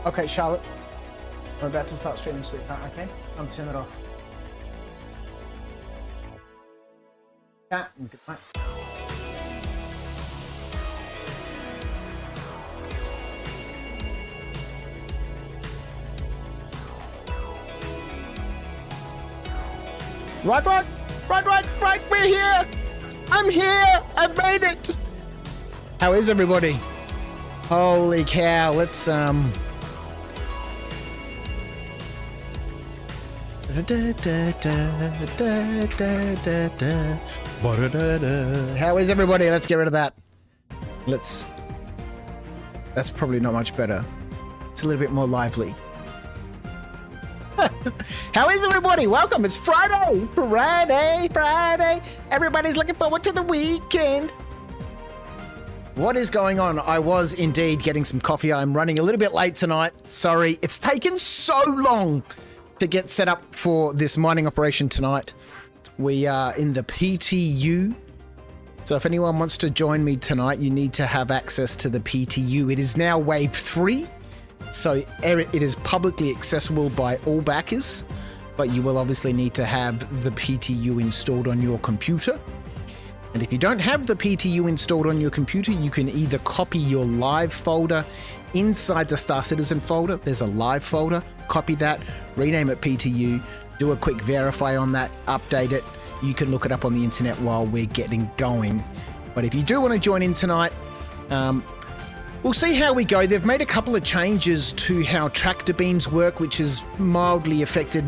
Okay, Charlotte. I'm about to start streaming, sweetheart, okay? I'm turning it off. Yeah, good night. Right, we're here! I'm here! I've made it! How is everybody? Holy cow, let's, How is everybody? Let's get rid of that. That's probably not much better. It's a little bit more lively. How is everybody? Welcome. It's Friday. Friday. Everybody's looking forward to the weekend. What is going on? I was indeed getting some coffee. I'm running a little bit late tonight. Sorry. It's taken so long to get set up for this mining operation tonight. We are in the PTU. So if anyone wants to join me tonight, you need to have access to the PTU. It is now wave 3. So it is publicly accessible by all backers, but you will obviously need to have the PTU installed on your computer. And if you don't have the PTU installed on your computer, you can either copy your live folder inside the Star Citizen folder. There's a live folder. Copy that, rename it PTU, do a quick verify on that, update it. You can look it up on the internet while we're getting going. But if you do want to join in tonight, we'll see how we go. They've made a couple of changes to how tractor beams work, which has mildly affected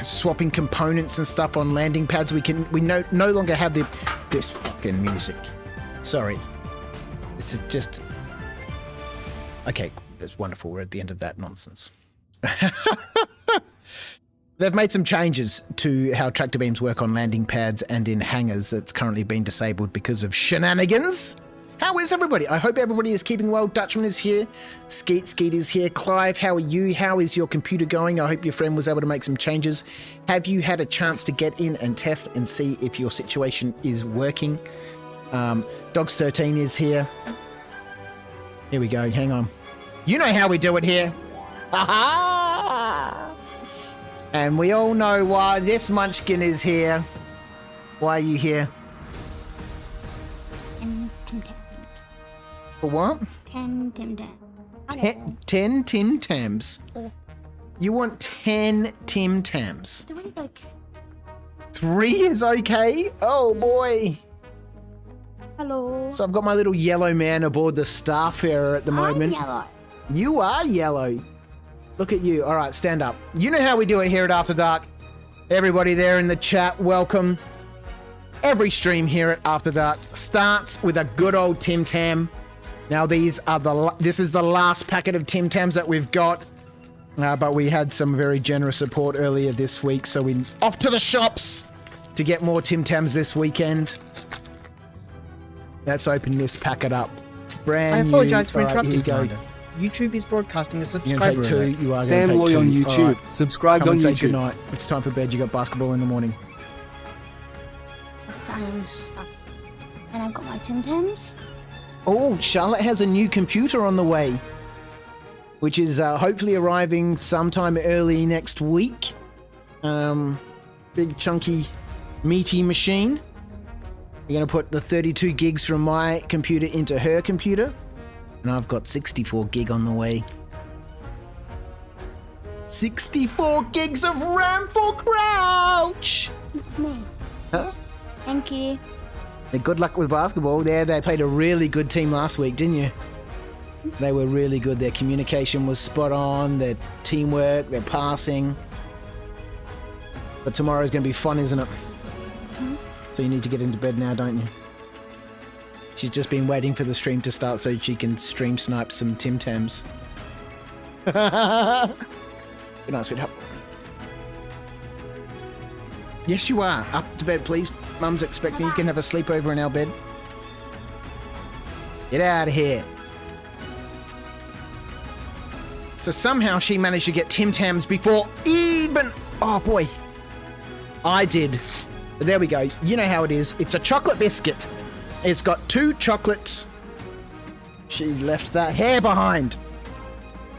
swapping components and stuff on landing pads. We no longer have this fucking music. Sorry. It's just... Okay, that's wonderful. We're at the end of that nonsense. They've made some changes to how tractor beams work on landing pads and in hangars that's currently been disabled because of shenanigans. How is everybody? I hope everybody is keeping well. Dutchman is here. Skeet is here. Clive, how are you? How is your computer going? I hope your friend was able to make some changes. Have you had a chance to get in and test and see if your situation is working? Dogs13 is here. Here we go. Hang on. You know how we do it here. Ha-ha! And we all know why this munchkin is here. Why are you here? For what? 10 Tim Tams. 10 Tim Tams. You want 10 Tim Tams? 3 is okay. 3 is okay? Oh boy. Hello. So I've got my little yellow man aboard the Starfarer at the moment. I'm yellow. You are yellow. Look at you. All right, stand up. You know how we do it here at After Dark. Everybody there in the chat, welcome. Every stream here at After Dark starts with a good old Tim Tam. Now this is the last packet of Tim Tams that we've got, but we had some very generous support earlier this week, so we're off to the shops to get more Tim Tams this weekend. Let's open this packet up. Brand new. I apologize for interrupting, here you go. Commander. YouTube is broadcasting a You're subscriber gonna take 2. alert. You are Sam going to Loy take 2. on YouTube. All right. Subscribe Come on and say YouTube. good night. It's time for bed. You got basketball in the morning. The same stuff. And I've got my Tim Tams. Oh, Charlotte has a new computer on the way, which is hopefully arriving sometime early next week. Big, chunky, meaty machine. We're going to put the 32 gigs from my computer into her computer. And I've got 64 gig on the way. 64 gigs of RAM for Crouch! It's me. Huh? Thank you. Good luck with basketball. They played a really good team last week, didn't you? They were really good. Their communication was spot on, their teamwork, their passing. But tomorrow's going to be fun, isn't it? Mm-hmm. So you need to get into bed now, don't you? She's just been waiting for the stream to start so she can stream snipe some Tim Tams. Good night, sweetheart. Yes, you are. Up to bed, please. Mum's expecting you can have a sleepover in our bed. Get out of here. So somehow she managed to get Tim Tams before even... Oh, boy. I did. But there we go. You know how it is. It's a chocolate biscuit. It's got 2 chocolates. She left that hair behind.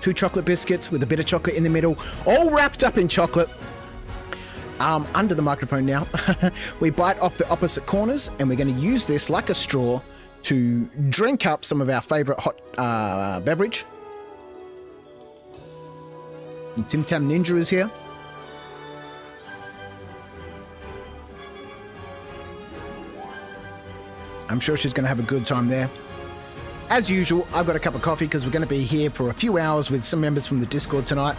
2 chocolate biscuits with a bit of chocolate in the middle, all wrapped up in chocolate. Under the microphone now. We bite off the opposite corners, and we're going to use this like a straw to drink up some of our favorite hot beverage. And Tim Tam Ninja is here. I'm sure she's going to have a good time there. As usual, I've got a cup of coffee because we're going to be here for a few hours with some members from the Discord tonight.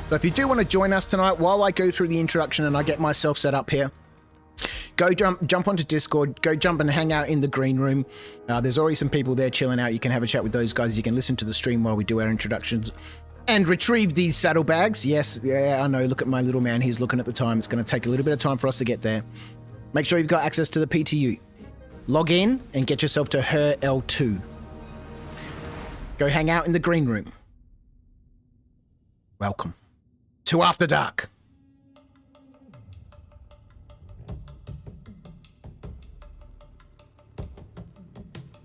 So if you do want to join us tonight while I go through the introduction and I get myself set up here, go jump onto Discord, go jump and hang out in the green room. There's already some people there chilling out. You can have a chat with those guys. You can listen to the stream while we do our introductions and retrieve these saddlebags. Yes, yeah, I know. Look at my little man. He's looking at the time. It's going to take a little bit of time for us to get there. Make sure you've got access to the PTU. Log in and get yourself to her L2. Go hang out in the green room. Welcome to After Dark.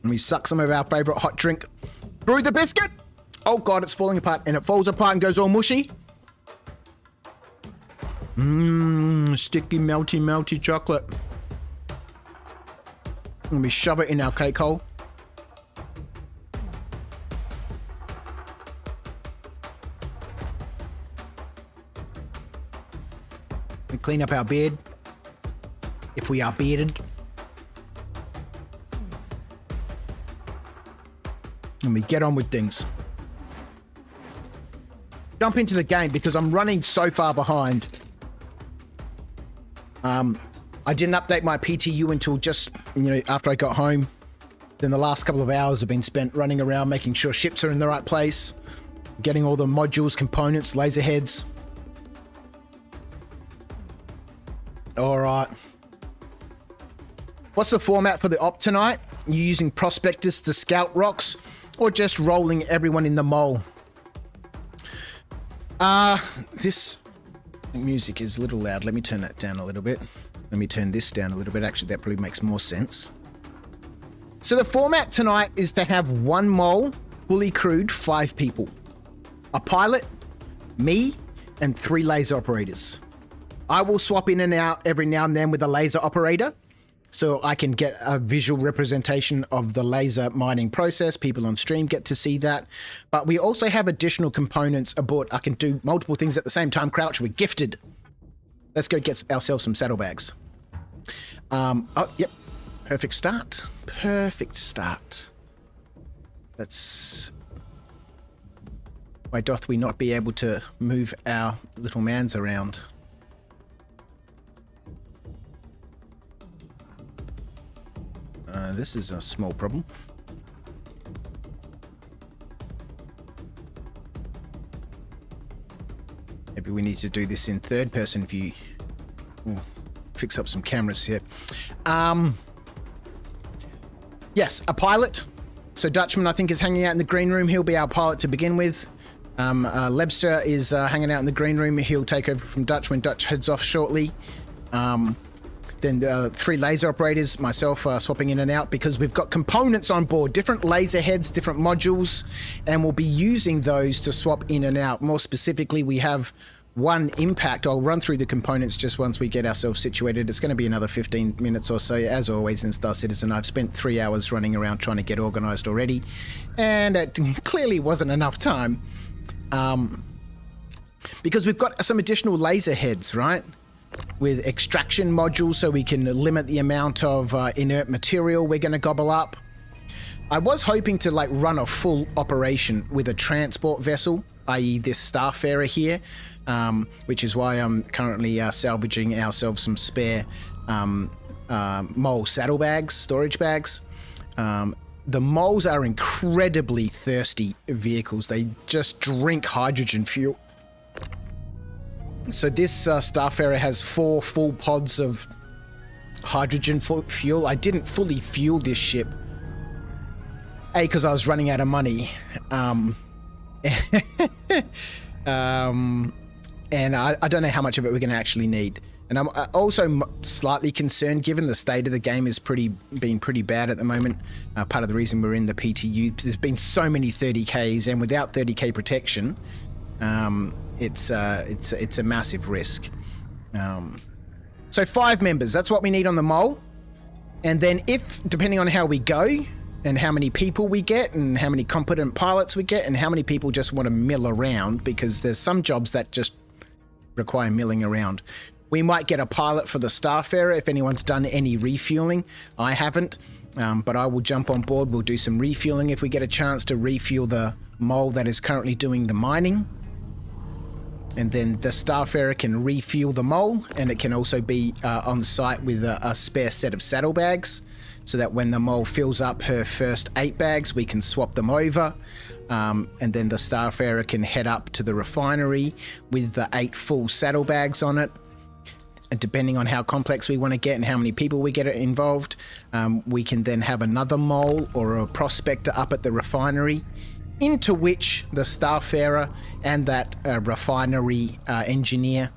And we suck some of our favorite hot drink through the biscuit. Oh God, it's falling apart, and it falls apart and goes all mushy. Sticky, melty chocolate. And we shove it in our cake hole. We clean up our beard, if we are bearded. And we get on with things. Jump into the game because I'm running so far behind. I didn't update my PTU until just, after I got home. Then the last couple of hours have been spent running around, making sure ships are in the right place, getting all the modules, components, laser heads. All right. What's the format for the op tonight? You using Prospectus to scout rocks, or just rolling everyone in the mole? This music is a little loud. Let me turn that down a little bit. Let me turn this down a little bit. Actually, that probably makes more sense. So the format tonight is to have 1 mole, fully crewed, 5 people. A pilot, me, and 3 laser operators. I will swap in and out every now and then with a laser operator, so I can get a visual representation of the laser mining process. People on stream get to see that. But we also have additional components aboard. I can do multiple things at the same time. Crouch, we're gifted. Let's go get ourselves some saddlebags. Oh, yep. Perfect start. Perfect start. That's... Why doth we not be able to move our little mans around? This is a small problem. Maybe we need to do this in third-person view. Ooh, fix up some cameras here. Yes, a pilot. So Dutchman, I think, is hanging out in the green room. He'll be our pilot to begin with. Lebster is hanging out in the green room. He'll take over from Dutch when Dutch heads off shortly. Then 3 laser operators, myself swapping in and out because we've got components on board, different laser heads, different modules, and we'll be using those to swap in and out. More specifically, we have 1 impact. I'll run through the components just once we get ourselves situated. It's going to be another 15 minutes or so. As always in Star Citizen, I've spent 3 hours running around trying to get organized already, and it clearly wasn't enough time because we've got some additional laser heads, right? With extraction modules so we can limit the amount of inert material we're going to gobble up. I was hoping to run a full operation with a transport vessel, i.e. this Starfarer here, which is why I'm currently salvaging ourselves some spare mole saddlebags, storage bags. The moles are incredibly thirsty vehicles. They just drink hydrogen fuel. So this Starfarer has 4 full pods of hydrogen fuel. I didn't fully fuel this ship. A, because I was running out of money. And I don't know how much of it we're going to actually need. And I'm also slightly concerned, given the state of the game is being pretty bad at the moment. Part of the reason we're in the PTU, there's been so many 30Ks, and without 30K protection, it's a massive risk. So 5 members, that's what we need on the mole. And then if, depending on how we go, and how many people we get, and how many competent pilots we get, and how many people just want to mill around, because there's some jobs that just require milling around. We might get a pilot for the Starfarer if anyone's done any refueling. I haven't, but I will jump on board. We'll do some refueling if we get a chance to refuel the mole that is currently doing the mining. And then the Starfarer can refuel the mole, and it can also be on site with a spare set of saddlebags, so that when the mole fills up her first 8 bags, we can swap them over. And then the Starfarer can head up to the refinery with the 8 full saddlebags on it. And depending on how complex we want to get and how many people we get involved, we can then have another mole or a prospector up at the refinery, into which the Starfarer and that refinery engineer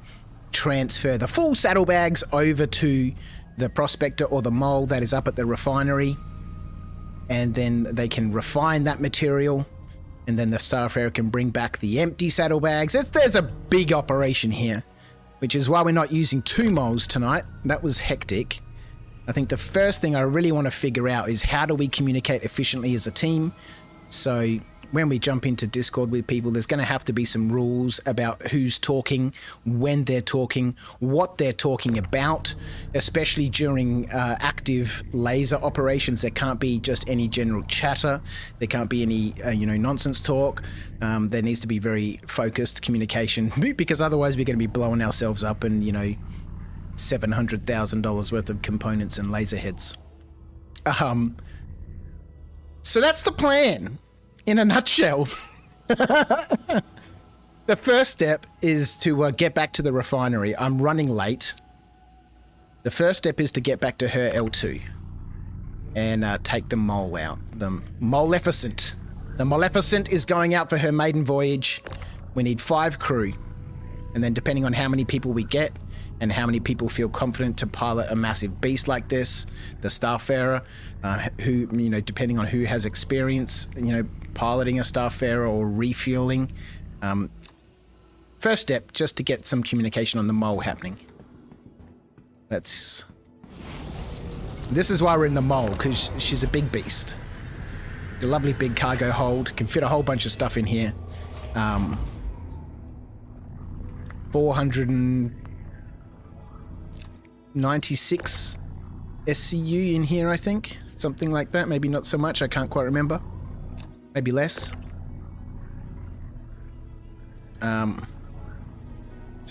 transfer the full saddlebags over to the prospector or the mole that is up at the refinery, and then they can refine that material, and then the Starfarer can bring back the empty saddlebags. There's a big operation here, which is why we're not using 2 moles tonight. That was hectic. I think the first thing I really want to figure out is how do we communicate efficiently as a team. So when we jump into Discord with people, there's going to have to be some rules about who's talking, when they're talking, what they're talking about, especially during active laser operations. There can't be just any general chatter. There can't be any, nonsense talk. There needs to be very focused communication, because otherwise we're going to be blowing ourselves up and, $700,000 worth of components and laser heads. So that's the plan. In a nutshell. The first step is to get back to the refinery. I'm running late. The first step is to get back to her L2 and take the mole out. The Moleficent. The Moleficent is going out for her maiden voyage. We need 5 crew. And then depending on how many people we get and how many people feel confident to pilot a massive beast like this, the Starfarer, who, depending on who has experience, piloting a Starfarer or refueling. First step, just to get some communication on the mole happening. This is why we're in the mole, because she's a big beast. A lovely big cargo hold, can fit a whole bunch of stuff in here. 496 SCU in here, I think. Something like that. Maybe not so much. I can't quite remember. Maybe less. So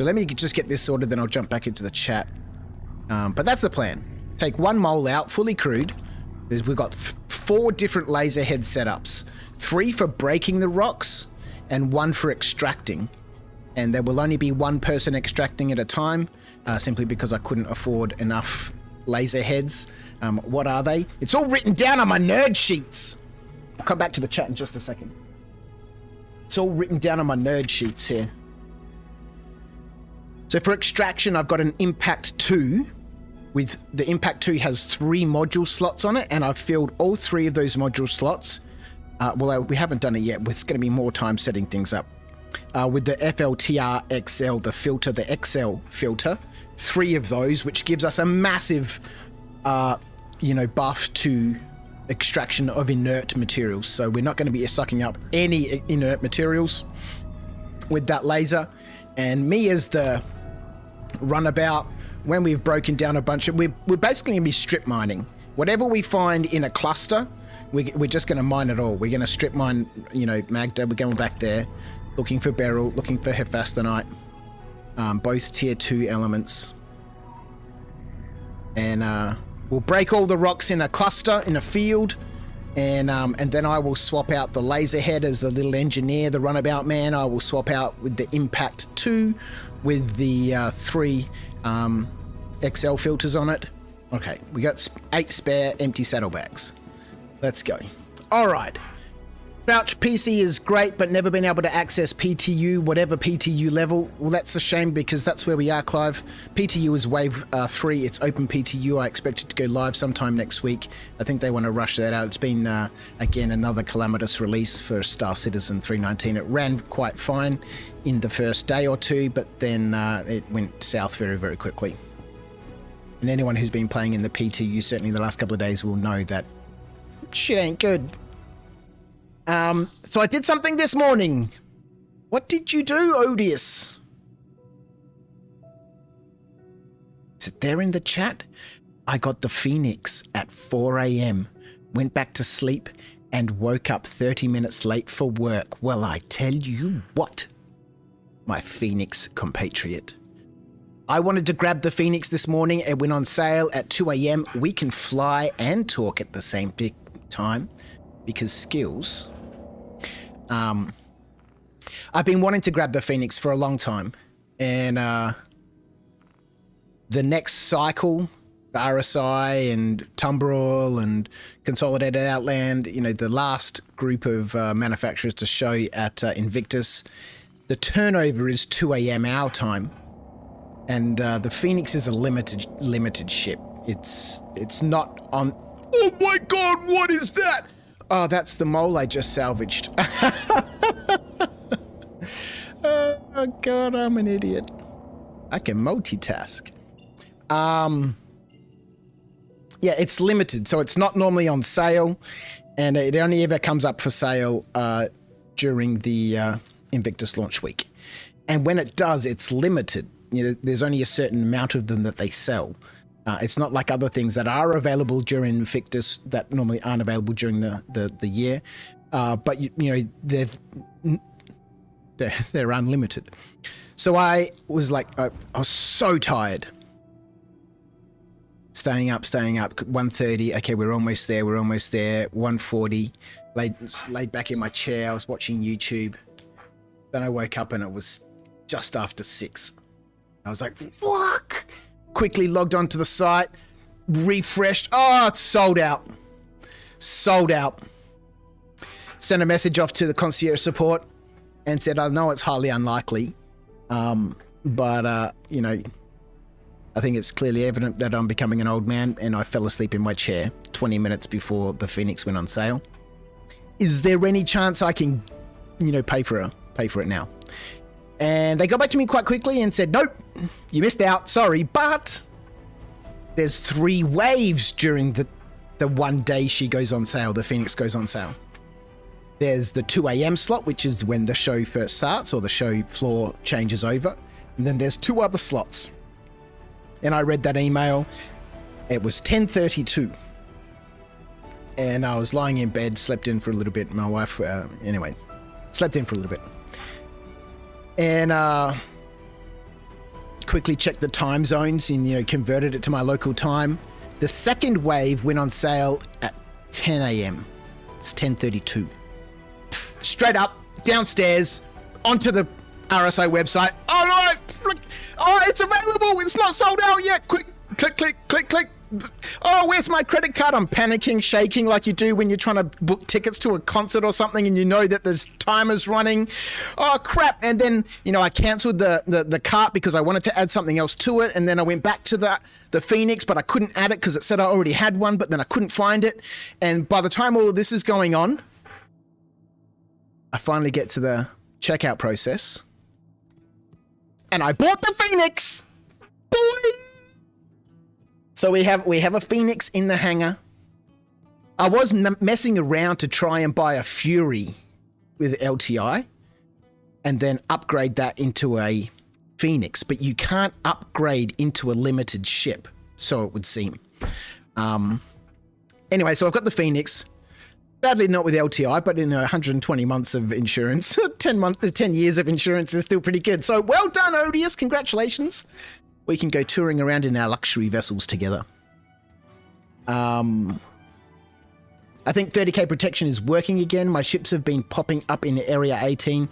let me just get this sorted, then I'll jump back into the chat. But that's the plan. Take 1 mole out, fully crewed. We've got 4 different laser head setups. 3 for breaking the rocks and 1 for extracting. And there will only be 1 person extracting at a time, simply because I couldn't afford enough laser heads. What are they? It's all written down on my nerd sheets. I'll come back to the chat in just a second. It's all written down on my nerd sheets here. So for extraction, I've got an Impact 2. With the Impact 2 has 3 module slots on it, and I've filled all 3 of those module slots. We haven't done it yet. It's going to be more time setting things up. With the FLTR XL, the filter, the XL filter, 3 of those, which gives us a massive, buff to extraction of inert materials. So we're not going to be sucking up any inert materials with that laser. And me as the runabout, when we've broken down a bunch of, we're basically going to be strip mining. Whatever we find in a cluster, we're just going to mine it all. We're going to strip mine, Magda, we're going back there, looking for beryl, looking for hephaestonite, both tier 2 elements. And we'll break all the rocks in a cluster, in a field, and then I will swap out the laser head as the little engineer, the runabout man. I will swap out with the Impact 2 with the 3 XL filters on it. Okay, we got 8 spare empty saddlebags. Let's go. All right. Crouch PC is great, but never been able to access PTU, whatever PTU level. Well, that's a shame because that's where we are, Clive. PTU is wave 3. It's open PTU. I expect it to go live sometime next week. I think they want to rush that out. It's been, again, another calamitous release for Star Citizen 319. It ran quite fine in the first day or two, but then it went south very, very quickly. And anyone who's been playing in the PTU, certainly the last couple of days, will know that shit ain't good. So I did something this morning. What did you do, Odious? Is it there in the chat? I got the Phoenix at 4 a.m., went back to sleep, and woke up 30 minutes late for work. Well, I tell you what, my Phoenix compatriot. I wanted to grab the Phoenix this morning. It went on sale at 2 a.m. We can fly and talk at the same time because skills. I've been wanting to grab the Phoenix for a long time, and the next cycle, RSI and Tumbril and Consolidated Outland, you know, the last group of manufacturers to show at Invictus, the turnover is 2 a.m. our time, and the Phoenix is a limited ship. It's not on. Oh my God! What is that? Oh, that's the mole I just salvaged. Oh God, I'm an idiot. I can multitask. Yeah, it's limited, so it's not normally on sale, and it only ever comes up for sale during the Invictus launch week. And when it does, it's limited. You know, there's only a certain amount of them that they sell. It's not like other things that are available during Invictus that normally aren't available during the year. But you know, they're unlimited. So I was like, I was so tired. Staying up, 1:30. Okay, we're almost there. 1:40. Laid back in my chair. I was watching YouTube. Then I woke up and it was just after 6. I was like, fuck. Quickly logged onto the site, refreshed. Oh, it's sold out. Sent a message off to the concierge support and said, I know it's highly unlikely, but you know, I think it's clearly evident that I'm becoming an old man, and I fell asleep in my chair 20 minutes before the Phoenix went on sale. Is there any chance I can, you know, pay for it now? And they got back to me quite quickly and said, nope, you missed out, sorry, but there's 3 waves during the one day she goes on sale, the Phoenix goes on sale. There's the 2 a.m. slot, which is when the show first starts or the show floor changes over. And then there's 2 other slots. And I read that email. It was 10:32. And I was lying in bed, slept in for a little bit. My wife, anyway, slept in for a little bit. And quickly checked the time zones and, you know, converted it to my local time. The second wave went on sale at 10 a.m. It's 10:32. Straight up, downstairs, onto the RSA website. Oh, no, oh, it's available. It's not sold out yet. Quick, click. Oh, where's my credit card? I'm panicking, shaking like you do when you're trying to book tickets to a concert or something and you know that there's timers running. Oh, crap. And then, you know, I cancelled the cart because I wanted to add something else to it. And then I went back to the Phoenix, but I couldn't add it because it said I already had one, but then I couldn't find it. And by the time all of this is going on, I finally get to the checkout process. And I bought the Phoenix! Boy! So we have a Phoenix in the hangar. I was messing around to try and buy a Fury with LTI and then upgrade that into a Phoenix, but you can't upgrade into a limited ship, so it would seem. Anyway, so I've got the Phoenix. Sadly not with LTI, but in 120 months of insurance, 10 years of insurance is still pretty good. So well done, Odious. Congratulations. We can go touring around in our luxury vessels together. I think 30k protection is working again. My ships have been popping up in Area 18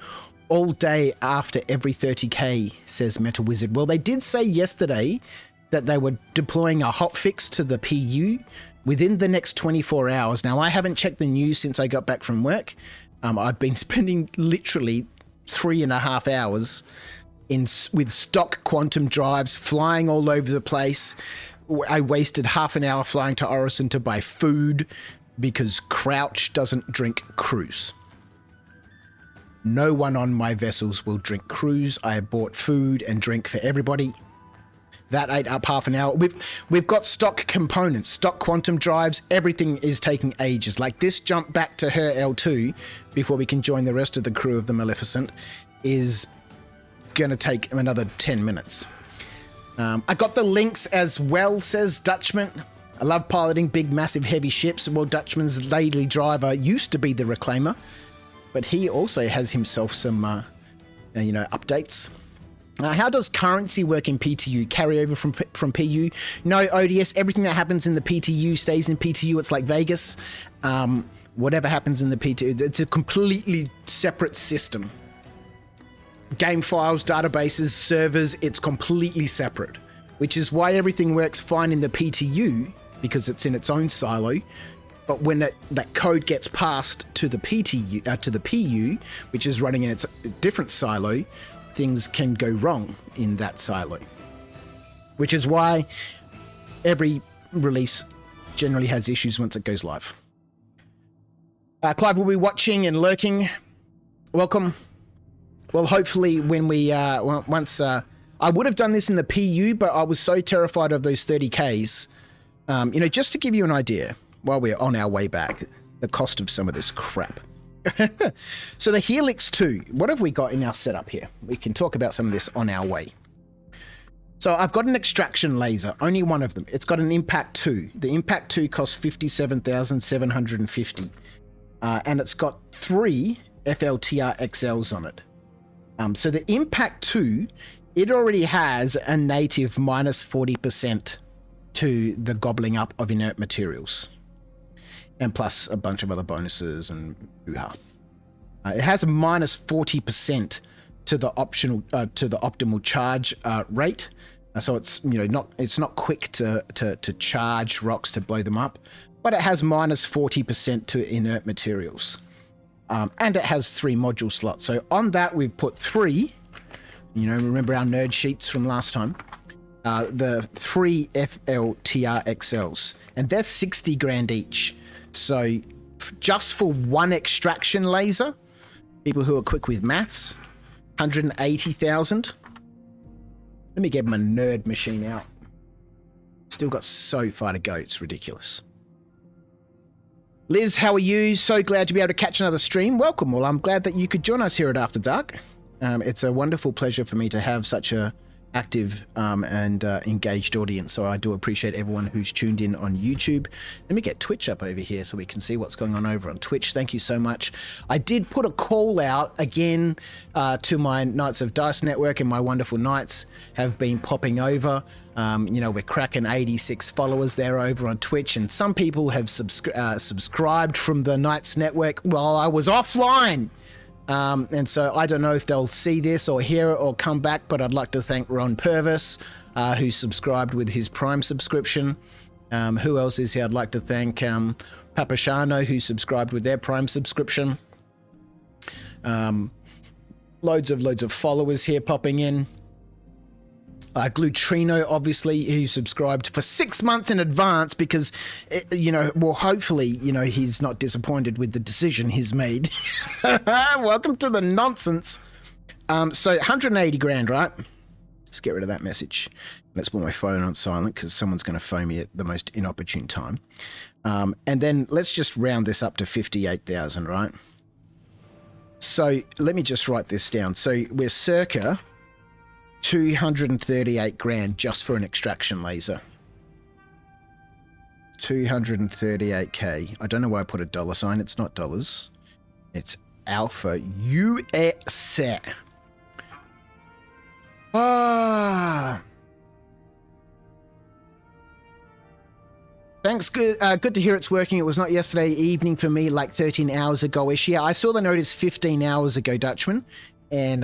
all day after every 30k, says Metal Wizard. Well, they did say yesterday that they were deploying a hotfix to the PU within the next 24 hours. Now, I haven't checked the news since I got back from work, I've been spending literally 3.5 hours with stock quantum drives flying all over the place. I wasted half an hour flying to Orison to buy food because Crouch doesn't drink cruise. No one on my vessels will drink cruise. I have bought food and drink for everybody. That ate up half an hour. We've got stock components, stock quantum drives. Everything is taking ages. Like this jump back to her L2 before we can join the rest of the crew of the Moleficent is going to take another 10 minutes. I got the links as well, says Dutchman. I love piloting big, massive, heavy ships. Well, Dutchman's daily driver used to be the Reclaimer, but he also has himself some, updates. How does currency work in PTU? Carry over from PU? No, ODS. Everything that happens in the PTU stays in PTU. It's like Vegas. Whatever happens in the PTU, it's a completely separate system. Game files, databases, servers, it's completely separate, which is why everything works fine in the PTU because it's in its own silo. But when that code gets passed to the PTU, to the PU, which is running in its different silo, things can go wrong in that silo, which is why every release generally has issues once it goes live. Clive will be watching and lurking. Welcome. Well, hopefully when we, I would have done this in the PU, but I was so terrified of those 30Ks. Just to give you an idea, while we're on our way back, the cost of some of this crap. So the Helix 2, what have we got in our setup here? We can talk about some of this on our way. So I've got an extraction laser, only one of them. It's got an Impact 2. The Impact 2 costs 57,750. And it's got 3 FLTR XLs on it. So the Impact 2, it already has a native minus 40% to the gobbling up of inert materials. And plus a bunch of other bonuses and hoo-ha. It has a minus 40% to the optimal charge rate. So it's not quick to charge rocks to blow them up, but it has minus 40% to inert materials. And it has 3 module slots. So on that, we've put 3. Remember our nerd sheets from last time? The 3 FLTR XLs. And they're 60 grand each. So just for one extraction laser, people who are quick with maths, 180,000. Let me get my nerd machine out. Still got so far to go. It's ridiculous. Liz, how are you? So glad to be able to catch another stream. Welcome. Well, I'm glad that you could join us here at After Dark. It's a wonderful pleasure for me to have such a active and engaged audience. So I do appreciate everyone who's tuned in on YouTube. Let me get Twitch up over here so we can see what's going on over on Twitch. Thank you so much. I did put a call out again to my Knights of Dice Network, and my wonderful knights have been popping over. We're cracking 86 followers there over on Twitch, and some people have subscribed from the Knights Network while I was offline. And so I don't know if they'll see this or hear it or come back, but I'd like to thank Ron Purvis, who subscribed with his Prime subscription. Who else is here? I'd like to thank Papashano, who subscribed with their Prime subscription. Loads of followers here popping in. Glutrino, obviously, who subscribed for 6 months in advance because, hopefully, he's not disappointed with the decision he's made. Welcome to the nonsense. So 180 grand, right? Let's get rid of that message. Let's put my phone on silent because someone's going to phone me at the most inopportune time. And then let's just round this up to 58,000, right? So let me just write this down. So we're circa 238 grand just for an extraction laser. 238k. I don't know why I put a dollar sign. It's not dollars. It's Alpha US. Thanks. Good to hear it's working. It was not yesterday evening for me, like 13 hours ago-ish. Yeah, I saw the notice 15 hours ago, Dutchman, and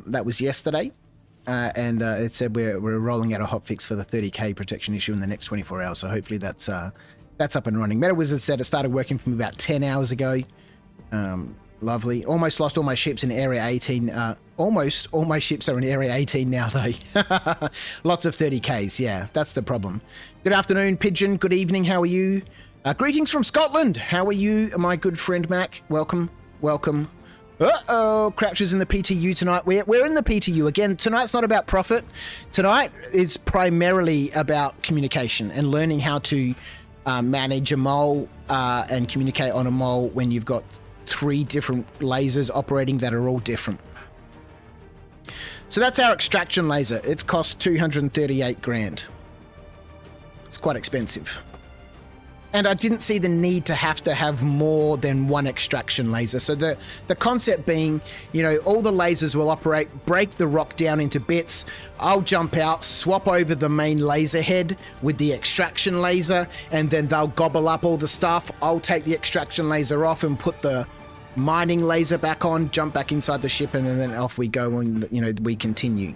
that was yesterday. And it said we're rolling out a hotfix for the 30k protection issue in the next 24 hours. So hopefully that's up and running. Meta Wizard said it started working from about 10 hours ago. Lovely. Almost lost all my ships in Area 18. Almost all my ships are in Area 18 now, though. Lots of 30Ks, yeah. That's the problem. Good afternoon, Pigeon. Good evening. How are you? Greetings from Scotland. How are you, my good friend Mac? Welcome. Welcome. Uh-oh. Crouch is in the PTU tonight. We're in the PTU. Again, tonight's not about profit. Tonight is primarily about communication and learning how to manage a mole and communicate on a mole when you've got 3 different lasers operating that are all different. So that's our extraction laser. It's cost 238 grand. It's quite expensive. And I didn't see the need to have more than 1 extraction laser. So the concept being, you know, all the lasers will operate, break the rock down into bits. I'll jump out, swap over the main laser head with the extraction laser, and then they'll gobble up all the stuff. I'll take the extraction laser off and put the mining laser back on, jump back inside the ship, and then off we go, and, you know, we continue.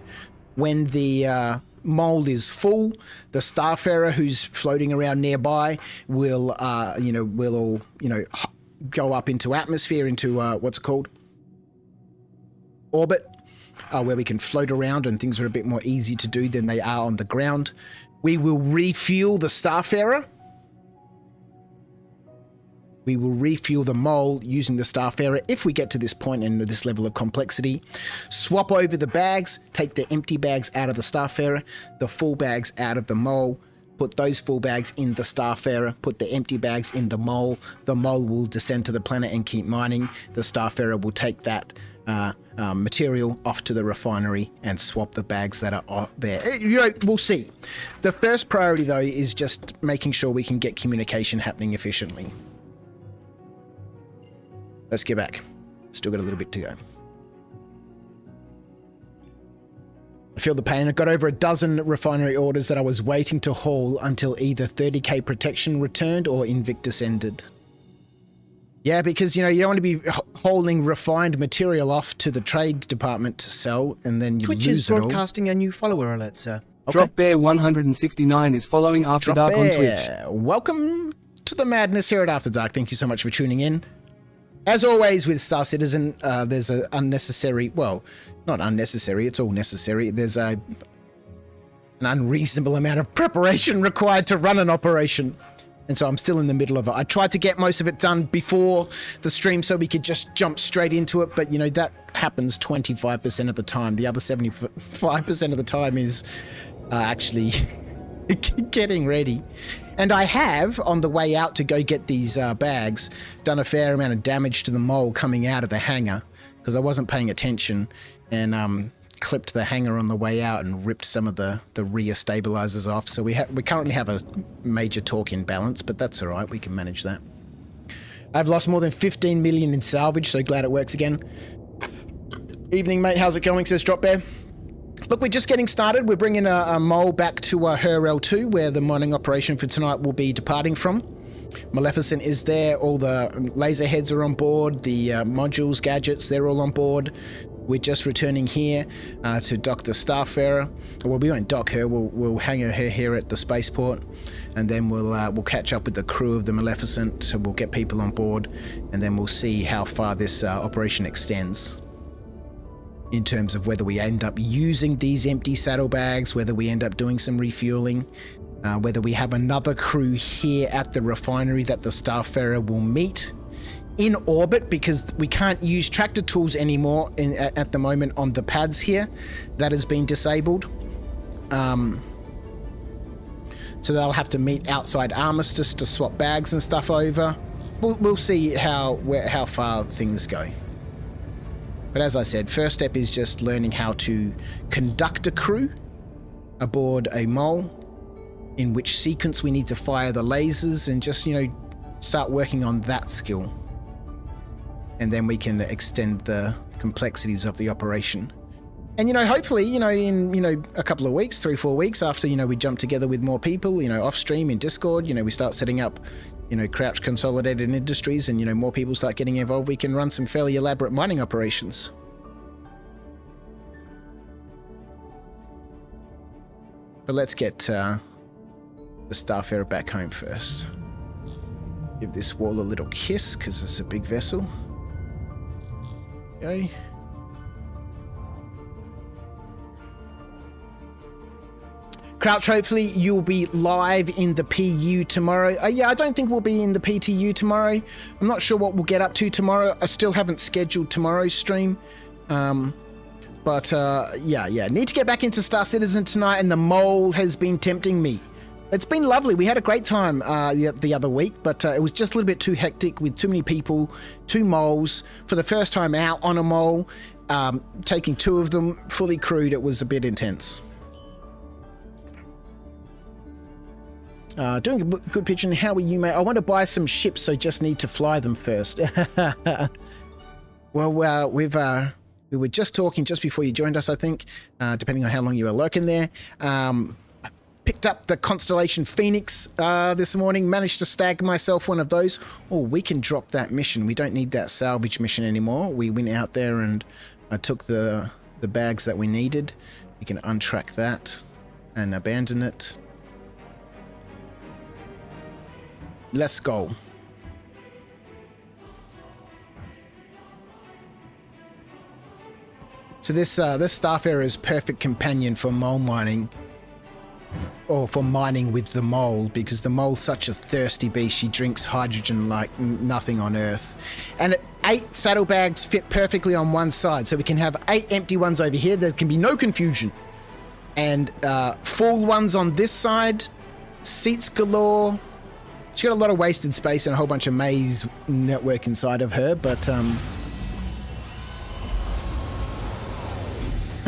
When the mole is full, the starfarer who's floating around nearby will all go up into atmosphere, into what's it called, orbit, where we can float around, and things are a bit more easy to do than they are on the ground. We will refuel the starfarer. We will refuel the mole using the starfarer if we get to this point and this level of complexity. Swap over the bags, take the empty bags out of the starfarer, the full bags out of the mole, put those full bags in the starfarer, put the empty bags in the mole. The mole will descend to the planet and keep mining. The starfarer will take that material off to the refinery and swap the bags that are there. You know, we'll see. The first priority, though, is just making sure we can get communication happening efficiently. Let's get back. Still got a little bit to go. I feel the pain. I got over a dozen refinery orders that I was waiting to haul until either 30k protection returned or Invictus ended. Yeah, because, you know, you don't want to be hauling refined material off to the trade department to sell, and then you Twitch lose is it all. broadcasting a new follower alert, sir. Okay. Drop Bear 169 is following After Drop Dark on Twitch. Bear. Welcome to the madness here at After Dark. Thank you so much for tuning in. As always with Star Citizen, there's an unnecessary, well, not unnecessary, it's all necessary. There's an unreasonable amount of preparation required to run an operation. And so I'm still in the middle of it. I tried to get most of it done before the stream so we could just jump straight into it. But, you know, that happens 25% of the time. The other 75% of the time is actually getting ready. And I have, on the way out to go get these bags, done a fair amount of damage to the mole coming out of the hangar because I wasn't paying attention, and clipped the hangar on the way out and ripped some of the rear stabilizers off. So we currently have a major torque imbalance, but that's all right. We can manage that. I've lost more than 15 million in salvage, so glad it works again. Evening, mate. How's it going? Says Drop Bear. Look, we're just getting started. We're bringing a mole back to her L2, where the mining operation for tonight will be departing from. Moleficent is there. All the laser heads are on board. The modules, gadgets, they're all on board. We're just returning here to dock the Starfarer. Well, we won't dock her. We'll hang her here at the spaceport, and then we'll catch up with the crew of the Moleficent. So we'll get people on board, and then we'll see how far this operation extends, in terms of whether we end up using these empty saddlebags, whether we end up doing some refueling, whether we have another crew here at the refinery that the Starfarer will meet in orbit, because we can't use tractor tools anymore at the moment on the pads here. That has been disabled. So they'll have to meet outside Armistice to swap bags and stuff over. We'll see how far things go. But as I said, first step is just learning how to conduct a crew aboard a mole, in which sequence we need to fire the lasers, and just, you know, start working on that skill. And then we can extend the complexities of the operation. And, you know, hopefully, you know, in, you know, a couple of weeks, 3-4 weeks after, you know, we jump together with more people, you know, off stream in Discord, you know, we start setting up, you know, Crouch Consolidated Industries, and, you know, more people start getting involved, we can run some fairly elaborate mining operations. But let's get the Starfarer back home first. Give this wall a little kiss, because it's a big vessel. Go. Crouch, hopefully you'll be live in the PU tomorrow. Yeah, I don't think we'll be in the PTU tomorrow. I'm not sure what we'll get up to tomorrow. I still haven't scheduled tomorrow's stream. Yeah. Need to get back into Star Citizen tonight, and the mole has been tempting me. It's been lovely. We had a great time the other week, but it was just a little bit too hectic with too many people, 2 moles. For the first time out on a mole, taking 2 of them fully crewed, it was a bit intense. Doing a good pitch. And how are you, mate? I want to buy some ships, so just need to fly them first. Well, we were just talking just before you joined us, I think, depending on how long you were lurking there. Picked up the Constellation Phoenix this morning, managed to stag myself one of those. Oh, we can drop that mission. We don't need that salvage mission anymore. We went out there and I took the bags that we needed. We can untrack that and abandon it. Let's go. So this Starfarer is perfect companion for mole mining, or for mining with the mole, because the mole's such a thirsty beast. She drinks hydrogen like nothing on Earth. And 8 saddlebags fit perfectly on one side, so we can have 8 empty ones over here. There can be no confusion. And full ones on this side, seats galore. She's got a lot of wasted space and a whole bunch of maze network inside of her, but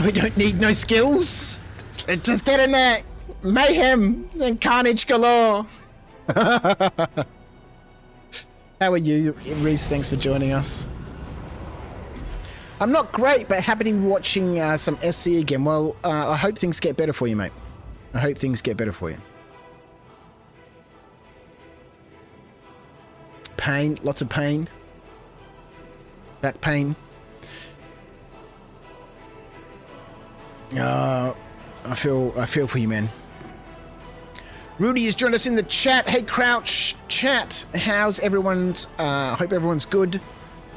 we don't need no skills. Just get in there. Mayhem and carnage galore. How are you, Reese? Thanks for joining us. I'm not great, but happy to be watching some SC again. Well, I hope things get better for you, mate. I hope things get better for you. Pain, lots of pain. Back pain. I feel for you, man. Rudy has joined us in the chat. Hey, Crouch chat. How's everyone's? I hope everyone's good.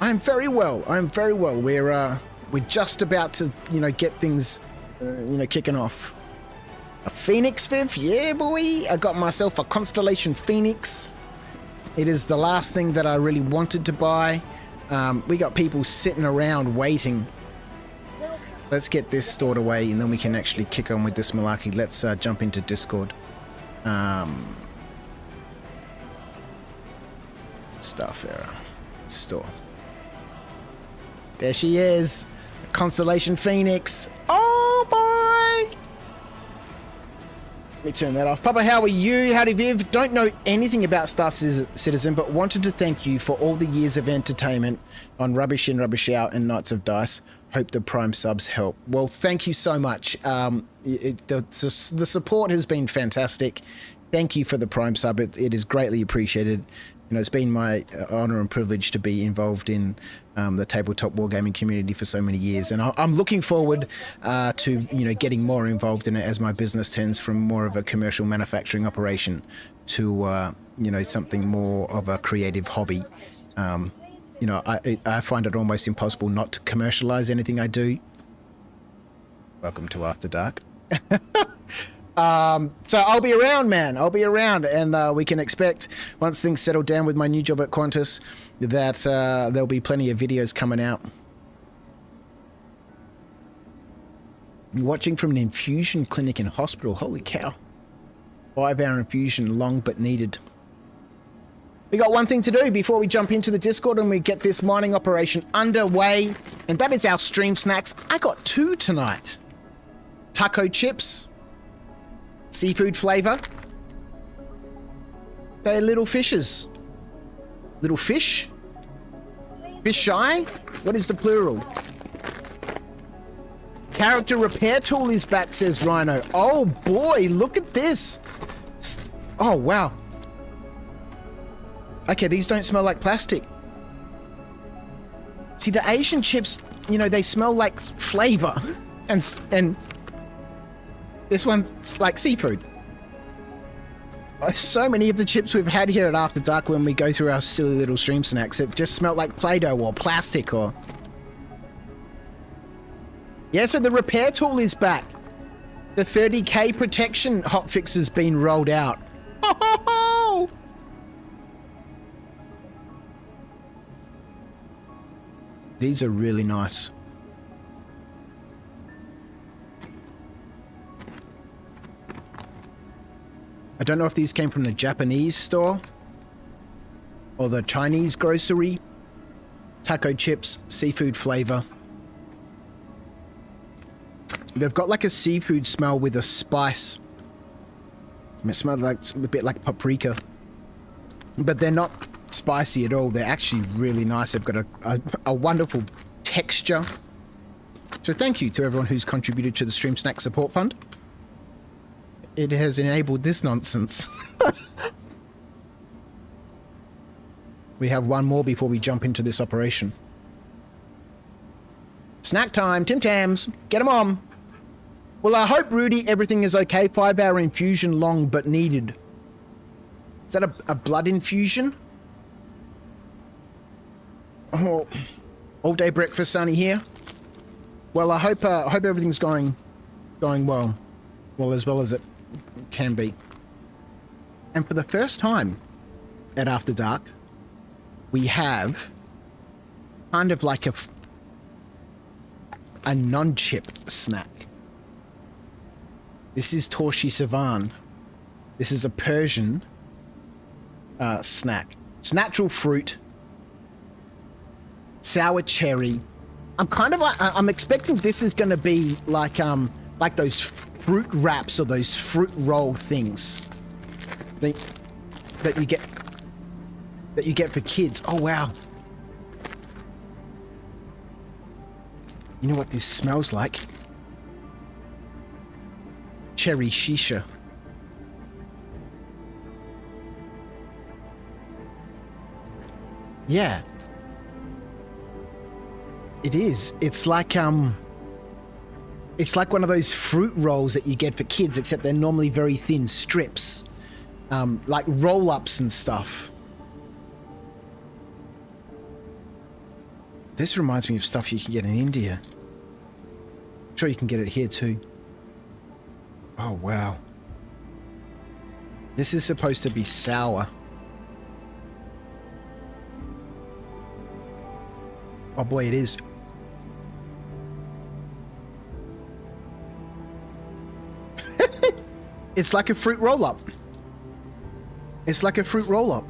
I'm very well. We're just about to, get things, kicking off. A Phoenix, Viv? Yeah, boy. I got myself a Constellation Phoenix. It is the last thing that I really wanted to buy. We got people sitting around waiting. Let's get this stored away, and then we can actually kick on with this malarkey. Let's jump into Discord. Starfarer. Store. There she is. Constellation Phoenix. Oh, boy! Let me turn that off. Papa, how are you? Howdy, Viv. Don't know anything about Star Citizen, but wanted to thank you for all the years of entertainment on Rubbish In, Rubbish Out, and Knights of Dice. Hope the Prime subs help. Well, thank you so much. The support has been fantastic. Thank you for the Prime sub. It is greatly appreciated. It's been my honor and privilege to be involved in the tabletop wargaming community for so many years, and I'm looking forward to getting more involved in it as my business turns from more of a commercial manufacturing operation to something more of a creative hobby. I find it almost impossible not to commercialize anything I do. Welcome to After Dark. So I'll be around, man. I'll be around, and we can expect, once things settle down with my new job at Qantas, that there'll be plenty of videos coming out. Watching from an infusion clinic in hospital. Holy cow. 5-hour infusion, long but needed. We got one thing to do before we jump into the Discord and we get this mining operation underway, and that is our stream snacks. I got 2 tonight. Taco chips. Seafood flavor. They're little fishes. Little fish? Fish eye? What is the plural? Character repair tool is back, says Rhino. Oh boy, look at this. Oh wow. Okay, these don't smell like plastic. See, the Asian chips, they smell like flavor. And this one's like seafood. So many of the chips we've had here at After Dark when we go through our silly little stream snacks, it just smelled like Play-Doh or plastic or... Yeah, so the repair tool is back. The 30k protection hotfix has been rolled out. Oh! These are really nice. I don't know if these came from the Japanese store or the Chinese grocery. Taco chips, seafood flavor. They've got like a seafood smell with a spice. It smells like a bit like paprika, but they're not spicy at all. They're actually really nice. They've got a wonderful texture. So thank you to everyone who's contributed to the Stream Snack Support Fund. It has enabled this nonsense. We have one more before we jump into this operation. Snack time, Tim Tams, get 'em on. Well, I hope, Rudy, everything is okay. 5-hour infusion, long but needed. Is that a blood infusion? Oh, all day breakfast, Sonny here. Well, I hope everything's going well. Well as it can be. And for the first time at After Dark, we have kind of like a non-chip snack. This is Torshi Savan. This is a Persian snack. It's natural fruit, sour cherry. I'm expecting this is going to be like those fruit wraps or those fruit roll things that you get for kids. Oh wow! You know what this smells like? Cherry shisha. Yeah. It is. It's like one of those fruit rolls that you get for kids, except they're normally very thin strips. Like roll-ups and stuff. This reminds me of stuff you can get in India. I'm sure you can get it here too. Oh, wow. This is supposed to be sour. Oh boy, it is. It's like a fruit roll-up. It's like a fruit roll-up.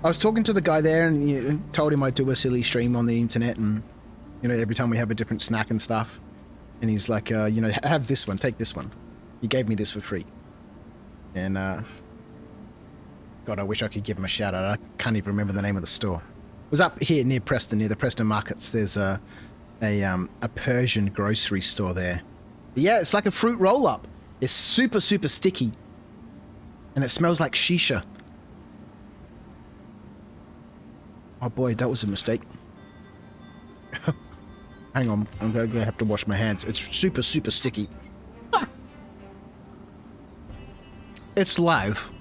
I was talking to the guy there and told him I'd do a silly stream on the internet, and every time we have a different snack and stuff. And he's like, have this one, take this one. He gave me this for free. And, God, I wish I could give him a shout out. I can't even remember the name of the store. It was up here near Preston, near the Preston Markets. There's a Persian grocery store there. But yeah, it's like a fruit roll-up. It's super, super sticky. And it smells like shisha. Oh boy, that was a mistake. Hang on, I'm going to have to wash my hands. It's super, super sticky. Ah. It's live.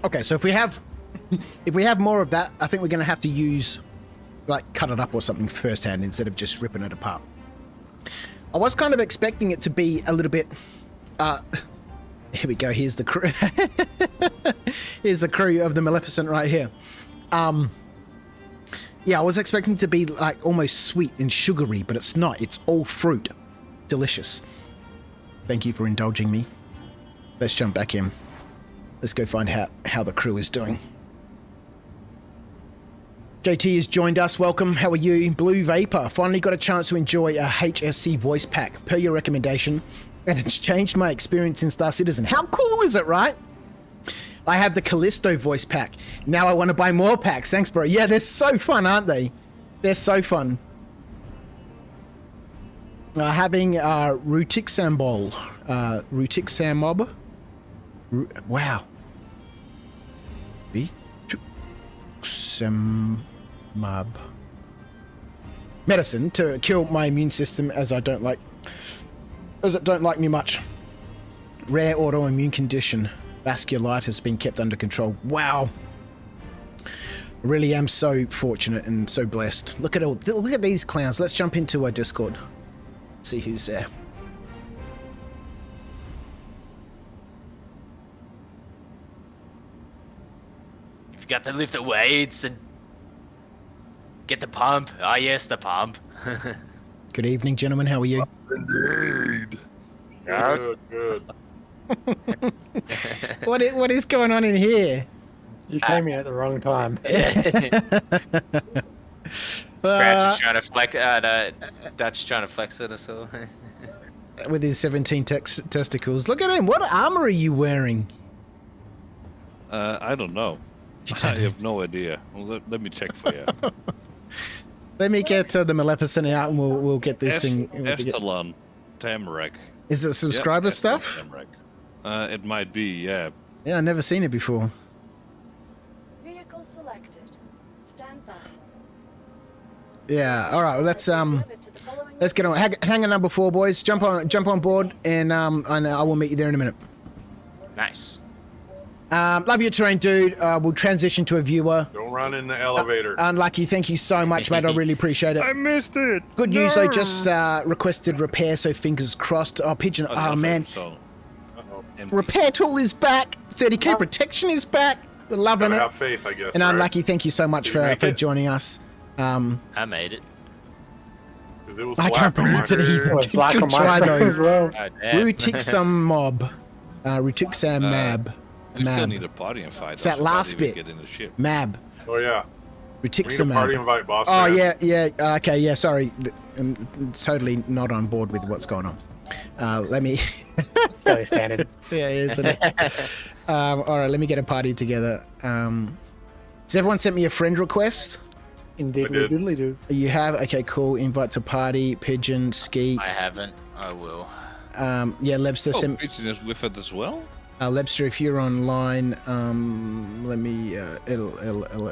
Okay, so if we have more of that, I think we're going to have to use, like, cut it up or something firsthand instead of just ripping it apart. I was kind of expecting it to be a little bit, here we go, here's the crew. Here's the crew of the Moleficent right here. Yeah, I was expecting it to be, like, almost sweet and sugary, but it's not. It's all fruit. Delicious. Thank you for indulging me. Let's jump back in. Let's go find out how the crew is doing. JT has joined us. Welcome. How are you? Blue Vapor. Finally got a chance to enjoy a HSC voice pack per your recommendation, and it's changed my experience in Star Citizen. How cool is it, right? I have the Callisto voice pack. Now I want to buy more packs. Thanks, bro. Yeah, they're so fun, aren't they? They're so fun. Having Rutik Sambol. Rutik Samob. Wow. some medicine to kill my immune system, as it don't like me much. Rare autoimmune condition, vasculitis, been kept under control. Wow. Really am so fortunate and so blessed. Look at these clowns. Let's jump into our Discord. See who's there. You've got to lift the weights and get the pump. Ah, yes, the pump. Good evening, gentlemen. How are you? Indeed. Good. What is going on in here? You came in at the wrong time. Cratch is trying to flex. Dutch trying to flex it or all. With his 17 testicles. Look at him. What armor are you wearing? I don't know. I have no idea. Well, let me check for you. Let me get the Maleficent out, and we'll get this thing. Estalon, Tamarack. Is it subscriber Yep, stuff? Tamarack. It might be, yeah. Yeah, I've never seen it before. Vehicle selected. Stand by. Yeah. All right. Well, let's get on. Hangar number 4, boys. Jump on board, and I will meet you there in a minute. Nice. Love your terrain, dude. We'll transition to a viewer. Don't run in the elevator. Unlucky. Thank you so much, mate. I really appreciate it. I missed it. Good news. I just requested repair, so fingers crossed. Oh, Pigeon. Oh, man. Repair tool is back. 30k protection is back. We're loving Gotta it. have faith, I guess. And right? Unlucky, thank you so much Did you for make it? joining us. I made it. 'Cause it was I black can't on my pronounce it hair. either. It was black Good on my try, screen though. as well. God damn. Rutixum mob. Rutixum mab. We still Mab. need a party invite. It's that last bit. Get in the ship. Mab. Oh yeah. We need a Rutixum party mab. invite, boss. Oh, man. yeah. Okay, yeah, sorry. I'm totally not on board with what's going on. Let me... It's fairly standard. Yeah, isn't it? All right, let me get a party together. Has everyone sent me a friend request? Indeed, I did. doodly do. You have? Okay, cool. Invite to party, Pigeon, Skeet. I haven't. I will. Yeah, Lebster Oh, sent... Pigeon is with it as well? Lebster, if you're online, let me... it'll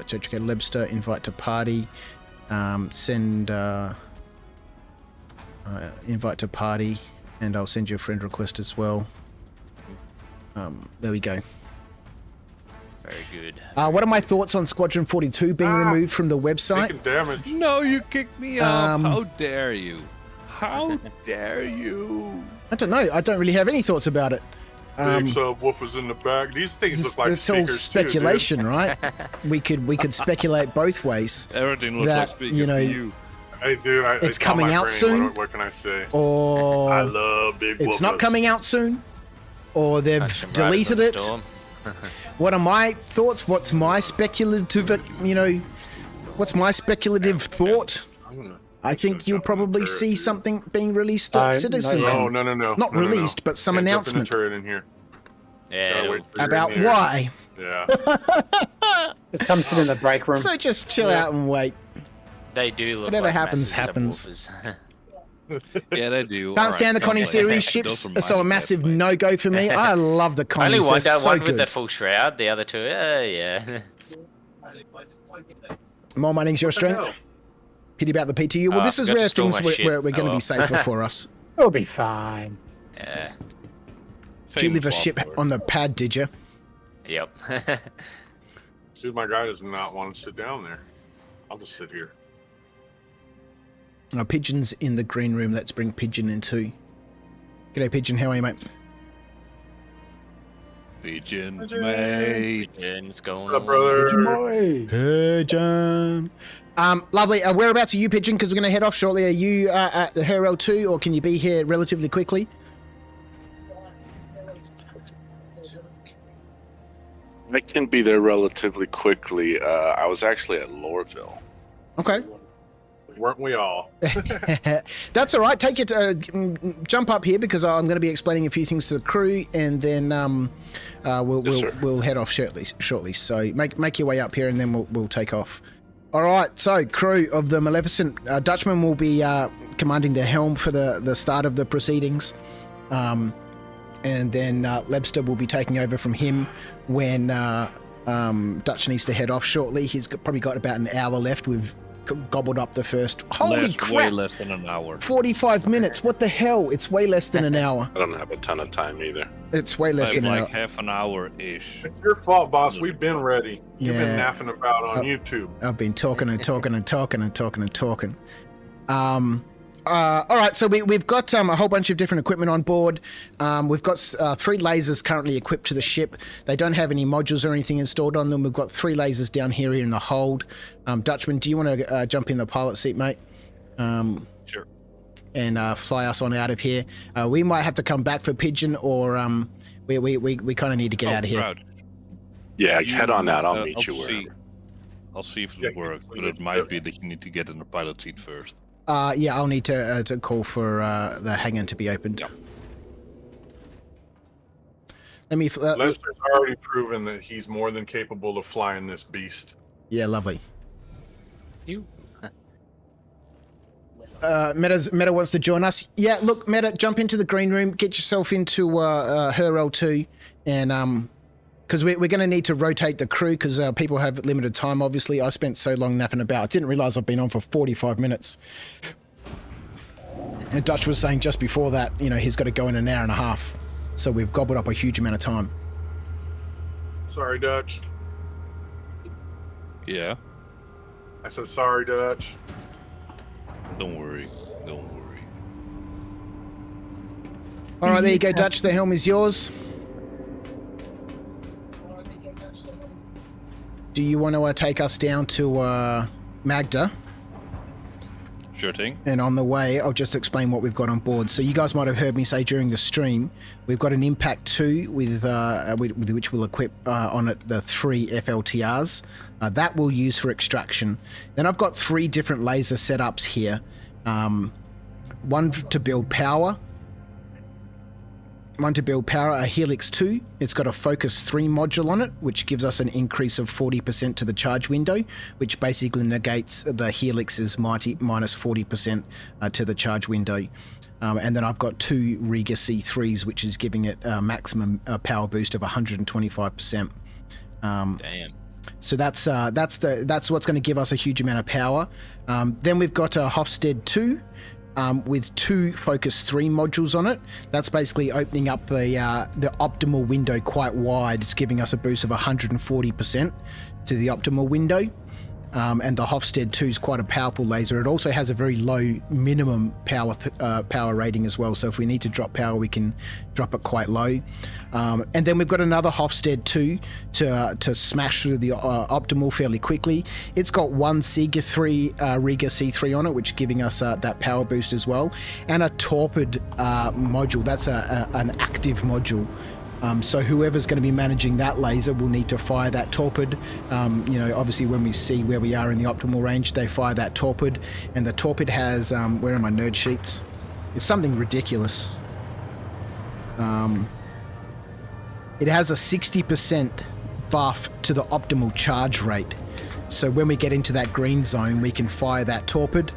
check. Okay, Lebster, invite to party. Send... invite to party. And I'll send you a friend request as well. There we go. Very good. What are my thoughts on Squadron 42 being removed from the website? Taking damage. No, you kicked me off. Um, How dare you? How dare you? I don't know. I don't really have any thoughts about it. Big subwoofers in the back. These things It's, look like it's all speakers speculation, right? We could speculate both ways. Everything looks That, like speaking you know, for you. too, dude. Hey, dude, It's it's on coming my out brain. soon? What can I say? Or I love big it's not woofers. coming out soon, or they've Punch 'em right deleted as it. a storm. What are my thoughts? What's my speculative, what's my speculative thought? I think you'll probably see something being released at CitizenCon. No. Not released, but some Can't announcement. jump in the turret in here. Yeah. Gotta wait till you're About in the air. why. Yeah. Just come sit in the break room. So just chill out and wait. They do look Whatever like happens, massive happens. subwoofers. Yeah, they do. Can't stand the Conning series ships, so a massive no-go for me. I love the Only Connies, one, they're so one with good. the full shroud, the other two, yeah. More money's your strength. Pity about the PTU. Well, this is forgot where to store things my we're shit. going to Oh, be well. safer for us. It'll be fine. Yeah. Did you leave a ship on the pad, did you? Yep. Dude, my guy does not want to sit down there. I'll just sit here. Pigeon's in the green room. Let's bring Pigeon in too. G'day, Pigeon. How are you, mate? Pigeon, mate. What's going What's up, on? brother? Pigeon. Lovely. Whereabouts are you, Pigeon? Because we're going to head off shortly. Are you at the Herald 2, or can you be here relatively quickly? I can be there relatively quickly. I was actually at Loreville. Okay. Weren't we all? That's all right. Take it. Jump up here because I'm going to be explaining a few things to the crew, and then we'll head off shortly. So make your way up here, and then we'll take off. All right. So crew of the Maleficent, Dutchman will be commanding the helm for the start of the proceedings, and then Lebster will be taking over from him when Dutch needs to head off shortly. He's probably got about an hour left. We've gobbled up the first. Holy Way crap! less than an hour. 45 minutes. What the hell? It's way less than an hour. I don't have a ton of time either. It's way less I'm than an like hour. half an hour-ish. It's your fault, boss. We've been ready. You've been Yeah. naffing about on YouTube. I've been talking and talking and talking and talking and talking. All right, so we've got a whole bunch of different equipment on board. We've got 3 lasers currently equipped to the ship. They don't have any modules or anything installed on them. We've got 3 lasers down here in the hold. Dutchman, do you want to jump in the pilot seat, mate? Sure. And fly us on out of here. We might have to come back for Pigeon, or we kind of need to get out of here. Proud. Yeah, head on out. I'll I'll meet you see. wherever. I'll see if Yeah, it works, we but need it to might do be that you need to get in the pilot seat first. Yeah, I'll need to call for the hangar to be opened. Yeah. Let me. Lester's already proven that he's more than capable of flying this beast. Yeah, lovely. You. Meta wants to join us. Yeah, look, Meta, jump into the green room, get yourself into her L2, and because we're going to need to rotate the crew because people have limited time. Obviously, I spent so long napping about. I didn't realize I've been on for 45 minutes. And Dutch was saying just before that, he's got to go in an hour and a half. So we've gobbled up a huge amount of time. Sorry, Dutch. Yeah. I said sorry, Dutch. Don't worry. Don't worry. All right, there you go, Dutch. The helm is yours. Do you want to take us down to Magda? Sure thing. And on the way, I'll just explain what we've got on board. So you guys might have heard me say during the stream, we've got an Impact 2 with which we'll equip on it the 3 FLTRs. That we'll use for extraction. Then I've got 3 different laser setups here. One to build power. A Helix 2. It's got a Focus 3 module on it, which gives us an increase of 40% to the charge window, which basically negates the Helix's minus 40% to the charge window. And then I've got 2 Riga C3s, which is giving it a maximum power boost of 125%. Damn. So that's what's going to give us a huge amount of power. Then we've got a Hofstede 2. With 2 Focus 3 modules on it. That's basically opening up the optimal window quite wide. It's giving us a boost of 140% to the optimal window. And the Hofstede 2 is quite a powerful laser. It also has a very low minimum power rating as well. So if we need to drop power, we can drop it quite low. And then we've got another Hofstede 2 to smash through the optimal fairly quickly. It's got 1 Riga C3 on it, which is giving us that power boost as well. And a Torpid module. That's an active module. So whoever's going to be managing that laser will need to fire that Torpid. Obviously when we see where we are in the optimal range, they fire that Torpid. And the Torpid has, where are my nerd sheets? It's something ridiculous. It has a 60% buff to the optimal charge rate. So when we get into that green zone, we can fire that Torpid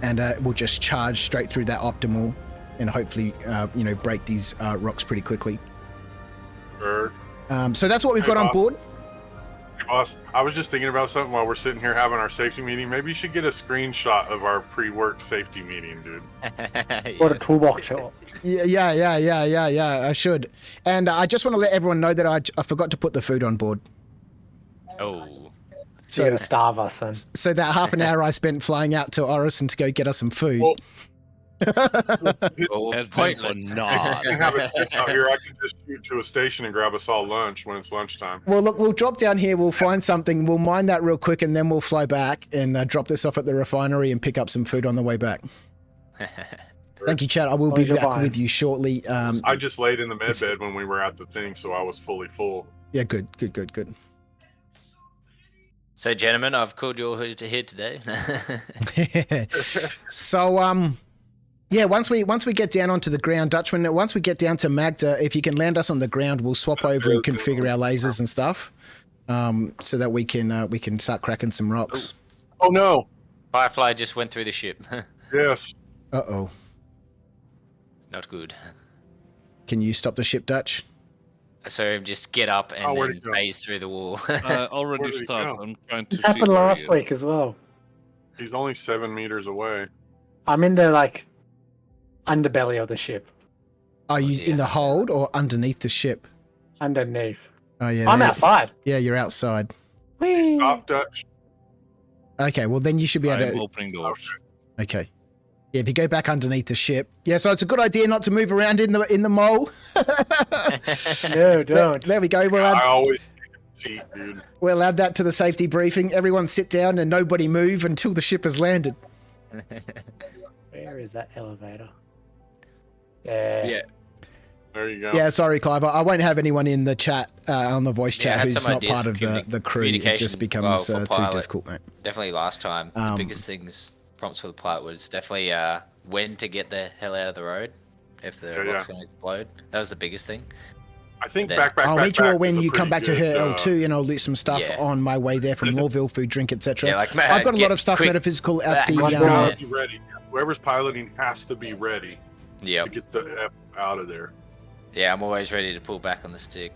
and it will just charge straight through that optimal and hopefully, break these rocks pretty quickly. So that's what we've got on board. Hey, boss, I was just thinking about something while we're sitting here having our safety meeting. Maybe you should get a screenshot of our pre-work safety meeting, dude. What a toolbox shot. Yeah, I should. And I just want to let everyone know that I forgot to put the food on board. Oh. So you're gonna starve us then. So that half an hour I spent flying out to Orison to go get us some food. Well, Oh, Has been for pointless. naught. I have it out here. I can just shoot to a station and grab us all lunch when it's lunchtime. Well, look, we'll drop down here, we'll find something, we'll mine that real quick, and then we'll fly back and drop this off at the refinery and pick up some food on the way back. Thank you, Chad. I will be back with you shortly. I just laid in the med bed when we were at the thing, so I was fully full. Yeah, good. So, gentlemen, I've called you all here today. So, yeah, once we get down onto the ground, Dutchman, once we get down to Magda, if you can land us on the ground, we'll swap over and configure our lasers and stuff, so that we can start cracking some rocks. Oh no! Firefly just went through the ship. Yes. Uh-oh. Not good. Can you stop the ship, Dutch? So just get up and where'd then he go? phase through the wall. Where Already did he stopped. go? I'm trying to This see happened where he last is. week as well. He's only 7 meters away. I'm in the like underbelly of the ship, Are you in the hold or underneath the ship? underneath. Oh yeah, I'm there- outside. Yeah, you're outside. Whee! Stop, Dutch. Okay, well then you should be able I'm to. opening doors. Okay. Yeah, if you go back underneath the ship. Yeah, so it's a good idea not to move around in the mole. No, don't. There we go. I always take a seat, dude. We'll add that to the safety briefing. Everyone sit down and nobody move until the ship has landed. Where is that elevator? There. Yeah. There you go. Yeah, sorry, Clive. I won't have anyone in the chat on the voice Yeah, I chat had who's some not ideas part for of the crew. It communication, just becomes for too pilot. difficult, mate. Definitely last time, the Um, biggest prompts for the pilot was definitely when to get the hell out of the road if the Yeah, rock's going to explode. That was the biggest thing. I think Then- back. I'll meet you all when is a you come pretty back to good, her L2 and I'll do some stuff yeah. on my way there from Lawville, food, drink, etc. Yeah, like, I've got a lot get of stuff quick metaphysical at back. the... You Yeah. gotta be ready. Whoever's piloting has to be ready Yep. to get the F out of there. Yeah, I'm always ready to pull back on the stick.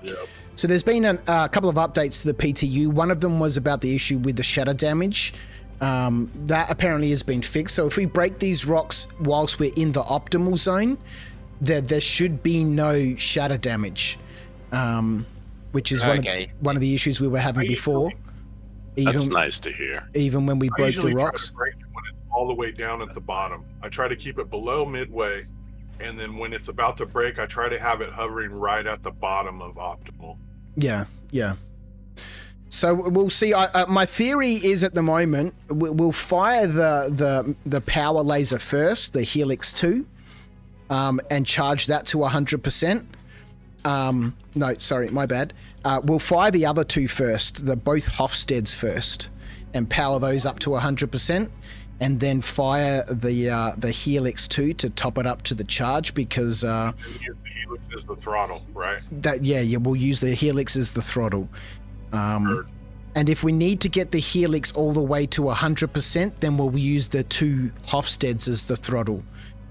Yep. So there's been a couple of updates to the PTU. One of them was about the issue with the shatter damage. That apparently has been fixed. So if we break these rocks whilst we're in the optimal zone, there should be no shatter damage, which is Okay. one of the issues we were having before. That's Even nice to hear. even when we I broke usually the try rocks. to break it when it's all the way down at the bottom. I try to keep it below midway, and then when it's about to break, I try to have it hovering right at the bottom of optimal. Yeah, yeah. So we'll see. My theory is at the moment we'll fire the power laser first, the Helix 2, and charge that to 100%. No, sorry, my bad. We'll fire the other two first, both Hofstedes first, and power those up to 100%, and then fire the Helix 2 to top it up to the charge because And use the helix as the throttle, right? we'll use the Helix as the throttle. And if we need to get the Helix all the way to 100%, then we'll use the two Hofstedes as the throttle,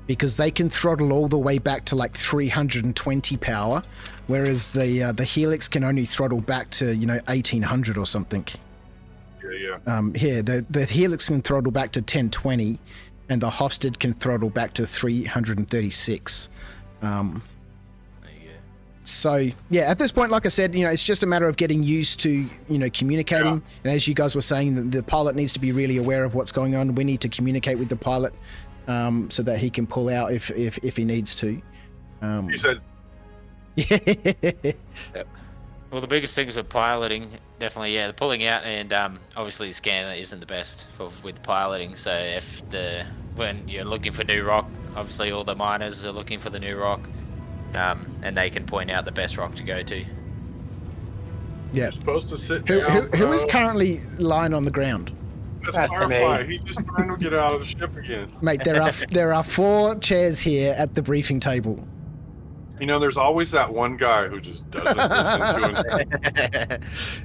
because they can throttle all the way back to like 320 power, whereas the Helix can only throttle back to 1800 or something. Yeah. Here the Helix can throttle back to 1020, and the Hofstede can throttle back to 336. There you go. So yeah, at this point, like I said, it's just a matter of getting used to communicating. Yeah. And as you guys were saying, the pilot needs to be really aware of what's going on. We need to communicate with the pilot so that he can pull out if he needs to. You said Well, the biggest things with piloting, definitely, the pulling out, and obviously the scanner isn't the best with piloting. So when you're looking for new rock, obviously all the miners are looking for the new rock, and they can point out the best rock to go to. Yeah. you're supposed to sit Who, down. who is bro. currently lying on the ground? That's That's Firefly. me. He's just trying to get out of the ship again. Mate, there are 4 chairs here at the briefing table. There's always that one guy who just doesn't listen to us.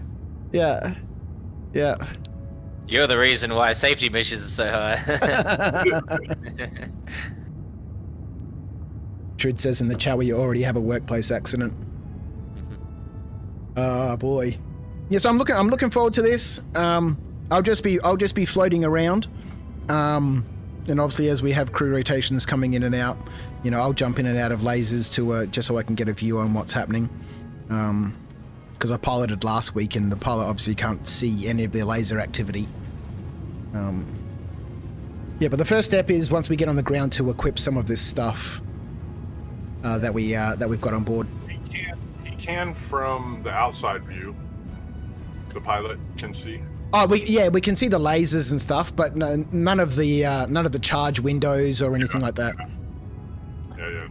Yeah. Yeah. You're the reason why safety missions are so high. Trid says in the chat where you already have a workplace accident. Oh boy. Yes, I'm looking forward to this. I'll just be floating around. And obviously as we have crew rotations coming in and out, I'll jump in and out of lasers to just so I can get a view on what's happening. Because I piloted last week and the pilot obviously can't see any of their laser activity. Yeah, but the first step is once we get on the ground to equip some of this stuff that we've got on board. He can from the outside view. The pilot can see. Oh, we can see the lasers and stuff, but none of the charge windows or anything like that. Yeah.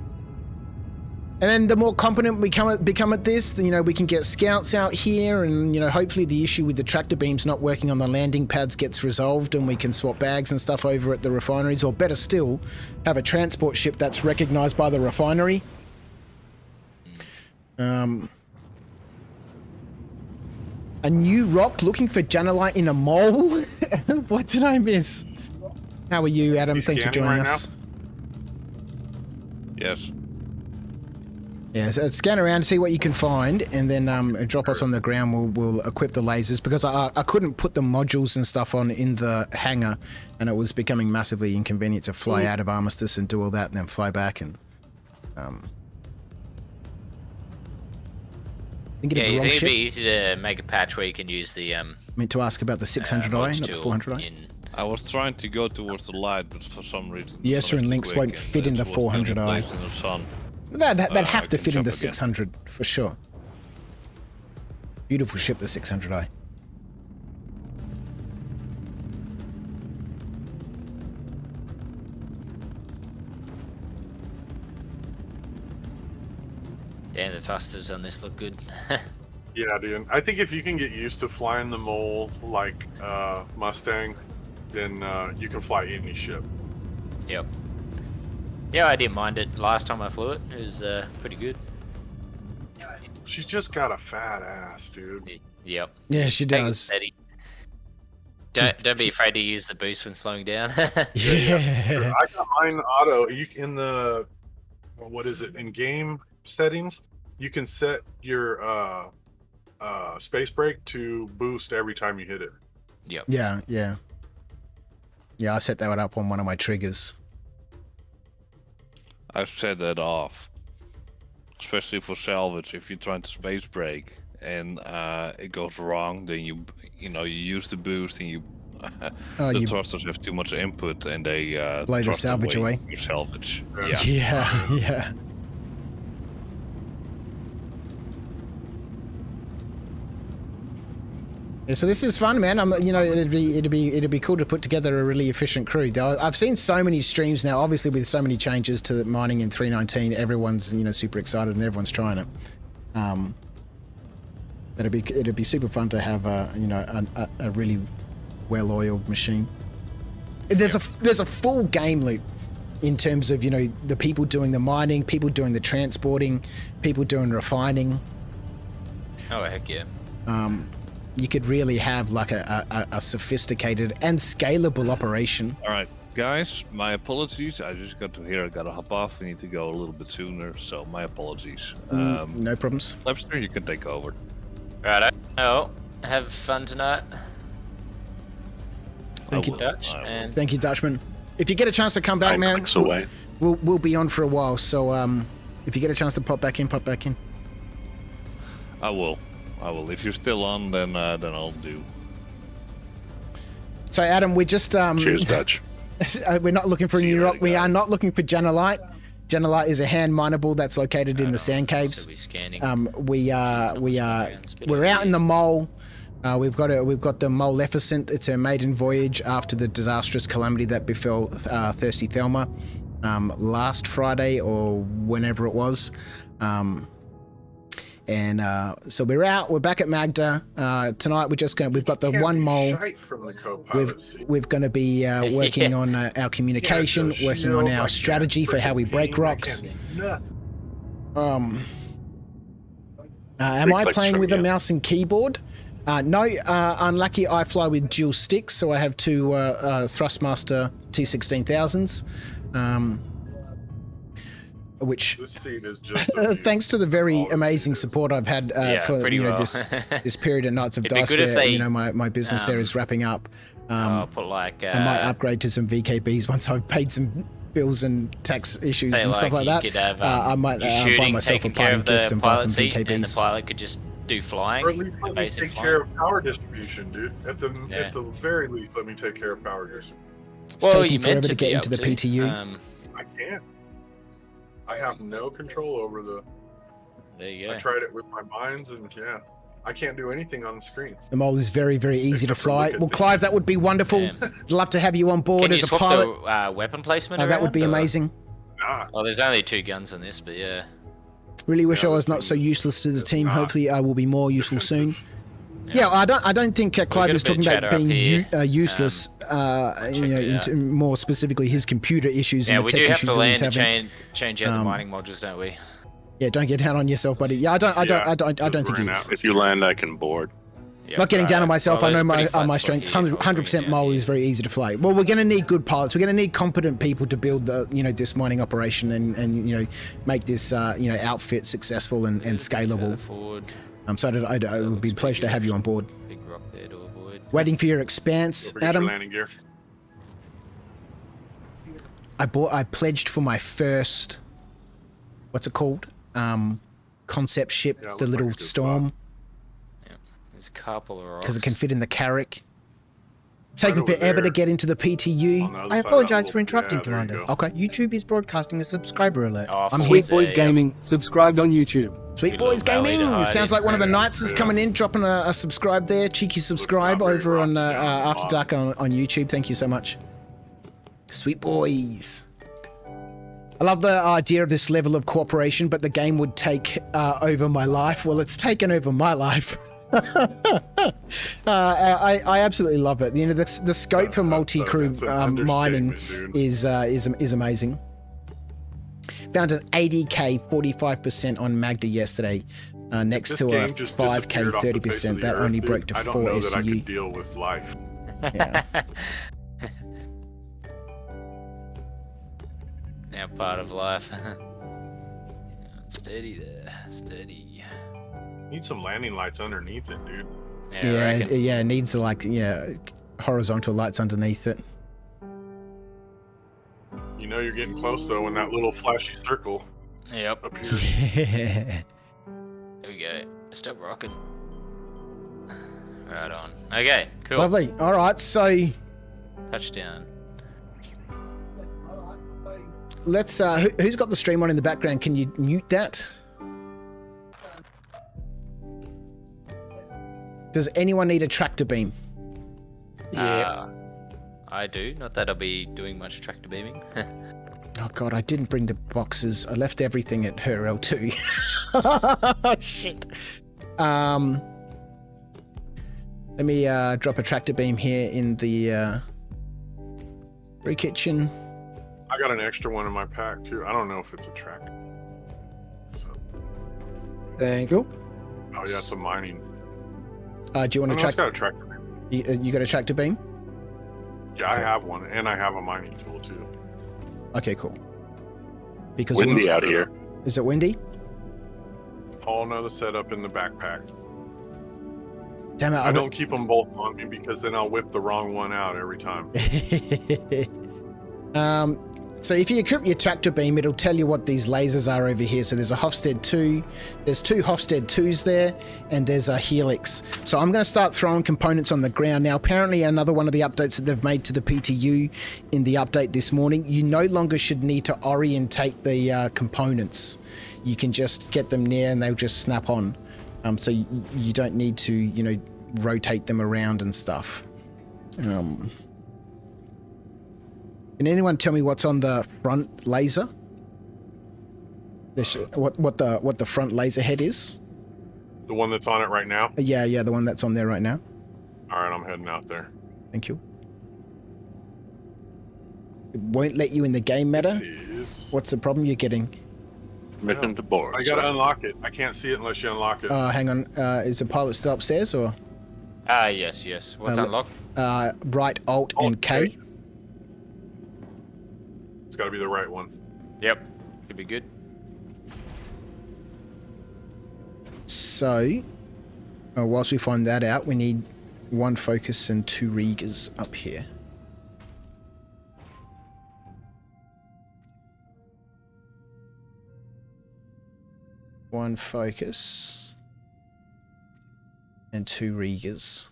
And then the more competent we become at this, then, we can get scouts out here, and hopefully the issue with the tractor beams not working on the landing pads gets resolved, and we can swap bags and stuff over at the refineries, or better still, have a transport ship that's recognized by the refinery. A new rock looking for Janelite in a mole? What did I miss? How are you, Adam? Is he Thanks for scanning joining right us. Yes. Yeah, so scan around, see what you can find, and then drop us on the ground. We'll equip the lasers, because I couldn't put the modules and stuff on in the hangar, and it was becoming massively inconvenient to fly out of Armistice and do all that and then fly back. And I think it'd be Yeah, wrong you think it'd ship. be easy to make a patch where you can use the I meant to ask about the 600i, voyage not the tool 400i. in I was trying to go towards the light, but for some reason... The Estrin links quick, won't and fit in it the was then 400i. replaced in the sun. They'd have I to can fit in jump the again. 600 for sure. Beautiful ship, the 600i. Damn, the thrusters on this look good. Yeah, dude. I think if you can get used to flying the mole like Mustang, then you can fly any ship. Yep. Yeah, I didn't mind it last time I flew it. It was pretty good. She's just got a fat ass, dude. Yep. Yeah, she Take it does. steady. Don't be afraid to use the boost when slowing down. Yeah. Sure. I got mine auto. You in the what is it in game settings? You can set your space brake to boost every time you hit it. Yep. Yeah, yeah. Yeah, I set that up on one of my triggers. I've set that off. Especially for salvage, if you're trying to space brake and it goes wrong, then you use the boost and the thrusters have too much input and they blow the thrust salvage away. Your salvage. Yeah. Yeah, yeah. Yeah, so this is fun, man. It'd be cool to put together a really efficient crew. I've seen so many streams now. Obviously, with so many changes to mining in 3.19, everyone's super excited and everyone's trying it. It'd be super fun to have a really well-oiled machine. There's a full game loop in terms of the people doing the mining, people doing the transporting, people doing refining. Oh heck yeah. You could really have like a sophisticated and scalable operation. All right, guys, my apologies. I just got to hear I gotta hop off. We need to go a little bit sooner, so my apologies. No problems. Webster, you can take over. Righto. Oh, have fun tonight. Thank you, Dutch. And Thank you, Dutchman. If you get a chance to come back, man, clicks away. we'll be on for a while. So if you get a chance to pop back in, pop back in. I will. If you're still on, then I'll do. So Adam, we're just Cheers, Dutch. we're not looking for a See you new rock. later, We guys. are not looking for Janelite. Janelite is a hand mineable that's located in the sand caves. So we're scanning. We're out in the mole. We've got the Moleficent. It's a maiden voyage after the disastrous calamity that befell Thirsty Thelma last Friday or whenever it was. So we're out. We're back at Magda tonight. We've got the Can't one be mole. shite from the co-pilot seat. We're going to be working on our communication, Yeah, working those on shields, our I strategy can't for how we freaking break ping, I rocks. can't do nothing. Am I clicks playing from with a you. mouse and keyboard? No, unlucky. I fly with dual sticks, so I have two Thrustmaster T16000s, which, This seat is just a thanks to the very That's all this amazing seat is. support I've had for pretty well. this period of Knights of It'd be Dice, good if where they, my business there is wrapping up. I'll put like I might upgrade to some VKBs once I've paid some bills and tax issues say, and stuff like you that. could have, I might you buy shooting, myself a taking care parting of the gift and buy pilot some seat, and the VKBs. pilot could just do flying. Or at least let me basic take flying. care of power distribution, dude. At the Yeah. very least, let me take care of power distribution. It's Well, taking you forever meant to get be into the able to. PTU. I can't. I have no control over the. There you I go. tried it with my mines, and yeah, I can't do anything on the screens. The mole is very, very easy to Except for fly. look at Well, this. Clive, that would be wonderful. Yeah. I'd love to have you on board Can you as a swap pilot. the weapon placement That would be around, or- amazing. Nah, Well, there's only 2 guns on this, but yeah. Really wish Yeah, I was this not thing so is- useless to the is team. not Hopefully, I will be more useful soon. defensive. Yeah, I don't think Clive got a is bit talking of about chatter up being here. useless. check it out. Into more specifically his computer issues Yeah, and we the do tech have issues to that he's land and having. change out the Um, mining modules, don't we? Yeah, don't get down on yourself, buddy. Yeah, I don't think he is. If you land, I can board. Yeah, Not getting down on myself. well, I know there's a pretty my flat spot strengths. here, I'll bring 100% it mole down is here. very easy to flay. Well, we're going to need good pilots. We're going to need competent people to build the, this mining operation and make this, outfit successful and scalable. Forward. So it would be a pleasure to have you on board. Big rock there to avoid. Waiting for your expanse, Don't forget your Adam. landing gear. I pledged for my first, what's it called? Concept ship, Yeah, it the looks little like a good Storm, There's a couple of rocks. because it can fit in the Carrack. Taking over forever to there. get into the PTU. On the other I side of apologize that for little- interrupting, yeah, there you Commander. go. Okay, YouTube is broadcasting a subscriber alert. Oh, I'm forwards Sweet Boys there, yeah. Gaming, subscribed on YouTube. Sweet Good Boys little valley to Gaming. hide Sounds in. like one of the Yeah, Knights is yeah. coming in, dropping a subscribe there. Cheeky subscribe not very over on rocky down the After bottom. Dark on YouTube. Thank you so much. Sweet Boys. I love the idea of this level of cooperation, but the game would take over my life. Well, it's taken over my life. I absolutely love it. The scope for multi-crew That's an mining understatement, dude. is amazing. Found an 80k 45% on Magda yesterday, next This to a game just 5k disappeared off the face of 30%. the That earth, only dude. broke to I don't 4 know that I SU. could deal with life. Yeah. Now part of life. Steady there, steady. Need some landing lights underneath it, dude. Yeah, I reckon. It needs horizontal lights underneath it. You know you're getting close though when that little flashy circle Yep. appears. There we go. Stop rocking. Right on. Okay, cool. Lovely. All right, so Touchdown. let's. Who's got the stream on in the background? Can you mute that? Does anyone need a tractor beam? Yeah. I do. Not that I'll be doing much tractor beaming. Oh god, I didn't bring the boxes. I left everything at her L2. Shit. Let me drop a tractor beam here in the brew kitchen. I got an extra one in my pack too. I don't know if it's a tractor. So, Thank you. oh yeah, it's a mining. Do you want No, a it's tractor? got a tractor beam. You got a tractor beam? Yeah, I have one, and I have a mining tool too. Okay, cool. Because Windy out here. Is it windy? Whole nother setup in the backpack. Damn it! I don't keep them both on me because then I'll whip the wrong one out every time. So if you equip your tractor beam, it'll tell you what these lasers are over here. So there's a Hofstede 2, there's 2 Hofstede 2s there, and there's a Helix. So I'm going to start throwing components on the ground. Now, apparently another one of the updates that they've made to the PTU in the update this morning, you no longer should need to orientate the components. You can just get them near and they'll just snap on. So you don't need to, rotate them around and stuff. Can anyone tell me what's on the front laser? What the front laser head is? The one that's on it right now. Yeah, the one that's on there right now. All right, I'm heading out there. Thank you. It won't let you in the game meta. Jeez. What's the problem you're getting? Mission to board. I gotta unlock it. I can't see it unless you unlock it. Hang on. Is the pilot still upstairs or? Yes. What's unlocked? Right Alt and K. It's got to be the right one. Yep. Could be good. So, whilst we find that out, we need 1 focus and 2 Rigas up here. One focus and 2 Rigas.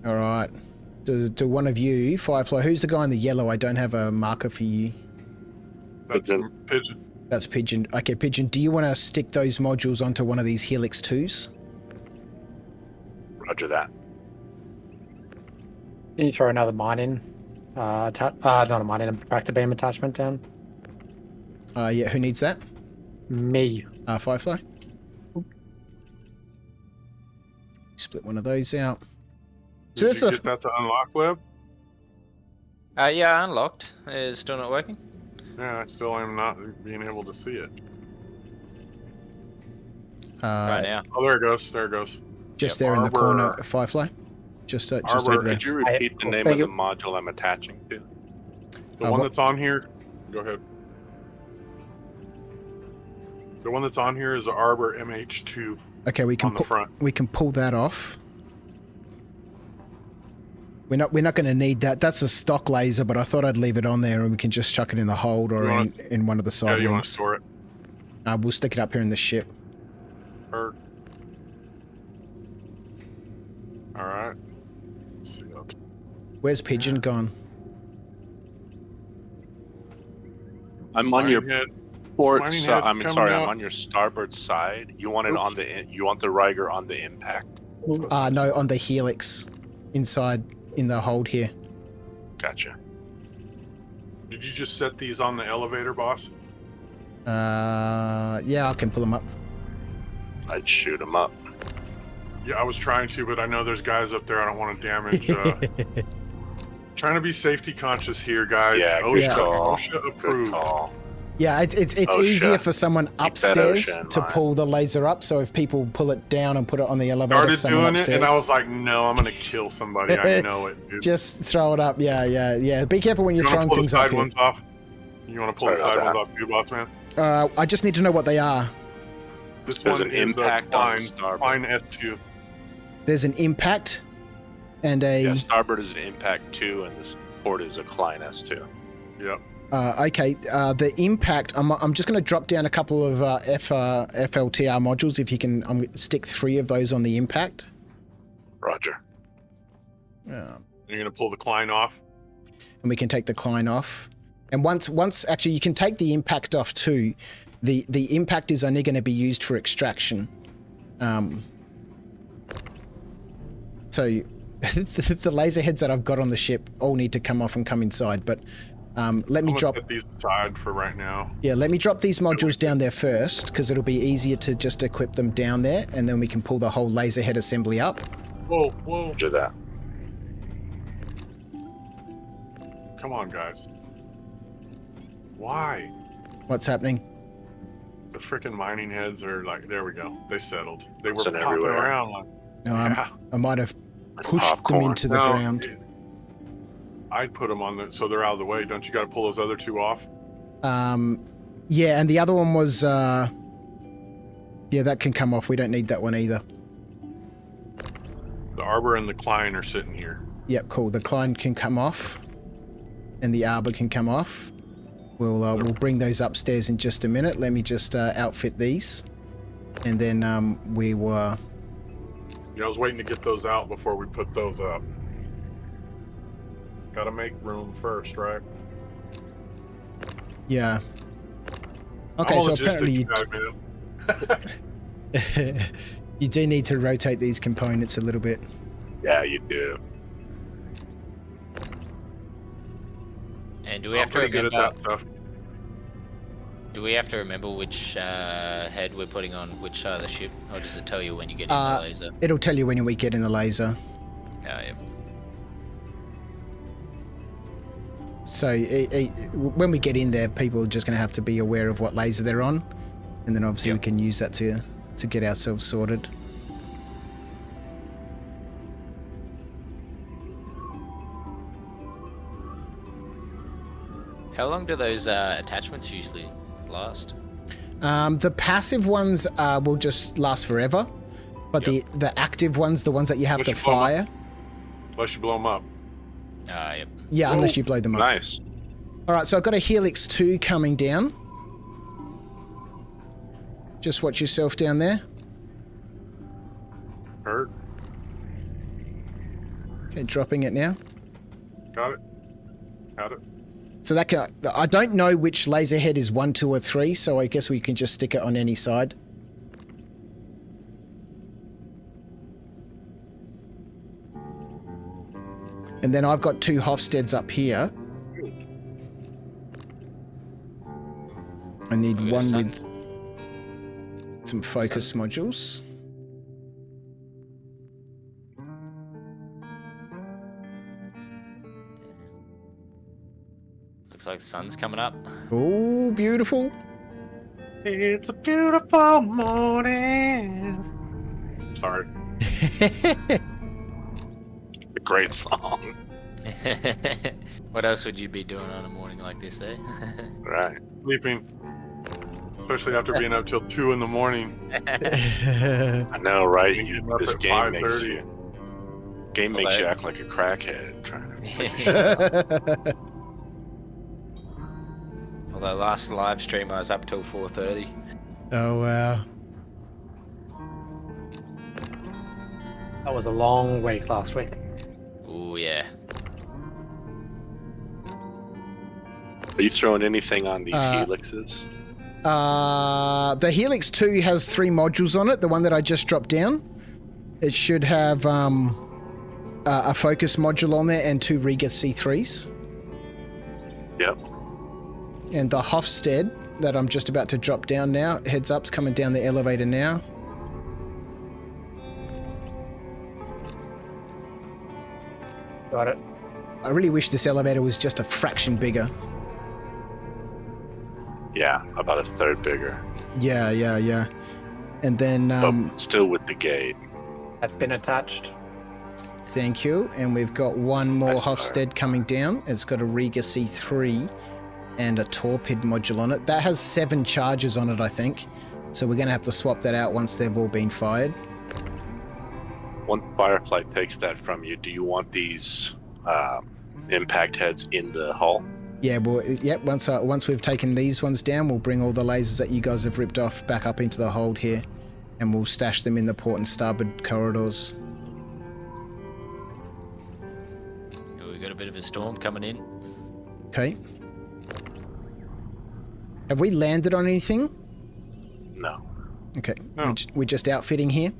All right. To one of you, Firefly, who's the guy in the yellow? I don't have a marker for you. That's Pigeon. That's Pigeon. Okay, Pigeon, do you want to stick those modules onto one of these Helix 2s? Roger that. Can you throw another mining? Not a mining, a tractor beam attachment down. Yeah, who needs that? Me. Firefly? Split one of those out. So Did you get that to unlock, Web? Yeah, unlocked. It's still not working. Yeah, I still am not being able to see it. right now. Oh, there it goes. There it goes. Just Yep, there in the Arbor. corner, Firefly. Just over there. Could you repeat the name of the module I'm attaching to? The one that's on here. Go ahead. The one that's on here is the Arbor MH2. Okay, we can on the front. We can pull that off. We're not going to need that. That's a stock laser, but I thought I'd leave it on there and we can just chuck it in the hold or in one of the side you want wings. to store it? We'll stick it up here in the ship. All right. Let's see. Where's Pigeon gone? I'm on your port. I'm sorry. out. I'm on your starboard side. You want it on the. You want the Riker on the impact. No, on the helix, inside in the hold here. Gotcha. Did you just set these on the elevator, boss? Yeah, I can pull them up. I'd shoot them up. Yeah, I was trying to, but I know there's guys up there. I don't want to damage. Trying to be safety conscious here, guys. Yeah, OSHA approved. Yeah, it's OSHA. easier for someone upstairs OSHA in to mind. pull the laser up. So if people pull it down and put it on the elevator, Started someone doing upstairs, it, and I was like, no, I'm gonna kill somebody. I know it, dude. just throw it up. Yeah. Be careful when you're You throwing want to pull the things up side here. ones off? You want to pull the Sorry side about ones off, too, boss man? I just need to know what they are. This There's one an is impact on the starboard. Klein S2. There's an impact and a. Yeah, starboard is an impact 2, and this port is a Klein S2. Yep. Okay, the impact. I'm just going to drop down a couple of FLTR modules. If you can, stick 3 of those on the impact. Roger. You're gonna pull the Klein off. And we can take the Klein off. And once actually, you can take the impact off too. The impact is only going to be used for extraction. So the laser heads that I've got on the ship all need to come off and come inside. But let me drop Set these aside for right now. Yeah, let me drop these modules down there first, because it'll be easier to just equip them down there, and then we can pull the whole laser head assembly up. Whoa. Do that. Come on, guys. Why? What's happening? The freaking mining heads are like, there we go. They settled. They were It's popping everywhere. around like, No, yeah. I might have pushed Popcorn. them into the No, ground. I'd put them on so they're out of the way. Don't you got to pull those other 2 off? Yeah, and the other one was, yeah, that can come off. We don't need that one either. The Arbor and the Klein are sitting here. Yep, cool. The Klein can come off, and the Arbor can come off. We'll bring those upstairs in just a minute. Let me just outfit these, and then we will. Yeah, I was waiting to get those out before we put those up. Gotta make room first, right? Yeah. Okay, I'm a so apparently logistics guy, man. you do need to rotate these components a little bit. Yeah, you do. And do we I'm have to pretty good remember? at that stuff. Do we have to remember which head we're putting on which side of the ship, or does it tell you when you get in the laser? It'll tell you when we get in the laser. Yeah. So when we get in there, people are just going to have to be aware of what laser they're on, and then obviously we can use that to get ourselves sorted. How long do those attachments usually last? The passive ones will just last forever, but the active ones, the ones that you have to fire. Unless you blow them up. Yep. Yeah, unless you blow them up. Nice. All right, so I've got a Helix 2 coming down. Just watch yourself down there. Hurt. Okay, dropping it now. Got it. Got it. So that can, I don't know which laser head is 1, 2, or 3, so I guess we can just stick it on any side. And then I've got 2 Hofsteds up here. I need one with some focus modules. Looks like the sun's coming up. Oh, beautiful. It's a beautiful morning. Sorry. A great song. What else would you be doing on a morning like this, eh? Right. Sleeping. Especially after being up till 2 in the morning. I know, right? And getting up This at game makes 5:30. you makes you act like a crackhead trying to. Although last live stream I was up till 4:30. Oh, wow. That was a long week last week. Oh yeah. Are you throwing anything on these helixes? The Helix 2 has 3 modules on it, the one that I just dropped down. It should have a focus module on there and 2 Riga C3s. Yep. And the Hofstede that I'm just about to drop down now, heads up's coming down the elevator now. Got it. I really wish this elevator was just a fraction bigger. Yeah, about a third bigger. Yeah. And then, But still with the gate. That's been attached. thank you. And we've got one more That's Hofstede coming down. It's got a Riga C3 and a torpid module on it. That has 7 charges on it, I think. So we're going to have to swap that out once they've all been fired. Once Firefly takes that from you, do you want these impact heads in the hull? Yeah, well, yep. Once we've taken these ones down, we'll bring all the lasers that you guys have ripped off back up into the hold here, and we'll stash them in the port and starboard corridors. We got a bit of a storm coming in. Okay. Have we landed on anything? No. Okay. No. We're just outfitting here.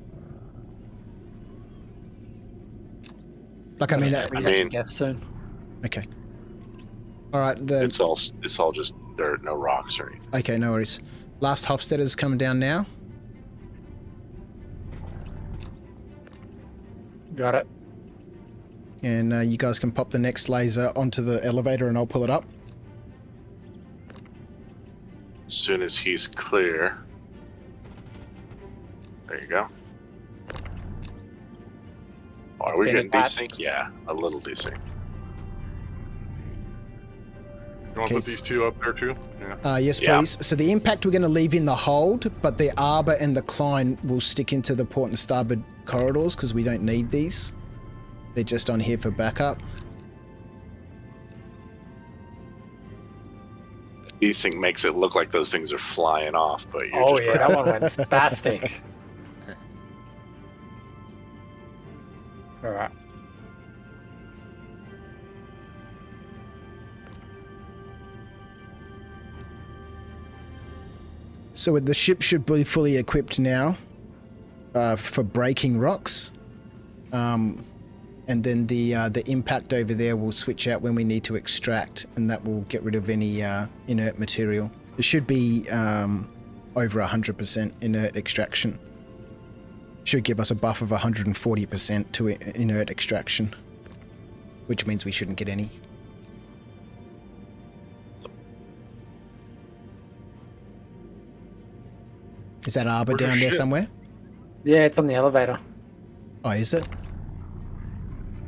Like, I mean, Death soon. okay. All right. It's all just dirt, no rocks or anything. Okay, no worries. Last Hofstede is coming down now. Got it. And you guys can pop the next laser onto the elevator and I'll pull it up. As soon as he's clear. There you go. Are we been getting attached. desync? Yeah, a little desync. You want to Okay, put these 2 up there too? Yeah. Yes, Yeah. please. So the impact we're going to leave in the hold, but the arbor and the Klein will stick into the port and starboard corridors because we don't need these. They're just on here for backup. Desync makes it look like those things are flying off, but you're Oh just yeah, that one went spastic. All right. So the ship should be fully equipped now for breaking rocks. And then the impact over there will switch out when we need to extract, and that will get rid of any inert material. It should be over 100% inert extraction. Should give us a buff of 140% to inert extraction, which means we shouldn't get any. Is that arbor Where's your down there ship? somewhere? Yeah, it's on the elevator. Oh, is it?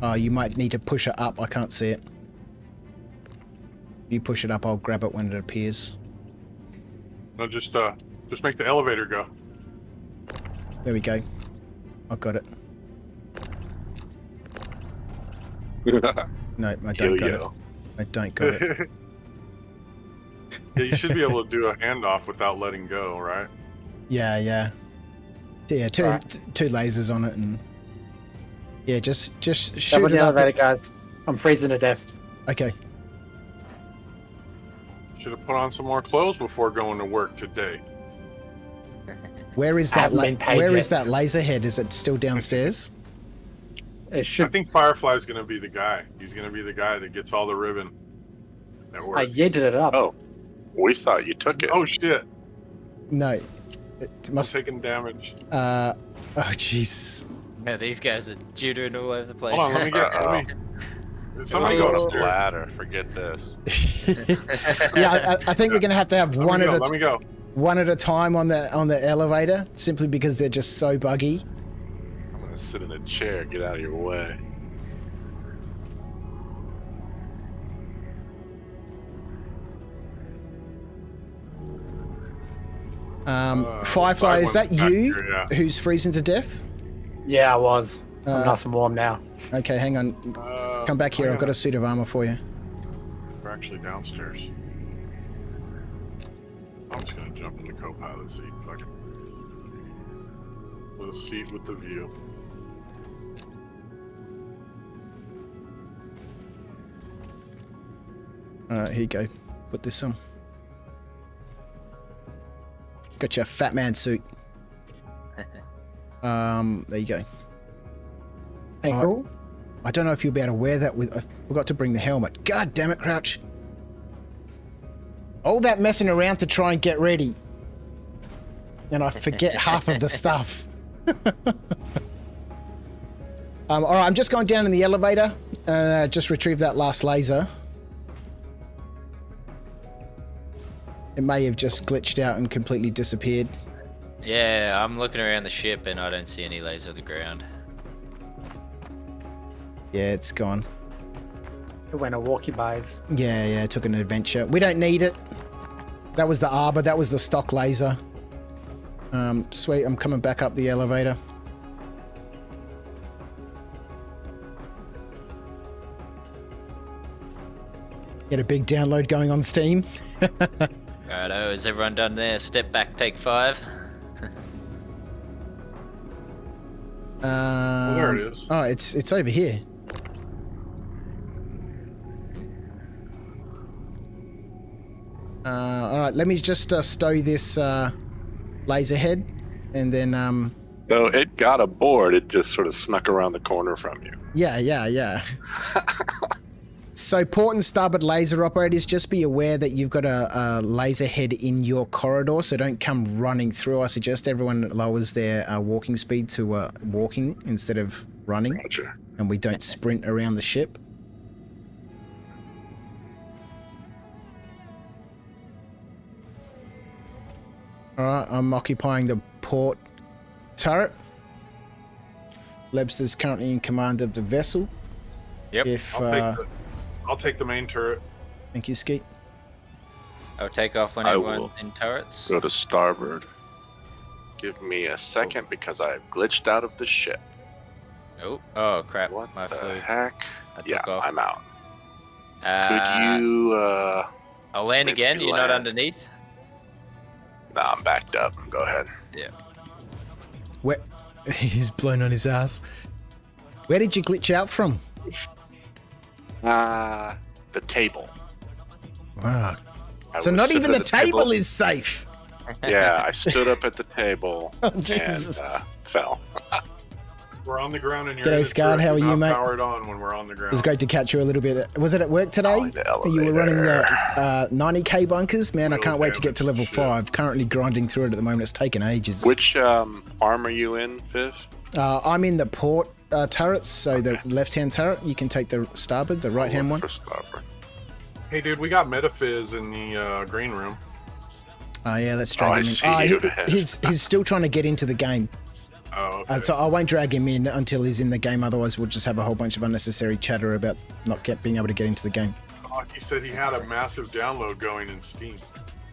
Oh, you might need to push it up. I can't see it. If you push it up, I'll grab it when it appears. No, just make the elevator go. There we go. I got it. No, I don't got it. I don't got it. Yeah, you should be able to do a handoff without letting go, right? Yeah. Yeah, two lasers on it, and yeah, just Jump shoot on it the up. elevator, guys. I'm freezing to death. Okay. Should have put on some more clothes before going to work today. Where is I that? haven't been paid Where yet. is that laser head? Is it still downstairs? It I should. think Firefly's going to be the guy. He's going to be the guy that gets all the ribbon at work. I yeeted it up. Oh, we thought you took it. Oh shit! No. It I'm must. taking damage. Oh Jesus. Yeah, these guys are judoing all over the place. Hold on, let me. Somebody go go up the upstairs. ladder. Forget this. Yeah, I think we're gonna have to have Let one me at go. a Let me go. one at a time on the elevator, simply because they're just so buggy. I'm gonna sit in a chair. Get out of your way. Firefly, is that you Here, yeah. who's freezing to death? Yeah, I was. I'm nice and warm now. Okay, hang on. Come back here. I've got a suit of armor for you. We're actually downstairs. I'm just gonna jump in the co-pilot seat. Fuck it. Little seat with the view. Alright, here you go. Put this on. Got your fat man suit. There you go. Hey, cool. I don't know if you'll be able to wear that with... I forgot to bring the helmet. God damn it, Crouch. All that messing around to try and get ready. And I forget half of the stuff. Alright, I'm just going down in the elevator. Just retrieve that last laser. It may have just glitched out and completely disappeared. Yeah, I'm looking around the ship and I don't see any laser on the ground. Yeah, it's gone. It went a walkie-bys. Yeah, it took an adventure. We don't need it. That was the arbor. That was the stock laser. Sweet, I'm coming back up the elevator. Get a big download going on Steam. Righto, is everyone done there? Step back, take 5. Well, there it is. Oh, it's over here. All right, let me just stow this laser head, and then No, it got aboard. It just sort of snuck around the corner from you. Yeah. So, port and starboard laser operators, just be aware that you've got a laser head in your corridor, so don't come running through. I suggest everyone lowers their walking speed to walking instead of running. Roger. And we don't sprint around the ship. Alright, I'm occupying the port turret. Lebster's currently in command of the vessel. Yep. If I'll take the main turret. Thank you, Skeet. I'll take off when I everyone's will in turrets. Go to starboard. Give me a second because I've glitched out of the ship. Oh crap, What my the flew. heck? I took Yeah, off. I'm out. Could you, I'll land maybe again, you're not land? underneath? Nah, I'm backed up. Go ahead. Yeah. Where he's blown on his ass. Where did you glitch out from? The table. Wow. I So was not sitting even at the table is safe. Yeah, I stood up at the table Oh, and Jesus. fell. We're on the ground and you're G'day, in the Scarred, turret. how are Do you, not mate? Power it on when we're on the ground. It was great to catch you a little bit. Was it at work today? in the You were running the elevator. 90k bunkers? Man, I Real can't wait to get to level damage, 5. Currently grinding through it at the moment. It's taken ages. Which arm are you in, Viv? I'm in the port turrets, so the left-hand turret. You can take the starboard, the right-hand one. For starboard. Hey, dude, we got Metaphiz in the green room. Oh, yeah, let's drag I him see in. you. He's still trying to get into the game. Oh, okay. So I won't drag him in until he's in the game. Otherwise, we'll just have a whole bunch of unnecessary chatter about not being able to get into the game. Oh, he said he had a massive download going in Steam.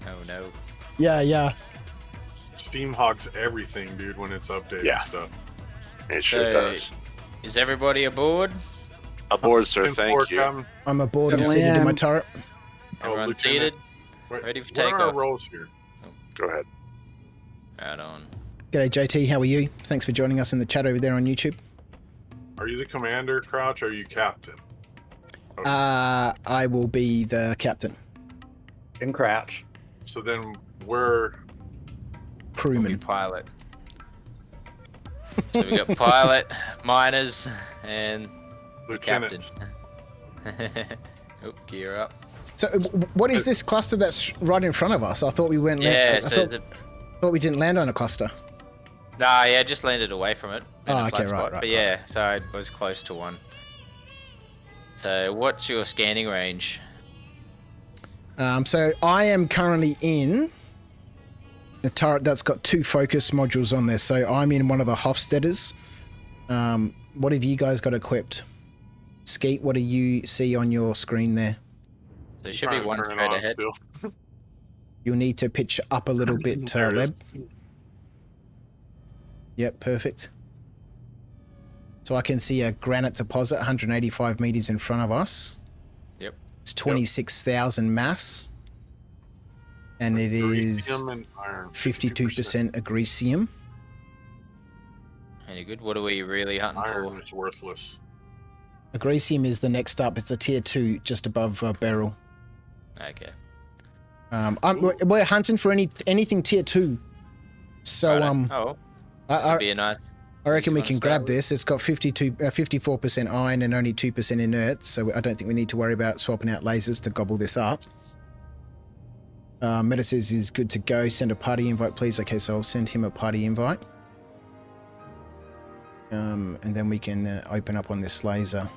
Oh no. Yeah. Steam hogs everything, dude, when it's updated Yeah. stuff. It sure does. Is everybody aboard? Aboard, sir. Ten Thank four, you. Captain. I'm aboard and Definitely seated in my am. turret. Everyone Lieutenant. seated? Wait, Ready for what are our takeoff? roles here? Go ahead. Right on. G'day, JT. How are you? Thanks for joining us in the chat over there on YouTube. Are you the commander, Crouch, or are you captain? Okay. I will be the captain. In Crouch. So then we're... We'll be Crewman. pilot. So we got pilot, miners, and captain. lieutenants. Gear up. So, what is this cluster that's right in front of us? I thought we went. Yeah, I so thought we didn't land on a cluster. Nah, yeah, just landed away from it. In Oh, a okay, flat right, spot. right, But yeah, so I was close to one. So what's your scanning range? So I am currently in a turret that's got 2 focus modules on there. So I'm in one of the Hofstadters. What have you guys got equipped? Skeet, what do you see on your screen there? There should be one straight ahead. You'll need to pitch up a little bit, Leb. Yep, perfect. So I can see a granite deposit 185 meters in front of us. Yep. It's 26,000 mass. And it is 52% agresium. Any good? What are we really hunting Iron for? is worthless. Agresium is the next up. It's a tier 2 just above beryl. Okay. We're hunting for anything tier 2. So that'd be a nice. I reckon we can grab this. It's got 54% iron and only 2% inert, so I don't think we need to worry about swapping out lasers to gobble this up. Meta says is good to go. Send a party invite, please. Okay, so I'll send him a party invite. And then we can open up on this laser.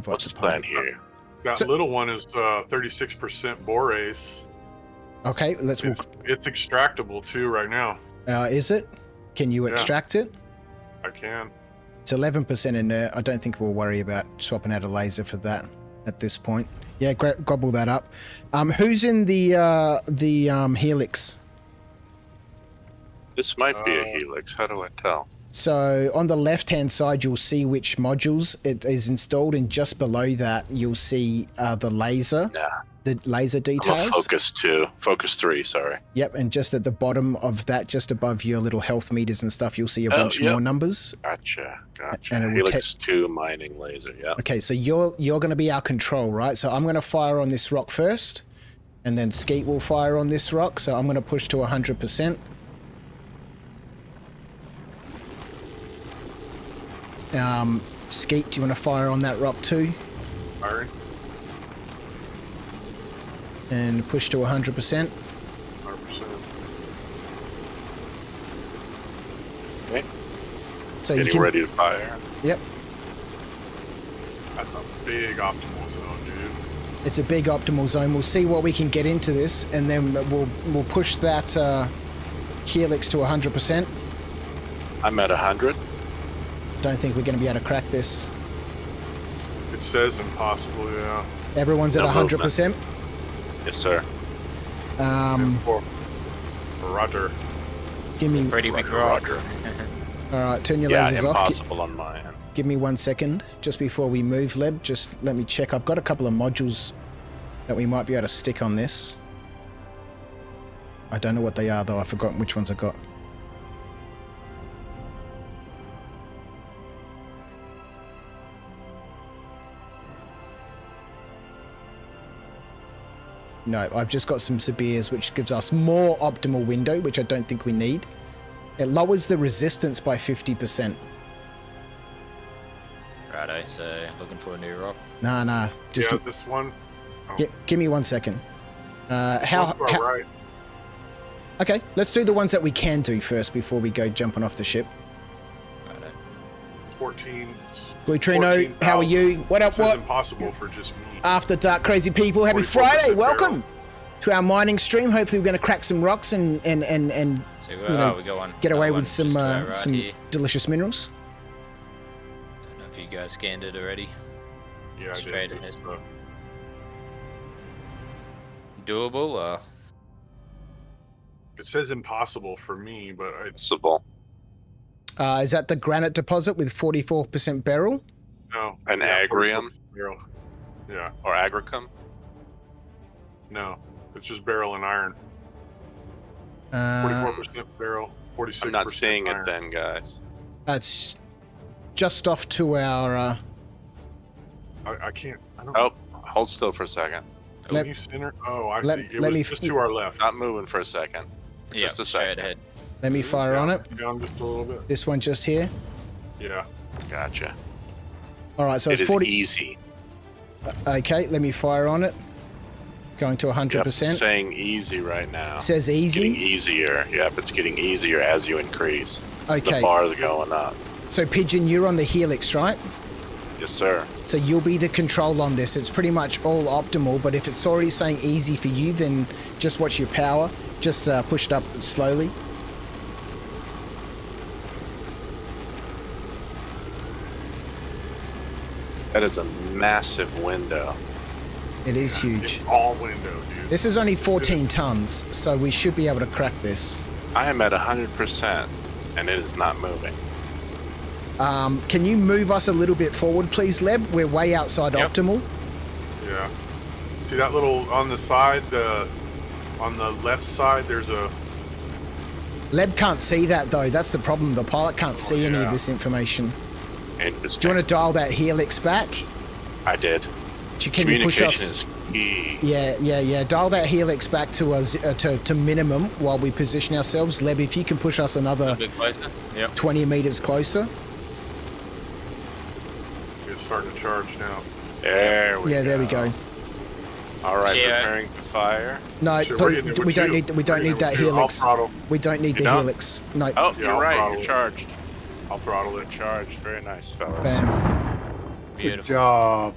What's the plan here? That little one is 36% borase. Okay, let's walk. It's extractable too right now. Is it? Can you extract it? I can. It's 11% inert. I don't think we'll worry about swapping out a laser for that at this point. Yeah, gobble that up. Who's in the helix? This might be a helix. How do I tell? So on the left-hand side, you'll see which modules it is installed, and just below that, you'll see the laser. The laser details. I'm a focus 2. Focus 3, sorry. Yep, and just at the bottom of that, just above your little health meters and stuff, you'll see a bunch more numbers. Gotcha. And it will Helix 2 mining laser, yeah. Okay, so you're going to be our control, right? So I'm going to fire on this rock first, and then Skeet will fire on this rock, so I'm going to push to 100%. Skeet, do you want to fire on that rock too? Firing. And push to 100%. 100%. Okay. So getting ready to fire. Yep. That's a big optimal zone, dude. It's a big optimal zone. We'll see what we can get into this, and then we'll push that helix to 100%. I'm at 100. Don't think we're going to be able to crack this. It says impossible, yeah. Everyone's at 100%. Yes, sir. For Roger. Give me pretty big rock. All right, turn your lasers off. Impossible on my end. Give me 1 second, just before we move, Leb. Just let me check. I've got a couple of modules that we might be able to stick on this. I don't know what they are, though. I've forgotten which ones I got. No, I've just got some Sabirs, which gives us more optimal window, which I don't think we need. It lowers the resistance by 50%. Righto, so looking for a new rock. Nah. Just this one. Oh. Give me 1 second. How right. Okay, let's do the ones that we can do first before we go jumping off the ship. Righto. 14. Blue Trino, how are you? What up? This What? is impossible for just me. After Dark Crazy People, happy 44% Friday! Welcome barrel. to our mining stream. Hopefully, we're going to crack some rocks and So we go on. get away Another with some one just some here. delicious minerals. Don't know if you guys scanned it already. Yeah, I Straight did. ahead. Doable or? It says impossible for me, but Possible. Is that the granite deposit with 44% beryl? no. An agrium? Barrel. Yeah. Or agricum? No. It's just barrel and iron. 44% barrel, 46%. I'm not seeing iron. it then, guys. That's just off to our. I can't. I don't. Oh, hold still for a second. Let- you center? Oh, I let- see. It let was me- just to our left. Not moving for a second. Yeah, Just a straight second. ahead. Let me fire on it. Down just a little bit. This one just here. Yeah. Gotcha. All right, so It it's is 40. easy. Okay, let me fire on it. Going to 100%. Yep, saying easy right now. Says It's getting easy. easier. Yep, it's getting easier as you increase. Okay. The bars going up. So Pigeon, you're on the helix, right? Yes, sir. So you'll be the control on this. It's pretty much all optimal, but if it's already saying easy for you, then just watch your power. Just push it up slowly. That is a massive window. It is huge. It's all window, dude. This is only 14 tons, so we should be able to crack this. I am at 100%, and it is not moving. Can you move us a little bit forward, please, Leb? We're way outside optimal. Yeah. See that little on the side, on the left side, there's a... Leb can't see that, though. That's the problem. The pilot can't see any of this information. Interesting. Do you want to dial that helix back? I did. Can you push us? Is key. Yeah. Dial that helix back to us to minimum while we position ourselves. Leb, if you can push us another 20 meters closer. It's starting to charge now. There we go. There we go. All right, preparing to fire. No, we don't need that helix. We don't need the helix. No. Oh, you're right. You're charged. I'll throttle it. Charged. Very nice, fellas. Bam. Beautiful. Good job.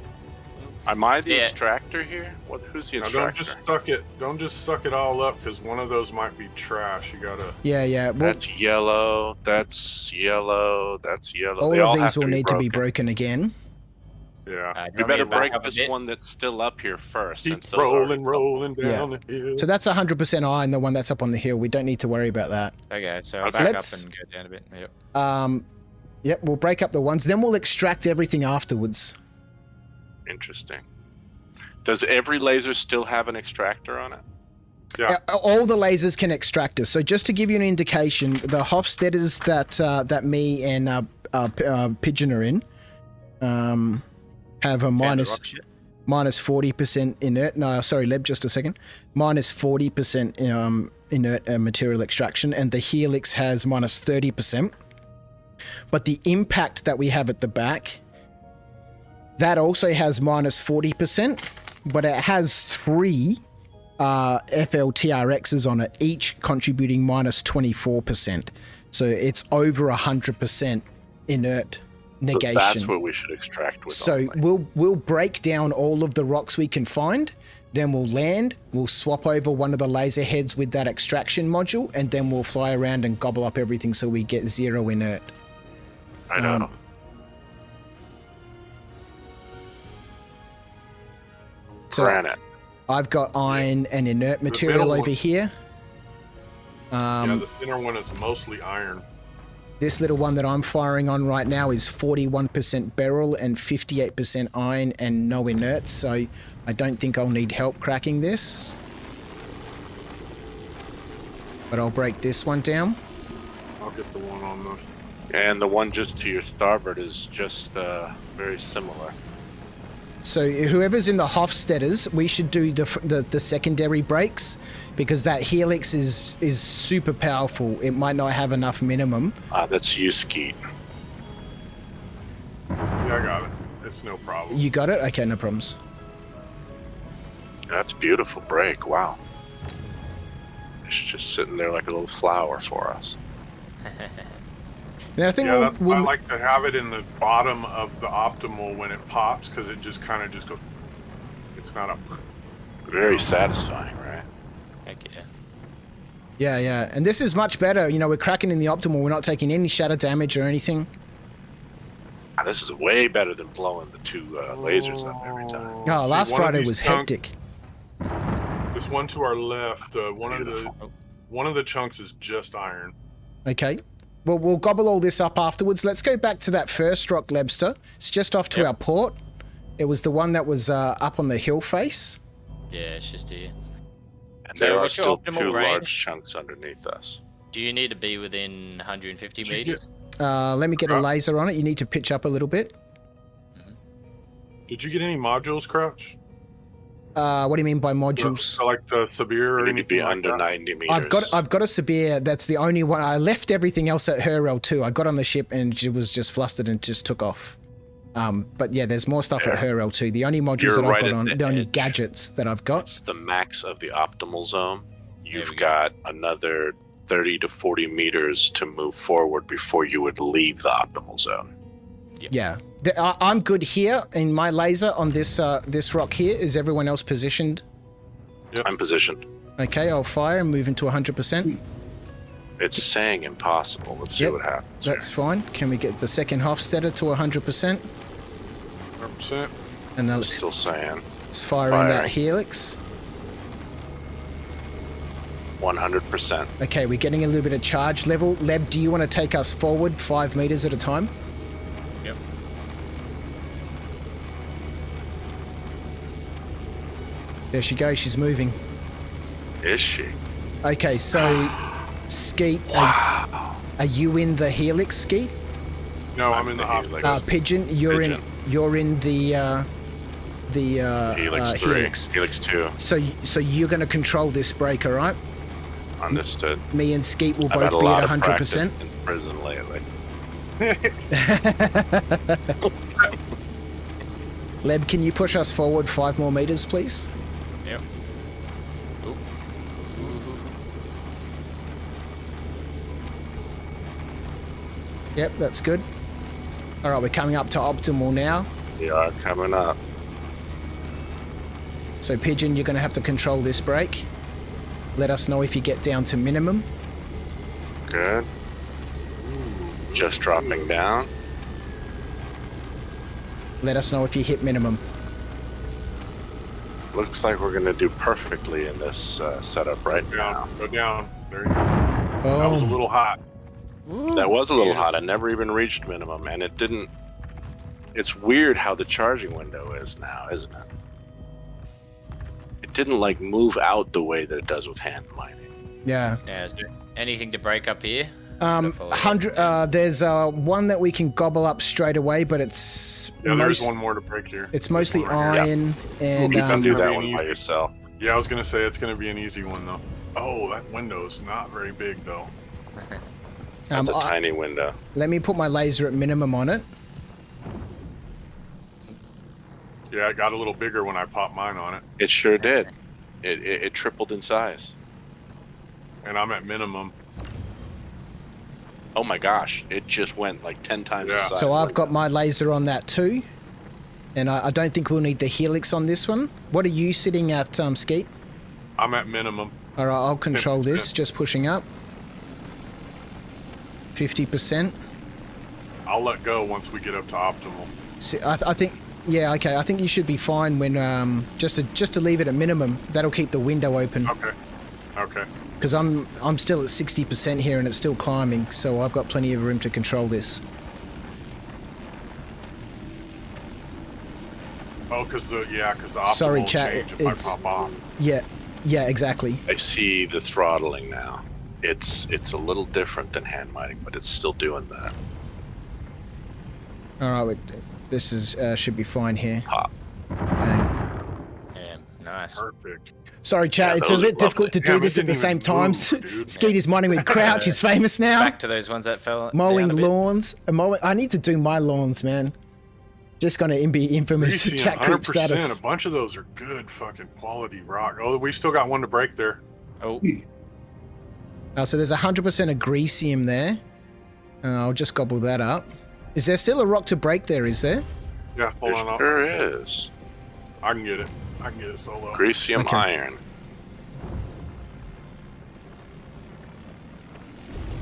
Am I the extractor here? Who's the extractor? Don't just suck it all up, because one of those might be trash. You gotta. Yeah. Well, that's yellow. That's yellow. That's yellow. All of these will need to be broken again. Yeah. You better break this one that's still up here first. Keep rolling down the hill. So that's 100% iron, the one that's up on the hill. We don't need to worry about that. Okay, so I'll back up and go down a bit. Yep. Yep, we'll break up the ones. Then we'll extract everything afterwards. Interesting. Does every laser still have an extractor on it? Yeah. All the lasers can extract us. So just to give you an indication, the Hofstadters that me and Pigeon are in have a minus 40% inert. No, sorry, Leb, just a second. Minus 40% inert material extraction, and the Helix has minus 30%. But the impact that we have at the back, that also has minus 40%, but it has 3 FLTRXs on it, each contributing minus 24%. So it's over 100% inert negation. So that's what we should extract with. So we'll break down all of the rocks we can find, then we'll land, we'll swap over one of the laser heads with that extraction module, and then we'll fly around and gobble up everything so we get 0 inert. I know. Granite. I've got iron and inert material over here. The center one is mostly iron. This little one that I'm firing on right now is 41% beryl and 58% iron and no inert, so I don't think I'll need help cracking this. But I'll break this one down. I'll get the one on the... And the one just to your starboard is just very similar. So whoever's in the Hofstadters, we should do the secondary breaks, because that Helix is super powerful. It might not have enough minimum. That's you, Skeet. Yeah, I got it. It's no problem. You got it? Okay, no problems. That's a beautiful break. Wow. It's just sitting there like a little flower for us. Then I think I like to have it in the bottom of the optimal when it pops, because it just kind of just goes. It's not a. Very satisfying, right? Heck yeah. Yeah. And this is much better. You know, we're cracking in the optimal. We're not taking any shatter damage or anything. This is way better than blowing the 2 lasers up every time. Oh, last Friday was hectic. This one to our left, one of the chunks is just iron. Okay. Well, we'll gobble all this up afterwards. Let's go back to that first rock, Lebster. It's just off to our port. It was the one that was up on the hill face. Yeah, it's just here. And there are still 2 large chunks underneath us. Do you need to be within 150 meters? Let me get a laser on it. You need to pitch up a little bit. Did you get any modules, Crouch? What do you mean by modules? So like the Sabir or anything like under that? 90 meters. I've got a Sabir. That's the only one. I left everything else at Herel too. I got on the ship and it was just flustered and just took off. But yeah, there's more stuff at Herel too. The only modules that I've got on, the only gadgets that I've got. It's the max of the optimal zone. You've got another 30 to 40 meters to move forward before you would leave the optimal zone. Yep. Yeah. I'm good here in my laser on this this rock here. Is everyone else positioned? Yep. I'm positioned. Okay, I'll fire and move into 100%. It's saying impossible. Let's see what happens. That's fine. Can we get the second Hofstadter to 100%? 100%. And now Still saying. Let's fire in that helix. 100%. Okay, we're getting a little bit of charge level. Leb, do you want to take us forward 5 meters at a time? Yep. There she goes. She's moving. Is she? Okay, so Skeet, are you in the helix, Skeet? No, I'm in the helix. Pigeon, you're in the helix 3. Helix 2. So you're going to control this break, all right? Understood. Me and Skeet will I've both had be at 100%. In prison lately. Leb, can you push us forward 5 more meters, please? Yep. Yep, that's good. All right, we're coming up to optimal now. We are coming up. So Pigeon, you're going to have to control this brake. Let us know if you get down to minimum. Good. Just dropping down. Let us know if you hit minimum. Looks like we're going to do perfectly in this setup right now. Go down. There you go. That was a little hot. That was a little hot. I never even reached minimum, and it didn't. It's weird how the charging window is now, isn't it? It didn't like move out the way that it does with hand mining. Yeah. Yeah. Is there anything to break up here? 100. There's one that we can gobble up straight away, but it's there's one more to break here. It's mostly iron and. You can do that one by yourself. Yeah, I was gonna say it's gonna be an easy one though. Oh, that window's not very big though. That's a tiny window. Let me put my laser at minimum on it. Yeah, it got a little bigger when I popped mine on it. It sure did. It tripled in size. And I'm at minimum. Oh my gosh, it just went like 10 times the size. So I've got my laser on that too. And I don't think we'll need the helix on this one. What are you sitting at, Skeet? I'm at minimum. All right, I'll control 10%. This, just pushing up. 50%. I'll let go once we get up to optimal. See, I think, yeah, okay. I think you should be fine when just to leave it at minimum. That'll keep the window open. Okay. Okay. Because I'm still at 60% here and it's still climbing, so I've got plenty of room to control this. Oh, because the optimal Sorry, will chat. change if I pop off. Yeah, exactly. I see the throttling now. It's a little different than hand mining, but it's still doing that. All right, this is should be fine here. Pop. Bang. Yeah, nice. Perfect. Sorry, chat. It's a bit difficult to do this at the same time. Skeet is mining with Crouch. He's famous now. Back to those ones that fell. Mowing lawns. I need to do my lawns, man. Just gonna be infamous chat group status. A bunch of those are good fucking quality rock. Oh, we still got one to break there. Oh. So there's 100% of greasium there. I'll just gobble that up. Is there still a rock to break there, is there? Yeah, hold on. There is. I can get it. I can get it solo. Greasium iron.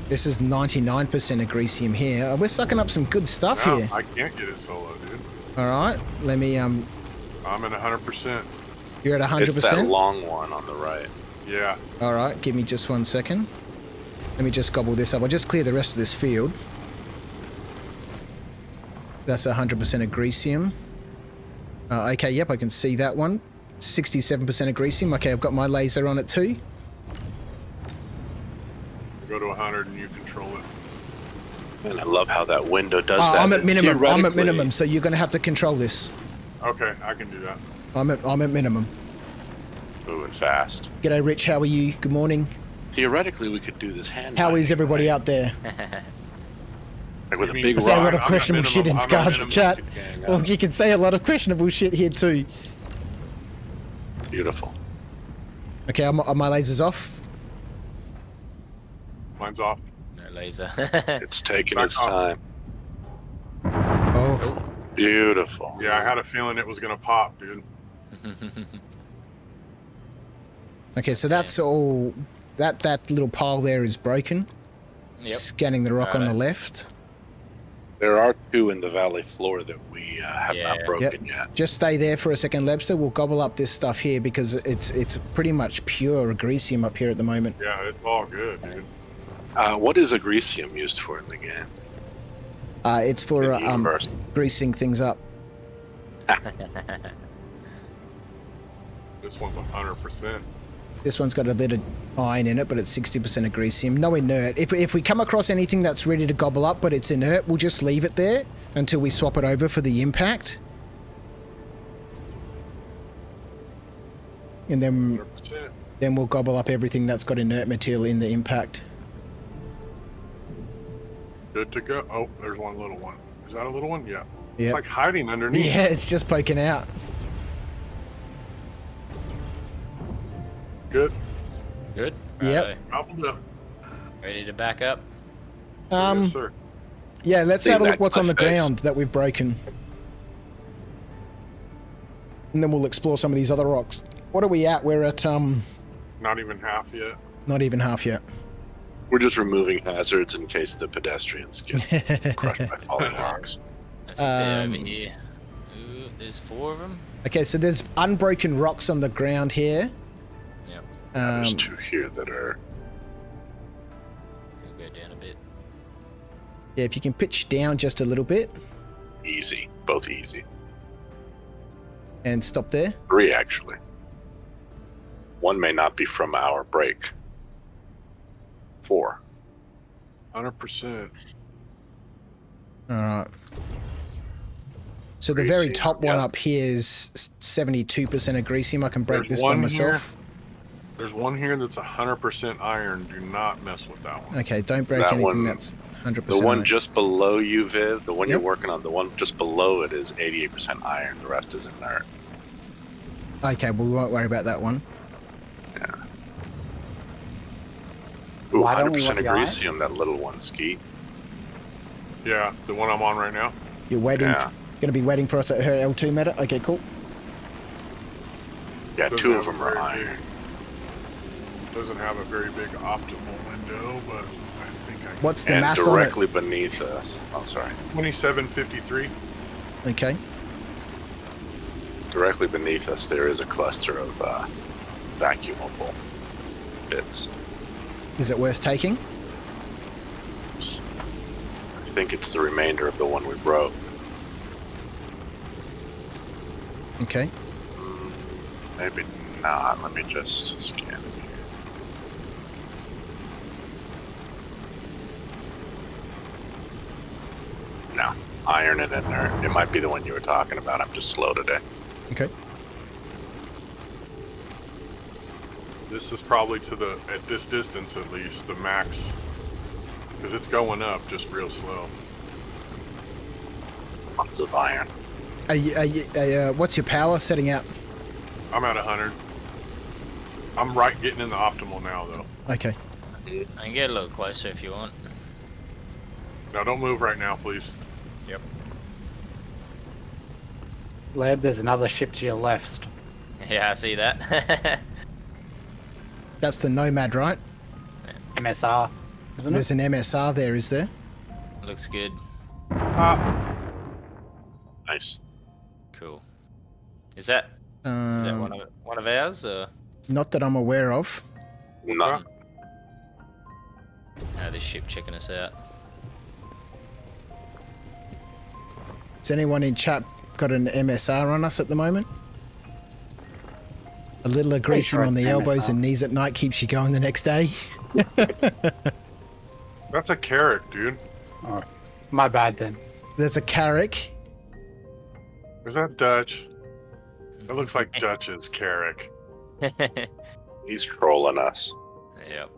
This is 99% of greasium here. We're sucking up some good stuff here. I can't get it solo, dude. All right, let me I'm at 100%. You're at 100%? It's that long one on the right. Yeah. All right, give me just 1 second. Let me just gobble this up. I'll just clear the rest of this field. That's 100% of greasium. Okay, yep, I can see that one. 67% of greasium. Okay, I've got my laser on it too. Go to 100 and you control it. And I love how that window does that. I'm at minimum. I'm at minimum, so you're going to have to control this. Okay, I can do that. I'm at minimum. Moving fast. G'day, Rich. How are you? Good morning. Theoretically, we could do this hand. How is everybody out there? Like with a big I say a lot of I'm questionable shit in Scar's chat. Well, you can say a lot of questionable shit here too. Beautiful. Okay, are my lasers off? Mine's off. No laser. It's taking its time. Oh Oh. Beautiful. Yeah, I had a feeling it was gonna pop, dude. Okay, so that's all. That little pile there is broken. Yep. Scanning the rock on the left. There are 2 in the valley floor that we have not broken yet. Just stay there for a second, Lebster. We'll gobble up this stuff here because it's pretty much pure agresium up here at the moment. Yeah, it's all good, dude. What is agresium used for in the game? It's for greasing things up. This one's 100%. This one's got a bit of iron in it, but it's 60% agresium. No inert. If we come across anything that's ready to gobble up, but it's inert, we'll just leave it there until we swap it over for the impact. And then 100%. we'll gobble up everything that's got inert material in the impact. Good to go. Oh, there's one little one. Is that a little one? Yeah. Yep. It's like hiding underneath. Yeah, it's just poking out. Good. Good. Yep. Gobbled up. Ready to back up? Yes, sir. Yeah, let's See have a that look what's on the cliff face. ground that we've broken. And then we'll explore some of these other rocks. What are we at? We're at, Not even half yet. not even half yet. We're just removing hazards in case the pedestrians get crushed by falling rocks. I think they're over here. Ooh, there's 4 of them. Okay, so there's unbroken rocks on the ground here. Yep. There's 2 here that are... We'll go down a bit. Yeah, if you can pitch down just a little bit easy. Both easy. and stop there. 3, actually. 1 may not be from our break. 4. 100%. All right. So the Greasy, very top one yeah. up here is 72% agresium. I can break There's this by one myself. There's one here that's 100% iron. Do not mess with that one. Okay, don't break That anything one- that's 100%. The one iron. just below you, Viv, the one Yep. you're working on, the one just below it is 88% iron. The rest is inert. Okay, well, we won't worry about that one. Yeah. Ooh, Why don't we 100% want the iron? agresium, that little one, Ski. Yeah, the one I'm on right now. You're waiting. Yeah. Going to be waiting for us at her L2 meta. Okay, cool. Yeah, Doesn't 2 of have a them are very iron. Doesn't have a very big optimal window, but I think I can. What's the And mass on it? directly beneath us. Oh, sorry. 2753. Okay. Directly beneath us, there is a cluster of vacuumable bits. Is it worth taking? I think it's the remainder of the one we broke. Okay. Maybe not. Let me just scan it here. No. Iron and inert. It might be the one you were talking about. I'm just slow today. Okay. This is probably to the, at this distance at least, the max. Because it's going up just real slow. Lots of iron. What's your power setting out? I'm at 100. I'm right getting in the optimal now, though. Okay. I can get a little closer if you want. Now, don't move right now, please. Yep. Lab, there's another ship to your left. Yeah, I see that. That's the Nomad, right? MSR, isn't There's an MSR there, is there? Looks good. Nice. Cool. Is that one of ours? Or? Not that I'm aware of. No. This ship checking us out. Has anyone in chat got an MSR on us at the moment? A little agresium sure on the it's elbows MSR. and knees at night keeps you going the next day. That's a carrot, dude. it? Oh, my bad then. There's a Carrick. Is that Dutch? That looks like Dutch's carrot. He's trolling us. Yep.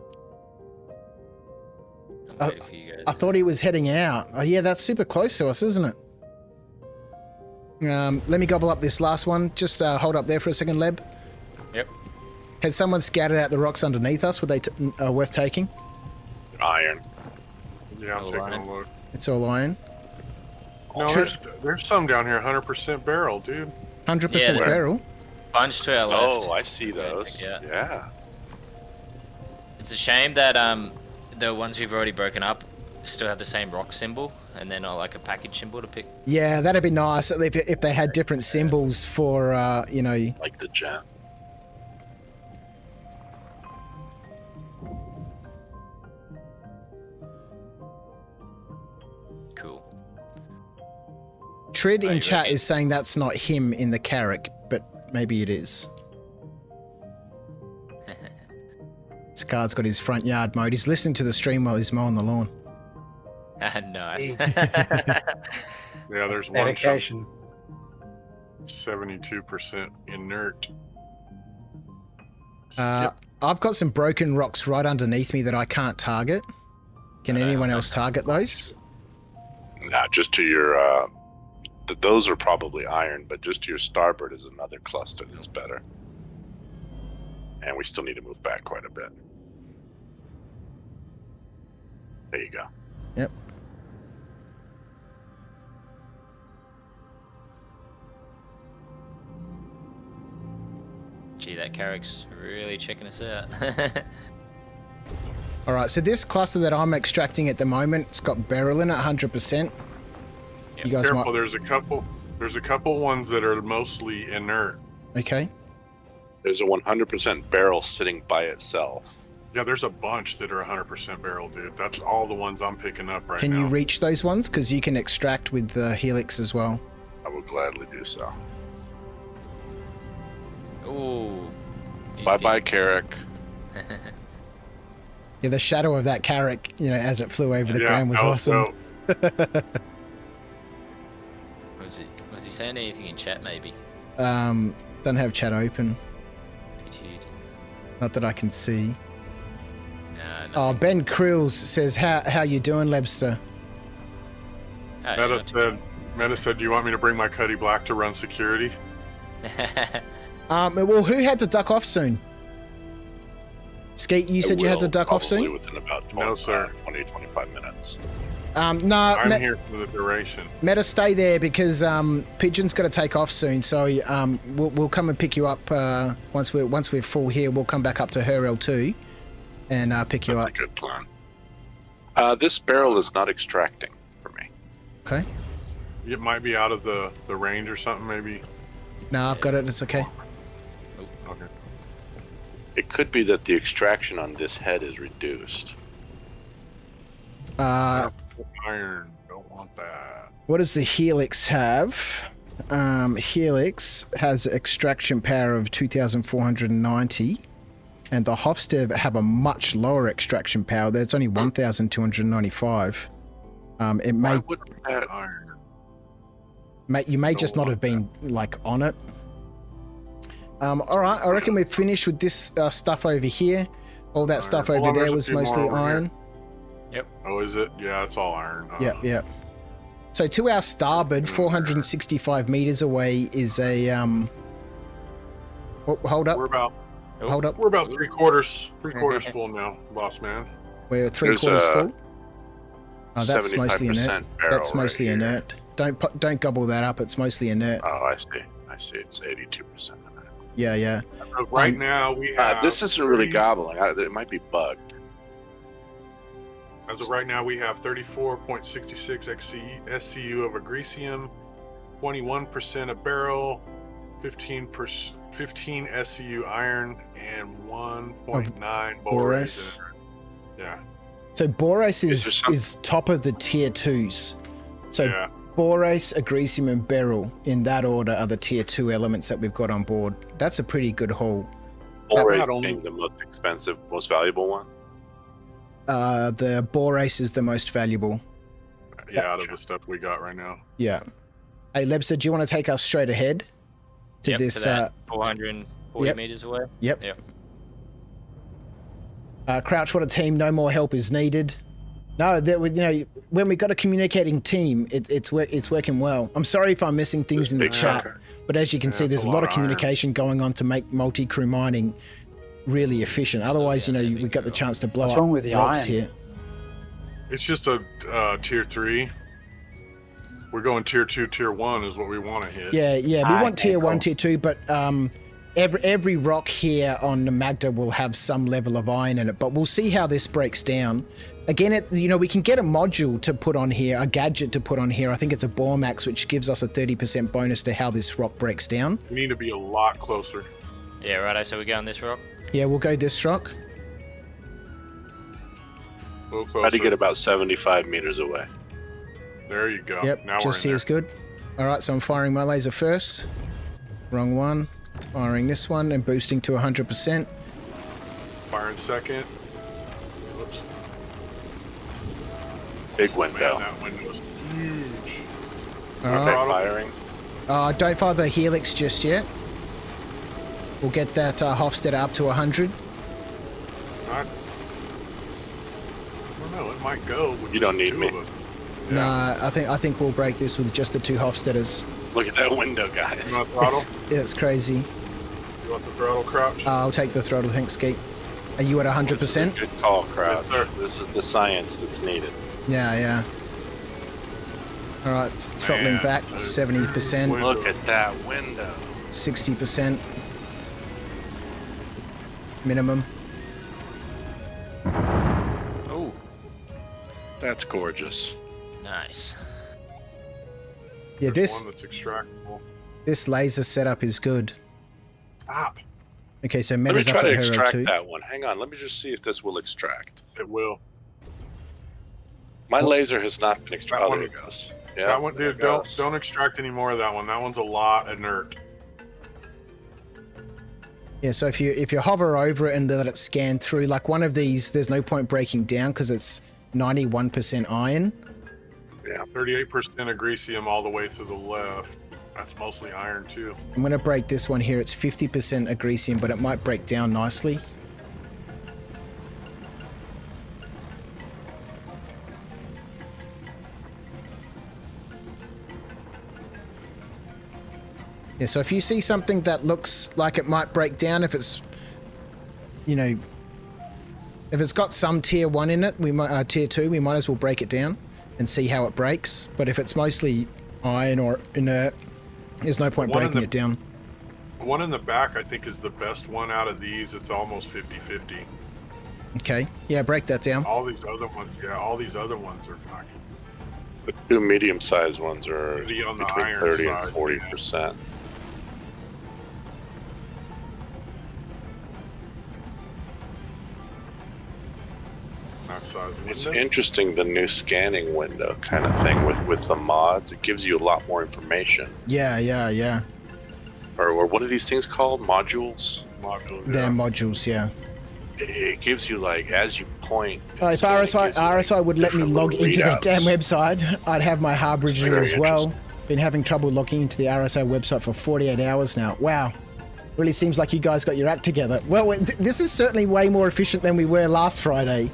I'm Uh, waiting for you guys. I thought he was heading out. Oh yeah, that's super close to us, isn't it? Let me gobble up this last one. Just hold up there for a second, Leb. Yep. Has someone scouted out the rocks underneath us? Were they worth taking? Iron. Yeah, I'm Oh, taking Ryan. a look. It's all iron. No, there's some down here, 100% barrel, dude. 100% barrel. Bunch to our left. Oh, I see those. Yeah. It's a shame that the ones we've already broken up still have the same rock symbol, and they're not like a package symbol to pick. Yeah, that'd be nice if they had different symbols for, you know... Like the gem. Cool. Trid in chat is saying that's not him in the Carrack, but maybe it is. This card's got his front yard mode. He's listening to the stream while he's mowing the lawn. Nice. Yeah, there's one. Dedication. 72% inert. I've got some broken rocks right underneath me that I can't target. Can anyone else target those? No, just to your... those are probably iron, but just to your starboard is another cluster that's better. And we still need to move back quite a bit. There you go. Yep. Gee, that Carrack's really checking us out. All right, so this cluster that I'm extracting at the moment, it's got beryl in it, 100%. Yep. You guys Careful, might... there's a couple ones that are mostly inert. Okay. There's a 100% barrel sitting by itself. Yeah, there's a bunch that are 100% barrel, dude. That's all the ones I'm picking up right now. Can you reach those ones? Because you can extract with the helix as well. I will gladly do so. Ooh. Bye-bye, Carrack. Yeah, the shadow of that Carrack, you know, as it flew over the ground was awesome. Was he saying anything in chat, maybe? Don't have chat open. Pitied. Not that I can see. No. Oh, Ben Krills says, how you doing, Lebster? Meta said, do you want me to bring my Cuddy Black to run security? Well, who had to duck off soon? Skeet, you said you had to duck off soon? Within about 20-25 minutes. No, I'm here for the duration. Meta, stay there because Pigeon's got to take off soon. So we'll come and pick you up once we're full here. We'll come back up to her L2 and pick you up. That's a good plan. This barrel is not extracting for me. Okay. It might be out of the range or something, maybe. No, I've got it. It's okay. Okay. It could be that the extraction on this head is reduced. Iron, don't want that. What does the Helix have? Helix has extraction power of 2,490, and the Hofstede have a much lower extraction power. It's only 1,295. It may. Why wouldn't that iron? You may just not have been like on it. All right, I reckon we're finished with this stuff over here. All that stuff over there was mostly iron. Yep. Oh, is it? Yeah, it's all iron. Yep. So to our starboard, 465 meters away is a hold up. Hold up. We're about three quarters full now, boss man. We're three-quarters full. Oh, that's mostly inert. barrel That's mostly right inert. Don't gobble that up. It's mostly inert. Oh, I see. It's 82%. Yeah. Right now we have. This isn't really gobbling. It might be bugged. As of right now, we have 34.66 SCU of agresium, 21% of beryl, 15 SCU iron, and 1.9 borate. Yeah. So borate is top of the tier 2s. So yeah. Borate, agresium, and beryl in that order are the tier 2 elements that we've got on board. That's a pretty good haul. Borate being the most expensive, most valuable one. The borate is the most valuable. Yeah, out of the stuff we got right now. Yeah. Hey, Lebster, do you want to take us straight ahead to this? To that 440 meters away. Yep. Crouch, what a team! No more help is needed. No, when we got a communicating team, it's working well. I'm sorry if I'm missing things in the chat, but as you can see, there's a lot of communication going on to make multi-crew mining really efficient. Otherwise, we've got the chance to blow What's up wrong with the rocks iron? here. It's just a tier 3. We're going tier 2, tier 1 is what we want to hit. Yeah, we want tier 1, cool. tier 2, but every rock here on the Magda will have some level of iron in it, but we'll see how this breaks down. Again, we can get a module to put on here, a gadget to put on here. I think it's a Bormax, which gives us a 30% bonus to how this rock breaks down. We need to be a lot closer. Yeah, righto, so we go on this rock? Yeah, we'll go this rock. A little closer. Try to get about 75 meters away. There you go. Yep, now just we're in here's good. All right, so I'm firing my laser first. Wrong one. Firing this one and boosting to 100%. there. Firing second. Whoops. Big Man, window. that window's huge. All Okay, right. firing. Don't fire the Helix just yet. We'll get that Hofstadter up to 100. I don't know. It might go. With You just don't the need two me. of us. No, I think we'll break this with just the 2 Hofstadters. Look at that window, guys. You want throttle? It's crazy. You want the throttle, Crouch? I'll take the throttle, thanks, Skeet. Are you at 100%? Good call, Crouch. Yes, sir. This is the science that's needed. Yeah. All right, it's throttling Man, back, that is 70%, good. Look at that window. 60%. Minimum. Oh, That's gorgeous. nice. Yeah, There's one that's extractable. this laser setup is good. Stop. Okay, so Let me Meta's try up to at Hero extract 2. that one. Hang on, let me just see if this will extract. It will. My laser has not been That extracted. one- Oh, there it goes. Yeah, that one, there dude. it goes. Don't extract any more of that one. That one's a lot inert. Yeah, so if you hover over it and let it scan through, like one of these, there's no point breaking down because it's 91% iron. Yeah. 38% agresium all the way to the left. That's mostly iron too. I'm going to break this one here. It's 50% agresium, but it might break down nicely. Yeah, so if you see something that looks like it might break down, if it's, if it's got some tier 1 in it, we might tier 2, we might as well break it down and see how it breaks. But if it's mostly iron or inert, there's no point breaking it down. The one in the back, I think, is the best one out of these. It's almost 50-50. Okay, yeah, break that down. All these other ones, are fucking. The 2 medium-sized ones are Pretty on the between iron 30 side, and 40%. That size It's window. interesting, the new scanning window kind of thing with the mods. It gives you a lot more information. Yeah. Or what are these things called? Modules? Module, They're yeah. modules, yeah. It gives you, like, as you point. If RSI would let me log into their damn website, I'd have my harbinger Very as well. Been having trouble logging into the RSI website for 48 hours now. Wow. Really seems like you guys got your act together. Well, this is certainly way more efficient than we were last Friday.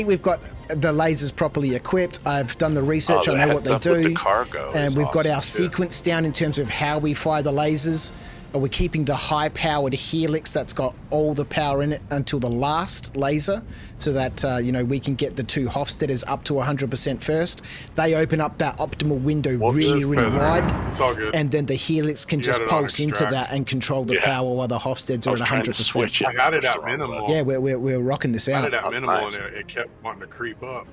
We've got the lasers properly equipped. I've done the research. I know what they do. The cargo And is we've got awesome, our too. sequence down in terms of how we fire the lasers. We're keeping the high-powered Helix that's got all the power in it until the last laser, so that we can get the 2 Hofstadters up to 100% first. They open up that optimal window really wide, It's all good. and then the Helix can You just got it on pulse into extract. that and control the power while the Hofstadters I are was at trying to 100%. switch it. I had it Just at the wrong minimal. way. Yeah, we're rocking this I had out. it at That's minimal, nice. and it kept wanting to creep up.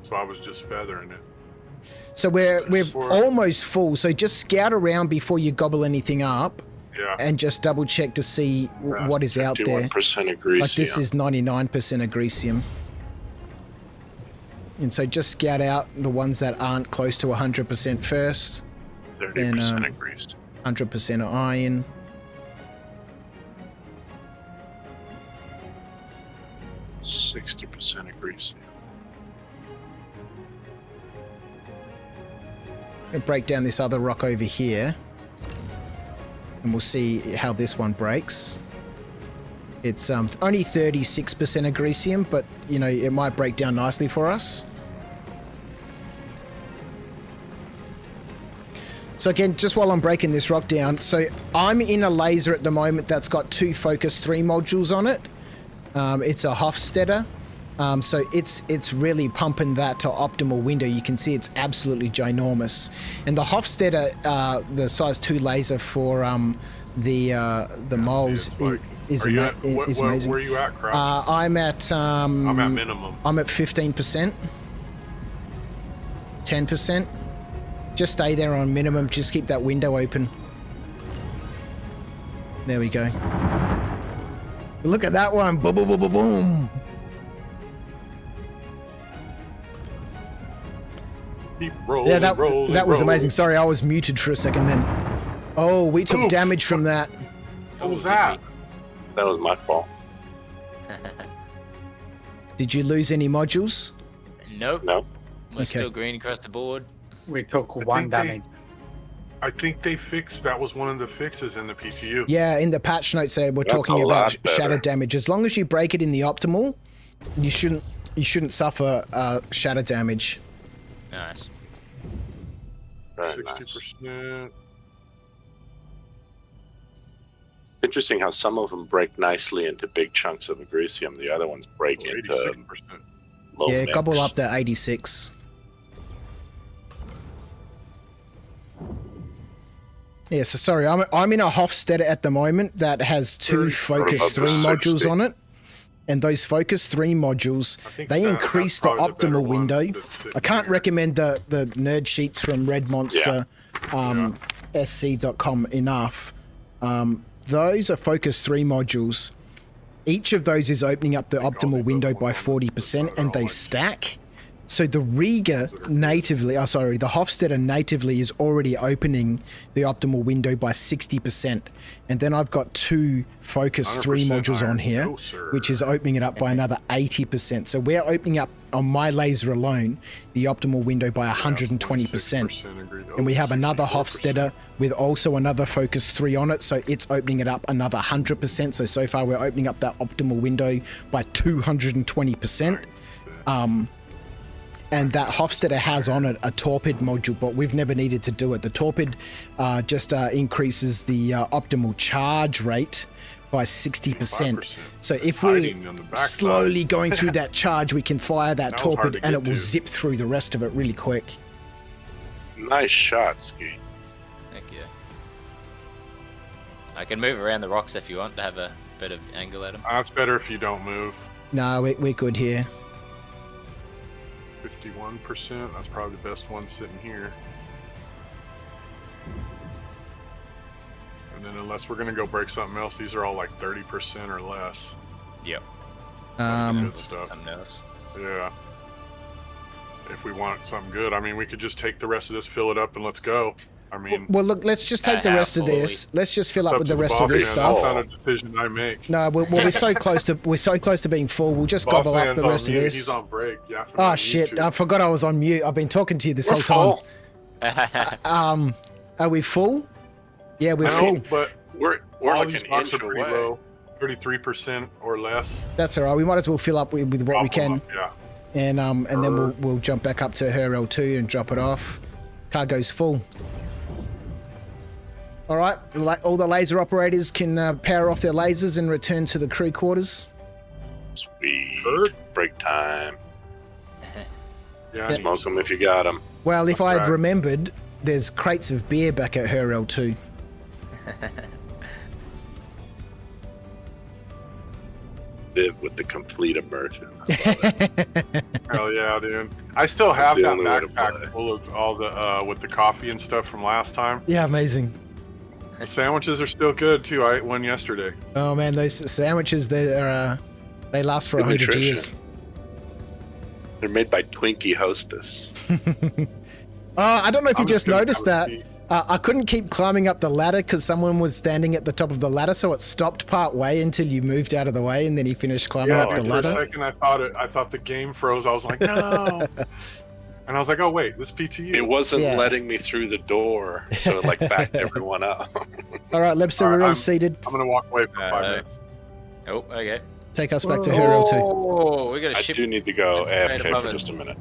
So I was just feathering it. So we're For- almost full. So just scout around before you gobble anything up, Yeah. and just double check to see what is out there. 51% agresium. Like this is 99% agresium. And so just scout out the ones that aren't close to 100% first. 30% agreased. 100% iron. – 60% agreased. I'm going to break down this other rock over here. And we'll see how this one breaks. It's only 36% agresium, but, it might break down nicely for us. So again, just while I'm breaking this rock down, so I'm in a laser at the moment that's got 2 Focus 3 modules on it. It's a Hofstadter. So it's really pumping that to optimal window. You can see it's absolutely ginormous. And the Hofstadter, the size 2 laser for the moles is amazing. Where are you at, Crouch? I'm at minimum. I'm at 15%, 10%. Just stay there on minimum. Just keep that window open. There we go. Look at that one. Boom, boom, boom, boom, boom. Keep rolling, Yeah, that rolling, was rolling. amazing. Sorry, I was muted for a second then. Oh, we took damage from that. What was that? That was my fault. Did you lose any modules? Nope. No. We're still green across the board. We took 1 damage. I think they fixed, that was one of the fixes in the PTU. Yeah, in the patch notes they were That's talking a about lot better. shadow damage. As long as you break it in the optimal, you shouldn't suffer shadow damage. Nice. Very nice. 60%. Interesting how some of them break nicely into big chunks of agricium. The other ones break into 86%. low Yeah, mix. gobble up to 86. Yeah, so sorry, I'm in a Hofstadter at the moment that has 2 Focus 3 modules on it. And those Focus 3 modules, they increase the optimal window. I can't recommend the nerd sheets from Red Monster SC.com enough. Those are Focus 3 modules. Each of those is opening up the optimal window by 40%, and they stack. So the Riga natively, the Hofstadter natively is already opening the optimal window by 60%. And then I've got 2 Focus 3 modules on here, which is opening it up by another 80%. So we're opening up, on my laser alone, the optimal window by 120%. And we have another Hofstadter with also another Focus 3 on it, so it's opening it up another 100%. So far we're opening up that optimal window by 220%. And that Hofstadter has on it a torpid module, but we've never needed to do it. The torpid just increases the optimal charge rate by 60%. So if we're slowly going through that charge, we can fire that torpid and it will zip through the rest of it really quick. Nice shot, Ski. Thank you. I can move around the rocks if you want to have a bit of angle at them. That's better if you don't move. No, we're good here. 51%. That's probably the best one sitting here. And then unless we're gonna go break something else, these are all like 30% or less. Yep. Good stuff. Something else. Yeah. If we want something good, I mean, we could just take the rest of this, fill it up, and let's go. I mean, Well, look, let's just take the rest of this. Let's just fill up with the rest of this stuff. That's not a decision I make. No, we're so close to being full. We'll just gobble up the rest of this. He's on break. Yeah. Oh shit! I forgot I was on mute. I've been talking to you this whole time. Are we full? Yeah, we're full. But we're all like these an boxes inch are pretty away. low, 33% or less. That's all right. We might as well fill up with what we can, Yeah. and then we'll jump back up to her L2 and drop it off. Cargo's full. All right, all the laser operators can power off their lasers and return to the crew quarters. Sweet. Break time. Yeah. Smoke them if you got them. Well, if That's I had right. remembered, there's crates of beer back at her L2. Live with the complete immersion. Hell yeah, dude. I still have The that only way to play. backpack full of all the with the coffee and stuff from last time. Yeah, amazing. The sandwiches are still good too. I ate one yesterday. Oh man, those sandwiches, they last for Good 100 nutrition. years. They're made by Twinkie Hostess. I don't know if you I'm just gonna noticed have that. a tea. I couldn't keep climbing up the ladder because someone was standing at the top of the ladder, so it stopped part way until you moved out of the way, and then he finished climbing Yeah, up the for a ladder. second I thought the game froze. I was like, no. And I was like, oh wait, this PTU. It wasn't Yeah. letting me through the door, so it like backed everyone up. All right, Lebster, All right, we're all I'm- seated. I'm gonna walk away for 5 minutes. Oh, okay. Take us back to her L2. Oh, we got a I ship. do need to go Right AFK above for it. just a minute.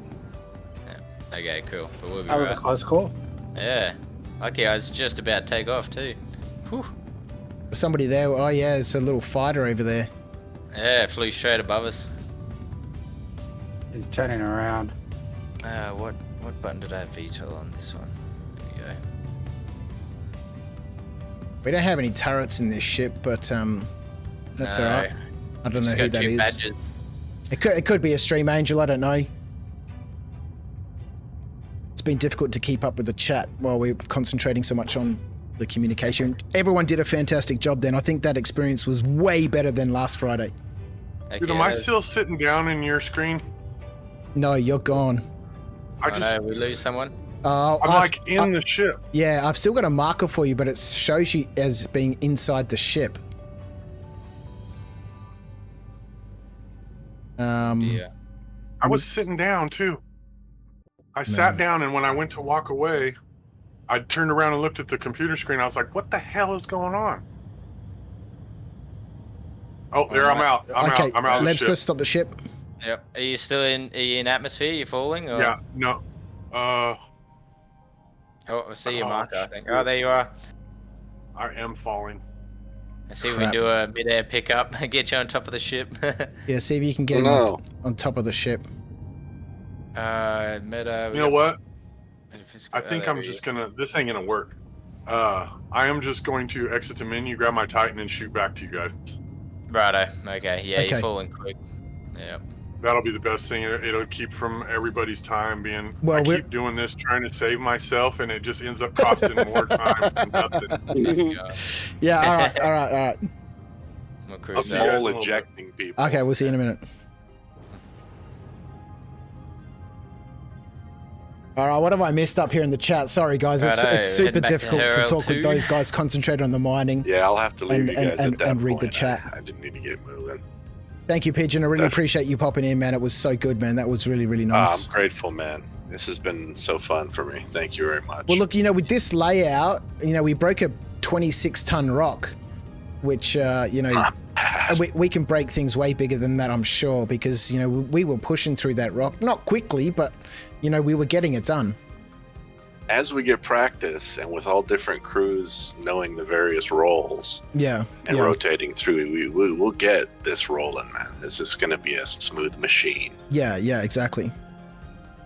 Okay, cool. But we'll be That was a right. close call. Yeah. Lucky I was just about to take off too. Whew. Somebody there. Oh yeah, it's a little fighter over there. Yeah, it flew straight above us. He's turning around. What button did I have veto on this one? There we go. We don't have any turrets in this ship, but that's No. alright. I don't know Just who got that two is. badges. It could be a stream angel, I don't know. It's been difficult to keep up with the chat while we're concentrating so much on the communication. Everyone did a fantastic job then. I think that experience was way better than last Friday. Dude, am I still sitting down in your screen? No, you're gone. We lose someone. I'm like in the ship. Yeah, I've still got a marker for you, but it shows you as being inside the ship. Yeah. I was sitting down too. I sat down, and when I went to walk away, I turned around and looked at the computer screen. I was like, "What the hell is going on?" Oh, there I'm out. I'm out of the let's ship. just stop the ship. Yep. Are you still in atmosphere? You falling? Or? Yeah. No. Oh, I see your marker. I think. Oh, there you are. I am falling. I see. We do a mid-air pickup and get you on top of the ship. Yeah, see if you can get him on top of the ship. Meta. You know what? I think I'm just gonna. This ain't gonna work. I am just going to exit the menu, grab my Titan, and shoot back to you guys. Righto. Okay. Yeah, Okay. you're falling quick. Yeah. That'll be the best thing. It'll keep from everybody's time being. Well, I keep doing this trying to save myself, and it just ends up costing more time for nothing. Yeah. All right. I'll see you guys in a little ejecting people. Okay, we'll see you in a minute. All right, what have I missed up here in the chat? Sorry, guys. It's super difficult to talk with those guys. Concentrate on the mining. Yeah, I'll have to leave you guys at that and read point. the chat. I didn't need to get moving. Thank you, Pigeon. I really appreciate you popping in, man. It was so good, man. That was really, really nice. I'm grateful, man. This has been so fun for me. Thank you very much. Well, look, with this layout, we broke a 26-ton rock, which, we can break things way bigger than that, I'm sure, because, we were pushing through that rock. Not quickly, but, we were getting it done. As we get practice, and with all different crews knowing the various roles, and rotating through, we will get this rolling, man. This is going to be a smooth machine. Yeah, exactly.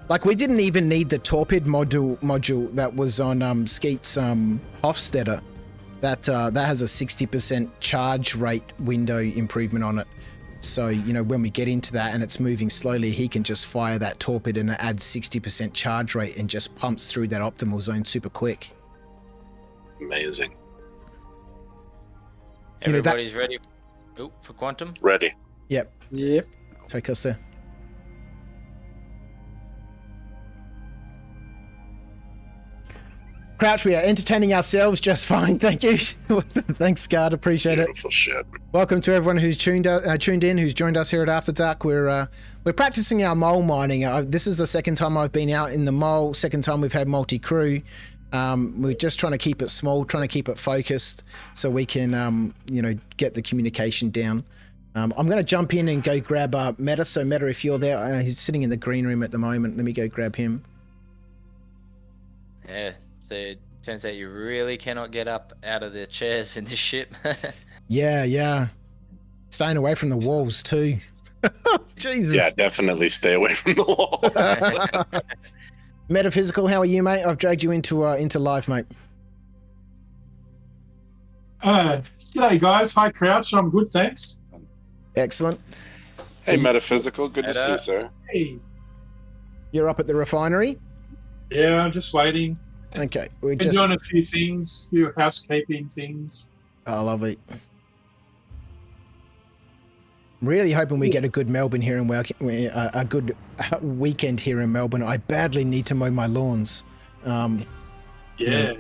Like, we didn't even need the torpid module that was on Skeet's Hofstadter. That has a 60% charge rate window improvement on it. So, when we get into that and it's moving slowly, he can just fire that torpid and it adds 60% charge rate and just pumps through that optimal zone super quick. Amazing. Everybody's ready for quantum? Ready. Yep. Take us there. Crouch, we are entertaining ourselves just fine. Thank you. Thanks, Scott. Appreciate it. Beautiful shit. Welcome to everyone who's tuned in, who's joined us here at After Dark. We're practicing our mole mining. This is the second time I've been out in the mole. Second time we've had multi-crew. We're just trying to keep it small, trying to keep it focused, so we can, get the communication down. I'm going to jump in and go grab Meta. So Meta, if you're there, he's sitting in the green room at the moment. Let me go grab him. Yeah. So it turns out you really cannot get up out of the chairs in this ship. Yeah. Staying away from the walls too. Jesus. Yeah, definitely stay away from the wall. Metaphysical, how are you, mate? I've dragged you into live, mate. G'day, guys. Hi, Crouch. I'm good, thanks. Excellent. Hey, Metaphysical. Good to see you, sir. Hey. You're up at the refinery? Yeah, I'm just waiting. Okay. Been doing a few things, few housekeeping things. Oh, lovely. I'm really hoping we get a good Melbourne here in a good weekend here in Melbourne. I badly need to mow my lawns.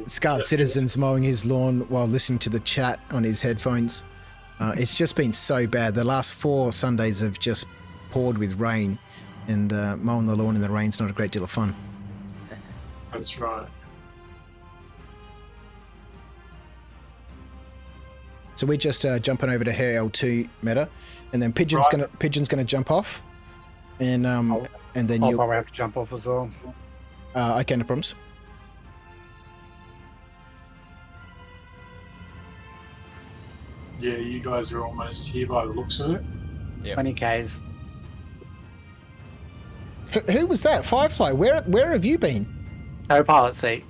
Scarred Citizen's mowing his lawn while listening to the chat on his headphones. It's just been so bad. The last 4 Sundays have just poured with rain, and mowing the lawn in the rain's not a great deal of fun. That's right. So we're just jumping over to L2 Meta, and then Pigeon's gonna jump off, and then I'll probably have to jump off as well. Okay, no problems. Yeah, you guys are almost here by the looks of it. Yep. 20 Ks. Who was that? Firefly. Where have you been? Co-pilot seat.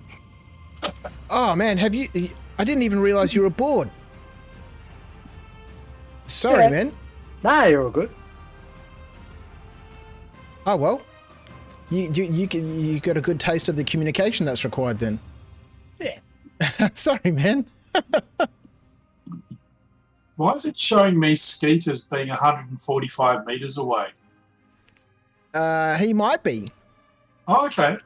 Oh man, have you? I didn't even realize you were aboard. Sorry, Yeah. man. Nah, you're all good. Oh well. You got a good taste of the communication that's required then. Yeah. Sorry, man. Why is it showing me Skeet as being 145 meters away? He might be. Oh, okay.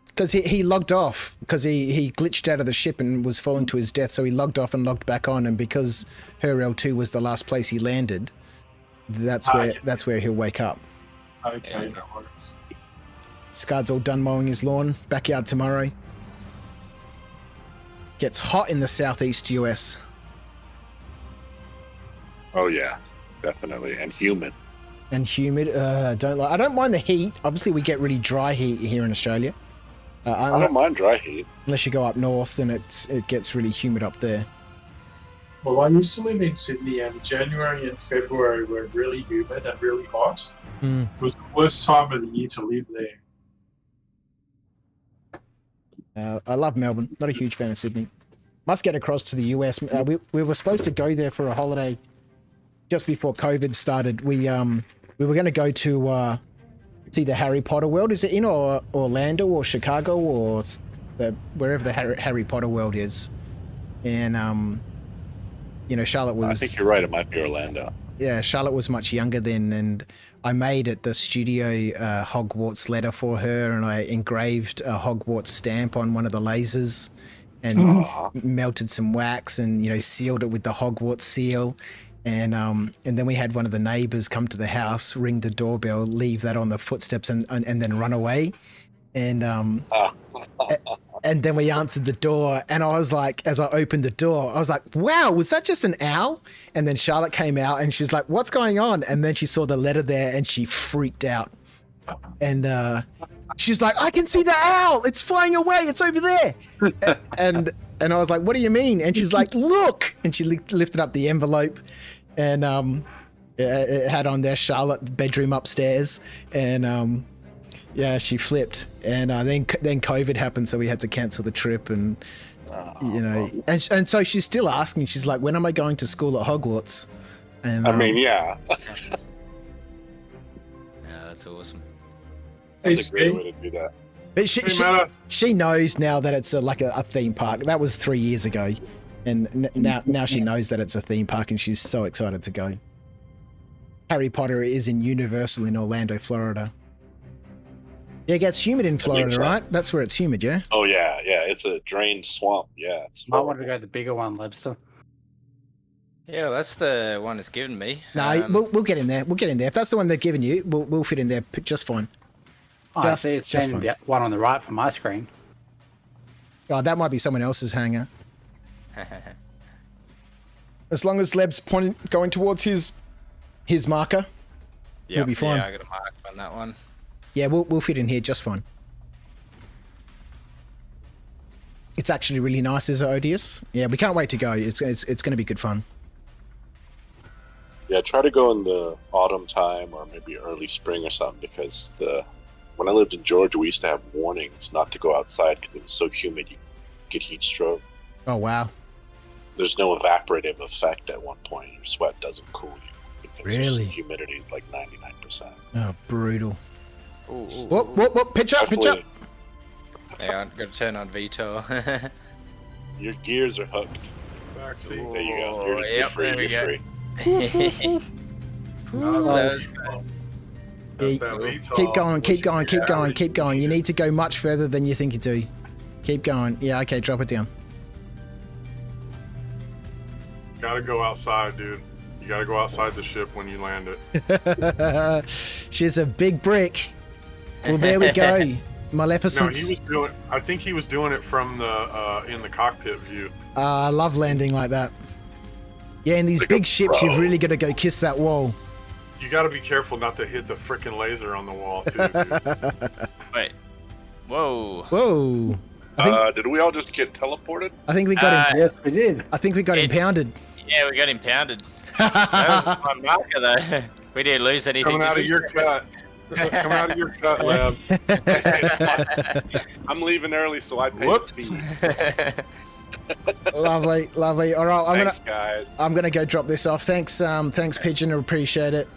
Because he logged off because he glitched out of the ship and was falling to his death, so he logged off and logged back on, and because her L2 was the last place he landed, that's where he'll wake up. Okay, no worries. Scud's all done mowing his lawn. Backyard tomorrow. Gets hot in the southeast US. Oh yeah, definitely, and humid. And humid. I don't mind the heat. Obviously, we get really dry heat here in Australia. I don't mind dry heat. Unless you go up north, then it gets really humid up there. Well, I used to live in Sydney, and January and February were really humid and really hot. Mm. It was the worst time of the year to live there. I love Melbourne. Not a huge fan of Sydney. Must get across to the US. We were supposed to go there for a holiday just before COVID started. We were going to go to see the Harry Potter world. Is it in Orlando or Chicago or wherever the Harry Potter world is? And Charlotte was. I think you're right. It might be Orlando. Yeah, Charlotte was much younger then, and I made at the studio a Hogwarts letter for her, and I engraved a Hogwarts stamp on one of the lasers, and melted some wax, and sealed it with the Hogwarts seal, and then we had one of the neighbors come to the house, ring the doorbell, leave that on the footsteps, and then run away, and and then we answered the door, and I was like, as I opened the door, I was like, wow, was that just an owl? And then Charlotte came out, and she's like, what's going on? And then she saw the letter there, and she freaked out. And she's like, I can see the owl. It's flying away. It's over there. and I was like, what do you mean? And she's like, look. And she lifted up the envelope, and it had on there Charlotte bedroom upstairs, and yeah, she flipped, and then COVID happened, so we had to cancel the trip, and and so she's still asking. She's like, "When am I going to school at Hogwarts?" And I mean, yeah. Yeah, that's awesome. That's a great way to do that. But she knows now that it's like a theme park. That was 3 years ago, and now she knows that it's a theme park, and she's so excited to go. Harry Potter is in Universal in Orlando, Florida. Yeah, it gets humid in Florida, right? That's where it's humid, yeah? Oh, yeah. It's a drained swamp. Yeah. I wanted to go the bigger one, Lebster. Yeah, well, that's the one it's given me. No, we'll get in there. We'll get in there. If that's the one they've given you, we'll fit in there just fine. I see it's changing the one on the right from my screen. Oh, that might be someone else's hangar. As long as Leb's going towards his marker, he'll be fine. Yeah, I got a mark on that one. Yeah, we'll fit in here just fine. It's actually really nice, is it, Odious? Yeah, we can't wait to go. It's going to be good fun. Yeah, try to go in the autumn time or maybe early spring or something, because when I lived in Georgia, we used to have warnings not to go outside because it was so humid you get heat stroke. Oh, wow. There's no evaporative effect at one point. Your sweat doesn't cool you. Because really? Humidity is like 99%. Oh, brutal. Ooh, Whoop, pitch up. Yeah, I've got to turn on VTOL. Your gears are hooked. Backseat. There you go. You're free. There we You're free. Keep going. You need to go much further than you think you do. Keep going. Yeah, okay, drop it down. Gotta go outside, dude. You gotta go outside the ship when you land it. She's a big brick. Well, there we go. Moleficent. No, I think he was doing it from the in the cockpit view. I love landing like that. Yeah, in these big ships, you've really got to go kiss that wall. You got to be careful not to hit the frickin' laser on the wall, too, dude. Wait. Whoa. Did we all just get teleported? I think we got him. Yes, we did. I think we got impounded. Yeah, we got impounded. That was my marker, though. We didn't lose anything. Coming out of your cut. Come out of your cut, Lab. I'm leaving early, so I pay Whoops. the fee. Lovely, lovely. All right, Thanks, guys. I'm gonna go drop this off. Thanks, Pigeon. Appreciate it.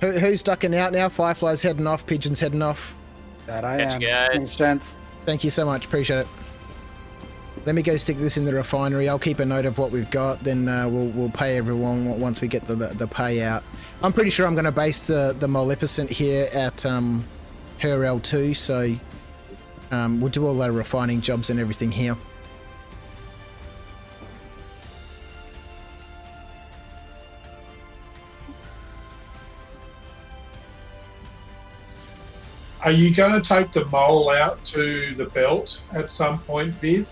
Who's ducking out now? Firefly's heading off. Pigeon's heading off. That I Catch am. you guys. Thanks, gents. Thank you so much. Appreciate it. Let me go stick this in the refinery. I'll keep a note of what we've got. Then we'll pay everyone once we get the payout. I'm pretty sure I'm going to base the Moleficent here at her L2. So we'll do all our refining jobs and everything here. Are you going to take the mole out to the belt at some point, Viv?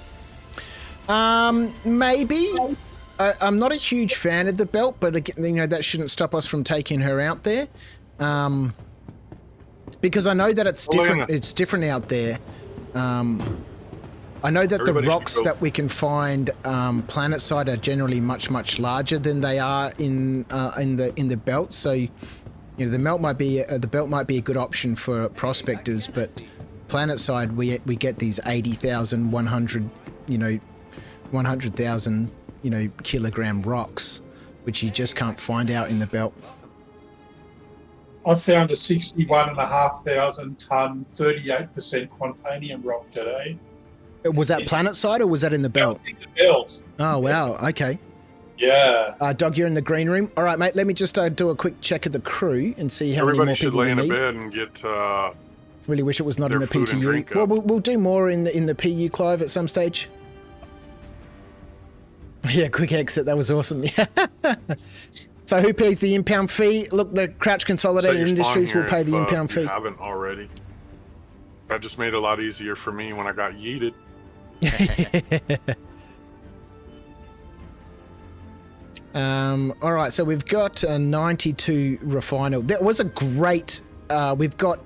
Maybe. I'm not a huge fan of the belt, but again, that shouldn't stop us from taking her out there. Because I know that it's different. It's different out there. I know that the rocks that we can find planet side are generally much larger than they are in the belt. So, the belt might be a good option for prospectors, but planet side we get these 80,000, 100,000 kilogram rocks, which you just can't find out in the belt. I found a 61,500 ton, 38% quantanium rock today. Was that planet side or was that in the belt? In the belt. Oh wow, okay. Yeah. Dog, you're in the green room. All right, mate. Let me just do a quick check of the crew and see how Everybody many more should people lay we in a need. bed and get. Really wish it was not in the food and PTU. drink Well, up. we'll do more in the PU, Clive, at some stage. Yeah, quick exit. That was awesome. So who pays the impound fee? Look, the Crouch Consolidated Industries will pay the impound fee. I haven't already. That just made it a lot easier for me when I got yeeted. All right, so we've got 92 refiner. That was a great. We've got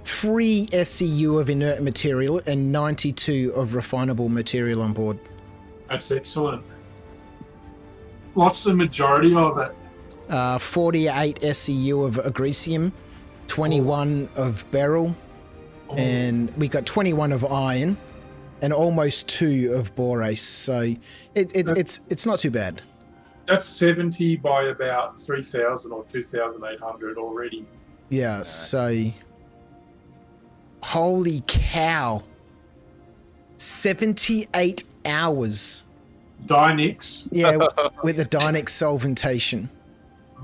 3 SCU of inert material and 92 of refinable material on board. That's excellent. What's the majority of it? 48 SCU of agricium, 21 of beryl, and we got 21 of iron, and almost 2 of borace. So it's not too bad. That's 70 by about 3,000 or 2,800 already. Yeah. So, holy cow! 78 hours. Dynix. Yeah, with the Dynix solventation.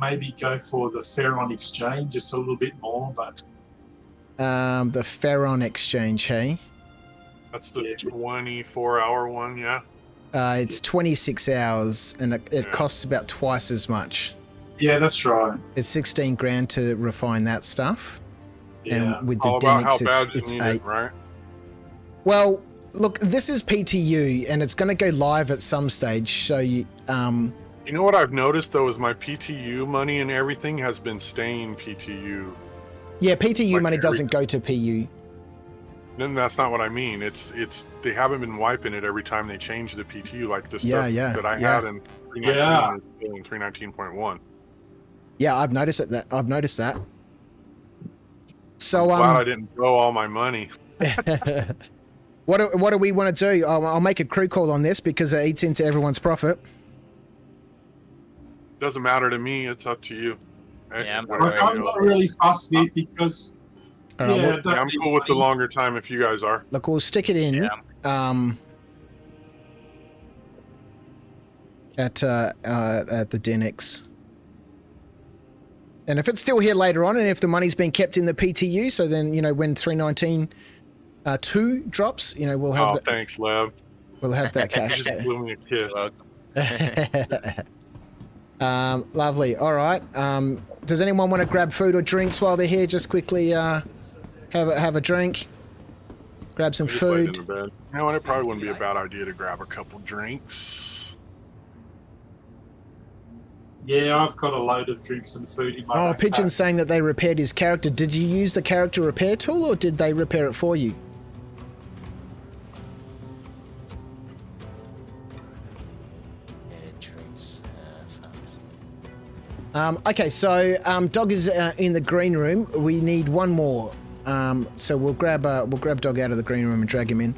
Maybe go for the Ferron Exchange. It's a little bit more, but The Ferron Exchange, hey? That's the 24-hour one, yeah. It's 26 hours, and it costs about twice as much. Yeah, that's right. It's 16 grand to refine that stuff. Yeah. And with the All about Denix, how bad you it's need 8. it, right? Well, look, this is PTU, and it's going to go live at some stage. So, You know what I've noticed, though, is my PTU money and everything has been staying PTU. yeah, PTU Like money doesn't go to PU. Then that's not what I mean. It's they haven't been wiping it every time they change the PTU, like the Yeah, stuff yeah, that I yeah. had in 319 is still in 319.1. Yeah, I've noticed that. I've noticed that. So, Glad I didn't blow all my money. what do we want to do? I'll make a crew call on this because it eats into everyone's profit. Doesn't matter to me. It's up to you. Yeah, I'm not really fussed with it because All right, yeah, well, I'm cool with the longer time if you guys are. look, we'll stick it in. At the Denix. And if it's still here later on, and if the money's been kept in the PTU, so then, when 319 2 drops, we'll have that. Thanks, Lev. We'll have that You cash. just blew me a kiss. Lovely. All right. Does anyone want to grab food or drinks while they're here? Just quickly have a drink. Grab some I just laid in food. the bed. You know what? It probably wouldn't be a bad idea to grab a couple drinks. yeah, I've got a load of drinks and food in my Oh, backpack. Pigeon's saying that they repaired his character. Did you use the character repair tool, or did they repair it for you? Okay, so Dog is in the green room. We need one more. So we'll grab Dog out of the green room and drag him in.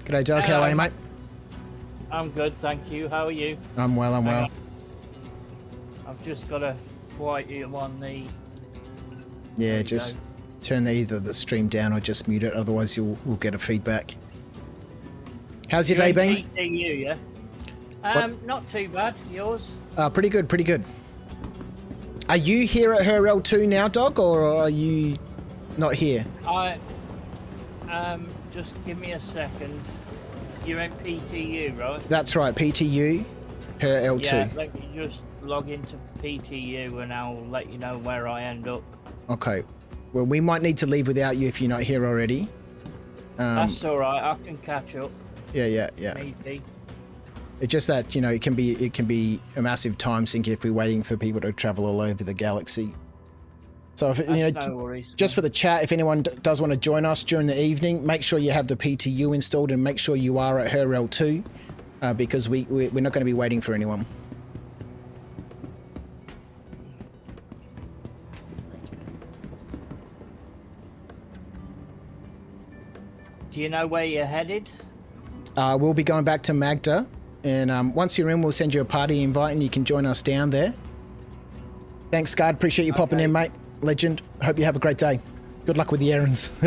G'day, Dog. How are you, mate? I'm good, thank you. How are you? I'm well. I've just got to quiet you on the... Yeah, just turn either the stream down or just mute it. Otherwise, we'll get a feedback. How's your day been? PTU, yeah. Not too bad. Yours? Pretty good. Are you here at her L2 now, Dog, or are you not here? Just give me a second. You're in PTU, right? That's right, PTU, her L2. Yeah, let me just log into PTU and I'll let you know where I end up. Okay. Well, we might need to leave without you if you're not here already. That's all right. I can catch up. Yeah. Easy. It's just that, it can be a massive time sink if we're waiting for people to travel all over the galaxy. So if no worries. Just for the chat, if anyone does want to join us during the evening, make sure you have the PTU installed and make sure you are at her L2 because we're not going to be waiting for anyone. Do you know where you're headed? We'll be going back to Magda, and once you're in, we'll send you a party invite and you can join us down there. Thanks, Scud. Appreciate you popping in, mate. Legend. Hope you have a great day. Good luck with the errands.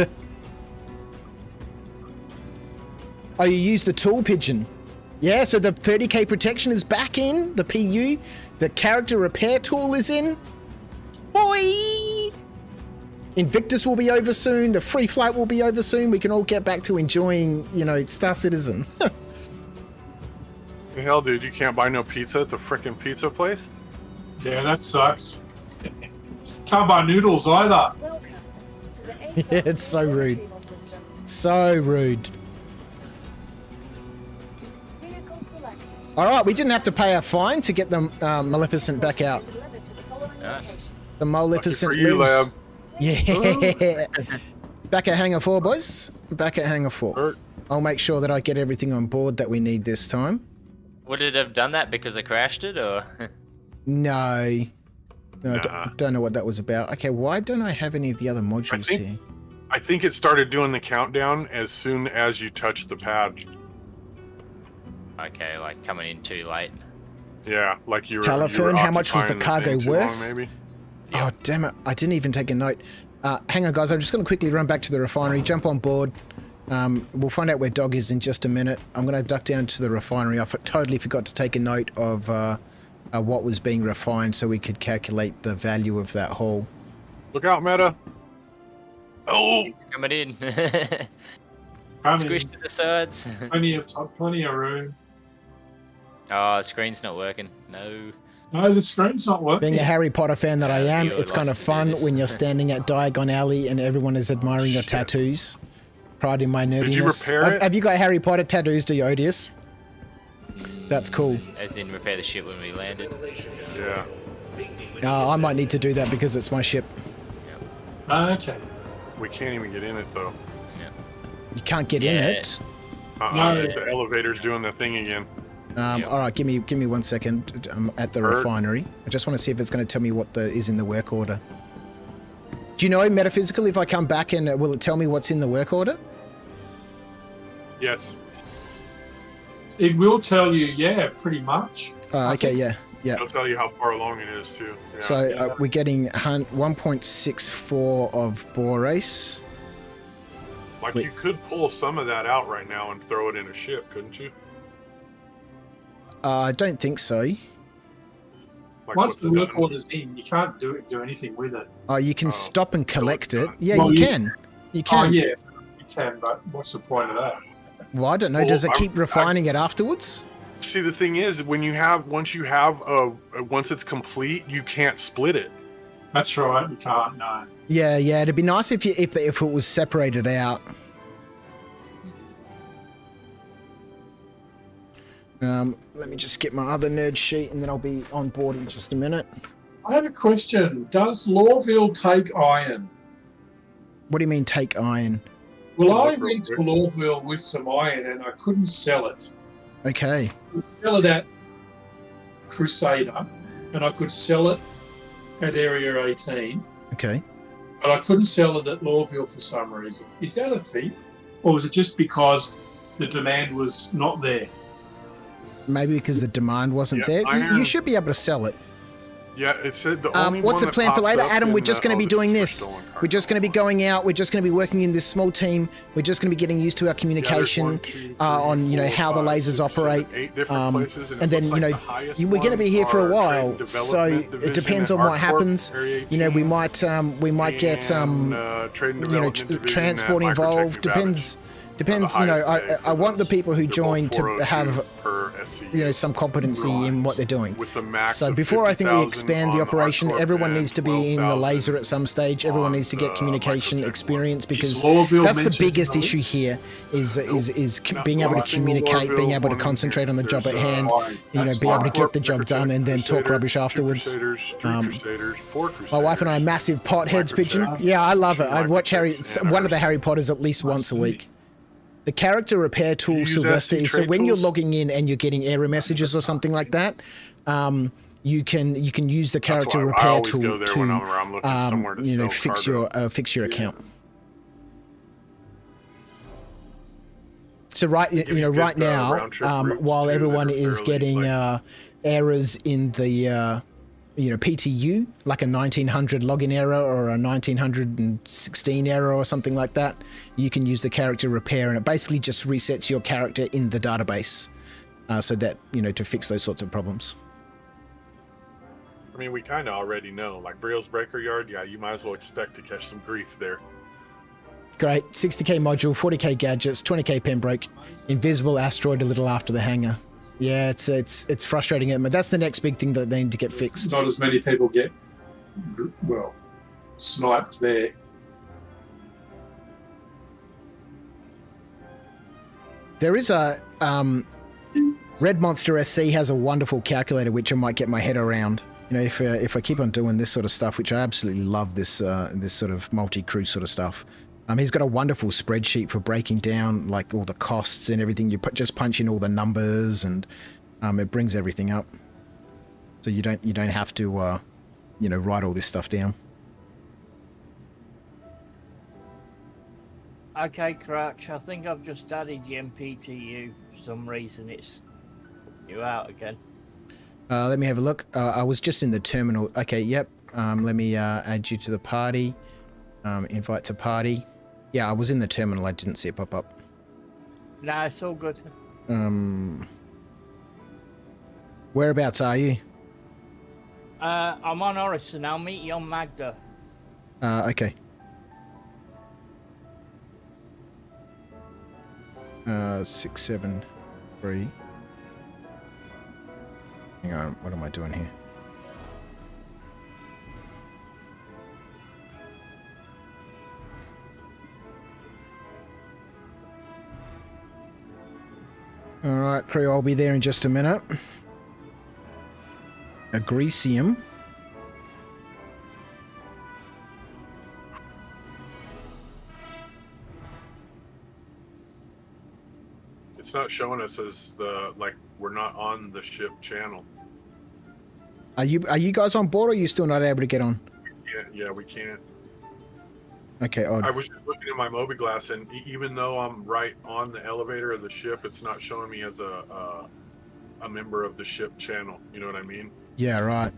Oh, you use the tool, Pigeon? Yeah, so the 30k protection is back in, the PU. The character repair tool is in. Boy! Invictus will be over soon. The free flight will be over soon. We can all get back to enjoying, Star Citizen. The hell, dude, you can't buy no pizza at the frickin' pizza place? Yeah, that sucks. Can't buy noodles either. Welcome to the Yeah, it's so rude. So rude. Vehicle selected. All right, we didn't have to pay a fine to get the Moleficent back out. Delivered to the following location. The Moleficent Lucky for you, lives. lab. Yeah. Back at Hangar 4, boys. Back at Hangar 4. I'll make sure that I get everything on board that we need this time. Would it have done that because I crashed it, or? No. No, Nah. I don't know what that was about. Okay, why don't I have any of the other modules here? I think it started doing the countdown as soon as you touched the pad. Okay, like coming in too late. Yeah, like you were. Telephone, how much was the cargo too long, worth? maybe? Oh, damn it. I didn't even take a note. Hang on, guys. I'm just going to quickly run back to the refinery, jump on board. We'll find out where Dog is in just a minute. I'm going to duck down to the refinery. I totally forgot to take a note of what was being refined so we could calculate the value of that haul. Look out, Meta. Oh! It's coming in. Coming. Squish to the sides. Plenty of room. Oh, the screen's not working. No. No, the screen's not working. Being a Harry Potter fan that I Yeah, am, you would it's kind like of to do fun this. when you're standing at Diagon Alley and everyone is admiring your shit. tattoos. Pride in my nerdiness. Did you repair it? Have you got Harry Potter tattoos, do you, Odious? That's cool. As in repair the ship when we landed. Yeah. I might need to do that because it's my ship. Okay. We can't even get in it, though. You can't get in Yeah. it. No. The elevator's doing the thing again. All right, give me 1 second. I'm at the refinery. I just want to see if it's going to tell me what is in the work order. Do you know, metaphysical, if I come back and will it tell me what's in the work order? Yes. It will tell you, yeah, pretty much. Okay, yeah. It'll tell you how far along it is, too. Yeah. So we're getting 1.64 of Borace. Like, you could pull some of that out right now and throw it in a ship, couldn't you? I don't think so. Like, Once what's the it work done? order's in, you can't do anything with it. You can stop and collect it. Yeah, Well, you you- can. You Oh, can. yeah, you can, but what's the point of that? Well, I don't know. Well, Does it keep refining it afterwards? See, the thing is, once it's complete, you can't split it. That's right, you can't, no. Yeah. It'd be nice if it was separated out. Let me just get my other nerd sheet, and then I'll be on board in just a minute. I have a question. Does Lawville take iron? What do you mean, take iron? Well, I Look real went to quick. Lawville with some iron and I couldn't sell it. Okay. I could sell it at Crusader, and I could sell it at Area 18, Okay. but I couldn't sell it at Lawville for some reason. Is that a thing? Or was it just because the demand was not there? Maybe because the demand wasn't there. You should be able to sell it. Yeah, it said the only What's one the plan for that later, pops up Adam? We're in just going to be this doing is for this. stolen cargo. We're just going to be going out. We're just going to be working in this small team. We're just going to be getting used to our communication on, how the lasers operate. 8 different places, And then, looks like the highest we're going to be ones here for a are while. Trade So Development it Division depends at on what ArcCorp, happens. Area We 18, might get Trade and Development Division transport at Microtech involved. New Depends. Valley. I want the people who They're both join to 402 have per SCU. some competency in what they're doing. With the max So of before I think we 50,000 expand the on operation, ArcCorp everyone and needs to be in the 12,000 laser at some stage. Everyone on needs to get the communication Microtech experience because Lawville that's the mentioned biggest on issue this? here is being able not to a single communicate, being Lawville able to one in concentrate on the job at There's, hand, That's be able to fine. get the job done and then talk rubbish afterwards. 2 Crusaders, 3 Crusaders, 4 Crusaders. My wife and I are massive potheads, Pigeon. Yeah, I love it. I watch one of the Harry Potters at least once a week. The character repair tool, use Sylvester, SC is so trade when you're tools? logging in and you're getting error messages or something like that, you can use the character why I repair always tool go there to whenever I'm looking somewhere to sell fix your account. So right now, while everyone is getting errors in the PTU, like a 1900 login error or a 1916 error or something like that, you can use the character repair, and it basically just resets your character in the database, so that to fix those sorts of problems. I mean, we kind of already know. Like Briel's Breaker Yard, yeah, you might as well expect to catch some grief there. Great, 60k module, 40k gadgets, 20k pembroke, invisible asteroid a little after the hangar. Yeah, it's frustrating, but that's the next big thing that they need to get fixed. Not as many people get, sniped there. There is a Red Monster SC has a wonderful calculator which I might get my head around. If I keep on doing this sort of stuff, which I absolutely love, this sort of multi-crew sort of stuff. He's got a wonderful spreadsheet for breaking down like all the costs and everything. You just punch in all the numbers and it brings everything up. So you don't have to write all this stuff down. Okay, Crouch, I think I've just added the MPTU. For some reason it's you out again. Let me have a look. I was just in the terminal. Okay, yep. Let me add you to the party. Invite to party. Yeah, I was in the terminal. I didn't see it pop up. Nah, it's all good. Whereabouts are you? I'm on Orison. I'll meet you on Magda. Okay. 673. Hang on, what am I doing here? Alright, crew, I'll be there in just a minute. Agresium. It's not showing us as we're not on the ship channel. Are you guys on board, or are you still not able to get on? Yeah, we can't. Okay, odd. I was just looking at my Mobiglass, and even though I'm right on the elevator of the ship, it's not showing me as a member of the ship channel. You know what I mean? Yeah, right.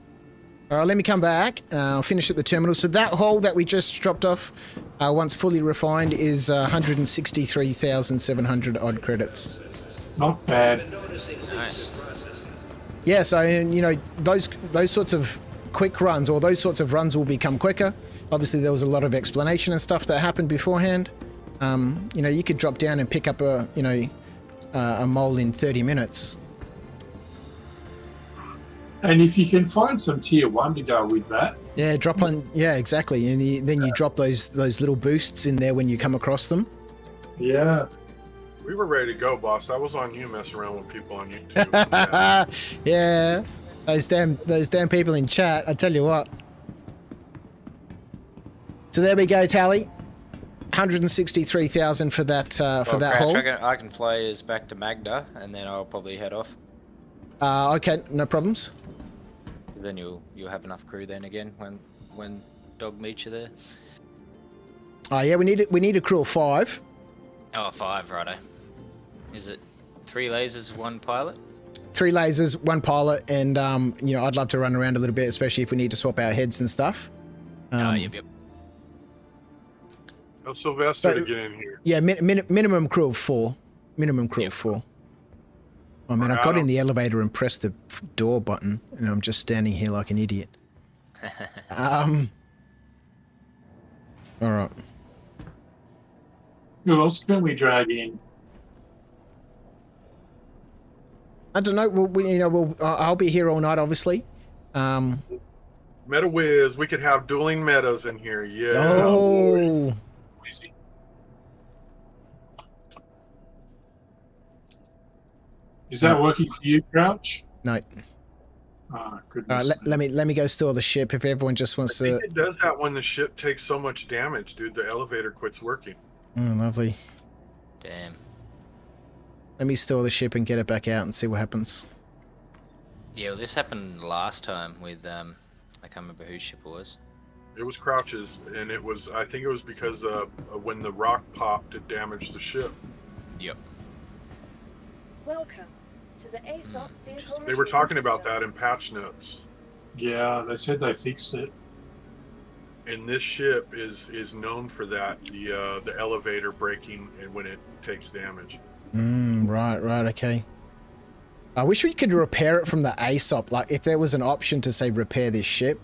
All right, let me come back. I'll finish at the terminal. So that hull that we just dropped off, once fully refined, is 163,700 odd credits. Not bad. Nice. Yeah, so those sorts of quick runs, or those sorts of runs, will become quicker. Obviously, there was a lot of explanation and stuff that happened beforehand. You could drop down and pick up a mole in 30 minutes. And if you can find some tier 1 to go with that. Yeah, drop on. Yeah, exactly. And then you drop those little boosts in there when you come across them. Yeah. We were ready to go, boss. I was on you messing around with people on YouTube. Yeah, those damn people in chat. I tell you what. So there we go, Tally. 163,000 for that for that Crouch, haul. I can fly us back to Magda, and then I'll probably head off. Okay, no problems. Then you'll have enough crew then again when Dog meets you there. Oh yeah, we need a crew of 5. Oh, 5, righto. Is it 3 lasers, 1 pilot? 3 lasers, 1 pilot, and you know, I'd love to run around a little bit, especially if we need to swap our heads and stuff. Yep. Tell Sylvester to get in here. Yeah, minimum crew of 4. Minimum crew of 4. Oh man, I got in the elevator and pressed the door button, and I'm just standing here like an idiot. All right. Who else can we drag in? I don't know. I'll be here all night, obviously. Meta Wiz, we could have dueling metas in here. Yeah. Oh. Easy. Is that working for you, Crouch? No. Ah, goodness. All right, let me go store the ship. If everyone just wants I think to. it does that when the ship takes so much damage, dude. The elevator quits working. Oh, lovely. Damn. Let me store the ship and get it back out and see what happens. Yeah, well, this happened last time with I can't remember whose ship it was. It was Crouch's, and I think it was because when the rock popped, it damaged the ship. Yep. Welcome to the ASOP vehicle. They were talking about that in patch notes. Yeah, they said they fixed it. And this ship is known for that, the elevator breaking and when it takes damage. Right, okay. I wish we could repair it from the ASOP. Like, if there was an option to say repair this ship,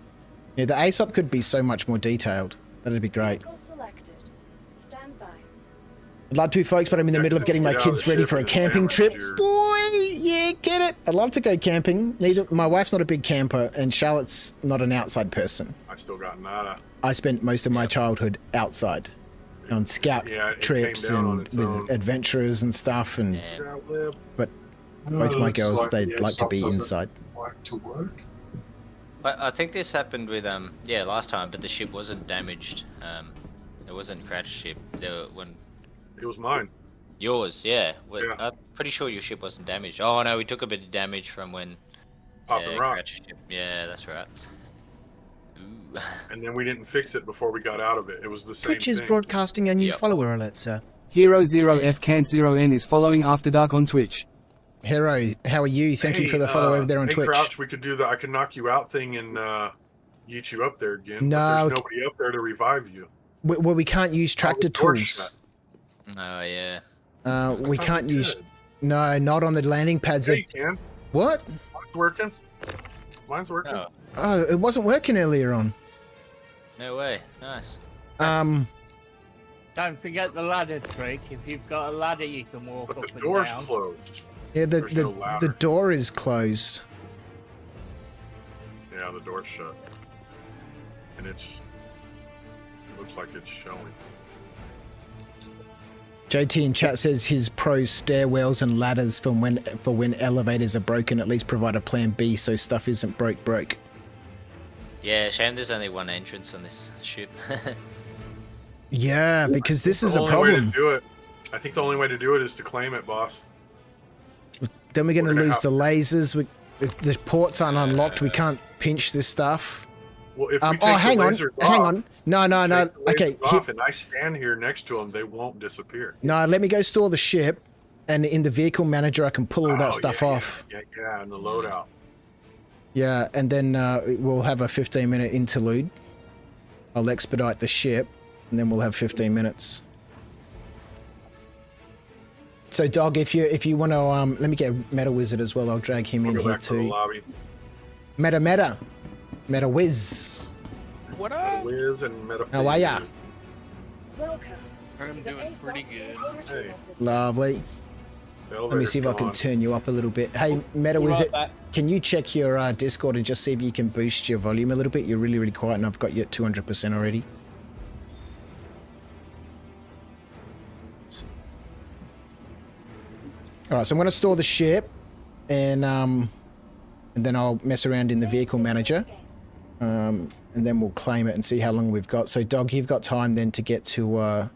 the ASOP could be so much more detailed. That'd be great. Selected. Stand by. I'd love to, folks, but I'm in the middle of getting my kids ready for a camping trip. Boy, yeah, get it. I'd love to go camping. My wife's not a big camper, and Charlotte's not an outside person. I still got nada. I spent most of my childhood outside on scout trips and with adventurers and stuff. And but both my girls, they'd like to be inside. Like to work. But I think this happened with last time, but the ship wasn't damaged. It wasn't Crouch's ship. It was mine. Yours, yeah. I'm pretty sure your ship wasn't damaged. Oh no, we took a bit of damage from when Popping rock. Crouch's ship. Yeah, that's right. Ooh. And then we didn't fix it before we got out of it. It was the same Twitch is thing. broadcasting a new follower alert, sir. Hero 0F Cant 0N is following After Dark on Twitch. Hero, how are you? Thank you for the follow over there on Twitch. Crouch, we could do the I can knock you out thing and yeet you up there again. No. But there's nobody up there to revive you. Well, we can't use tractor tools. Oh yeah. We can't use. No, not on the landing pads. Yeah, you can. What? Mine's working. Mine's working. Oh, it wasn't working earlier on. No way. Nice. Don't forget the ladder trick. If you've got a ladder, you can walk up and down. The door's closed. Yeah, the door is closed. Yeah, the door's shut. And it looks like it's showing. JT in chat says his pro stairwells and ladders for when elevators are broken at least provide a plan B so stuff isn't broke. Yeah, shame there's only one entrance on this ship. Yeah, because this is a Way problem. to do it. I think the only way to do it is to claim it, boss. Then we're going to lose the lasers. The ports aren't unlocked. We can't pinch this stuff. Well, if we take hang the on. lasers Hang off, on. No. Okay. And I stand here next to them, they won't disappear. No, let me go store the ship, and in the vehicle manager, I can pull all that stuff off. Yeah, and the loadout. Yeah, and then we'll have a 15-minute interlude. I'll expedite the ship, and then we'll have 15 minutes. So, Dog, if you want to, let me get Meta Wizard as well. I'll drag him in here too. Meta Wiz. What up? Wiz and Meta. How are ya? Welcome. I'm doing pretty good. Hey. Lovely. Let me see if I can turn you up a little bit. Hey, Meta Wizard, can you check your Discord and just see if you can boost your volume a little bit? You're really, really quiet, and I've got you at 200% already. All right, so I'm going to store the ship, and then I'll mess around in the vehicle manager, and then we'll claim it and see how long we've got. So, Dog, you've got time then to get to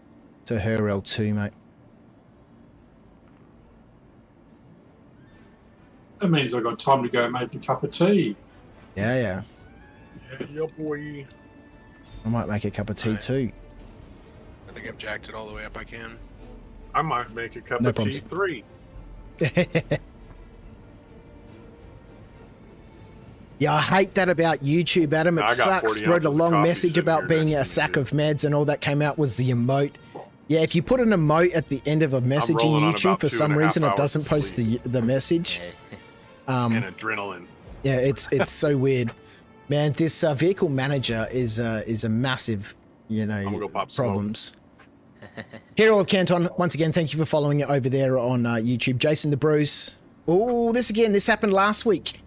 to her L2, mate. That means I've got time to go make a cup of tea. Yeah. Yeah, boy. I might make a cup of tea too. I think I've jacked it all the way up I can. I might make a cup No of problems. tea 3. Yeah, I hate that about YouTube, Adam. It I got sucks. 40 Wrote a ounces of long coffee message sitting about here being next a to sack me, of meds, and all that came out was the emote. Yeah, if you put an emote at the end of a message in rolling on YouTube, about for some 2.5 reason it hours doesn't of post the message. and adrenaline. Yeah, it's so weird. Man, this vehicle manager is a massive, I'm gonna go pop problems. Hero of Canton, once again, thank you for following it over there on YouTube. Jason the Bruce. Oh, this happened last week.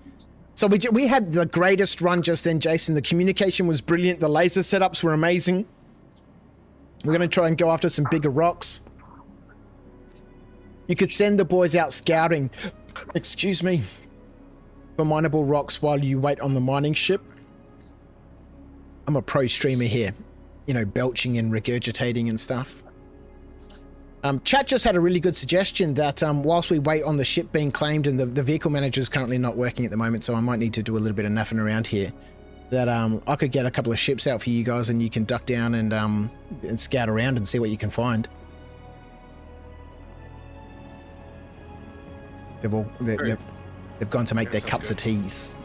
So we had the greatest run just then, Jason. The communication was brilliant. The laser setups were amazing. We're going to try and go after some bigger rocks. You could send the boys out scouting, excuse me, for mineable rocks while you wait on the mining ship. I'm a pro streamer here, belching and regurgitating and stuff. Chat just had a really good suggestion that whilst we wait on the ship being claimed, and the vehicle manager is currently not working at the moment, so I might need to do a little bit of naffing around here, that I could get a couple of ships out for you guys and you can duck down and scout around and see what you can find. They've gone to make their cups of teas.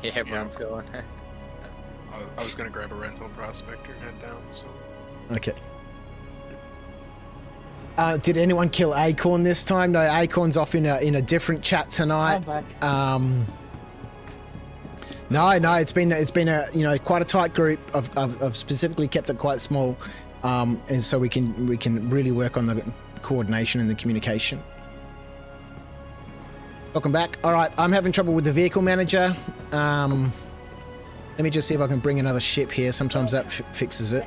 Yeah, everyone's going. I was gonna grab a rental prospector and head down, so. Okay. Did anyone kill Acorn this time? No, Acorn's off in a different chat tonight. No, it's been a quite a tight group. I've specifically kept it quite small, and so we can really work on the coordination and the communication. Welcome back. All right, I'm having trouble with the vehicle manager. Let me just see if I can bring another ship here. Sometimes that fixes it.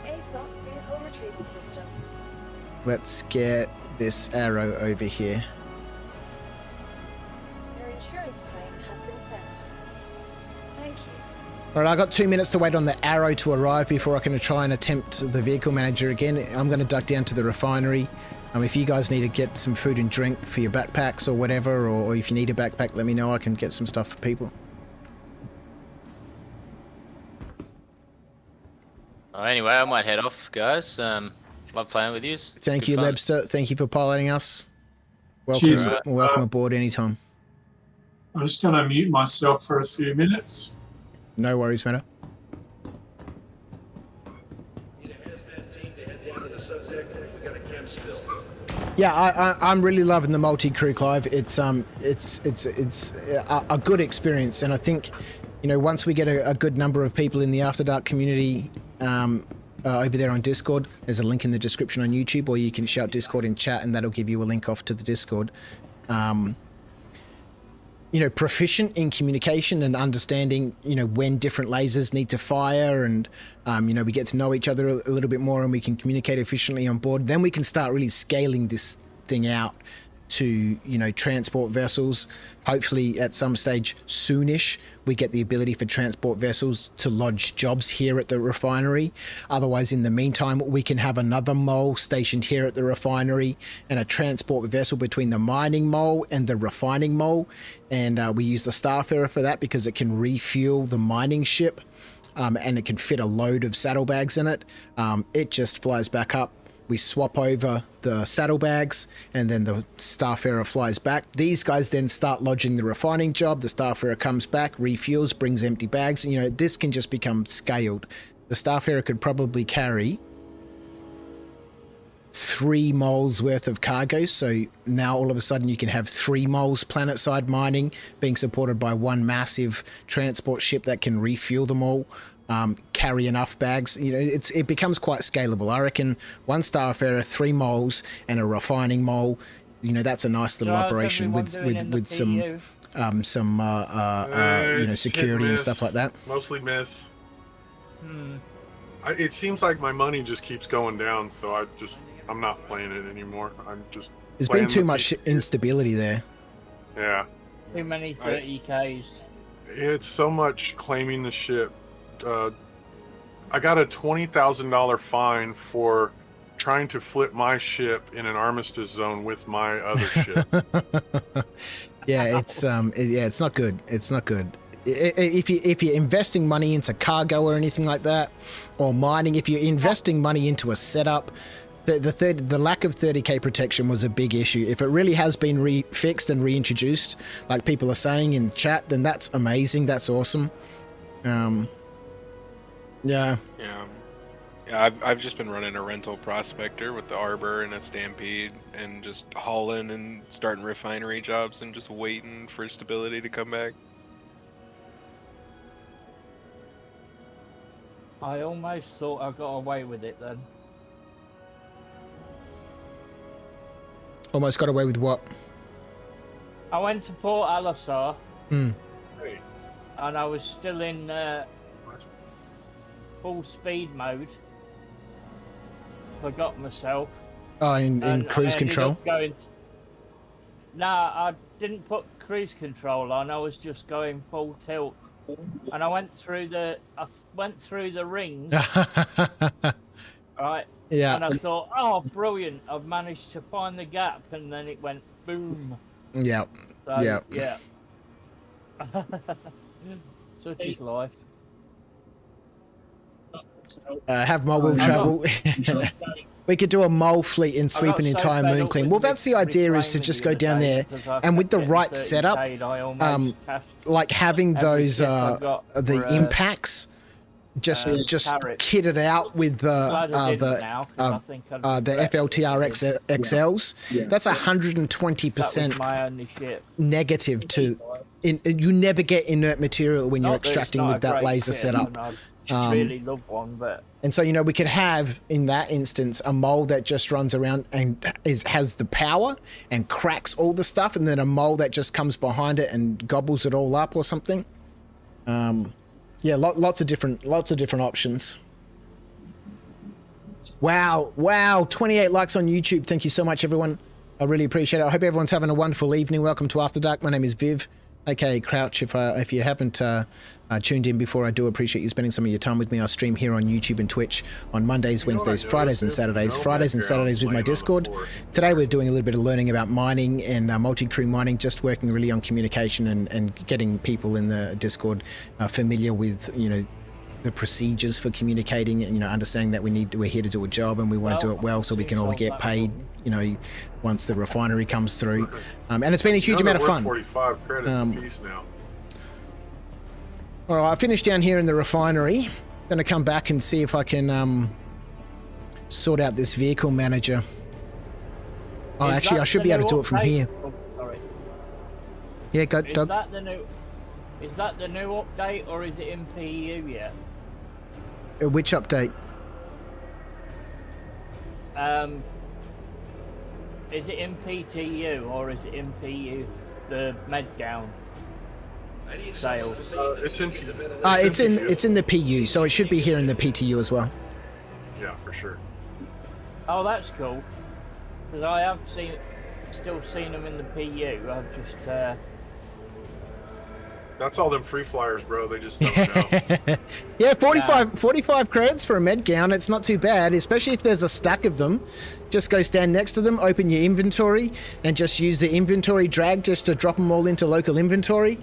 Let's get this arrow over here. Your insurance claim has been sent. Thank you. All right, I got 2 minutes to wait on the arrow to arrive before I can try and attempt the vehicle manager again. I'm going to duck down to the refinery. If you guys need to get some food and drink for your backpacks or whatever, or if you need a backpack, let me know. I can get some stuff for people. Anyway, I might head off, guys. Love playing with you. Thank you, Lebster. Thank you for piloting us. Welcome, Cheers. welcome aboard anytime. I'm just going to mute myself for a few minutes. No worries, Meta. Yeah, I'm really loving the multi-crew, Clive. It's a good experience, and I think, once we get a good number of people in the After Dark community over there on Discord, there's a link in the description on YouTube, or you can shout Discord in chat, and that'll give you a link off to the Discord. Proficient in communication and understanding, when different lasers need to fire, and, we get to know each other a little bit more, and we can communicate efficiently on board. Then we can start really scaling this thing out to, transport vessels. Hopefully at some stage soonish, we get the ability for transport vessels to lodge jobs here at the refinery. Otherwise, in the meantime, we can have another mole stationed here at the refinery and a transport vessel between the mining mole and the refining mole. And we use the Starfarer for that because it can refuel the mining ship, and it can fit a load of saddlebags in it. It just flies back up. We swap over the saddlebags, and then the Starfarer flies back. These guys then start lodging the refining job. The Starfarer comes back, refuels, brings empty bags. This can just become scaled. The Starfarer could probably carry 3 moles worth of cargo. So now all of a sudden you can have 3 moles planet-side mining being supported by one massive transport ship that can refuel them all. Carry enough bags. It becomes quite scalable. I reckon 1 Starfarer, 3 moles, and a refining mole. That's a nice little operation with some security and stuff like that. Mostly miss. It seems like my money just keeps going down, so I'm not playing it anymore. I'm just. There's been too much instability there. Yeah. Too many 30Ks. It's so much claiming the ship. I got a $20,000 fine for trying to flip my ship in an armistice zone with my other ship. Yeah, it's it's not good. It's not good. If you're investing money into cargo or anything like that, or mining, if you're investing money into a setup, the lack of 30k protection was a big issue. If it really has been fixed and reintroduced, like people are saying in chat, then that's amazing. That's awesome. Yeah. I've just been running a rental prospector with the Arbor and a Stampede, and just hauling and starting refinery jobs and just waiting for stability to come back. I almost thought I got away with it then. Almost got away with what? I went to Port Alisar, Hmm. and I was still in full speed mode. Forgot myself. Oh, in cruise control? Nah, I didn't put cruise control on. I was just going full tilt, and I went through the rings. Right. Yeah. And I thought, oh, brilliant! I've managed to find the gap, and then it went boom. Yeah. So, yeah. Yeah. Such is life. Have mole travel. We could do a mole fleet and sweep an entire moon clean. Well, that's the idea, is to just go down there, and with the right setup, like having those the impacts, just kit it out with the FLTR XLs. That's 120% negative to. You never get inert material when you're extracting with that laser setup. Really love one, but and so we could have in that instance a mole that just runs around and has the power and cracks all the stuff, and then a mole that just comes behind it and gobbles it all up or something. Yeah, lots of different options. Wow, 28 likes on YouTube. Thank you so much, everyone. I really appreciate it. I hope everyone's having a wonderful evening. Welcome to After Dark. My name is Viv, aka Crouch. If you haven't tuned in before, I do appreciate you spending some of your time with me. I stream here on YouTube and Twitch on Mondays, Wednesdays, Fridays and Saturdays. Fridays and Saturdays with my Discord. Today we're doing a little bit of learning about mining and multi-crew mining, just working really on communication and getting people in the Discord familiar with, the procedures for communicating, and understanding that we're here to do a job, and we want to do it well so we can all get paid, once the refinery comes through. And it's been a huge amount of fun. 45 credits a piece now. All right, I finished down here in the refinery. Going to come back and see if I can sort out this vehicle manager. Oh, actually, I should be able to do it from here. Oh, sorry. Yeah, go, Doug. Is that the new update, or is it in PU yet? Which update? Is it in PTU or is it in PU? The med gown sales. It's in. It's in the PU, so it should be here in the PTU as well. Yeah, for sure. Oh, that's cool. Because I have still seen them in the PU. I've just. That's all them free flyers, bro. They just don't know. Yeah, 45 credits for a med gown. It's not too bad, especially if there's a stack of them. Just go stand next to them, open your inventory, and just use the inventory drag just to drop them all into local inventory.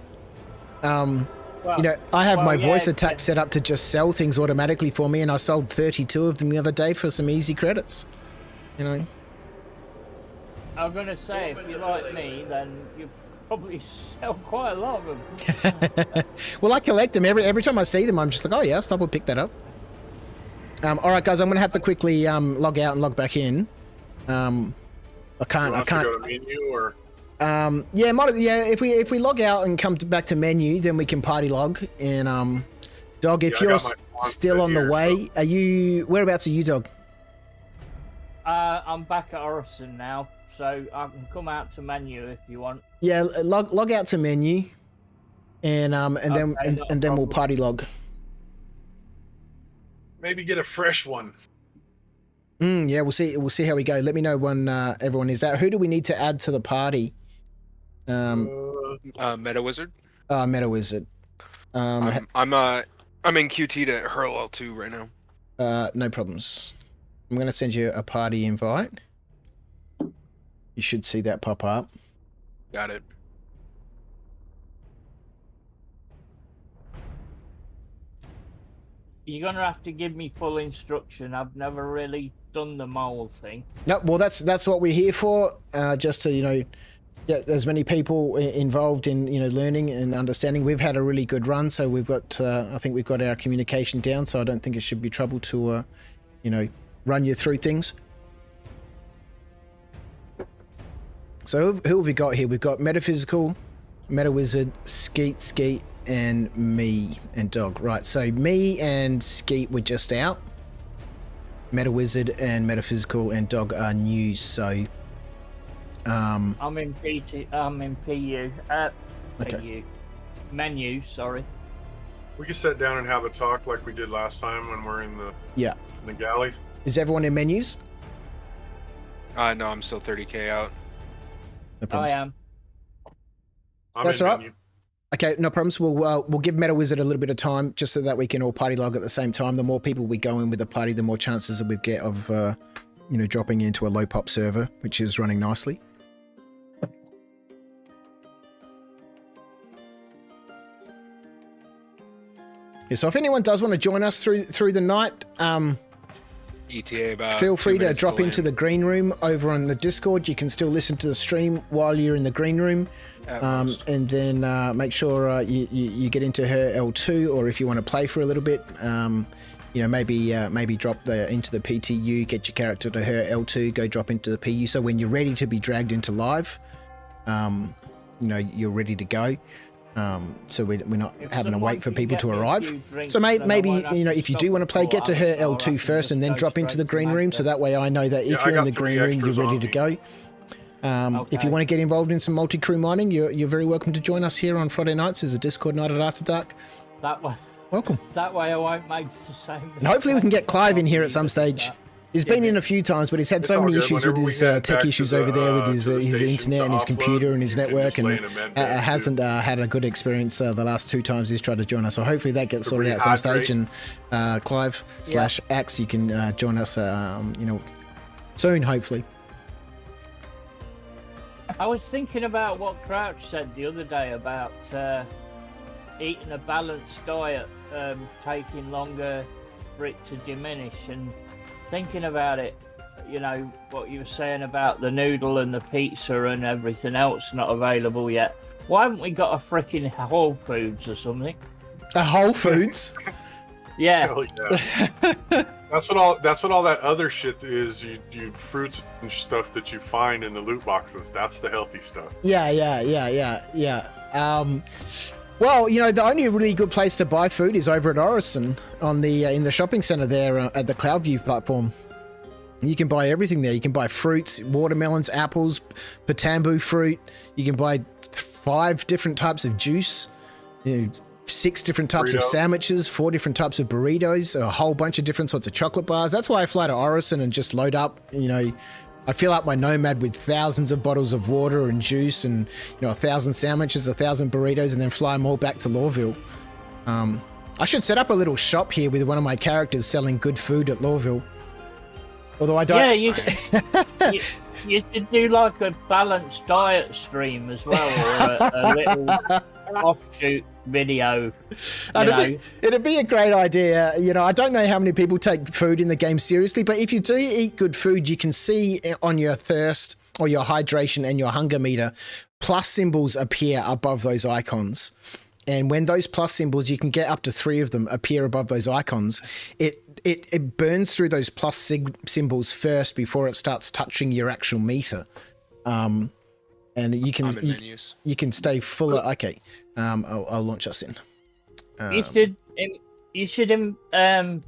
I have my voice attack set up to just sell things automatically for me, and I sold 32 of them the other day for some easy credits. I'm gonna say, if you're like me, then you probably sell quite a lot of them. Well, I collect them every time I see them. I'm just like, oh yeah, stop, we'll pick that up. All right, guys, I'm gonna have to quickly log out and log back in. I can't. To go to menu or. If we log out and come back to menu, then we can party log. And Dog, if you're still on the way, so. Whereabouts are you, Dog? I'm back at Orison now, so I can come out to menu if you want. Yeah, log out to menu, and then we'll party log. Maybe get a fresh one. Yeah, we'll see how we go. Let me know when everyone is out. Who do we need to add to the party? Meta Wizard. Meta Wizard. I'm in QT to hurl L2 right now. No problems. I'm going to send you a party invite. You should see that pop up. Got it. You're gonna have to give me full instruction. I've never really done the mole thing. No, well, that's what we're here for. Just to get as many people involved in learning and understanding. We've had a really good run, so we've got I think we've got our communication down. So I don't think it should be trouble to run you through things. So who have we got here? We've got Metaphysical, Meta Wizard, Skeet, and me and Dog. Right, so me and Skeet were just out. Meta Wizard and Metaphysical and Dog are new, so I'm in PT. I'm in PU. Okay. PU. Menu, sorry. We can sit down and have a talk like we did last time when we're in the in the galley. Is everyone in menus? No, I'm still 30k out. No problems. I am. That's all right. Okay, no problems. We'll give Meta Wizard a little bit of time just so that we can all party log at the same time. The more people we go in with the party, the more chances that we get of dropping into a low pop server, which is running nicely. Yeah, so if anyone does want to join us through the night, ETA about feel free to drop into the green room over on the Discord. You can still listen to the stream while you're in the green room, and then make sure you get into her L2, or if you want to play for a little bit, maybe drop into the PTU, get your character to her L2, go drop into the PU. So when you're ready to be dragged into live, you're ready to go. So we're not having to wait for people to arrive. So maybe if you do want to play, get to her L2 first and then drop into the green room. So that way I know that if you're in the green room, you're ready to go. If you want to get involved in some multi-crew mining, you're very welcome to join us here on Friday nights. There's a Discord night at After Dark. That way. Welcome. That way I won't make the same. And hopefully we can get Clive in here at some stage. He's been in a few times, but he's had so many issues with his tech issues over there with his internet and his computer and his network, and hasn't had a good experience the last 2 times he's tried to join us. So hopefully that gets sorted out at some stage, and Clive / Axe, you can join us soon, hopefully. I was thinking about what Crouch said the other day about eating a balanced diet, taking longer for it to diminish, and thinking about it, what you were saying about the noodle and the pizza and everything else not available yet. Why haven't we got a freaking Whole Foods or something? A Whole Foods? Yeah. Hell yeah. That's what all that other shit is. You fruits and stuff that you find in the loot boxes. That's the healthy stuff. Yeah. Well, the only really good place to buy food is over at Orison on the in the shopping center there at the Cloudview platform. You can buy everything there. You can buy fruits, watermelons, apples, patambu fruit. You can buy 5 different types of juice, 6 different types of sandwiches, 4 different types of burritos, a whole bunch of different sorts of chocolate bars. That's why I fly to Orison and just load up, I fill up my Nomad with thousands of bottles of water and juice and 1,000 sandwiches, 1,000 burritos, and then fly them all back to Lawville. I should set up a little shop here with one of my characters selling good food at Lawville. Although I don't. Yeah, you should do like a balanced diet stream as well, or a little offshoot video. It'd be a great idea. I don't know how many people take food in the game seriously, but if you do eat good food, you can see on your thirst or your hydration and your hunger meter, plus symbols appear above those icons. And when those plus symbols, you can get up to 3 of them appear above those icons, it burns through those plus symbols first before it starts touching your actual meter. And you can stay full of, okay. I'll launch us in. You should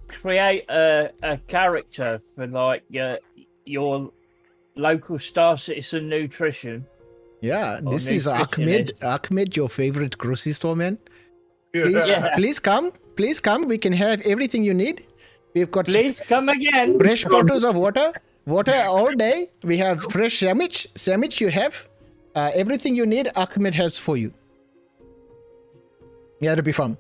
create a character for like your local Star Citizen Nutrition. Yeah, this is Ahmed. Ahmed, your favorite grocery store man. Please come. We can have everything you need. We've got. Please come again. Fresh bottles of water all day. We have fresh sandwich. You have everything you need. Ahmed has for you. Yeah, it'll be fun.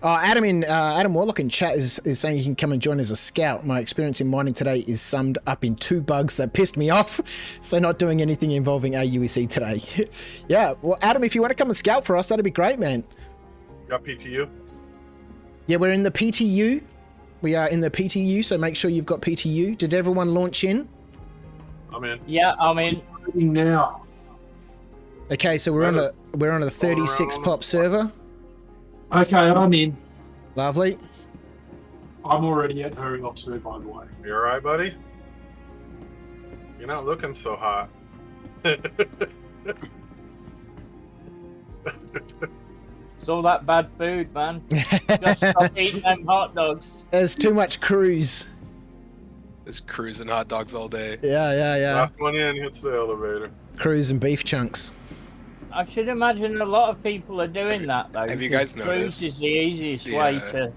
Oh, Adam Warlock in chat is saying he can come and join as a scout. My experience in mining today is summed up in 2 bugs that pissed me off. So not doing anything involving AUEC today. Yeah, well, Adam, if you want to come and scout for us, that'd be great, man. Got PTU? Yeah, we're in the PTU. We are in the PTU, so make sure you've got PTU. Did everyone launch in? I'm in. Yeah, I'm in. Now. Okay, so we're on a 36 pop server. Okay, I'm in. Lovely. I'm already at Hurry Up too, by the way. You all right, buddy? You're not looking so hot. It's all that bad food, man. Just stop eating them hot dogs. There's too much cruise. Just cruising hot dogs all day. Yeah. Last one in hits the elevator. Cruise and beef chunks. I should imagine a lot of people are doing that, though. Have you guys noticed? Cruise is the easiest way to...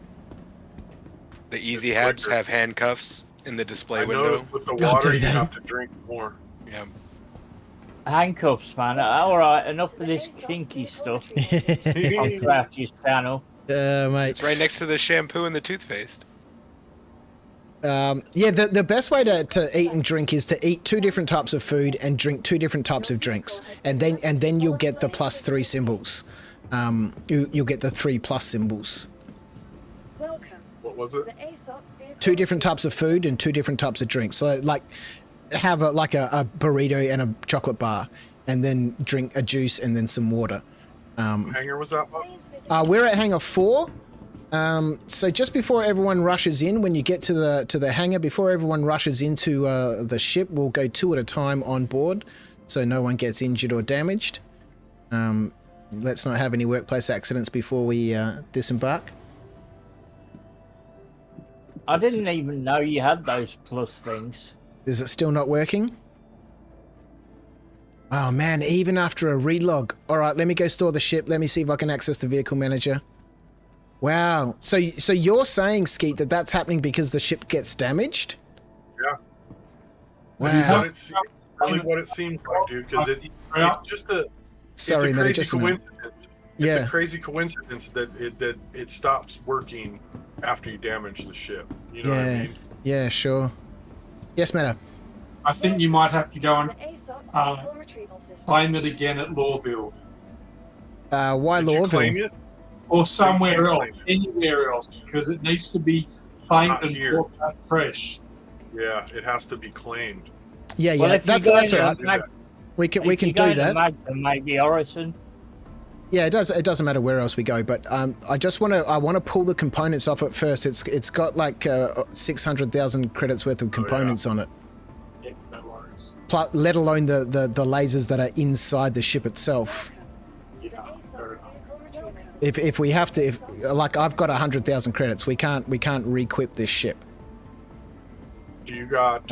The easy habs have handcuffs in the display I window. noticed with the water, you have to drink more. Yeah. Handcuffs, man. Alright, enough of this kinky stuff on Crouch's channel. Mate. It's right next to the shampoo and the toothpaste. Yeah, the best way to eat and drink is to eat 2 different types of food and drink 2 different types of drinks, and then you'll get the +3 symbols. You'll get the 3+ symbols. What was it? 2 different types of food and 2 different types of drinks. So like have a burrito and a chocolate bar, and then drink a juice and then some water. Hangar was that? We're at hangar 4. So just before everyone rushes in, when you get to the hangar, before everyone rushes into the ship, we'll go 2 at a time on board, so no one gets injured or damaged. Let's not have any workplace accidents before we disembark. I didn't even know you had those plus things. Is it still not working? Oh man, even after a relog. All right, let me go store the ship. Let me see if I can access the vehicle manager. Wow. So you're saying, Skeet, that that's happening because the ship gets damaged? Yeah. Wow. That's really what it seems like, dude, because it's just a crazy coincidence. It's a crazy coincidence that it stops working after you damage the ship. You know what I mean? Yeah, sure. Yes, Meta. I think you might have to go and claim it again at Lawville. Why Lawville? Or somewhere else, anywhere else, because it needs to be claimed and brought back fresh. Yeah, it has to be claimed. Yeah, well, that's all right. We can do that. Maybe Orison. Yeah, it doesn't matter where else we go, but I want to pull the components off it first. It's got like 600,000 credits worth of components on it. Yeah, no worries. Plus, let alone the lasers that are inside the ship itself. If we have to, like I've got 100,000 credits, we can't re-equip this ship. Do you got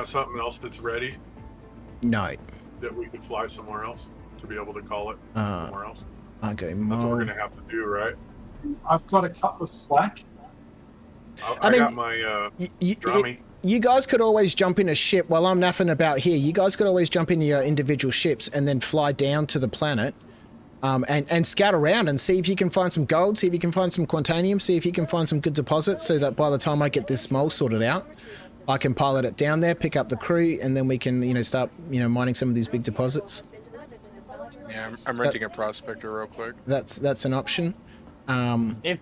something else that's ready? No. That we could fly somewhere else to be able to call it somewhere else. Okay, that's what we're gonna have to do, right? I've got a couple of slack. I got my drummy. You guys could always jump in a ship while I'm naffing about here. You guys could always jump in your individual ships and then fly down to the planet. And scout around and see if you can find some gold, see if you can find some quantanium, see if you can find some good deposits, so that by the time I get this mole sorted out, I can pilot it down there, pick up the crew, and then we can, start, mining some of these big deposits. Yeah, I'm renting a prospector real quick. That's an option. If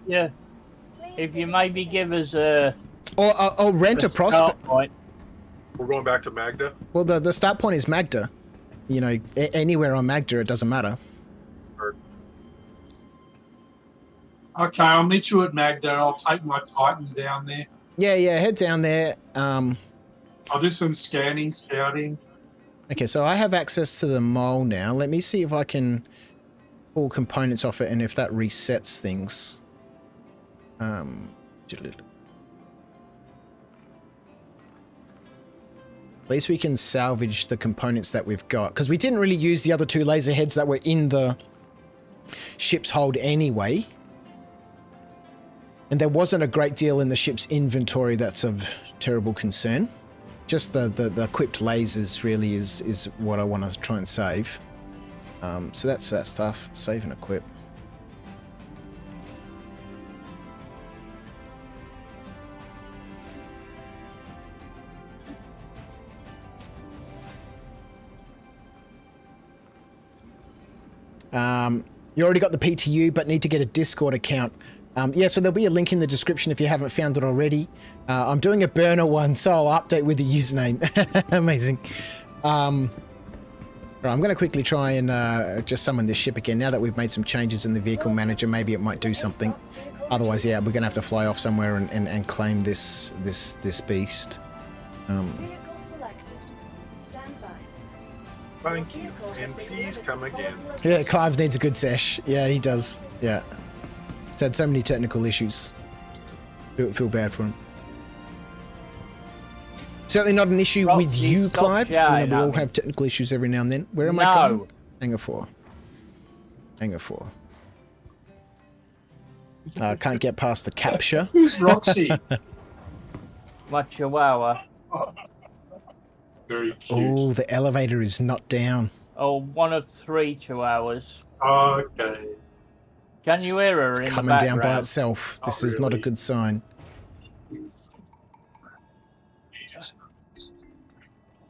you maybe give us a... Or rent a prospect. We're going back to Magda? Well, the start point is Magda. Anywhere on Magda, it doesn't matter. Okay, I'll meet you at Magda. I'll take my Titan down there. Yeah, head down there. I'll do some scouting. Okay, so I have access to the mole now. Let me see if I can pull components off it and if that resets things. At least we can salvage the components that we've got, because we didn't really use the other 2 laser heads that were in the ship's hold anyway. And there wasn't a great deal in the ship's inventory that's of terrible concern. Just the equipped lasers really is what I want to try and save. So that's that stuff. Save and equip. You already got the PTU, but need to get a Discord account. Yeah, so there'll be a link in the description if you haven't found it already. I'm doing a burner one, so I'll update with the username. Amazing. Right, I'm going to quickly try and just summon this ship again. Now that we've made some changes in the vehicle manager, maybe it might do something. Otherwise, yeah, we're going to have to fly off somewhere and claim this beast. Thank you, and please come again. Yeah, Clive needs a good sesh. Yeah, he does. Yeah. He's had so many technical issues. Feel bad for him. Certainly not an issue with you, Clive. We all have technical issues every now and then. Where am I going? Hangar 4. Hangar 4. Can't get past the capture. Who's Roxy? My chihuahua. Very cute. Oh, the elevator is not down. Oh, one of 3 chihuahuas. Okay. Can you hear her in the background? Coming down by itself. This is not a good sign.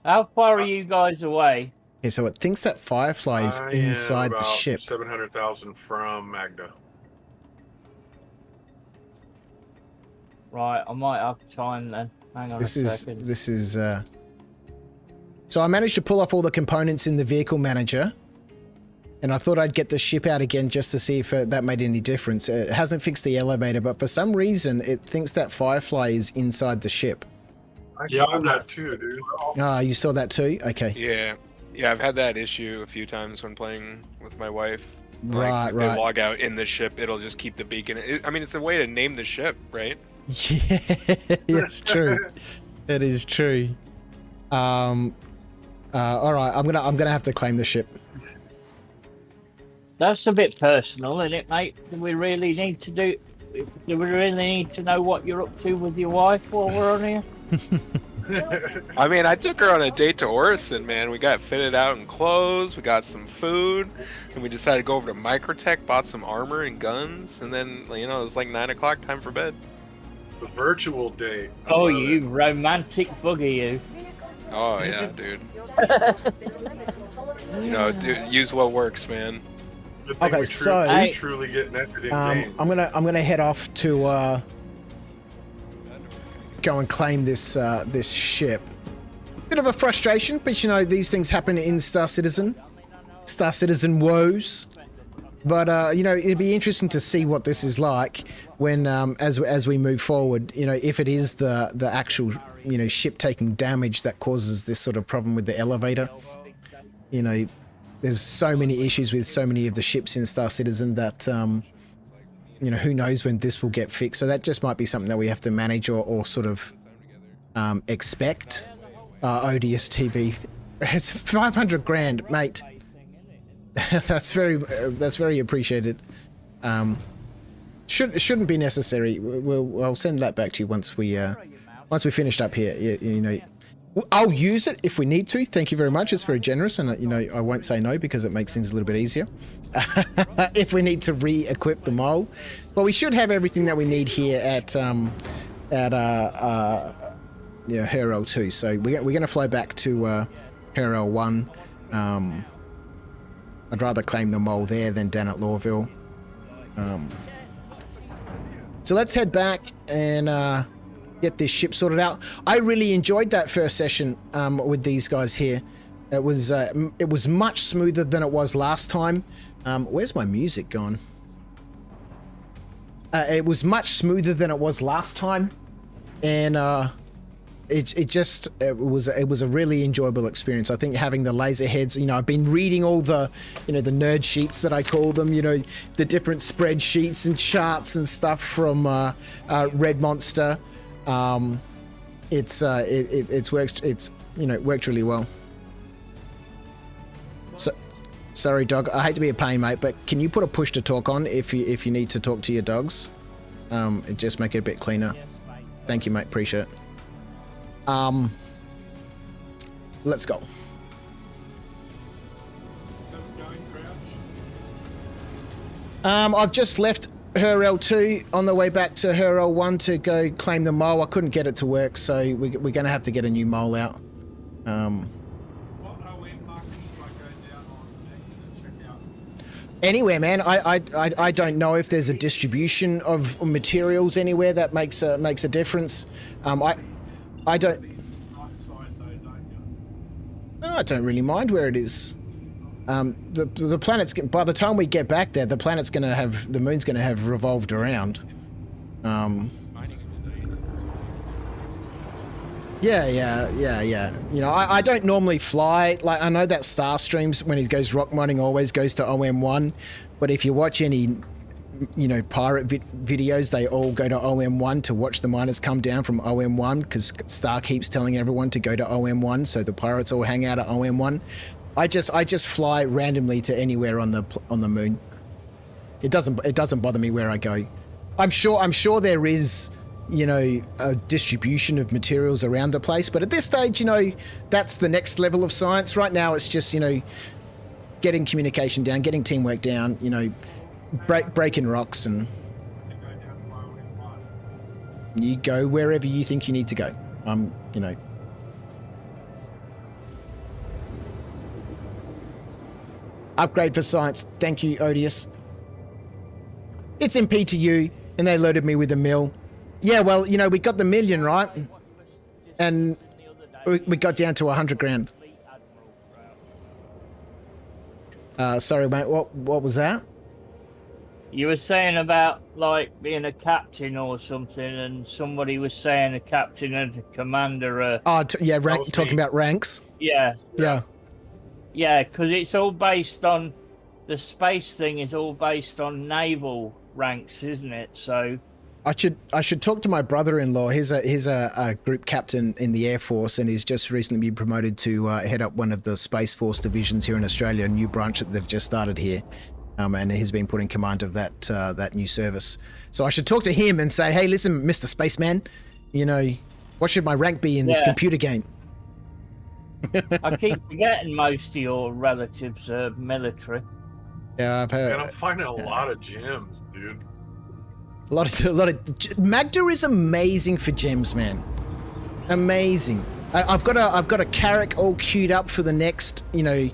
How far are you guys away? Okay, so it thinks that Firefly is inside the ship. 700,000 from Magda. Right, I might have time then. Hang on a second. This is So I managed to pull off all the components in the vehicle manager, and I thought I'd get the ship out again just to see if that made any difference. It hasn't fixed the elevator, but for some reason it thinks that Firefly is inside the ship. I saw that too, dude. Ah, you saw that too? Okay. Yeah, I've had that issue a few times when playing with my wife. Right, if right. they log out in the ship, it'll just keep the beacon. I mean, it's a way to name the ship, right? Yeah, it's true. It is true. All right, I'm gonna have to claim the ship. That's a bit personal, isn't it, mate? Do we really need to know what you're up to with your wife while we're on here? I mean, I took her on a date to Orison, man. We got fitted out in clothes, we got some food, and we decided to go over to Microtech, bought some armor and guns, and then, you know, it was like 9 o'clock, time for bed. The virtual date. Oh, you romantic bugger, you. Oh, yeah, dude. You know, use what works, man. Okay, so we truly get netted in game. I'm gonna head off to go and claim this this ship. Bit of a frustration, but you know these things happen in Star Citizen woes. But you know it'd be interesting to see what this is like when as we move forward. You know if it is the actual ship taking damage that causes this sort of problem with the elevator. You know. There's so many issues with so many of the ships in Star Citizen that, you know, who knows when this will get fixed. So that just might be something that we have to manage or sort of expect. ODS TV, it's 500 grand, mate. That's very appreciated. Shouldn't be necessary. I'll send that back to you once we finished up here. You know. I'll use it if we need to. Thank you very much. It's very generous, and you know I won't say no because it makes things a little bit easier. If we need to re-equip the mole, but we should have everything that we need here at Referral 2. So we're going to fly back to Referral 1. I'd rather claim the mole there than down at Lawville. So let's head back and. Get this ship sorted out. I really enjoyed that first session with these guys here. It was much smoother than it was last time. Where's my music gone? It was much smoother than it was last time, and it was a really enjoyable experience. I think having the laser heads. You know, I've been reading all the the nerd sheets that I call them. You know, the different spreadsheets and charts and stuff from Red Monster. It worked really well. So, sorry, dog. I hate to be a pain, mate, but can you put a push to talk on if you need to talk to your dogs? Just make it a bit cleaner. Thank you, mate. Appreciate it. Let's go. I've just left Referral 2 on the way back to Referral 1 to go claim the mole. I couldn't get it to work, so we're going to have to get a new mole out. Anywhere, man. I don't know if there's a distribution of materials anywhere that makes a difference. I don't really mind where it is. The planet's, by the time we get back there, the moon's gonna have revolved around. Yeah. You know, I don't normally fly. Like, I know that Starstreams, when he goes rock mining, always goes to OM1. But if you watch any, you know, pirate videos, they all go to OM1 to watch the miners come down from OM1, because Star keeps telling everyone to go to OM1, so the pirates all hang out at OM1. I just fly randomly to anywhere on the moon. It doesn't bother me where I go. I'm sure there is, you know, a distribution of materials around the place, but at this stage, you know, that's the next level of science. Right now, it's just, you know, getting communication down, getting teamwork down, you know, breaking rocks, and you go wherever you think you need to go. You know. Upgrade for science. Thank you, Odious. It's MP to you, and they loaded me with a mill. Yeah, well, you know, we got the million, right? And we got down to 100 grand. Sorry, mate, what was that? You were saying about, like, being a captain or something, and somebody was saying a captain and a commander. Talking about ranks. Yeah. Yeah. Yeah, because it's all based on, the space thing is all based on naval ranks, isn't it? So I should talk to my brother-in-law. He's a group captain in the Air Force, and he's just recently been promoted to head up one of the Space Force divisions here in Australia, a new branch that they've just started here, and he's been put in command of that new service. So I should talk to him and say, hey, listen, Mr. Spaceman, you know, what should my rank be in this computer game? I keep forgetting most of your relatives are military. Yeah, I've heard. And I'm finding a lot of gems, dude. A lot of Magda is amazing for gems, man. Amazing. I've got a Carrack all queued up for the next, you know,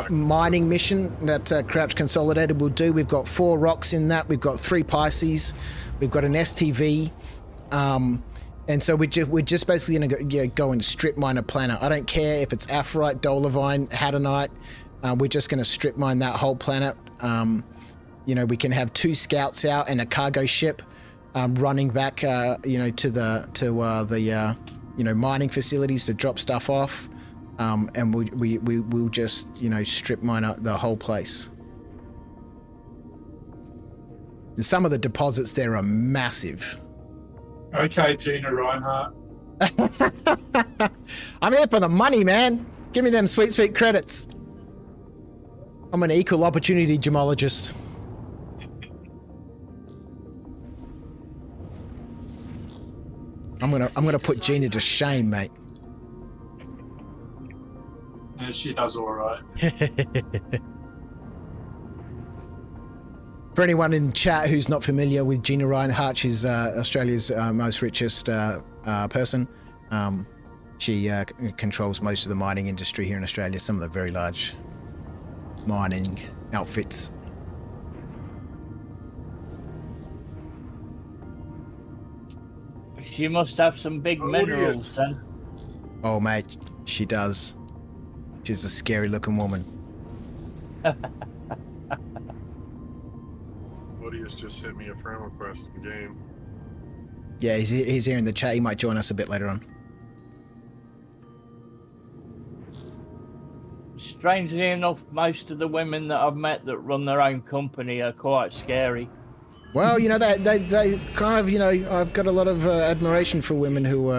mining mission that Crouch Consolidated will do. We've got 4 rocks in that. We've got 3 Pisces. We've got an STV. And so we're just basically gonna go and strip mine a planet. I don't care if it's Aphorite, Dolomite, Hadanite. We're just gonna strip mine that whole planet. You know, we can have 2 scouts out and a cargo ship running back, you know, to the you know, mining facilities to drop stuff off, and we'll just, you know, strip mine up the whole place. And some of the deposits there are massive. Okay, Gina Reinhardt. I'm here for the money, man. Give me them sweet credits. I'm an equal opportunity gemologist. I'm gonna put Gina to shame, mate. Yeah, she does all right. For anyone in chat who's not familiar with Gina Reinhardt, she's Australia's most richest person. She controls most of the mining industry here in Australia, some of the very large mining outfits. She must have some big minerals then. Oh, mate, she does. She's a scary looking woman. Woody's just sent me a friend request in game. Yeah, he's here in the chat. He might join us a bit later on. Strangely enough, most of the women that I've met that run their own company are quite scary. Well, you know, they kind of, you know, I've got a lot of admiration for women who,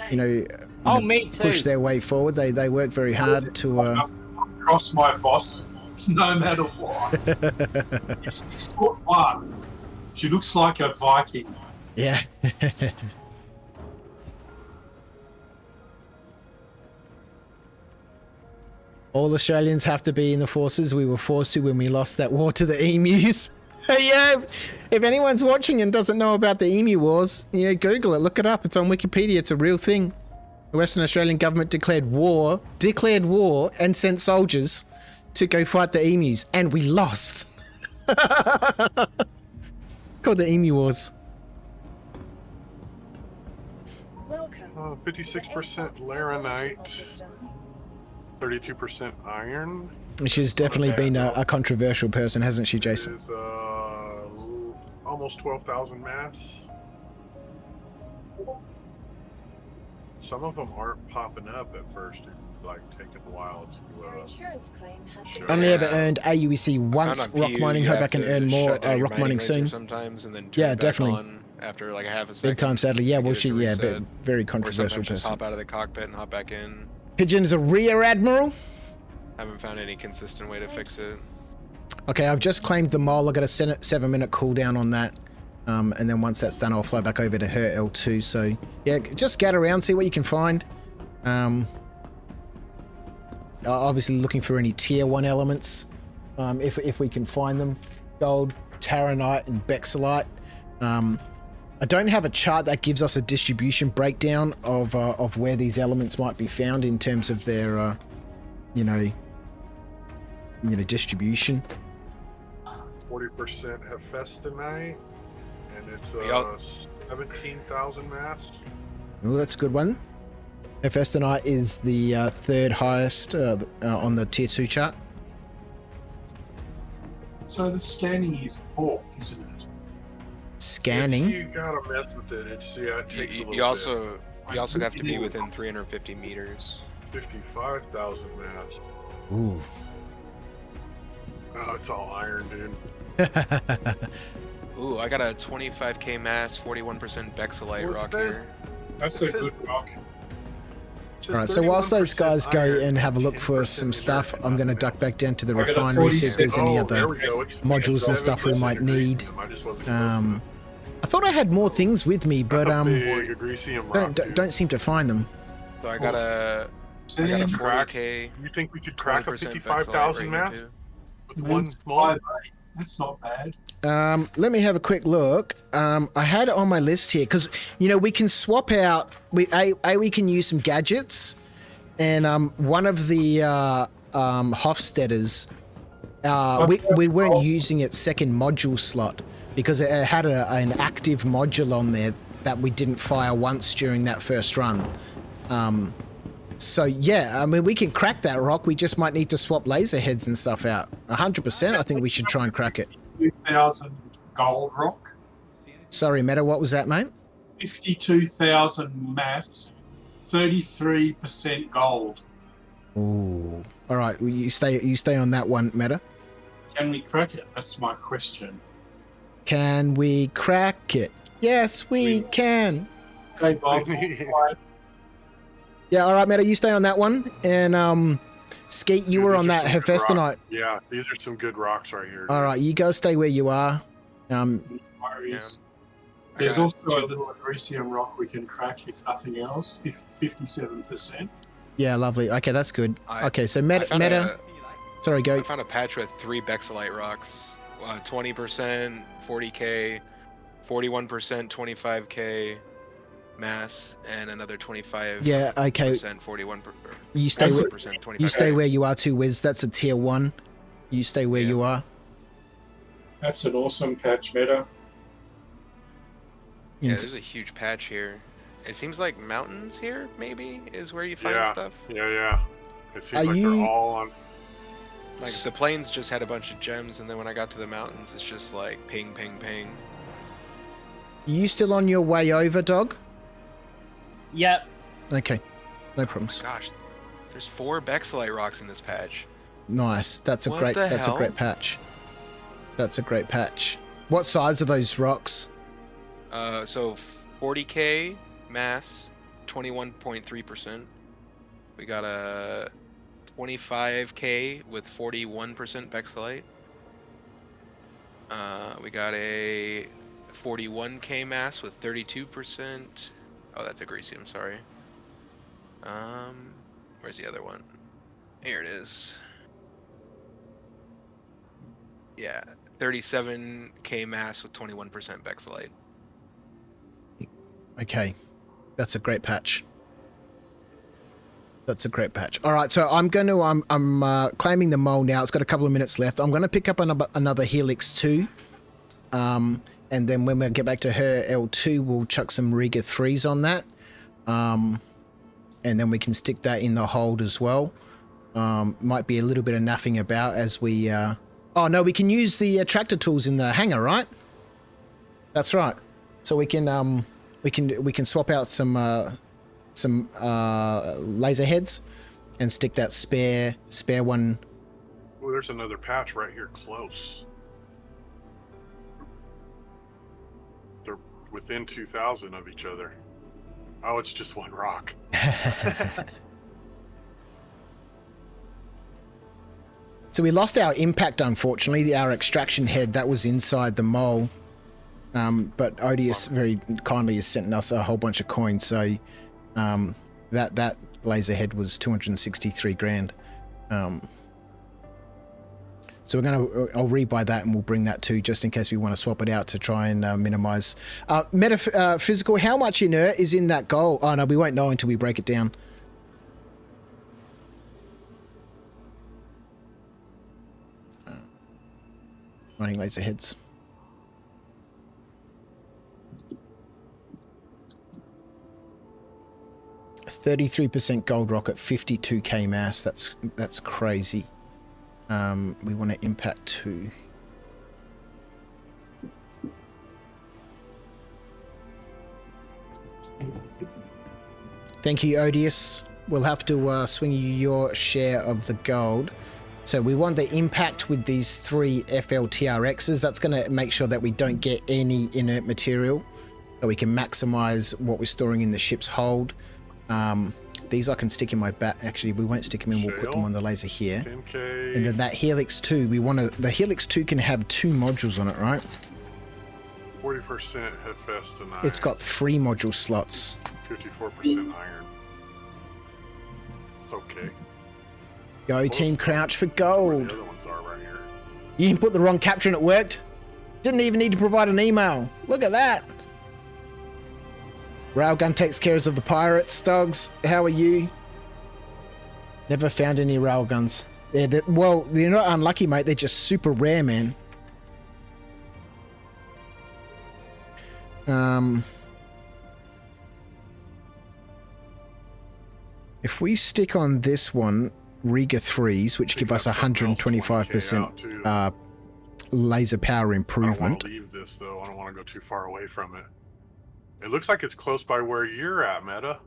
you know, me too. Push their way forward. They work very hard to... Cross my boss, no matter what. She's 6'1". She looks like a Viking. Yeah. All Australians have to be in the forces. We were forced to when we lost that war to the emus. Yeah, if anyone's watching and doesn't know about the emu wars, you know, Google it, look it up. It's on Wikipedia. It's a real thing. The Western Australian government declared war and sent soldiers to go fight the emus, and we lost. Called the Emu Wars. 56% laranite, 32% iron. She's definitely been a controversial person, hasn't she, Jason? Is almost 12,000 mass. Some of them aren't popping up at first. It's like taking a while to. Insurance claim has Sure. Only ever earned AUEC once rock mining. Hope I can earn more rock mining soon. Sometimes and then yeah, definitely. After like a half a second. Big time, sadly. Yeah, well, she, yeah, but very controversial person. Just hop out of the cockpit and hop back in. Pigeon's a rear admiral. Haven't found any consistent way to fix it. Okay, I've just claimed the mole. I got a 7-minute cooldown on that. And then once that's done, I'll fly back over to her L2. So yeah, just scout around, see what you can find. Obviously looking for any tier 1 elements, if we can find them. Gold, Taranite, and Bexelite. I don't have a chart that gives us a distribution breakdown of where these elements might be found in terms of their, you know, distribution. 40% Hephaestonite, and it's 17,000 mass. Oh, that's a good one. Hephaestonite is the 3rd highest on the tier 2 chart. So the scanning is porked, isn't it? Scanning? You gotta mess with it. It takes a little you also have to be within 350 meters. 55,000 mass. Ooh. Oh, it's all iron, dude. Ooh, I got a 25k mass, 41% Bexelite rock here. That's a good rock. Alright, so whilst those guys go and have a look for some stuff, I'm going to duck back down to the refinery, see if there's any other modules and stuff we might need. I thought I had more things with me, but don't seem to find them. So I got a 40k. You think we could crack a 55,000 mass with one small? That's not bad. Let me have a quick look. I had it on my list here because, you know, we can swap out. We can use some gadgets, and one of the Hofstetters, we weren't using its 2nd module slot because it had an active module on there that we didn't fire once during that first run. So yeah, I mean, we can crack that rock. We just might need to swap laser heads and stuff out. 100%. I think we should try and crack it. 52,000 gold rock. Sorry, Meta, what was that, mate? 52,000 mass, 33% gold. Ooh. All right, well, you stay on that one, Meta. Can we crack it? That's my question. Can we crack it? Yes, we can. Okay, Bob. Yeah, all right, Meta, you stay on that one, and Skeet, you were on that Hephaestonite. Yeah, these are some good rocks right here. All right, you go stay where you are. There's also a little agresium rock we can crack if nothing else. 57%. Yeah, lovely. Okay, that's good. Okay, so Meta. Sorry, go. I found a patch with 3 Bexelite rocks. 20%, 40k, 41%, 25k. Mass and another 25. Yeah, okay. 41%. You stay where you are too, Wiz. That's a tier 1. You stay where you are. That's an awesome patch, Meta. Yeah, there's a huge patch here. It seems like mountains here, maybe, is where you find stuff. Yeah. It seems like they're all on. Like the plains just had a bunch of gems, and then when I got to the mountains, it's just like ping, ping, ping. You still on your way over, dog? Yep. Okay, no problems. Oh gosh, there's 4 Bexelite rocks in this patch. Nice. That's a great patch. That's a great patch. What size are those rocks? So 40k mass, 21.3%. We got a 25k with 41% Bexelite. We got a 41k mass with 32%. Oh, that's agresium, sorry. Where's the other one? Here it is. Yeah, 37k mass with 21% Bexelite. Okay, that's a great patch. That's a great patch. All right, so I'm going to I'm claiming the mole now. It's got a couple of minutes left. I'm going to pick up another Helix 2. And then when we get back to her L2, we'll chuck some Riga 3s on that. And then we can stick that in the hold as well. Might be a little bit of naffing about as we... Oh, no, we can use the tractor tools in the hangar, right? That's right. So we can swap out some laser heads and stick that spare one. Oh, there's another patch right here close. They're within 2,000 of each other. Oh, it's just one rock. So we lost our impact, unfortunately. Our extraction head, that was inside the mole. But Odious very kindly has sent us a whole bunch of coins. So that laser head was 263 grand. So I'll rebuy that and we'll bring that too, just in case we want to swap it out to try and minimize. Metaphysical, how much inert is in that gold? Oh no, we won't know until we break it down. Running laser heads. 33% gold rocket, 52k mass. That's crazy. We want to impact 2. Thank you, Odious. We'll have to swing you your share of the gold. So we want the impact with these 3 FLTRXs. That's going to make sure that we don't get any inert material, so we can maximize what we're storing in the ship's hold. These I can stick in my back. Actually, we won't stick them in. We'll put them on the laser here. 10K. And then that Helix 2, the Helix 2 can have 2 modules on it, right? 40% Hephaestus iron. It's got 3 module slots. 54% iron. It's okay. Go Team Crouch for gold. The other ones are right here. You input the wrong capture and it worked. Didn't even need to provide an email. Look at that. Railgun takes care of the pirates. Dogs, how are you? Never found any railguns. Well, they're not unlucky, mate. They're just super rare, man. If we stick on this one, Riga 3s, which give us 125% laser power improvement. I don't want to leave this, though. I don't want to go too far away from it. It looks like it's close by where you're at, Meta.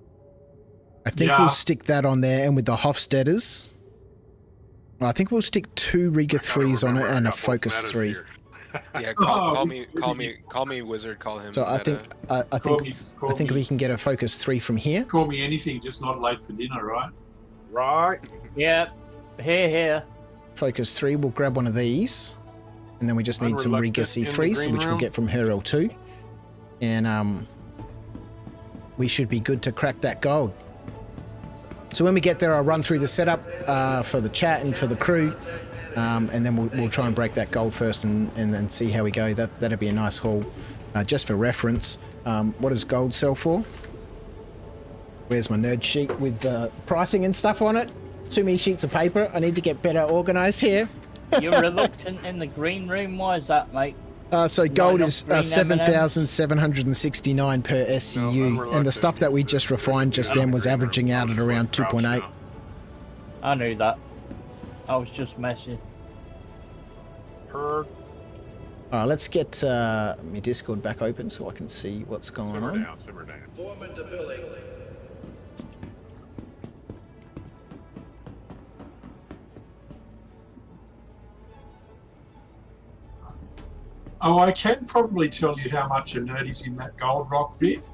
I think we'll stick that on there, and with the Hofstadters, I think we'll stick 2 Riga 3s on it and a Focus 3. Yeah, call me wizard. Call him. So I think we can get a Focus 3 from here. Call me anything, just not late for dinner, right? Right. Yep. Here. Focus 3. We'll grab one of these, and then we just need some Riga C3s, which we'll get from her L2, and we should be good to crack that gold. So when we get there, I'll run through the setup for the chat and for the crew, and then we'll try and break that gold first and then see how we go. That'd be a nice haul. Just for reference, what does gold sell for? Where's my nerd sheet with pricing and stuff on it? Too many sheets of paper. I need to get better organized here. You're reluctant in the green room. Why is that, mate? So gold is 7,769 per SCU, and the stuff that we just refined just then was averaging out at around 2.8. I knew that. I was just messing. Let's get my Discord back open so I can see what's going on. Simmer down. Foreman to Billy. Oh, I can probably tell you how much inert is in that gold rock, Viv.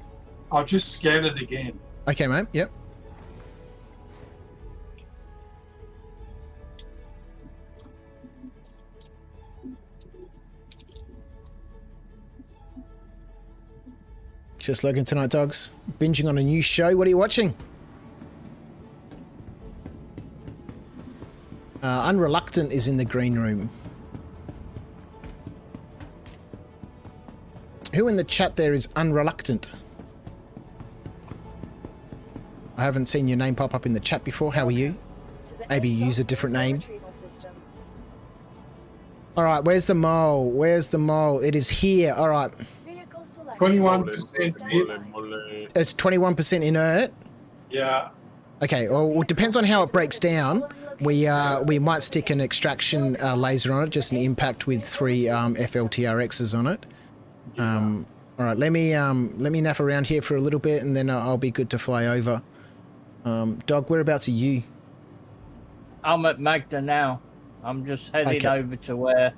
I'll just scan it again. Okay, mate. Yep. Just looking tonight, dogs. Binging on a new show. What are you watching? Unreluctant is in the green room. Who in the chat there is unreluctant? I haven't seen your name pop up in the chat before. How are you? Maybe use a different name. All right, where's the mole? Where's the mole? It is here. All right. 21%. It's 21% inert. Yeah. Okay, well, it depends on how it breaks down. We might stick an extraction laser on it, just an impact with 3 FLTRXs on it. All right, let me naff around here for a little bit, and then I'll be good to fly over. Dog, whereabouts are you? I'm at Magda now. I'm just heading over to where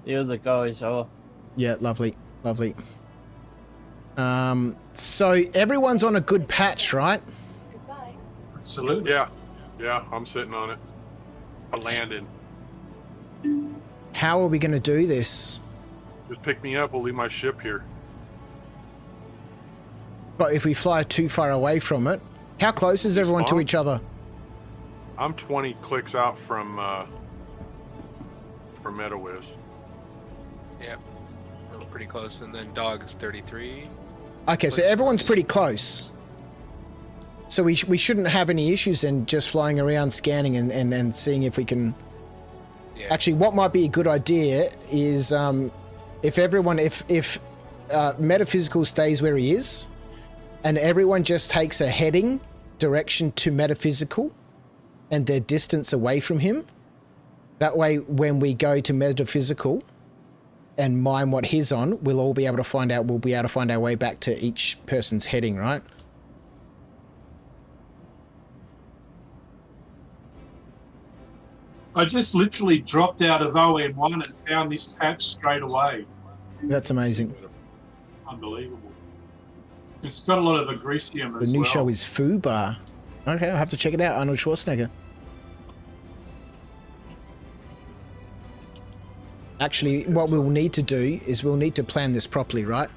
the other guys are. Yeah, lovely, lovely. So everyone's on a good patch, right? Absolutely. Yeah, I'm sitting on it. I landed. How are we going to do this? Just pick me up. We'll leave my ship here. But if we fly too far away from it, how close is everyone to each other? I'm 20 clicks out from MetaWiz. Yep, we're pretty close, and then Dog is 33. Okay, so everyone's pretty close. So we shouldn't have any issues then, just flying around scanning and seeing if we can... Yeah. Actually, what might be a good idea is if Metaphysical stays where he is, and everyone just takes a heading direction to Metaphysical and their distance away from him. That way, when we go to Metaphysical and mine what he's on, we'll all be able to find out, we'll be able to find our way back to each person's heading, right? I just literally dropped out of OM1 and found this patch straight away. That's amazing. Unbelievable. It's got a lot of agresium as well. The new show is Fubar. Okay, I'll have to check it out. Arnold Schwarzenegger. Actually, what we'll need to do is we'll need to plan this properly, right?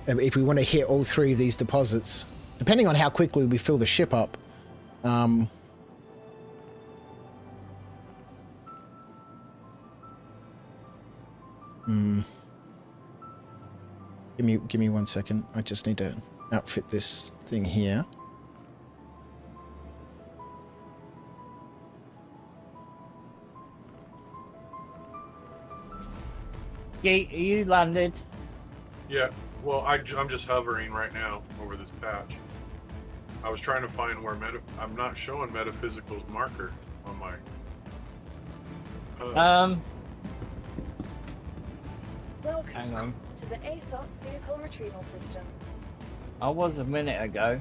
If we want to hit all 3 of these deposits, depending on how quickly we fill the ship up. Give me 1 second. I just need to outfit this thing here. You landed. Yeah, well, I'm just hovering right now over this patch. I was trying to find where I'm not showing Metaphysical's marker on my... Welcome hang on. to the ASOC vehicle retrieval system. I was a minute ago.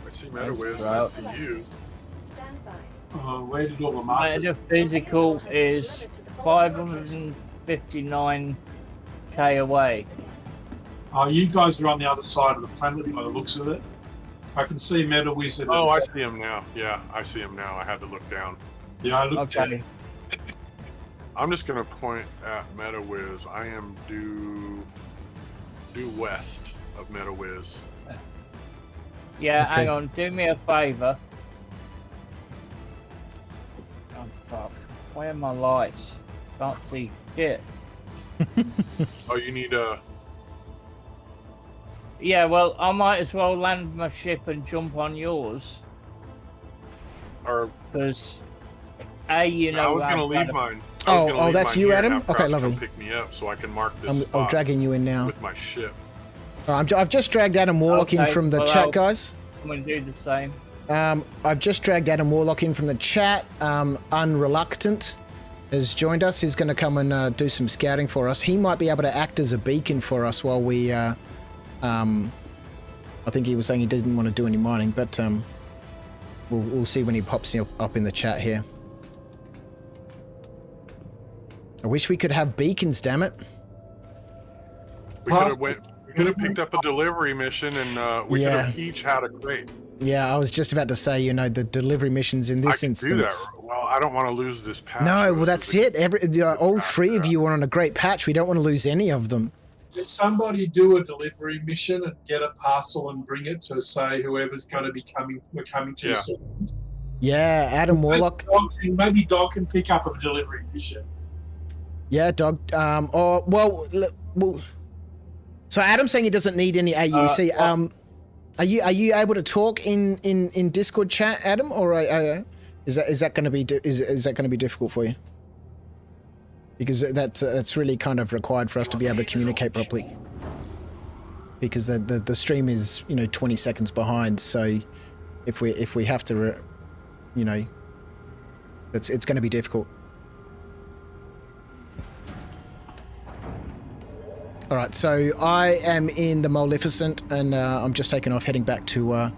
I see MetaWiz, I see you. Stand by. Where did all the markers... Metaphysical is 559k away. You guys are on the other side of the planet by the looks of it. I can see MetaWiz. Oh, I see him now. Yeah, I see him now. I had to look down. Yeah, I looked okay. I'm just going to point at MetaWiz. I am due west of MetaWiz. Yeah, Okay. hang on. Do me a favour. Oh, fuck. Where are my lights? Can't see shit. Oh, you need a... Yeah, well, I might as well land my ship and jump on yours. Or... Because... you know... I was going to leave mine. Oh, that's you, Adam? Okay, lovely. Come pick me up so I can mark this I'm dragging you in now. with my ship. All right, I've just dragged Adam Warlock in from the chat, guys. I'm going to do the same. I've just dragged Adam Warlock in from the chat. Unreluctant has joined us. He's going to come and do some scouting for us. He might be able to act as a beacon for us while we... I think he was saying he didn't want to do any mining, but we'll see when he pops up in the chat here. I wish we could have beacons, damn it. We could have picked up a delivery mission and we could have each had a crate. Yeah, I was just about to say, you know, the delivery missions in this instance. Do that. Well, I don't want to lose this patch. No, well, that's it. All 3 of you are on a great patch. We don't want to lose any of them. Did somebody do a delivery mission and get a parcel and bring it to say whoever's going to be coming? We're coming to. Yeah, Adam Warlock. Maybe Dog can pick up a delivery mission. Yeah, Dog. So Adam's saying he doesn't need any AUC. Are you able to talk in Discord chat, Adam, or is that going to be is that going to be difficult for you? Because that's really kind of required for us to be able to communicate properly. Because the stream is 20 seconds behind, so if we have to, it's going to be difficult. All right, so I am in the Moleficent, and I'm just taking off, heading back to her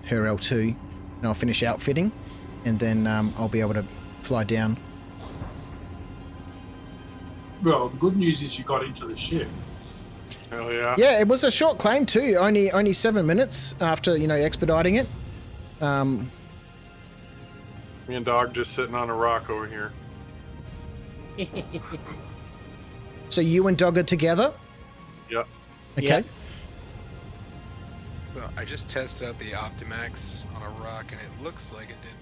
L2, and I'll finish outfitting, and then I'll be able to fly down. Well, the good news is you got into the ship. Hell yeah. Yeah, it was a short claim too. Only 7 minutes after expediting it. Me and Dog just sitting on a rock over here. So you and Dog are together? Yep. Okay. Yep. Well, I just tested out the Optimax on a rock, and it looks like it did.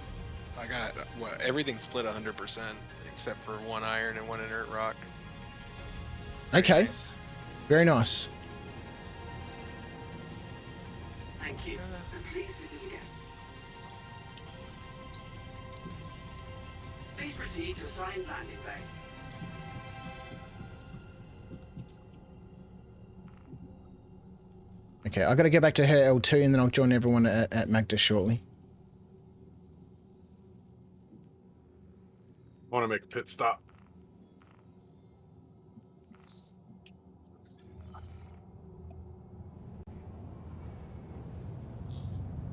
I got everything split 100%, except for one iron and one inert rock. Okay. Nice. Very nice. Thank you. And please visit again. Please proceed to assigned landing bay. Okay, I got to get back to her L2, and then I'll join everyone at Magda shortly. I want to make a pit stop.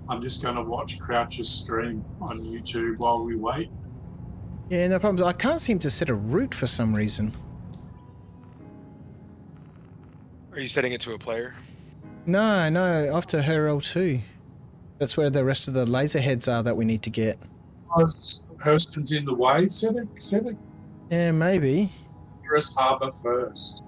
I'm just going to watch Crouch's stream on YouTube while we wait. Yeah, no problems. I can't seem to set a route for some reason. Are you setting it to a player? No, after her L2. That's where the rest of the laser heads are that we need to get. Hurston's in the way. Set it. Yeah, maybe. Dress Harbour first.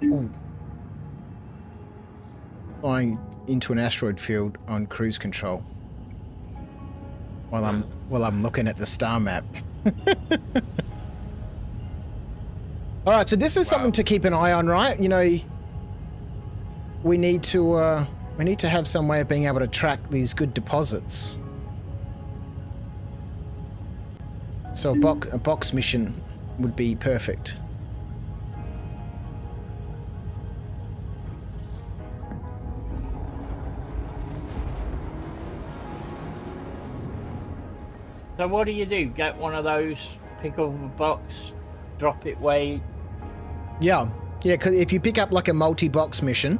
Ooh. Flying into an asteroid field on cruise control while I'm looking at the star map. All right, so this is something to keep an eye on, right? We need to have some way of being able to track these good deposits. So a box mission would be perfect. So what do? Get one of those, pick up a box, drop it where... Yeah, because if you pick up like a multi-box mission,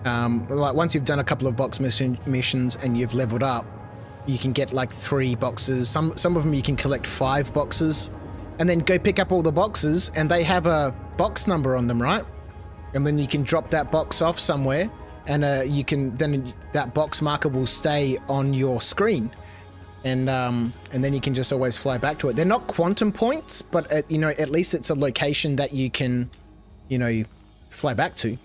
like once you've done a couple of box missions and you've leveled up, you can get like 3 boxes. Some of them you can collect 5 boxes, and then go pick up all the boxes, and they have a box number on them, right? And then you can drop that box off somewhere, and then that box marker will stay on your screen. And then you can just always fly back to it. They're not quantum points, but at least it's a location that you can, fly back to.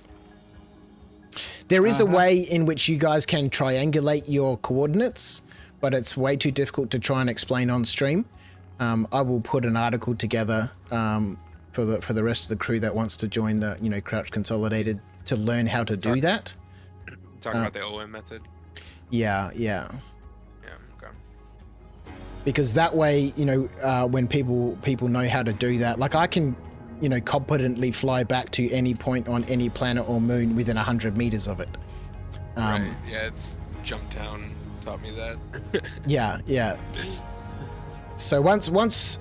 There is a way in which you guys can triangulate your coordinates, but it's way too difficult to try and explain on stream. I will put an article together for the rest of the crew that wants to join the Crouch Consolidated to learn how to do that. Talking about the OM method. Yeah. Okay. Because that way, when people know how to do that, like I can, competently fly back to any point on any planet or moon within 100 meters of it. Right. Yeah, it's Jumptown taught me that. Yeah. So once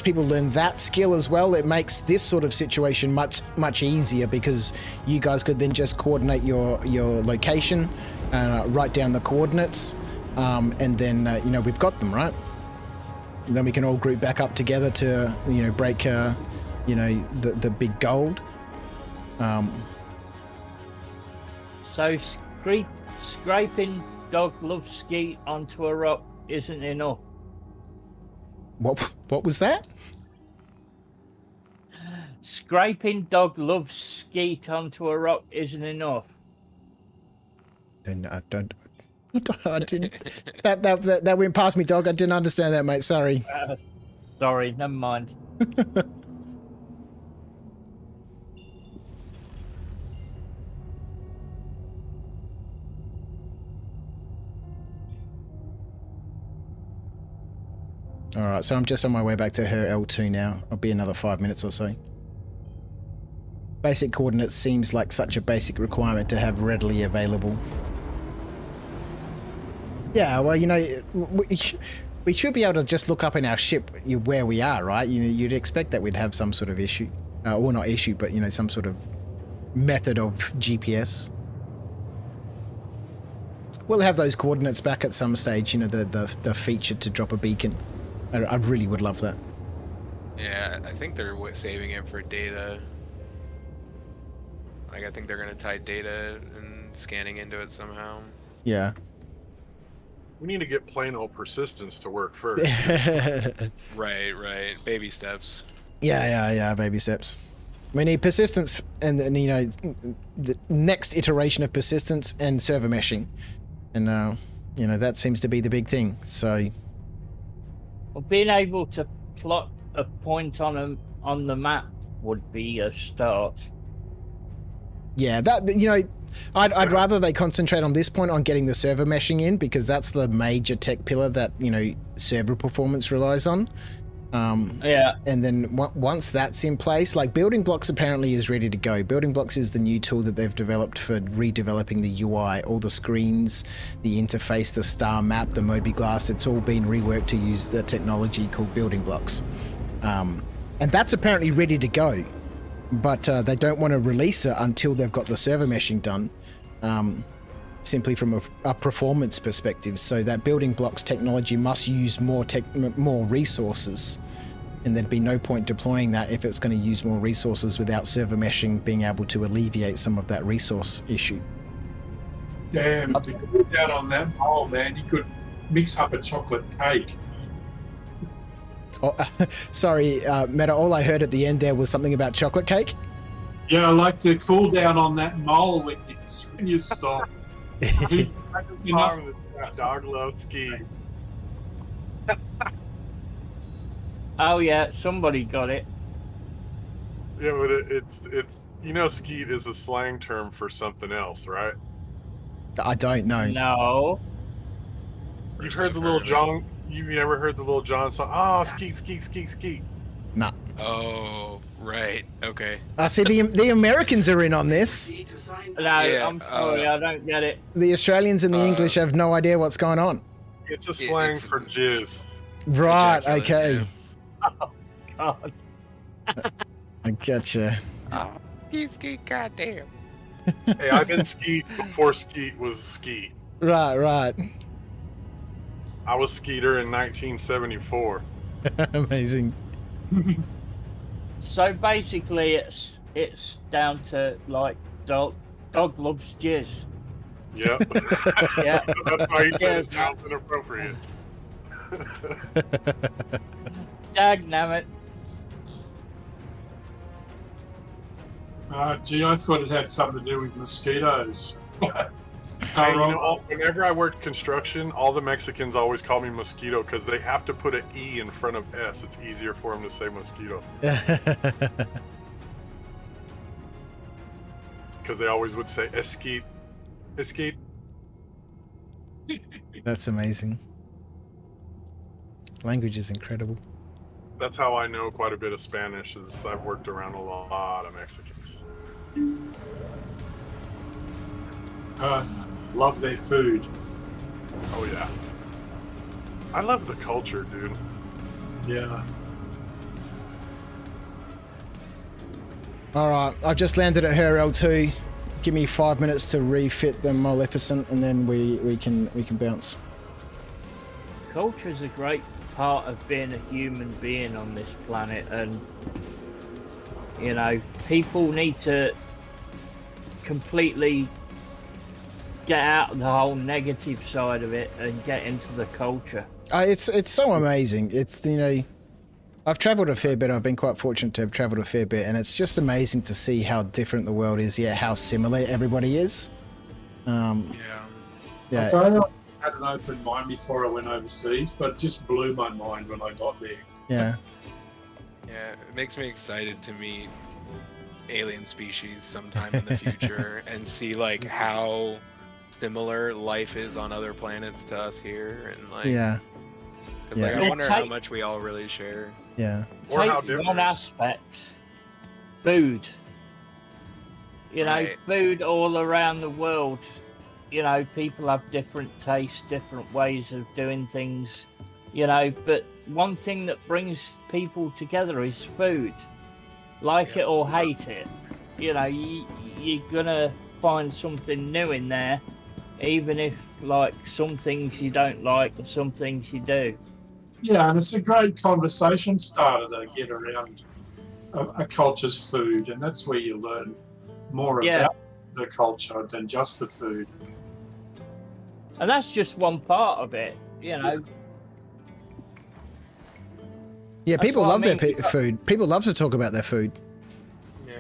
people learn that skill as well, it makes this sort of situation much easier, because you guys could then just coordinate your location, write down the coordinates. And then, we've got them, right? And then we can all group back up together to, break, the big gold. So scraping dog love skeet onto a rock isn't enough. What was that? Scraping dog love skeet onto a rock isn't enough. don't. I didn't. That went past me, dog. I didn't understand that, mate. Sorry. Sorry, never mind. All right, so I'm just on my way back to her L2 now. I'll be another 5 minutes or so. Basic coordinates seems like such a basic requirement to have readily available. Yeah, well, you know, we should be able to just look up in our ship where we are, right? You know, you'd expect that we'd have some sort of issue. Well, not issue, but, you know, some sort of method of GPS. We'll have those coordinates back at some stage, you know, the feature to drop a beacon. I really would love that. Yeah, I think they're saving it for data. Like, I think they're gonna tie data and scanning into it somehow. Yeah. We need to get plain old persistence to work first. Right. Baby steps. Yeah, baby steps. We need persistence and you know, the next iteration of persistence and server meshing. And, you know, that seems to be the big thing, so... Well, being able to plot a point on the map would be a start. Yeah, that, you know, I'd rather they concentrate on this point on getting the server meshing in, because that's the major tech pillar that, you know, server performance relies on. Yeah. And then once that's in place, like Building Blocks apparently is ready to go. Building Blocks is the new tool that they've developed for redeveloping the UI, all the screens, the interface, the star map, the Moby Glass. It's all been reworked to use the technology called Building Blocks. And that's apparently ready to go, but they don't want to release it until they've got the server meshing done. Simply from a performance perspective, so that Building Blocks technology must use more resources, and there'd be no point deploying that if it's going to use more resources without server meshing being able to alleviate some of that resource issue. Damn, if you put down on that bowl, man, you could mix up a chocolate cake. Oh, sorry, Meta, all I heard at the end there was something about chocolate cake? Yeah, I like to cool down on that mole when you stop. Dog loves ski. Oh yeah, somebody got it. Yeah, but it's you know, skeet is a slang term for something else, right? I don't know. No. You've heard the Little John. You've never heard the Little John song? Oh, skeet, skeet, skeet, skeet. Nah. Oh, right. Okay. I see the Americans are in on this. No, yeah, I'm sorry, I don't get it. The Australians and the English have no idea what's going on. It's a slang for jizz. Right, okay. Yeah. Oh, God. I gotcha. Oh, skeet, goddamn. Hey, I've been skeet before skeet was skeet. Right. I was skeeter in 1974. Amazing. So basically, it's down to like dog loves jizz. Yep. Yeah. That's why he said it sounds inappropriate. Dagnammit. Gee, I thought it had something to do with mosquitoes. Hey, you know, whenever I worked construction, all the Mexicans always call me mosquito because they have to put an E in front of S. It's easier for them to say mosquito. Because they always would say esquite. Esquite. That's amazing. Language is incredible. That's how I know quite a bit of Spanish, is I've worked around a lot of Mexicans. Love their food. Oh yeah. I love the culture, dude. Yeah. Alright, I've just landed at her L2. Give me 5 minutes to refit the Moleficent and then we can bounce. Culture is a great part of being a human being on this planet, and you know, people need to completely get out of the whole negative side of it and get into the culture. It's so amazing. It's, you know, I've travelled a fair bit. I've been quite fortunate to have travelled a fair bit, and it's just amazing to see how different the world is, yet how similar everybody is. Yeah. Yeah. I had an open mind before I went overseas, but it just blew my mind when I got there. Yeah. Yeah, it makes me excited to meet alien species sometime in the future and see like how similar life is on other planets to us here, and like Yeah. 'cause, Yeah. like, I wonder how much we all really share. Yeah. Or how Take different. one aspect, food. You know, Right. food all around the world. You know, people have different tastes, different ways of doing things. You know, but one thing that brings people together is food. Like it or hate it, you know, you're gonna find something new in there, even if like some things you don't like and some things you do. Yeah, and it's a great conversation starter to get around a culture's food, and that's where you learn more Yeah. about the culture than just the food. And that's just one part of it, you know. Yeah, That's people what I love their mean. food. People love to talk about their food. Yeah.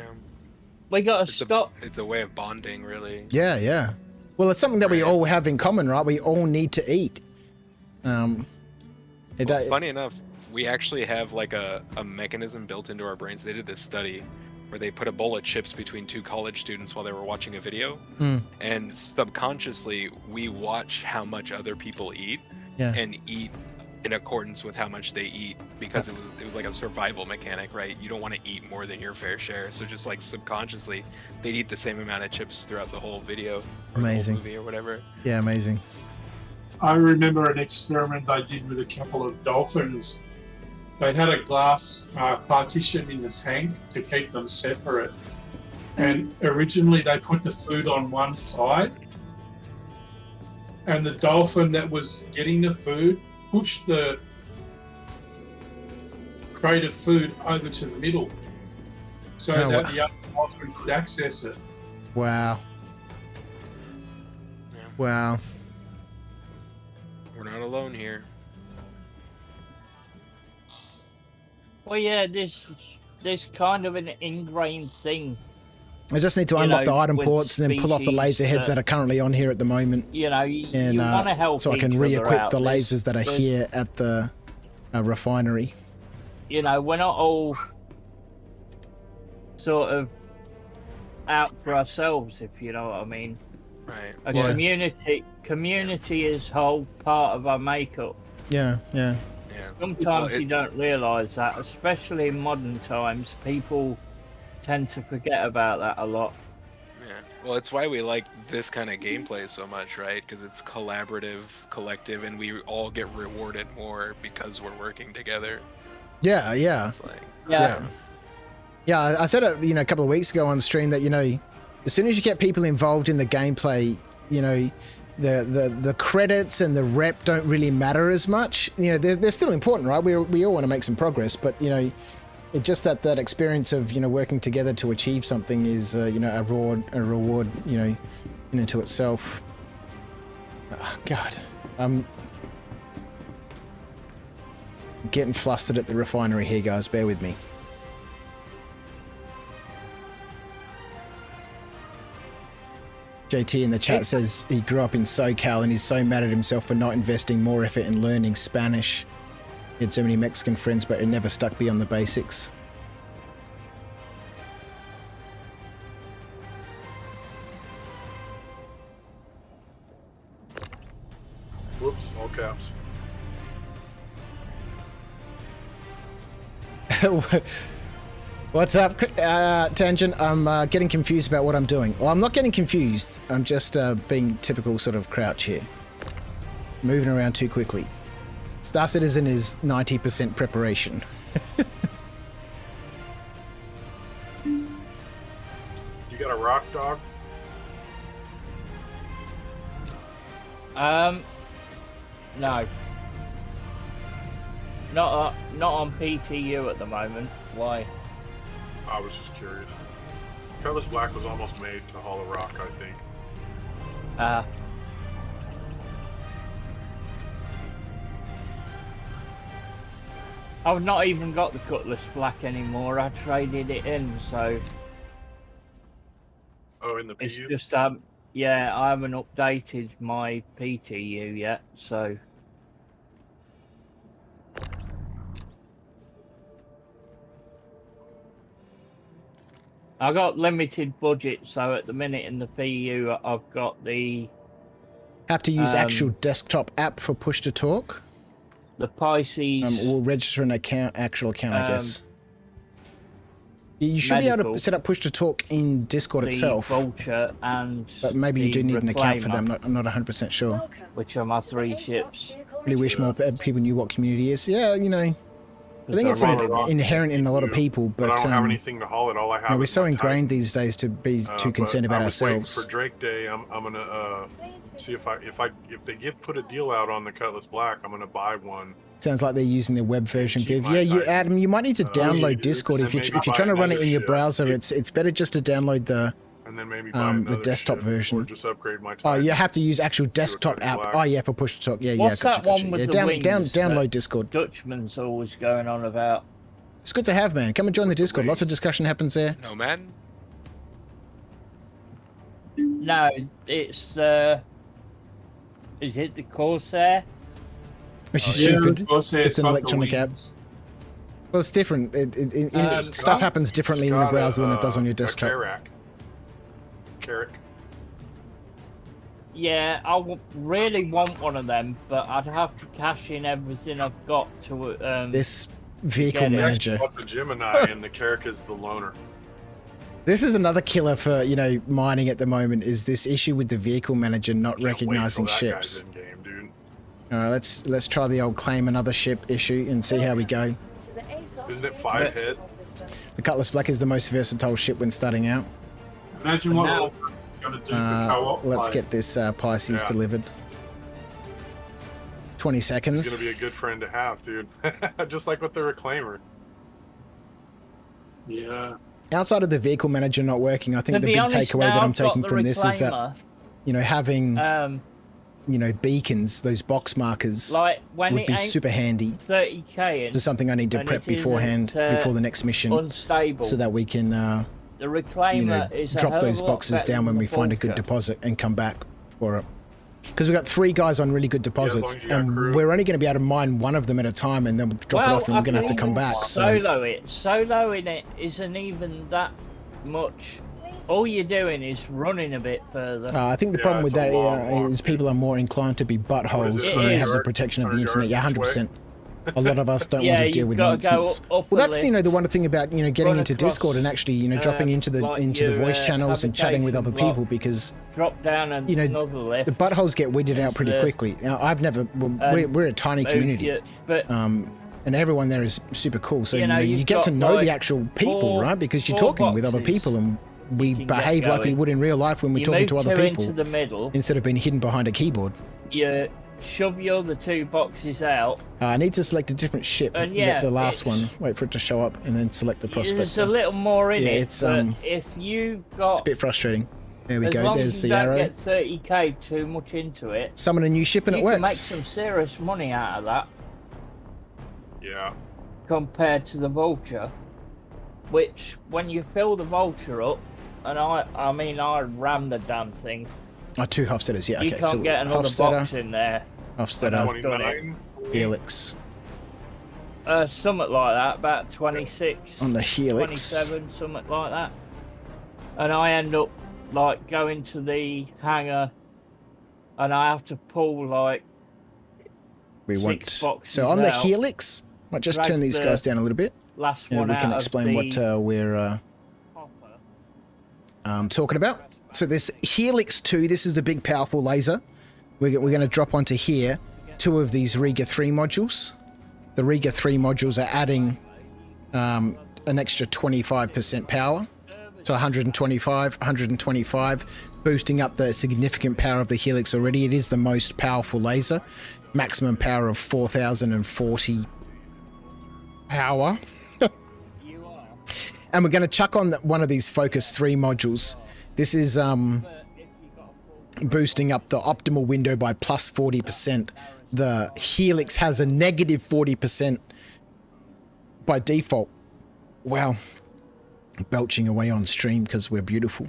We gotta It's stop. It's a way of bonding, really. Yeah, yeah. Well, it's something that we all have in common, right? We all need to eat. Funny enough, we actually have like a mechanism built into our brains. They did this study where they put a bowl of chips between two college students while they were watching a video, and subconsciously we watch how much other people eat and eat in accordance with how much they eat, because it was like a survival mechanic, right? You don't want to eat more than your fair share, so just like subconsciously they'd eat the same amount of chips throughout the whole video or the whole Amazing. movie or whatever. Yeah, amazing. I remember an experiment they did with a couple of dolphins. They had a glass partition in the tank to keep them separate. And originally they put the food on one side, and the dolphin that was getting the food pushed the crate of food over to the middle so that the other dolphin could access it. Wow. Yeah. Wow. We're not alone here. Well, yeah, there's kind of an ingrained thing. I just need to unlock the item with ports and then pull off the laser heads that are currently on here at the moment. You know, you And want to help so I can each other re-equip out. the lasers that are There's- here at the refinery. You know, we're not all sort of out for ourselves, if you know what I mean. Right. A Yeah. community is whole part of our makeup. Yeah, yeah. Sometimes you don't realise that, especially in modern times. People tend to forget about that a lot. Yeah. Well, it's why we like this kind of gameplay so much, right? Because it's collaborative, collective, and we all get rewarded more because we're working together. Yeah, yeah. It's like, Yeah, I said it, a couple of weeks ago on the stream that, as soon as you get people involved in the gameplay, the credits and the rep don't really matter as much. They're still important, right? We all want to make some progress, but, it just that experience of, working together to achieve something is, a reward, to itself. Oh, God, I'm getting flustered at the refinery here, guys. Bear with me. JT in the chat says he grew up in SoCal and he's so mad at himself for not investing more effort in learning Spanish. He had so many Mexican friends, but it never stuck beyond the basics. Whoops, all caps. What's up, Tangent? I'm getting confused about what I'm doing. Well, I'm not getting confused. I'm just being typical sort of crouch here. Moving around too quickly. Star Citizen is 90% preparation. You got a rock dog? No. Not on PTU at the moment. Why? I was just curious. Colorless Black was almost made to haul a rock, I think. I've not even got the Cutlass Black anymore. I traded it in, so Oh, in the it's PU? just Yeah, I haven't updated my PTU yet, so. I got limited budget, so at the minute in the PU, I've got the. Have to use actual desktop app for push to talk. The Pisces. Or register an actual account, I guess. You should be able to set up push to talk in Discord itself. Vulture and. But maybe you do need an account for them. I'm not 100% sure. Which are my 3 ships. Really wish more people knew what community is. Yeah, you know. I think it's inherent in a lot of people, but I don't have anything to haul it. All I have. We're so ingrained these days to be too concerned about ourselves. For Drake Day, I'm gonna see if they put a deal out on the Cutlass Black. I'm gonna buy one. Sounds like they're using the web version. Yeah, Adam, you might need to download Discord if you're trying to run it in your browser. It's better just to download the desktop version. Or just upgrade my time. Oh, you have to use actual desktop app. Oh yeah, for push to talk. Yeah, What's gotcha. That one with the wings download Discord. Dutchman's always going on about. It's good to have, man. Come and join the Discord. Lots of discussion happens there. No, man. No, it's is it the Corsair? Which is stupid. It's an electronic app. Well, it's different. Stuff happens differently in the browser than it does on your desktop. Carrick. Yeah, I really want one of them, but I'd have to cash in everything I've got to. This vehicle manager. The Gemini and the Carrick is the loner. This is another killer for mining at the moment. Is this issue with the vehicle manager not recognizing ships? All right, let's try the old claim another ship issue and see how we go. Isn't it 5 head? The Cutlass Black is the most versatile ship when starting out. Imagine what we're going to do for co-op. Let's get this Pisces delivered. 20 seconds. It's going to be a good friend to have, dude. Just like with the Reclaimer. Yeah. Outside of the vehicle manager not working, I think the big takeaway that I'm taking from this is that, having, beacons, those box markers, would be super handy. 30k. To something I need to prep beforehand, before the next mission, unstable. So that we can, the Reclaimer is drop those boxes down when we find a good deposit and come back for it. Because we've got 3 guys on really good deposits, and we're only going to be able to mine one of them at a time, and then we'll drop it off, and we're going to have to come back. Soloing it isn't even that much. All you're doing is running a bit further. I think the problem with that is people are more inclined to be buttholes when they have the protection of the internet. Yeah, 100%. A lot of us don't want to deal with nonsense. Well, that's the wonderful thing about getting into Discord and actually dropping into the voice channels and chatting with other people, because drop down another lift. The buttholes get weeded out pretty quickly. Now, I've never. We're a tiny community, and everyone there is super cool. So you get to know the actual people, right? Because you're talking with other people, and we behave like we would in real life when we're talking to other people, into the middle, instead of being hidden behind a keyboard. Yeah. Shove your other 2 boxes out. I need to select a different ship. And get the last one. Wait for it to show up, and then select the Prospector. There's a little more in it. It's if you've got. It's a bit frustrating. There we go. There's the arrow. As long as you don't get 30k too much into it. Summon a new ship and it works. You can make some serious money out of that. Yeah. Compared to the Vulture, which when you fill the Vulture up, and I ram the damn thing. 2 Hofstetters, yeah, okay. You can't get another box in there. Hofstetter, Helix. Something like that, about 26. On the Helix. 27, something like that. And I end up, going to the hangar, and I have to pull, 6 boxes So on the Helix, might just turn these guys down a little bit. Last one we can explain what we're talking about. So this Helix 2, this is the big powerful laser. We're going to drop onto here 2 of these Riga 3 modules. The Riga 3 modules are adding an extra 25% power. So 125, boosting up the significant power of the Helix already. It is the most powerful laser. Maximum power of 4040 power. And we're going to chuck on one of these Focus 3 modules. This is boosting up the optimal window by plus 40%. The Helix has a negative 40% by default. Wow. Belching away on stream because we're beautiful.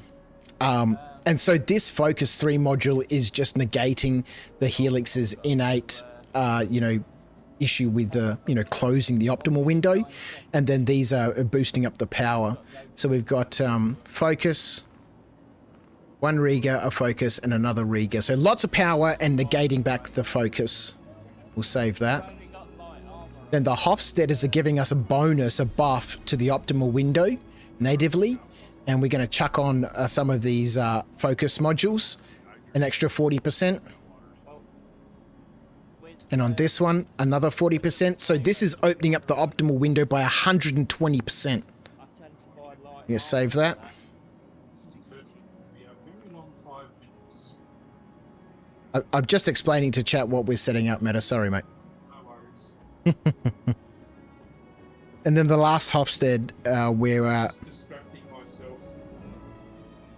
And so this Focus 3 module is just negating the Helix's innate, issue with the, closing the optimal window. And then these are boosting up the power. So we've got Focus, one Riga, a Focus, and another Riga. So lots of power and negating back the Focus. We'll save that. Then the Hofstadters are giving us a bonus, a buff to the optimal window natively. And we're going to chuck on some of these Focus modules, an extra 40%. And on this one, another 40%. So this is opening up the optimal window by 120%. You save that. I'm just explaining to chat what we're setting up, Meta. Sorry, mate. And then the last Hofstad, where...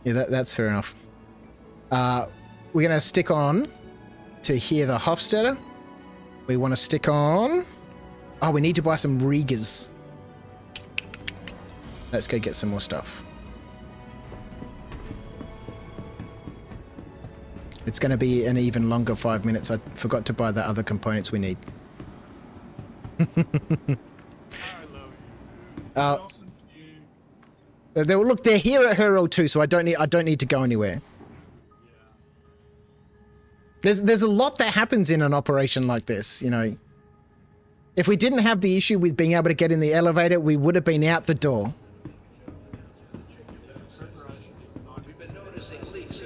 yeah, that's fair enough. We're going to stick on to here the Hofstadter. We want to stick on... oh, we need to buy some Rigas. Let's go get some more stuff. It's going to be an even longer 5 minutes. I forgot to buy the other components we need. Look, they're here at Hurl too, so I don't need to go anywhere. There's a lot that happens in an operation like this, If we didn't have the issue with being able to get in the elevator, we would have been out the door.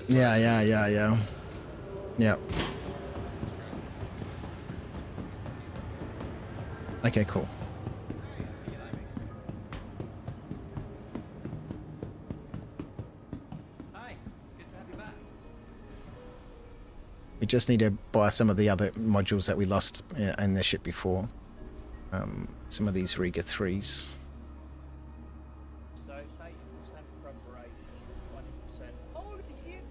Yeah. Yep. Okay, cool. We just need to buy some of the other modules that we lost in the ship before. Some of these Riga 3s. So it's 80% preparation, 20%. Holy shit!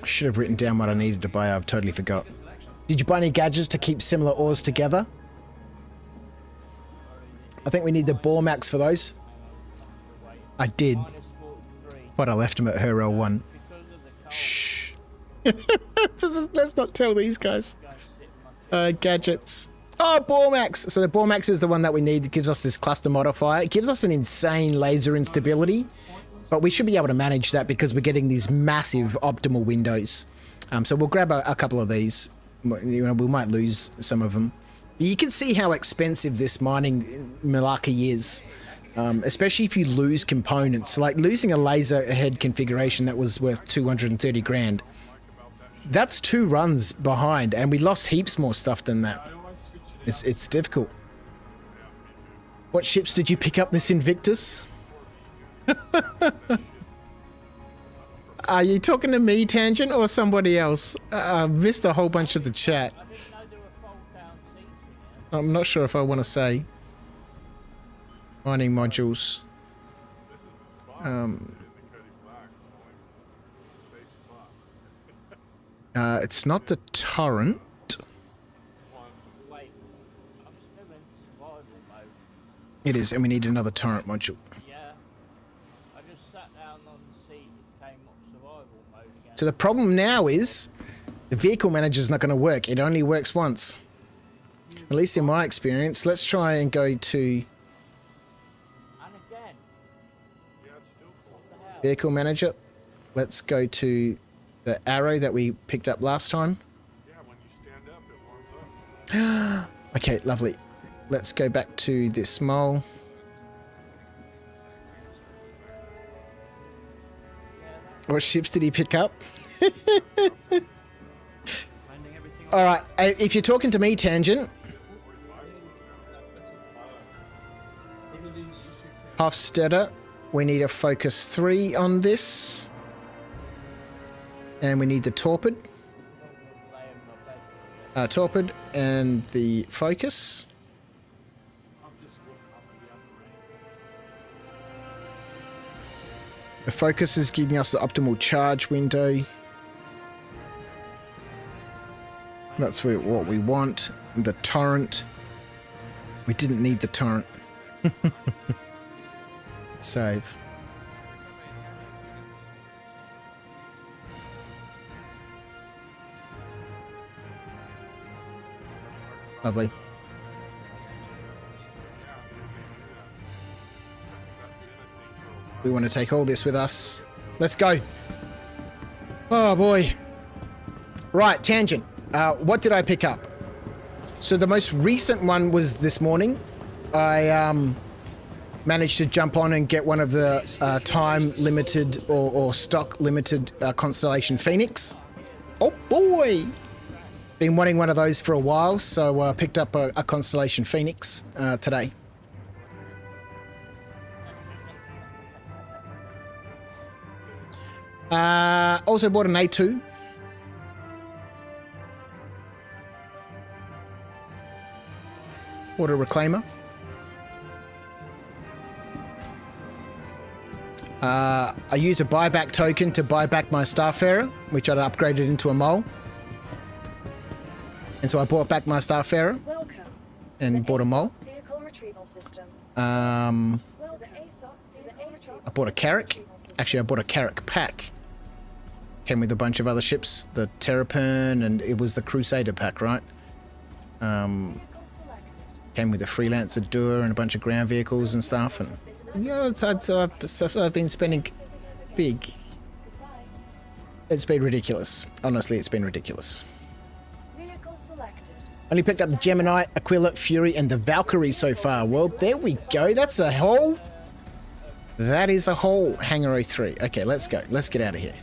I should have written down what I needed to buy. I've totally forgot. Did you buy any gadgets to keep similar ores together? I think we need the Bormax for those. I did. But I left them at Hurl 1. Shh. Let's not tell these guys. Gadgets. Oh, Bormax! So the Bormax is the one that we need. It gives us this cluster modifier. It gives us an insane laser instability. But we should be able to manage that because we're getting these massive optimal windows. So we'll grab a couple of these. We might lose some of them. But you can see how expensive this mining malarkey is. Especially if you lose components. Like losing a laser head configuration that was worth 230 grand. That's 2 runs behind. And we lost heaps more stuff than that. It's difficult. What ships did you pick up this Invictus? Are you talking to me, Tangent, or somebody else? I missed a whole bunch of the chat. I'm not sure if I want to say. Mining modules. It's not the torrent. It is, and we need another torrent module. So the problem now is the vehicle manager is not going to work. It only works once. At least in my experience. Let's try and go to vehicle manager. Let's go to the arrow that we picked up last time. Okay, lovely. Let's go back to this mole. What ships did he pick up? Alright, if you're talking to me, Tangent. Hofstadter, we need a Focus 3 on this. And we need the Torpid. Torpid and the Focus. The focus is giving us the optimal charge window. That's what we want. The torrent. We didn't need the torrent. Save. Lovely. We want to take all this with us. Let's go. Oh boy. Right, tangent. What did I pick up? So the most recent one was this morning. I managed to jump on and get one of the time limited or stock limited Constellation Phoenix. Oh boy! Been wanting one of those for a while, so picked up a Constellation Phoenix today. Also bought an A2. Bought a Reclaimer. I used a buyback token to buy back my Starfarer, which I'd upgraded into a mole. And so I bought back my Starfarer and bought a mole. I bought a Carrack. Actually, I bought a Carrack pack. Came with a bunch of other ships, the Terrapin, and it was the Crusader pack, right? Came with a Freelancer Doer and a bunch of ground vehicles and stuff, and yeah, I've been spending big. It's been ridiculous. Honestly, it's been ridiculous. Only picked up the Gemini, Aquila, Fury, and the Valkyrie so far. Well, there we go. That's a haul. That is a haul. Hangar 03. Okay, let's go. Let's get out of here.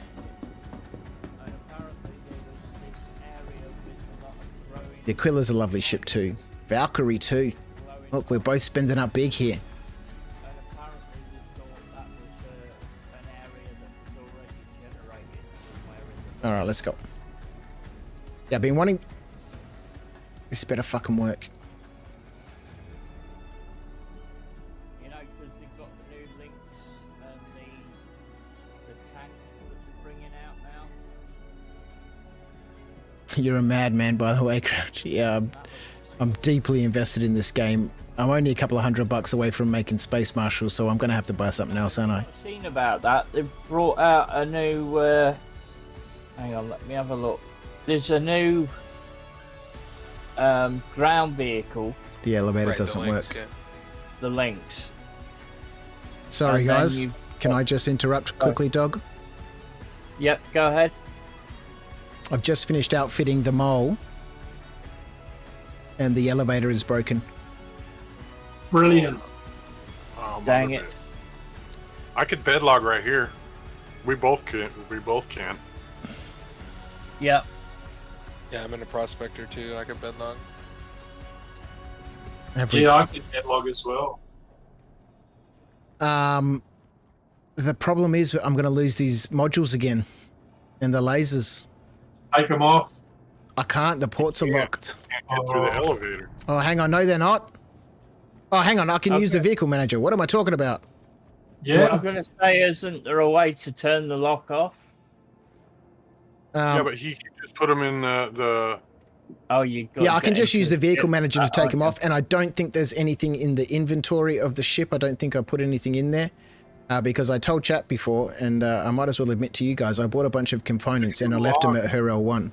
The Aquila's a lovely ship too. Valkyrie too. Look, we're both spending up big here. Alright, let's go. Yeah, I've been wanting... This better fucking work. You know, because they've got the new links and the tank that they're bringing out now. You're a madman, by the way, Crouch. Yeah, I'm deeply invested in this game. I'm only a couple of $100 away from making Space Marshal, so I'm going to have to buy something else, aren't I? I've seen about that. They've brought out a new... hang on, let me have a look. There's a new ground vehicle. The elevator doesn't work. Yeah. The links. Sorry, And guys. Can I just interrupt quickly, Dog? Yep, go ahead. I've just finished outfitting the mole, and the elevator is broken. Brilliant. Oh, Dang it. I could bedlog right here. We both can. We both can. Yep. Yeah, I'm in a prospector too. I could bedlog. Yeah, I could bedlog as well. The problem is I'm going to lose these modules again, and the lasers. Take them off. I can't. The ports are locked. Can't get through the elevator. Oh, hang on. No, they're not. Oh, hang on. I can use the vehicle manager. What am I talking about? Yeah. I'm going to say, isn't there a way to turn the lock off? Yeah, but he can just put them in the... Oh, you got Yeah, I can just use the vehicle manager to take them off, and I don't think there's anything in the inventory of the ship. I don't think I put anything in there, because I told chat before, and I might as well admit to you guys, I bought a bunch of components and I left them at her L1.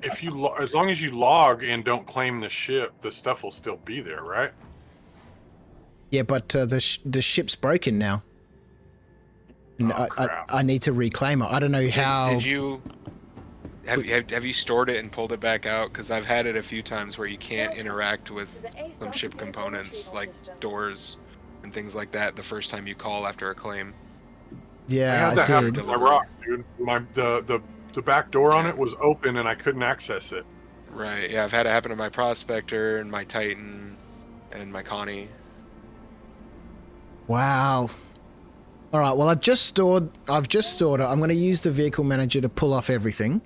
If you, as long as you log and don't claim the ship, the stuff will still be there, right? Yeah, but the ship's broken now. And I need to reclaim it. I don't know how. Did you have you stored it and pulled it back out? Because I've had it a few times where you can't interact with some ship components like doors and things like that the first time you call after a claim. Yeah, I did. happen to my rock, dude. The back door on it was open and I couldn't access it. Right. Yeah, I've had it happen to my Prospector and my Titan and my Connie. Wow. All right. Well, I've just stored it. I'm going to use the vehicle manager to pull off everything.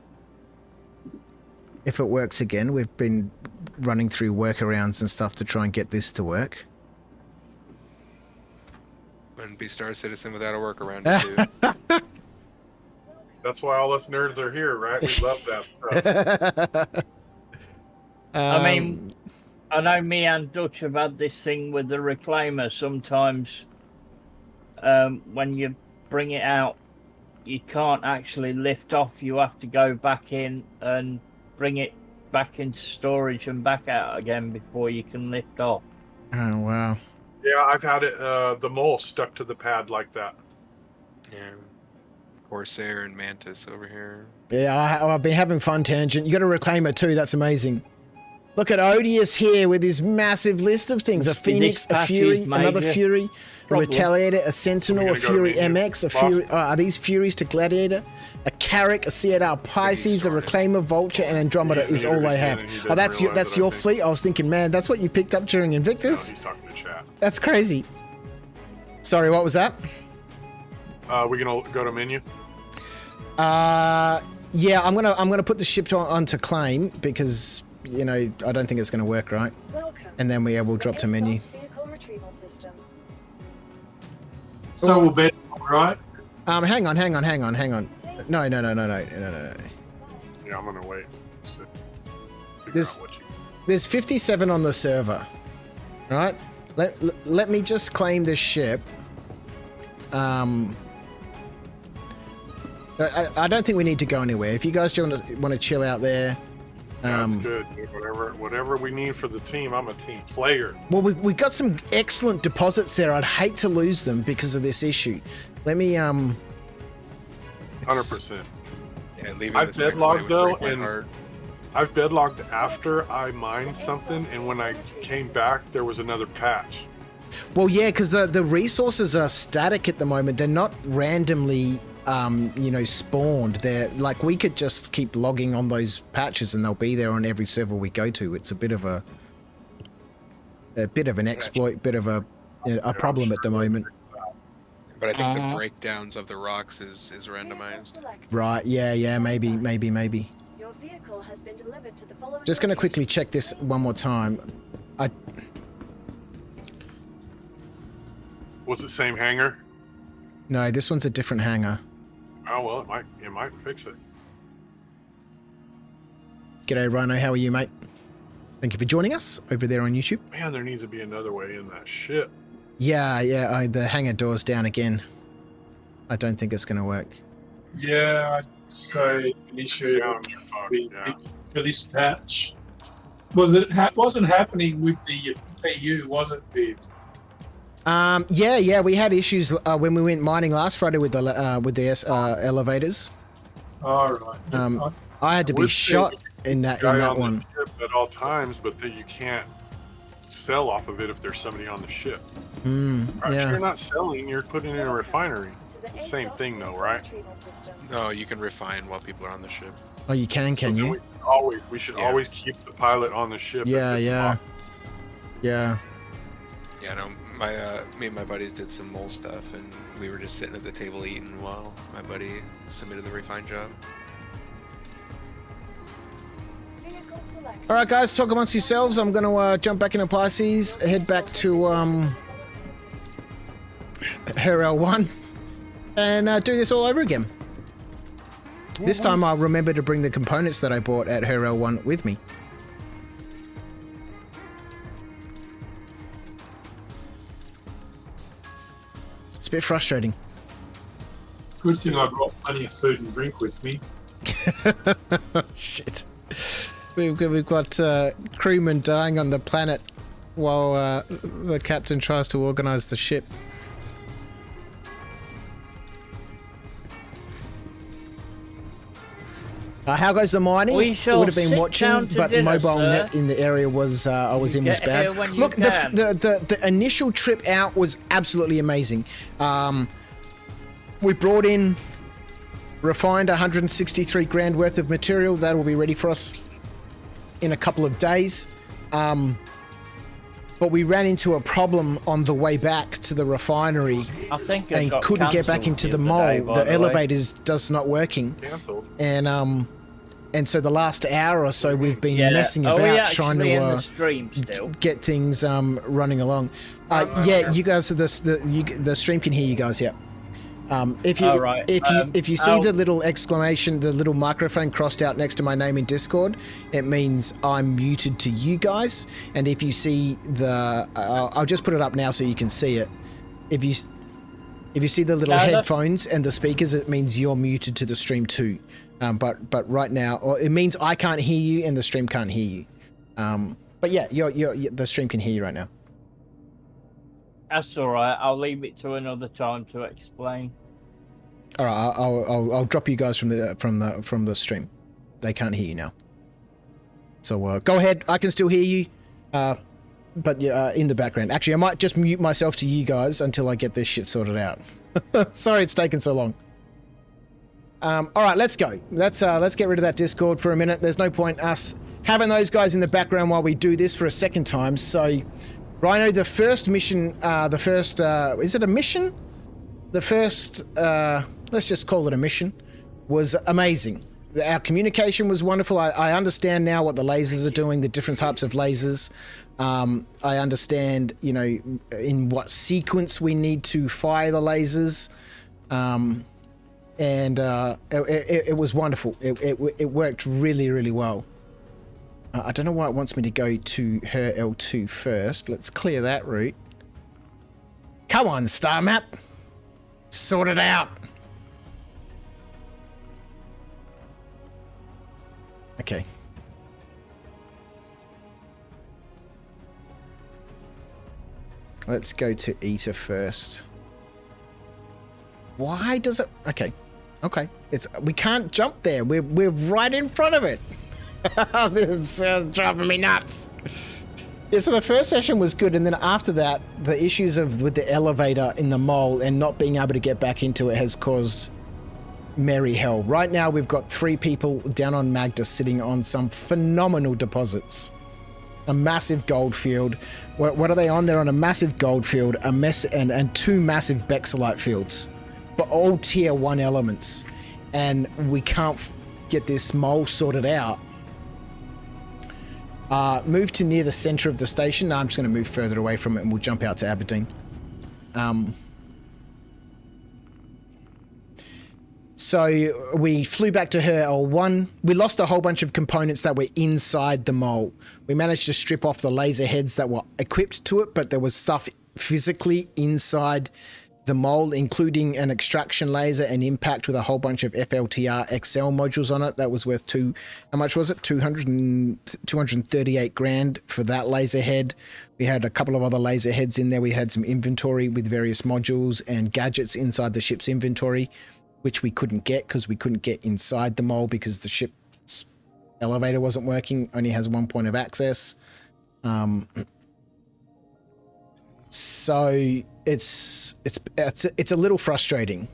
If it works again, we've been running through workarounds and stuff to try and get this to work. Wouldn't be Star Citizen without a workaround too. That's why all us nerds are here, right? We love that stuff. I mean, I know me and Dutch have had this thing with the reclaimer. Sometimes when you bring it out, you can't actually lift off. You have to go back in and bring it back into storage and back out again before you can lift off. Oh, wow. Yeah, I've had it, the mole stuck to the pad like that. Yeah. Corsair and Mantis over here. Yeah, I've been having fun, Tangent. You got a reclaimer too. That's amazing. Look at Odious here with his massive list of things. A Phoenix, a Fury, another Fury, a Retaliator, a Sentinel, a Fury MX, a Fury... are these Furies to Gladiator? A Carrack, a Citadel Pisces, a Reclaimer, Vulture, and Andromeda is all I have. Oh, that's your fleet? I was thinking, man, that's what you picked up during Invictus? No, he's talking to chat. That's crazy. Sorry, what was that? We gonna go to menu? Yeah, I'm gonna put the ship onto claim because... You know, I don't think it's going to work, right? And then we'll drop to menu. So we'll bet, right? Hang on. No. Yeah, I'm gonna wait. There's 57 on the server, right? Let me just claim this ship. I don't think we need to go anywhere. If you guys want to chill out there. That's good. Whatever we need for the team, I'm a team player. Well, we got some excellent deposits there. I'd hate to lose them because of this issue. Let me 100%. Yeah, leaving I've this bedlogged though, break my and heart. I've bedlogged after I mined something, and when I came back, there was another patch. Well, yeah, because the resources are static at the moment. They're not randomly spawned. They're like, we could just keep logging on those patches and they'll be there on every server we go to. It's a bit of an exploit, bit of a problem at the moment. But I think the breakdowns of the rocks is randomized. Right, yeah, maybe. Your vehicle has been delivered to the following Just going to quickly check this one more time. Was it same hangar? No, this one's a different hangar. Oh well, it might fix it. G'day, Rhino. How are you, mate? Thank you for joining us over there on YouTube. Man, there needs to be another way in that ship. Yeah. The hangar door's down again. I don't think it's going to work. Yeah, I'd say it's an issue for this patch. Wasn't happening with the PU, was it, Viv? Yeah, we had issues when we went mining last Friday with the elevators. All right. I had to be shot in that one. Ship at all times, but that you can't sell off of it if there's somebody on the ship. Yeah. You're not selling; you're putting in a refinery. Same thing, though, right? No, you can refine while people are on the ship. Oh, you can you? We should always keep the pilot on the ship. Yeah. Yeah, no. Me and my buddies did some mole stuff, and we were just sitting at the table eating while my buddy submitted the refine job. All right, guys, talk amongst yourselves. I'm going to jump back into Pisces, head back to her L1, and do this all over again. This time I'll remember to bring the components that I bought at her L1 with me. It's a bit frustrating. Good thing I brought plenty of food and drink with me. Shit. We've got crewmen dying on the planet while the captain tries to organize the ship. How goes the mining? We would have been watching, but dinner, mobile sir. net in the area was I was in was bad. Look, the initial trip out was absolutely amazing. We brought in, refined 163 grand worth of material. That will be ready for us in a couple of days. But we ran into a problem on the way back to the refinery and couldn't get back into the mole. The elevators just not working. Cancelled. And And so the last hour or so we've been messing about trying to get things running along. Yeah, you guys, the stream can hear you guys. Yeah. If you see the little exclamation, the little microphone crossed out next to my name in Discord, it means I'm muted to you guys. And if you see the, I'll just put it up now so you can see it. If you see the little headphones and the speakers, it means you're muted to the stream too. But right now, or it means I can't hear you and the stream can't hear you. But yeah, the stream can hear you right now. That's all right. I'll leave it to another time to explain. All right, I'll drop you guys from the stream. They can't hear you now. So go ahead. I can still hear you, but in the background. Actually, I might just mute myself to you guys until I get this shit sorted out. Sorry, it's taken so long. All right, let's go. Let's get rid of that Discord for a minute. There's no point us having those guys in the background while we do this for a second time. So, Rhino, the first mission, is it a mission? The first, let's just call it a mission, was amazing. Our communication was wonderful. I understand now what the lasers are doing, the different types of lasers. I understand, in what sequence we need to fire the lasers. And it was wonderful. It worked really, really well. I don't know why it wants me to go to her L2 first. Let's clear that route. Come on, Star Map. Sort it out. Okay. Let's go to Eta first. Why does it... Okay. We can't jump there. We're right in front of it. This is driving me nuts. Yeah, so the first session was good, and then after that, the issues with the elevator in the mole and not being able to get back into it has caused merry hell. Right now, we've got 3 people down on Magda sitting on some phenomenal deposits. A massive gold field. What are they on? They're on a massive gold field, and 2 massive Bexelite fields, but all tier 1 elements. And we can't get this mole sorted out. Move to near the center of the station. No, I'm just going to move further away from it and we'll jump out to Aberdeen. So we flew back to her L1. We lost a whole bunch of components that were inside the mole. We managed to strip off the laser heads that were equipped to it, but there was stuff physically inside the mole, including an extraction laser and impact with a whole bunch of FLTR XL modules on it. That was worth how much was it? 238 grand for that laser head. We had a couple of other laser heads in there. We had some inventory with various modules and gadgets inside the ship's inventory, which we couldn't get because we couldn't get inside the mole because the ship's elevator wasn't working, only has 1 point of access. So it's a little frustrating.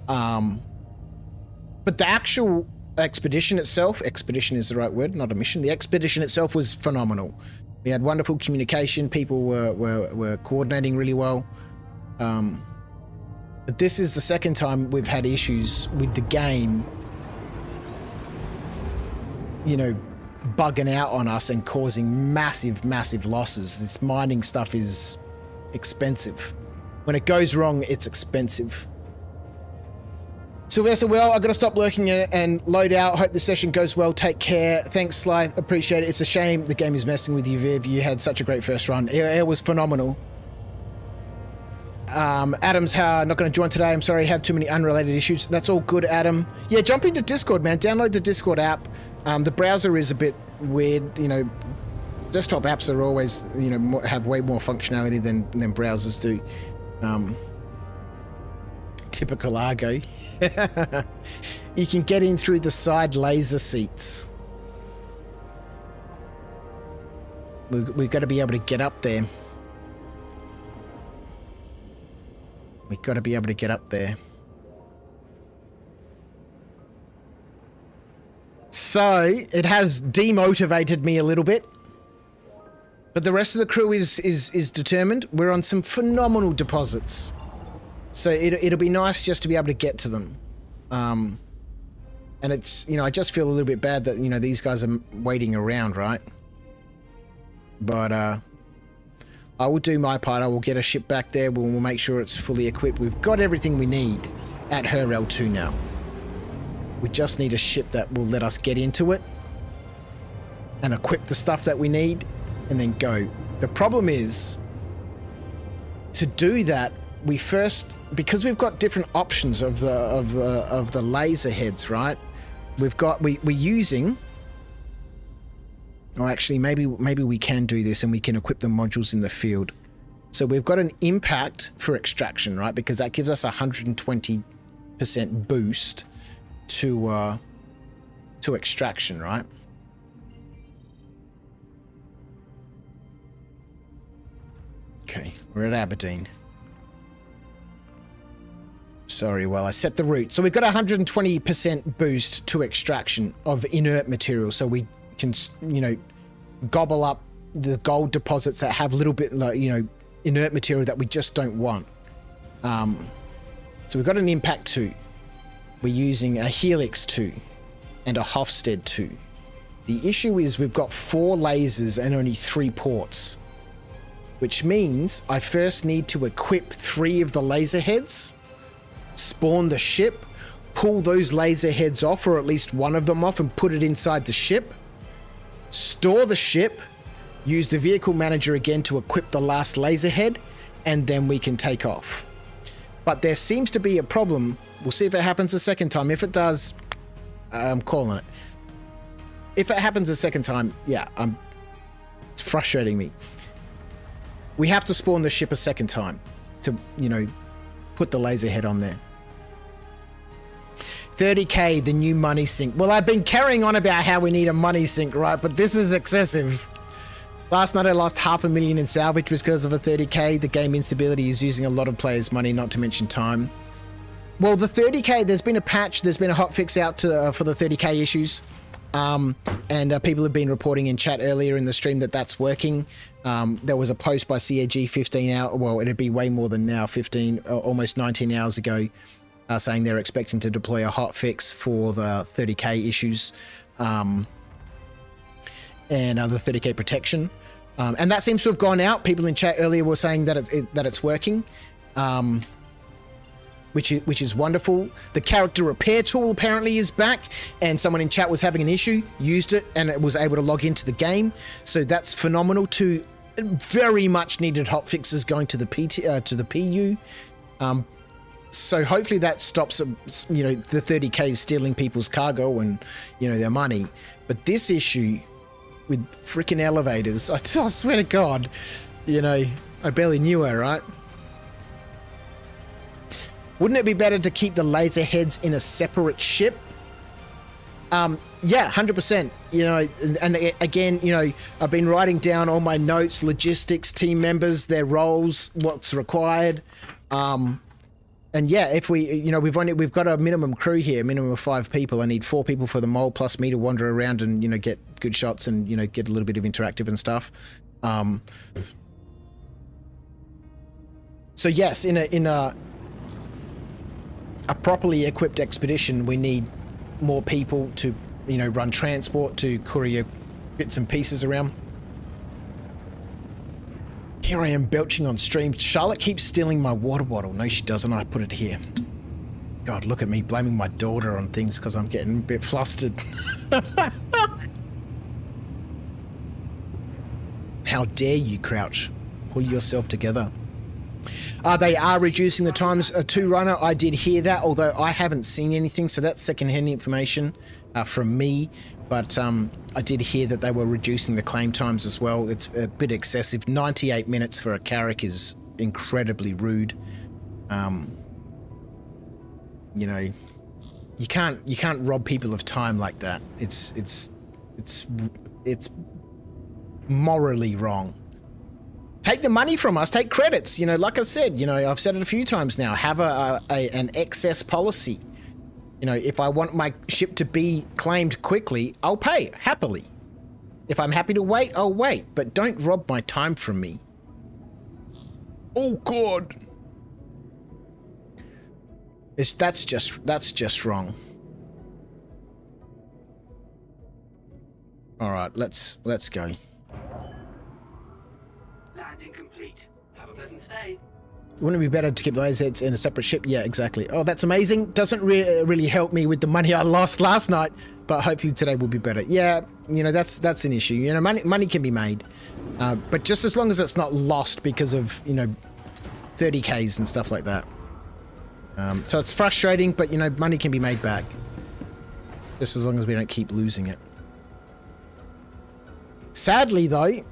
But the actual expedition itself, expedition is the right word, not a mission. The expedition itself was phenomenal. We had wonderful communication. People were coordinating really well. But this is the second time we've had issues with the game, bugging out on us and causing massive, massive losses. This mining stuff is expensive. When it goes wrong, it's expensive. Sylvester, well, I gotta stop lurking and load out. Hope the session goes well. Take care. Thanks, Sly. Appreciate it. It's a shame the game is messing with you, Viv. You had such a great first run. It was phenomenal. Adam's not going to join today. I'm sorry, I have too many unrelated issues. That's all good, Adam. Yeah, jump into Discord, man. Download the Discord app. The browser is a bit weird. Desktop apps are always, have way more functionality than browsers do. Typical Argo. You can get in through the side laser seats. We've got to be able to get up there. We've got to be able to get up there. So, it has demotivated me a little bit. But the rest of the crew is determined. We're on some phenomenal deposits. So it'll be nice just to be able to get to them. And it's, you know, I just feel a little bit bad that, you know, these guys are waiting around, right? But I will do my part. I will get a ship back there. We'll make sure it's fully equipped. We've got everything we need at her L2 now. We just need a ship that will let us get into it and equip the stuff that we need and then go. The problem is, to do that, we first, because we've got different options of the laser heads, right? We're using. Oh, actually, maybe we can do this and we can equip the modules in the field. So we've got an impact for extraction, right? Because that gives us 120% boost to extraction, right? Okay, we're at Aberdeen. Sorry, well, I set the route. So we've got 120% boost to extraction of inert material. So we can, you know, gobble up the gold deposits that have a little bit, like, you know, inert material that we just don't want. So we've got an Impact 2. We're using a Helix 2 and a Hofstede 2. The issue is we've got 4 lasers and only 3 ports, which means I first need to equip 3 of the laser heads, spawn the ship, pull those laser heads off, or at least one of them off, and put it inside the ship, store the ship, use the vehicle manager again to equip the last laser head, and then we can take off. But there seems to be a problem. We'll see if it happens a second time. If it does, I'm calling it. If it happens a second time, yeah, it's frustrating me. We have to spawn the ship a second time to, you know, put the laser head on there. 30k, the new money sink. Well, I've been carrying on about how we need a money sink, right? But this is excessive. Last night I lost $500,000 in salvage because of a 30k. The game instability is using a lot of players' money, not to mention time. Well, the 30k, there's been a patch, there's been a hotfix out to, for the 30k issues. And people have been reporting in chat earlier in the stream that that's working. There was a post by CAG 15 hours, well, it'd be way more than now, 15, almost 19 hours ago, saying they're expecting to deploy a hotfix for the 30k issues and the 30k protection. And that seems to have gone out. People in chat earlier were saying that it's working. Which is wonderful. The character repair tool apparently is back, and someone in chat was having an issue, used it, and it was able to log into the game. So that's phenomenal. To very much needed hotfixes going to the PU. So hopefully that stops, you know, the 30k stealing people's cargo and, you know, their money. But this issue with freaking elevators, I swear to God, you know, I barely knew her, right? Wouldn't it be better to keep the laser heads in a separate ship? Yeah, 100%. You know, and again, you know, I've been writing down all my notes, logistics, team members, their roles, what's required. And yeah, if we, you know, we've got a minimum crew here, minimum of 5 people. I need 4 people for the mole plus me to wander around and, you know, get good shots and, you know, get a little bit of interactive and stuff. So yes, in a properly equipped expedition, we need more people to, you know, run transport, to courier bits and pieces around. Here I am belching on stream. Charlotte keeps stealing my water bottle. No, she doesn't. I put it here. God, look at me blaming my daughter on things because I'm getting a bit flustered. How dare you, Crouch? Pull yourself together. They are reducing the times to runner. I did hear that, although I haven't seen anything, so that's secondhand information from me. But I did hear that they were reducing the claim times as well. It's a bit excessive. 98 minutes for a Carrack is incredibly rude. You know, you can't rob people of time like that. It's morally wrong. Take the money from us, take credits. You know, like I said, you know, I've said it a few times now, have an excess policy. You know, if I want my ship to be claimed quickly, I'll pay happily. If I'm happy to wait, I'll wait, but don't rob my time from me. Oh God. That's just wrong. All right, let's go. Landing complete. Have a pleasant stay. Wouldn't it be better to keep those heads in a separate ship? Yeah, exactly. Oh, that's amazing. Doesn't really help me with the money I lost last night, but hopefully today will be better. Yeah, you know, that's an issue. You know, money can be made, but just as long as it's not lost because of, you know, 30Ks and stuff like that. So it's frustrating, but, you know, money can be made back. Just as long as we don't keep losing it. Sadly, though,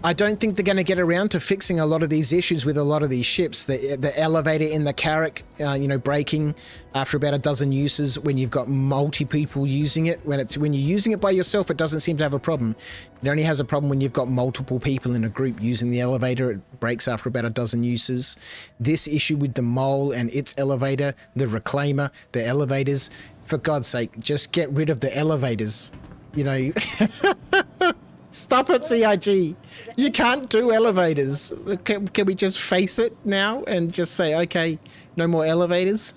I don't think they're going to get around to fixing a lot of these issues with a lot of these ships. The elevator in the Carrack, you know, breaking after about a dozen uses when you've got multi people using it. When you're using it by yourself, it doesn't seem to have a problem. It only has a problem when you've got multiple people in a group using the elevator. It breaks after about a dozen uses. This issue with the mole and its elevator, the reclaimer, the elevators, for God's sake, just get rid of the elevators. You know, stop it, CIG. You can't do elevators. Can we just face it now and just say, okay, no more elevators?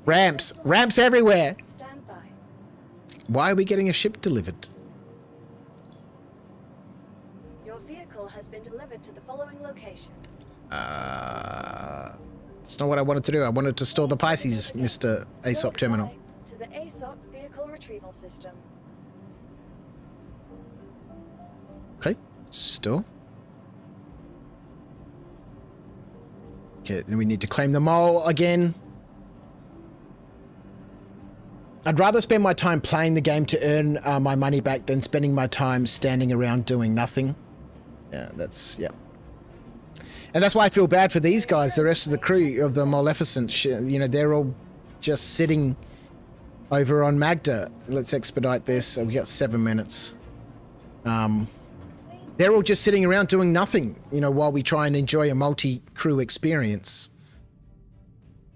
Ramps everywhere. Stand by. Why are we getting a ship delivered? Your vehicle has been delivered to the following location. It's not what I wanted to do. I wanted to store the Pisces, Mr. Aesop Terminal. To the Aesop vehicle retrieval system. Okay, store. Okay, then we need to claim the mole again. I'd rather spend my time playing the game to earn my money back than spending my time standing around doing nothing. Yeah, yeah. And that's why I feel bad for these guys, the rest of the crew of the Moleficent. You know, they're all just sitting over on Magda. Let's expedite this. We got 7 minutes. They're all just sitting around doing nothing, you know, while we try and enjoy a multi-crew experience.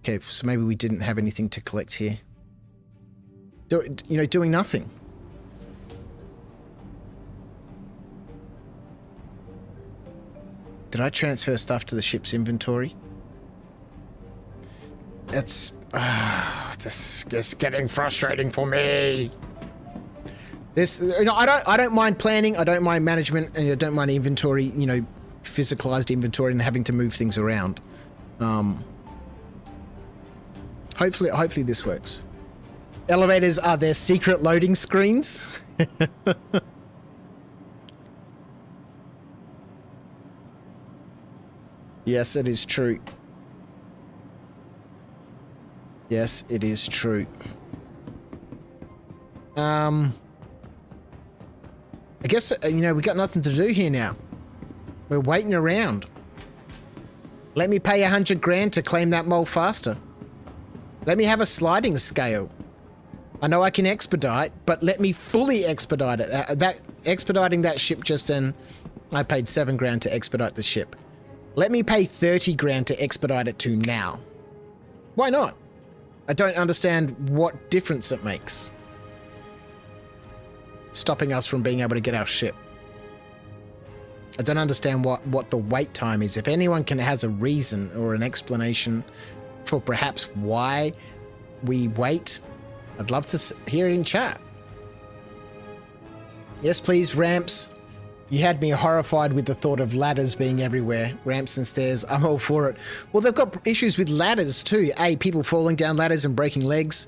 Okay, so maybe we didn't have anything to collect here. Doing nothing. Did I transfer stuff to the ship's inventory? It's just getting frustrating for me. This, you know, I don't mind planning, I don't mind management, and I don't mind inventory, you know, physicalized inventory and having to move things around. Hopefully this works. Elevators are their secret loading screens. Yes, it is true. Yes, it is true. I guess, you know, we got nothing to do here now. We're waiting around. Let me pay 100 grand to claim that mole faster. Let me have a sliding scale. I know I can expedite, but let me fully expedite it. Expediting that ship just then, I paid 7 grand to expedite the ship. Let me pay 30 grand to expedite it to now. Why not? I don't understand what difference it makes. Stopping us from being able to get our ship. I don't understand what the wait time is. If anyone has a reason or an explanation for perhaps why we wait, I'd love to hear it in chat. Yes, please, ramps. You had me horrified with the thought of ladders being everywhere. Ramps and stairs, I'm all for it. Well, they've got issues with ladders too. People falling down ladders and breaking legs.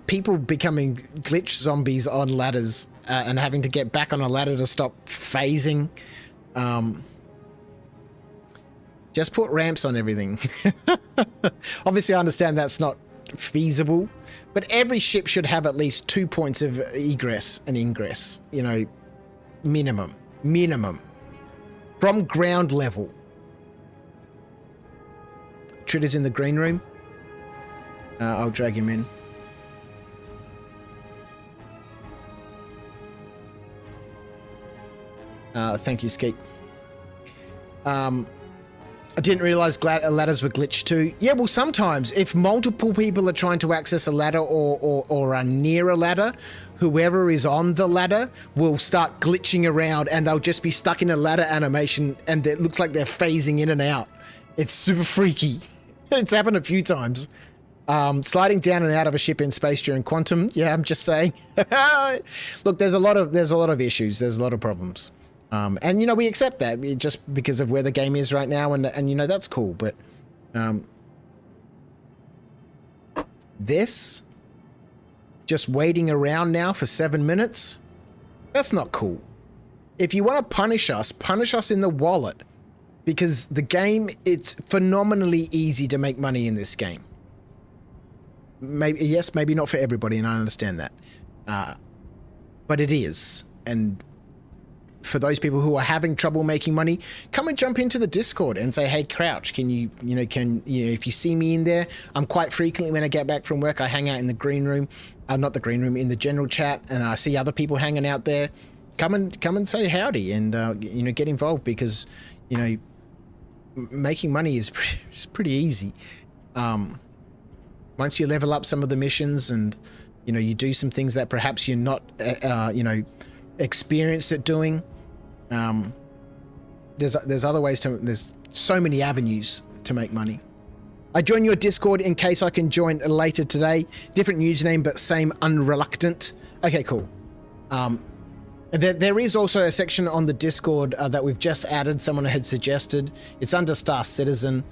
People becoming glitch zombies on ladders and having to get back on a ladder to stop phasing. Just put ramps on everything. Obviously, I understand that's not feasible, but every ship should have at least 2 points of egress and ingress, you know, minimum from ground level. Tritter's in the green room. I'll drag him in. Thank you, Skeet. I didn't realize ladders were glitched too. Yeah, well, sometimes if multiple people are trying to access a ladder or are near a ladder, whoever is on the ladder will start glitching around and they'll just be stuck in a ladder animation and it looks like they're phasing in and out. It's super freaky. It's happened a few times. Sliding down and out of a ship in space during quantum. Yeah, I'm just saying. Look, there's a lot of issues. There's a lot of problems. And, you know, we accept that just because of where the game is right now. And you know, that's cool. But this, just waiting around now for 7 minutes, that's not cool. If you want to punish us in the wallet. Because the game, it's phenomenally easy to make money in this game. Maybe yes, maybe not for everybody, and I understand that. But it is. And for those people who are having trouble making money, come and jump into the Discord and say, hey, Crouch, can you if you see me in there, I'm quite frequently when I get back from work, I hang out in the green room, not the green room, in the general chat, and I see other people hanging out there. Come and say howdy and, get involved because, making money is pretty easy. Once you level up some of the missions and, you do some things that perhaps you're not, experienced at doing, there's other ways there's so many avenues to make money. I join your Discord in case I can join later today. Different username, but same unreluctant. Okay, cool. There is also a section on the Discord that we've just added. Someone had suggested. It's under Star Citizen.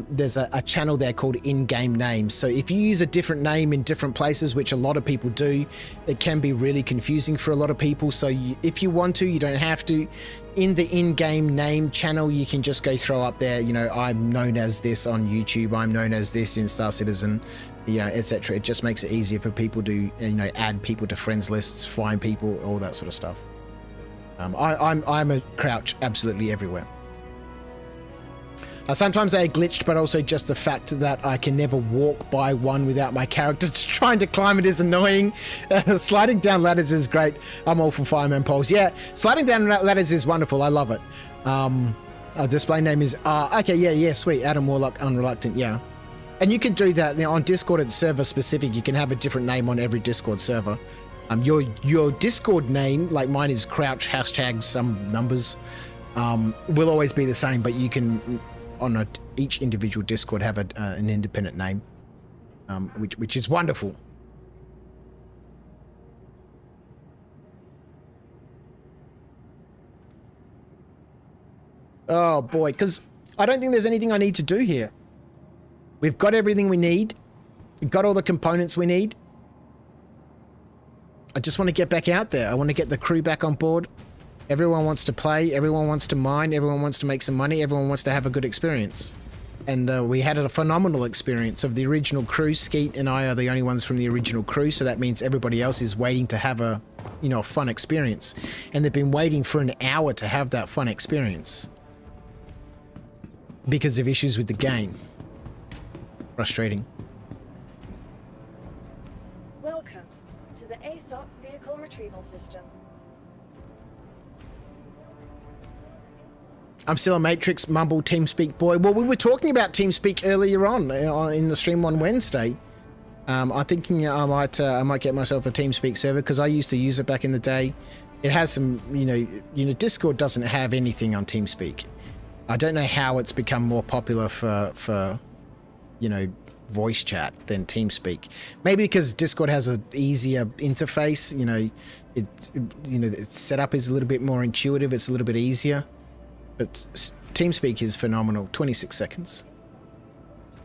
There's a channel there called In-Game Names. So if you use a different name in different places, which a lot of people do, it can be really confusing for a lot of people. So if you want to, you don't have to. In the In-Game Name channel, you can just go throw up there, I'm known as this on YouTube. I'm known as this in Star Citizen. Etc. It just makes it easier for people to, add people to friends lists, find people, all that sort of stuff. I'm a Crouch absolutely everywhere. Sometimes I glitched, but also just the fact that I can never walk by one without my character trying to climb it is annoying. Sliding down ladders is great. I'm all for fireman poles. Yeah, sliding down ladders is wonderful. I love it. Our display name is okay. Yeah, sweet. Adam Warlock, Unreluctant. Yeah. And you can do that now on Discord. It's server specific. You can have a different name on every Discord server. Your Discord name, like mine is Crouch hashtag some numbers, will always be the same. But you can on each individual Discord have an independent name, which is wonderful. Oh boy, because I don't think there's anything I need to do here. We've got everything we need. We've got all the components we need. I just want to get back out there. I want to get the crew back on board. Everyone wants to play. Everyone wants to mine. Everyone wants to make some money. Everyone wants to have a good experience. And we had a phenomenal experience of the original crew. Skeet and I are the only ones from the original crew, so that means everybody else is waiting to have a fun experience. And they've been waiting for an hour to have that fun experience because of issues with the game. Frustrating. Welcome to the ASOP Vehicle Retrieval System. I'm still a Matrix Mumble TeamSpeak boy. Well, we were talking about TeamSpeak earlier on in the stream on Wednesday. I'm thinking I might get myself a TeamSpeak server because I used to use it back in the day. It has some, Discord doesn't have anything on TeamSpeak. I don't know how it's become more popular for voice chat than TeamSpeak. Maybe because Discord has an easier interface. Its setup is a little bit more intuitive. It's a little bit easier. But TeamSpeak is phenomenal. 26 seconds.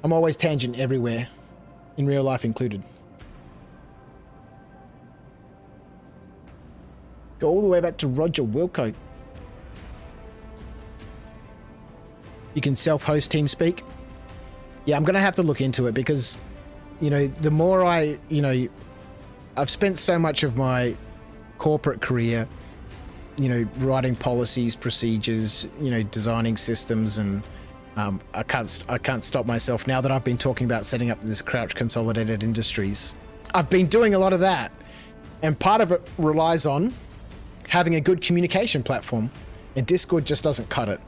I'm always tangent everywhere, in real life included. Go all the way back to Roger Wilco. You can self-host TeamSpeak. Yeah, I'm going to have to look into it because, the more I've spent so much of my corporate career, writing policies, procedures, designing systems, and I can't stop myself now that I've been talking about setting up this Crouch Consolidated Industries. I've been doing a lot of that, and part of it relies on having a good communication platform, and Discord just doesn't cut it.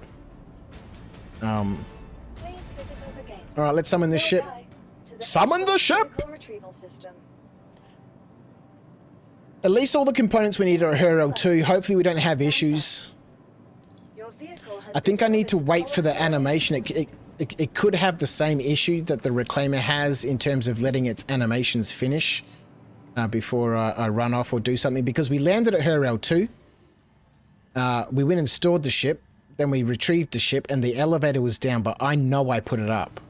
All right, let's summon this ship. Summon the ship! At least all the components we need are here L2. Hopefully we don't have issues. I think I need to wait for the animation. it could have the same issue that the Reclaimer has in terms of letting its animations finish before I run off or do something, because we landed at Herel 2. We went and stored the ship, then we retrieved the ship, and the elevator was down, but I know I put it up.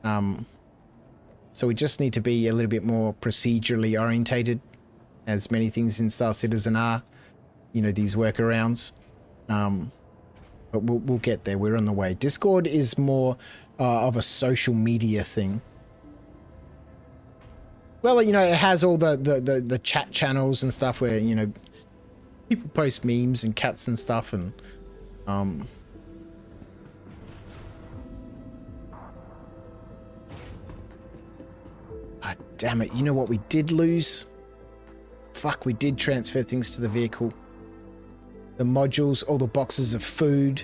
So we just need to be a little bit more procedurally orientated, as many things in Star Citizen are, you know, these workarounds. But we'll get there. We're on the way. Discord is more of a social media thing. Well, you know, it has all the chat channels and stuff where, you know, people post memes and cats and stuff, and damn it, you know what we did lose? Fuck, we did transfer things to the vehicle. The modules, all the boxes of food.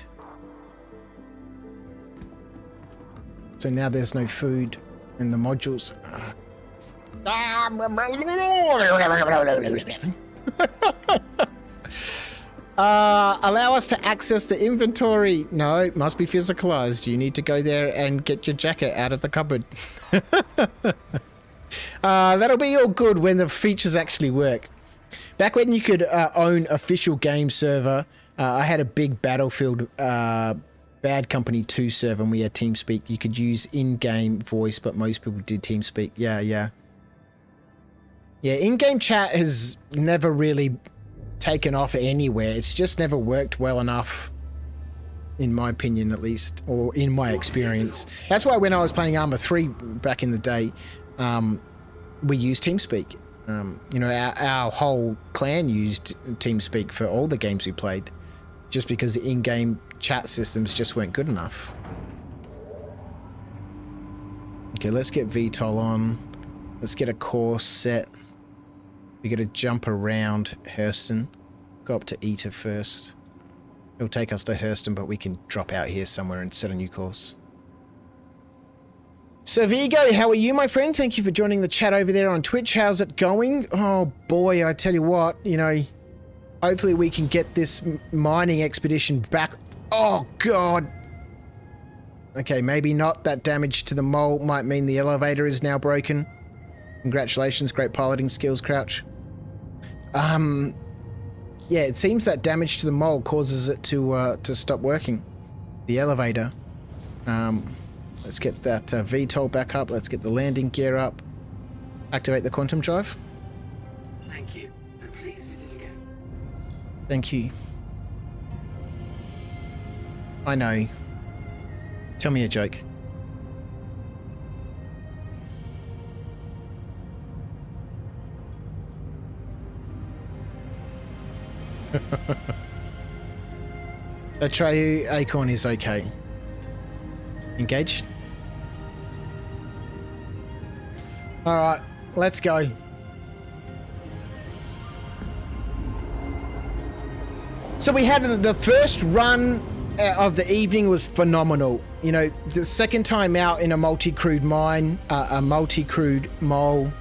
So now there's no food in the modules. Allow us to access the inventory. No, it must be physicalized. You need to go there and get your jacket out of the cupboard. That'll be all good when the features actually work. Back when you could own official game server, I had a big Battlefield Bad Company 2 server, and we had TeamSpeak. You could use in-game voice, but most people did TeamSpeak. Yeah, in-game chat has never really taken off anywhere. It's just never worked well enough, in my opinion at least, or in my experience. That's why when I was playing Arma 3 back in the day, we used TeamSpeak. You know, our whole clan used TeamSpeak for all the games we played, just because the in-game chat systems just weren't good enough. Okay, let's get VTOL on. Let's get a course set. We gotta jump around Hurston. Go up to Eta first. It'll take us to Hurston, but we can drop out here somewhere and set a new course. So Vigo, how are you, my friend? Thank you for joining the chat over there on Twitch. How's it going? Oh boy, I tell you what, you know, hopefully we can get this mining expedition back. Oh god. Okay, maybe not. That damage to the mole might mean the elevator is now broken. Congratulations, great piloting skills, Crouch. Yeah, it seems that damage to the mole causes it to stop working. The elevator. Let's get that VTOL back up. Let's get the landing gear up. Activate the quantum drive. Thank you. And please visit again. Thank you. I know. Tell me a joke. Atreyu Acorn is okay. Engage. Alright, let's go. So we had the first run of the evening was phenomenal. You know, the second time out in a multi-crude mine, a multi-crude mole,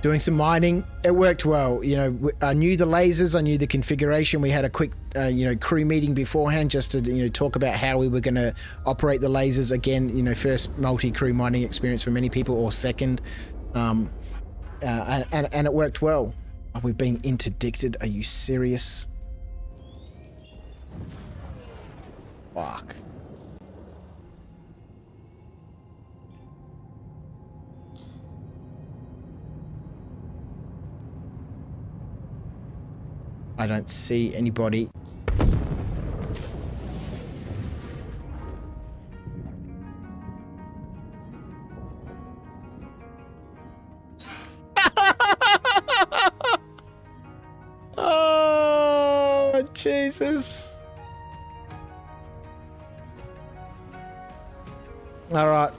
doing some mining, it worked well. You know, I knew the lasers, I knew the configuration. We had a quick, you know, crew meeting beforehand just to, you know, talk about how we were going to operate the lasers. Again, you know, first multi-crew mining experience for many people, or second. And it worked well. Oh, we're being interdicted. Are you serious? Fuck. I don't see anybody. Oh, Jesus. All right.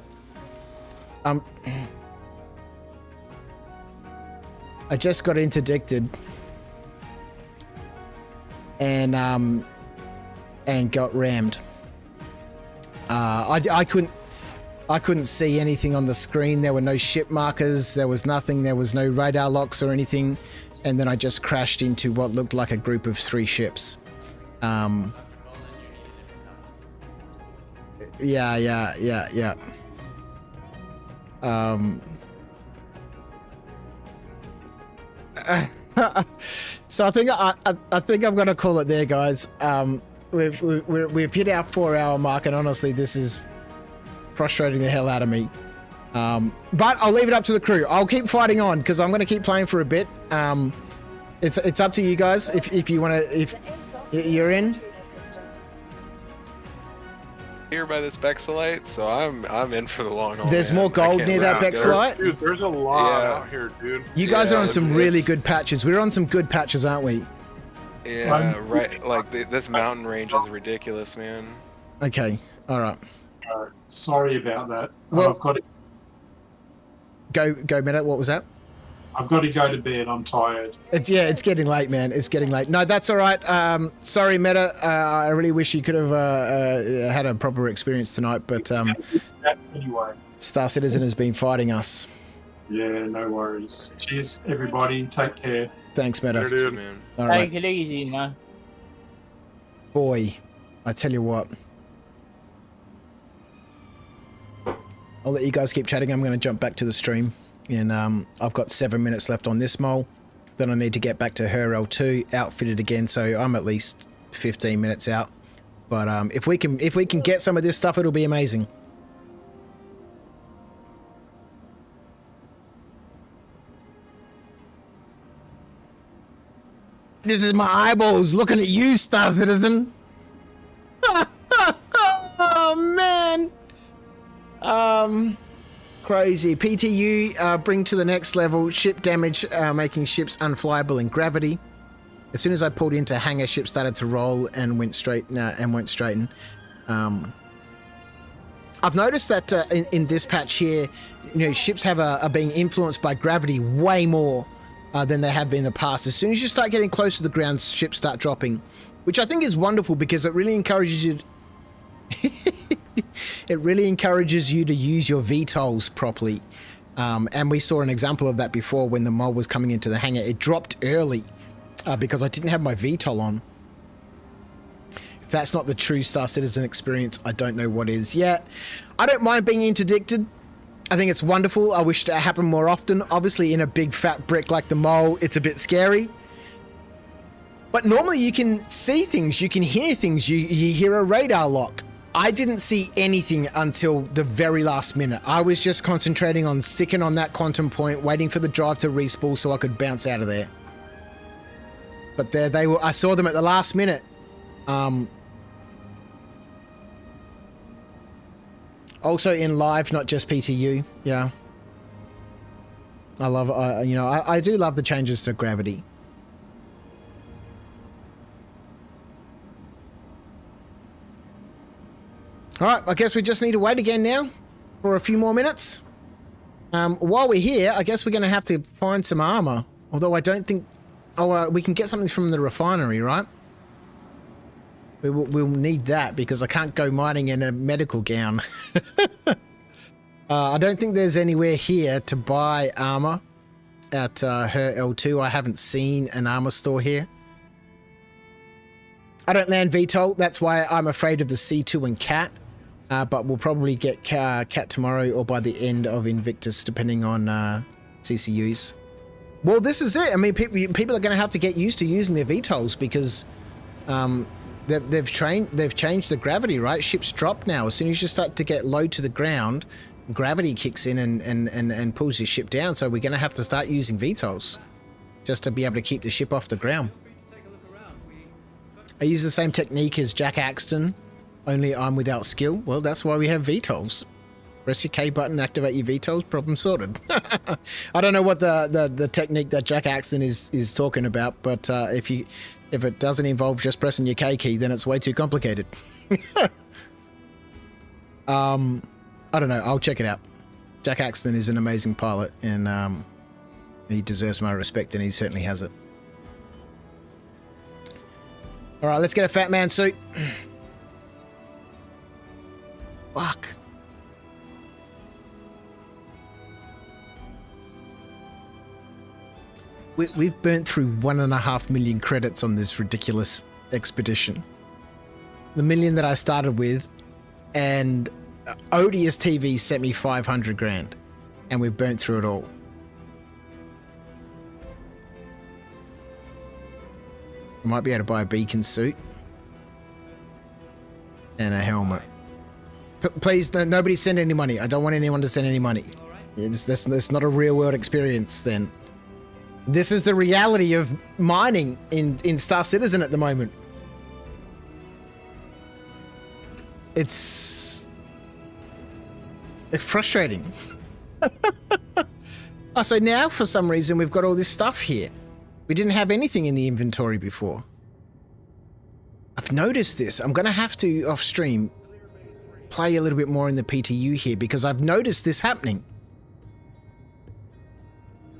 I just got interdicted. And got rammed. I couldn't see anything on the screen. There were no ship markers. There was nothing. There was no radar locks or anything. And then I just crashed into what looked like a group of 3 ships. Yeah. So I think I'm gonna call it there, guys. We've hit our 4-hour mark, and honestly, this is frustrating the hell out of me. But I'll leave it up to the crew. I'll keep fighting on because I'm gonna keep playing for a bit. It's up to you guys if you want to. If you're in. Here by this Bexalite, so I'm in for the long haul. There's more gold near that Bexalite. Dude, there's a lot out here, dude. You guys are on some really good patches. We're on some good patches, aren't we? Yeah, right. Like this mountain range is ridiculous, man. Okay, all right. Sorry about that. Well, I've got to go, Meta. What was that? I've got to go to bed. I'm tired. It's getting late, man. It's getting late. No, that's all right. Sorry, Meta. I really wish you could have had a proper experience tonight, but Anyway. Star Citizen has been fighting us. Yeah, no worries. Cheers, everybody. Take care. Thanks, Meta. Here, dude. Man. All right. Take it easy, man. Boy, I tell you what. I'll let you guys keep chatting. I'm going to jump back to the stream. And I've got 7 minutes left on this mole. Then I need to get back to her L2, outfitted again. So I'm at least 15 minutes out. But if we can get some of this stuff, it'll be amazing. This is my eyeballs looking at you, Star Citizen. Oh man. Crazy. PTU bring to the next level. Ship damage, making ships unflyable in gravity. As soon as I pulled into hangar, ship started to roll and went straight in. I've noticed that in this patch here, ships are being influenced by gravity way more than they have been in the past. As soon as you start getting close to the ground, ships start dropping, which I think is wonderful because it really encourages you. It really encourages you to use your VTOLs properly. And we saw an example of that before when the mob was coming into the hangar. It dropped early because I didn't have my VTOL on. If that's not the true Star Citizen experience, I don't know what is. Yeah, I don't mind being interdicted. I think it's wonderful. I wish it happened more often. Obviously, in a big fat brick like the mole, it's a bit scary. But normally you can see things, you can hear things, you hear a radar lock. I didn't see anything until the very last minute. I was just concentrating on sticking on that quantum point, waiting for the drive to respool so I could bounce out of there. But there they were. I saw them at the last minute. Also in live, not just PTU. Yeah. I love. I do love the changes to gravity. All right, I guess we just need to wait again now for a few more minutes. While we're here, I guess we're going to have to find some armor. Although I don't think... Oh, we can get something from the refinery, right? We'll need that because I can't go mining in a medical gown. I don't think there's anywhere here to buy armor at her L2. I haven't seen an armor store here. I don't land VTOL. That's why I'm afraid of the C2 and Cat. But we'll probably get Cat tomorrow or by the end of Invictus, depending on CCUs. Well, this is it. I mean, people are going to have to get used to using their VTOLs because they've changed the gravity, right? Ships drop now. As soon as you start to get low to the ground, gravity kicks in and pulls your ship down. So we're going to have to start using VTOLs just to be able to keep the ship off the ground. I use the same technique as Jack Axton, only I'm without skill. Well, that's why we have VTOLs. Press your K button, activate your VTOLs, problem sorted. I don't know what the technique that Jack Axton is talking about, but if it doesn't involve just pressing your K key, then it's way too complicated. I don't know. I'll check it out. Jack Axton is an amazing pilot, and he deserves my respect, and he certainly has it. All right, let's get a Fat Man suit. Fuck. We've burnt through 1.5 million credits on this ridiculous expedition. The million that I started with and Odious TV sent me 500 grand, and we've burnt through it all. I might be able to buy a beacon suit and a helmet. Please, nobody send any money. I don't want anyone to send any money. That's not a real world experience then. This is the reality of mining in Star Citizen at the moment. It's frustrating. Oh, so now for some reason we've got all this stuff here. We didn't have anything in the inventory before. I've noticed this. I'm going to have to, off stream, play a little bit more in the PTU here because I've noticed this happening.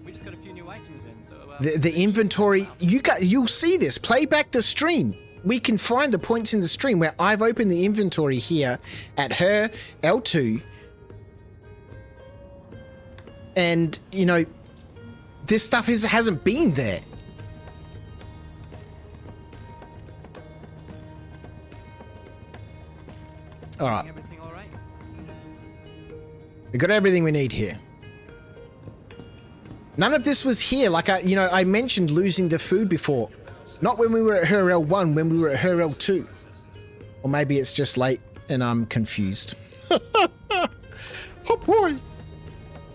We just got a few new items in, so the inventory, you'll see this. Play back the stream. We can find the points in the stream where I've opened the inventory here at her L2. And, you know, this stuff hasn't been there. All right. We got everything we need here. None of this was here. Like I mentioned losing the food before. Not when we were at her L1, when we were at her L2. Or maybe it's just late and I'm confused. Oh boy.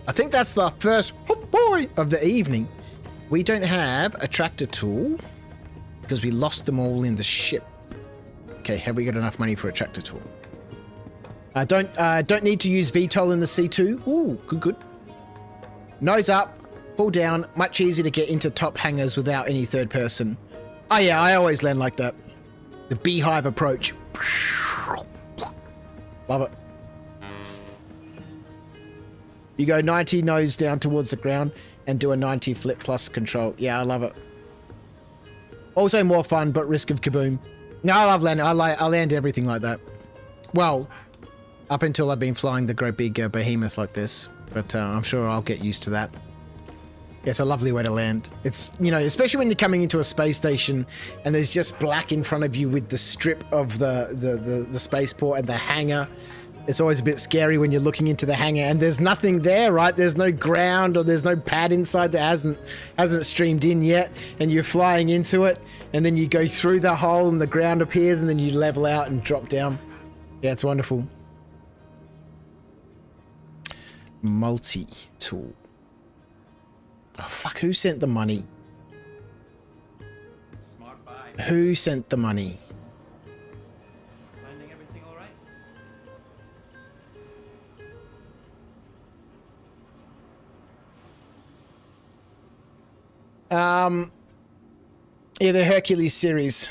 I think that's the first oh boy of the evening. We don't have a tractor tool because we lost them all in the ship. Okay, have we got enough money for a tractor tool? Don't need to use VTOL in the C2. Ooh, good. Nose up, pull down. Much easier to get into top hangars without any third person. Oh yeah, I always land like that. The beehive approach. Love it. You go 90 nose down towards the ground and do a 90 flip plus control. Yeah, I love it. Also more fun, but risk of kaboom. No, I love landing. I land everything like that. Well, up until I've been flying the great big behemoth like this, but I'm sure I'll get used to that. Yeah, it's a lovely way to land. It's, you know, especially when you're coming into a space station and there's just black in front of you with the strip of the spaceport and the hangar. It's always a bit scary when you're looking into the hangar and there's nothing there, right? There's no ground or there's no pad inside that hasn't streamed in yet, and you're flying into it and then you go through the hole and the ground appears and then you level out and drop down. Yeah, it's wonderful. Multi-tool. Oh, fuck, who sent the money? Smart buy. Who sent the money? Finding everything all right? Yeah, the Hercules series.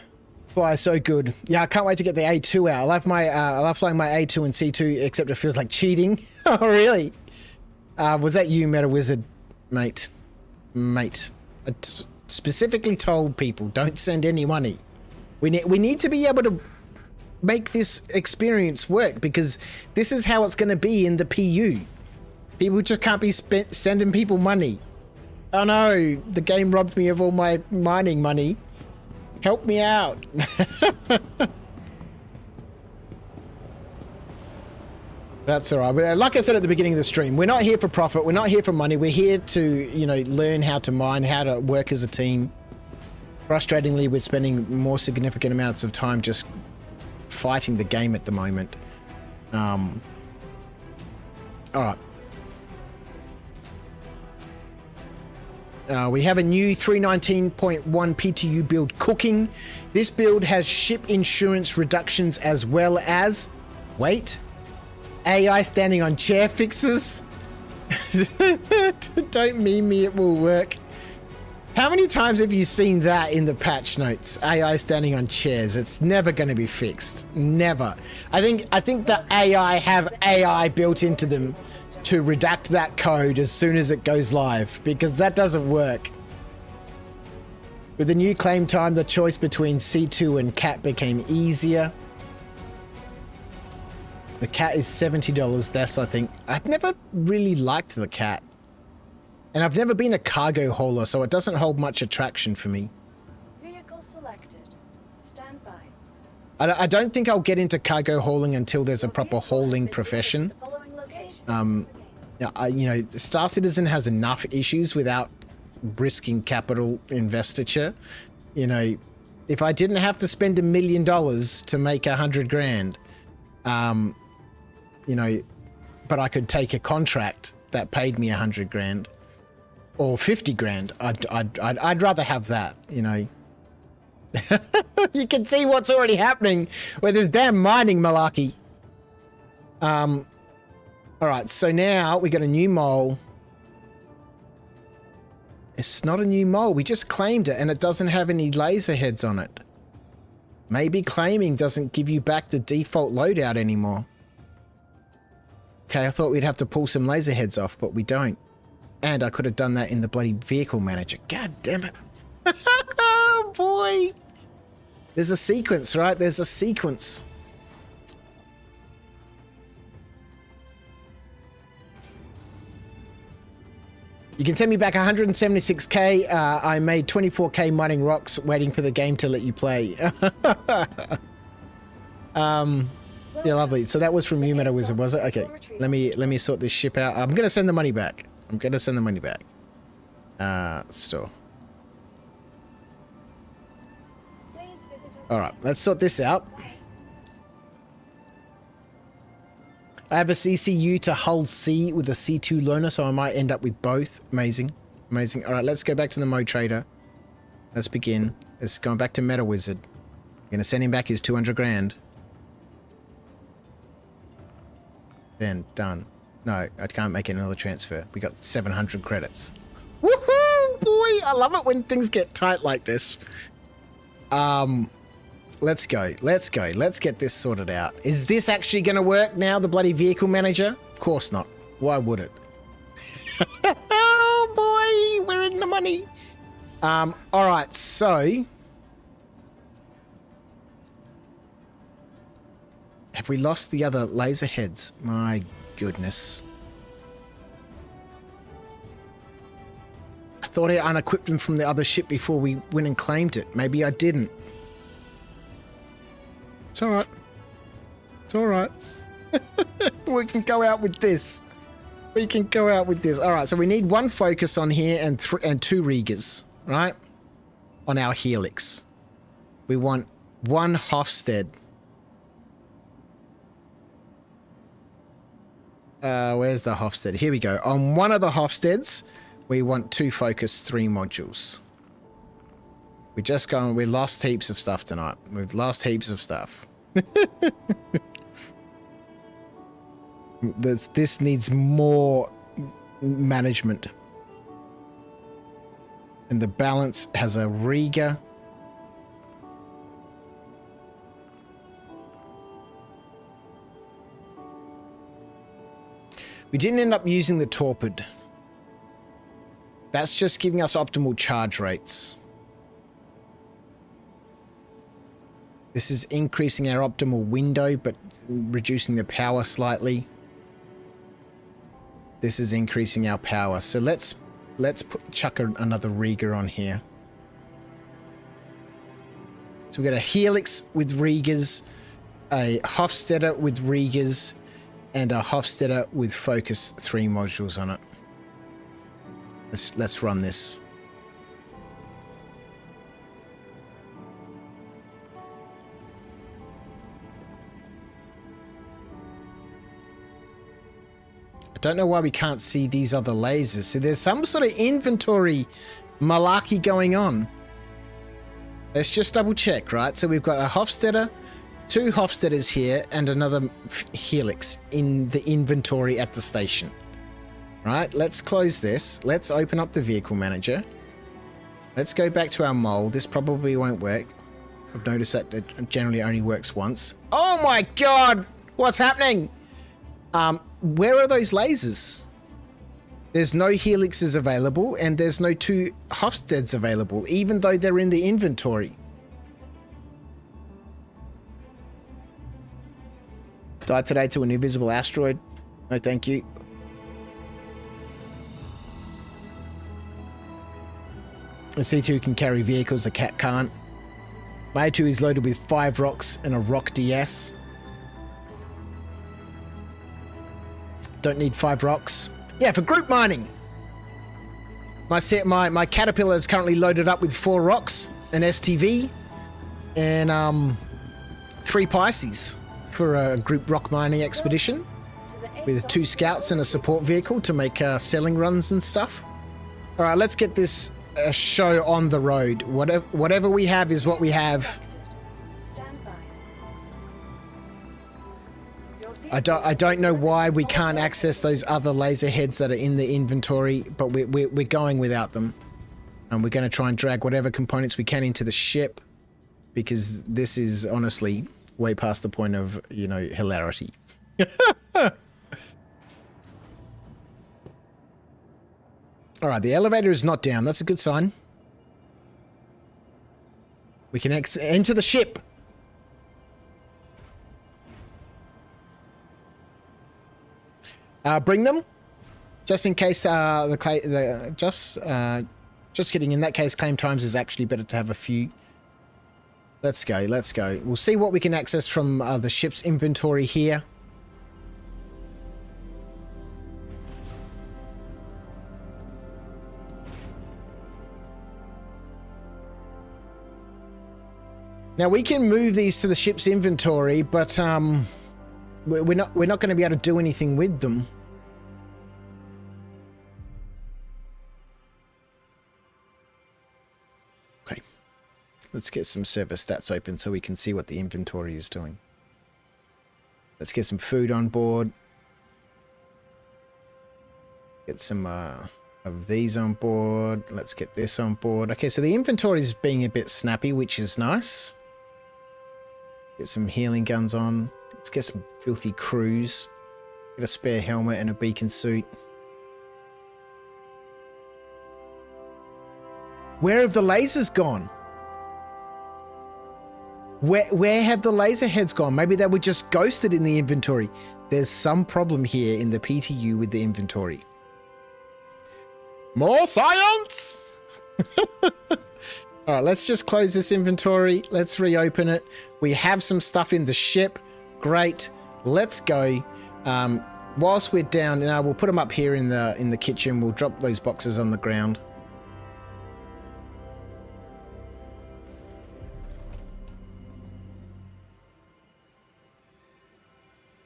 Why, so good. Yeah, I can't wait to get the A2 out. I love flying my A2 and C2, except it feels like cheating. Oh, really? Was that you, Meta Wizard? Mate. I specifically told people, don't send any money. We need to be able to make this experience work, because this is how it's going to be in the PU. People just can't be sending people money. Oh no, the game robbed me of all my mining money. Help me out. That's all right. But like I said at the beginning of the stream, we're not here for profit. We're not here for money. We're here to, you know, learn how to mine, how to work as a team. Frustratingly, we're spending more significant amounts of time just fighting the game at the moment. All right. We have a new 319.1 PTU build cooking. This build has ship insurance reductions as well as, wait, AI standing on chair fixes. Don't meme me, it will work. How many times have you seen that in the patch notes? AI standing on chairs. It's never going to be fixed. Never. I think the AI have AI built into them to redact that code as soon as it goes live, because that doesn't work. With the new claim time, the choice between C2 and cat became easier. The cat is $70 less, I think. I've never really liked the cat. And I've never been a cargo hauler, so it doesn't hold much attraction for me. Vehicle selected. Stand by. I don't think I'll get into cargo hauling until there's a proper hauling profession. Star Citizen has enough issues without risking capital investiture. You know, if I didn't have to spend $1 million to make 100 grand, you know, but I could take a contract that paid me 100 grand or 50 grand. I'd rather have that, you know. You can see what's already happening with this damn mining malarkey. All right, so now we got a new mole. It's not a new mole. We just claimed it, and it doesn't have any laser heads on it. Maybe claiming doesn't give you back the default loadout anymore. Okay, I thought we'd have to pull some laser heads off, but we don't. And I could have done that in the bloody vehicle manager. God damn it. Oh, boy. There's a sequence, right? There's a sequence. You can send me back 176k. I made 24k mining rocks waiting for the game to let you play. Yeah, lovely. So that was from you, Meta Wizard, was it? Okay. Let me sort this ship out. I'm gonna send the money back. Store. Alright, let's sort this out. I have a CCU to hull C with a C2 loaner, so I might end up with both. Amazing. Amazing. Alright, let's go back to the Mode Trader. Let's begin. Let's go back to Meta Wizard. I'm gonna send him back his 200 grand. Then, done. No, I can't make another transfer. We got 700 credits. Woohoo! Boy, I love it when things get tight like this. Let's go. Let's get this sorted out. Is this actually going to work now, the bloody vehicle manager? Of course not. Why would it? Oh, boy, we're in the money. All right, so... have we lost the other laser heads? My goodness. I thought I unequipped them from the other ship before we went and claimed it. Maybe I didn't. It's alright. It's alright. We can go out with this. Alright, so we need one focus on here and 2 Rigas, right? On our helix. We want 1 Hofstede. Where's the Hofstede? Here we go. On one of the Hofstedes, we want 2 focus, 3 modules. We lost heaps of stuff tonight. We've lost heaps of stuff. This needs more management. And the balance has a Riga. We didn't end up using the torpid. That's just giving us optimal charge rates. This is increasing our optimal window, but reducing the power slightly. This is increasing our power. So let's chuck another Riga on here. So we've got a Helix with Rigas, a Hofstede with Rigas, and a Hofstede with Focus 3 modules on it. Let's run this. I don't know why we can't see these other lasers. So there's some sort of inventory malarkey going on. Let's just double check, right? So we've got a Hofstede, 2 Hofstedes here, and another Helix in the inventory at the station. Right, let's close this. Let's open up the vehicle manager. Let's go back to our mole. This probably won't work. I've noticed that it generally only works once. Oh my god! What's happening? Where are those lasers? There's no Helixes available, and there's no 2 Hofstedes available, even though they're in the inventory. Died today to an invisible asteroid. No, thank you. The C2 can carry vehicles, the cat can't. My A2 is loaded with 5 rocks and a rock DS. Don't need 5 rocks. Yeah, for group mining. My Caterpillar is currently loaded up with 4 rocks, an STV, and 3 Pisces for a group rock mining expedition with 2 scouts and a support vehicle to make selling runs and stuff. All right, let's get this show on the road. Whatever we have is what we have. I don't know why we can't access those other laser heads that are in the inventory, but we're going without them. And we're going to try and drag whatever components we can into the ship, because this is honestly way past the point of, hilarity. All right, the elevator is not down. That's a good sign. We can enter the ship. Bring them, just in case. Just kidding. In that case, claim times is actually better to have a few. Let's go. Let's go. We'll see what we can access from the ship's inventory here. Now we can move these to the ship's inventory, but we're not going to be able to do anything with them. Okay, let's get some service stats open so we can see what the inventory is doing. Let's get some food on board. Get some of these on board. Let's get this on board. Okay, so the inventory is being a bit snappy, which is nice. Get some healing guns on. Let's get some filthy crews. Get a spare helmet and a beacon suit. Where have the lasers gone? Where have the laser heads gone? Maybe they were just ghosted in the inventory. There's some problem here in the PTU with the inventory. More science! All right, let's just close this inventory. Let's reopen it. We have some stuff in the ship. Great. Let's go. Whilst we're down, we'll put them up here in the kitchen. We'll drop those boxes on the ground.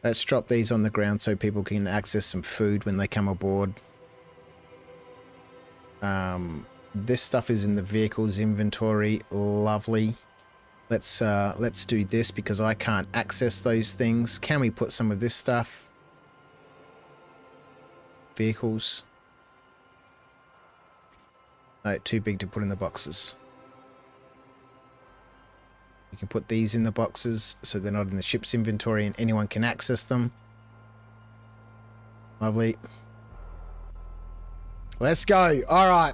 Let's drop these on the ground so people can access some food when they come aboard. This stuff is in the vehicle's inventory. Lovely. Let's do this because I can't access those things. Can we put some of this stuff? Vehicles. No, too big to put in the boxes. You can put these in the boxes so they're not in the ship's inventory and anyone can access them. Lovely. Let's go. All right.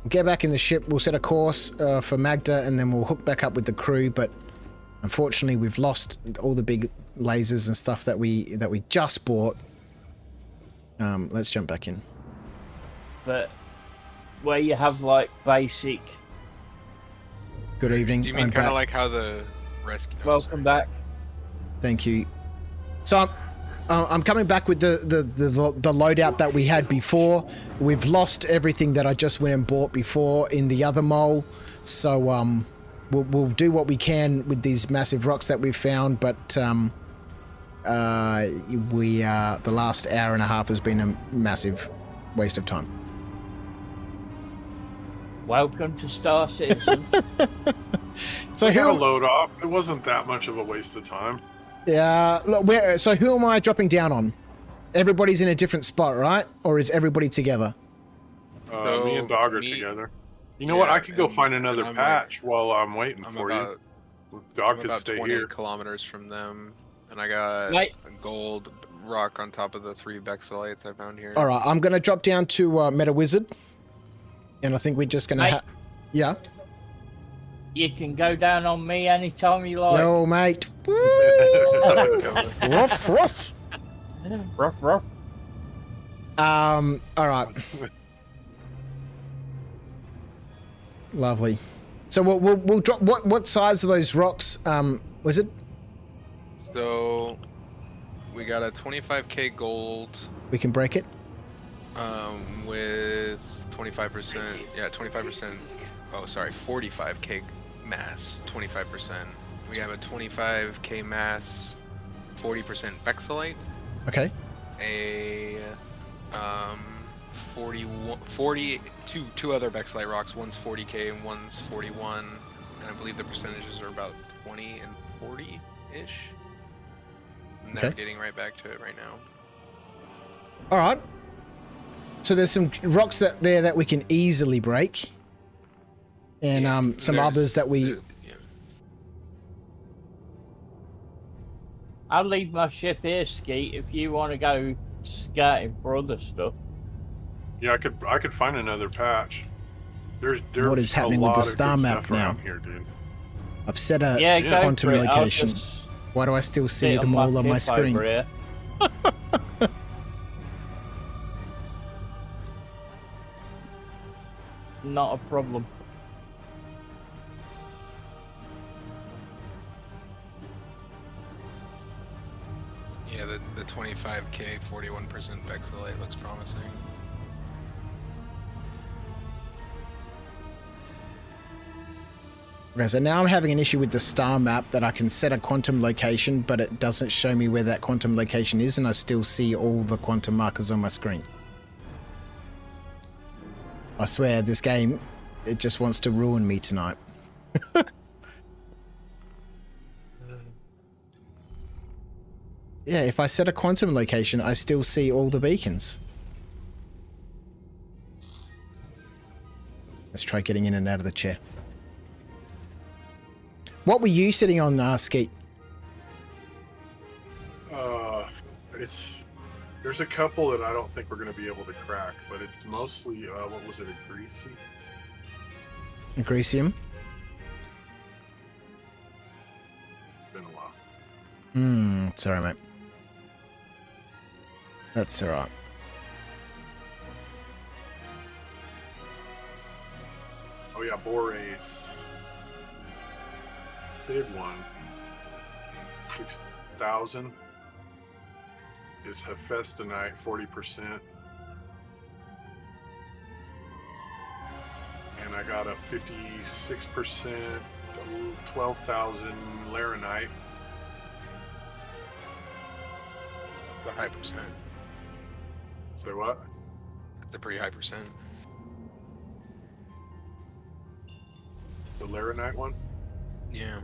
We'll get back in the ship. We'll set a course for Magda and then we'll hook back up with the crew. But unfortunately, we've lost all the big lasers and stuff that we just bought. Let's jump back in. But where you have like basic. Good evening. Do you mean kind of like how the rescue? Welcome back. Thank you. So I'm coming back with the loadout that we had before. We've lost everything that I just went and bought before in the other mole. So we'll do what we can with these massive rocks that we've found. But the last hour and a half has been a massive waste of time. Welcome to Star Citizen. So who load off? It wasn't that much of a waste of time. Yeah. Look, so who am I dropping down on? Everybody's in a different spot, right? Or is everybody together? Me and Dog are together. You know what? I could go find another patch while I'm waiting for you. Dog could stay 20 here. kilometers from them, and I got a gold rock on top of the 3 Bexalites I found here. All right, I'm gonna drop down to Meta Wizard, and I think we're just gonna. Yeah. You can go down on me anytime you like. No, mate. Ruff, ruff. Ruff, ruff. All right. Lovely. So we'll drop. What size are those rocks? Was it? So we got a 25k gold. We can break it. With 25%. Yeah, 25%. Oh, sorry, 45k mass. 25%. We have a 25k mass. 40% Bexolite. Okay. A 42 other Bexolite rocks. One's 40k and one's 41. And I believe the percentages are about 20 and 40-ish. I'm navigating right back to it right now. All right. So there's some rocks that we can easily break, and some others that we. I'll leave my ship here, Skeet, if you want to go scouting for other stuff. Yeah, I could find another patch. There's what is happening with the star map now? Here, dude. I've set a quantum location. Why do I still see them all on my screen? Not a problem. Yeah, the 25k 41% Bexolite looks promising. Okay, so now I'm having an issue with the star map that I can set a quantum location, but it doesn't show me where that quantum location is, and I still see all the quantum markers on my screen. I swear, this game, it just wants to ruin me tonight. Yeah, if I set a quantum location, I still see all the beacons. Let's try getting in and out of the chair. What were you sitting on, Skeet? There's a couple that I don't think we're going to be able to crack, but it's mostly, what was it, a greasy? A Grecium? It's been a while. Sorry, mate. That's alright. Oh yeah, Borace. Big one. 6,000. Is Hephaestonite 40%. And I got a 56%, 12,000 Laranite. It's a high percent. Say what? It's a pretty high percent. The Laranite one? Yeah.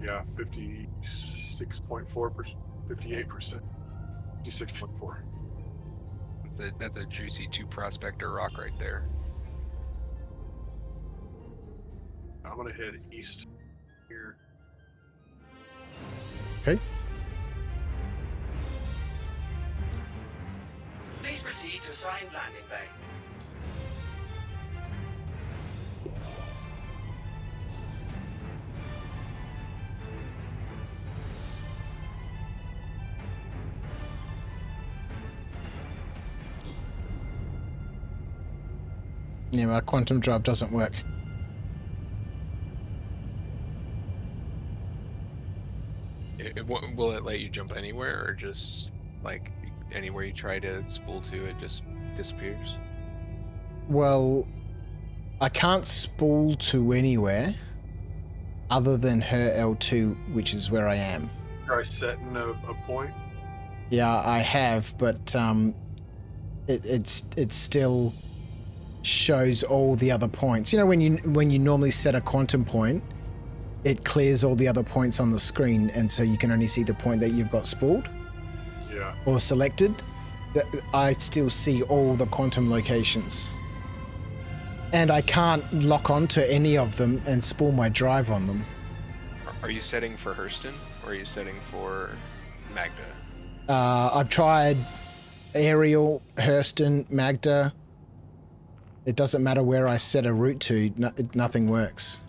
Yeah, 56.4%. 58%. 56.4. That's a juicy 2 prospector rock right there. I'm gonna head east here. Okay. Please proceed to assigned landing bay. Yeah, my quantum drive doesn't work. Will it let you jump anywhere, or just like anywhere you try to spool to, it just disappears? Well, I can't spool to anywhere other than her L2, which is where I am. Try setting a point. Yeah, I have, but it still shows all the other points. You know, when you normally set a quantum point, it clears all the other points on the screen, and so you can only see the point that you've got spooled. Yeah. Or selected. I still see all the quantum locations. And I can't lock onto any of them and spool my drive on them. Are you setting for Hurston, or are you setting for Magda? I've tried Ariel, Hurston, Magda. It doesn't matter where I set a route to, nothing works.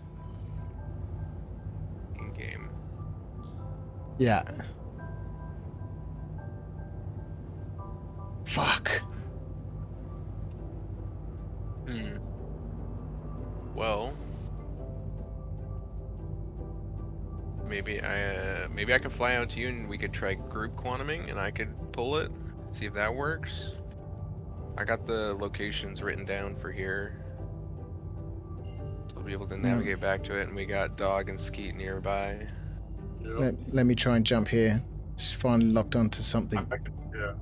In-game. Yeah. Fuck. Well, maybe I can fly out to you and we could try group quantuming and I could pull it, see if that works. I got the locations written down for here, so I'll be able to navigate back to it. And we got Dog and Skeet nearby. Let me try and jump here. It's finally locked onto something. Yeah.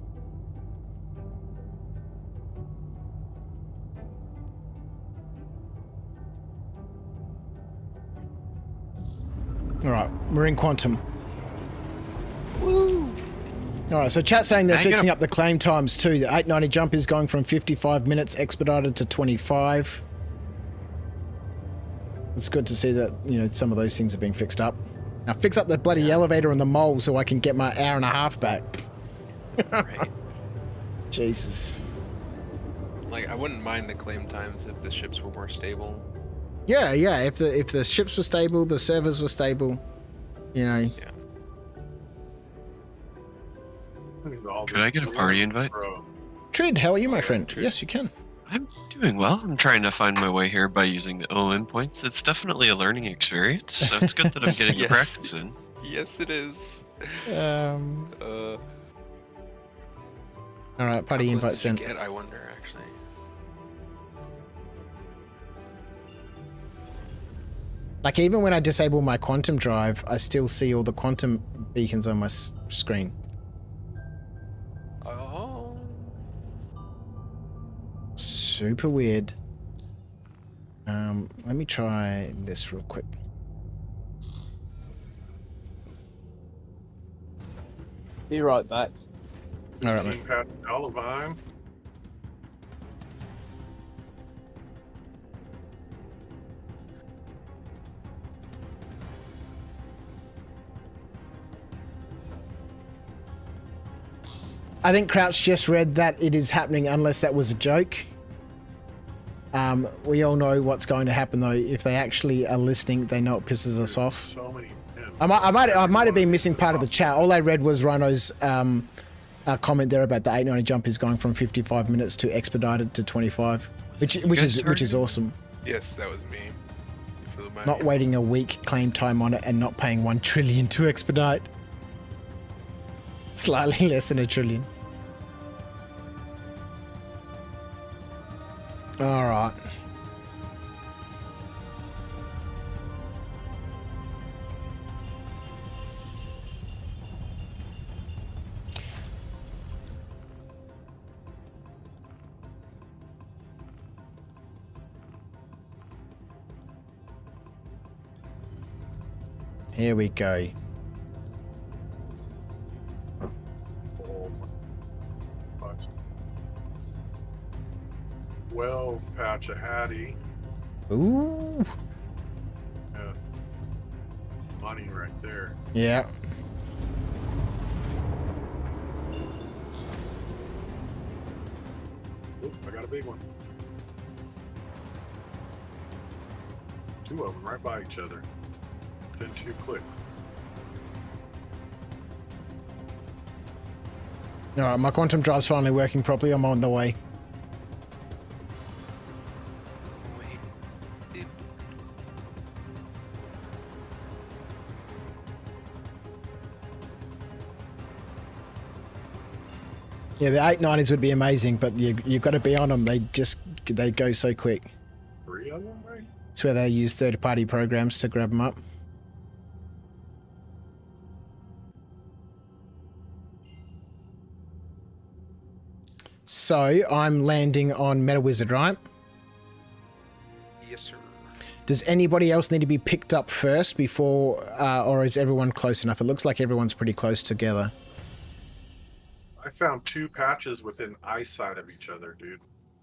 All right, we're in quantum. Woo! All right, so chat's saying they're fixing up the claim times too. The 890 jump is going from 55 minutes expedited to 25. It's good to see that, you know, some of those things are being fixed up. Now fix up the bloody elevator and the mole so I can get my hour and a half back. Right. Jesus. Like, I wouldn't mind the claim times if the ships were more stable. Yeah. If the ships were stable, the servers were stable, you know. Yeah. Could I get a party invite? Trid, how are you, my friend? Yes, you can. I'm doing well. I'm trying to find my way here by using the ON points. It's definitely a learning experience, so it's good that I'm getting the practice in. Yes, it is. All right, party invite sent. I wonder, actually. Like, even when I disable my quantum drive, I still see all the quantum beacons on my screen. Oh. Super weird. Let me try this real quick. Be right back. All right, mate. Olivine. I think Crouch just read that it is happening unless that was a joke. We all know what's going to happen though. If they actually are listening, they know it pisses us off. So many. I might have been missing part of the chat. All I read was Rhino's comment there about the 890 jump is going from 55 minutes to expedited to 25, which is awesome. Yes, that was me. Not waiting a week claim time on it and not paying 1 trillion to expedite. Slightly less than 1 trillion. All right. Here we go. Well, patch a hattie. Ooh. Yeah. Money right there. Yeah. Oop, I got a big one. 2 of them right by each other. Then 2 clicked. All right, my quantum drive's finally working properly. I'm on the way. Yeah, the 890s would be amazing, but you've got to be on them. They go so quick. 3 of them, right? It's where they use third-party programs to grab them up. So I'm landing on Meta Wizard, right? Yes, sir. Does anybody else need to be picked up first before, or is everyone close enough? It looks like everyone's pretty close together. I found 2 patches within eyesight of each other, dude.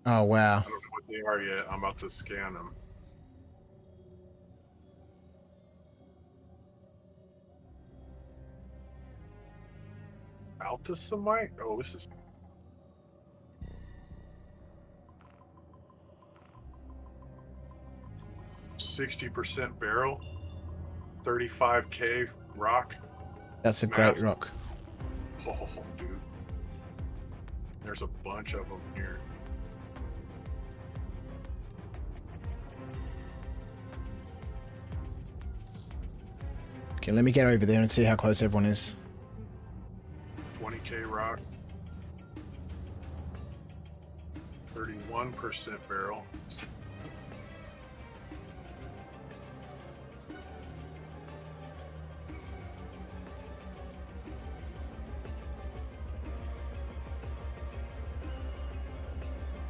Oh, wow. I don't know what they are yet. I'm about to scan them. Altasamite? Oh, this is... %% barrel, 35k rock. That's a great rock. Oh, dude. There's a bunch of them here. Okay, let me get over there and see how close everyone is. 20k rock. 31% barrel.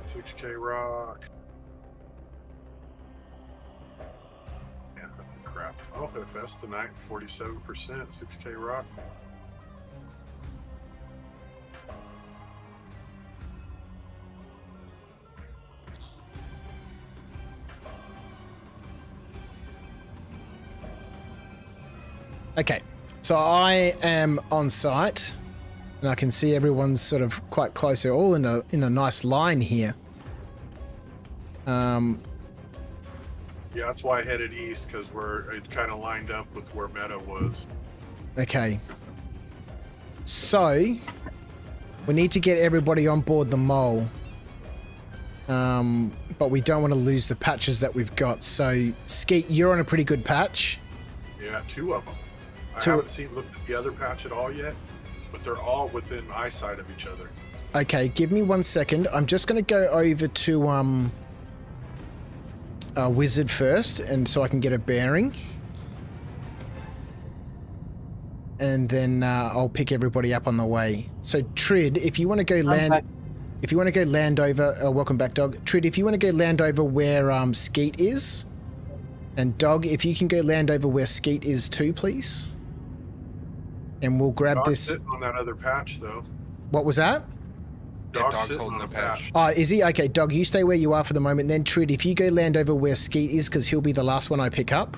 $6K rock. Yeah, crap. Oh, FS tonight, 47%, 6K rock. Okay, so I am on site, and I can see everyone's sort of quite close. They're all in a nice line here. Yeah, that's why I headed east, because it kind of lined up with where Meta was. Okay. So, we need to get everybody on board the mole. But we don't want to lose the patches that we've got. So, Skeet, you're on a pretty good patch. Yeah, 2 of them. I haven't looked at the other patch at all yet, but they're all within eyesight of each other. Okay, give me 1 second. I'm just going to go over to Wizard first, and so I can get a bearing. And then I'll pick everybody up on the way. So Trid, if you want to go land over, welcome back, Dog. Trid, if you want to go land over where Skeet is, and Dog, if you can go land over where Skeet is too, please. And we'll grab Dog's this. Sitting on that other patch, though. What was that? Dog's sitting on the patch. Oh, is he? Okay, Dog, you stay where you are for the moment. Then Trid, if you go land over where Skeet is, because he'll be the last one I pick up.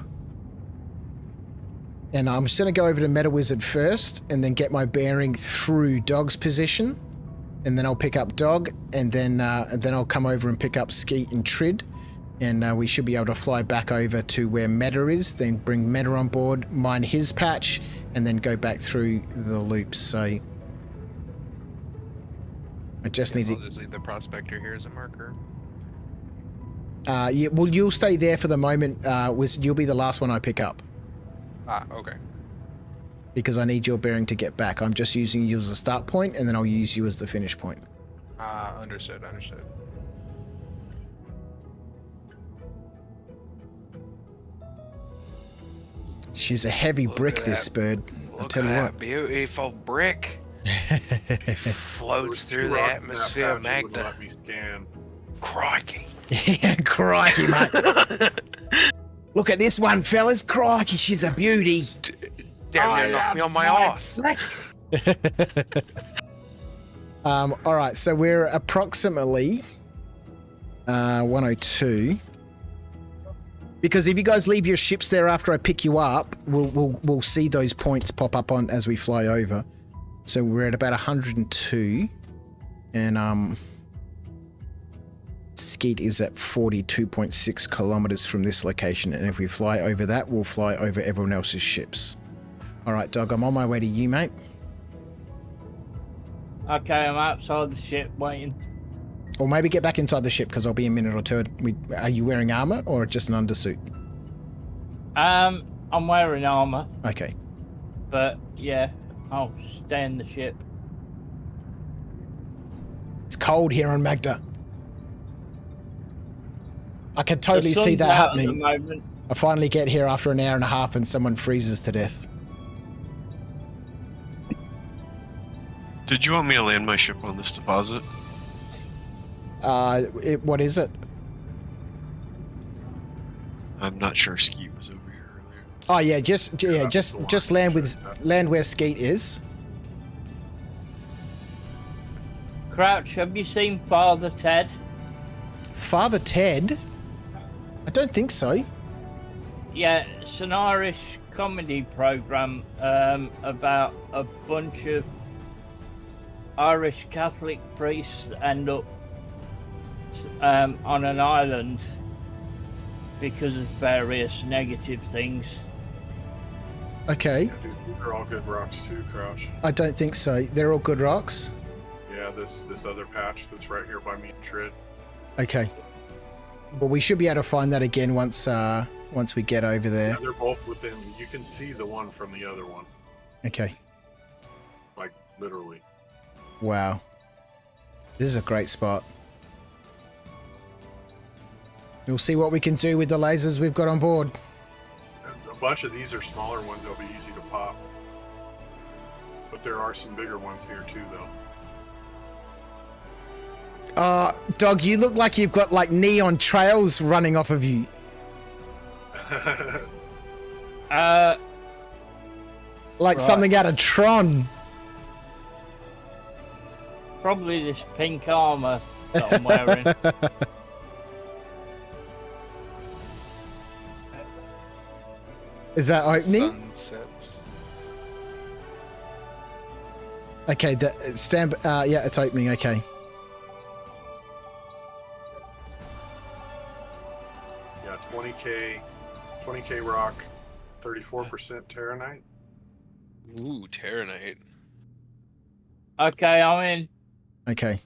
And I'm just going to go over to Meta Wizard first, and then get my bearing through Dog's position. And then I'll pick up Dog, and then I'll come over and pick up Skeet and Trid. And we should be able to fly back over to where Meta is, then bring Meta on board, mine his patch, and then go back through the loops. So I just need to... I'll just leave the prospector here as a marker. Yeah, well, you'll stay there for the moment. You'll be the last one I pick up. Ah, okay. Because I need your bearing to get back. I'm just using you as a start point, and then I'll use you as the finish point. Understood. She's a heavy brick, this bird. I'll tell you what. Beautiful brick. Floats through the atmosphere of Magda. Let me scan. Crikey. Yeah, crikey, mate. Look at this one, fellas. Crikey, she's a beauty. Damn near knocked me on my ass. All right, so we're approximately 102. Because if you guys leave your ships there after I pick you up, we'll see those points pop up on as we fly over. So we're at about 102, and Skeet is at 42.6 kilometers from this location. And if we fly over that, we'll fly over everyone else's ships. All right, Dog, I'm on my way to you, mate. Okay, I'm outside the ship waiting. Or maybe get back inside the ship, because I'll be a minute or two. Are you wearing armor or just an undersuit? I'm wearing armor. Okay. But yeah, I'll stay in the ship. It's cold here on Magda. I can totally see that happening. I finally get here after an hour and a half and someone freezes to death. Did you want me to land my ship on this deposit? What is it? I'm not sure. Skeet was over here earlier. Oh yeah, just land where Skeet is. Crouch, have you seen Father Ted? Father Ted? I don't think so. Yeah, it's an Irish comedy program about a bunch of Irish Catholic priests that end up on an island because of various negative things. Okay. Yeah, dude, they're all good rocks too, Crouch. I don't think so. They're all good rocks? Yeah, this other patch that's right here by me and Trid. Okay. Well, we should be able to find that again once once we get over there. Yeah, they're both within. You can see the one from the other one. Okay. Like, literally. Wow. This is a great spot. We'll see what we can do with the lasers we've got on board. A bunch of these are smaller ones. They'll be easy to pop. But there are some bigger ones here too, though. Dog, you look like you've got like neon trails running off of you. Like something out of Tron. Probably this pink armor that I'm wearing. Is that opening? Sunsets. Okay, yeah, it's opening, okay. Yeah, 20k rock, 34% Terranite. Ooh, Terranite. Okay, I'm in. Okay.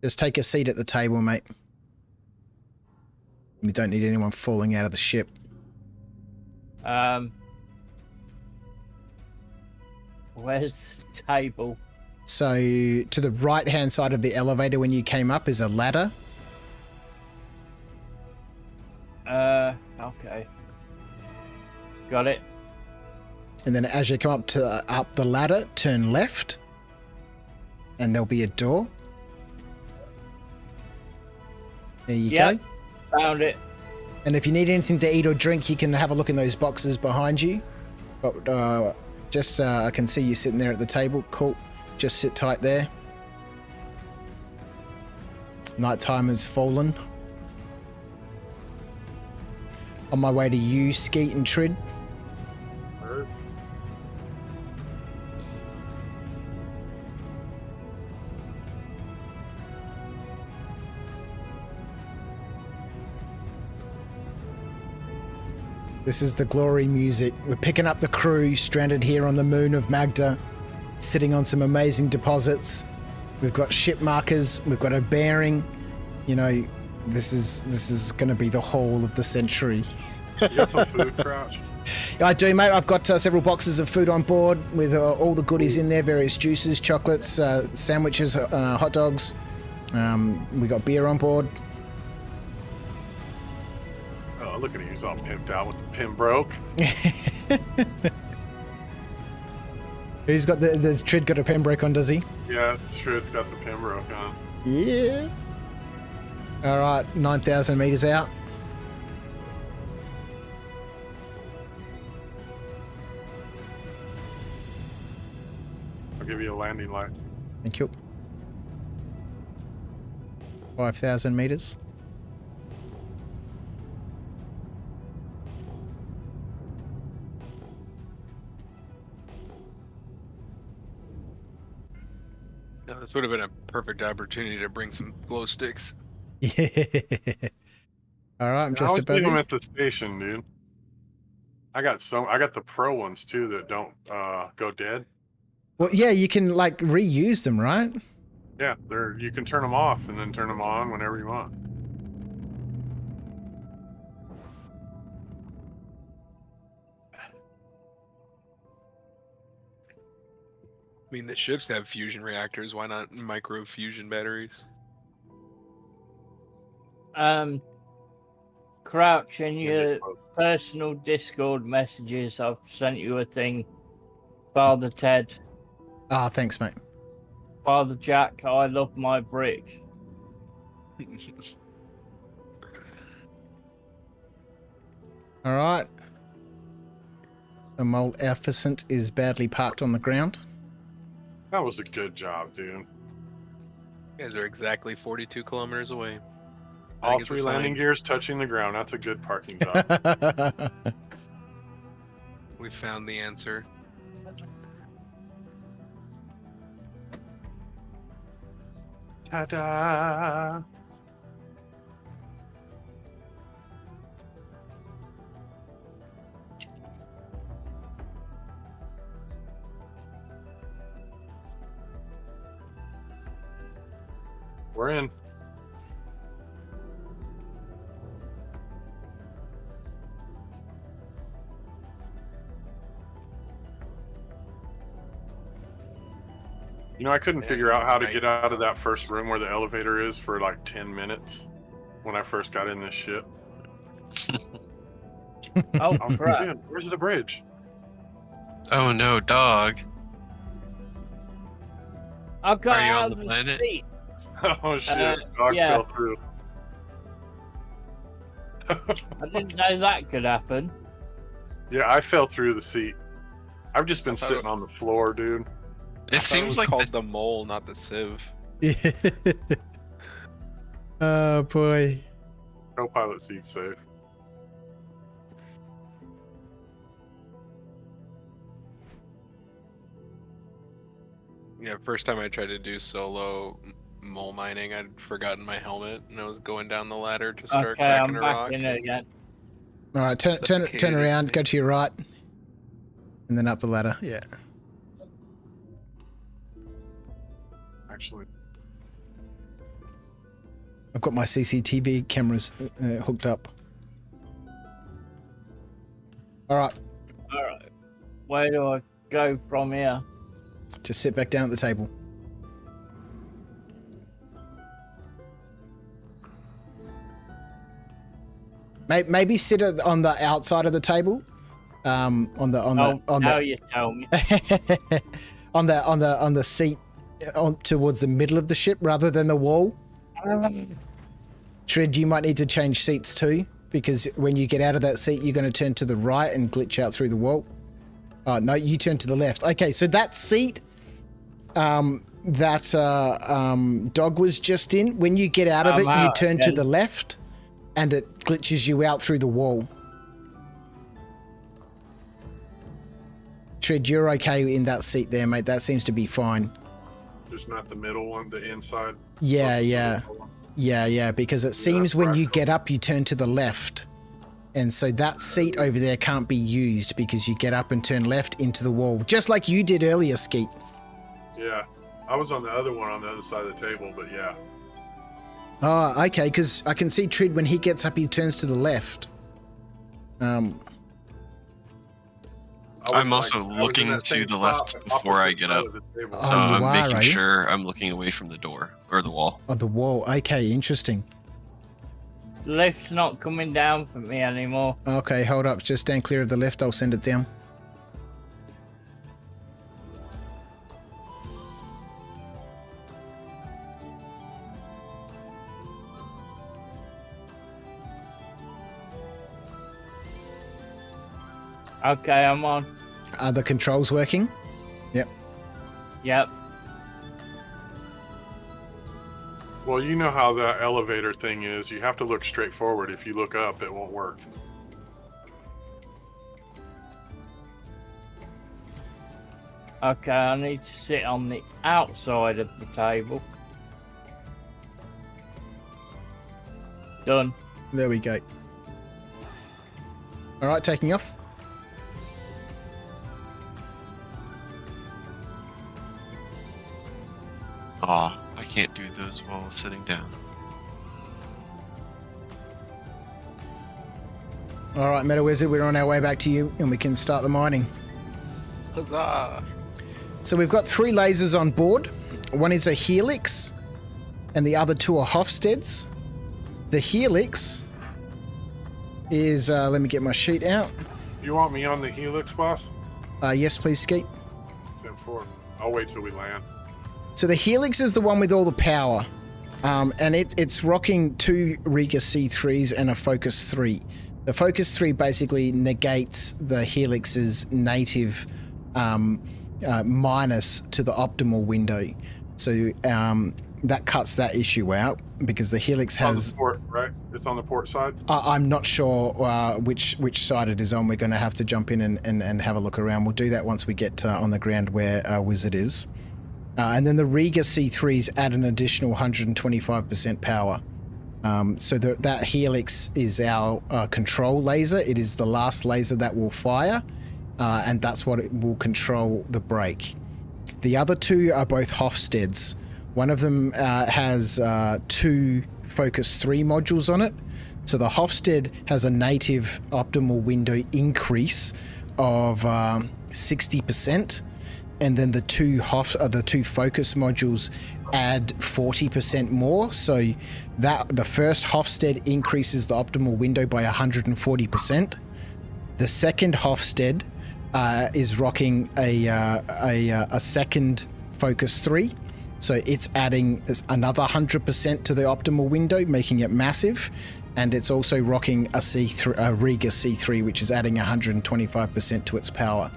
Just take a seat at the table, mate. We don't need anyone falling out of the ship. Where's the table? So, to the right-hand side of the elevator when you came up is a ladder. Okay. Got it. And then as you come up the ladder, turn left. And there'll be a door. There you go. Found it. And if you need anything to eat or drink, you can have a look in those boxes behind you. But I can see you sitting there at the table. Cool. Just sit tight there. Nighttime has fallen. On my way to you, Skeet and Trid. This is the glory music. We're picking up the crew stranded here on the moon of Magda, sitting on some amazing deposits. We've got ship markers. We've got a bearing. You know, this is going to be the haul of the century. You got some food, Crouch? I do, mate. I've got several boxes of food on board with all the goodies in there, various juices, chocolates, sandwiches, hot dogs. We got beer on board. Oh, look at him. He's all pimped out with the pin broke. Who's got does Trid got a Pembroke on, does he? Yeah, it's true. It's got the Pembroke on. Yeah. All right, 9,000 meters out. I'll give you a landing light. Thank you. 5,000 meters. No, this would have been a perfect opportunity to bring some glow sticks. Yeah. All right, I'm just always about leave them there. at the station, dude. I got the pro ones too that don't go dead. Well, yeah, you can like reuse them, right? Yeah, you can turn them off and then turn them on whenever you want. I mean, the ships have fusion reactors. Why not micro fusion batteries? Crouch, in your personal Discord messages, I've sent you a thing. Father Ted. Ah, thanks, mate. Father Jack, I love my bricks. All right. The Moleficent is badly parked on the ground. That was a good job, dude. You guys are exactly 42 kilometers away. All three landing gears touching the ground. That's a good parking job. We found the answer. Ta-da! We're in. You know, I couldn't figure out how to get out of that first room where the elevator is for like 10 minutes when I first got in this ship. Oh, I was like, crap. "Man, where's the bridge?" Oh no, dog. I got Are you out on of the the planet? seat. Oh shit, dog yeah. fell through. I didn't know that could happen. Yeah, I fell through the seat. I've just been I thought sitting on the floor, dude. It seems like called the mole, not the sieve. Oh boy. Co-pilot seat's safe. Yeah, first time I tried to do solo mole mining, I'd forgotten my helmet, and I was going down the ladder to start Okay, cracking I'm a back rock. in it again. All right, turn around, go to your right, and then up the ladder. Yeah. Actually, I've got my CCTV cameras hooked up. All right. All right. Where do I go from here? Just sit back down at the table. Maybe sit on the outside of the table. On now you tell me. on the seat towards the middle of the ship rather than the wall. Shred, you might need to change seats too, because when you get out of that seat, you're going to turn to the right and glitch out through the wall. Oh, no, you turn to the left. Okay, so that seat that Dog was just in, when you get out of it, you turn to the left and it glitches you out through the wall. Shred, you're okay in that seat there, mate. That seems to be fine. just not the middle one, the inside. Yeah, because it seems when you get up, you turn to the left. And so that seat over there can't be used because you get up and turn left into the wall, just like you did earlier, Skeet. Yeah, I was on the other one on the other side of the table, but yeah. Oh, okay, because I can see Trid, when he gets up, he turns to the left. I'm also looking to the left before I get up. So I'm making sure I'm looking away from the door, or the wall. Oh, the wall. Okay, interesting. The lift's not coming down for me anymore. Okay, hold up. Just stand clear of the lift. I'll send it down. Okay, I'm on. Are the controls working? Yep. Yep. Well, you know how that elevator thing is. You have to look straight forward. If you look up, it won't work. Okay, I need to sit on the outside of the table. Done. There we go. All right, taking off. Aw, I can't do those while sitting down. All right, Meta Wizard, we're on our way back to you, and we can start the mining. Huzzah! So we've got 3 lasers on board. One is a Helix, and the other 2 are Hofstedes. The Helix is, let me get my sheet out. You want me on the Helix, boss? Yes, please, Skeet. 10-4. I'll wait till we land. So the Helix is the one with all the power, and it's rocking 2 Riga C3s and a Focus 3. The Focus 3 basically negates the Helix's native minus to the optimal window. So that cuts that issue out because the Helix has... On the port, right? It's on the port side? I'm not sure which side it is on. We're going to have to jump in and have a look around. We'll do that once we get on the ground where our Wizard is. And then the Riga C3s add an additional 125% power. So that Helix is our control laser. It is the last laser that will fire, and that's what it will control the brake. The other 2 are both Hofstedes. One of them has 2 Focus 3 modules on it. So the Hofstede has a native optimal window increase of 60%. and then the two focus modules add 40% more. So that the first Hofstede increases the optimal window by 140%. The second Hofstede is rocking a second focus 3. So it's adding another 100% to the optimal window, making it massive. And it's also rocking a Riga C3, which is adding 125% to its power.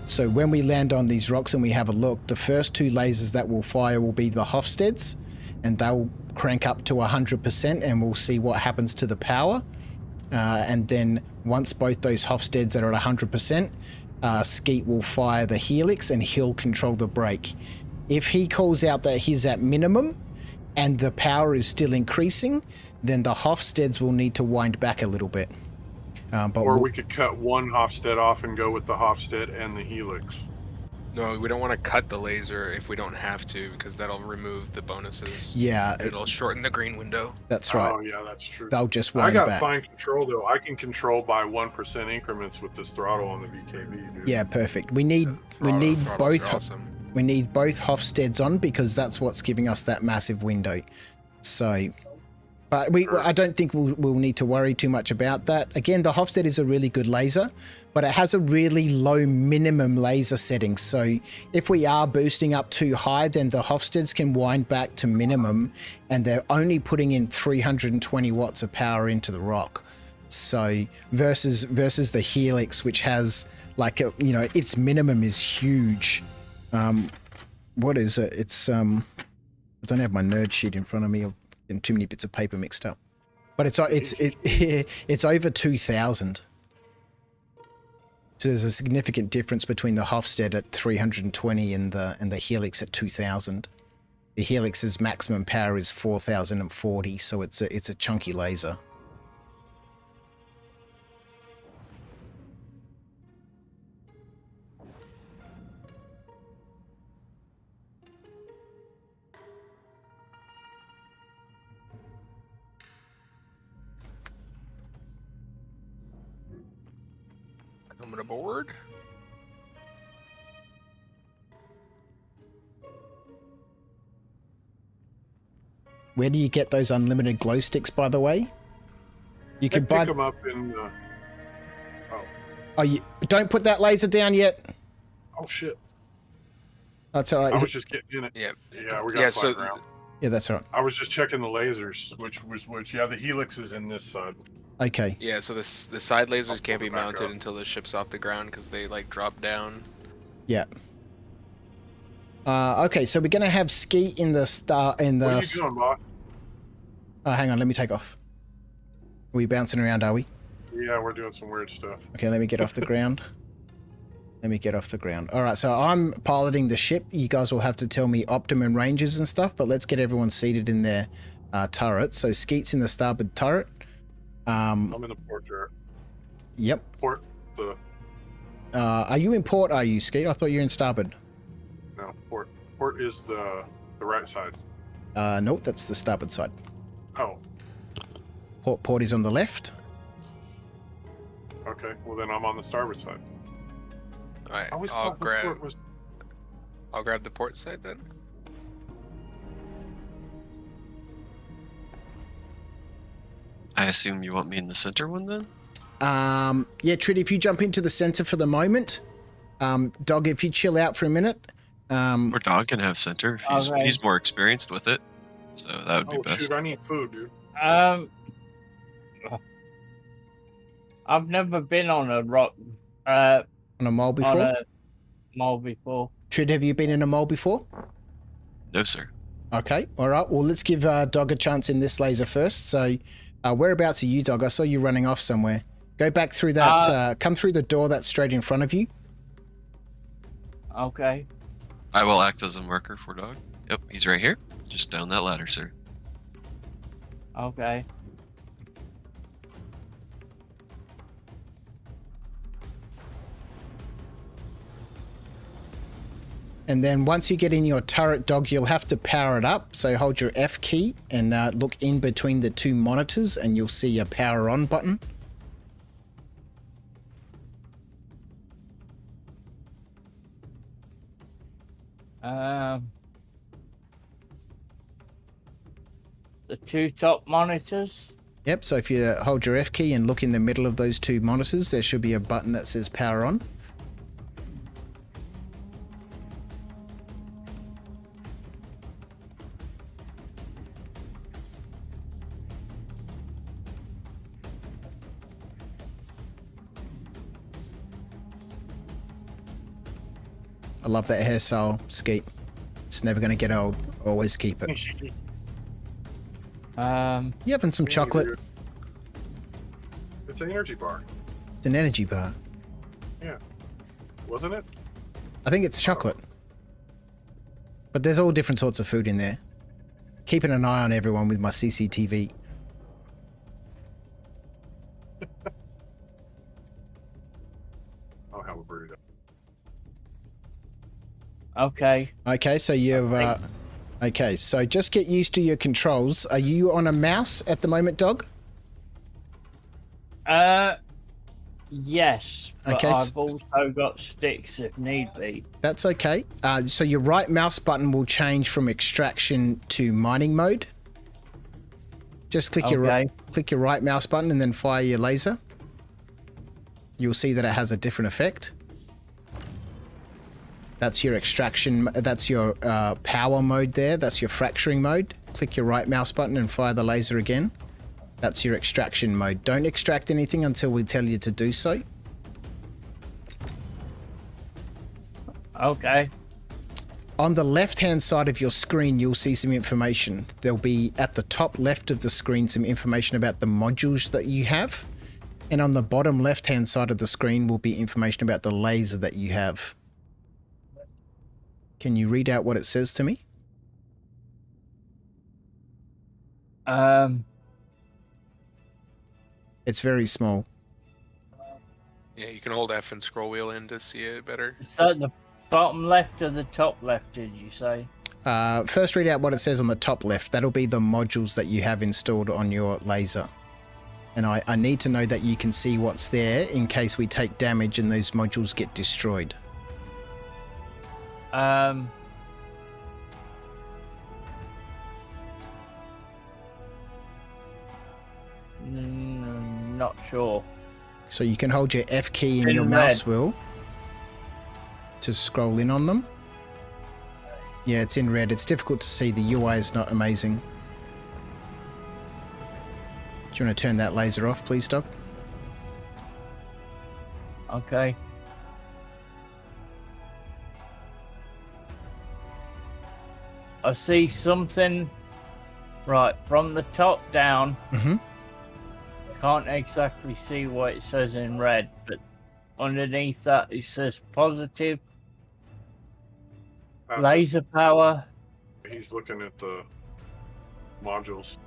So when we land on these rocks and we have a look, the first 2 lasers that will fire will be the Hofstedes, and they'll crank up to 100%, and we'll see what happens to the power. And then once both those Hofstedes are at 100%, Skeet will fire the Helix, and he'll control the brake. If he calls out that he's at minimum and the power is still increasing, then the Hofstedes will need to wind back a little bit. Or we could cut one Hofstede off and go with the Hofstede and the Helix. No, we don't want to cut the laser if we don't have to, because that'll remove the bonuses. Yeah. It'll shorten the green window. That's right. Oh, yeah, that's true. They'll just wind back. I got back. fine control, though. I can control by 1% increments with this throttle on the VKB, dude. Yeah, perfect. We need both. Awesome. We need both Hofstedes on, because that's what's giving us that massive window. So, but I don't think we'll need to worry too much about that. Again, the Hofstede is a really good laser, but it has a really low minimum laser setting. So if we are boosting up too high, then the Hofstedes can wind back to minimum, and they're only putting in 320 watts of power into the rock. So versus the Helix, which has like its minimum is huge. What is it? It's I don't have my nerd sheet in front of me. And too many bits of paper mixed up, but it's over 2,000. So there's a significant difference between the Hofstede at 320 and the Helix at 2,000. The Helix's maximum power is 4,040, so it's a chunky laser. Coming aboard. Where do you get those unlimited glow sticks, by the way? You can buy them up in. Oh, you don't put that laser down yet. Oh shit! That's all right. I was just getting in it. Yeah. Yeah, we got flying around. Yeah, that's all right. I was just checking the lasers, which yeah, the Helix is in this side. Okay. Yeah, so the side lasers can't be mounted until the ship's off the ground because they like drop down. Yeah. Okay, so we're gonna have Skeet in the star in the. What are you doing, boss? Hang on, let me take off. Are we bouncing around? Are we? Yeah, we're doing some weird stuff. Okay, let me get off the ground. Let me get off the ground. All right, so I'm piloting the ship. You guys will have to tell me optimum ranges and stuff, but let's get everyone seated in their turrets. So Skeet's in the starboard turret. I'm in the port turret. Yep. Port. Are you in port? Are you, Skeet? I thought you were in starboard. No, port. Port is the right side. Nope, that's the starboard side. Oh. Port is on the left. Okay, well then I'm on the starboard side. All right, I always I'll thought the port was. I'll grab the port side then. I assume you want me in the center one then? Yeah, Trid, if you jump into the center for the moment. Dog, if you chill out for a minute. Or Dog can have center. If he's more experienced with it. So that would be best. Shoot, I need food, dude. I've never been on a rock. On a mole before? On a mole before. Trid, have you been in a mole before? No, sir. Okay, all right. Well, let's give Dog a chance in this laser first. So, whereabouts are you, Dog? I saw you running off somewhere. Go back through that. Come through the door that's straight in front of you. Okay. I will act as a marker for Dog. Yep, he's right here. Just down that ladder, sir. Okay. And then once you get in your turret, Dog, you'll have to power it up. So hold your F key and look in between the two monitors and you'll see a power on button. The two top monitors. Yep, so if you hold your F key and look in the middle of those two monitors, there should be a button that says power on. I love that hairstyle, Skeet. It's never going to get old. Always keep it. You having some chocolate? It's an energy bar. It's an energy bar. Yeah. Wasn't it? I think it's chocolate. But there's all different sorts of food in there. Keeping an eye on everyone with my CCTV. I'll have a burrito. Okay. Okay, so you've... okay, so just get used to your controls. Are you on a mouse at the moment, Dog? Yes. But Okay, I've also got sticks if need be. That's okay. So your right mouse button will change from extraction to mining mode. Just click your right mouse button and then fire your laser. You'll see that it has a different effect. That's your extraction, that's your power mode there, that's your fracturing mode. Click your right mouse button and fire the laser again. That's your extraction mode. Don't extract anything until we tell you to do so. Okay. On the left-hand side of your screen, you'll see some information. There'll be at the top left of the screen some information about the modules that you have. And on the bottom left-hand side of the screen will be information about the laser that you have. Can you read out what it says to me? It's very small. Yeah, you can hold F and scroll wheel in to see it better. Is that the bottom left or the top left, did you say? First read out what it says on the top left. That'll be the modules that you have installed on your laser. And I need to know that you can see what's there in case we take damage and those modules get destroyed. Not sure. So you can hold your F key in your mouse wheel to scroll in on them. Yeah, it's in red. It's difficult to see. The UI is not amazing. Do you want to turn that laser off, please, Doc? Okay. I see something right from the top down. Mm-hmm. Can't exactly see what it says in red, but underneath that it says positive. Laser power. He's looking at the modules.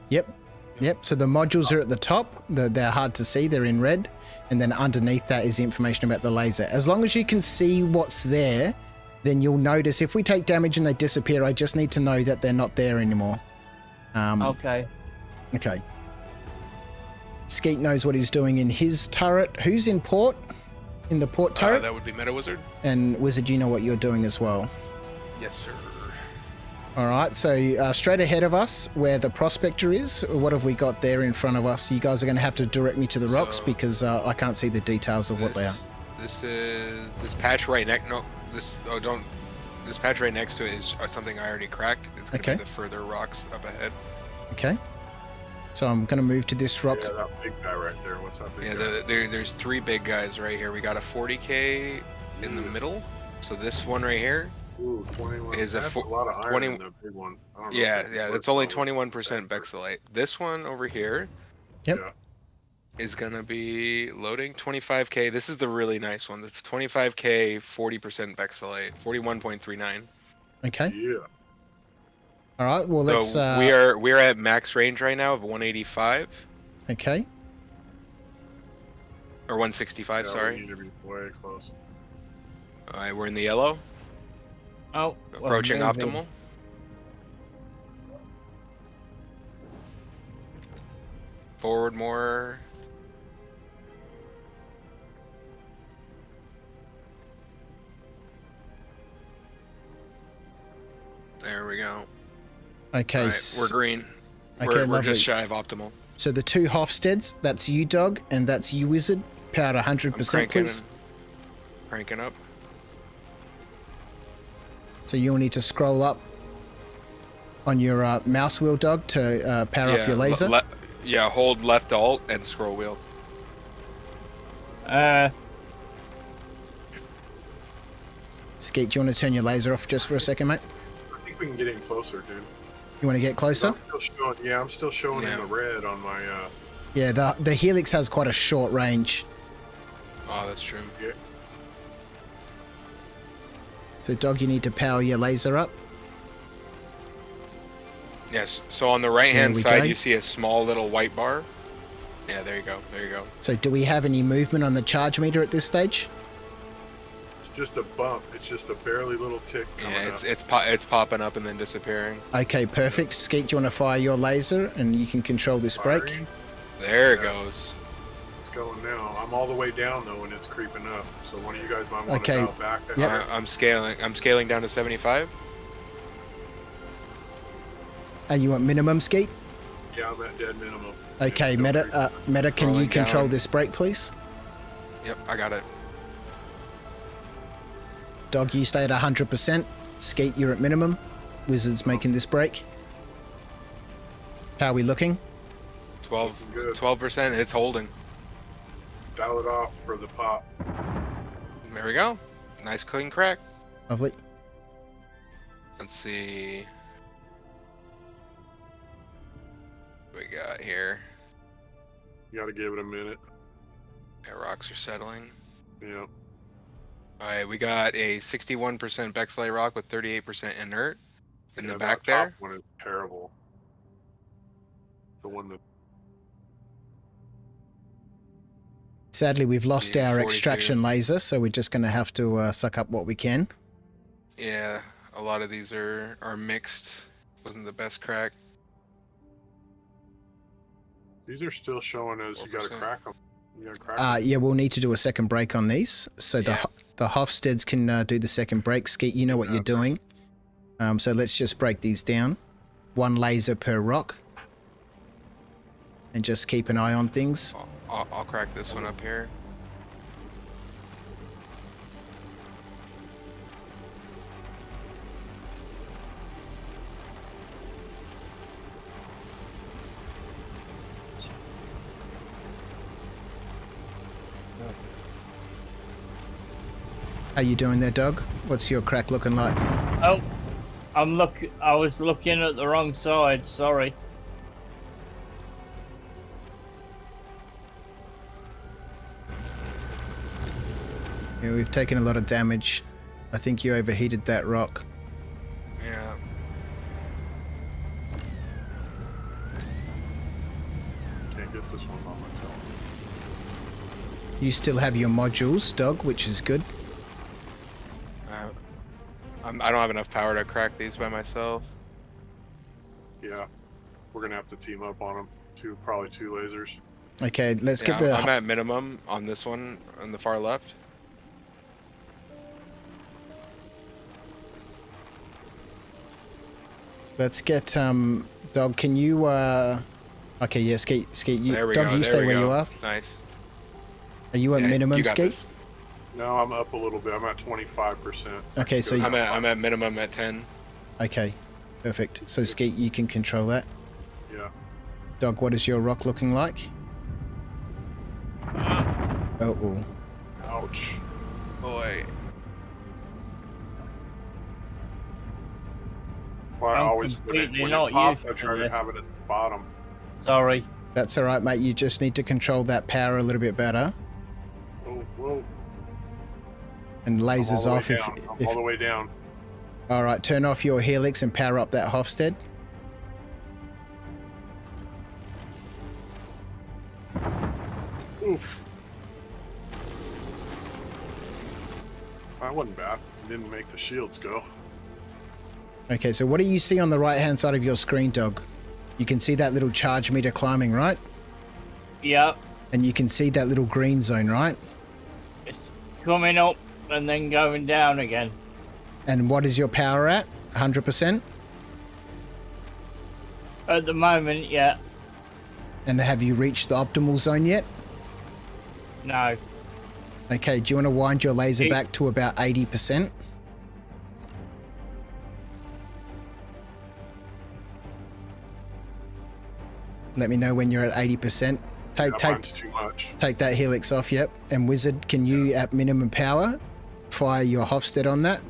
Yep. So the modules are at the top. They're hard to see. They're in red. And then underneath that is information about the laser. As long as you can see what's there, then you'll notice if we take damage and they disappear, I just need to know that they're not there anymore. Okay. Okay. Skeet knows what he's doing in his turret. Who's in port? In the port turret? That would be Meta Wizard. And Wizard, you know what you're doing as well. Yes, sir. All right, so straight ahead of us, where the prospector is, what have we got there in front of us? You guys are going to have to direct me to the rocks because I can't see the details of what they are. This is this patch right next. No, this This patch right next to it is something I already cracked. It's going to be the further rocks up ahead. Okay. So I'm going to move to this rock. Yeah, that big guy right there. What's that big guy? There's three big guys right here. We got a 40k in the middle. So this one right here. Ooh, 21. Is a lot of iron in the big one. I don't know yeah, that's only 21% Vexillite. This one over here. Yep. Yeah. Is gonna be loading 25k. This is the really nice one. That's 25k, 40% Vexillite, 41.39. Okay. Yeah. All right. Well, let's. So we're at max range right now of 185. Okay. Or 165. Yeah, sorry. We need to be way close. All right, we're in the yellow. Oh. Approaching optimal. Forward more. There we go. Okay, Alright, we're green. Okay, We're lovely. just shy of optimal. So the 2 Hofsteds, that's you, Dog, and that's you, Wizard. Power 100%, please. Cranking up. So you'll need to scroll up on your mouse wheel, Dog, to power up your laser. Yeah, hold left alt and scroll wheel. Skeet, do you want to turn your laser off just for a second, mate? I think we can get in closer, dude. You want to get closer? I'm still showing in the red on my. Yeah, the Helix has quite a short range. Oh, that's true. Yeah. So, Dog, you need to power your laser up. Yes. So on the right-hand There we side, go. you see a small little white bar. Yeah, there you go. There you go. So, do we have any movement on the charge meter at this stage? It's just a bump. It's just a barely little tick coming Yeah, up. it's popping up and then disappearing. Okay, perfect. Skeet, do you want to fire your laser and you can control this brake? Firing. There it goes. It's going now. I'm all the way down though, and it's creeping up. So one of you guys might want Okay. to dial back. Yep. I'm scaling down to 75. Are you at minimum, Skeet? Yeah, I'm at dead minimum. Okay, It's still Meta, Meta, can you Rolling control down. this brake, please? Yep, I got it. Dog, you stay at 100%. Skeet, you're at minimum. Wizard's making this brake. How are we looking? 12%. It's holding. Dial it off for the pop. There we go. Nice clean crack. Lovely. Let's see. What we got here? You got to give it a minute. Yeah, rocks are settling. Yeah. Alright, we got a 61% Bexley rock with 38% inert in Yeah, the back that top there. one is terrible. The one that. Sadly, we've lost Yeah, our 42. extraction laser, so we're just going to have to suck up what we can. Yeah, a lot of these are mixed. Wasn't the best crack. These are still showing as you got to 4%. crack them. You got to crack 'em. Yeah, we'll need to do a second break on these. So the Hofsteds can do the second break. Skeet, you know what you're doing. So let's just break these down. 1 laser per rock. And just keep an eye on things. I'll crack this one up here. How you doing there, Doug? What's your crack looking like? Oh, I was looking at the wrong side. Sorry. Yeah, we've taken a lot of damage. I think you overheated that rock. Yeah. Can't get this one on myself. You still have your modules, Doug, which is good. I don't have enough power to crack these by myself. Yeah. We're going to have to team up on them. Probably two lasers. Okay, let's Yeah, get the... I'm at minimum on this one on the far left. Let's get, Dog, can you, Okay, yeah, Skeet, you... There we Dog, go. you there stay we where go. you are. Nice. Are you at Yeah, minimum, you got Skeet? this. No, I'm up a little bit. I'm at 25%. Okay, so... I'm at minimum at 10. Okay, perfect. So, Skeet, you can control that. Yeah. Dog, what is your rock looking like? Oh. Ouch. Boy. Well, I I'm always completely when not it pops, used I to try to this. have it at the bottom. Sorry. That's alright, mate. You just need to control that power a little bit better. Oh, whoa. And I'm all lasers the way off down. I'm all the way down. Alright, turn off your helix and power up that Hofstede. Oof. That wasn't bad. Didn't make the shields go. Okay, so what do you see on the right hand side of your screen, Dog? You can see that little charge meter climbing, right? Yep. And you can see that little green zone, right? It's coming up and then going down again. And what is your power at? 100%? At the moment, yeah. And have you reached the optimal zone yet? No. Okay, do you want to wind your laser back to about 80%? Let me know when you're at 80%. Take that helix off, yep. And Wizard, can you, at minimum power, fire your Hofstede on that?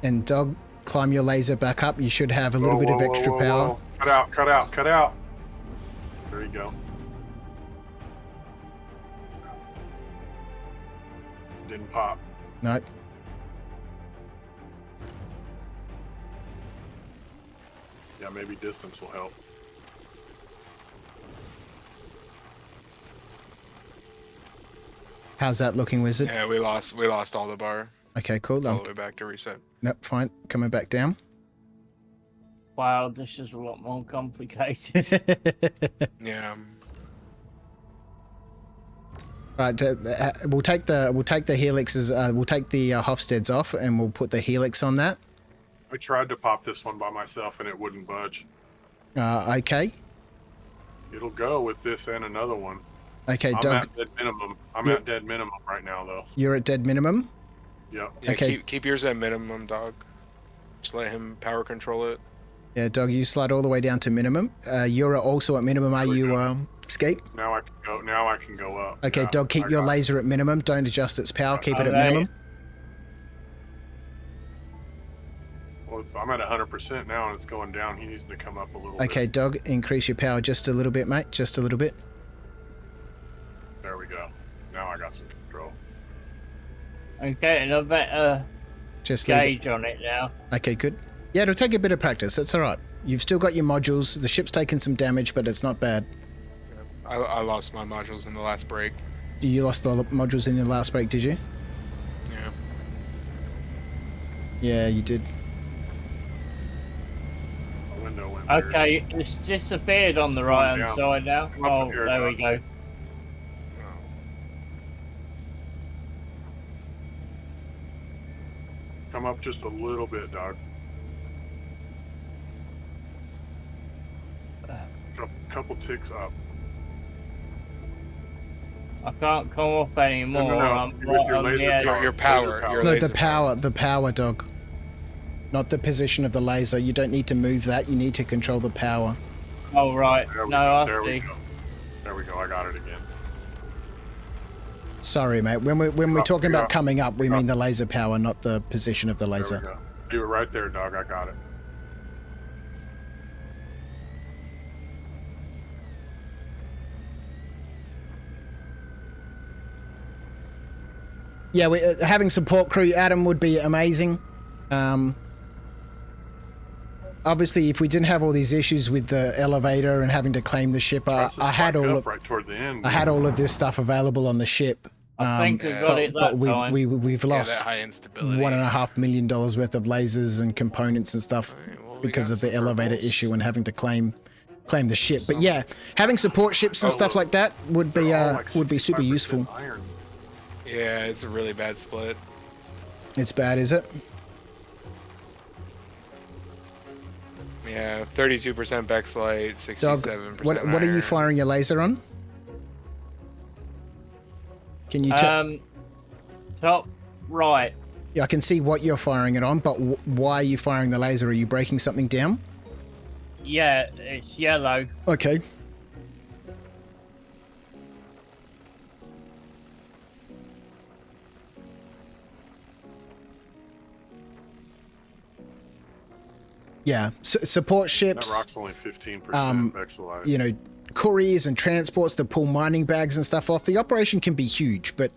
And Dog, climb your laser back up. You should have a little bit of extra power. Cut out. There you go. Didn't pop. Nope. Yeah, maybe distance will help. How's that looking, Wizard? Yeah, we lost all the bar. Okay, cool. All the way back to reset. Nope, fine. Coming back down. Wow, this is a lot more complicated. Yeah. Right, we'll take the helixes. We'll take the Hofstedes off, and we'll put the helix on that. I tried to pop this one by myself, and it wouldn't budge. Okay. It'll go with this and another one. Okay, I'm Doug. at dead minimum. I'm at dead minimum right now, though. You're at dead minimum? Yep. Yeah, okay. Keep yours at minimum, Dog. Just let him power control it. Yeah, Doug, you slide all the way down to minimum. You're also at minimum, are you, Skate? Now I can go up. Okay, yeah, Dog, keep your laser at minimum. Don't adjust its power. Keep it at Alright. minimum. Well, I'm at 100% now, and it's going down. He needs to come up a little bit. Okay, Dog, increase your power just a little bit, mate. Just a little bit. There we go. Now I got some control. I'm getting a better Just leave it. gauge on it now. Okay, good. Yeah, it'll take a bit of practice. That's all right. You've still got your modules. The ship's taken some damage, but it's not bad. I lost my modules in the last break. You lost the modules in your last break, did you? Yeah. Yeah, you did. Okay, it's disappeared on the right hand side now. Oh, there we go. Come up just a little bit, Dog. Couple ticks up. I can't come up anymore. No. I'm right on the edge. Your power. No, the power, Dog. Not the position of the laser. You don't need to move that. You need to control the power. Oh, right. No, There I we see. go. There we go. I got it again. Sorry, mate. When we're talking about coming up, we mean the laser power, not the position of the There we laser. go. Leave it right there, Dog. I got it. Yeah, having support crew, Adam, would be amazing. Obviously, if we didn't have all these issues with the elevator and having to claim the ship, I had all of right toward the end. I had all of this stuff available on the ship. I think we got it that time. We've lost that high instability. $1.5 million worth of lasers and components and stuff because of the elevator issue and having to claim the ship. But yeah, having support ships and stuff like that would be super useful. Yeah, it's a really bad split. It's bad, is it? Yeah, 32% Bexlite, 67% Dog, what are you iron. firing your laser on? Can you top right. Yeah, I can see what you're firing it on, but why are you firing the laser? Are you breaking something down? Yeah, it's yellow. Okay. Yeah, support ships. That rock's only 15% Vexilite. You know, couriers and transports to pull mining bags and stuff off. The operation can be huge, but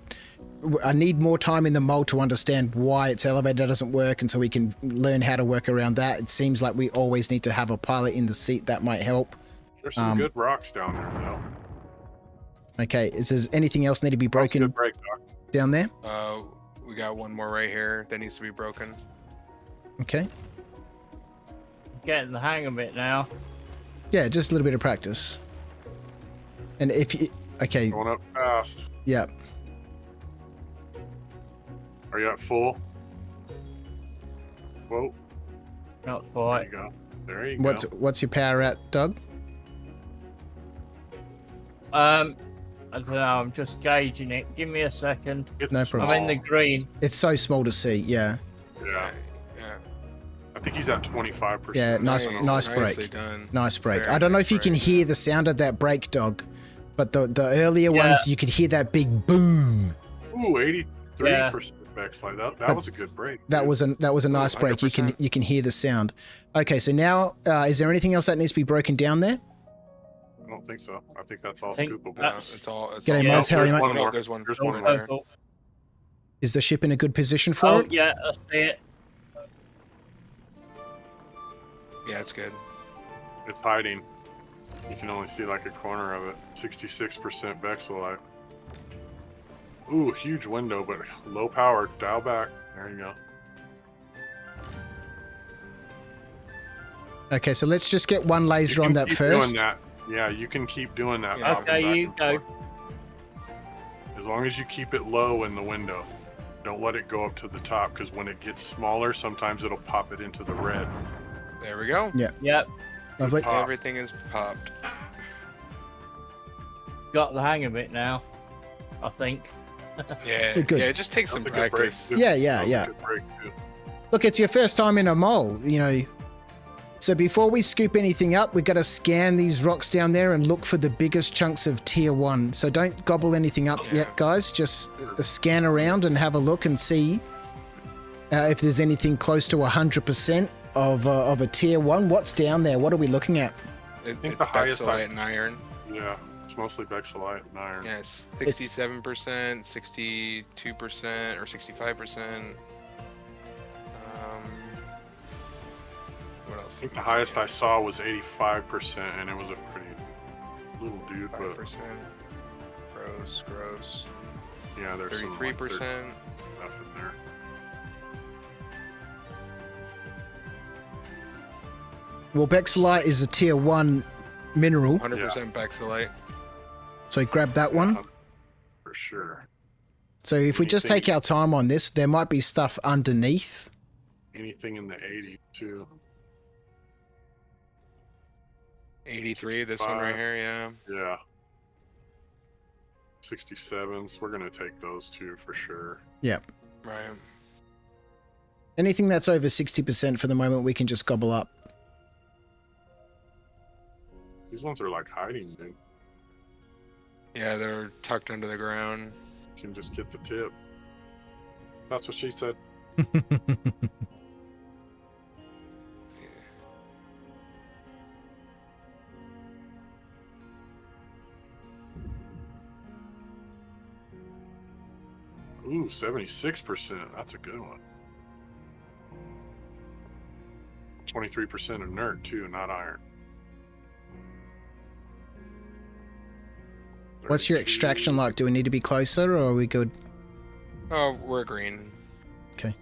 I need more time in the mold to understand why its elevator doesn't work, and so we can learn how to work around that. It seems like we always need to have a pilot in the seat. That might help. There's some good rocks down there, though. Okay, is there anything else need to be broken down there? We got one more right here that needs to be broken. Okay. Getting the hang of it now. Yeah, just a little bit of practice. And if you... Okay. Going up fast. Yeah. Are you at full? Whoa. Not There quite. you go. There you What's your power at, Doug? I don't know. I'm just gauging it. Give me a second. No problem. I'm in the green. It's so small to see. Yeah. Yeah. I think he's at 25%. Yeah. Nice break. Nice break. Very I don't know nice if you can break. hear the sound of that break, Dog, but the earlier ones you could hear that big boom. Ooh, 83% backslide. That was a good break. That was a nice break. You can hear the sound. Okay, so now is there anything else that needs to be broken down there? I don't think so. I think that's all think scoopable. that's- It's all. It's G'day, all Moz, how are you, mate? One more. There's one. There's There's one one more. there. Is the ship in a good position for Oh it? yeah, I see it. Yeah, it's good. It's hiding. You can only see like a corner of it. 66% Vexilite. Ooh, huge window, but low power. Dial back. There you go. Okay, so let's just get one laser You on can that keep first. doing that. Yeah, you can keep doing that. Yeah. popping Okay, back you and go. forth. As long as you keep it low in the window. Don't let it go up to the top, because when it gets smaller, sometimes it'll pop it into the red. There we go. Yeah. Yep. Lovely. Pop. Everything is popped. Got the hang of it now. I think. Yeah. Good. Yeah. It just takes some That's a good break, practice. too. Yeah. That was a good break, too. Look, it's your first time in a mole, you know. So before we scoop anything up, we've got to scan these rocks down there and look for the biggest chunks of tier 1. So don't gobble anything up yet, guys. Just scan around and have a look and see if there's anything close to 100% of a tier 1. What's down there? What are we looking at? It's the highest Vexilite I've- and iron. Yeah, it's mostly Vexilite and iron. Yes. 67%, 62%, or 65%. What else? I think the highest I saw was 85%, and it was a pretty little dude, but 5%. Gross. yeah, there's some 33%. stuff in there. Well, Bexilite is a tier 1 mineral, 100% Vexilite. so grab that one. For sure. So if we just Anything- take our time on this, there might be stuff underneath. Anything in the 80s, too. 83, this one right here, yeah. Yeah. 67s, we're going to take those two for sure. Yeah. Right. Anything that's over 60% for the moment, we can just gobble up. These ones are like hiding, dude. Yeah, they're tucked under the ground. You can just get the tip. That's what she said. Ooh, 76%. That's a good one. 23% inert, too, not iron. What's your extraction like? Do we need to be closer or are we good? Oh, we're green. Okay.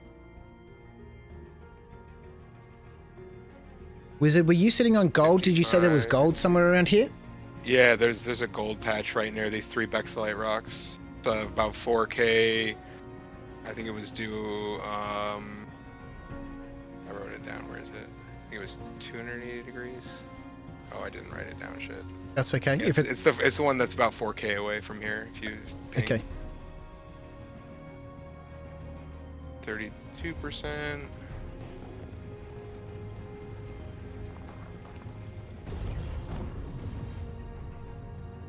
Wizard, were you sitting on gold? Did you say there was gold somewhere around here? Yeah, there's a gold patch right near these 3 Vexilite rocks. About 4K. I think it was due. I wrote it down. Where is it? I think it was 280 degrees. Oh, I didn't write it down. Shit. That's okay. Yeah, it's the one that's about 4K away from here. If you ping. Okay. 32%.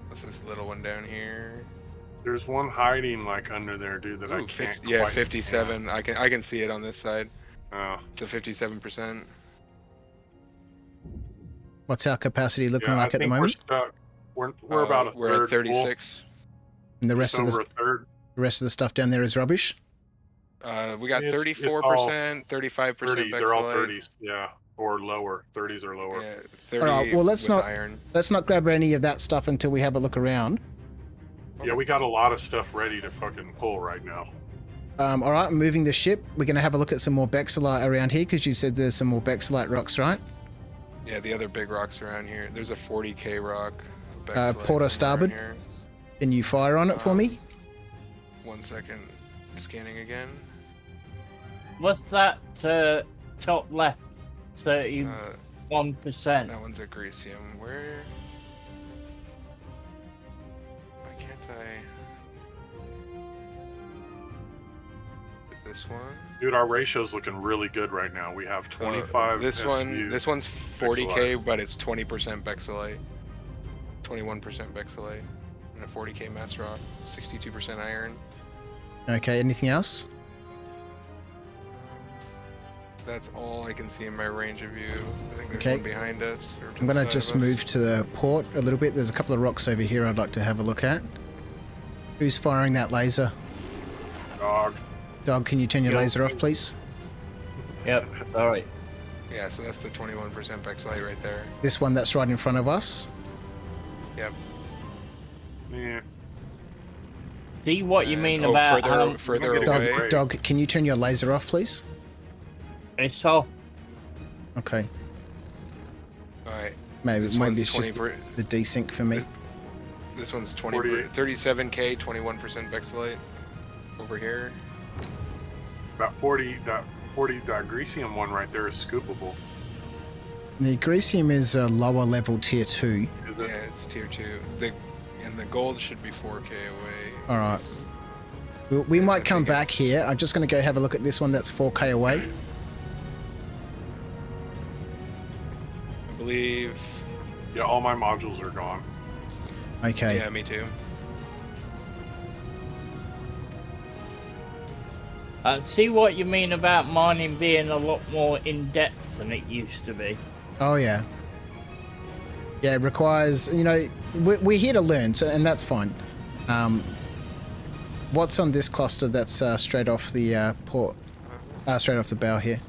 What's this little one down here? There's one hiding like under there, dude, that I Ooh, can't. yeah, quite 57. scan. I can see it on this side. Oh. It's a 57%. What's our capacity looking Yeah, like I at the think moment? We're about a We're third at 36. full. And the Just rest of over a third. the rest of the stuff down there is rubbish. We got It's 34%, 35% 30, they're all Vexilite. 30s, yeah, or lower. 30s or lower. Yeah, All right. Well, let's with not iron. grab any of that stuff until we have a look around. Yeah, we got a lot of stuff ready to fucking pull right now. All right. I'm moving the ship. We're going to have a look at some more Bexilite around here because you said there's some more Bexilite rocks, right? Yeah, the other big rocks around here. There's a 40K rock. Porter starboard. Can you fire on it for me? 1 second. Scanning again. What's that top left? 31%. That one's a Grecium. Where? Why can't I? This one. Dude, our ratio's looking really good right now. We have 25. This SU This one's 40k, Bexalite. but it's 20% Bexalite, 21% Bexalite, and a 40k Mass Rock, 62% Iron. Okay, anything else? That's all I can see in my range of view. I think there's Okay. one behind us. Or to I'm the gonna side just of us. move to the port a little bit. There's a couple of rocks over here I'd like to have a look at. Who's firing that laser? Dog. Dog, can you turn your laser off, please? Yep, alright. Yeah, so that's the 21% Bexalite right there. This one that's right in front of us. Yep. Yeah. See what you mean oh, about further away. Dog, can you turn your laser off, please? It's off. Okay. Alright. Maybe This maybe one's it's just 20 the desync for me. This one's 48. 37k, 21% Bexalite. Over here. About 40. That Grecium one right there is scoopable. The Grecium is a lower level tier 2. Yeah, it's tier 2. And the gold should be 4k away. Alright. We might come back here. I'm just going to go have a look at this one that's 4k away. I believe. Yeah, all my modules are gone. Okay. Yeah, me too. See what you mean about mining being a lot more in depth than it used to be. Oh, yeah. Yeah, it requires, you know, we're here to learn, so, and that's fine. What's on this cluster that's straight off the port? Straight off the bow here.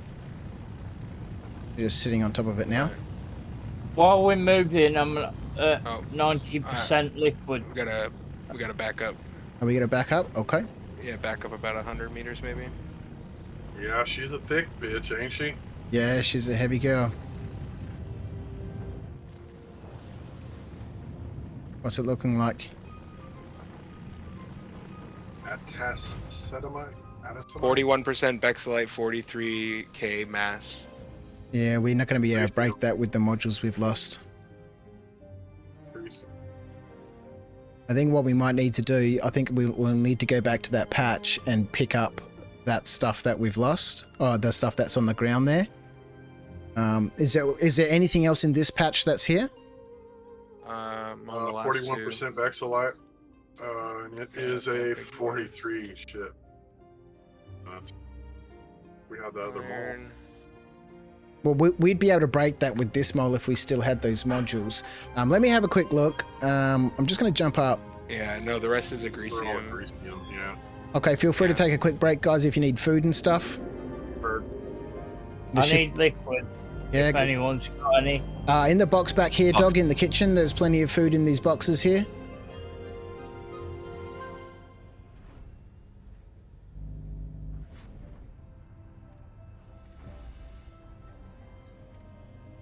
You're just sitting on top of it now. While we're moving, I'm 90% liquid. We gotta back up. Are we gonna back up? Okay. Yeah, back up about 100 meters maybe. Yeah, she's a thick bitch, ain't she? Yeah, she's a heavy girl. What's it looking like? Atasetamite? 41% Bexalite, 43k mass. Yeah, we're not going to be able to break that with the modules we've lost. I think what we might need to do, I think we'll need to go back to that patch and pick up that stuff that we've lost, or the stuff that's on the ground there. Is there anything else in this patch that's here? 41% Bexalite. And it is a 43 shit. We have the other mole. Well, we'd be able to break that with this mole if we still had those modules. Let me have a quick look. I'm just going to jump up. Yeah, no, the rest is a Grecium. Yeah. Okay, feel free to take a quick break, guys, if you need food and stuff. I need liquid. Yeah, if anyone's got any. In the box back here, Dog, in the kitchen, there's plenty of food in these boxes here.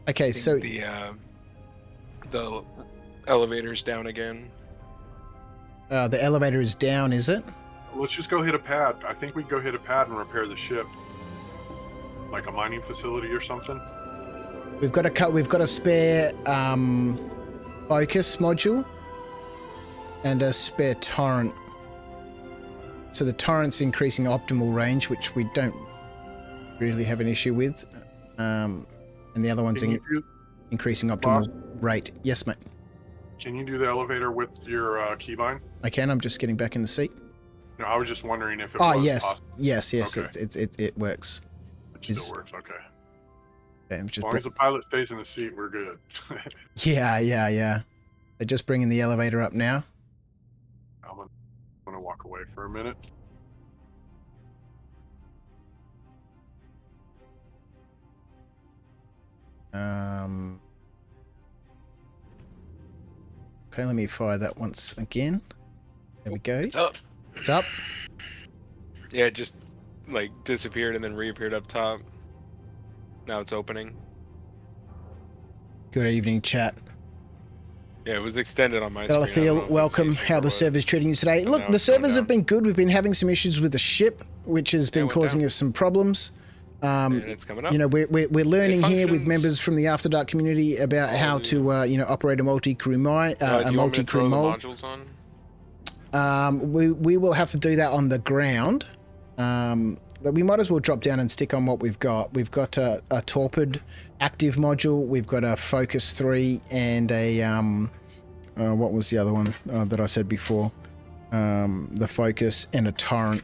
Okay, so the elevator's down again. The elevator is down, is it? Let's just go hit a pad. I think we go hit a pad and repair the ship, like a mining facility or something. We've got a spare focus module and a spare torrent. So the torrent's increasing optimal range, which we don't really have an issue with, and the other one's increasing optimal rate. Yes, mate. Can you do the elevator with your keybind? I can. I'm just getting back in the seat. No, I was just wondering if it was possible. Yes. Okay. It works. It still works. Okay. Okay, As long as the pilot stays in the seat, we're good. Yeah. They're just bringing the elevator up now. I'm gonna walk away for a minute. Okay, let me fire that once again. There we go. It's up. It's up. Yeah, it just like disappeared and then reappeared up top. Now it's opening. Good evening, chat. Yeah, it was extended on my Belafiel, welcome. How the server's treating you today? Look, the servers have been good. We've been having some issues with the ship, which has been causing us some problems. And it's coming up. You know, we're learning here with functions. members from the After Dark community about how to you know, operate a multi-crew multi-crew mold. Modules on? We will have to do that on the ground. We might as well drop down and stick on what we've got. We've got a torpid active module. We've got a focus 3 and a what was the other one that I said before? The focus and a torrent.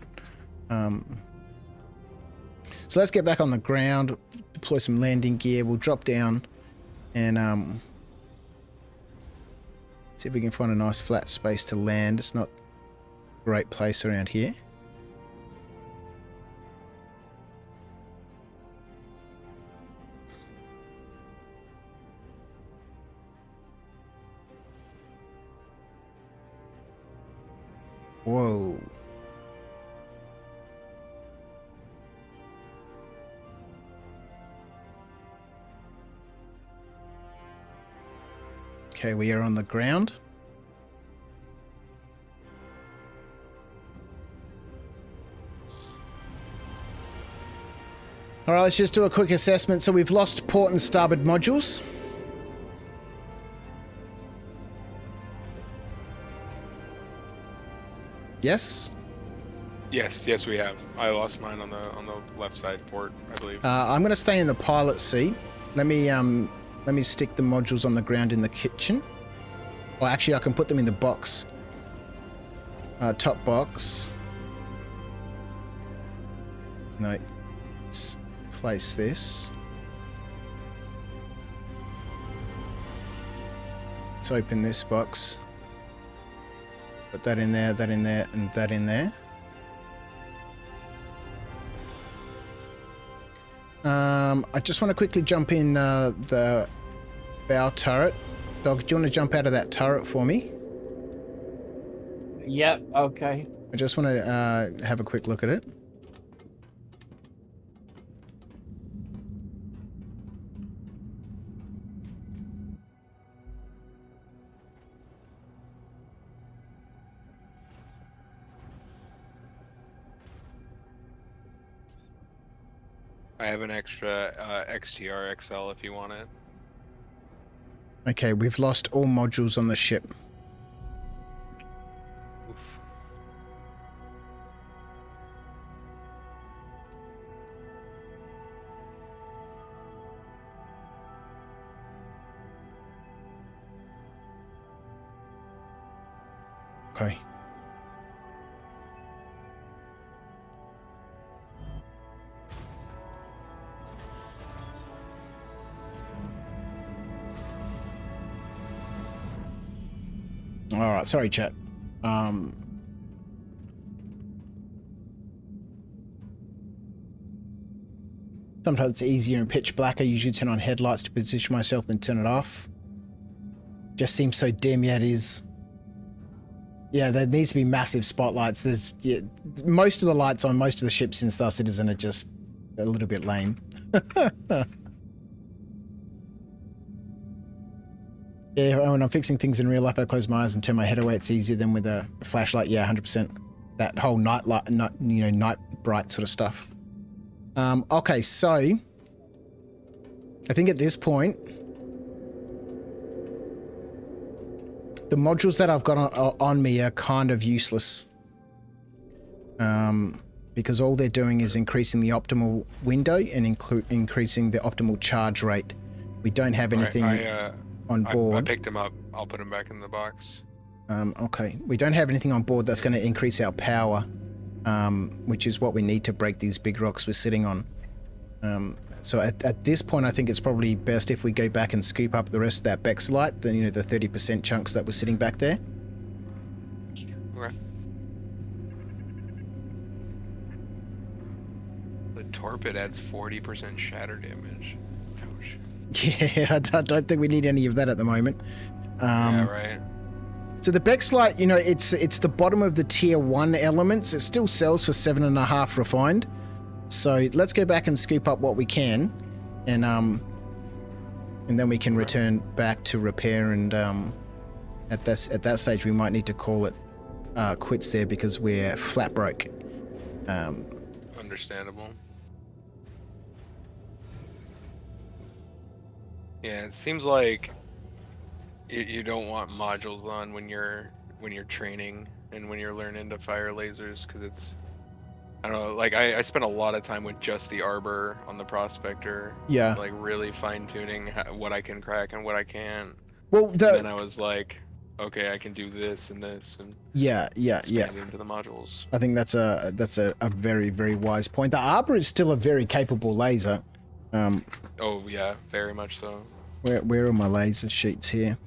So let's get back on the ground, deploy some landing gear. We'll drop down and see if we can find a nice flat space to land. It's not a great place around here. Whoa. Okay, we are on the ground. All right, let's just do a quick assessment. So we've lost port and starboard modules. Yes? Yes, we have. I lost mine on the left side port, I believe. I'm going to stay in the pilot seat. Let me stick the modules on the ground in the kitchen. Well, actually, I can put them in the box. Top box. No. Let's place this. Let's open this box. Put that in there, and that in there. I just want to quickly jump in the bow turret. Dog, do you want to jump out of that turret for me? Yep, okay. I just want to have a quick look at it. I have an extra XTR XL if you want it. Okay, we've lost all modules on the ship. Oof. Okay. All right, sorry, chat. Sometimes it's easier in pitch black. I usually turn on headlights to position myself, then turn it off. Just seems so dim. Yeah, it is. Yeah, there needs to be massive spotlights. There's most of the lights on most of the ships in Star Citizen are just a little bit lame. Yeah, when I'm fixing things in real life, I close my eyes and turn my head away. It's easier than with a flashlight. Yeah, 100%. That whole night light, night bright sort of stuff. Okay, so I think at this point, the modules that I've got on me are kind of useless. Because all they're doing is increasing the optimal window and increasing the optimal charge rate. We don't have anything on board. I picked them up. I'll put them back in the box. Okay. We don't have anything on board that's going to increase our power, which is what we need to break these big rocks we're sitting on. So at this point, I think it's probably best if we go back and scoop up the rest of that Bexlite, the 30% chunks that were sitting back there. Okay. The torpid adds 40% shatter damage. Ouch. Yeah, I don't think we need any of that at the moment. Yeah, right. So the Bexlite, it's the bottom of the tier 1 elements. It still sells for 7.5 refined. So let's go back and scoop up what we can, and then we can return back to repair. And at that stage, we might need to call it quits there because we're flat broke. Understandable. Yeah, it seems like you don't want modules on when you're training and when you're learning to fire lasers, because it's, I don't know, like I spent a lot of time with just the arbor on the prospector. Yeah. Like really fine tuning what I can crack and what I can't. Well, and then I was like, okay, I can do this and this, and yeah. expand into the modules. I think that's a very, very wise point. The arbor is still a very capable laser. Oh yeah, very much so. Where are my laser sheets here?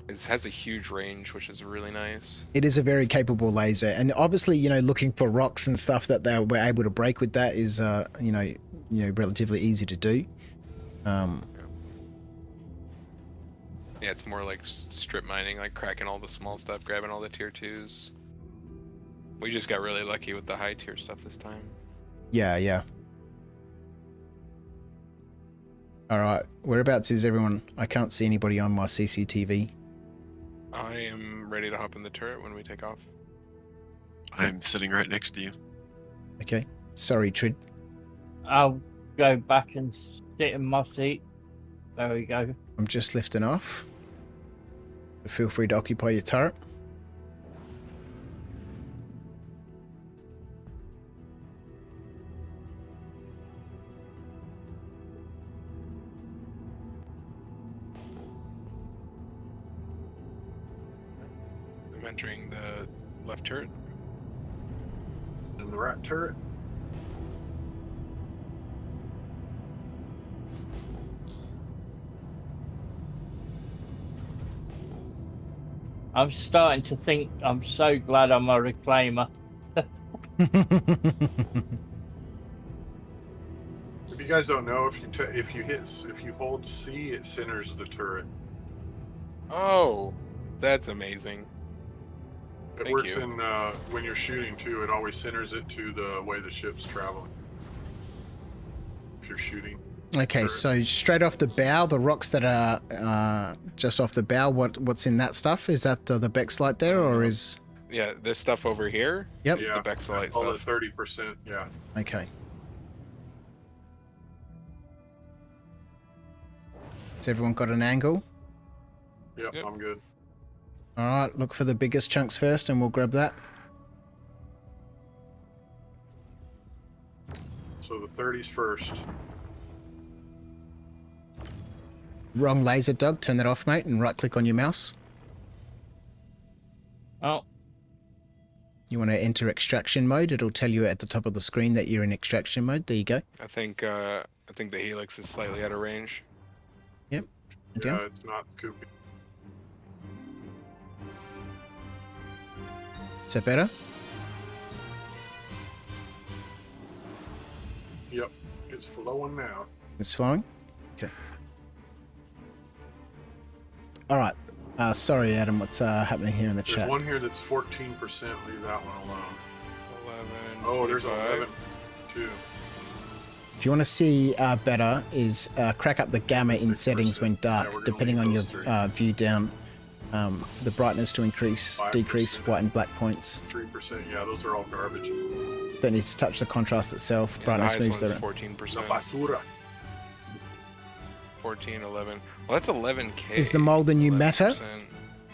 It has a huge range, which is really nice. It is a very capable laser, and obviously, looking for rocks and stuff that they were able to break with that is, relatively easy to do. Yeah, it's more like strip mining, like cracking all the small stuff, grabbing all the tier 2s. We just got really lucky with the high tier stuff this time. Yeah. Alright, whereabouts is everyone? I can't see anybody on my CCTV. I am ready to hop in the turret when we take off. I'm sitting right next to you. Okay. Sorry, Trid. I'll go back and sit in my seat. There we go. I'm just lifting off. Feel free to occupy your turret. I'm entering the left turret. And the right turret. I'm starting to think I'm so glad I'm a reclaimer. If you guys don't know, if you hold C, it centers the turret. Oh, that's amazing. It works in when you're shooting too. It always centers it to the way the ship's traveling. If you're shooting. Okay, so straight off the bow, the rocks that are just off the bow, what's in that stuff? Is that the Bex light there, or is... Yeah, this stuff over here. Yep. Is the Bexalite All stuff. at 30%. Yeah. Okay. Has everyone got an angle? Yep. I'm good. All right, look for the biggest chunks first, and we'll grab that. So the 30s first. Wrong laser, Doug. Turn that off, mate, and right-click on your mouse. Oh. You want to enter extraction mode? It'll tell you at the top of the screen that you're in extraction mode. There you go. I think the helix is slightly out of range. Yep. Yeah, it's not coopy. Is that better? Yep. It's flowing now. It's flowing? Okay. All right. Sorry, Adam. What's happening here in the There's chat? one here that's 14%. Leave that one alone. 11. Oh, there's 25. 11 too. If you want to see better, is crack up the gamma in 6%. settings when dark, Yeah, we're gonna depending on leave your those view down. The brightness to increase, 5%. decrease white and black points. 3%. Yeah, those are all garbage. Don't need to touch the contrast itself. Yeah, Brightness the moves highest that. one is 14%. La basura. 14, 11. Well, that's 11k. Is the mold the new meta? 11%.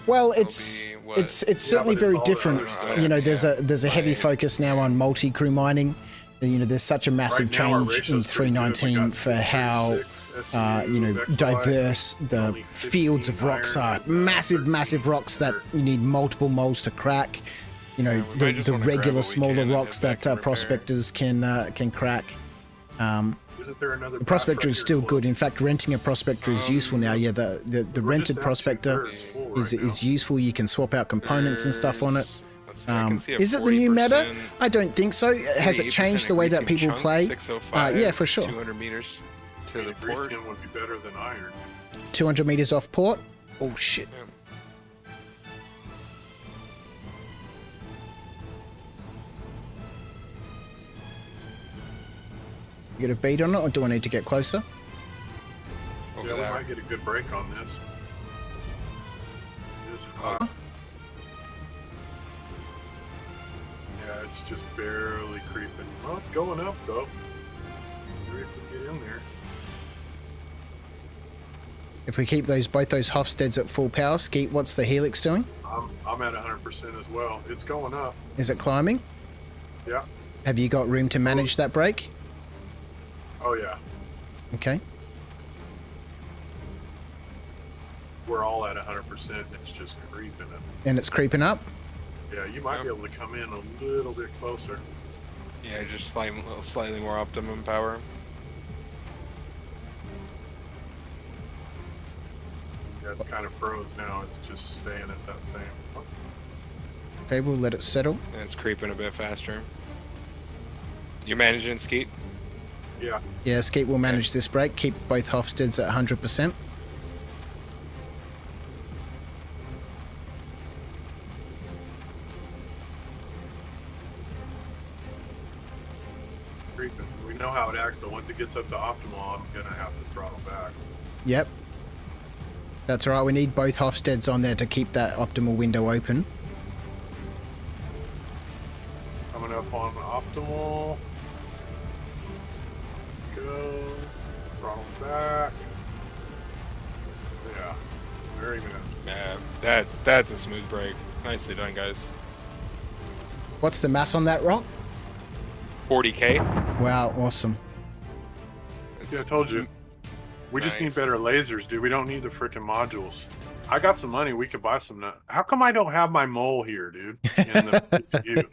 Well, That'll it's be, what? certainly but it's very all different. other stuff. There's a heavy focus now on multi-crew mining. There's such a massive Right now, our change in ratio's pretty good. We 319 got for how 36 SU, Vexilite, diverse the only 15 fields of rocks iron, are. and, Massive rocks that you need multiple molds to crack. we might The just wanna grab regular what we smaller can and rocks head back that and repair. prospectors can crack. Isn't there another The prospector is here still close? good. In fact, renting a prospector is useful now. Yeah, the We're rented just at prospector 2/3 full is right now. useful. You can swap out components and stuff on it. Let's see, I can see a Is it the new meta? 40%, I don't think so. Has it 88% changed the way that greasing people chunk, play? 605, Yeah, for sure. 200 meters to the Grease port. tin would be better than iron. 200 meters off port. Oh shit. Yeah. You get a bead on it, or do I need to get closer? Over Yeah, we there. might get a good break on this. It is hot. Yeah, it's just barely creeping. Well, it's going up though. Maybe if we get in there. If we keep both those Hofstedes at full power, Skeet, what's the Helix doing? I'm at 100% as well. It's going up. Is it climbing? Yeah. Have you got room to manage that break? Oh yeah. Okay. We're all at 100%. It's just creeping up. And it's creeping up? Yeah, you might be able to come in a little bit closer. Yeah, just slightly more optimum power. Yeah, it's kind of froze now. It's just staying at that same. Oh. Okay, we'll let it settle. And it's creeping a bit faster. You're managing Skeet? Yeah. Yeah, Skeet will manage this break. Keep both Hofsteds at 100%. Creeping. We know how it acts, so once it gets up to optimal, I'm gonna have to throttle back. Yep. That's right, we need both Hofsteds on there to keep that optimal window open. Coming up on optimal. Go. Throttle back. Yeah. Very good. Yeah, that's a smooth break. Nicely done, guys. What's the mass on that rock? 40k. Wow, awesome. Yeah, I told you. We just need better lasers, dude. We don't need the freaking modules. I got some money. We could buy some now. How come I don't have my mole here, dude? In the PTU?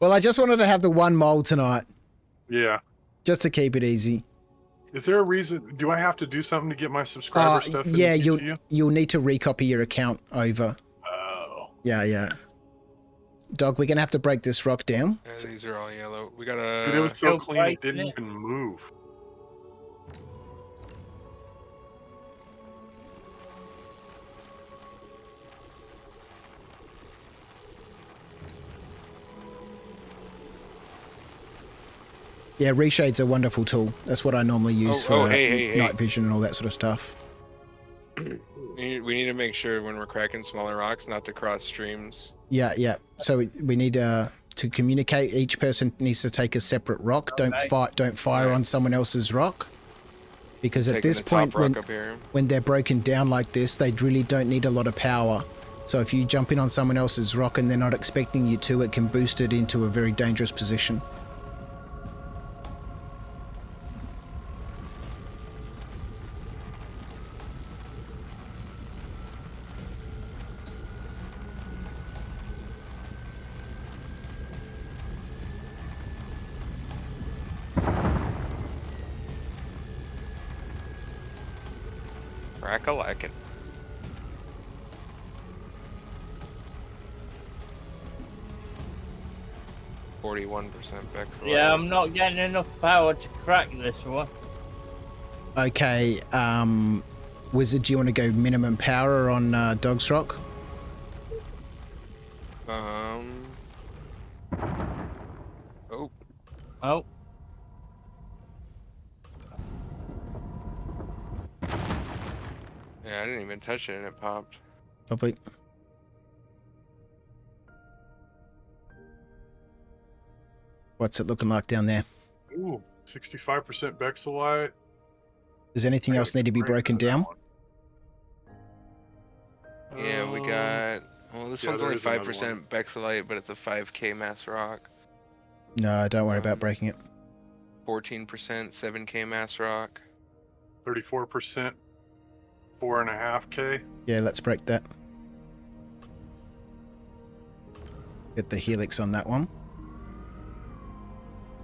Well, I just wanted to have the one mold tonight. Yeah. Just to keep it easy. Is there a reason? Do I have to do something to get my subscriber stuff? In Yeah, the PTU? you'll need to recopy your account over. Oh. Yeah. Dog, we're gonna have to break this rock down. Yeah, these are all yellow. We gotta. Dude, it was so clean it didn't even move. Yeah, Reshade's a wonderful tool. That's what I normally use for hey. night vision and all that sort of stuff. We need to make sure when we're cracking smaller rocks not to cross streams. Yeah. So we need to communicate. Each person needs to take a separate rock. Don't fire on someone else's rock. Because at Taking this the top point, rock up here. when they're broken down like this, they really don't need a lot of power. So if you jump in on someone else's rock and they're not expecting you to, it can boost it into a very dangerous position. Rack-a-lackin'. .41% Vexillite. Yeah, I'm not getting enough power to crack this one. Okay, Wizard, do you want to go minimum power on Dog's Rock? Oh. Yeah, I didn't even touch it and it popped. Lovely. What's it looking like down there? Ooh, 65% Vexillite. Does anything else need to be broken down? Yeah, we got. Well, this one's there only is another 5% Vexillite, but it's a 5k mass rock. No, don't worry about breaking it. 14% 7k mass rock. 34%, 4.5K. Yeah, let's break that. Get the helix on that one.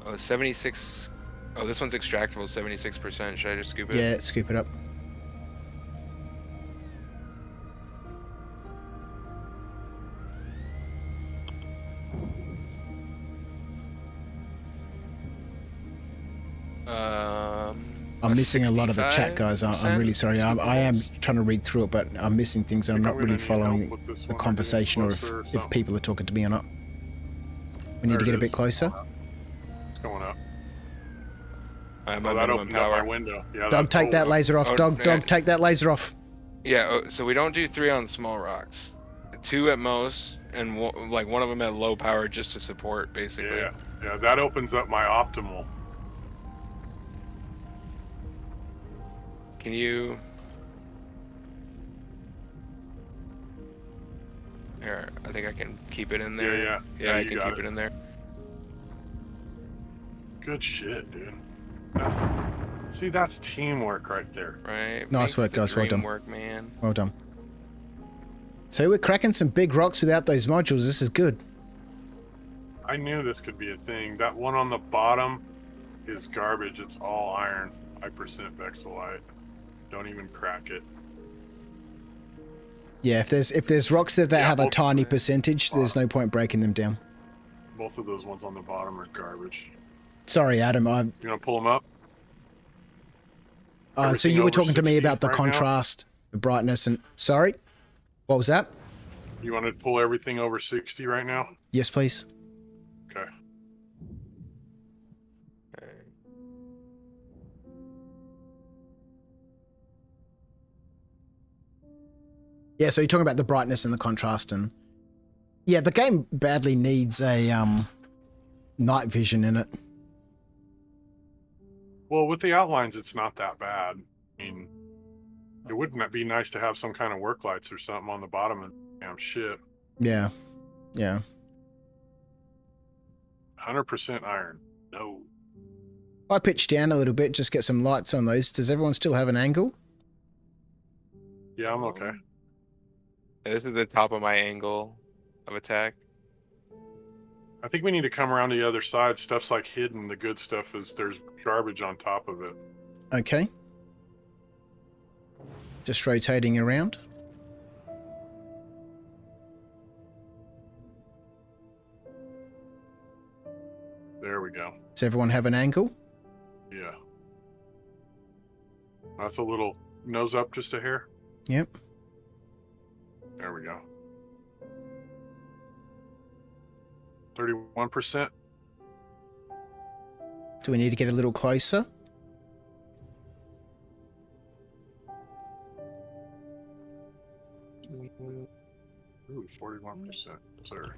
Oh, 76. Oh, this one's extractable, 76%. Should I just scoop it? Yeah, scoop it up. I'm missing a lot of the chat, guys. I'm really sorry. I am trying to read through it, but I'm missing things and I'm not really following the conversation or if people are talking to me or not. We need to get a bit closer. It's going up. I'm Oh, that opened up my window. Yeah, Dog, take that laser off. Dog, take that laser off. Yeah, so we don't do 3 on small rocks. 2 at most, and like one of them at low power just to support, basically. Yeah, that opens up my optimal. Can you Here, I think I can keep it in there. Yeah, I you can got keep it in there. Good shit, dude. That's teamwork right there. Right. Nice work, guys. Well done. Work, man. Well done. So we're cracking some big rocks without those modules. This is good. I knew this could be a thing. That one on the bottom is garbage. It's all iron, 5% vexillite. Don't even crack it. Yeah, if there's rocks that have a tiny percentage, there's no point breaking them down. Both of those ones on the bottom are garbage. Sorry, Adam. You gonna pull them up? So you were talking to me about the contrast, the brightness, and sorry, what was that? You want to pull everything over 60 right now? Yes, please. Okay. Yeah, so you're talking about the brightness and the contrast, and yeah, the game badly needs a night vision in it. Well, with the outlines, it's not that bad. I mean, it wouldn't be nice to have some kind of work lights or something on the bottom of the damn ship. Yeah, yeah. 100% iron. No. I pitched down a little bit, just get some lights on those. Does everyone still have an angle? Yeah, I'm okay. This is the top of my angle of attack. I think we need to come around to the other side. Stuff's like hidden. The good stuff is there's garbage on top of it. Okay. Just rotating around. There we go. Does everyone have an angle? Yeah. That's a little nose up just a hair. Yep. There we go. 31%. Do we need to get a little closer? Ooh, 41%. Sorry.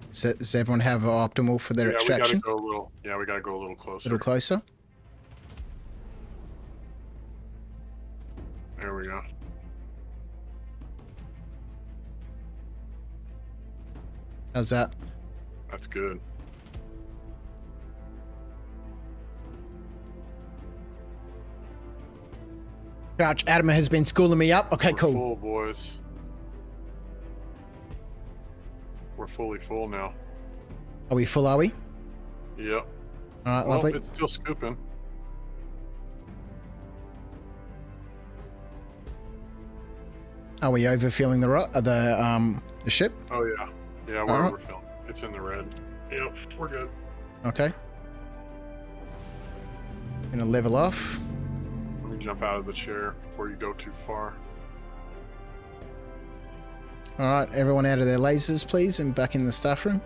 Does everyone have optimal for their extraction? We gotta go a little closer. A little closer? There we go. How's that? That's good. Crouch, Adam has been schooling me up. Okay, We're cool. Full, boys. We're fully full now. Are we full, are we? Yep. All right, lovely. It's still scooping. Are we overfilling the ship? Oh yeah. Yeah, we're All right. overfilling. It's in the red. Yep, we're good. Okay. Gonna level off. Let me jump out of the chair before you go too far. All right, everyone out of their lasers, please, and back in the staff room.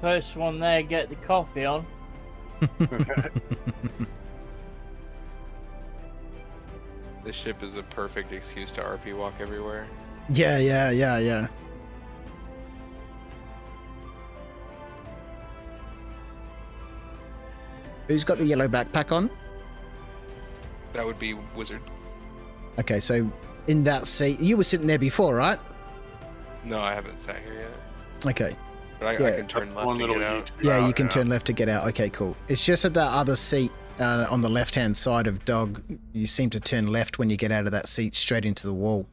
First one there, get the coffee on. This ship is a perfect excuse to RP walk everywhere. Yeah. Who's got the yellow backpack on? That would be Wizard. Okay, so in that seat, you were sitting there before, right? No, I haven't sat here yet. Okay. But I can turn left to get out. Yeah, you can turn left to get out. Okay, cool. It's just at that other seat on the left-hand side of Dog, you seem to turn left when you get out of that seat straight into the wall.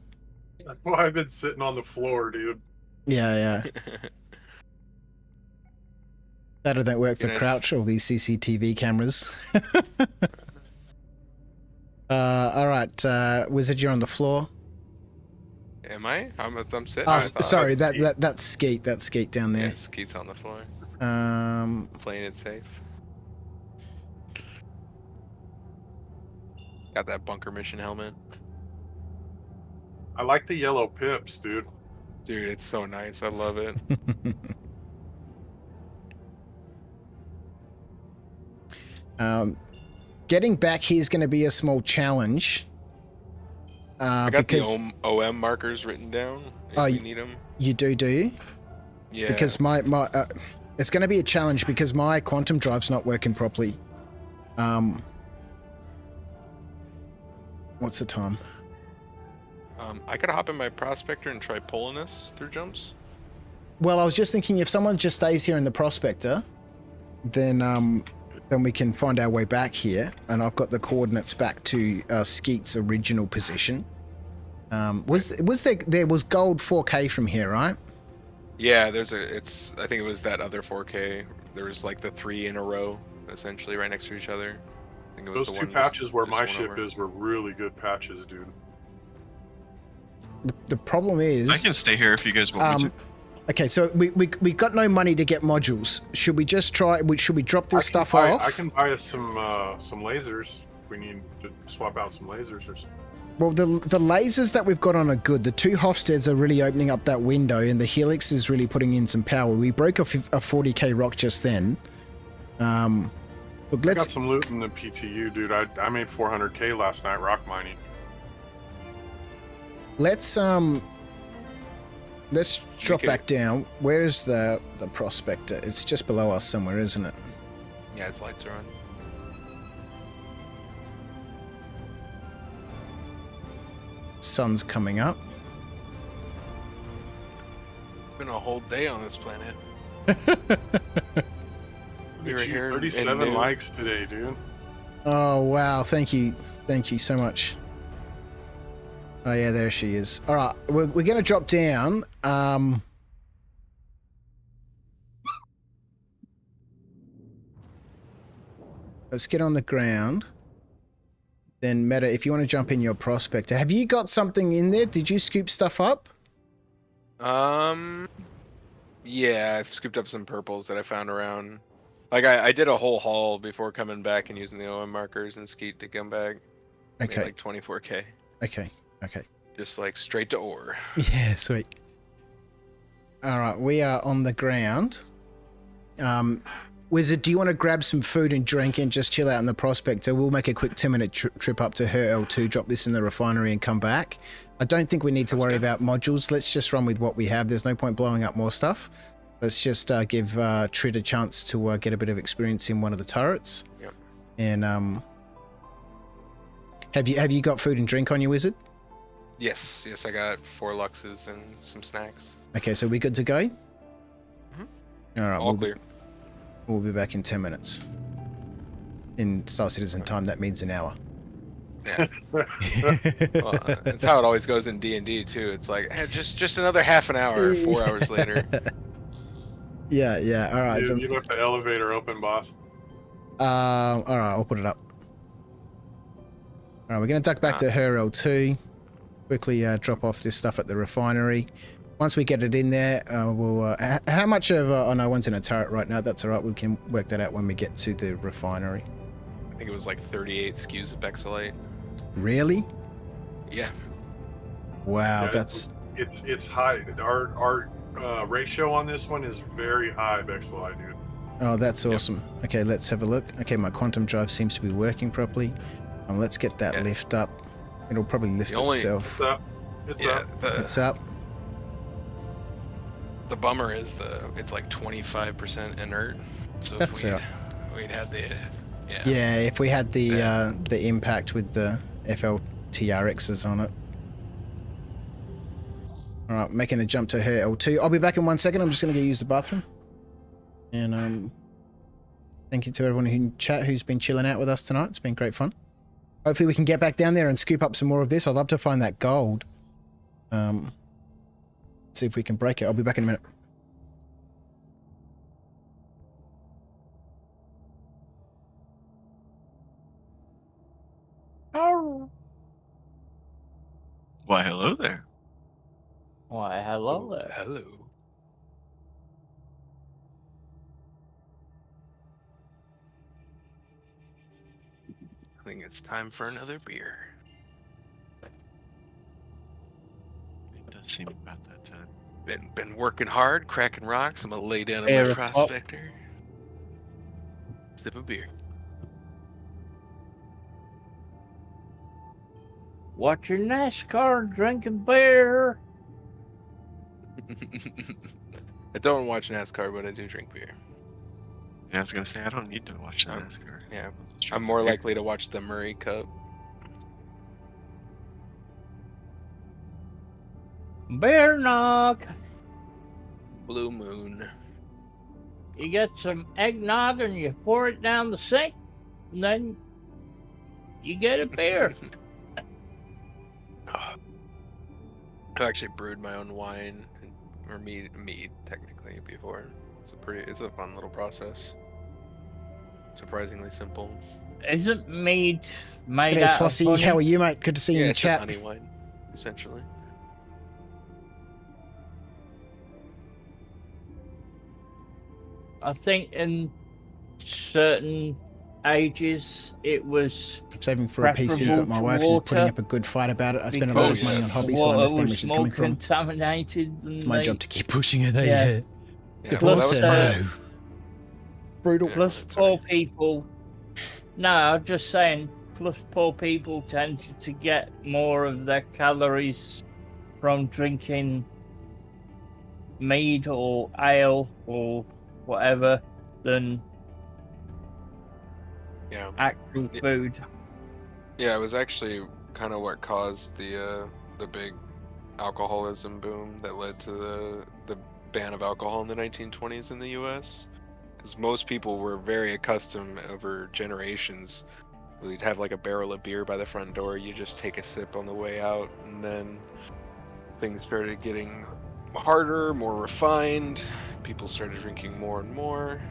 That's why I've been sitting on the floor, dude. Yeah. That don't work for Crouch, all these CCTV cameras. All right, Wizard, you're on the floor. Am I? I'm sitting. Oh, sorry, that's Skeet. That's Skeet down there. Yeah, Skeet's on the floor. Playing it safe. Got that bunker mission helmet. I like the yellow pips, dude. Dude, it's so nice. I love it. Getting back here is going to be a small challenge. I got because the OM markers written down. If we need them. you do you? Yeah. Because my it's going to be a challenge because my quantum drive's not working properly. What's the time? I could hop in my prospector and try pulling us through jumps. Well, I was just thinking if someone just stays here in the prospector, then we can find our way back here, and I've got the coordinates back to Skeet's original position. Was there was gold 4K from here, right? Yeah, I think it was that other 4K. There was like the 3 in a row, essentially right next to each other. I think it was Those two patches where my ship is were really good patches, dude. The problem is I can stay here if you guys want me to. Okay, so we got no money to get modules. Should we just try? Should we drop this stuff off? I can buy us some lasers if we need to swap out some lasers or something. Well, the lasers that we've got on are good. The 2 Hofsteds are really opening up that window, and the Helix is really putting in some power. We broke a 40k rock just then. Look, I got some loot in the PTU, dude. I made 400k last night rock mining. Let's drop back down. Where is the prospector? It's just below us somewhere, isn't it? Yeah, its lights are on. Sun's coming up. It's been a whole day on this planet. We were here 37 likes today, dude. Oh wow! Thank you so much. Oh yeah, there she is. All right, we're gonna drop down. Let's get on the ground. Then Meta, if you want to jump in your prospector, have you got something in there? Did you scoop stuff up? Yeah, I've scooped up some purples that I found around. Like I did a whole haul before coming back and using the OM markers and Skeet to come back. Okay. Made like 24k. Okay. Just like straight to ore. Yeah, sweet. All right, we are on the ground. Wizard, do you want to grab some food and drink and just chill out in the prospector? We'll make a quick 10-minute trip up to her L2, drop this in the refinery and come back. I don't think we need to worry about modules. Let's just run with what we have. There's no point blowing up more stuff. Let's just give Trid a chance to get a bit of experience in one of the turrets. Yep. And have you got food and drink on you, Wizard? Yes, I got 4 Luxes and some snacks. Okay, so we good to go? Mm-hmm. All right, All clear. We'll be back in 10 minutes. In Star Citizen time, that means an hour. Yeah. Well, that's how it always goes in D&D too. It's like, hey, just another half an hour, 4 hours later. Yeah. All right. You left the elevator open, boss. All right, I'll put it up. All right, we're going to duck back to her L2. Quickly drop off this stuff at the refinery. Once we get it in there, we'll... how much of... oh, no, one's in a turret right now. That's all right. We can work that out when we get to the refinery. I think it was like 38 SKUs of Bexolite. Really? Yeah. Wow, Yeah, that's... It's high. Our ratio on this one is very high, Bexolite, dude. Oh, that's awesome. Yep. Okay, let's have a look. Okay, my quantum drive seems to be working properly. Let's get that lift up. It'll probably lift itself. It's up. It's up. The bummer is it's like 25% inert. So that's it. We'd had the Yeah, if we had the impact with the FLTRXs on it. All right, making a jump to her L2. I'll be back in 1 second. I'm just going to go use the bathroom. And thank you to everyone in chat who's been chilling out with us tonight. It's been great fun. Hopefully we can get back down there and scoop up some more of this. I'd love to find that gold. See if we can break it. I'll be back in a minute. Oh. Why, hello there. Why, hello there. Hello. I think it's time for another beer. It does seem about that time. Been working hard, cracking rocks. I'm gonna lay down in my prospector. Sip a beer. watching NASCAR, drinking beer. I don't watch NASCAR, but I do drink beer. Yeah, I was gonna say I don't need to watch the NASCAR. Yeah, I'm more likely to watch the Murray Cup. Beer nog. Blue Moon. You get some eggnog and you pour it down the sink, and then you get a beer. I've actually brewed my own wine, or mead technically, before. It's a fun little process. Surprisingly simple. Isn't mead made G'day, out Flossie. of honey? How are you, mate? Good to see you in the it's chat. honey wine, essentially. I think in certain ages it was I'm saving for a PC, but my wife is putting up a good fight about it. I spend a lot of money on hobbies, so I understand where she's coming from. Contaminated. It's my job to keep pushing her there. Yeah. Divorce her, no. Brutal. Plus poor people. No, I'm just saying. Plus poor people tend to get more of their calories from drinking mead or ale or whatever than actual food. Yeah, it was actually kind of what caused the big alcoholism boom that led to the ban of alcohol in the 1920s in the U.S. Because most people were very accustomed over generations. We'd have like a barrel of beer by the front door. You just take a sip on the way out, and then things started getting harder, more refined. People started drinking more and more,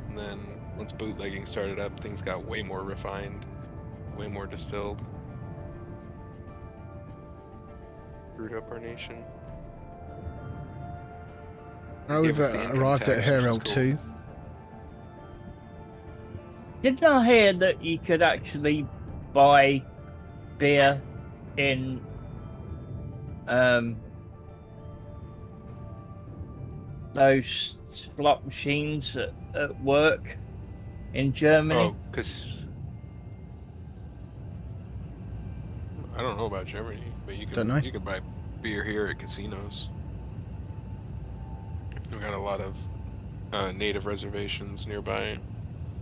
and then once bootlegging started up, things got way more refined, way more distilled. Screwed up our nation. Oh, we've arrived at Herald 2. Didn't I hear that you could actually buy beer in those slot machines at work in Germany? Oh, because I don't know about Germany, but you can you can buy beer here at casinos. We've got a lot of native reservations nearby.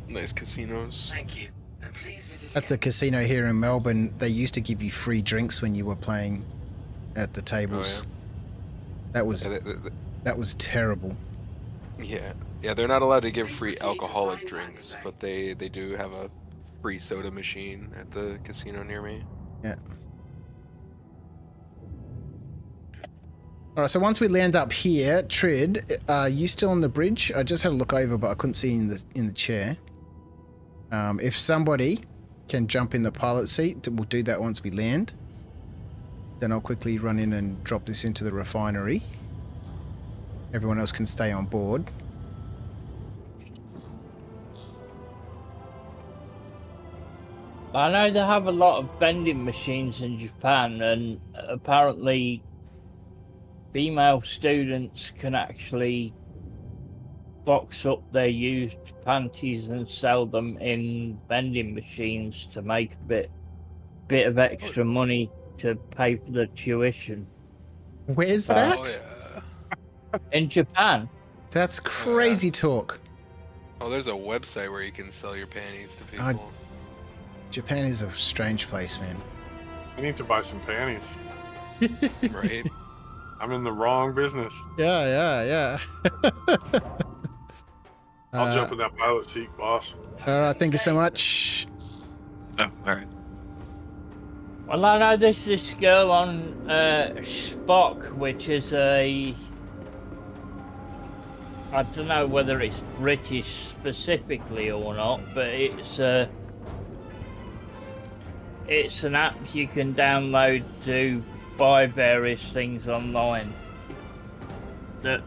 Nice casinos. Thank you. And please visit At the casino here in Melbourne, they used to give you free drinks when you were playing at the tables. That was terrible. Yeah, they're not allowed to give free alcoholic drinks, but they do have a free soda machine at the casino near me. Yeah. All right, so once we land up here, Trid, are you still on the bridge? I just had a look over, but I couldn't see you in the chair. If somebody can jump in the pilot seat, we'll do that once we land. Then I'll quickly run in and drop this into the refinery. Everyone else can stay on board. I know they have a lot of vending machines in Japan, and apparently female students can actually box up their used panties and sell them in vending machines to make a bit of extra money to pay for the tuition. Where's that? In Japan. That's crazy talk. Oh, there's a website where you can sell your panties to people. Japan is a strange place, man. I need to buy some panties. Right? I'm in the wrong business. Yeah. I'll jump in that pilot seat, boss. All right, thank you so much. Oh, all right. Well, I know there's this girl on Spock, which is I don't know whether it's British specifically or not, but it's an app you can download to buy various things online that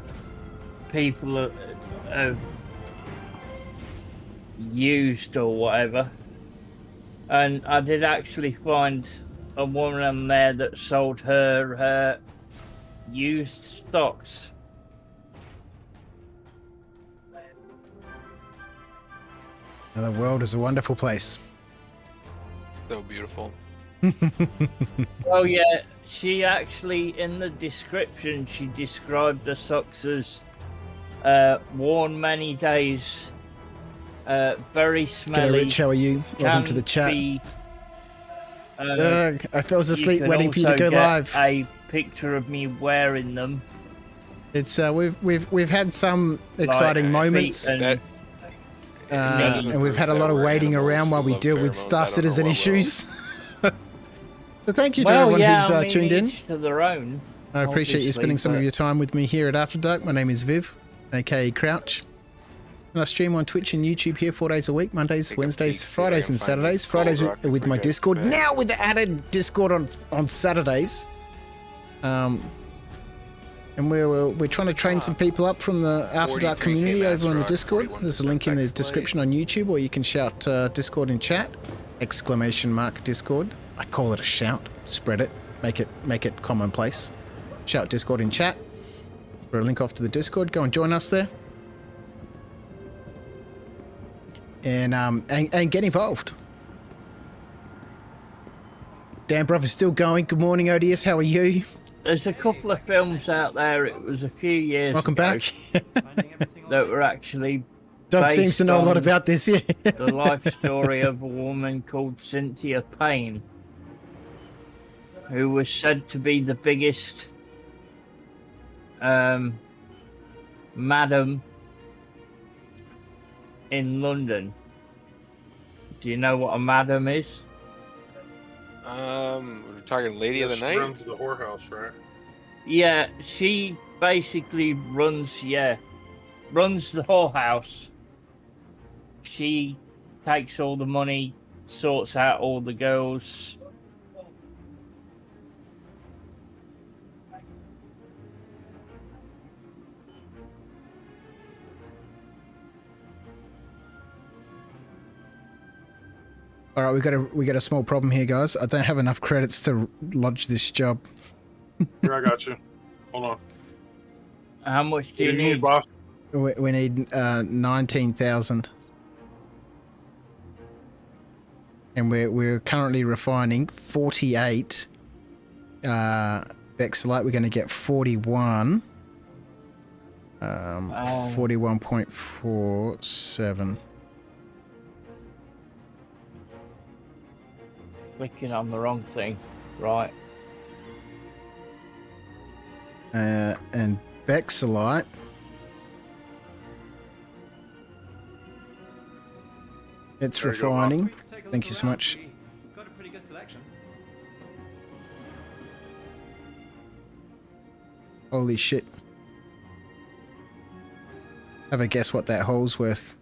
people have used or whatever. And I did actually find a woman on there that sold her used stocks. The world is a wonderful place. So beautiful. Well, yeah, she actually, in the description, she described the socks as worn many days, very smelly. G'day, Rich, how are you? Welcome to the chat. I fell asleep waiting for you to go live. A picture of me wearing them. It's we've had some exciting moments, and we've had a lot of waiting around while we deal with Star Citizen issues. So thank you to everyone who's tuned in. To their own, I appreciate you spending some of your time with me here at After Dark. My name is Viv, aka Crouch. And I stream on Twitch and YouTube here 4 days a week, Mondays, Wednesdays, Fridays and Saturdays. Fridays with my Discord. Now with the added Discord on Saturdays. And we're trying to train some people up from the After Dark community over on the Discord. There's a link in the description on YouTube, or you can shout Discord in chat. ! Discord. I call it a shout. Spread it. Make it commonplace. Shout Discord in chat. For a link off to the Discord. Go and join us there. And get involved. Dan Brother's still going. Good morning, ODS. How are you? There's a couple of films out there. It was a few years Welcome ago back. that were actually Doug seems to know a lot about this, yeah. The life story of a woman called Cynthia Payne, who was said to be the biggest madam in London. Do you know what a madam is? We're talking Lady of the Night? She runs the whorehouse, right? Yeah, she basically runs the whorehouse. She takes all the money, sorts out all the girls. All right, we got a small problem here, guys. I don't have enough credits to lodge this job. Here, I got you. Hold on. How much do you need, boss? We need 19,000, and we're currently refining 48 Bexolite. We're going to get 41. 41.47. Clicking on the wrong thing, right? And Bexolite. It's refining. Thank you so much. Got a pretty good selection. Holy shit. Have a guess what that hole's worth.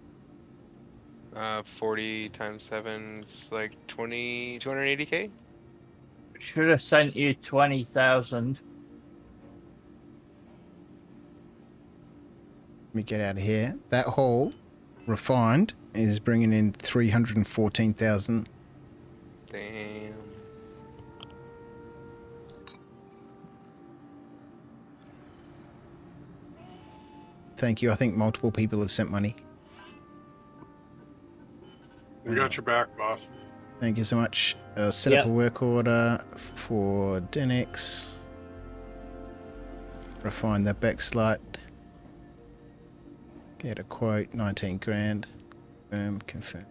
40 times 7 is like 280k? Should have sent you 20,000. Let me get out of here. That hole, refined, is bringing in 314,000. Damn. Thank you. I think multiple people have sent money. We got your back, boss. Thank you so much. Set up a work order for Denix. Refine the Bexolite. Get a quote, 19 grand. Confirm.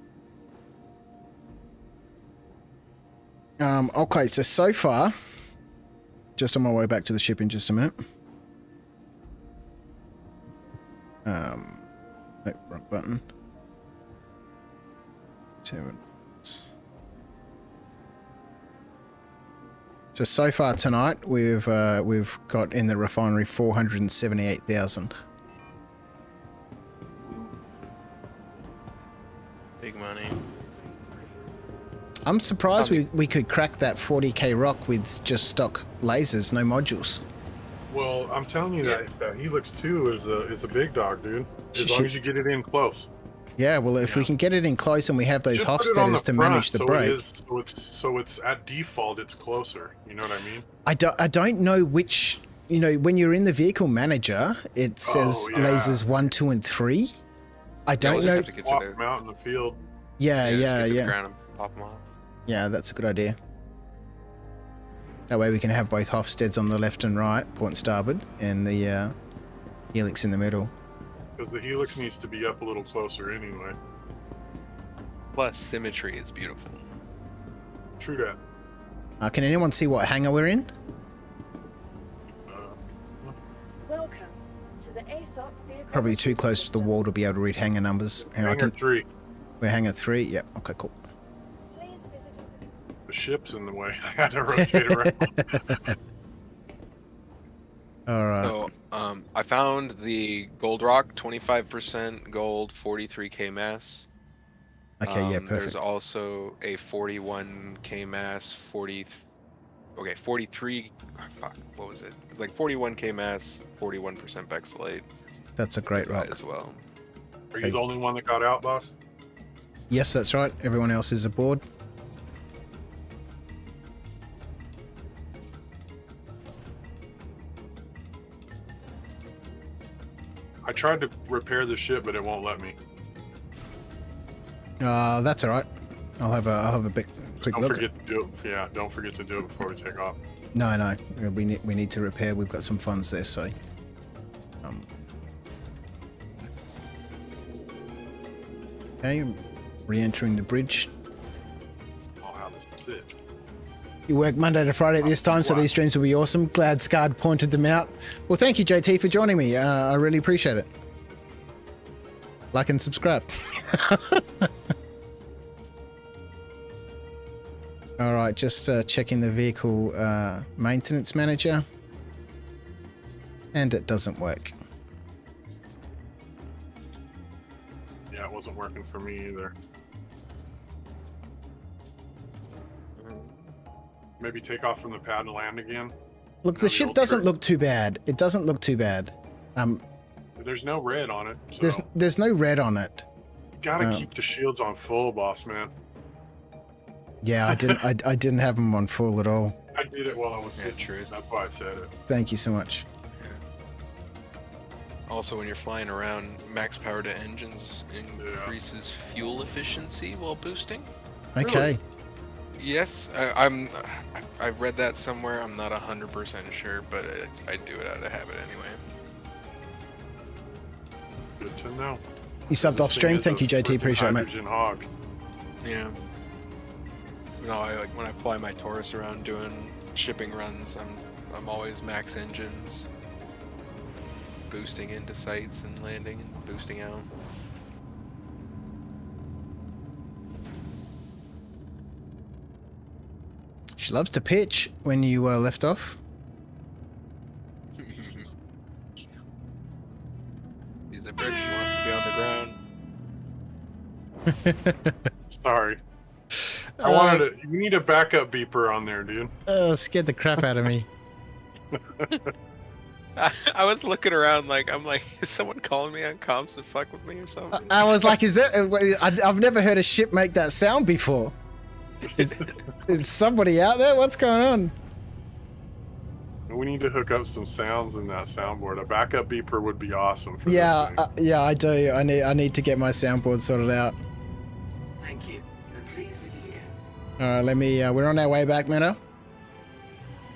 Okay, so far, just on my way back to the ship in just a minute. Nope, wrong button. 7. So far tonight, we've got in the refinery 478,000. Big money. I'm surprised we could crack that 40k rock with just stock lasers, no modules. Well, I'm telling you that Helix 2 is a big dog, dude. As long as you get it in close. Yeah, well, if we can get it in close and we have those Hofstadters to manage the brake. So it's at default, it's closer. You know what I mean? I don't know which, when you're in the vehicle manager, it says lasers 1, 2, and 3. I don't know. Walk them out in the field. Yeah. Ground and pop them off. Yeah, that's a good idea. That way we can have both Hofsteads on the left and right, port and starboard, and the helix in the middle. Because the helix needs to be up a little closer anyway. Plus, symmetry is beautiful. True that. Can anyone see what hangar we're in? Welcome to the ASOP vehicle. Probably too close to the wall to be able to read hangar numbers. Hangar 3. We're hangar 3? Yep. Okay, cool. The ship's in the way. I had to rotate around. All right. So, I found the gold rock, 25% gold, 43k mass. Okay, yeah, perfect. There's also a 41k mass, 43. Fuck, what was it? Like 41k mass, 41% Bexalate. That's a great rock as well. Are you the only one that got out, boss? Yes, that's right. Everyone else is aboard. I tried to repair the ship, but it won't let me. That's all right. I'll have a quick Don't look. forget to do it. Yeah, don't forget to do it before we take off. No, we need to repair. We've got some funds there, so. Okay, re-entering the bridge. I'll have a sit. You work Monday to Friday at this time, so these streams will be awesome. Glad Scard pointed them out. Well, thank you, JT, for joining me. I really appreciate it. Like and subscribe. All right, just checking the vehicle maintenance manager. And it doesn't work. Yeah, it wasn't working for me either. Maybe take off from the pad and land again. Look, the ship doesn't look too bad. It doesn't look too bad. There's no red on it. So. There's no red on it. You gotta keep the shields on full, boss man. Yeah, I didn't. I didn't have them on full at all. I did it while I was sitting. True. That's why I said it. Thank you so much. Also, when you're flying around, max power to engines increases fuel efficiency while boosting. Okay. Yes, I've read that somewhere. I'm not 100% sure, but I do it out of habit anyway. Good to know. You subbed off stream. Thank you, JT. Appreciate it, mate. Hydrogen hog. Yeah. No, I like when I fly my Taurus around doing shipping runs. I'm always max engines, boosting into sites and landing and boosting out. She loves to pitch when you left off. She's a bitch. She wants to be on the ground. Sorry. I wanted to. You need a backup beeper on there, dude. Oh, scared the crap out of me. I was looking around I'm like, is someone calling me on comms to fuck with me or something? I was like, is there? I've never heard a ship make that sound before. Is somebody out there? What's going on? We need to hook up some sounds in that soundboard. A backup beeper would be awesome for Yeah, this thing. yeah, I do. I need to get my soundboard sorted out. Thank you. Please visit again. All right, let me. We're on our way back, Meadow.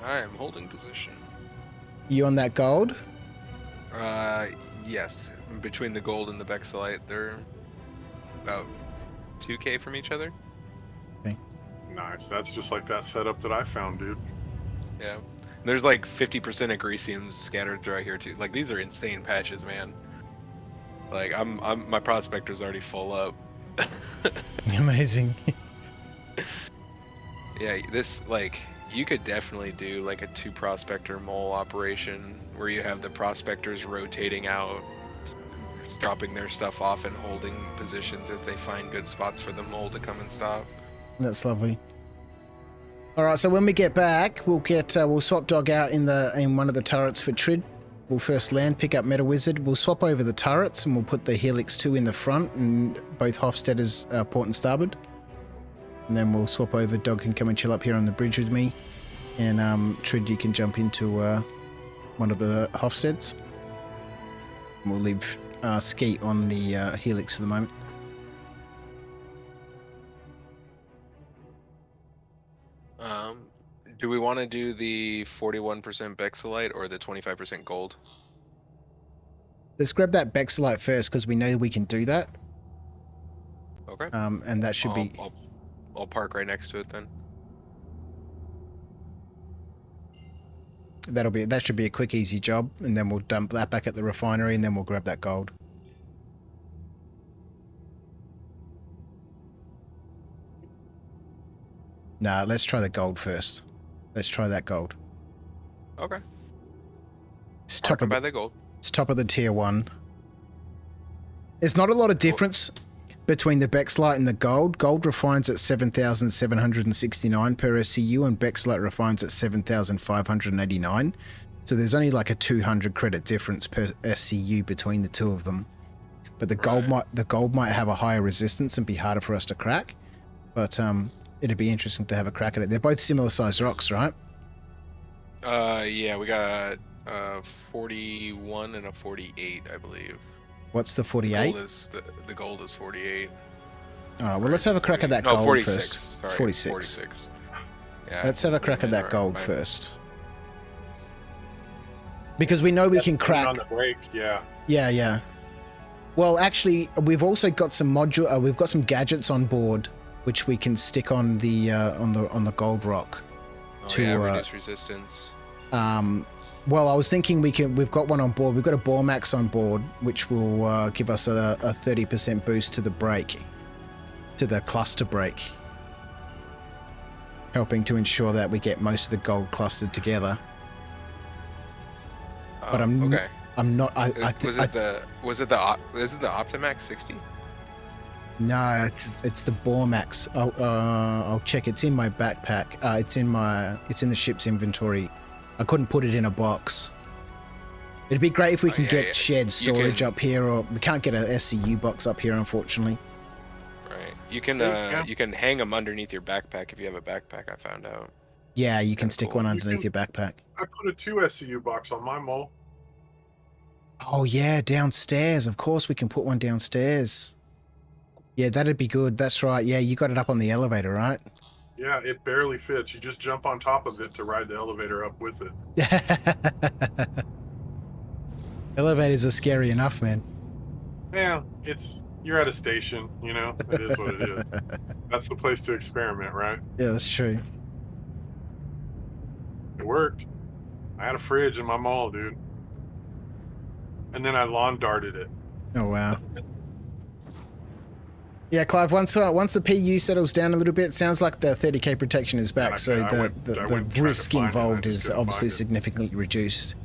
I am holding position. You on that gold? Yes. Between the gold and the Bexalite, they're about 2k from each other. Nice. That's just like that setup that I found, dude. Yeah. There's like 50% of Greciums scattered throughout here too. Like these are insane patches, man. Like my prospector's already full up. Amazing. Yeah, this you could definitely do like a 2 prospector mole operation where you have the prospectors rotating out, dropping their stuff off and holding positions as they find good spots for the mole to come and stop. That's lovely. All right, so when we get back, we'll swap Dog out in one of the turrets for Trid. We'll first land, pick up Meta Wizard. We'll swap over the turrets and we'll put the Helix 2 in the front and both Hofstadters port and starboard. And then we'll swap over. Dog can come and chill up here on the bridge with me, and Trid, you can jump into one of the Hofstads. We'll leave Skeet on the Helix for the moment. Do we want to do the 41% Bexolite or the 25% gold? Let's grab that Bexolite first because we know we can do that. Okay. And that should be. I'll park right next to it then. That should be a quick, easy job, and then we'll dump that back at the refinery, and then we'll grab that gold. Nah, let's try the gold first. Let's try that gold. Okay. It's top of the gold. It's top of the tier 1. There's not a lot of difference between the Bexolite and the gold. Gold refines at 7,769 per SCU, and Bexolite refines at 7,589. So there's only like a 200 credit difference per SCU between the two of them. But the gold might have a higher resistance and be harder for us to crack. But it'd be interesting to have a crack at it. They're both similar sized rocks, right? Yeah, we got 41 and a 48, I believe. What's the 48? The gold is 48. All right, well, let's have a crack at that gold 46. first. Sorry, It's 46. 46. Yeah. Let's have a crack at that gold first. Because we know we can crack. On the break, yeah. Yeah. Well, actually, we've also got some we've got some gadgets on board which we can stick on the gold rock to reduce resistance. Well, I was thinking we've got one on board. We've got a Bormax on board, which will give us a 30% boost to the brake, to the cluster brake, helping to ensure that we get most of the gold clustered together. But I'm not. Was it the Optimax 60? No, it's the Bormax. I'll check. It's in my backpack. It's in the ship's inventory. I couldn't put it in a box. It'd be great if we can get shared storage up here, or we can't get an SCU box up here, unfortunately. Right. You can you can hang them underneath your backpack if you have a backpack. I found out. Yeah, you can stick one underneath your backpack. I put a 2 SCU box on my mole. Oh yeah, downstairs. Of course, we can put one downstairs. Yeah, that'd be good. That's right. Yeah, you got it up on the elevator, right? Yeah, it barely fits. You just jump on top of it to ride the elevator up with it. Elevators are scary enough, man. Yeah, you're at a station, you know? It is what it is. That's the place to experiment, right? Yeah, that's true. It worked. I had a fridge in my mall, dude. And then I lawn darted it. Oh, wow. Yeah, Clive, once the PU settles down a little bit, it sounds like the 30k protection is back, so the risk involved is obviously significantly reduced.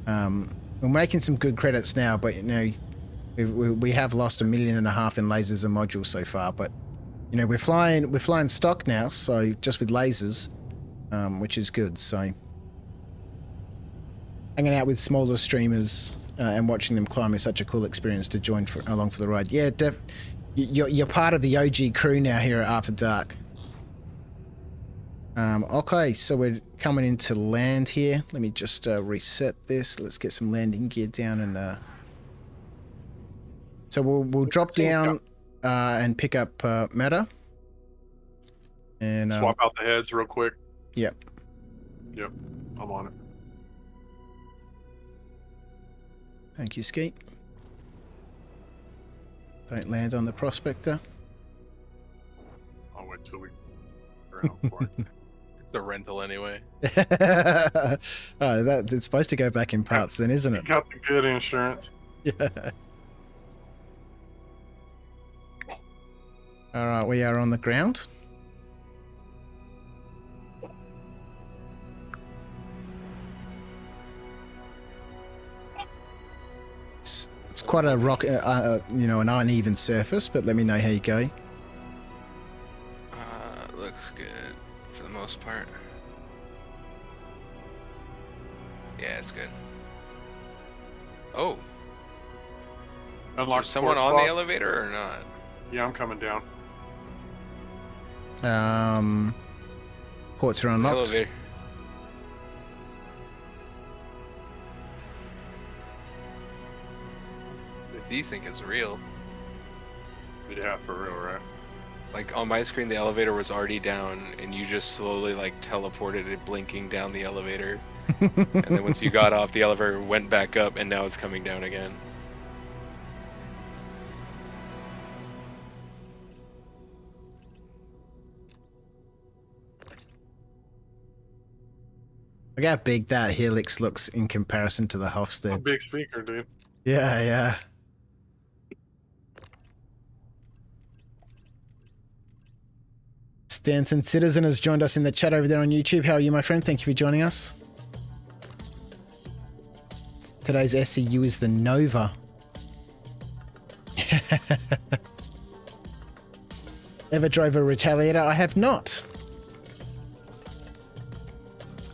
We're making some good credits now, but, you know, we have lost $1.5 million in lasers and modules so far, but, you know, we're flying stock now, so just with lasers, which is good, so hanging out with smaller streamers and watching them climb is such a cool experience to join along for the ride. Yeah, you're part of the OG crew now here at After Dark. Okay, so we're coming into land here. Let me just reset this. Let's get some landing gear down, and so we'll drop down and pick up Meta. And swap out the heads real quick. Yep. Yep, I'm on it. Thank you, Skeet. Don't land on the Prospector. I'll wait till we ground for it. It's a rental anyway. Oh, it's supposed to go back in parts then, isn't it? You got the good insurance. Yeah. All right, we are on the ground. It's quite a rock, you know, an uneven surface, but let me know how you go. Looks good for the most part. Yeah, it's good. Oh. Unlock Is there someone on the elevator or not? Yeah, I'm coming down. Ports are unlocked. Elevator. If you think it's real. Yeah, for real, right? Like on my screen, the elevator was already down, and you just slowly like teleported it, blinking down the elevator. And then once you got off, the elevator went back up, and now it's coming down again. Look how big that helix looks in comparison to the Hofstede. A big speaker, dude. Yeah, yeah. Stanton Citizen has joined us in the chat over there on YouTube. How are you, my friend? Thank you for joining us. Today's SCU is the Nova. Ever drove a Retaliator? I have not.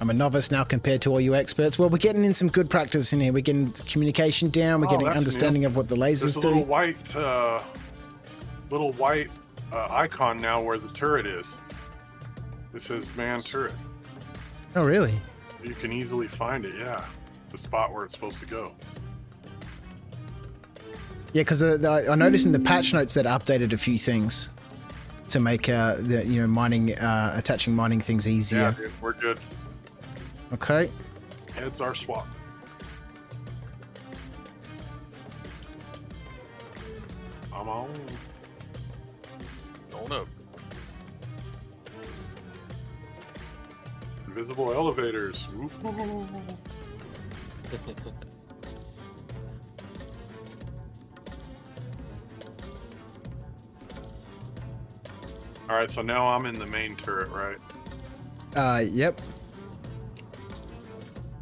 I'm a novice now compared to all you experts. Well, we're getting in some good practice in here. We're getting communication down. We're getting understanding of what the lasers do. Little white icon now where the turret is. This says man turret. Oh, really? You can easily find it, yeah. The spot where it's supposed to go. Yeah, because I noticed in the patch notes that updated a few things to make the mining, attaching mining things easier. Yeah, dude, we're good. Okay. Heads are swapped. I'm on. Going up. Invisible elevators. Ooh. All right, so now I'm in the main turret, right? Yep.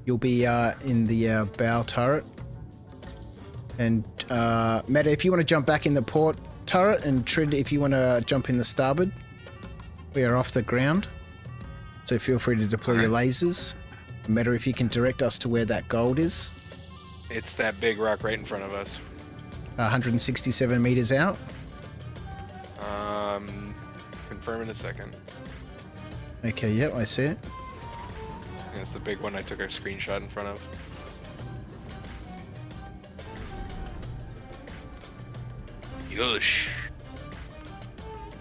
You'll be in the bow turret. And Meta, if you want to jump back in the port turret, and Trid, if you want to jump in the starboard, we are off the ground. So feel free to deploy your lasers. Meta, if you can direct us to where that gold is. It's that big rock right in front of us. 167 meters out. Confirm in a second. Okay, yep, I see it. Yeah, it's the big one I took a screenshot in front of. Yush.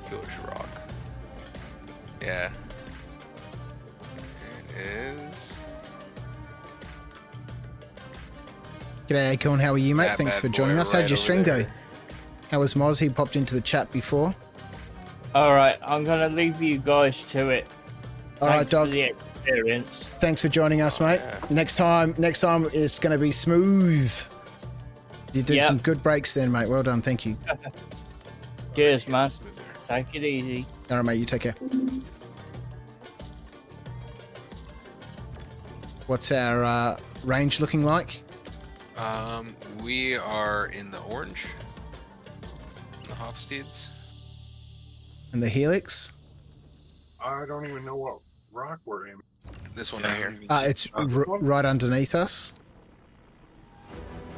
Yush rock. Yeah. It is. G'day, Acorn. How are you, mate? That Thanks bad for joining boy us. How'd right your over stream there. go? How was Moz? He popped into the chat before. Alright, I'm gonna leave you guys to it. All right, Thanks for dog. the experience. Thanks for joining us, mate. yeah. Next time it's going to be smooth. You did Yep. some good breaks then, mate. Well done. Thank you. Cheers, man. Take it easy. All right, mate. You take care. What's our range looking like? We are in the orange. The Hofstedes. And the helix? I don't even know what rock we're in. This one right here. It's right underneath us.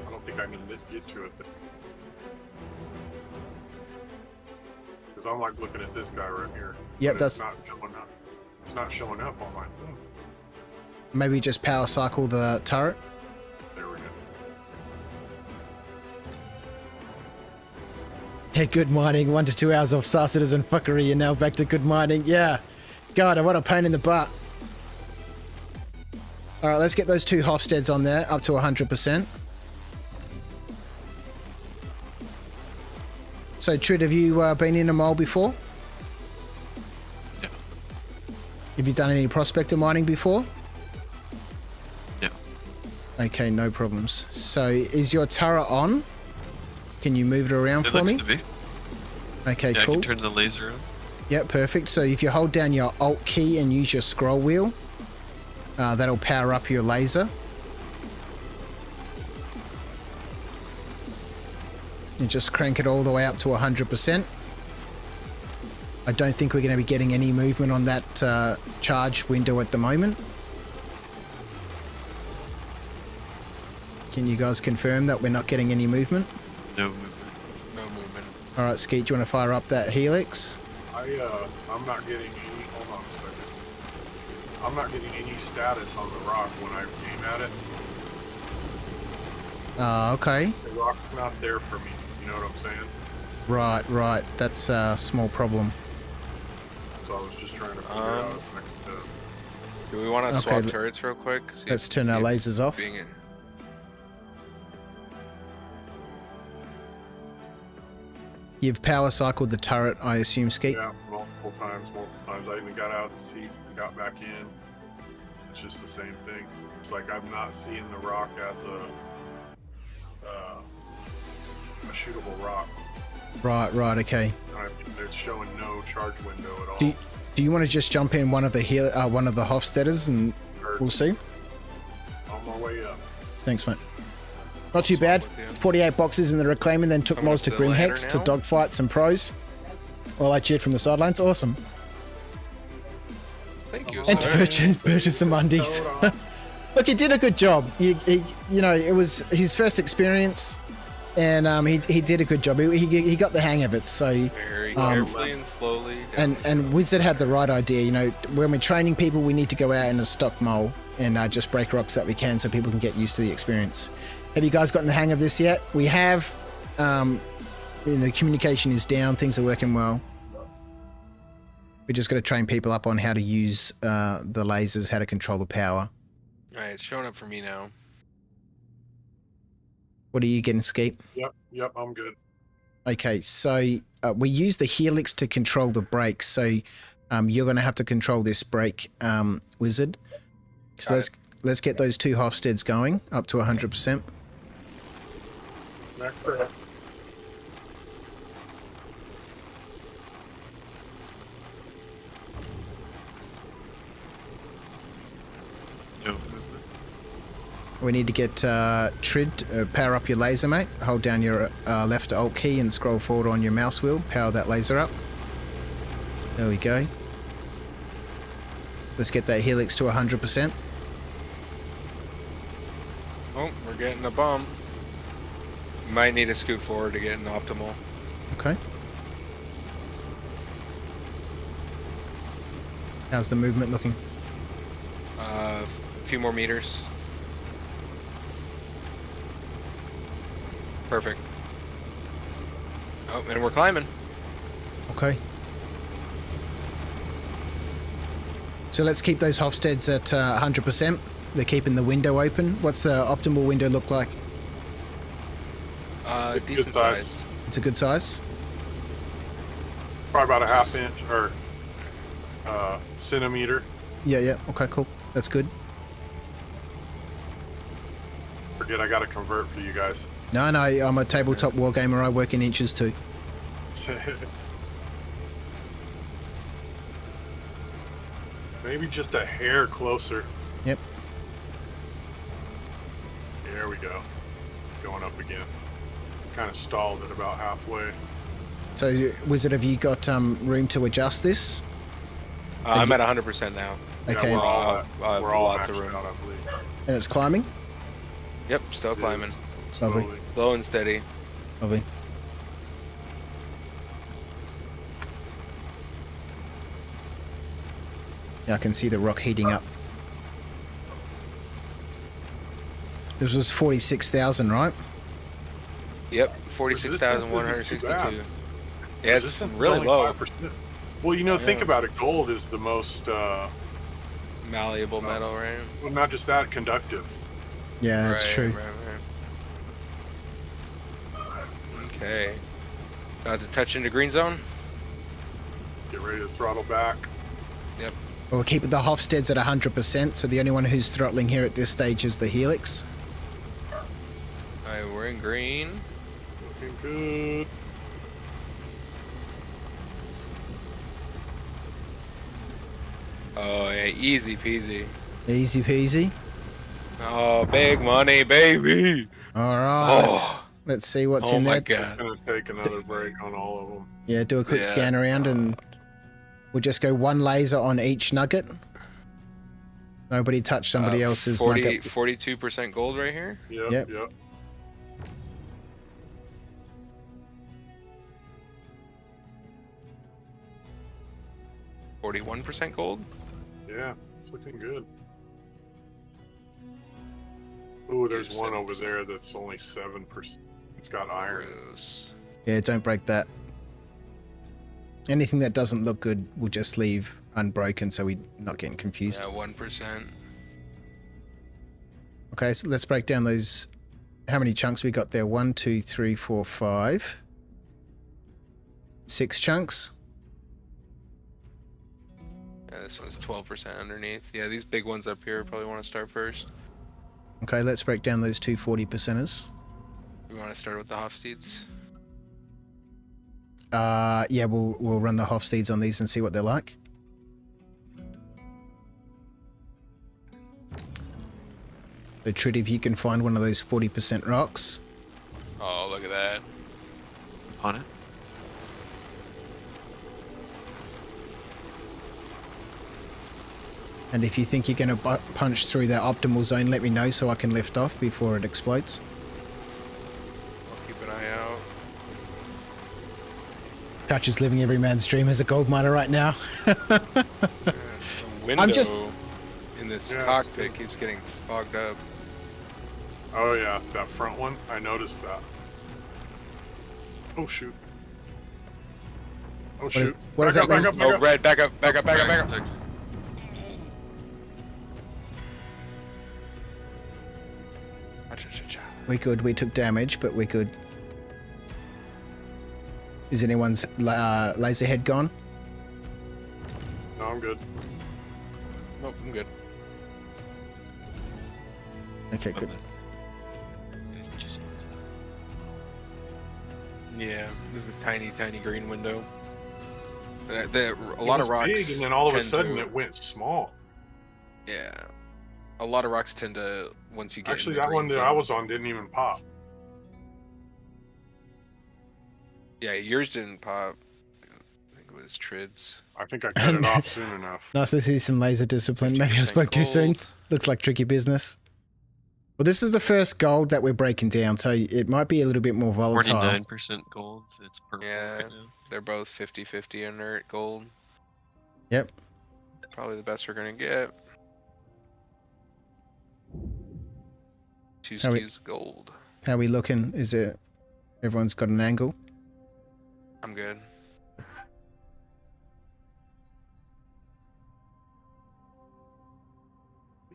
I don't think I can get to it. Because I'm like looking at this guy right here. Yep, but that's. It's not showing up. It's not showing up on my thing. Maybe just power cycle the turret. There we go. Yeah, good mining. 1 to 2 hours off Star Citizen fuckery. You're now back to good mining. Yeah. God, what a pain in the butt. All right, let's get those 2 Hofstedes on there, up to 100%. So, Trid, have you been in a mole before? Yeah. Have you done any prospector mining before? Yeah. Okay, no problems. So, is your turret on? Can you move it around It for looks me? to be. Okay, Yeah, cool. I can turn the laser on. Yeah, perfect. So if you hold down your Alt key and use your scroll wheel, that'll power up your laser. And just crank it all the way up to 100%. I don't think we're going to be getting any movement on that charge window at the moment. Can you guys confirm that we're not getting any movement? No movement. No movement. All right, Skeet, do you want to fire up that helix? I'm not getting any. Hold on a second. I'm not getting any status on the rock when I aim at it. Okay. The rock's not there for me. You know what I'm saying? Right, right. That's a small problem. So I was just trying to figure out if I could, Do we want to swap turrets real quick? See let's if turn our it's lasers off. being in- You've power cycled the turret, I assume, Skeet? Yeah, multiple times. I even got out of the seat, got back in. It's just the same thing. It's like I'm not seeing the rock as a shootable rock. Right, right, okay. It's showing no charge window at all. Do you want to just jump in one of the Hofstetters and we'll see? On my way up. Thanks, mate. Not too bad. 48 boxes in the Reclaim and then took Moz to Grimhex to dogfight some pros. While I cheered from the sidelines. Awesome. Thank you. And to purchase some undies. Look, he did a good job. You know, it was his first experience, and he did a good job. He got the hang of it. So very carefully and slowly. And Wizard had the right idea. You know, when we're training people, we need to go out in a stock mole and just break rocks that we can, so people can get used to the experience. Have you guys gotten the hang of this yet? We have. You know, communication is down. Things are working well. We just got to train people up on how to use the lasers, how to control the power. Alright, it's showing up for me now. What are you getting, Skeet? Yep, I'm good. Okay, so we use the helix to control the brakes. So you're going to have to control this brake, Wizard. So let's get those two Hofsteads going up to 100%. Next up. We need to get Trid, power up your laser, mate. Hold down your left Alt key and scroll forward on your mouse wheel. Power that laser up. There we go. Let's get that helix to 100%. Oh, we're getting a bump. Might need to scoot forward to get an optimal. Okay. How's the movement looking? A few more meters. Perfect. Oh, and we're climbing. Okay. So let's keep those Hofsteads at 100%. They're keeping the window open. What's the optimal window look like? Decent size. It's a good size? Probably about a ½ inch or centimeter. Yeah. Okay, cool. That's good. Forget I got to convert for you guys. No, I'm a tabletop wargamer. I work in inches too. Maybe just a hair closer. Yep. There we go. Going up again. Kind of stalled at about halfway. So, Wizard, have you got room to adjust this? I'm at 100% now. Okay. Yeah, we're all lots of room. out, I believe. And it's climbing? Yep, still climbing. Lovely. Slow and steady. Lovely. Yeah, I can see the rock heating up. This was 46,000, right? Yep, 46,162. Yeah, it's Resistance is really only low. 5%. Well, you know, think about it. Gold is the most malleable metal, right? Well, not just that, conductive. Yeah, that's true. Right. Okay. About to touch into green zone. Get ready to throttle back. Yep. We'll keep the Hofsteads at 100%, so the only one who's throttling here at this stage is the Helix. Alright, we're in green. Looking good. Oh, yeah, easy peasy. Easy peasy. Oh, big money, baby. All right. Oh. Let's see what's in there. Oh my god. I'm going to take another break on all of them. Yeah, do a quick scan around and we'll just go one laser on each nugget. Nobody touch somebody else's nugget. 42% gold right here? Yep. 41% gold? Yeah, it's looking good. Ooh, there's one over there that's only 7%. It's got iron. Gross. Yeah, don't break that. Anything that doesn't look good, we'll just leave unbroken so we're not getting confused. Yeah, 1%. Okay, so let's break down those. How many chunks we got there? 1, 2, 3, 4, 5. 6 chunks. Yeah, this one's 12% underneath. Yeah, these big ones up here probably want to start first. Okay, let's break down those two 40%ers. We want to start with the Hofsteeds. Yeah, we'll run the Hofsteeds on these and see what they're like. So Trid, if you can find one of those 40% rocks. Oh, look at that. On it. And if you think you're going to punch through that optimal zone, let me know so I can lift off before it explodes. I'll keep an eye out. Crouch is living every man's dream as a gold miner right now. The window I'm just... in this cockpit keeps getting fogged up. Oh yeah, that front one. I noticed that. Oh shoot. Oh shoot. What does that mean? Oh, red, back up, back up, back up, back up. We good. We took damage, but we good. Is anyone's laser head gone? No, I'm good. Nope, I'm good. Okay, good. Yeah, there's a tiny, tiny green window. A lot of rocks. Big, and then all of a sudden to, it went small. Yeah, a lot of rocks tend to once you get. Actually, that one that I was on didn't even pop. Yeah, yours didn't pop. I think it was Trid's. I think I cut it off soon enough. Nice to see some laser discipline. Maybe I spoke too soon. Looks like tricky business. Well, this is the first gold that we're breaking down, so it might be a little bit more volatile. 49% gold. It's purple Yeah, right now. they're both 50-50 inert gold. Yep. Probably the best we're gonna get. 2 SKUs gold. How we looking? Is it... Everyone's got an angle? I'm good.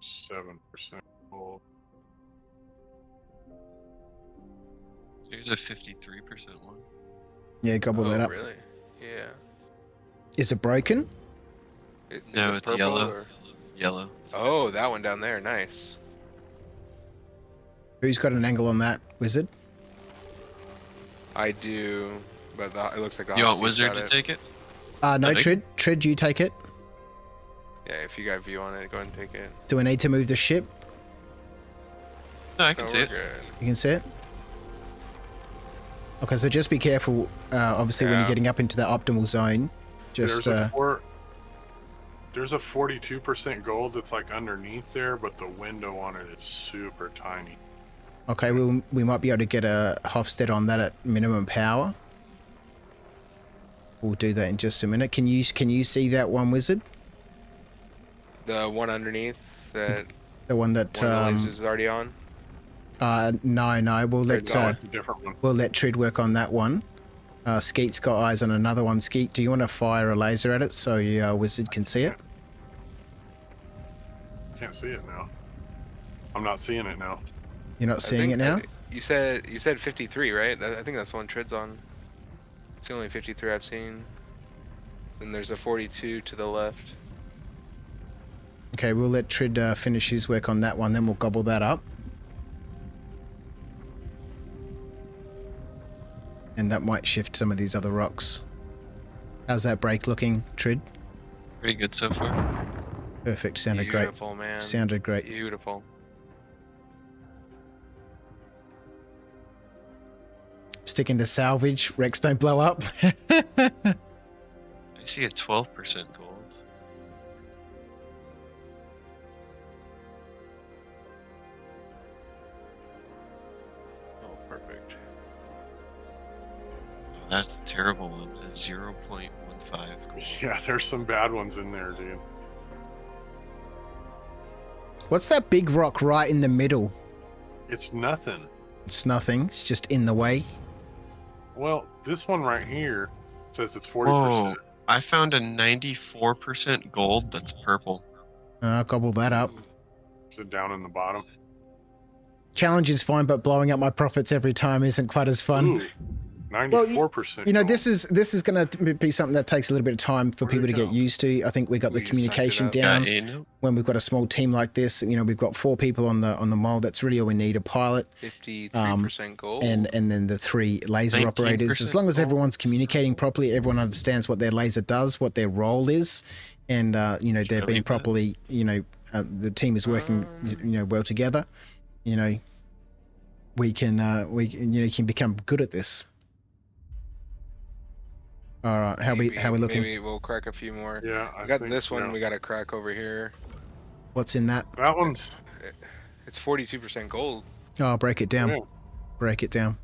$7 gold. Here's a 53% one. Yeah, gobble that up. Really? Yeah. Is it broken? No, it it's yellow. Yellow. Oh, that one down there. Nice. Who's got an angle on that? Wizard? I do, but it looks like the You want Hofsteed's Wizard got to it. take it? No, Trid, you take it. Yeah, if you got view on it, go ahead and take it. Do we need to move the ship? No, I can see it. Good. You can see it? Okay, so just be careful, obviously, when you're getting up into the optimal zone. Just, there's a 42% gold that's like underneath there, but the window on it is super tiny. Okay, we might be able to get a Hofstede on that at minimum power. We'll do that in just a minute. Can you see that one, Wizard? The one underneath that. The one that is already on. No. We'll let Trid work on that one. Skeet's got eyes on another one. Skeet, do you want to fire a laser at it so your Wizard can see it? Can't see it now. I'm not seeing it now. You're not seeing it now? You said 53, right? I think that's the one Trid's on. It's the only 53 I've seen. Then there's a 42 to the left. Okay, we'll let Trid finish his work on that one, then we'll gobble that up. And that might shift some of these other rocks. How's that break looking, Trid? Pretty good so far. Perfect, sounded Beautiful, great. Man. Sounded great. Beautiful. Sticking to salvage, Rex don't blow up. I see a 12% gold. Oh, perfect. Oh, that's a terrible one. A 0.15 gold. Yeah, there's some bad ones in there, dude. What's that big rock right in the middle? It's nothing. It's nothing. It's just in the way. Well, this one right here says it's 40%. Whoa! I found a 94% gold that's purple. I'll gobble that up. Is it down in the bottom? Challenge is fine, but blowing up my profits every time isn't quite as fun. Ooh, 94%. You know, this is going to be something that takes a little bit of time for people to get used to. I think we got the communication down. When we've got a small team like this, you know, we've got 4 people on the mole. That's really all we need: a pilot, 53% gold, and then the 3 laser operators. As long as everyone's communicating properly, everyone understands what their laser does, what their role is, and you know, they're being properly. You know, the team is working. You know, well together. You know, we can can become good at this. All right, how we looking? Maybe we'll crack a few more. Yeah, I got this one. We got to crack over here. What's in that? That one's. It's 42% gold. Oh, break it down. Yeah. Break it down.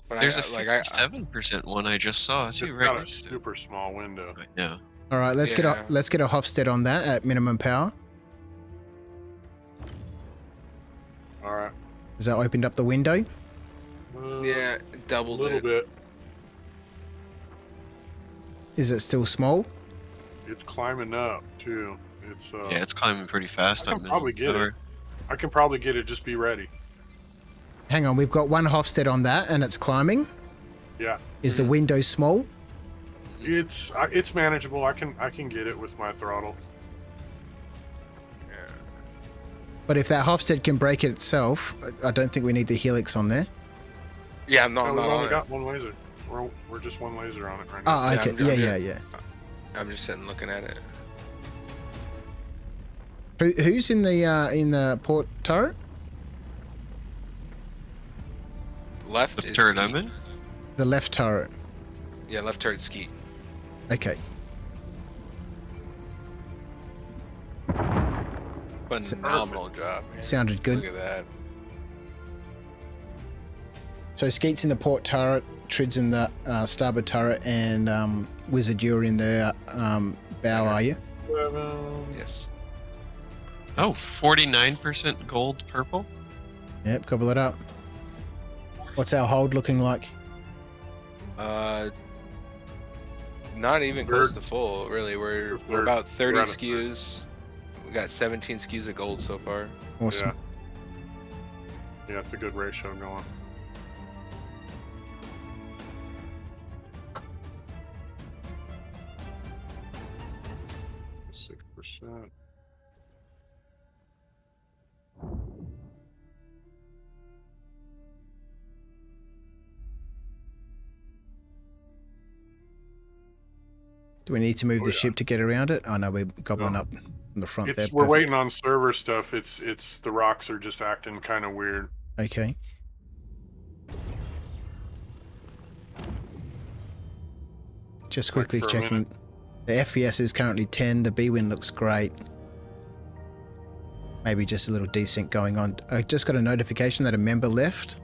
But There's a 57% one I just saw too. It's Right got a next to it. super small window. Yeah. All right, let's get a Hofstede on that at minimum power. All right. Has that opened up the window? Yeah, doubled a little bit. Is it still small? It's climbing up too. It's Yeah, it's climbing pretty fast. I can probably get it. I can probably get it. Just be ready. Hang on, we've got 1 Hofstede on that, and it's climbing. Yeah. Is the window small? It's manageable. I can get it with my throttle. But if that Hofstede can break it itself, I don't think we need the helix on there. Yeah, no, we've not only on got 1 laser. We're just 1 laser on it right now. Oh, okay. Yeah. I'm just sitting looking at it. Who's in the port turret? Left the is turret Skeet. I'm in? The left turret. Yeah, left turret Skeet. Okay. Phenomenal job, man. Sounded good. Look at that. So Skeet's in the port turret, Trid's in the starboard turret, and Wizard, you're in the bow, are you? Yes. Oh, 49% gold purple? Yep, gobble it up. What's our hold looking like? Not even close to full, really. We're about 30 SKUs. We got 17 SKUs of gold so far. Awesome. Yeah, it's a good ratio going. %. Do we need to move the ship to get around it? Oh no, we're gobbling up in the front there. We're waiting on server stuff. It's the rocks are just acting kind of weird. Okay. Just quickly checking. The FPS is currently 10. The B-Win looks great. Maybe just a little desync going on. I just got a notification that a member left.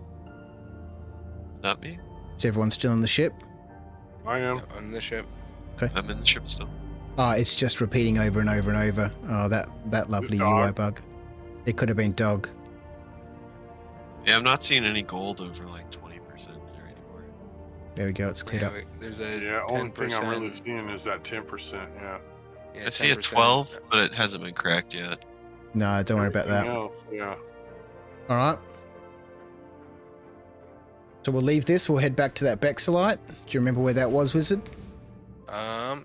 Not me. Is everyone still on the ship? I am. Yeah, on the ship. Okay. I'm in the ship still. Oh, it's just repeating over and over and over. Oh, that lovely UI bug. It could have been dog. Yeah, I'm not seeing any gold over like 20% there anymore. There we go. It's cleared up. There's a only thing I'm really seeing is that 10%. Yeah. I see a 12, but it hasn't been cracked yet. No, don't worry about that. Yeah. All right. So we'll leave this. We'll head back to that Bexelite. Do you remember where that was, Wizard?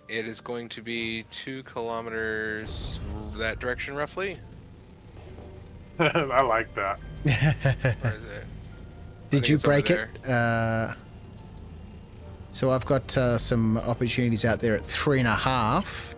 It is going to be 2 kilometers that direction, roughly. I like that. Where is it? Did you break it? So I've got some opportunities out there at 3.5.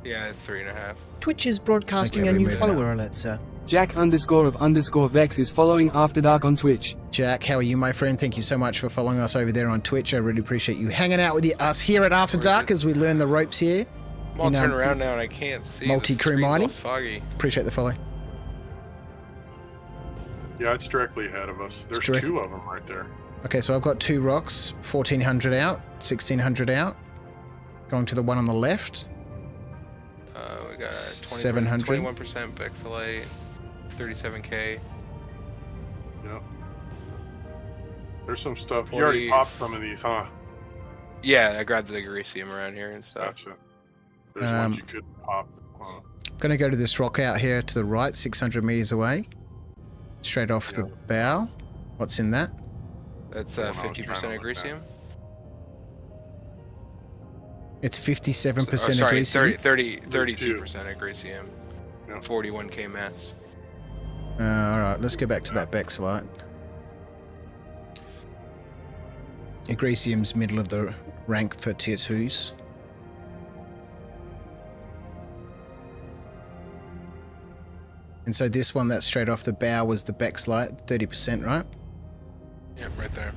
Yeah, it's 3.5. Twitch is broadcasting a new follower alert, sir. Jack_of_Vex is following After Dark on Twitch. Jack, how are you, my friend? Thank you so much for following us over there on Twitch. I really appreciate you hanging out with us here at After Dark as we learn the ropes here. I'm all turned around now and I can't see. Multi-crew mining. Foggy. Appreciate the follow. Yeah, it's directly ahead of us. There's 2 of them right there. Okay, so I've got 2 rocks, 1400 out, 1600 out. Going to the one on the left. We got 700. 21% Bexelite, 37k. Yep. There's some stuff. You already popped some of these, huh? Yeah, I grabbed the Grecium around here and stuff. Gotcha. There's ones you could pop. Gonna go to this rock out here to the right, 600 meters away. Straight off the bow. What's in that? That's 50% of Grecium. It's 57% sorry, of Grecium. 32% of Grecium. 41k mass. Alright, let's go back to that Bexlite. Agresium's middle of the rank for tier 2s. And so this one that's straight off the bow was the Bexlite, 30%, right? Yep, right there.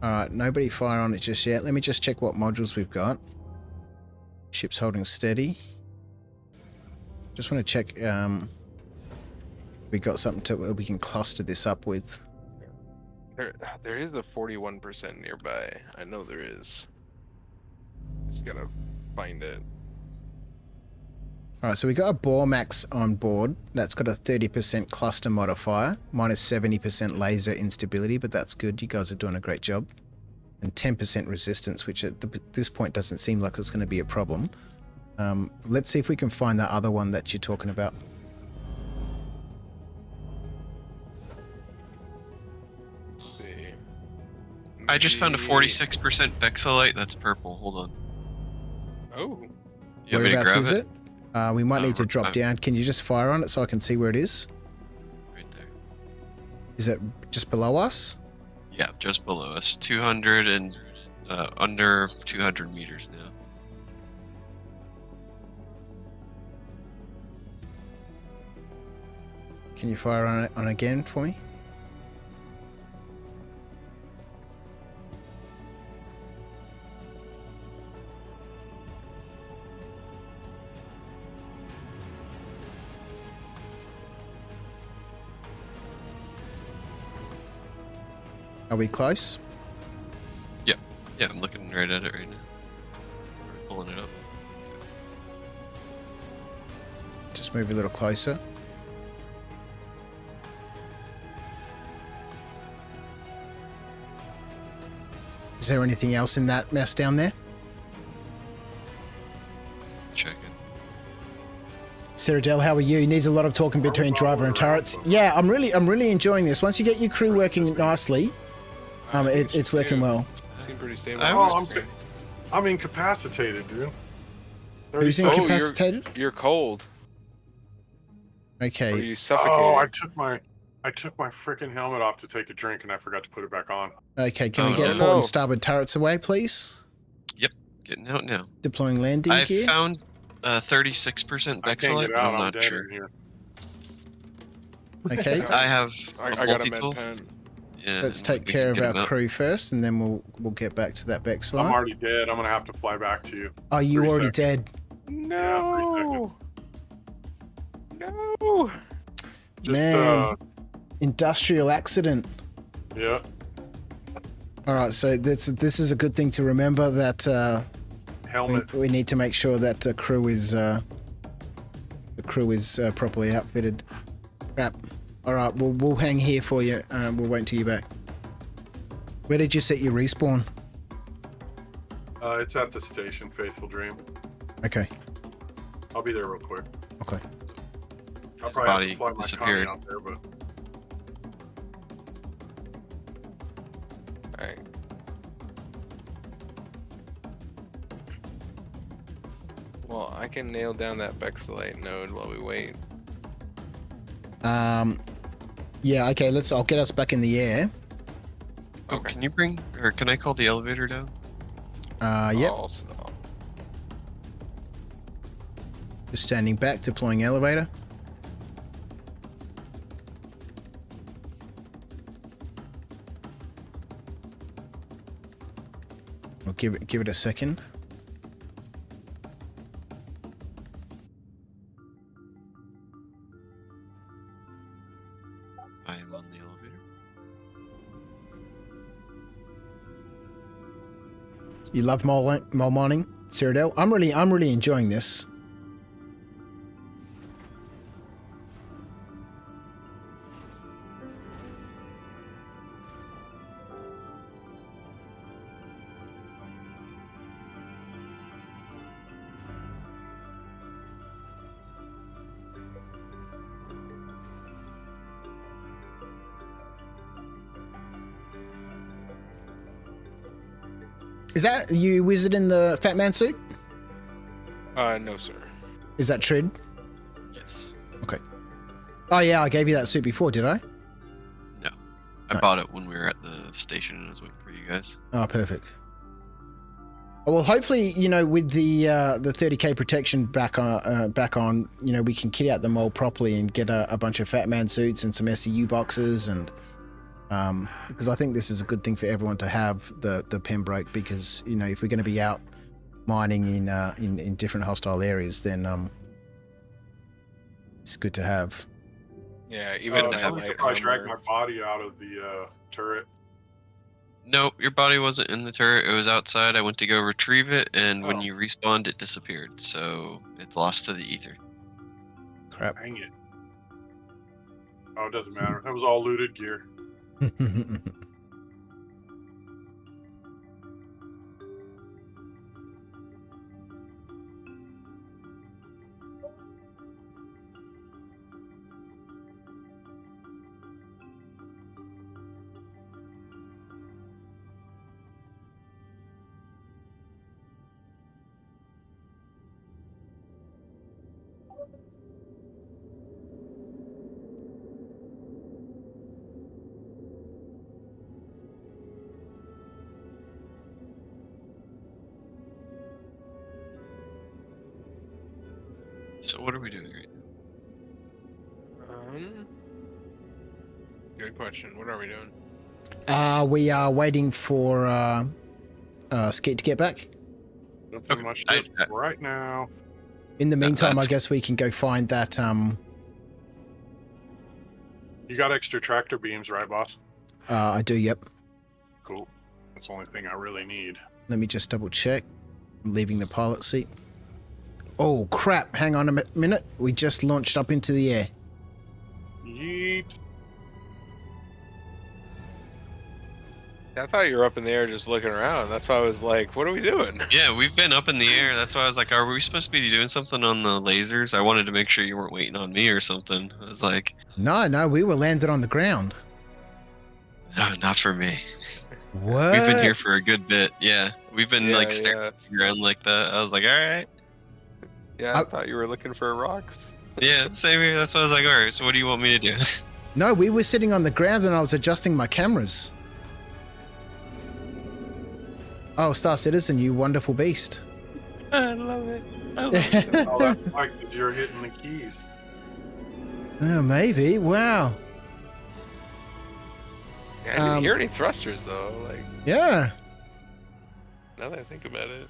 Alright, nobody fire on it just yet. Let me just check what modules we've got. Ship's holding steady. Just want to check we got something we can cluster this up with. There is a 41% nearby. I know there is. Just gotta find it. Alright, so we got a Bormax on board. That's got a 30% cluster modifier, minus 70% laser instability, but that's good. You guys are doing a great job. And 10% resistance, which at this point doesn't seem like it's going to be a problem. Let's see if we can find that other one that you're talking about. I just found a 46% Bexolite. That's purple. Hold on. Oh. You want me to grab is it? We might need to drop down. Can you just fire on it so I can see where it is? Right there. Is it just below us? Yeah, just below us. 200 and under 200 meters now. Can you fire on it on again for me? Are we close? Yeah. Yeah, I'm looking right at it right now. We're pulling it up. Just move a little closer. Is there anything else in that mess down there? Checking. Cyrodiil, how are you? Needs a lot of talking between driver and turrets. Yeah, I'm really enjoying this. Once you get your crew working nicely, it's working well. Seem pretty stable. I'm incapacitated, dude. Who's incapacitated? You're cold. Okay. Or you suffocated. Oh, I took my freaking helmet off to take a drink and I forgot to put it back on. Okay, can we get port and starboard turrets away, please? Yep, getting out now. Deploying landing gear. I found 36% Bexolite, but I'm not sure. Okay. I have I got a med pen. Yeah, let's take care of our crew first, and then we'll get back to that Bexlite. I'm already dead. I'm gonna have to fly back to you. Are you already dead? No. No. Man, industrial accident. Yeah. All right, so this is a good thing to remember that helmet. We need to make sure that the crew is properly outfitted. Crap. All right, we'll hang here for you. We'll wait until you're back. Where did you set your respawn? It's at the station, Faithful Dream. Okay. I'll be there real quick. Okay. I'll probably have to fly my Connie out there, but. Alright. Well, I can nail down that Bexolite node while we wait. Yeah, okay, I'll get us back in the air. Oh, can you can I call the elevator down? Yep. Oh, Just standing back, deploying elevator. We'll give it a second. I am on the elevator. You love mole mining, Cyrodiil? I'm really enjoying this. Is that you wizard in the Fat Man suit? No, sir. Is that Trid? Yes. Okay. Oh yeah, I gave you that suit before, did I? No. I bought it when we were at the station and I was waiting for you guys. Oh, perfect. Well, hopefully, you know, with the 30k protection back on, you know, we can kit out the mold properly and get a bunch of Fat Man suits and some SCU boxes, and because I think this is a good thing for everyone to have the Pembroke, because you know, if we're going to be out mining in different hostile areas, then it's good to have. Yeah, even I dragged my body out of the turret. Nope, your body wasn't in the turret. It was outside. I went to go retrieve it, and when you respawned, it disappeared. So it's lost to the ether. Crap. Dang it. Oh, it doesn't matter. That was all looted gear. So what are we doing right now? Good question. What are we doing? We are waiting for Skeet to get back. Nothing much right now. In the meantime, I guess we can go find that. You got extra tractor beams, right, boss? I do. Yep. Cool. That's the only thing I really need. Let me just double check. I'm leaving the pilot seat. Oh crap! Hang on a minute. We just launched up into the air. Yeet. I thought you were up in the air just looking around. That's why I was like, what are we doing? Yeah, we've been up in the air. That's why I was like, are we supposed to be doing something on the lasers? I wanted to make sure you weren't waiting on me or something. I was like... No, we were landed on the ground. No, not for me. What? We've been here for a good bit. Yeah, we've been staring at the ground like that. I was like, all right. Yeah, I thought you were looking for rocks. Yeah, same here. That's why I was like, all right, so what do you want me to do? No, we were sitting on the ground and I was adjusting my cameras. Oh, Star Citizen, you wonderful beast. I love it. I love it. Oh, that's like you're hitting the keys. Oh, maybe. Wow. Yeah, I didn't hear any thrusters, though. Like, yeah. now that I think about it.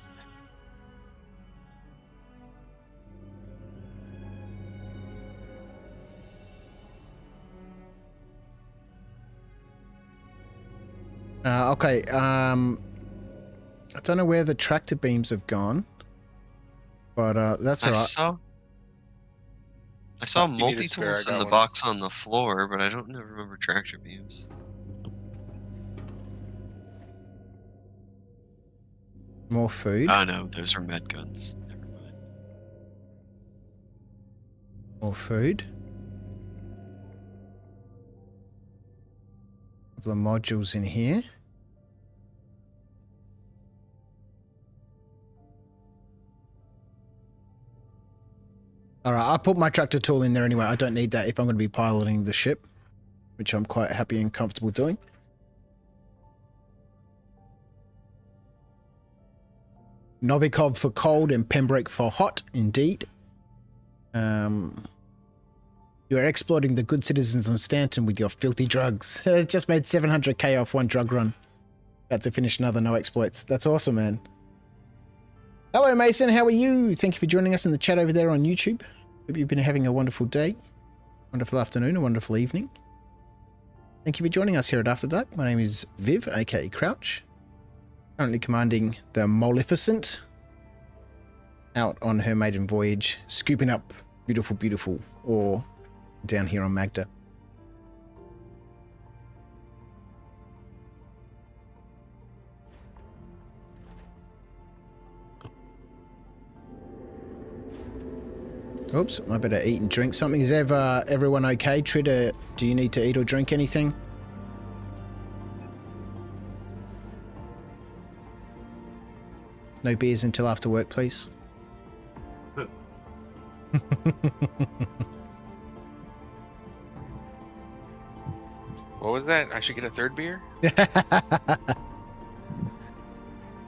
Okay, I don't know where the tractor beams have gone, but that's alright. I saw multi-tools in the box on the floor, but I don't remember tractor beams. More food? Oh no, those are med guns. Never mind. More food? A couple of modules in here. Alright, I'll put my tractor tool in there anyway. I don't need that if I'm going to be piloting the ship, which I'm quite happy and comfortable doing. Novikov for cold and Pembroke for hot, indeed. You are exploiting the good citizens of Stanton with your filthy drugs. Just made 700k off one drug run. About to finish another no exploits. That's awesome, man. Hello, Mason. How are you? Thank you for joining us in the chat over there on YouTube. Hope you've been having a wonderful day, wonderful afternoon, a wonderful evening. Thank you for joining us here at After Dark. My name is Viv, aka Crouch. Currently commanding the Moleficent out on her maiden voyage, scooping up beautiful, beautiful ore down here on Magda. Oops, I better eat and drink something. Is everyone okay? Trida, do you need to eat or drink anything? No beers until after work, please. What was that? I should get a third beer?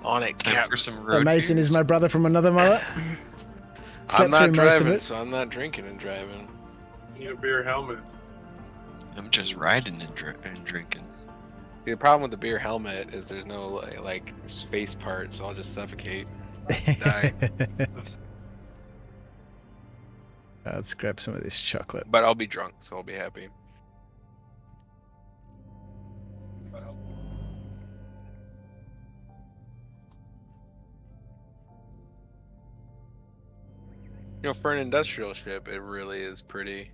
On it, Time Cap. for some road Mason beers. is my brother from another mother. I'm Slept not through most of driving, it. so I'm not drinking and driving. Need a beer helmet. I'm just riding and drinking. The problem with the beer helmet is there's no like space part, so I'll just suffocate. Die. Let's grab some of this chocolate. But I'll be drunk, so I'll be happy. You know, for an industrial ship, it really is pretty.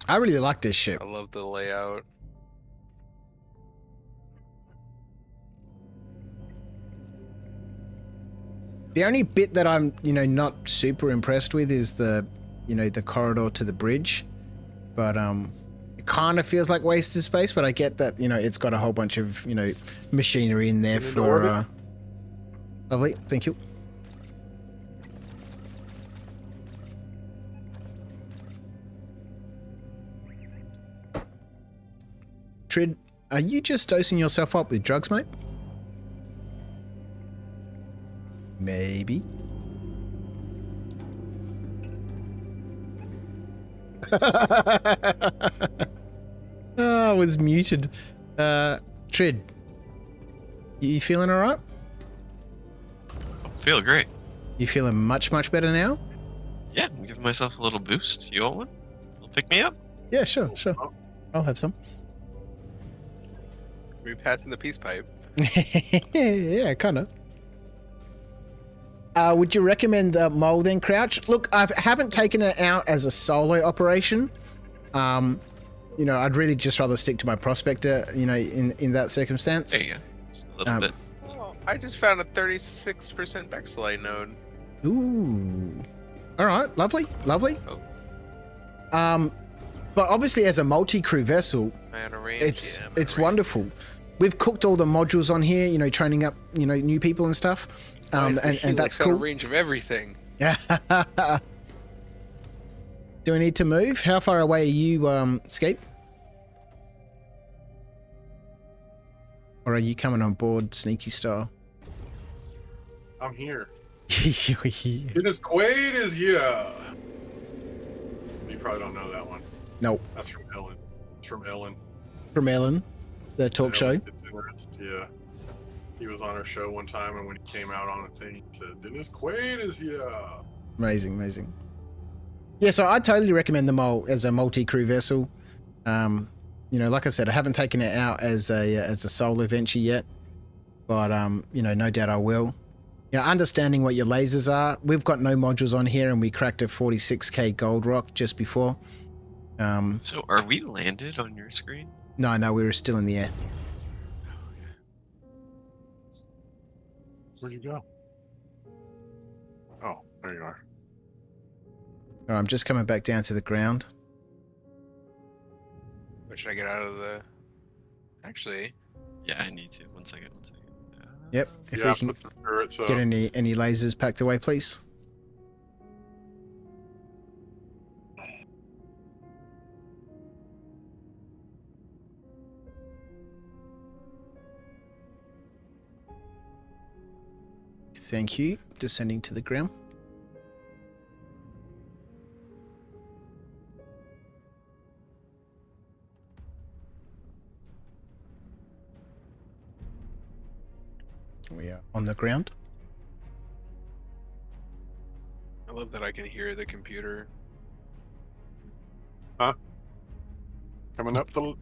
I really like this ship. I love the layout. The only bit that I'm, not super impressed with is the corridor to the bridge. But it kind of feels like wasted space, but I get that, it's got a whole bunch of, machinery in there for lovely. Thank you. Trid, are you just dosing yourself up with drugs, mate? Maybe. Oh, I was muted. Trid, you feeling all right? Feel great. You feeling much, much better now? Yeah, I'm giving myself a little boost. You want one? Will pick me up? Yeah, sure. I'll have some. We passing the peace pipe. Yeah, kind of. Would you recommend the mole then, Crouch? Look, I haven't taken it out as a solo operation. I'd really just rather stick to my prospector, in that circumstance. There you go. Just a little bit. Oh, I just found a 36% Vexillite node. Ooh. All right, lovely. Oh. But obviously as a multi-crew vessel, it's wonderful. We've cooked all the modules on here, training up, new people and stuff. And that's cool. A range of everything. Yeah. Do we need to move? How far away are you, Scape? Or are you coming on board, sneaky style? I'm here. Dennis Quaid is here. You probably don't know that one. Nope. That's from Ellen. It's from Ellen. From Ellen, the talk show. Yeah. He was on our show one time, and when he came out on a thing, he said, Dennis Quaid is here. Amazing. Yeah, so I totally recommend the Mole as a multi-crew vessel. Like I said, I haven't taken it out as a solo venture yet, but no doubt I will. Understanding what your lasers are. We've got no modules on here, and we cracked a 46k gold rock just before. So are we landed on your screen? No, we were still in the air. Where'd you go? Oh, there you are. Oh, I'm just coming back down to the ground. Or should I get out of the... Actually... Yeah, I need to. One second. Yep. If we can get any lasers packed away, please. Thank you. Descending to the ground. We are on the ground. I love that I can hear the computer. Huh? Coming up the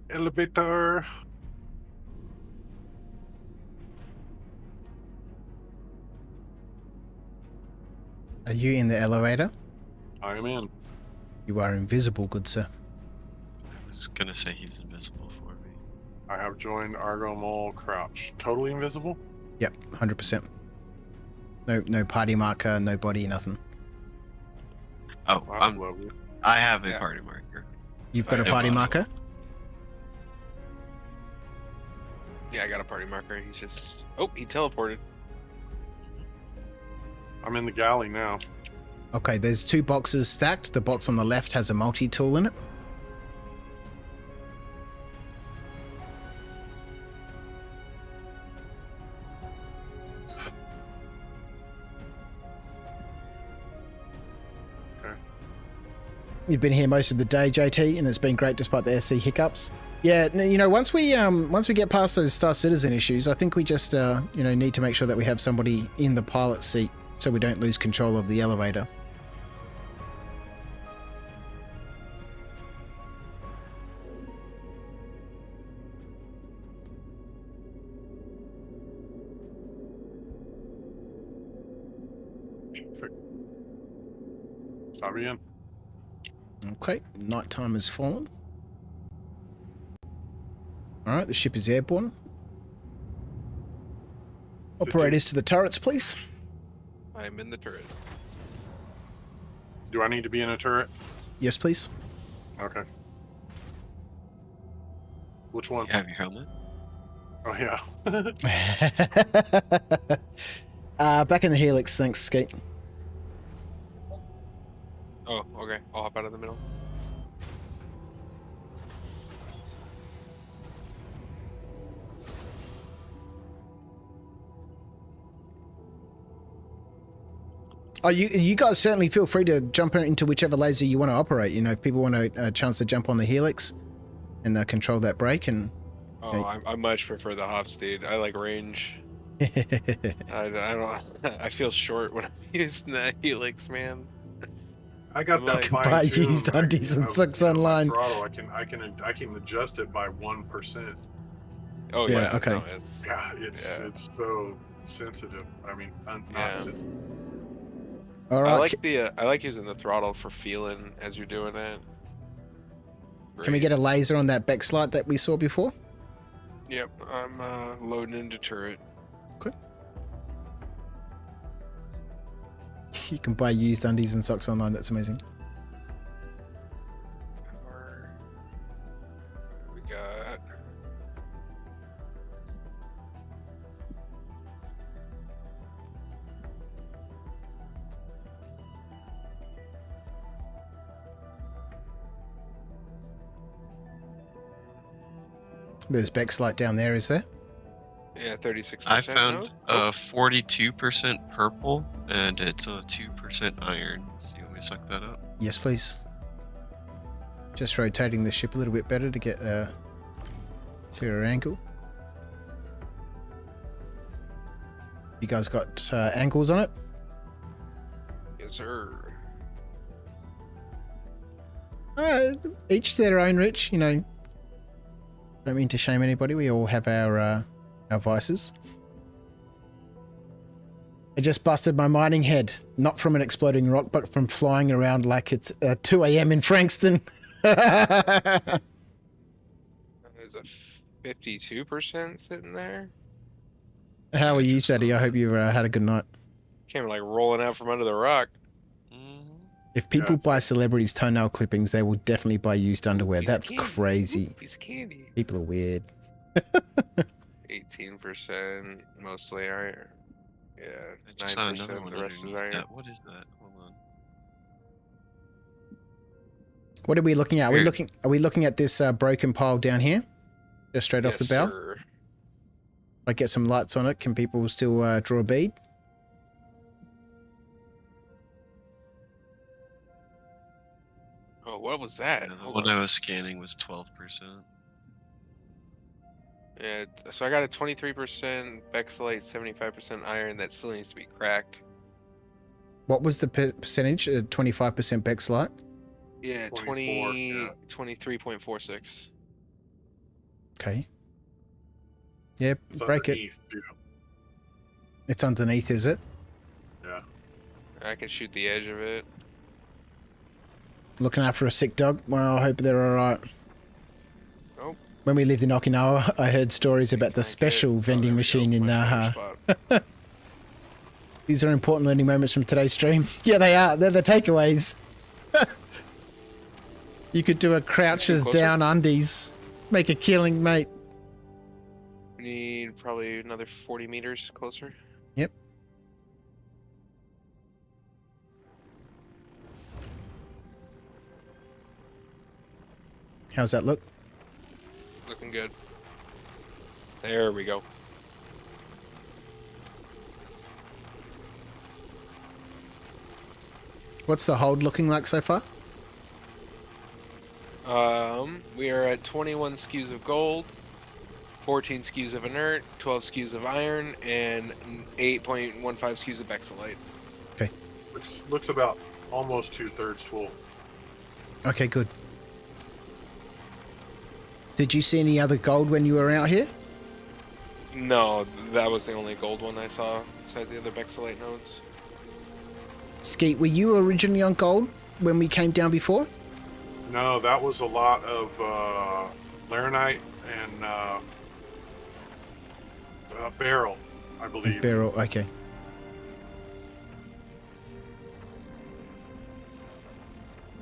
elevator. Are you in the elevator? I am in. You are invisible, good sir. I was gonna say he's invisible for me. I have joined Argo Mole Crouch. Totally invisible? Yep, 100%. No party marker, no body, nothing. Oh, I have a party marker. You've got a party marker? Yeah, I got a party marker. He's just... Oh, he teleported. I'm in the galley now. Okay, there's 2 boxes stacked. The box on the left has a multi-tool in it. You've been here most of the day, JT, and it's been great despite the SC hiccups. Yeah, you know, once we get past those Star Citizen issues, I think we just you know, need to make sure that we have somebody in the pilot seat so we don't lose control of the elevator. Stop again. Okay, nighttime has fallen. Alright, the ship is airborne. Operators to the turrets, please. I'm in the turret. Do I need to be in a turret? Yes, please. Okay. Which one? You have your helmet? Oh, yeah. Back in the helix, thanks, Skate. Oh, okay. I'll hop out of the middle. Oh, you guys certainly feel free to jump into whichever laser you want to operate. You know, if people want a chance to jump on the helix and control that brake and... Oh, I much prefer the Hofstede. I like range. I don't... I feel short when I'm using that helix, man. I got that fine buy tune. used undies and sucks online. Throttle, I can adjust it by 1%. Oh yeah, yeah. okay. No, It's so sensitive. I mean, not sensitive. All right. I like using the throttle for feeling as you're doing it. Can we get a laser on that backslide that we saw before? Yep, I'm loading into turret. Okay. You can buy used undies and socks online. That's amazing. We got. There's backslide down there, is there? Yeah, 36%. I found 42% purple, and it's a 2% iron. So you want me to suck that up? Yes, please. Just rotating the ship a little bit better to get a clearer angle. You guys got angles on it? Yes, sir. Each to their own, Rich. You know, don't mean to shame anybody. We all have our vices. I just busted my mining head, not from an exploding rock, but from flying around like it's 2 a.m. in Frankston. There's a 52% sitting there. How are you, Sadie? I hope you've had a good night. Came like rolling out from under the rock. If people buy celebrities' toenail clippings, they will definitely buy used underwear. That's crazy. Piece of candy. People are weird. 18%, mostly iron. Yeah, I just saw 9%. another one The rest is underneath iron. that. What is that? Hold on. What are we looking at? Are we looking at this broken pile down here? Just straight off the bow? Sir. I get some lights on it. Can people still draw a bead? Oh, what was that? The one I was scanning was 12%. Yeah, so I got a 23% Bexlite, 75% iron that still needs to be cracked. What was the percentage? 25% Bexlite? Yeah, 23.46. Okay. Yep, It's break it. underneath, too. It's underneath, is it? Yeah. I can shoot the edge of it. Looking after a sick dog? Well, I hope they're alright. Nope. When we lived in Okinawa, I heard stories about the special vending machine in Naha. These are important learning moments from today's stream. Yeah, they are. They're the takeaways. You could do a crouches down undies. Make a killing, mate. We need probably another 40 meters closer. Yep. How's that look? Looking good. There we go. What's the hold looking like so far? We are at 21 SKUs of gold, 14 SKUs of inert, 12 SKUs of iron, and 8.15 SKUs of Bexolite. Okay. Looks about almost 2/3 full. Okay, good. Did you see any other gold when you were out here? No, that was the only gold one I saw, besides the other Bexolite nodes. Skeet, were you originally on gold when we came down before? No, that was a lot of Laranite and barrel, I believe. Barrel, okay.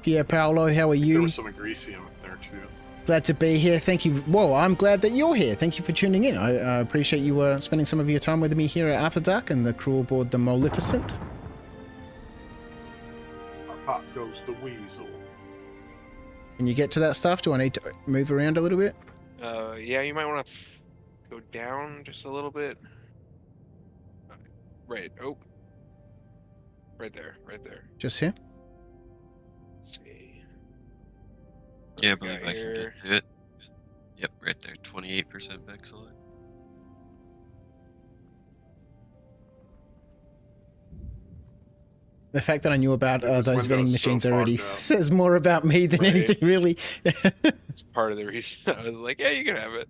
Pierre Paolo, how are you? There was some Agresium there too. Glad to be here. Thank you. Well, I'm glad that you're here. Thank you for tuning in. I appreciate you spending some of your time with me here at After Dark and the crew aboard the Moleficent. Pop goes the weasel. Can you get to that stuff? Do I need to move around a little bit? Yeah, you might want to go down just a little bit. Right. Oh. Right there. Right there. Just here? Let's see. Yeah, I believe I can get to it. Yep, right there. 28% Bexolite. The fact that I knew about those vending machines already says more about me than anything, really. It's part of the reason I was like, yeah, you can have it.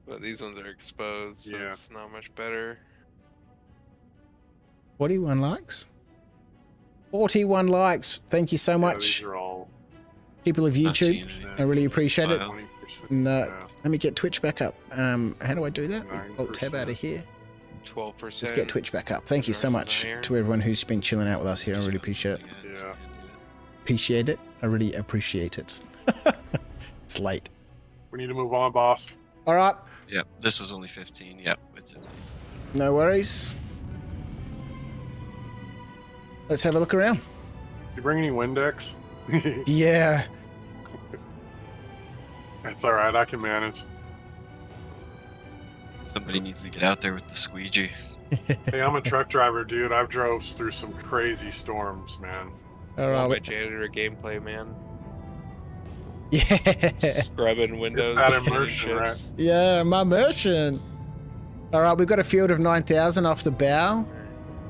But these ones are exposed, so it's not much better. 41 likes? 41 likes. Thank you so much. These are all people of YouTube. I really appreciate it. 20%, And, let me get Twitch back up. How do I do that? Alt tab out of here. 12%. Let's get Twitch back up. Thank you so much to everyone who's been chilling out with us here. I really appreciate it. Yeah. Appreciate it. I really appreciate it. It's late. We need to move on, boss. All right. Yep, this was only 15. Yep, it's empty. No worries. Let's have a look around. You bring any Windex? Yeah. That's all right. I can manage. Somebody needs to get out there with the squeegee. Hey, I'm a truck driver, dude. I've drove through some crazy storms, man. All right. My janitor gameplay, man. Yeah. Scrubbing windows. It's that immersion, right? Yeah, my immersion. All right, we've got a field of 9,000 off the bow.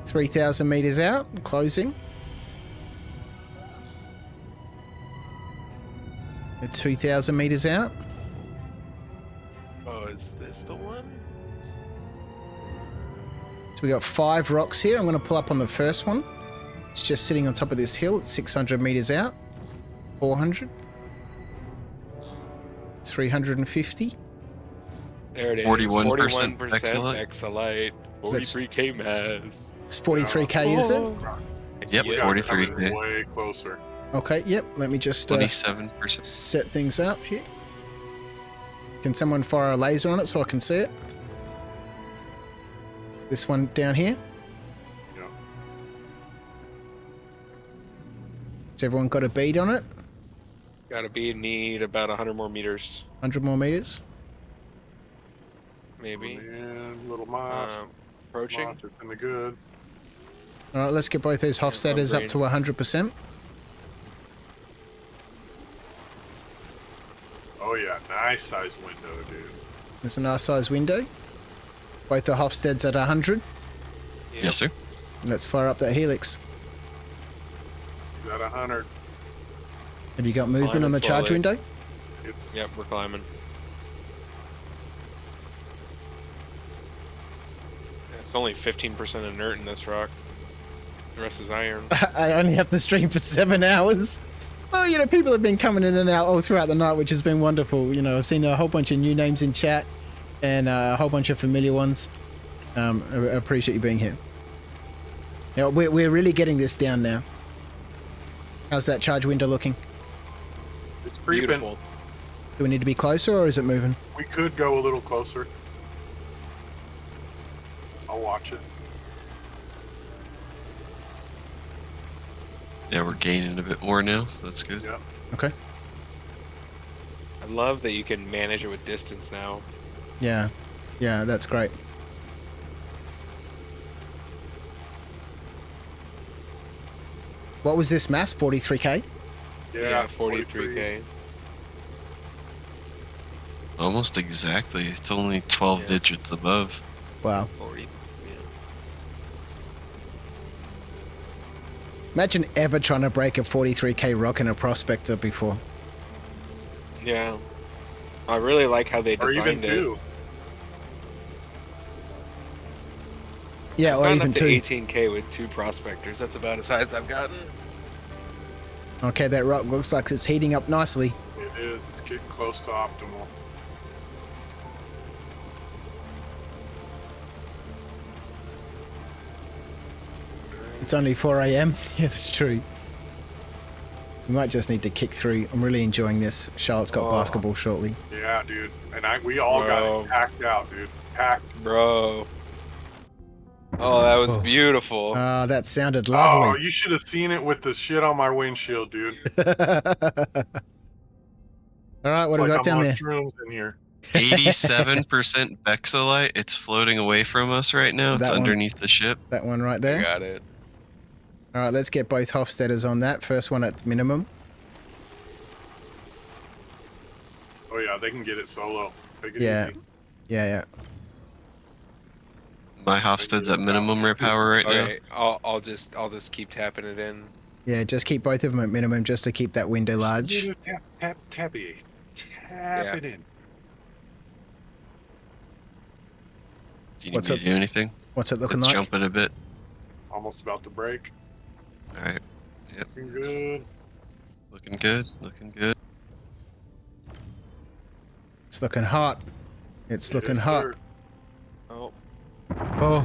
3,000 meters out, closing. 2,000 meters out. Oh, is this the one? So we got 5 rocks here. I'm going to pull up on the first one. It's just sitting on top of this hill. It's 600 meters out. 400. 350. There it is. 41% Bexolite. 43k mass. It's 43k, is it? Yep, 43k. Way closer. Okay, yep. Let me just 27%. set things up here. Can someone fire a laser on it so I can see it? This one down here. Yeah. Has everyone got a bead on it? Gotta be need about 100 more meters. 100 more meters. Maybe. And little Moss. Approaching. Moss is in the good. All right, let's get both those Hofstadters up to 100%. Oh yeah, nice size window, dude. There's a nice size window. Both the Hofstads at 100. Yep. Yes, sir. Let's fire up that helix. He's at 100. Have you got movement on the charge window? It's Yep, we're climbing. Yeah, it's only 15% inert in this rock. The rest is iron. I only have to stream for 7 hours. Oh, you know, people have been coming in and out all throughout the night, which has been wonderful. You know, I've seen a whole bunch of new names in chat and a whole bunch of familiar ones. I appreciate you being here. Yeah, we're really getting this down now. How's that charge window looking? It's creeping. Beautiful. Do we need to be closer or is it moving? We could go a little closer. I'll watch it. Yeah, we're gaining a bit more now. So that's good. Yep. Okay. I love that you can manage it with distance now. Yeah. Yeah, that's great. What was this mass? 43k? Yeah, 43k. Almost exactly. It's only 12 digits above. Wow. 40. Yeah. Imagine ever trying to break a 43k rock in a prospector before. Yeah. I really like how they Or designed even it. 2. Yeah, or Gone even up to 2. 18k with 2 prospectors. That's about as high as I've gotten. Okay, that rock looks like it's heating up nicely. It is. It's getting close to optimal. It's only 4 a.m. Yeah, that's true. We might just need to kick through. I'm really enjoying this. Charlotte's got basketball shortly. Yeah, dude. And we all got it packed out, dude. Packed. Bro. Oh, that was beautiful. That sounded lovely. Oh, you should have seen it with the shit on my windshield, dude. All right, what do we got down there? Shrooms in here. 87% Bexolite. It's floating away from us right now. It's That one. underneath the ship. That one right there. Got it. All right, let's get both Hofstetters on that. First one at minimum. Oh yeah, they can get it solo. Take it Yeah. easy. Yeah. My Hofstad's at minimum repower right now. Okay, I'll just keep tapping it in. Yeah, just keep both of them at minimum just to keep that window large. Tap it in. Do you need What's me up? to do anything? What's it looking It's like? jumping a bit. Almost about to break. Alright. Yep. Looking good. Looking good. Looking good. It's looking hot. It's looking Yes, hot. sir. Oh. Oh.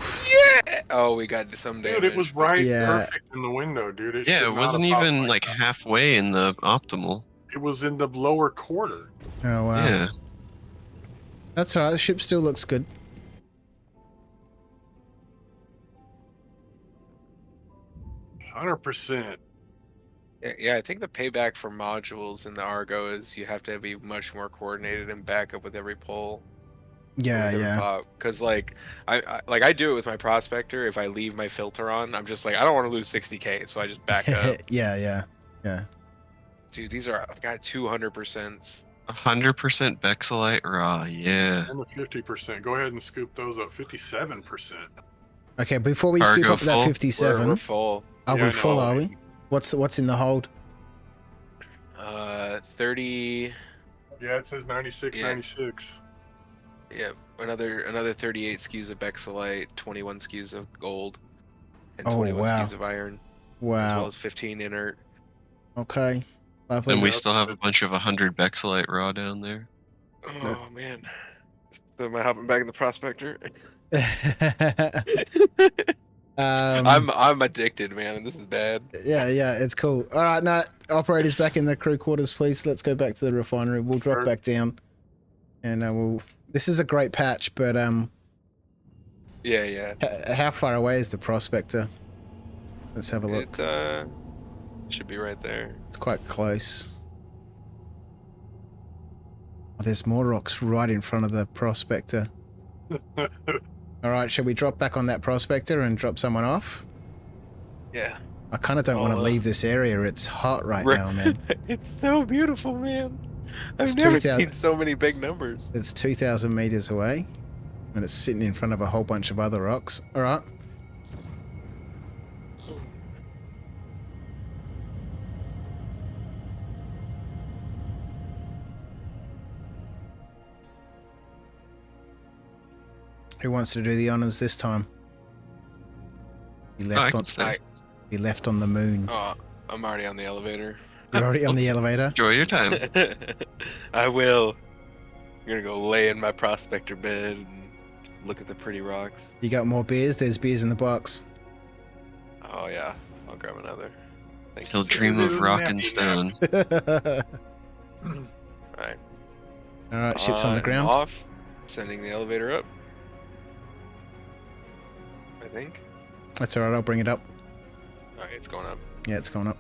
Yeah! Oh, we got some damage. Dude, it was right Yeah. perfect in the window, dude. It Yeah, should it not wasn't have popped even like like that. halfway in the optimal. It was in the lower quarter. Oh, wow. Yeah. That's all right. The ship still looks good. %. Yeah, I think the payback for modules in the Argo is you have to be much more coordinated and back up with every pull. Yeah. Because like I do it with my prospector. If I leave my filter on, I'm just like, I don't want to lose 60k, so I just back up. Yeah. Dude, these are I got 200%. 100% Bexolite raw. Yeah. And the 50%. Go ahead and scoop those up. 57%. Okay, before we scoop Cargo up that full? 57, We're full. are Yeah, we I full? know. Are we? What's in the hold? 30. Yeah, it says 96, Yeah. 96. Yeah, another 38 SKUs of Bexolite, 21 SKUs of gold, and Oh, 21 wow. SKUs of iron, as well Wow. as 15 inert. Okay. Lovely. And we still have a bunch of 100 Bexolite raw down there. Oh man. So am I hopping back in the prospector? I'm addicted, man, and this is bad. Yeah, it's cool. All right, now operators back in the crew quarters, please. Let's go back to the refinery. We'll drop back down, and we'll. This is a great patch, but Yeah. how far away is the prospector? Let's have a look. It should be right there. It's quite close. Oh, there's more rocks right in front of the prospector. All right, shall we drop back on that prospector and drop someone off? Yeah. I kind of don't want to leave this area. It's hot right now, man. It's so beautiful, man. It's I've never 2,000 seen so many big numbers. It's 2,000 meters away, and it's sitting in front of a whole bunch of other rocks. All right. Who wants to do the honors this time? He left He left on the moon. Oh, I'm already on the elevator. You're already on the elevator? Enjoy your time. I will. I'm gonna go lay in my prospector bed and look at the pretty rocks. You got more beers? There's beers in the box. Oh yeah, I'll grab another. Thank He'll you, sir. dream of rock and stone. Alright. Alright, ship's on the I'm ground. Off. Sending the elevator up. I think. That's alright, I'll bring it up. Alright, it's going up. Yeah, it's gone up.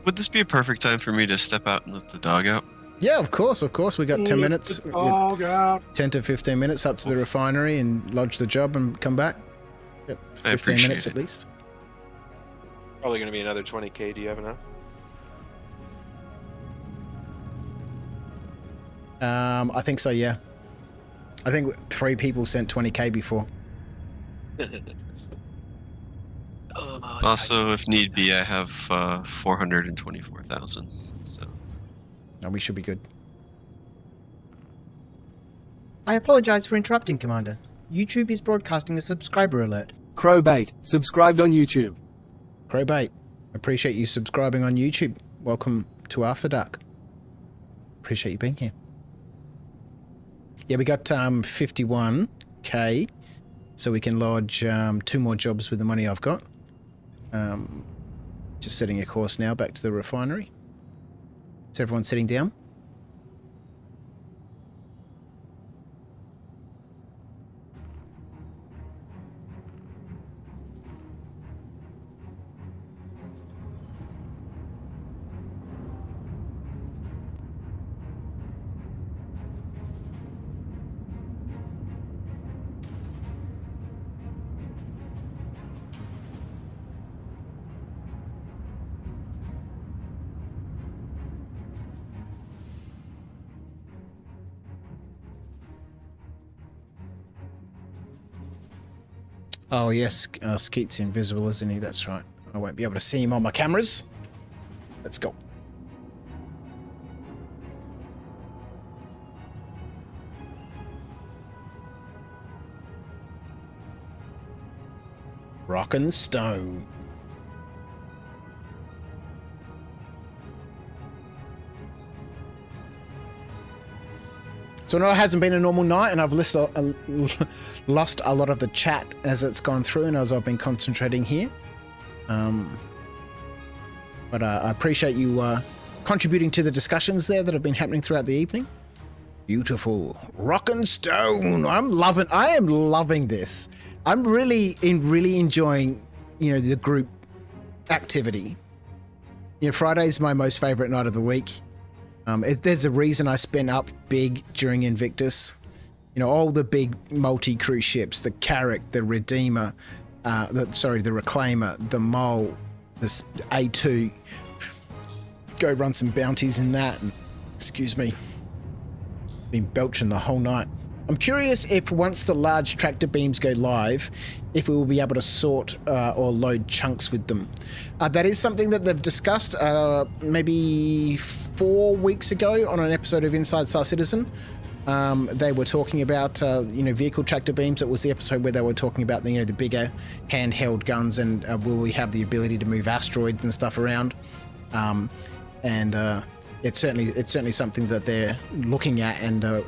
Would this be a perfect time for me to step out and let the dog out? Yeah, of course. We got 10 minutes. Dog out. 10 to 15 minutes up to the refinery and lodge the job and come back. Yep, 15 minutes at least. Probably going to be another 20k. Do you have enough? I think so, yeah. I think 3 people sent 20k before. Also, if need be, I have 424,000. So. No, we should be good. I apologize for interrupting, Commander. YouTube is broadcasting a subscriber alert. Crowbait, subscribed on YouTube. Crowbait, appreciate you subscribing on YouTube. Welcome to After Dark. Appreciate you being here. Yeah, we got 51k, so we can lodge 2 more jobs with the money I've got. Just setting a course now back to the refinery. Is everyone sitting down? Oh yes, Skeet's invisible, isn't he? That's right. I won't be able to see him on my cameras. Let's go. Rock and stone. So no, it hasn't been a normal night, and I've lost a lot of the chat as it's gone through and as I've been concentrating here. But I appreciate you contributing to the discussions there that have been happening throughout the evening. Beautiful. Rock and stone. I am loving this. I'm really enjoying, the group activity. Friday's my most favorite night of the week. There's a reason I spent up big during Invictus. All the big multi-crew ships, the Carrack, the Redeemer, the Reclaimer, the Mole, the A2. Go run some bounties in that. And, excuse me. Been belching the whole night. I'm curious if once the large tractor beams go live, if we will be able to sort or load chunks with them. That is something that they've discussed maybe 4 weeks ago on an episode of Inside Star Citizen. They were talking about vehicle tractor beams. It was the episode where they were talking about the bigger handheld guns and will we have the ability to move asteroids and stuff around. It's certainly something that they're looking at and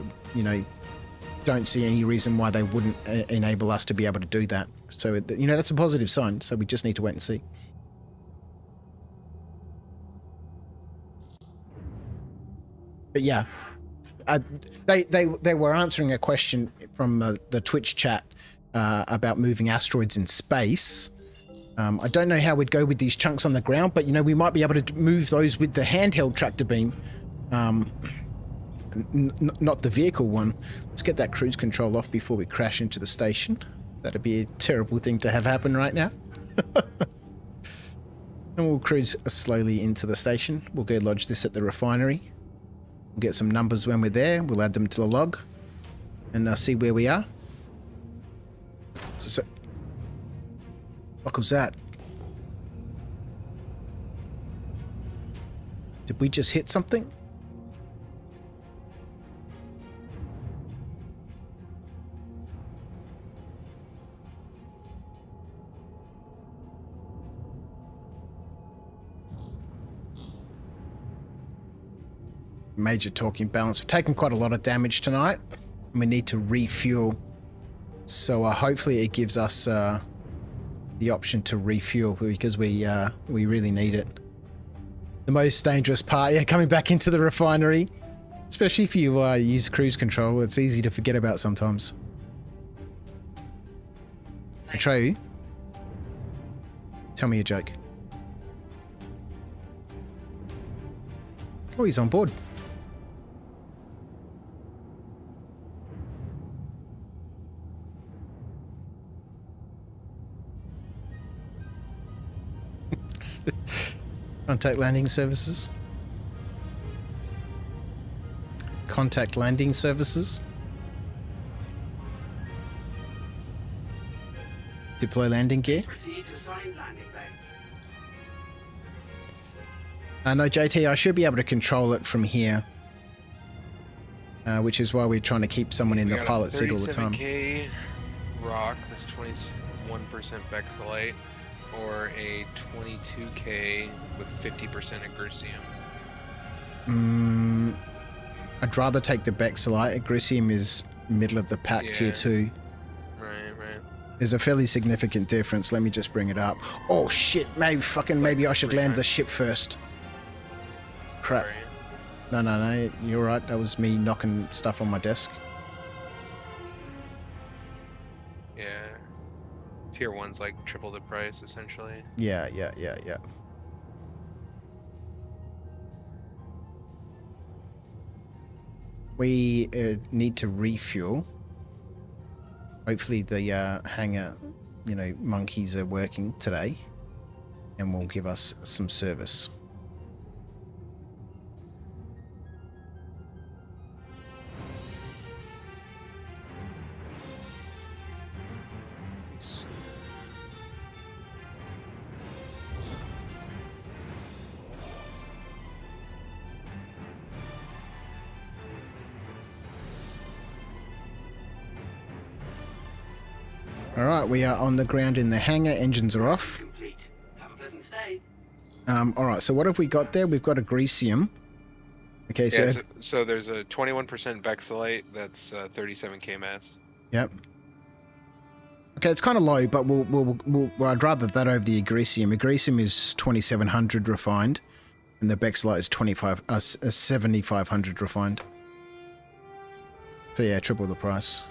don't see any reason why they wouldn't enable us to be able to do that. So, that's a positive sign. So we just need to wait and see. But yeah, they were answering a question from the Twitch chat about moving asteroids in space. I don't know how we'd go with these chunks on the ground, but we might be able to move those with the handheld tractor beam. Not the vehicle one. Let's get that cruise control off before we crash into the station. That'd be a terrible thing to have happen right now. And we'll cruise slowly into the station. We'll go lodge this at the refinery. We'll get some numbers when we're there. We'll add them to the log and see where we are. What was that? Did we just hit something? Major talking balance. We've taken quite a lot of damage tonight. We need to refuel. So hopefully it gives us the option to refuel because we really need it. The most dangerous part, coming back into the refinery, especially if you use cruise control, it's easy to forget about sometimes. Atreyu, tell me a joke. Oh, he's on board. Contact landing services. Contact landing services. Deploy landing gear. Proceed to assigned landing bay. No, JT, I should be able to control it from here. Which is why we're trying to keep someone in the pilot seat all the time. 37K rock, that's 21% Vexillite, or a 22K with 50% Agricium. I'd rather take the Vexillite. Agricium is middle of the pack, tier 2. Right. There's a fairly significant difference. Let me just bring it up. Oh shit, maybe I should land the ship first. Crap. Sorry. No, you're right. That was me knocking stuff on my desk. Yeah. Tier 1's like triple the price, essentially. Yeah. We need to refuel. Hopefully the hangar, monkeys are working today and will give us some service. Alright, we are on the ground in the hangar. Engines are off. Complete. Have a pleasant stay. Alright, so what have we got there? We've got Agricium. Okay, yeah, so there's a 21% Vexillite, that's 37k mass. Yep. Okay, it's kind of low, but I'd rather that over the Agricium. Agricium is 2700 refined, and the Vexillite is 7500 refined. So yeah, triple the price.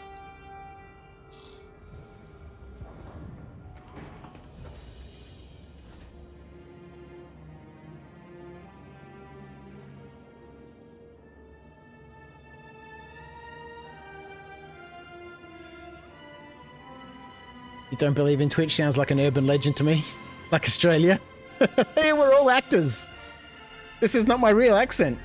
You don't believe in Twitch? Sounds like an urban legend to me. Like Australia. Hey, we're all actors. This is not my real accent.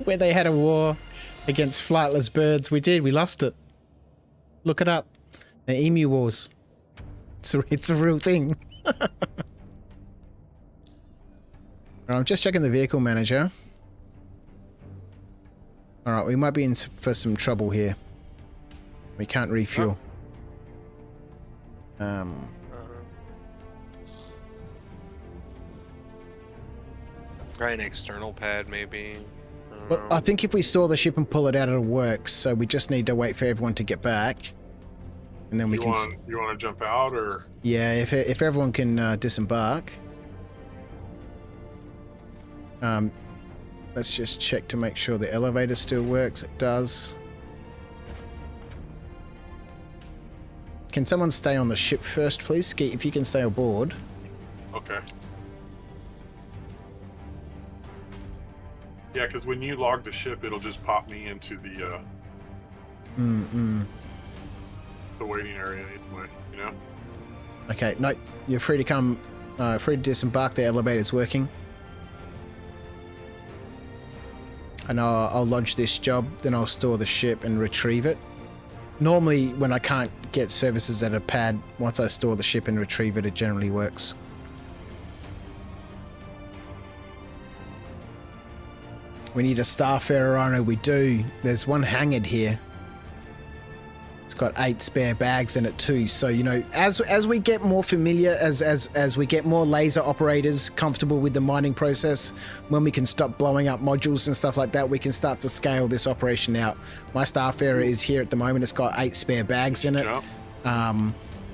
Where they had a war against flightless birds. We did. We lost it. Look it up. The Emu Wars. It's a real thing. I'm just checking the vehicle manager. Alright, we might be in for some trouble here. We can't refuel. Try an external pad, maybe. Well, I think if we store the ship and pull it out, it'll work. So we just need to wait for everyone to get back. And then we can... You want to jump out, or...? Yeah, if everyone can disembark. Let's just check to make sure the elevator still works. It does. Can someone stay on the ship first, please? Skeet, if you can stay aboard. Okay. Yeah, because when you log the ship, it'll just pop me into the the waiting area anyway, you know? Okay, no, you're free to come, free to disembark. The elevator's working. And I'll lodge this job, then I'll store the ship and retrieve it. Normally, when I can't get services at a pad, once I store the ship and retrieve it, it generally works. We need a Starfarer on it. We do. There's one hangared here. It's got 8 spare bags in it too. So, you know, as we get more familiar, as we get more laser operators comfortable with the mining process, when we can stop blowing up modules and stuff like that, we can start to scale this operation out. My Starfarer is here at the moment. It's got 8 spare bags in it.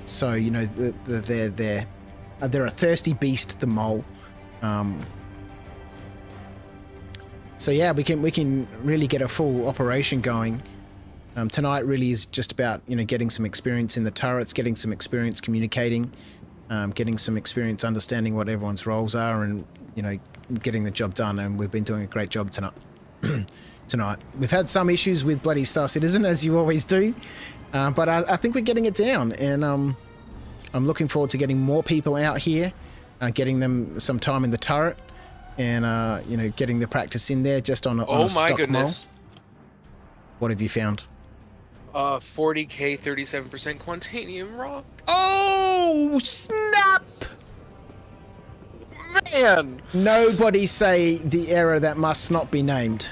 So, you know, they're a thirsty beast, the mole. So yeah, we can really get a full operation going. Tonight really is just about, you know, getting some experience in the turrets, getting some experience communicating, getting some experience understanding what everyone's roles are and, getting the job done. And we've been doing a great job tonight. We've had some issues with bloody Star Citizen, as you always do. But I think we're getting it down. And I'm looking forward to getting more people out here, getting them some time in the turret. And, getting the practice in there just on a stock goodness. mole. What have you found? 40k, 37% Quantanium rock. Oh, snap! Man! Nobody say the error that must not be named.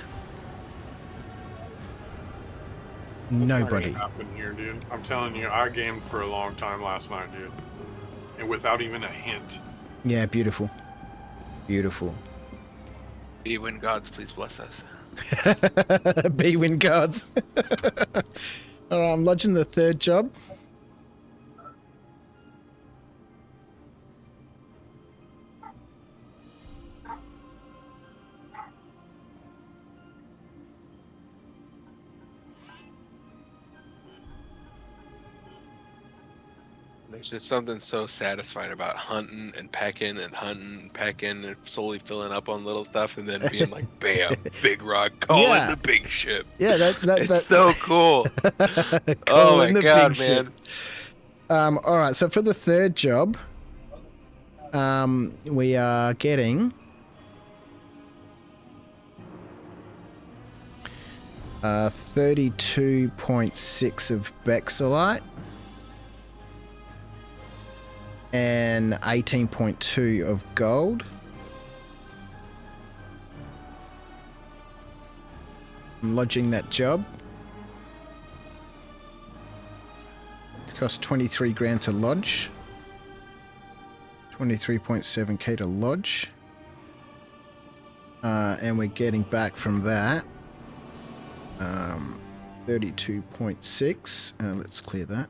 Nobody. Not gonna happen here, dude. I'm telling you, I gamed for a long time last night, dude. And without even a hint. Yeah, beautiful. Beautiful. B-Win gods, please bless us. B-Win gods. Alright, I'm lodging the third job. There's just something so satisfying about hunting and pecking and slowly filling up on little stuff and then being like, bam, big rock, calling the big ship. Yeah, that's so cool. Oh my god, man. All right, so for the third job, we are getting 32.6 of Bexolite. And 18.2 of gold. I'm lodging that job. It costs 23 grand to lodge. 23.7k to lodge. And we're getting back from that 32.6. Let's clear that.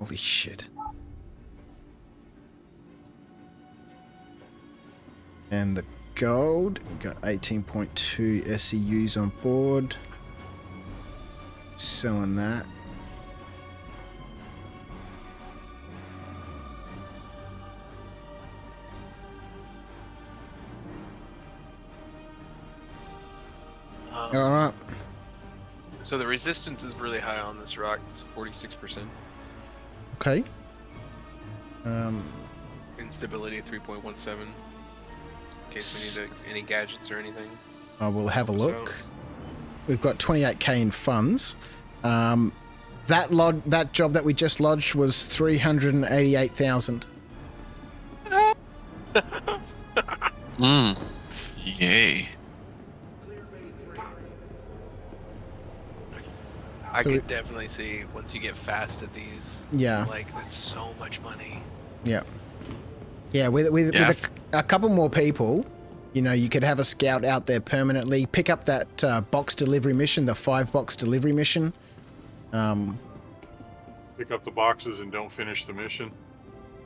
Holy shit. And the gold, we've got 18.2 SEUs on board. Selling that. Alright. So the resistance is really high on this rock, it's 46%. Okay. Instability 3.17. In case we need any gadgets or anything. I will have a look. We've got 28k in funds. That job that we just lodged was 388,000. Yay. I could definitely see once you get fast at these. Yeah. Like, that's so much money. Yeah. Yeah, with a couple more people, you could have a scout out there permanently, pick up that box delivery mission, the 5-box delivery mission. Pick up the boxes and don't finish the mission.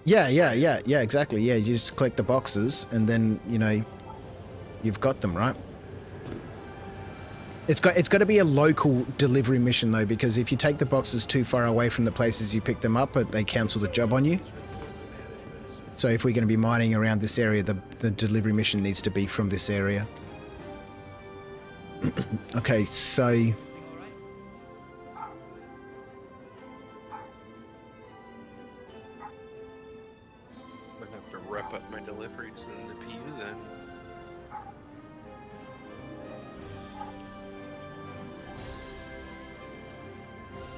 Yeah, exactly. Yeah, you just collect the boxes and then, you've got them, right? It's got to be a local delivery mission though, because if you take the boxes too far away from the places you pick them up, they cancel the job on you. So if we're going to be mining around this area, the delivery mission needs to be from this area. Okay, so I have to rep up my deliveries in the PU then.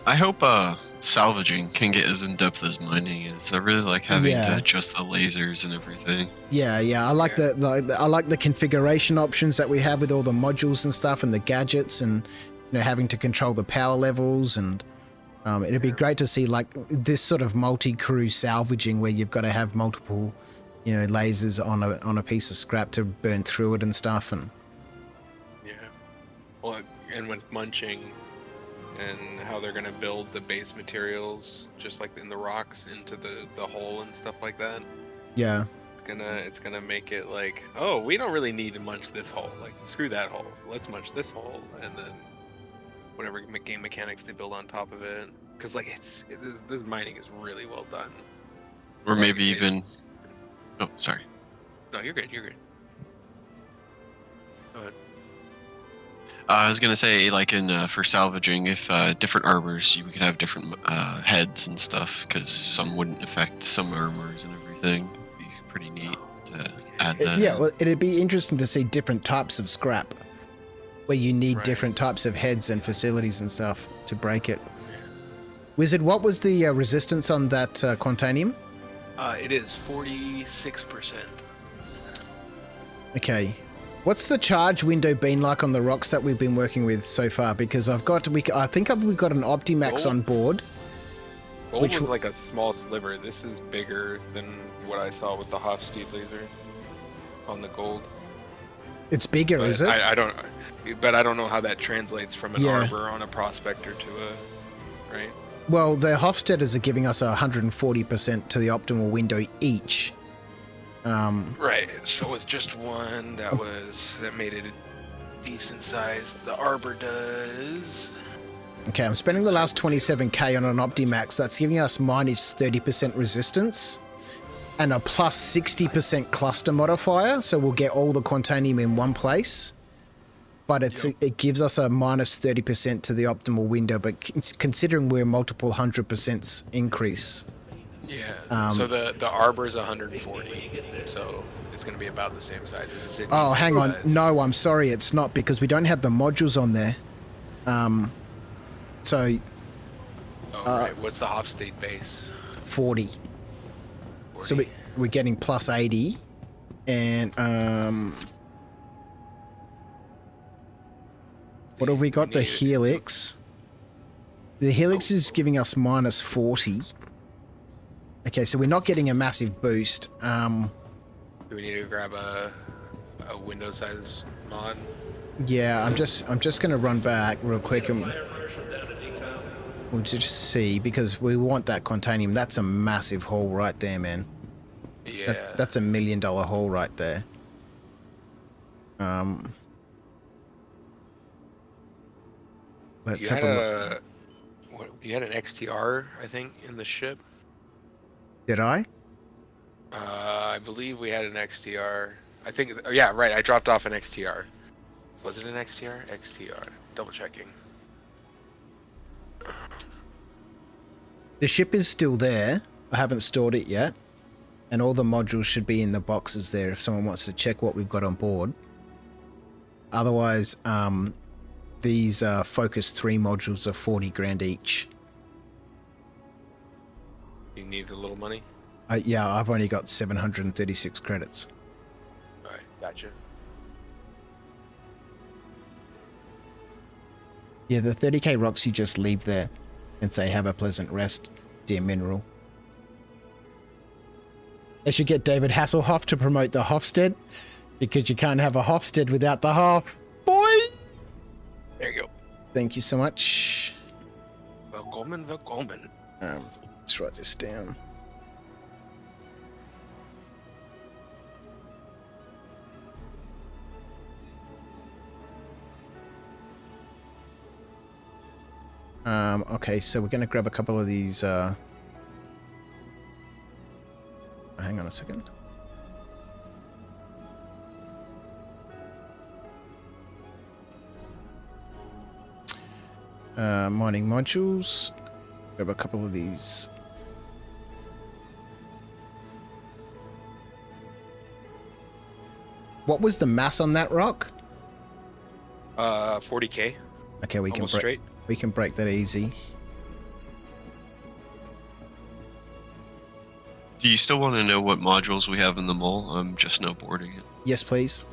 I hope salvaging can get as in depth as mining is. I really like having to adjust the lasers and everything. Yeah. I like I like the configuration options that we have with all the modules and stuff and the gadgets and having to control the power levels and it'd be great to see like this sort of multi-crew salvaging where you've got to have multiple lasers on a piece of scrap to burn through it and stuff and well, and with munching and how they're gonna build the base materials just like in the rocks into the hole and stuff like that. Yeah. It's gonna make it like, oh, we don't really need to munch this hole. Like, screw that hole. Let's munch this hole, and then whatever game mechanics they build on top of it. Because like this mining is really well done. Or Like, maybe even. Oh, sorry. No, you're good. You're good. Go ahead. I was gonna say, like in for salvaging, if different armors, you could have different heads and stuff, because some wouldn't affect some armors and everything. It'd be pretty neat to add that. Yeah, well, it'd be interesting to see different types of scrap, where you need different types of heads and facilities and stuff to break it. Wizard, what was the resistance on that Quantanium? It is 46%. Okay. What's the charge window been like on the rocks that we've been working with so far? Because I think we've got an Optimax on board. Gold was like a small sliver. This is bigger than what I saw with the Hofstede laser on the gold. It's bigger, But is it? I don't know how that translates from an arbor on a prospector to a right. Well, the Hofstadters are giving us 140% to the optimal window each. Right. So it's just one that made it a decent size. The arbor does. Okay, I'm spending the last 27k on an Optimax. That's giving us minus 30% resistance and a plus 60% cluster modifier. So we'll get all the Quantanium in one place. But it gives us a minus 30% to the optimal window. But considering we're multiple 100% increase. Yeah. So the arbor is 140. So it's going to be about the same size as the city. Oh, hang on. No, I'm sorry. It's not, because we don't have the modules on there. Right. What's the Hofstede base? 40. So we're getting plus 80. And what have we got? The Helix. The Helix is giving us minus 40. Okay, so we're not getting a massive boost. Do we need to grab a window size mod? Yeah, I'm just gonna run back real quick and we'll just see, because we want that Quantanium. That's a massive haul right there, man. Yeah. That's $1 million haul right there. Let's have a look. You had an XTR, I think, in the ship. Did I? I believe we had an XTR. I think, yeah, right. I dropped off an XTR. Was it an XTR? XTR. Double checking. The ship is still there. I haven't stored it yet. And all the modules should be in the boxes there if someone wants to check what we've got on board. Otherwise, these Focus 3 modules are 40 grand each. You need a little money? Yeah, I've only got 736 credits. Alright, gotcha. Yeah, the 30k rocks you just leave there and say, have a pleasant rest, dear mineral. They should get David Hasselhoff to promote the Hofstede, because you can't have a Hofstede without the Hof. Boy! There you go. Thank you so much. Willkommen, willkommen. Let's write this down. Okay, so we're going to grab a couple of these. Hang on a second. Mining modules. Grab a couple of these. What was the mass on that rock? 40k. Okay, we can Almost break. straight. We can break that easy. Do you still want to know what modules we have in the mole? I'm just now boarding it. Yes, please.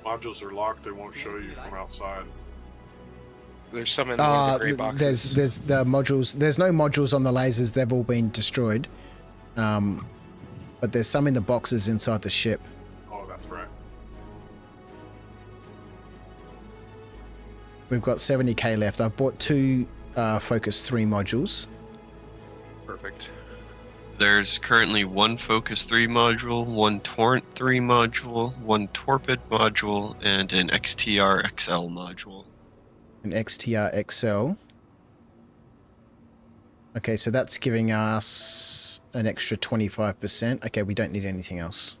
Modules are locked. They won't show you from outside. There's some in the gray boxes. There's the modules. There's no modules on the lasers. They've all been destroyed. But there's some in the boxes inside the ship. Oh, that's right. We've got 70k left. I've bought 2 Focus 3 modules. Perfect. There's currently one Focus 3 module, one Torrent 3 module, one Torpid module, and an XTR XL module. An XTR XL. Okay, so that's giving us an extra 25%. Okay, we don't need anything else.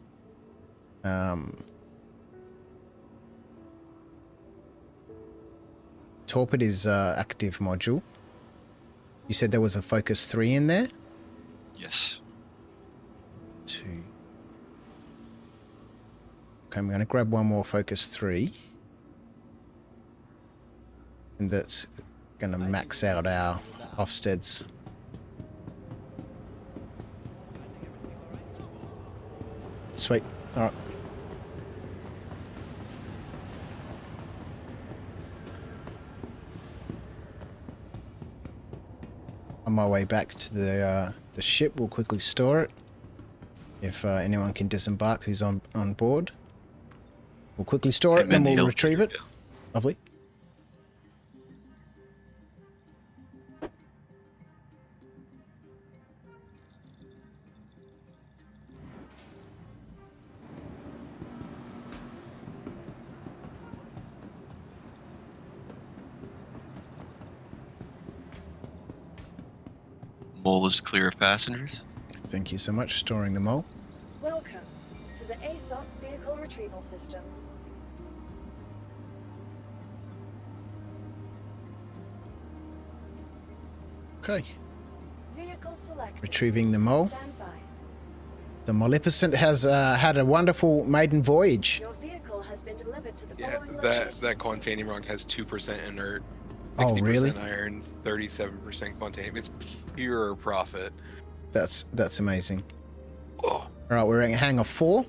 Torpid is active module. You said there was a Focus 3 in there? Yes. 2. Okay, I'm going to grab one more Focus 3. And that's going to max out our Ofsteds. Sweet. All right. On my way back to the ship, we'll quickly store it. If anyone can disembark who's on board, we'll quickly store it and we'll retrieve it. Lovely. Mole is clear of passengers. Thank you so much. Storing the mole. Welcome to the ASOP vehicle retrieval system. Okay. Vehicle selected. Retrieving the mole. Stand by. The Moleficent has had a wonderful maiden voyage. Your vehicle has been delivered to the Yeah, following location. that quantanium rock has 2% inert, 60% Oh, really? iron, 37% quantanium. It's pure profit. That's amazing. Oh. All right, we're in hangar 4.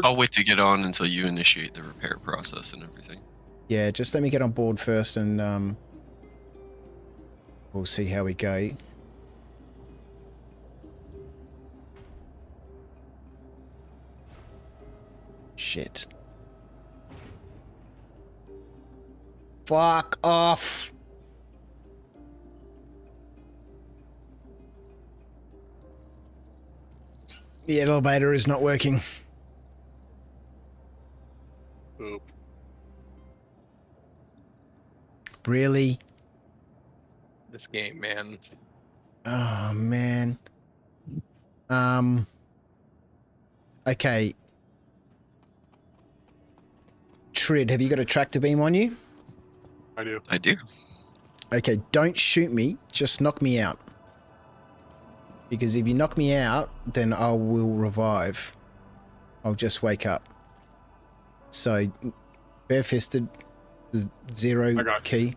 I'll wait to get on until you initiate the repair process and everything. Yeah, just let me get on board first, and we'll see how we go. Shit. Fuck off. The elevator is not working. Oop. Really? This game, man. Oh, man. Okay. Trid, have you got a tractor beam on you? I do. I do. Okay, don't shoot me. Just knock me out. Because if you knock me out, then I will revive. I'll just wake up. So, barefisted, 0 key.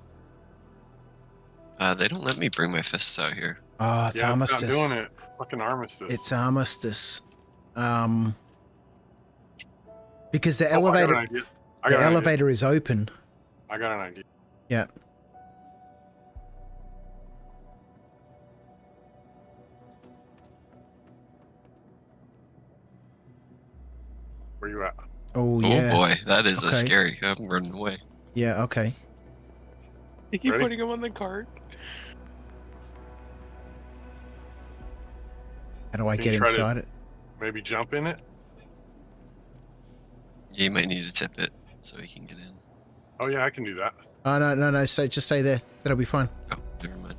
They don't let me bring my fists out here. Oh, it's armistice. It's not doing it. Fucking armistice. It's armistice. Because the I got an elevator, idea. the elevator is open. I got an idea. Yeah. Where you at? Oh, yeah. Oh boy, that is Okay. scary. I'm running away. Yeah, okay. You keep Ready? putting him on the cart. How do I Can get you try inside to it? Maybe jump in it? Yeah, you might need to tip it so he can get in. Oh yeah, I can do that. Oh, no. So just stay there. That'll be fine. Oh, never mind.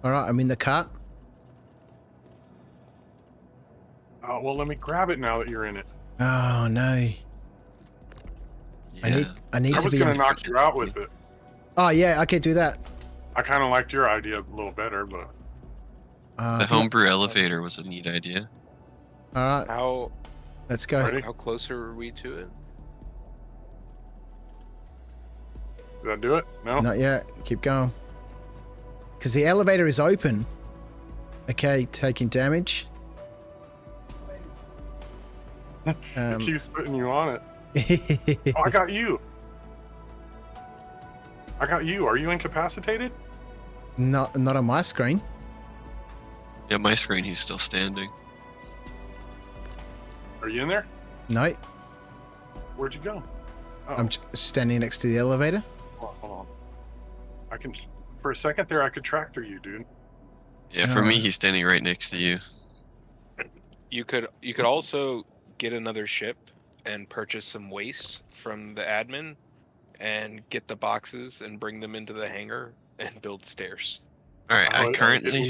All right, I'm in the cart. Oh, well, let me grab it now that you're in it. Oh, no. Yeah. I need I to was be going on... to knock you out with it. Oh, yeah, okay, do that. I kind of liked your idea a little better, but... The homebrew elevator was a neat idea. All right, How let's go. Ready? how close are we to it? Did I do it? No? Not yet. Keep going. Because the elevator is open. Okay, taking damage. It keeps putting you on it. Oh, I got you. I got you. Are you incapacitated? Not on my screen. Yeah, my screen, he's still standing. Are you in there? No, Where'd you go? Oh, I'm standing next to the elevator. hold on. I can... For a second there, I could tractor you, dude. Yeah, for me, he's standing right next to you. You could also get another ship and purchase some waste from the admin and get the boxes and bring them into the hangar and build stairs. All right, I currently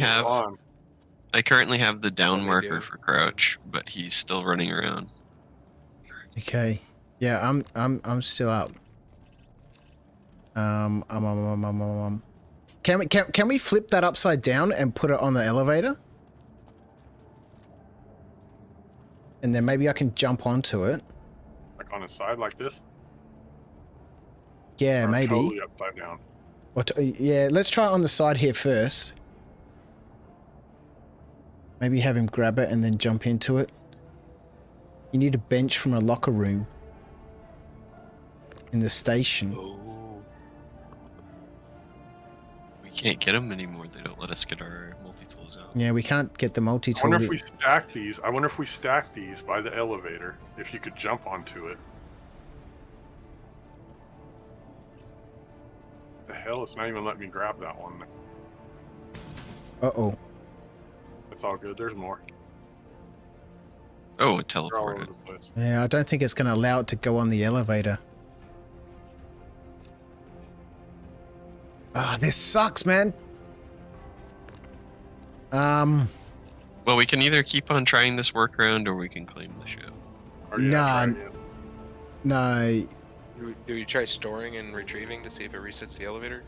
have the down marker for Crouch, but he's still running around. Okay. Yeah, I'm still up. Can we flip that upside down and put it on the elevator? And then maybe I can jump onto it. Like on the side, like this? Yeah, or maybe. Totally upside down. Or yeah, let's try it on the side here first. Maybe have him grab it and then jump into it. You need a bench from a locker room in the station. Oh. We can't get them anymore. They don't let us get our multi-tools out. Yeah, we can't get the multi-tool. I wonder if we stack these. I wonder if we stack these by the elevator. If you could jump onto it. The hell, it's not even letting me grab that one. Uh-oh. It's all good. There's more. Oh, it teleported. Yeah, I don't think it's going to allow it to go on the elevator. Ah, this sucks, man. Well, we can either keep on trying this workaround or we can claim the ship. No. Do you try storing and retrieving to see if it resets the elevator?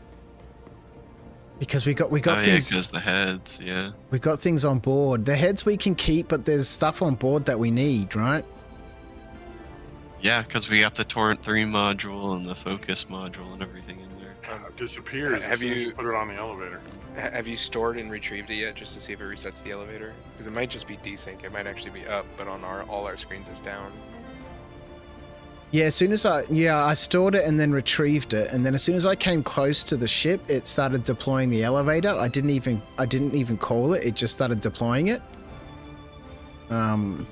Because we got oh, things. Yeah, because the heads, yeah. We got things on board. The heads we can keep, but there's stuff on board that we need, right? Yeah, because we got the Torrent 3 module and the Focus module and everything in there. It disappears as soon as you put it on the elevator. Have you stored and retrieved it yet, just to see if it resets the elevator? Because it might just be desync. It might actually be up, but on all our screens it's down. Yeah, as soon as I stored it and then retrieved it, and then as soon as I came close to the ship, it started deploying the elevator. I didn't even call it. It just started deploying it. Yeah,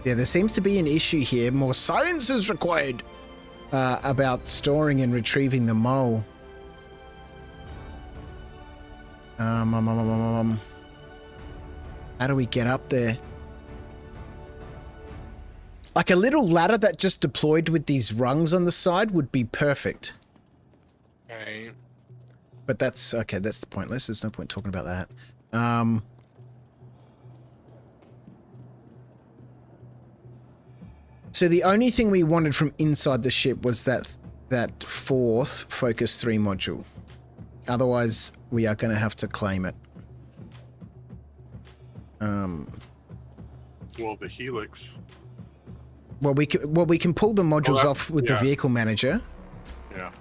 there seems to be an issue here. More science is required about storing and retrieving the mole. How do we get up there? Like a little ladder that just deployed with these rungs on the side would be perfect. Right. But that's okay. That's pointless. There's no point talking about that. So the only thing we wanted from inside the ship was that fourth Focus 3 module. Otherwise, we are going to have to claim it. Well, the Helix. Well, we can pull the modules off with the vehicle manager. Yeah.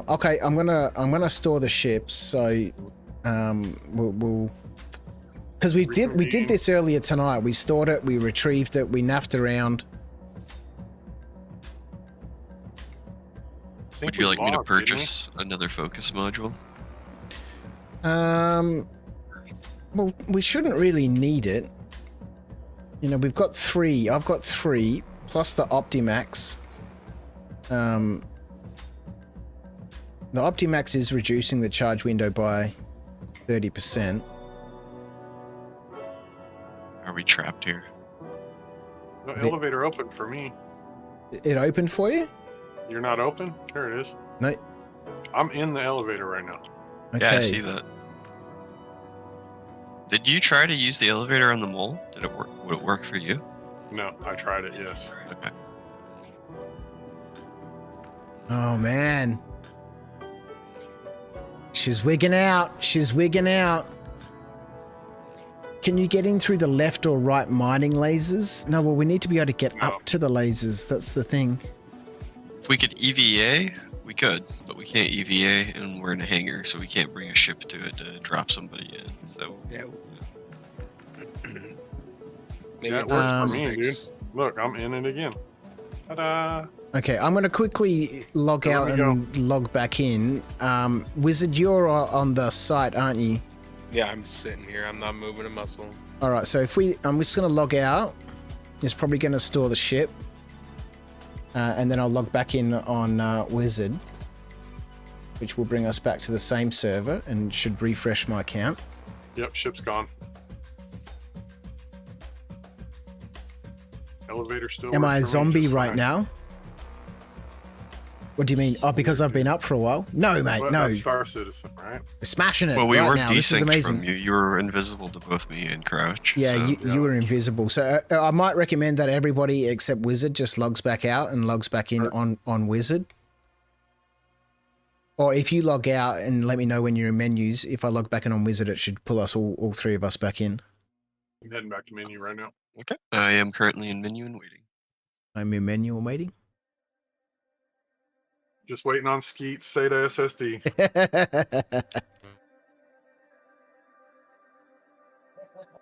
Okay, I'm gonna store the ships. So, we'll because we did this earlier tonight. We stored it, we retrieved it, we naffed around. Would you like me to purchase another Focus module? Well, we shouldn't really need it. You know, we've got 3. I've got 3 plus the Optimax. The Optimax is reducing the charge window by 30%. Are we trapped here? The elevator opened for me. It opened for you? You're not open? There it is. No. I'm in the elevator right now. Okay. Yeah, I see that. Did you try to use the elevator on the mole? Did it work? Would it work for you? No, I tried it, yes. Okay. Oh, man. She's wigging out. She's wigging out. Can you get in through the left or right mining lasers? No, well, we need to be able to get up to the lasers. That's the thing. If we could EVA, we could, but we can't EVA, and we're in a hangar, so we can't bring a ship to it to drop somebody in. So yeah. That works for me, dude. Look, I'm in it again. Ta-da! Okay, I'm going to quickly log out and log back in. Wizard, you're on the site, aren't you? Yeah, I'm sitting here. I'm not moving a muscle. All right, so I'm just going to log out. It's probably going to store the ship. And then I'll log back in on Wizard. which will bring us back to the same server and should refresh my account. Yep, ship's gone. Elevator still. Am I a works for me zombie just right fine. now? What do you mean? Oh, because I've been up for a while? No, mate, Well, no. that's Star Citizen, right? Smashing it Well, we right were now. This is desynced amazing. from you. You were invisible to both me and Crouch. Yeah, so. you were invisible. So I might recommend that everybody except Wizard just logs back out and logs back in on Wizard. Or if you log out and let me know when you're in menus, if I log back in on Wizard, it should pull us all three of us back in. I'm heading back to menu right now. Okay. I am currently in menu and waiting. I'm in menu and waiting. Just waiting on Skeet's SATA SSD.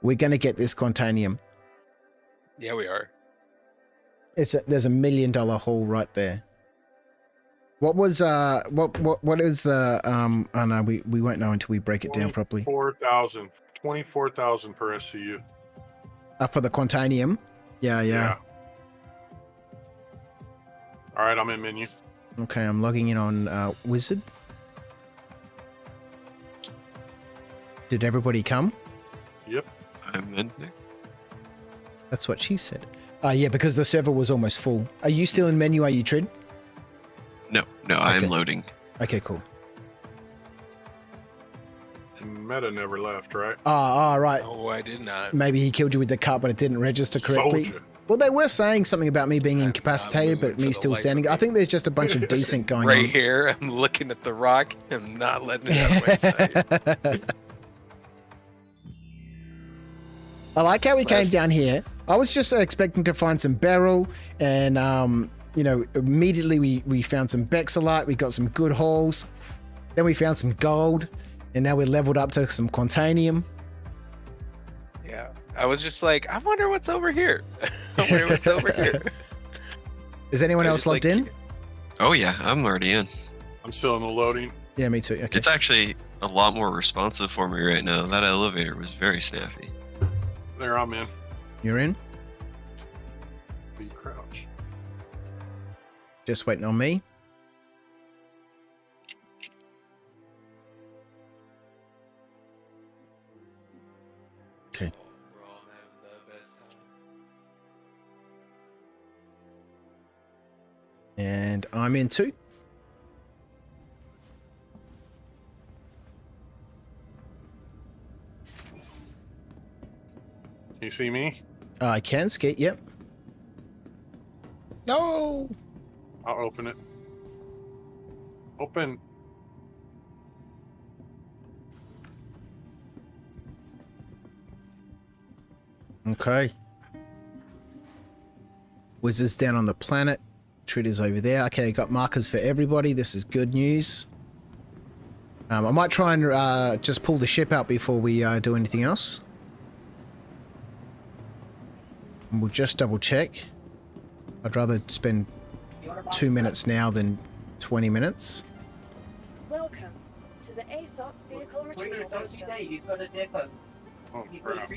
We're going to get this Quantanium. Yeah, we are. There's $1 million haul right there. What was what is the oh no, we won't know until we break it down properly. 24,000 per SCU. For the Quantanium. Yeah. All right, I'm in menu. Okay, I'm logging in on Wizard. Did everybody come? Yep. I'm in there. That's what she said. Yeah, because the server was almost full. Are you still in menu? Are you, Trid? No, I am loading. Okay, cool. Meta never left, right? Right. Oh, I did not. Maybe he killed you with the cut, but it didn't register correctly. Soldier. Well, they were saying something about me being incapacitated, but me still standing. I think there's just a bunch of desync going Right on. here, I'm looking at the rock. I'm not letting it out of my sight. I like how we came down here. I was just expecting to find some beryl, and immediately we found some Bexalite. We got some good hauls. Then we found some gold, and now we're leveled up to some Quantanium. Yeah, I was just like, I wonder what's over here. I wonder what's over here. Is anyone else logged in? Oh yeah, I'm already in. I'm still in the loading. Yeah, me too. Okay. It's actually a lot more responsive for me right now. That elevator was very snappy. There, I'm in. You're in? Be crouch. Just waiting on me. Okay. And I'm in too. Can you see me? I can skate, yep. No! I'll open it. Open. Okay. Wizards down on the planet. Tritter's over there. Okay, got markers for everybody. This is good news. I might try and just pull the ship out before we do anything else. And we'll just double check. I'd rather spend 2 minutes now than 20 minutes. Welcome to the ASOC vehicle retrieval system. Oh, crap.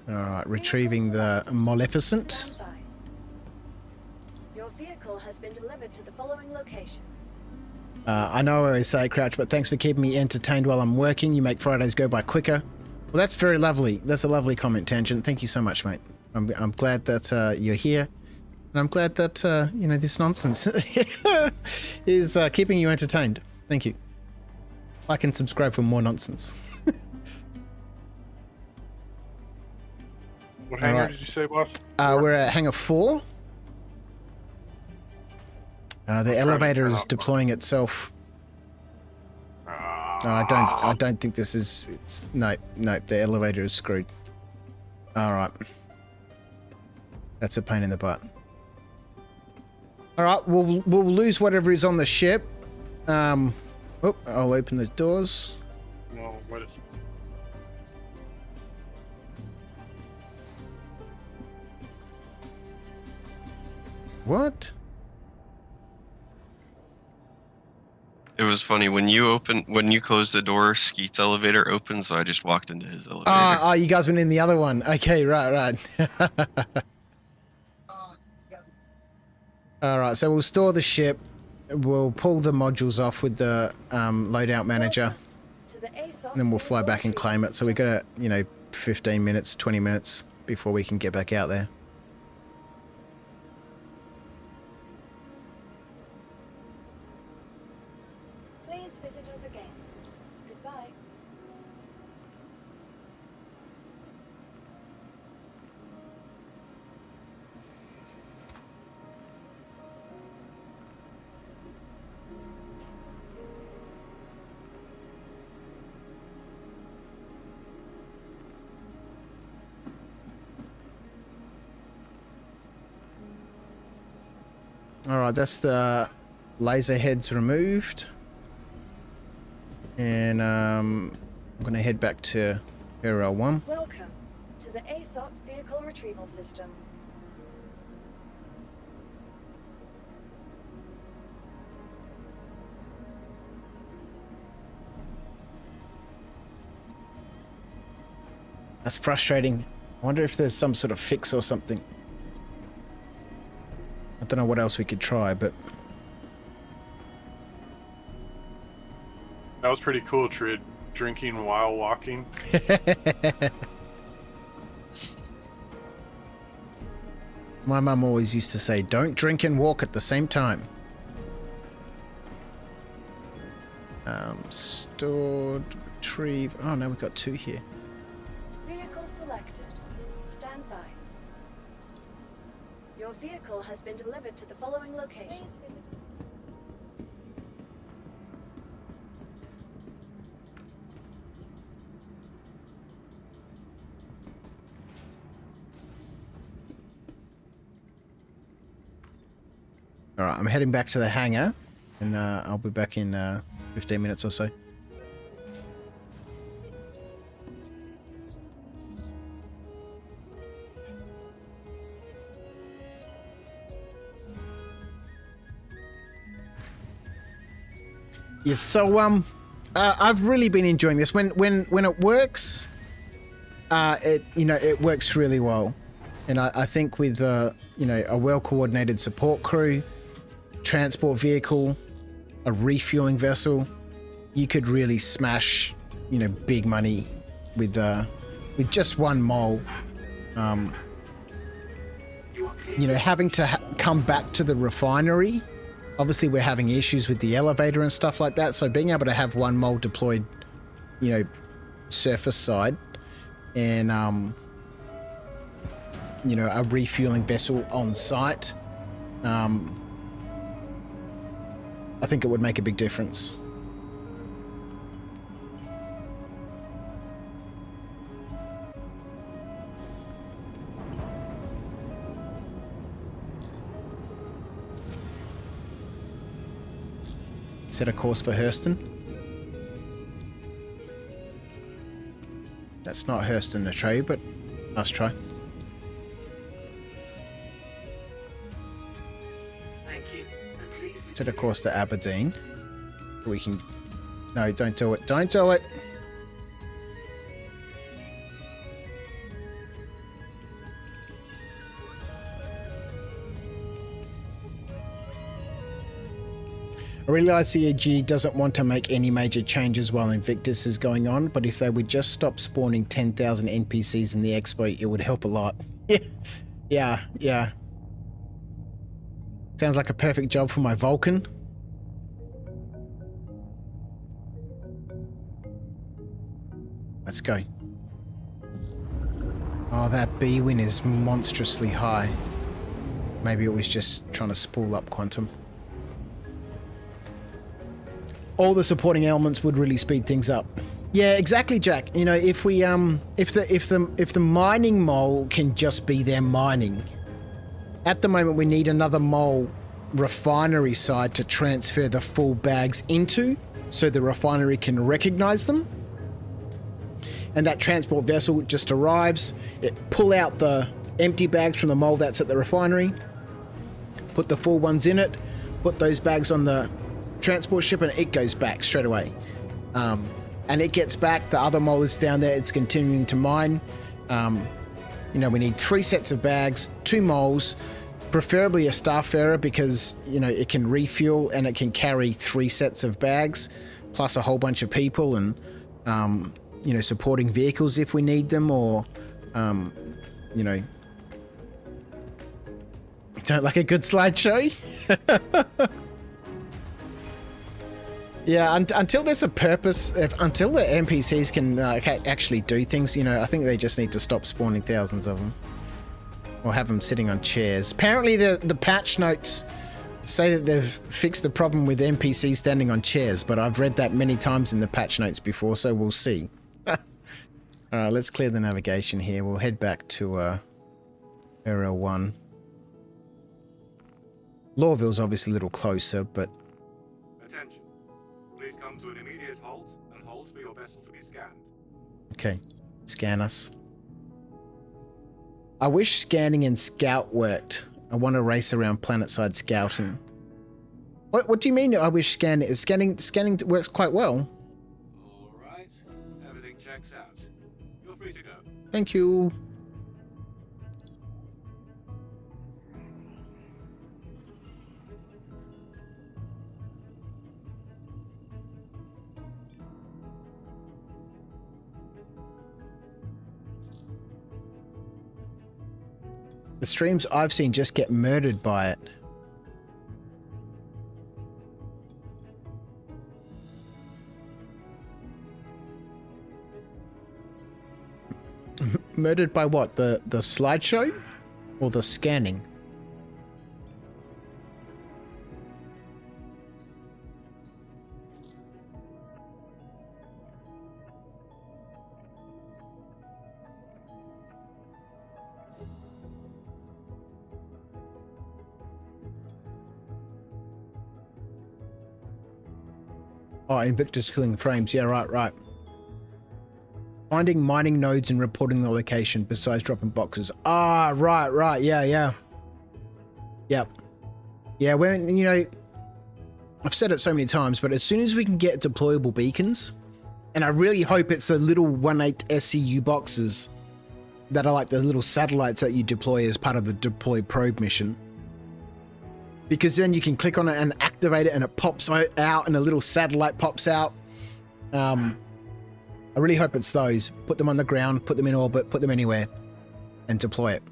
Alright, retrieving the Moleficent. Your vehicle has been delivered to the following location. I know I always say, Crouch, but thanks for keeping me entertained while I'm working. You make Fridays go by quicker. Well, that's very lovely. That's a lovely comment, Tangent. Thank you so much, mate. I'm glad that you're here. And I'm glad that, this nonsense is keeping you entertained. Thank you. Like and subscribe for more nonsense. What hangar did you say, boss? We're at hangar 4. The elevator is deploying itself. No, I don't think this is. No, the elevator is screwed. All right. That's a pain in the butt. All right, we'll lose whatever is on the ship. I'll open the doors. No, what is? What? It was funny when you closed the door. Skeet's elevator opened, so I just walked into his elevator. Oh, you guys went in the other one. Okay, right. All right, so we'll store the ship. We'll pull the modules off with the loadout manager. And then we'll fly back and claim it. So we got 15 minutes, 20 minutes before we can get back out there. Please visit us again. Goodbye. Alright, that's the laser heads removed. And I'm going to head back to referral 1. Welcome to the ASOP Vehicle Retrieval System. That's frustrating. I wonder if there's some sort of fix or something. I don't know what else we could try, but... That was pretty cool, Trid. Drinking while walking. My mum always used to say, don't drink and walk at the same time. Stored, retrieve... Oh, no, we've got 2 here. Vehicle selected. Stand by. Your vehicle has been delivered to the following locations. Alright, I'm heading back to the hangar, and I'll be back in 15 minutes or so. Yes, so I've really been enjoying this. When it works, it works really well, and I think with a well coordinated support crew, transport vehicle, a refueling vessel, you could really smash big money with just one mole. Having to come back to the refinery. Obviously, we're having issues with the elevator and stuff like that, so being able to have one mole deployed, surface side, and, a refueling vessel on site, I think it would make a big difference. Set a course for Hurston. That's not Hurston to try, but nice try. Thank you. Please Set a course to Aberdeen. We can... No, don't do it. Don't do it! I realise CAG doesn't want to make any major changes while Invictus is going on, but if they would just stop spawning 10,000 NPCs in the expo, it would help a lot. Yeah. Sounds like a perfect job for my Vulcan. Let's go. Oh, that B win is monstrously high. Maybe it was just trying to spool up Quantum. All the supporting elements would really speed things up. Yeah, exactly, Jack. If we if the mining mole can just be their mining. At the moment, we need another mole refinery side to transfer the full bags into, so the refinery can recognize them. And that transport vessel just arrives. It pull out the empty bags from the mole that's at the refinery. Put the full ones in it. Put those bags on the transport ship and it goes back straight away. And it gets back, the other mole is down there, it's continuing to mine. You know, we need 3 sets of bags, 2 moles, preferably a starfarer because, you know, it can refuel and it can carry 3 sets of bags, plus a whole bunch of people and, you know, supporting vehicles if we need them, or, you know... Don't like a good slideshow? Yeah, until there's a purpose, until the NPCs can actually do things, you know, I think they just need to stop spawning thousands of them. Or have them sitting on chairs. Apparently the patch notes say that they've fixed the problem with NPCs standing on chairs, but I've read that many times in the patch notes before, so we'll see. Alright, let's clear the navigation here. We'll head back to RL1. Lawville's obviously a little closer, but... Attention. Please come to an immediate halt and hold for your vessel to be scanned. Okay, scan us. I wish scanning and scout worked. I want to race around planetside scouting. What do you mean I wish scanning works quite well? Alright, everything checks out. You're free to go. Thank you. The streams I've seen just get murdered by it. Murdered by what? The slideshow? Or the scanning? Oh, Invictus killing frames. Yeah, right. Finding mining nodes and reporting the location besides dropping boxes. Ah, right. Yeah. Yep. Yeah, when, you know, I've said it so many times, but as soon as we can get deployable beacons, and I really hope it's the little 1/8 SCU boxes that are like the little satellites that you deploy as part of the deploy probe mission. Because then you can click on it and activate it and it pops out and a little satellite pops out. I really hope it's those. Put them on the ground, put them in orbit, put them anywhere and deploy it.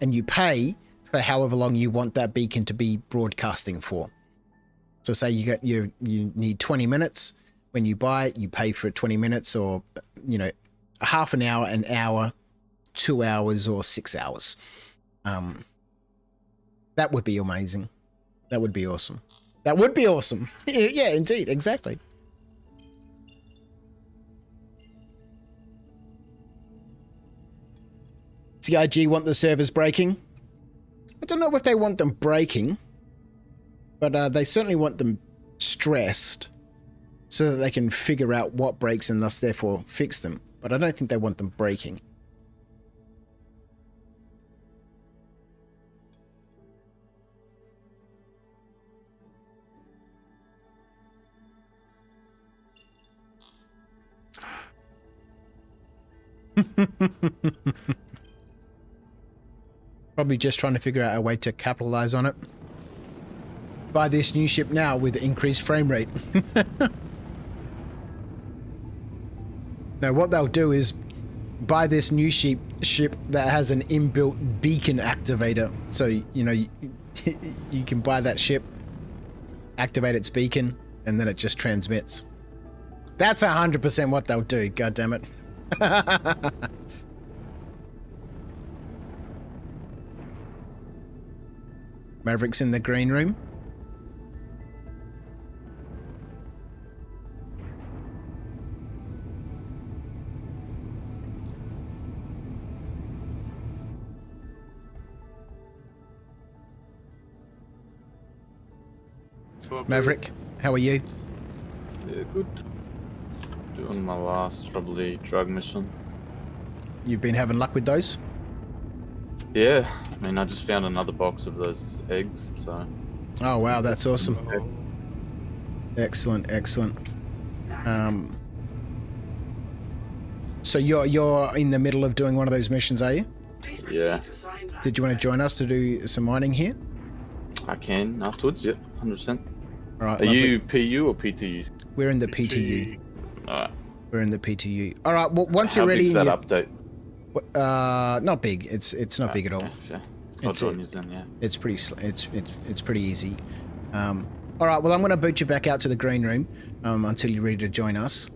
And you pay for however long you want that beacon to be broadcasting for. So say you need 20 minutes. When you buy it, you pay for it 20 minutes or, you know, a half an hour, 2 hours or 6 hours. That would be amazing. That would be awesome. That would be awesome. Yeah, indeed. Exactly. CIG want the servers breaking? I don't know if they want them breaking, but they certainly want them stressed so that they can figure out what breaks and thus therefore fix them. But I don't think they want them breaking. Probably just trying to figure out a way to capitalize on it. Buy this new ship now with increased frame rate. Now what they'll do is buy this new ship that has an inbuilt beacon activator. So, you know, you can buy that ship, activate its beacon, and then it just transmits. That's 100% what they'll do, God damn it. Maverick's in the green room. Maverick, how are you? Yeah, good. Doing my last, probably, drug mission. You've been having luck with those? Yeah, I mean, I just found another box of those eggs, so... Oh wow, that's awesome. Excellent, excellent. So you're in the middle of doing one of those missions, are you? Yeah. Did you want to join us to do some mining here? I can afterwards, yep, 100%. All right. Are you PU or PTU? We're in the PTU. Alright. We're in the PTU. All right. Well, once How you're ready, big's that update? not big. It's not big at all. Yeah. I'll join you then, yeah. It's pretty easy. All right. Well, I'm going to boot you back out to the green room until you're ready to join us,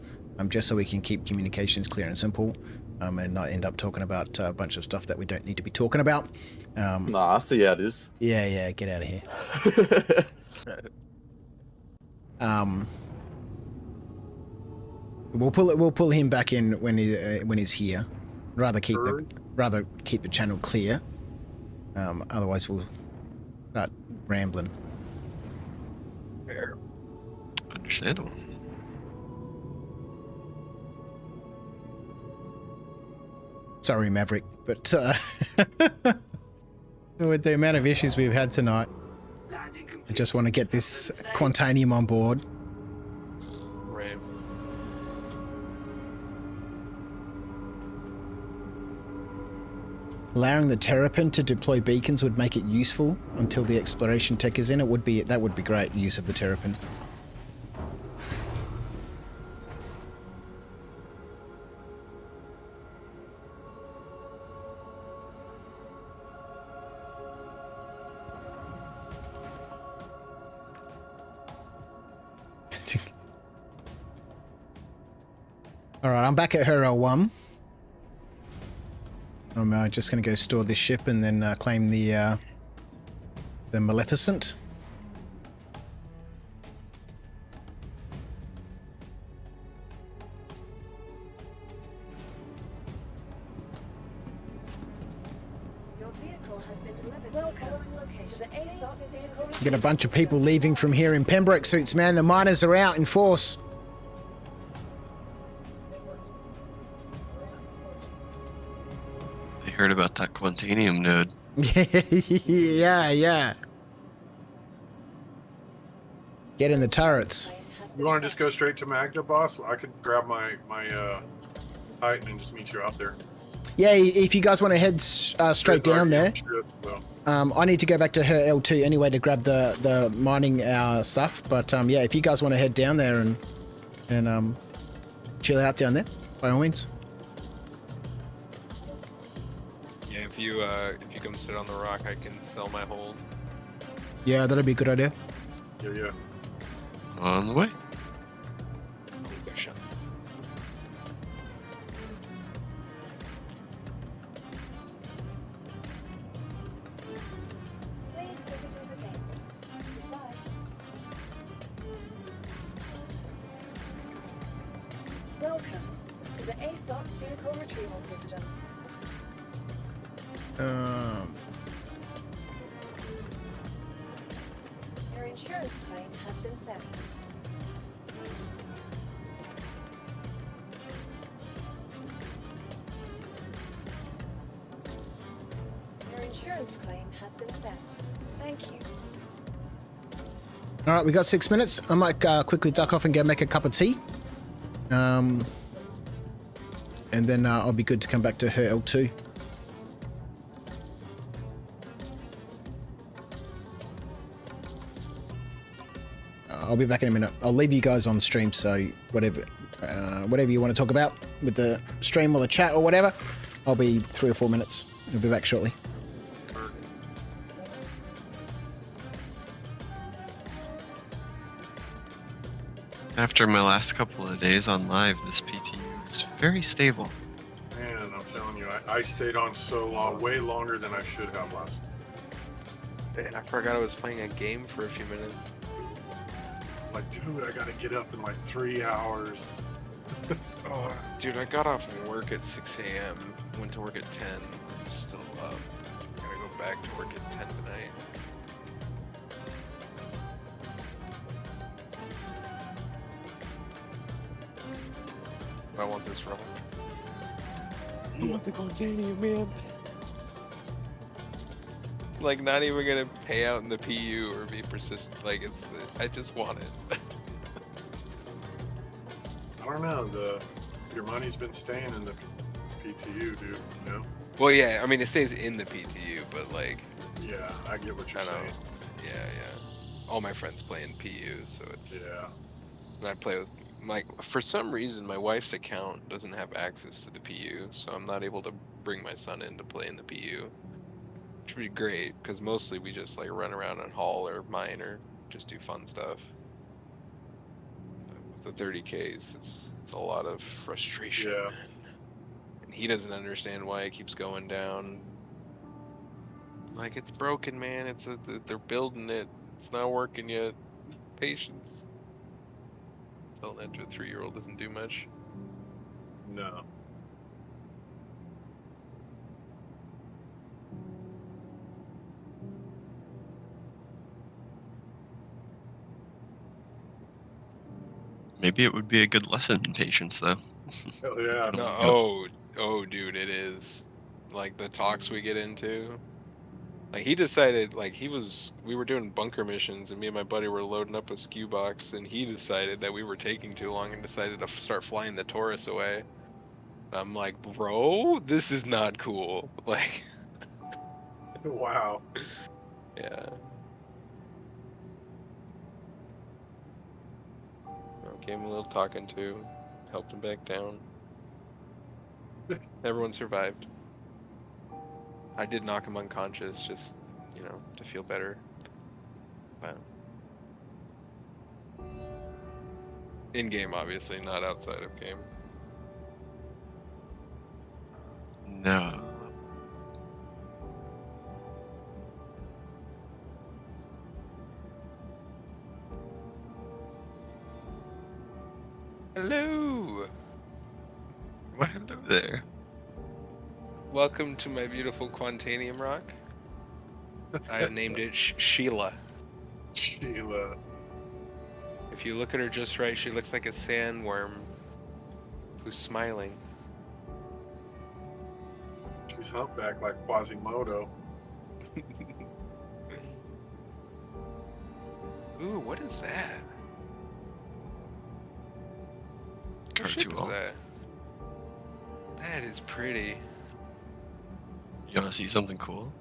just so we can keep communications clear and simple, and not end up talking about a bunch of stuff that we don't need to be talking about. Nah, I see how it is. Yeah. Get out of here. We'll pull him back in when he's here. Rather keep the channel clear. Otherwise we'll start rambling. Fair. Understandable. Sorry, Maverick, but with the amount of issues we've had tonight, I just want to get this Quantanium on board. Right. Allowing the Terrapin to deploy beacons would make it useful until the exploration tech is in. That would be great use of the Terrapin. All right, I'm back at her L1. I'm just going to go store this ship and then claim the Moleficent. Your vehicle has been delivered. Welcome to the ASOP vehicle. Get a bunch of people leaving from here in Pembroke suits, man. The miners are out in force. They heard about that Quantanium node. yeah. Get in the turrets. You want to just go straight to Magda, boss? I could grab my Titan and just meet you out there. Yeah, if you guys want to head straight down there. I need to go back to her L2 anyway to grab the mining stuff. But yeah, if you guys want to head down there and chill out down there, by all means. Yeah, if you come sit on the rock, I can sell my hold. Yeah, that'd be a good idea. Yeah. On the way. Please visit us again. Goodbye. Welcome to the ASOP vehicle retrieval system. Your insurance claim has been sent. Your insurance claim has been sent. Thank you. All right, we got 6 minutes. I might quickly duck off and go make a cup of tea. And then I'll be good to come back to her L2. I'll be back in a minute. I'll leave you guys on stream, so whatever you want to talk about with the stream or the chat or whatever, I'll be 3 or 4 minutes. I'll be back shortly. After my last couple of days on live, this PTU is very stable. Man, I'm telling you, I stayed on so long, way longer than I should have last. Man, I forgot I was playing a game for a few minutes. It's like, dude, I gotta get up in like 3 hours. Oh, dude, I got off work at 6 a.m., went to work at 10, I'm still up. Gotta go back to work at 10 tonight. I want this rubber. I want the Quantanium, man. Like, not even gonna pay out in the PU or be persistent. Like, I just want it. I don't know. Your money's been staying in the PTU, dude. You know? Well, yeah. I mean, it stays in the PTU, but like. Yeah, I get what you're saying. Yeah. All my friends play in PU, so it's. Yeah. And I play with for some reason, my wife's account doesn't have access to the PU, so I'm not able to bring my son in to play in the PU. Which would be great, because mostly we just like run around and haul or mine or just do fun stuff. But with the 30Ks, it's a lot of frustration. Yeah. And he doesn't understand why it keeps going down. Like, it's broken, man. They're building it. It's not working yet. Patience. Telling that to a 3-year-old doesn't do much. No. Maybe it would be a good lesson in patience, though. Hell yeah. No, oh, dude, it is. Like, the talks we get into. Like, he decided, like, we were doing bunker missions, and me and my buddy were loading up a skew box, and he decided that we were taking too long and decided to start flying the Taurus away. I'm like, bro, this is not cool. Like, wow. Yeah. Gave him a little talking to, helped him back down. Everyone survived. I did knock him unconscious, just, to feel better. But in game, obviously, not outside of game. No. Hello! Well, hello there. Welcome to my beautiful Quantanium rock. I have named it Sheila. Sheila. If you look at her just right, she looks like a sandworm who's smiling. She's humpback like Quasimodo. Ooh, what is that? What ship is that? That is pretty. You wanna see something cool?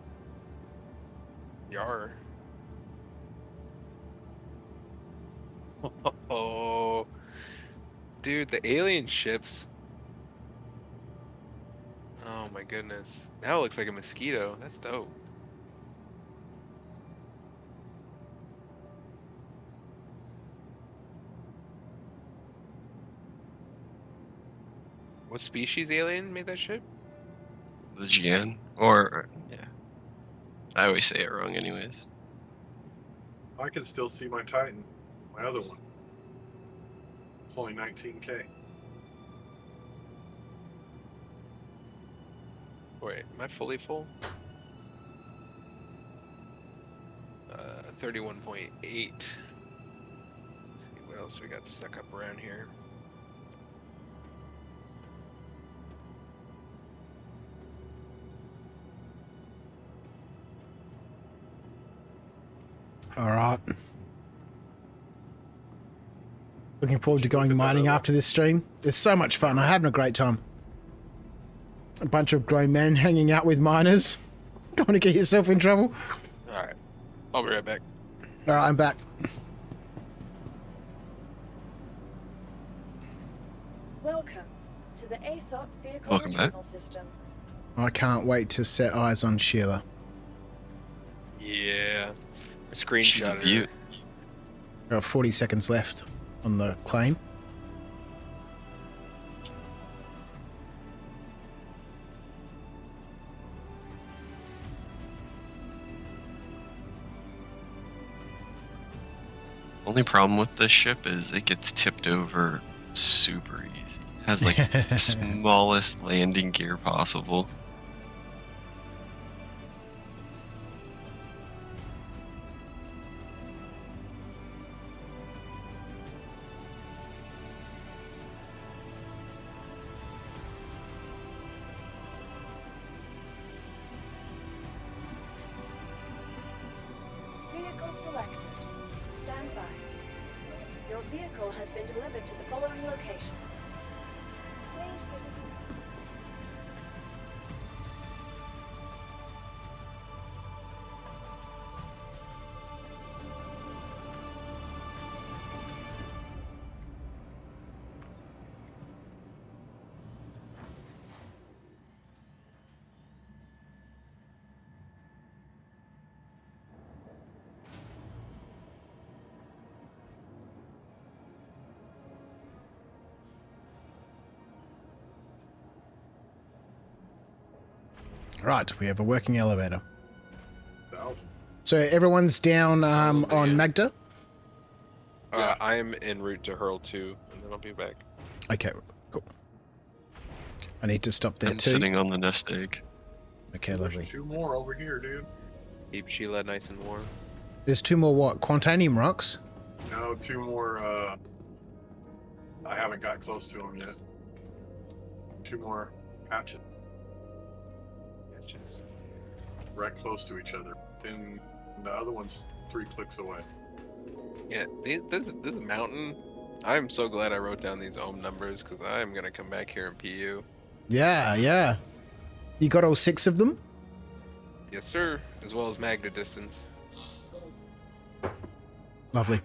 Yar. Oh, dude, the alien ships. Oh my goodness. Now it looks like a mosquito. That's dope. What species alien made that ship? The Jian? Or, yeah. I always say it wrong anyways. I can still see my Titan, my other one. It's only 19K. Wait, am I fully full? 31.8. What else we got stuck up around here? All right. Looking forward to going mining after this stream. It's so much fun. I'm having a great time. A bunch of grown men hanging out with miners. Don't want to get yourself in trouble. Alright. I'll be right back. All right, I'm back. Welcome to the ASOC vehicle Welcome retrieval system. I can't wait to set eyes on Sheila. Yeah. I She's a screenshot her. beaut. Got 40 seconds left on the claim. Only problem with this ship is it gets tipped over super easy. Has like the smallest landing gear possible. Vehicle selected. Stand by. Your vehicle has been delivered to the following location. Right, we have a working elevator. 1,000. So everyone's down on Magda? I am en route to Hurl 2, and then I'll be back. Okay, cool. I need to stop there I'm too. sitting on the nest egg. Okay, lovely. 2 more over here, dude. Keep Sheila nice and warm. There's 2 more what? Quantanium rocks? No, 2 more. I haven't got close to them yet. 2 more hatchet. Right close to each other. And the other one's 3 clicks away. Yeah, this mountain. I'm so glad I wrote down these ohm numbers because I'm gonna come back here and PU. Yeah, yeah. You got all 6 of them? Yes, sir. As well as Magda distance. Lovely.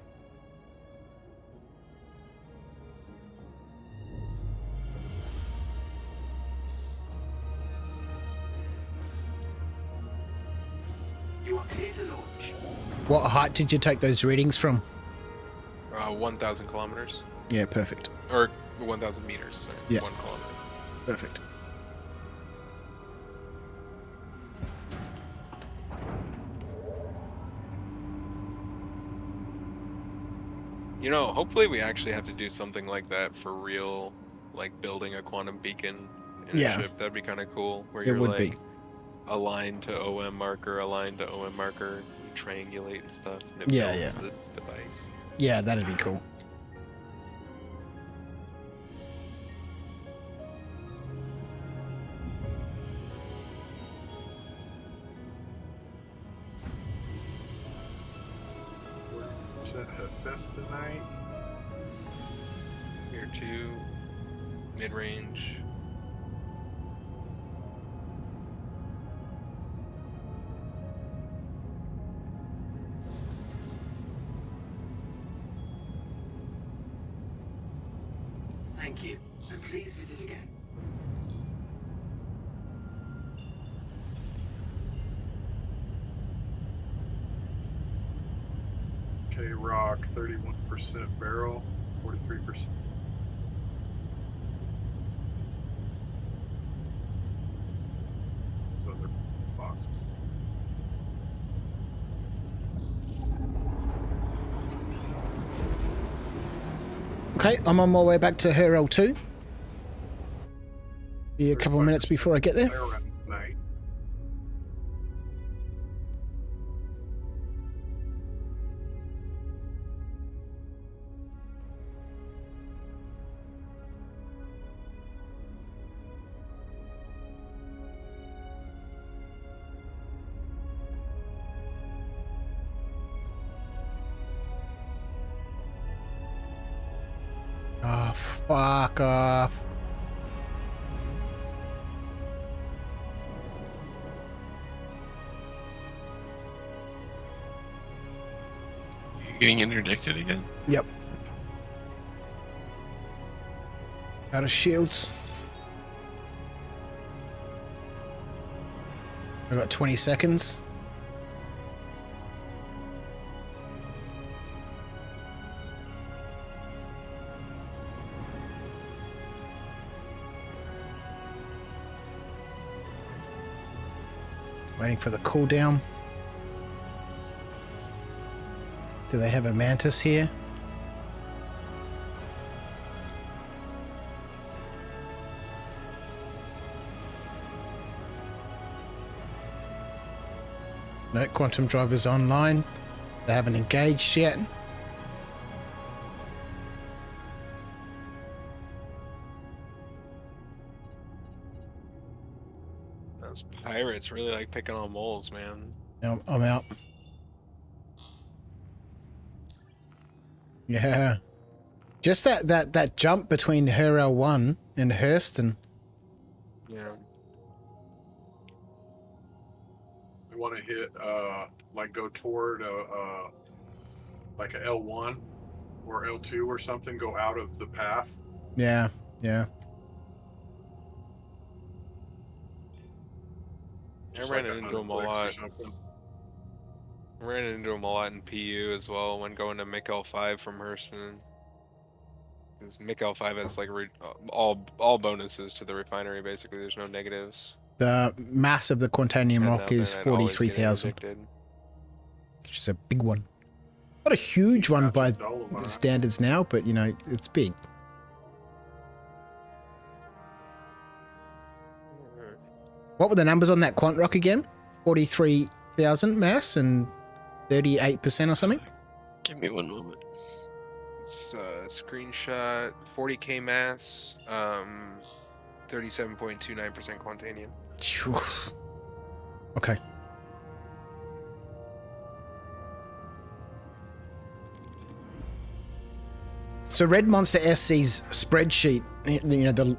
You are clear to launch. What height did you take those readings from? 1,000 kilometers. Yeah, perfect. Or 1,000 meters. Sorry, Yeah. 1 kilometer. Perfect. You know, hopefully we actually have to do something like that for real, like building a quantum beacon in a ship. That'd be kind of cool. Where It you're would like be. aligned to OM marker, aligned to OM marker, you triangulate and stuff, and it Yeah, builds yeah. the device. Yeah, that'd be cool. What's that Hephaestus tonight? Here too, mid range. Thank you, and please visit again. K Rock, 31% barrel, 43%. So they're bots. Okay, I'm on my way back to her L2. Be a couple of minutes before I get there. Night. Oh, fuck off. You getting interdicted again? Yep. Out of shields. I got 20 seconds. Waiting for the cooldown. Do they have a mantis here? No, quantum driver's online. They haven't engaged yet. Those pirates really like picking on moles, man. No, I'm out. Yeah. Just that jump between her L1 and Hurston. Yeah. We want to hit, like go toward like a L1 or L2 or something, go out of the path. Yeah, yeah. I ran into them a lot. I ran into them a lot in PU as well when going to MiC-L5 from Hurston. Because MiC-L5 has like all bonuses to the refinery basically. There's no negatives. The mass of the Quantanium rock is 43,000, which is a big one. Not a huge one by the standards now, but you know, it's big. What were the numbers on that quant rock again? 43,000 mass and 38% or something? Give me one moment. It's screenshot, 40k mass, 37.29% Quantanium. Okay. So Red Monster SC's spreadsheet, the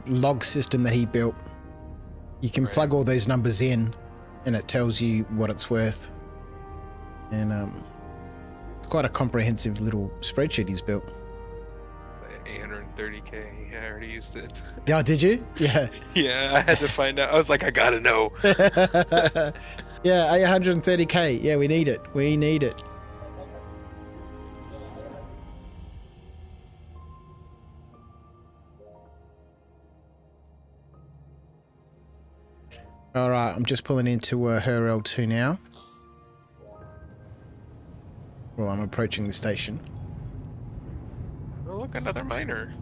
log system that he built, you can plug all those numbers in, and it tells you what it's worth. And it's quite a comprehensive little spreadsheet he's built. 830k. Yeah, I already used it. Yeah, did you? Yeah. Yeah, I had to find out. I was like, I gotta know. Yeah, 830k. Yeah, we need it. We need it. All right, I'm just pulling into her L2 now. Well, I'm approaching the station. Oh, look, another miner.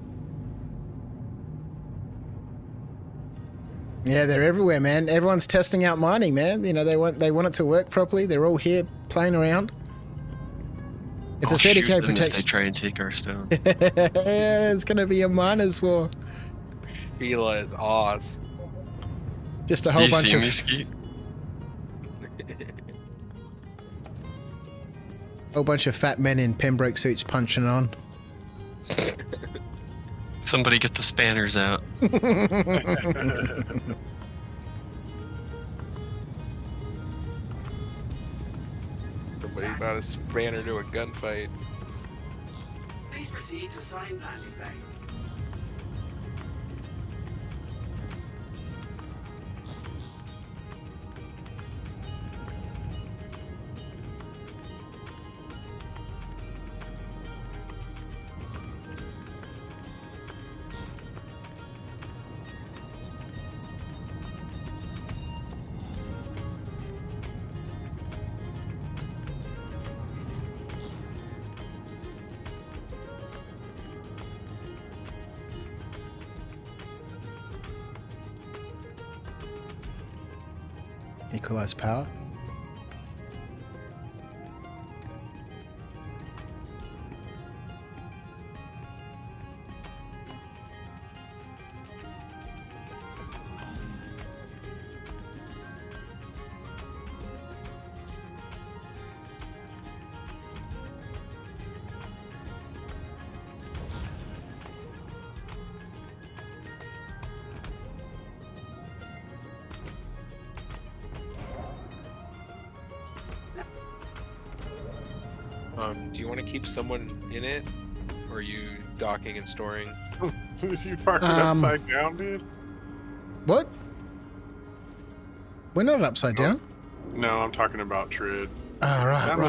Yeah, they're everywhere, man. Everyone's testing out mining, man. You know, they want it to work properly. They're all here playing around. It's I'll a 30k shoot them protection. if they try and take our stone. Yeah, it's gonna be a miners' war. Sheila is Oz. Just a whole bunch of. Whole bunch of fat men in Pembroke suits punching on. Somebody get the spanners out. Somebody about a spanner to a gunfight. Please proceed to assigned landing bay. Equalize power. Do you want to keep someone in it, or are you docking and storing? Is you fucking upside down, dude? What? We're not upside down. No, I'm talking about Trid. Ah, right, that right.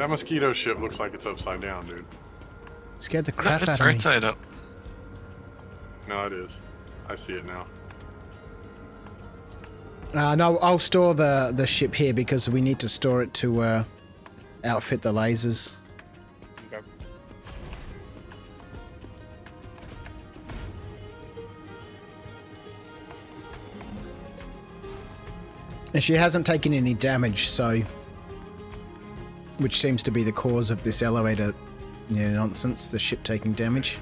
Mosquito ship looks like it's upside down, dude. Scared the crap out of me. It's right side up. No, it is. I see it now. No, I'll store the ship here because we need to store it to outfit the lasers. Okay. And she hasn't taken any damage, so, which seems to be the cause of this elevator nonsense, the ship taking damage.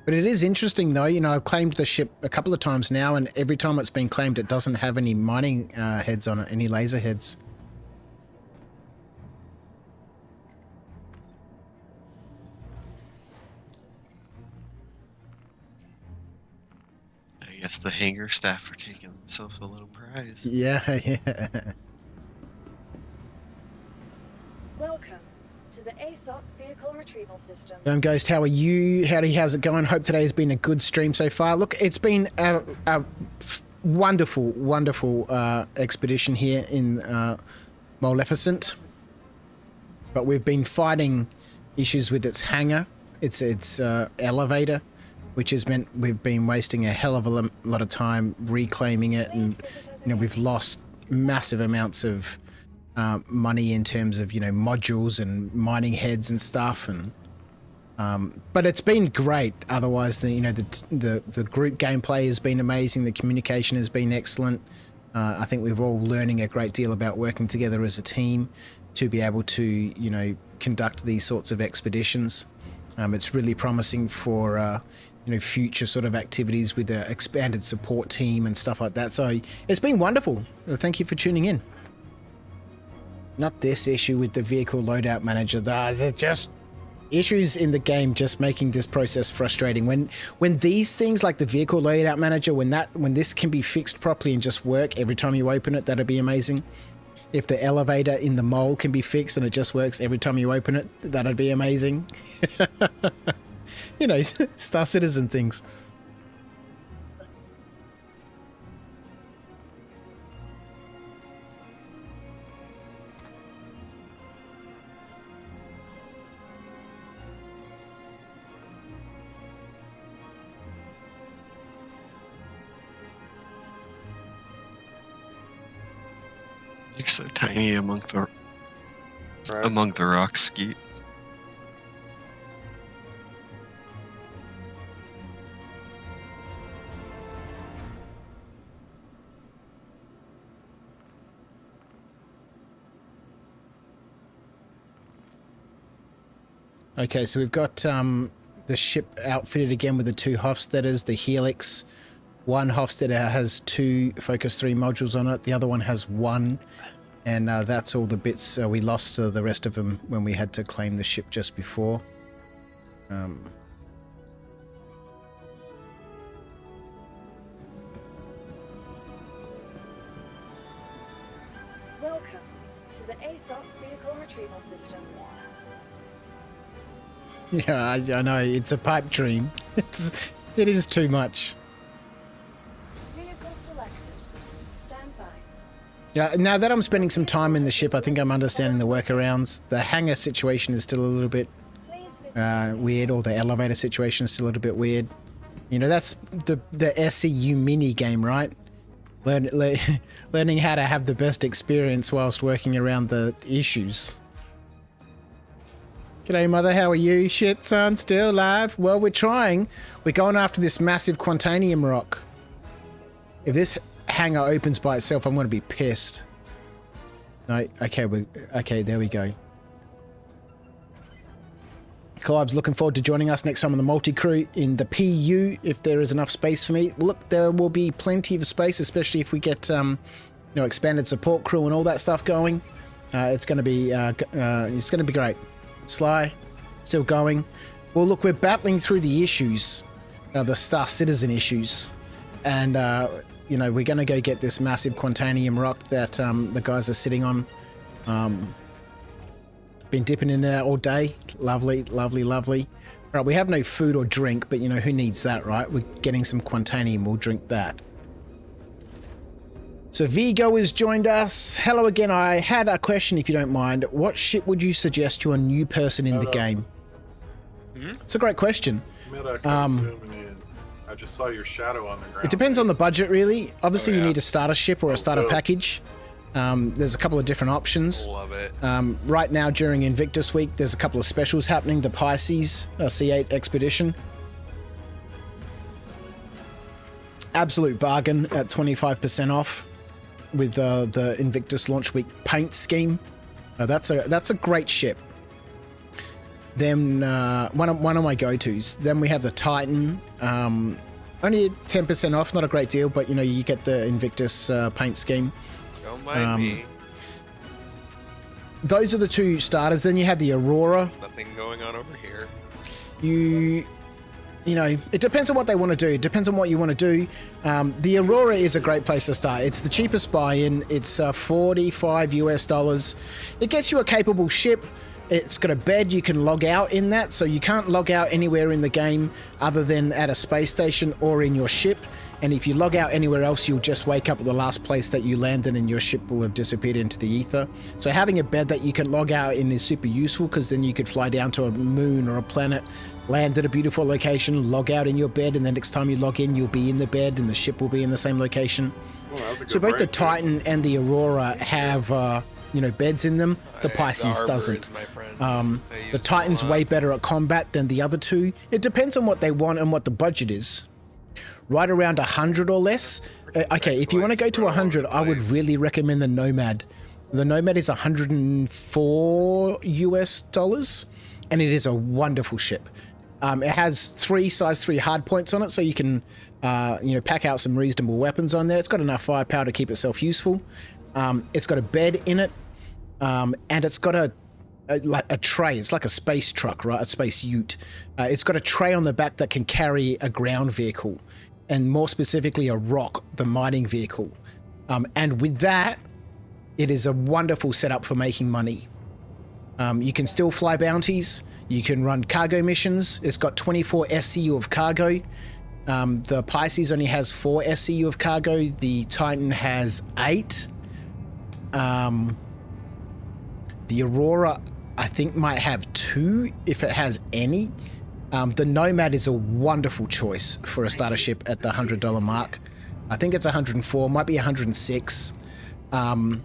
But it is interesting, though. You know, I've claimed the ship a couple of times now, and every time it's been claimed, it doesn't have any mining heads on it, any laser heads. I guess the hangar staff are taking themselves a little prize. Yeah, yeah. Welcome to the ASOC vehicle retrieval system. Ghost, how are you? How's it going? Hope today has been a good stream so far. Look, it's been a wonderful, wonderful expedition here in Moleficent. but we've been fighting issues with its hangar, its elevator, which has meant we've been wasting a hell of a lot of time reclaiming it, and we've lost massive amounts of money in terms of modules and mining heads and stuff, and but it's been great. Otherwise, the group gameplay has been amazing. The communication has been excellent. I think we're all learning a great deal about working together as a team to be able to conduct these sorts of expeditions. It's really promising for future sort of activities with the expanded support team and stuff like that. So it's been wonderful. Thank you for tuning in. Not this issue with the vehicle loadout manager. There's just issues in the game just making this process frustrating. When these things like the vehicle loadout manager, when this can be fixed properly and just work every time you open it, that'd be amazing. If the elevator in the mole can be fixed and it just works every time you open it, that'd be amazing. Star Citizen things. You're so tiny among the rocks, Skeet. Okay, so we've got the ship outfitted again with the 2 Hofstadters, the Helix. One Hofstadter has 2 Focus 3 modules on it. The other one has 1. And that's all the bits we lost the rest of them when we had to claim the ship just before. Welcome to the ASOP Vehicle Retrieval System. Yeah, I know, it's a pipe dream. It is too much. Vehicle selected. Stand by. Yeah, now that I'm spending some time in the ship, I think I'm understanding the workarounds. The hangar situation is still a little bit weird, or the elevator situation is still a little bit weird. That's the SCU mini game, right? Learning how to have the best experience whilst working around the issues. G'day, mother. How are you? Shit, son. Still alive? Well, we're trying. We're going after this massive Quantanium rock. If this hangar opens by itself, I'm going to be pissed. No, okay, there we go. Clive's looking forward to joining us next time on the multi-crew in the PU, if there is enough space for me. Look, there will be plenty of space, especially if we get expanded support crew and all that stuff going. It's going to be great. Sly, still going. Well, look, we're battling through the issues, the Star Citizen issues, and we're going to go get this massive Quantanium rock that the guys are sitting on. Been dipping in there all day. Lovely, lovely, lovely. All right, we have no food or drink, but who needs that, right? We're getting some Quantanium. We'll drink that. So Vigo has joined us. Hello again. I had a question, if you don't mind. What ship would you suggest to a new person in the game? It's a great question. I just saw your shadow on the ground. It depends on the budget, really. Obviously, you need a starter ship or a starter package. There's a couple of different options. Love it. Right now, during Invictus Week, there's a couple of specials happening. The Pisces C8 Expedition. Absolute bargain at 25% off with the Invictus Launch Week paint scheme. That's a great ship. Then one of my go-tos. Then we have the Titan. Only 10% off, not a great deal, but you get the Invictus paint scheme. Don't mind me. Those are the 2 starters. Then you have the Aurora. Nothing going on over here. It depends on what they want to do. It depends on what you want to do. The Aurora is a great place to start. It's the cheapest buy-in. It's $45 US. It gets you a capable ship. It's got a bed. You can log out in that, so you can't log out anywhere in the game other than at a space station or in your ship. And if you log out anywhere else, you'll just wake up at the last place that you landed and your ship will have disappeared into the ether. So having a bed that you can log out in is super useful, because then you could fly down to a moon or a planet, land at a beautiful location, log out in your bed, and the next time you log in, you'll be in the bed and the ship will be in the same location. So both the Titan and the Aurora have, beds in them. The Pisces doesn't. The Titan's way better at combat than the other two. It depends on what they want and what the budget is. Right around 100 or less. Okay, if you want to go to 100, I would really recommend the Nomad. The Nomad is $104 US, and it is a wonderful ship. It has 3 size 3 hard points on it, so you can pack out some reasonable weapons on there. It's got enough firepower to keep itself useful. It's got a bed in it, and it's got a tray. It's like a space truck, right? A space ute. It's got a tray on the back that can carry a ground vehicle, and more specifically a rock, the mining vehicle. And with that, it is a wonderful setup for making money. You can still fly bounties. You can run cargo missions. It's got 24 SCU of cargo. The Pisces only has 4 SCU of cargo. The Titan has 8. The Aurora, I think, might have 2 if it has any. The Nomad is a wonderful choice for a starter ship at the $100 mark. I think it's 104, might be 106. But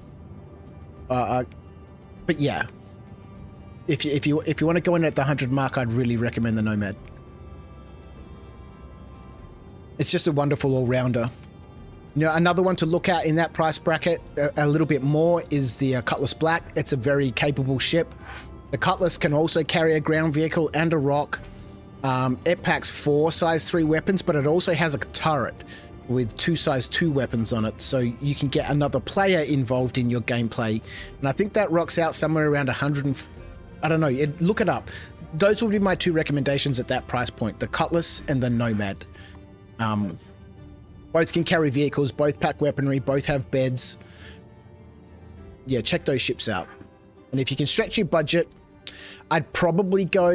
yeah, if you want to go in at the 100 mark, I'd really recommend the Nomad. It's just a wonderful all-rounder. Another one to look at in that price bracket, a little bit more, is the Cutlass Black. It's a very capable ship. The Cutlass can also carry a ground vehicle and a rock. It packs 4 size 3 weapons, but it also has a turret with 2 size 2 weapons on it, so you can get another player involved in your gameplay. And I think that rocks out somewhere around 100. I don't know. Look it up. Those would be my 2 recommendations at that price point: the Cutlass and the Nomad. Both can carry vehicles, both pack weaponry, both have beds. Yeah, check those ships out. And if you can stretch your budget, I'd probably go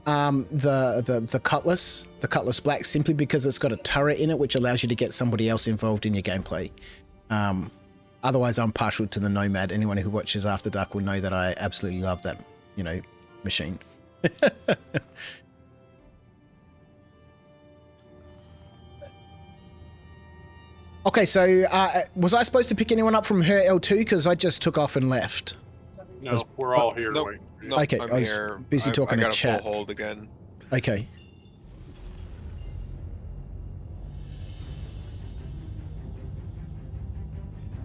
the Cutlass, the Cutlass Black, simply because it's got a turret in it, which allows you to get somebody else involved in your gameplay. Otherwise, I'm partial to the Nomad. Anyone who watches After Dark will know that I absolutely love that, machine. Okay, so was I supposed to pick anyone up from her L2? Because I just took off and left. No, we're all here. Nope, waiting. nope, Okay, I'm I was here. busy talking I to got chat. a full hold again. Okay.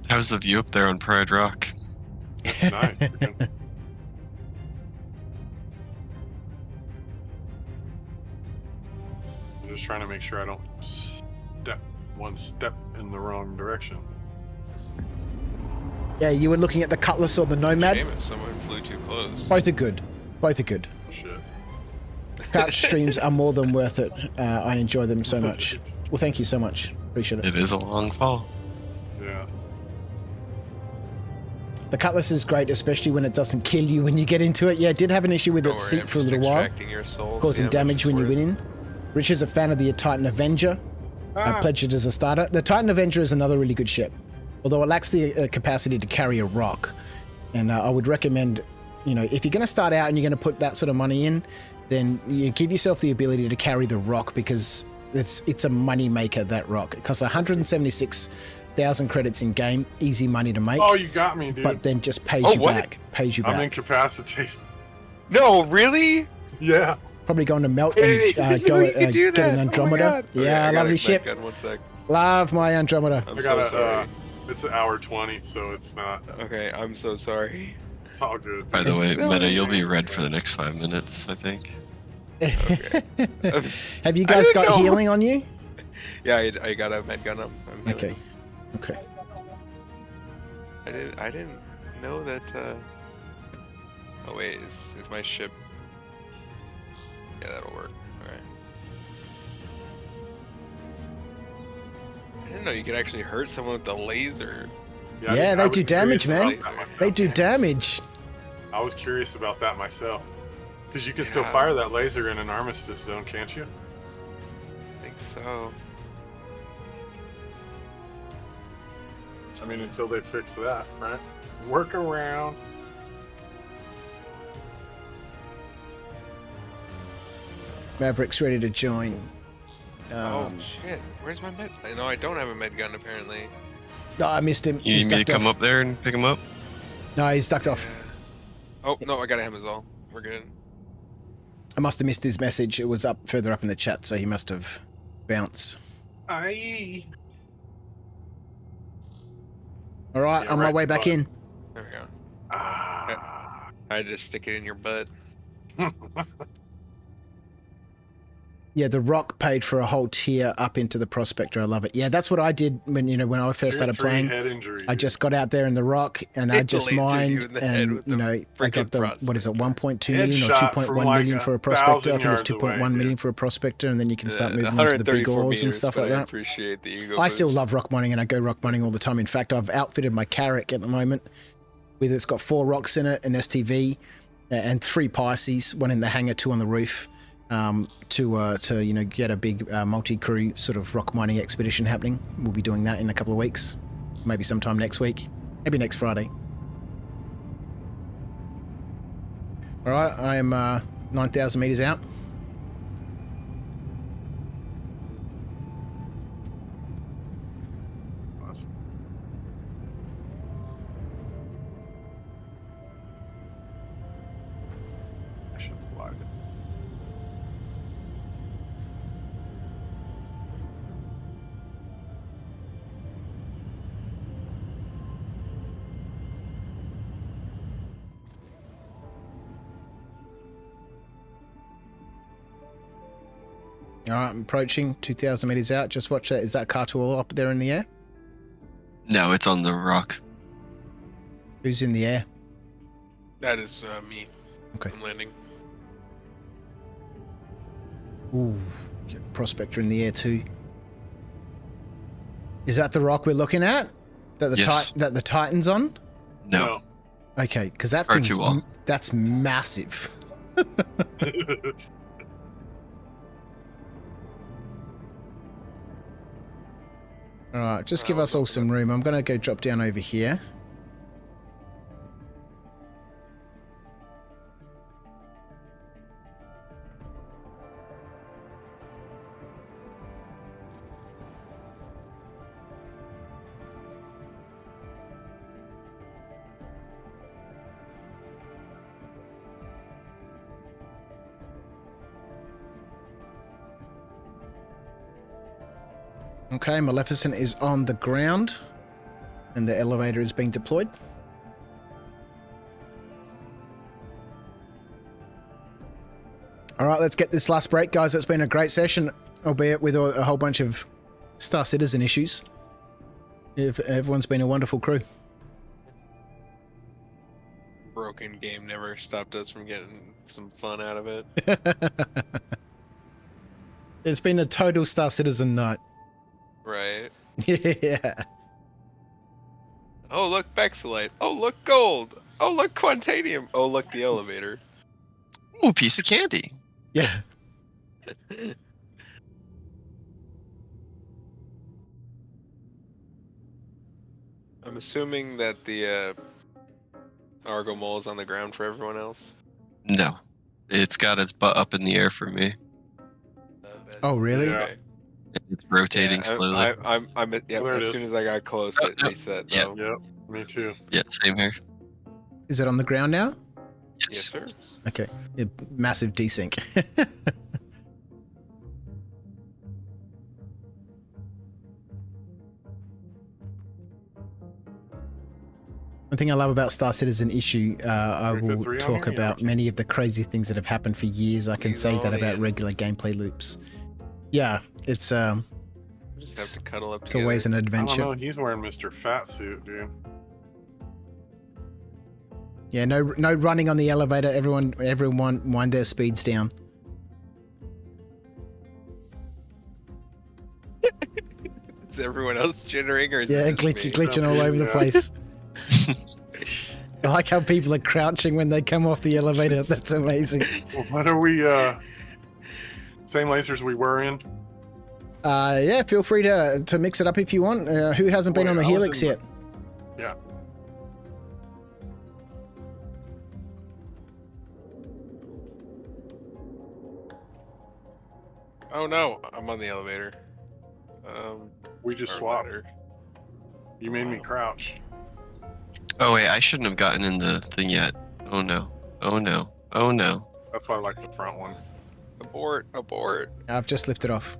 How's the view up there on Pride Rock? It's nice. I'm just trying to make sure I don't step one step in the wrong direction. Yeah, you were looking at the Cutlass or the Nomad? Shame if someone flew too close. Both are good. Both are good. Shit. Crouch streams are more than worth it. I enjoy them so much. Well, thank you so much. Appreciate it. It is a long fall. Yeah. The Cutlass is great, especially when it doesn't kill you when you get into it. Yeah, it did have an issue with its seat for a little while, causing damage when you went in. Rich is a fan of the Titan Avenger. I pledged it as a starter. The Titan Avenger is another really good ship, although it lacks the capacity to carry a rock. And I would recommend, if you're going to start out and you're going to put that sort of money in, then you give yourself the ability to carry the rock, because it's a money maker, that rock. It costs 176,000 credits in game, easy money to make. Oh, you got me, dude. But then just pays you back. I'm incapacitated. No, really? Yeah. Probably going to melt and go get an Andromeda. Yeah, love your ship. One sec. Love my Andromeda. I got it's an hour 20, so it's not. Okay, I'm so sorry. It's all good. By the way, Meta, you'll be red for the next 5 minutes, I think. Okay. Have you guys got healing on you? Yeah, I got a med gun. I'm okay. Okay. I didn't know that. Oh wait, is my ship? Yeah, that'll work. Alright. I didn't know you could actually hurt someone with the laser. Yeah, they do damage, man. They do damage. I was curious about that myself. Because you can still fire that laser in an armistice zone, can't you? I think so. I mean, until they fix that, right? Work around. Maverick's ready to join. Oh shit! Where's my med? I know I don't have a med gun apparently. Oh, I missed him. You need me to come up there and pick him up? No, he's ducked off. Oh no, I got a Hemazole. We're good. I must have missed his message. It was up further up in the chat, so he must have bounced. Aye. All right, Yeah, on my way back in. There we go. I just stick it in your butt. Yeah, the rock paid for a whole tier up into the prospector. I love it. Yeah, that's what I did when I first started playing. I just got out there in the rock and I just mined, and I got the 1.2 million or 2.1 million for a prospector. I think it's 2.1 million for a prospector, and then you can start moving into the big ores and stuff like that. I appreciate the ego. I still love rock mining, and I go rock mining all the time. In fact, I've outfitted my Carrack at the moment with it's got 4 rocks in it, an STV, and 3 Pisces, 1 in the hangar, 2 on the roof. To get a big multi-crew sort of rock mining expedition happening. We'll be doing that in a couple of weeks, maybe sometime next week, maybe next Friday. All right, I am 9,000 meters out. All right, I'm approaching 2,000 meters out. Just watch that. Is that cartool up there in the air? No, it's on the rock. Who's in the air? That is me. Okay. I'm landing. Ooh, prospector in the air too. Is that the rock we're looking at? That the Yes. that the Titan's on? No. Okay, because that Or thing's too long. that's massive. All right, just give us all some room. I'm going to go drop down over here. Okay, Maleficent is on the ground, and the elevator is being deployed. All right, let's get this last break, guys. It's been a great session, albeit with a whole bunch of Star Citizen issues. Everyone's been a wonderful crew. Broken game never stopped us from getting some fun out of it. It's been a total Star Citizen night. Right. Yeah. Oh, look, Vexilite. Oh, look, gold. Oh, look, Quantanium. Oh, look, the elevator. Ooh, piece of candy. Yeah. I'm assuming that the Argo Mole is on the ground for everyone else. No. It's got its butt up in the air for me. Oh, really? Yeah. It's rotating slowly. I'm yeah, There it as is. soon as I got close, it reset. Yeah. though. Yep, me too. Yeah, same here. Is it on the ground now? Yes, sir. Okay. Yeah, massive desync. One thing I love about Star Citizen issue, I will 3 on talk here? about many of the crazy things that have happened for years. I can say that about regular gameplay loops. Yeah, it's We just have to cuddle up it's together. always an I adventure. don't know. He's wearing Mr. Fat Suit, dude. Yeah, no running on the elevator. Everyone wind their speeds down. Is everyone else jittering or is Yeah, it just me? glitching all over the Yeah. place. I like how people are crouching when they come off the elevator. That's amazing. Well, what are we? Same lasers we were in. Yeah, feel free to mix it up if you want. Who hasn't been Wait, on the I was Helix in yet? Yeah. Oh no, I'm on the elevator. We just swapped. You made me crouch. Oh wait, I shouldn't have gotten in the thing yet. Oh no. Oh no. Oh no. That's why I like the front one. Abort, abort. I've just lifted off.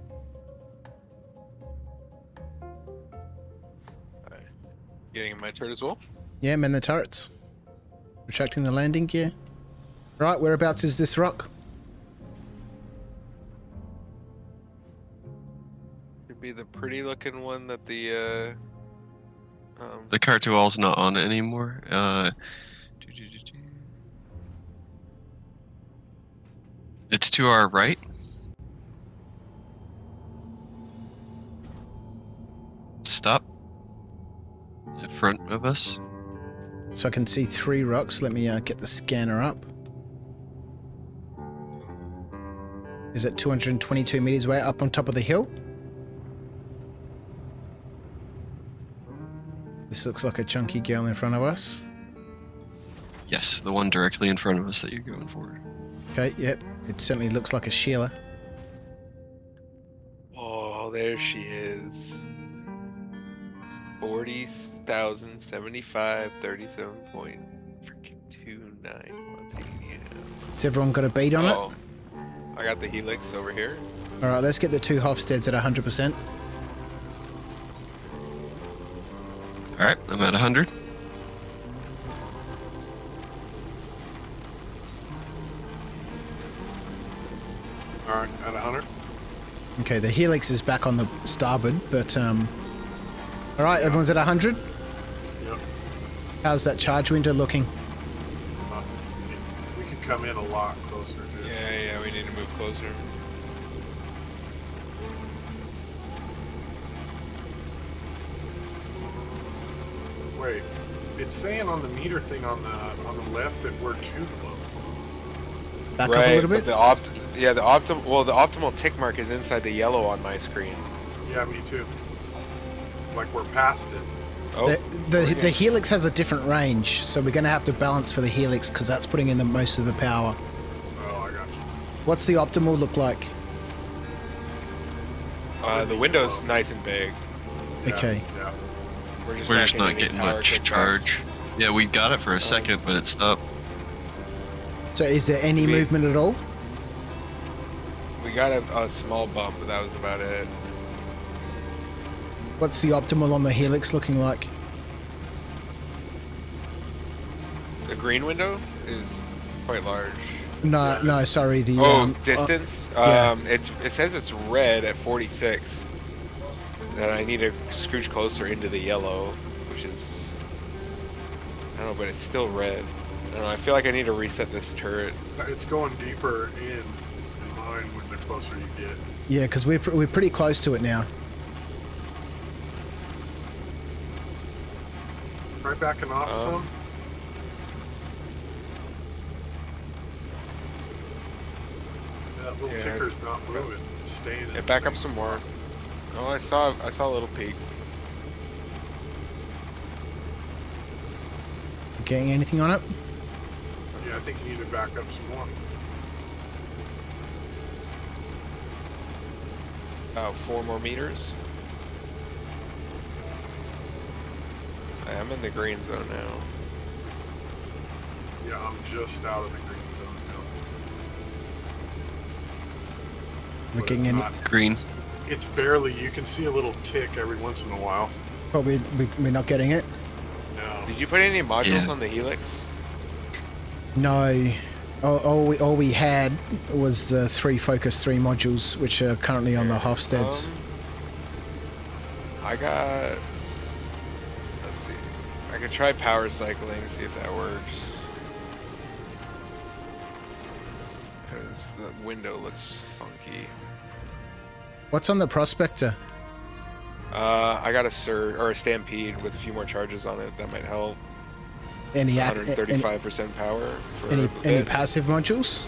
Getting in my turret as well? Yeah, mend the turrets. Retracting the landing gear. Right, whereabouts is this rock? Could be the pretty looking one that the The Cartual's not on it anymore. It's to our right. Stop. In front of us. So I can see 3 rocks. Let me get the scanner up. Is it 222 meters away up on top of the hill? This looks like a chunky girl in front of us. Yes, the one directly in front of us that you're going for. Okay, yep. It certainly looks like a Sheila. Oh, there she is. 40,075, 37.29. Has everyone got a beat on it? I got the Helix over here. Alright, let's get the 2 Hofsteds at 100%. Alright, I'm at 100. Alright, at 100. Okay, the Helix is back on the starboard, but alright, everyone's at 100? Yep. How's that charge window looking? We can come in a lot closer, dude. Yeah, we need to move closer. Wait, it's saying on the meter thing on the left that we're too close. Back up a little bit? The optimal tick mark is inside the yellow on my screen. Yeah, me too. Like we're past it. Oh, the Helix has a different range, so we're going to have to balance for the Helix because that's putting in the most of the power. Oh, I got you. What's the optimal look like? The window's nice and big. Okay. Yeah. We're just not getting much charge. Yeah, we got it for a second, but it stopped. So is there any movement at all? We got a small bump, but that was about it. What's the optimal on the Helix looking like? The green window is quite large. No, sorry. The distance. Yeah. It says it's red at 46. That I need to scooch closer into the yellow, which is I don't know, but it's still red. I don't know. I feel like I need to reset this turret. It's going deeper in mine when the closer you get. Yeah, because we're pretty close to it now. Try backing off some. That little ticker's not moving. It's staying. Yeah, back up some more. Oh, I saw a little peak. Getting anything on it? Yeah, I think you need to back up some more. About 4 more meters. I am in the green zone now. Yeah, I'm just out of the green zone now. We're getting in green. It's barely. You can see a little tick every once in a while. Probably we're not getting it. No. Did you put any modules on the Helix? No. All we had was 3 Focus 3 modules, which are currently on the Hofsteds. I got... Let's see. I could try power cycling, see if that works. Because the window looks funky. What's on the Prospector? I got a Surge, or a Stampede with a few more charges on it. That might help. Any 135% power. For any passive modules?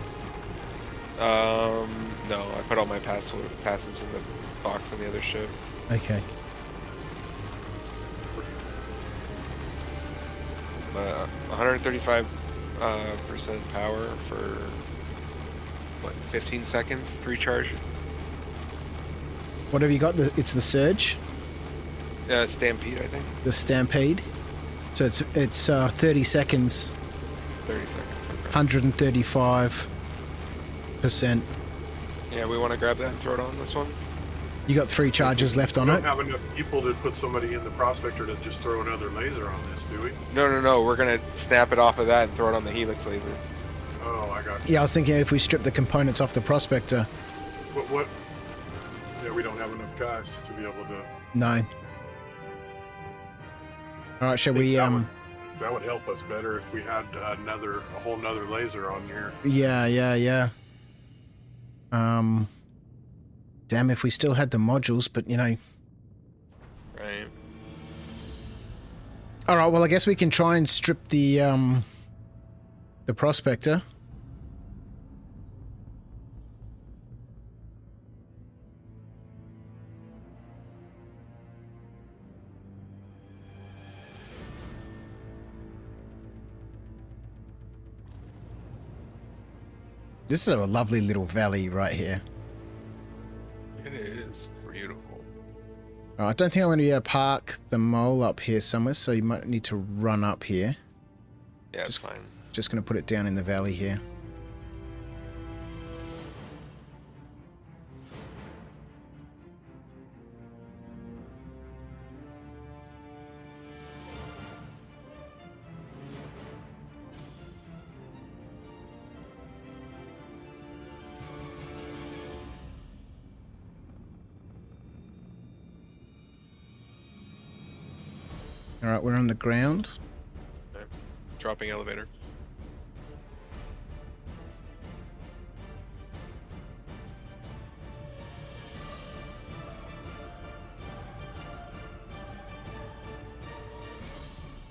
No, I put all my passives in the box on the other ship. Okay. 135% power for what, 15 seconds, 3 charges. What have you got? It's the surge. Stampede, I think. The stampede. So it's 30 seconds. 30 seconds. Okay. 135%. Yeah, we want to grab that and throw it on this one. You got 3 charges left on it. We don't have enough people to put somebody in the prospector to just throw another laser on this, do we? No. We're gonna snap it off of that and throw it on the helix laser. Oh, I got you. Yeah, I was thinking if we strip the components off the prospector. What? Yeah, we don't have enough guys to be able to. No. All right, shall we? That would help us better if we had a whole nother laser on here. Yeah. Damn, if we still had the modules, but you know. Right. All right. Well, I guess we can try and strip the prospector. This is a lovely little valley right here. It is beautiful. I don't think I'm going to be able to park the mole up here somewhere, so you might need to run up here. Yeah, it's fine. Just going to put it down in the valley here. Alright, we're on the ground. Okay. Dropping elevator.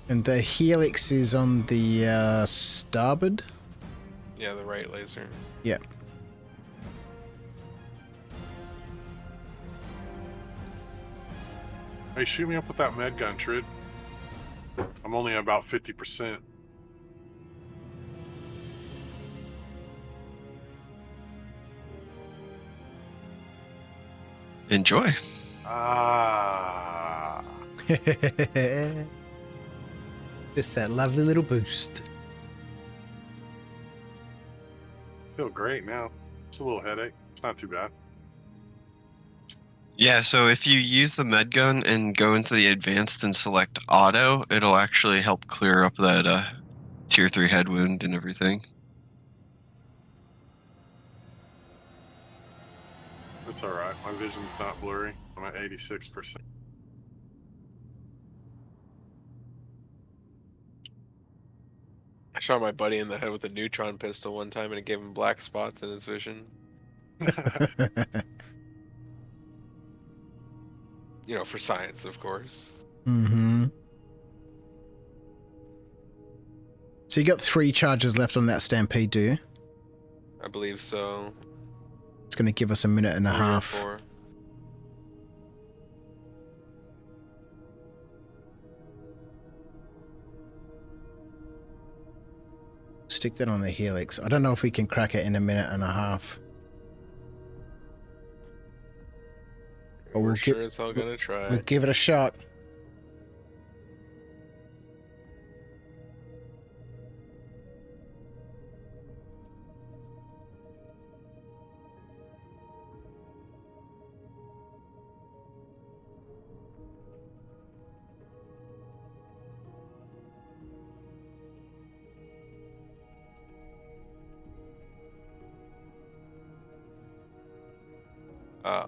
And the helix is on the starboard? Yeah, the right laser. Yep. Hey, shoot me up with that med gun, Trid. I'm only about 50%. Enjoy. Ah. Just that lovely little boost. Feel great now. It's a little headache. It's not too bad. Yeah, so if you use the med gun and go into the advanced and select auto, it'll actually help clear up that tier 3 head wound and everything. It's alright. My vision's not blurry. I'm at 86%. I shot my buddy in the head with a neutron pistol one time and it gave him black spots in his vision. You know, for science, of course. Mm-hmm. So you got 3 charges left on that stampede, do you? I believe so. It's going to give us a minute and a 3 or half. 4. Stick that on the helix. I don't know if we can crack it in a minute and a half. But We're sure it's all gonna try. We'll give it a shot.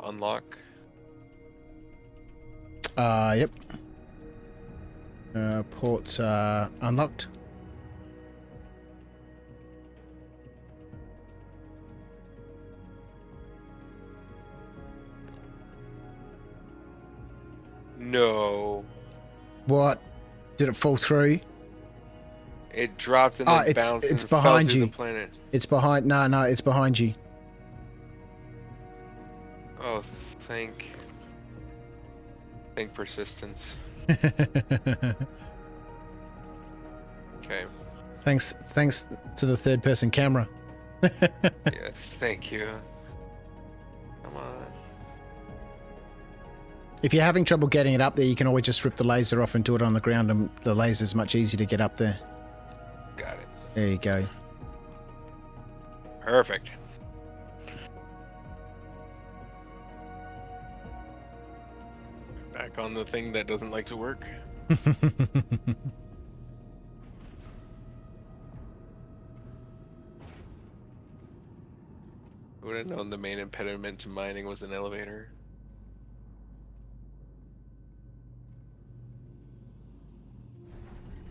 Unlock. Yep. Ports unlocked. No. What? Did it fall through? It dropped and then bounced it's and behind fell through you. the planet. It's behind. No, it's behind you. Oh, think persistence. Thanks to the third-person camera. Yes, thank you. Come on. If you're having trouble getting it up there, you can always just rip the laser off and do it on the ground, and the laser's much easier to get up there. Got it. There you go. Perfect. Back on the thing that doesn't like to work. Who would have known the main impediment to mining was an elevator?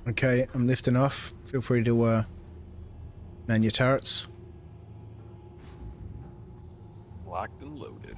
Okay, I'm lifting off. Feel free to man your turrets. Locked and loaded.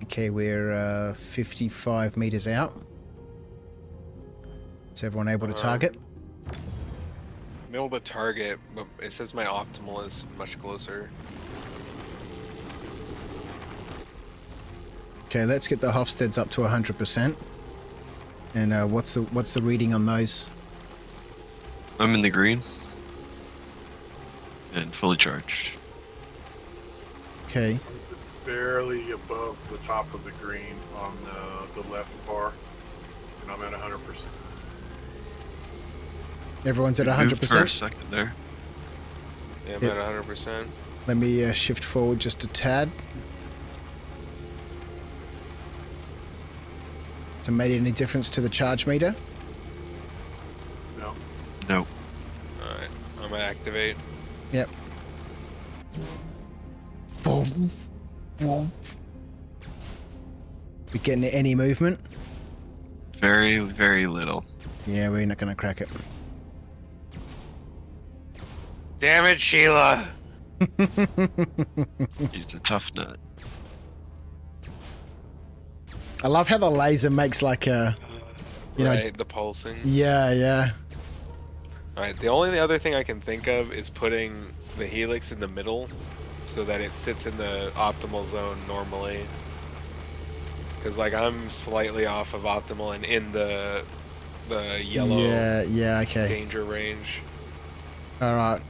Okay, we're 55 meters out. Is everyone able to target? I'm able to target, but it says my optimal is much closer. Okay, let's get the Hofstedes up to 100%. And what's the reading on those? I'm in the green. And fully charged. Okay. Barely above the top of the green on the left bar, and I'm at 100%. Everyone's at 100%? Moved for a second there. Yeah, I'm at 100%. Let me shift forward just a tad. So made any difference to the charge meter? No. No. Alright, I'm gonna activate. Yep. Boom. Whoa. We getting any movement? Very, very little. Yeah, we're not gonna crack it. Damn it, Sheila! He's a tough nut. I love how the laser makes like a, you know, the pulsing. Yeah, yeah. Alright, the only other thing I can think of is putting the helix in the middle so that it sits in the optimal zone normally. Because like I'm slightly off of optimal and in the yellow yeah, okay. danger range. Alright.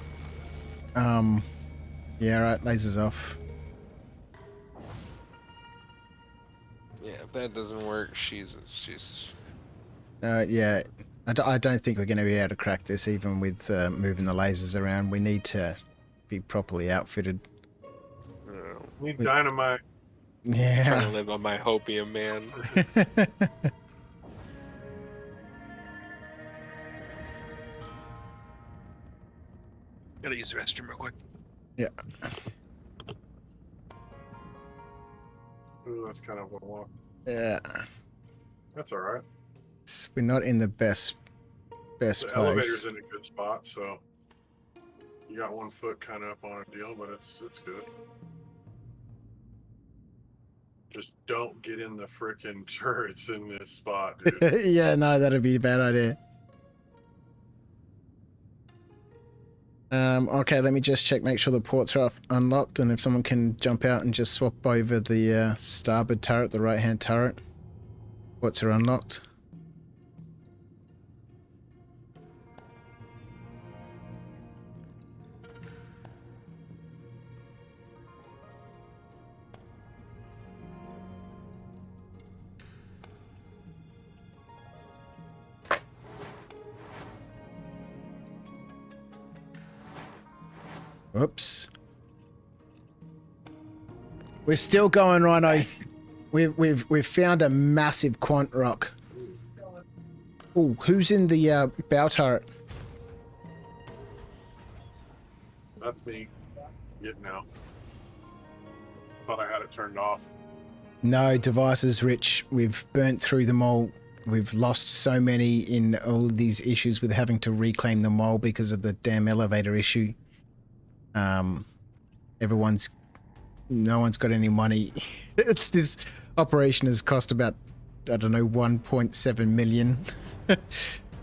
Yeah, alright, lasers off. Yeah, if that doesn't work, she's Yeah, I don't think we're going to be able to crack this even with moving the lasers around. We need to be properly outfitted. Need dynamite. Yeah. Trying to live on my hopium, man. Gotta use the restroom real quick. Yeah. Ooh, that's kind of a walk. Yeah. That's all right. We're not in the best place. The elevator's in a good spot, so you got 1 foot kind of up on a deal, but it's good. Just don't get in the frickin' turrets in this spot, dude. Yeah, no, that'd be a bad idea. Okay, let me just check, make sure the ports are unlocked, and if someone can jump out and just swap over the starboard turret, the right-hand turret. Ports are unlocked. Whoops. We're still going, Rhino. We've found a massive quant rock. Oh, who's in the bow turret? That's me. Getting out. Thought I had it turned off. No, devices, Rich. We've burnt through them all we've lost so many in all these issues with having to reclaim the mole because of the damn elevator issue. No one's got any money. This operation has cost about, I don't know, 1.7 million.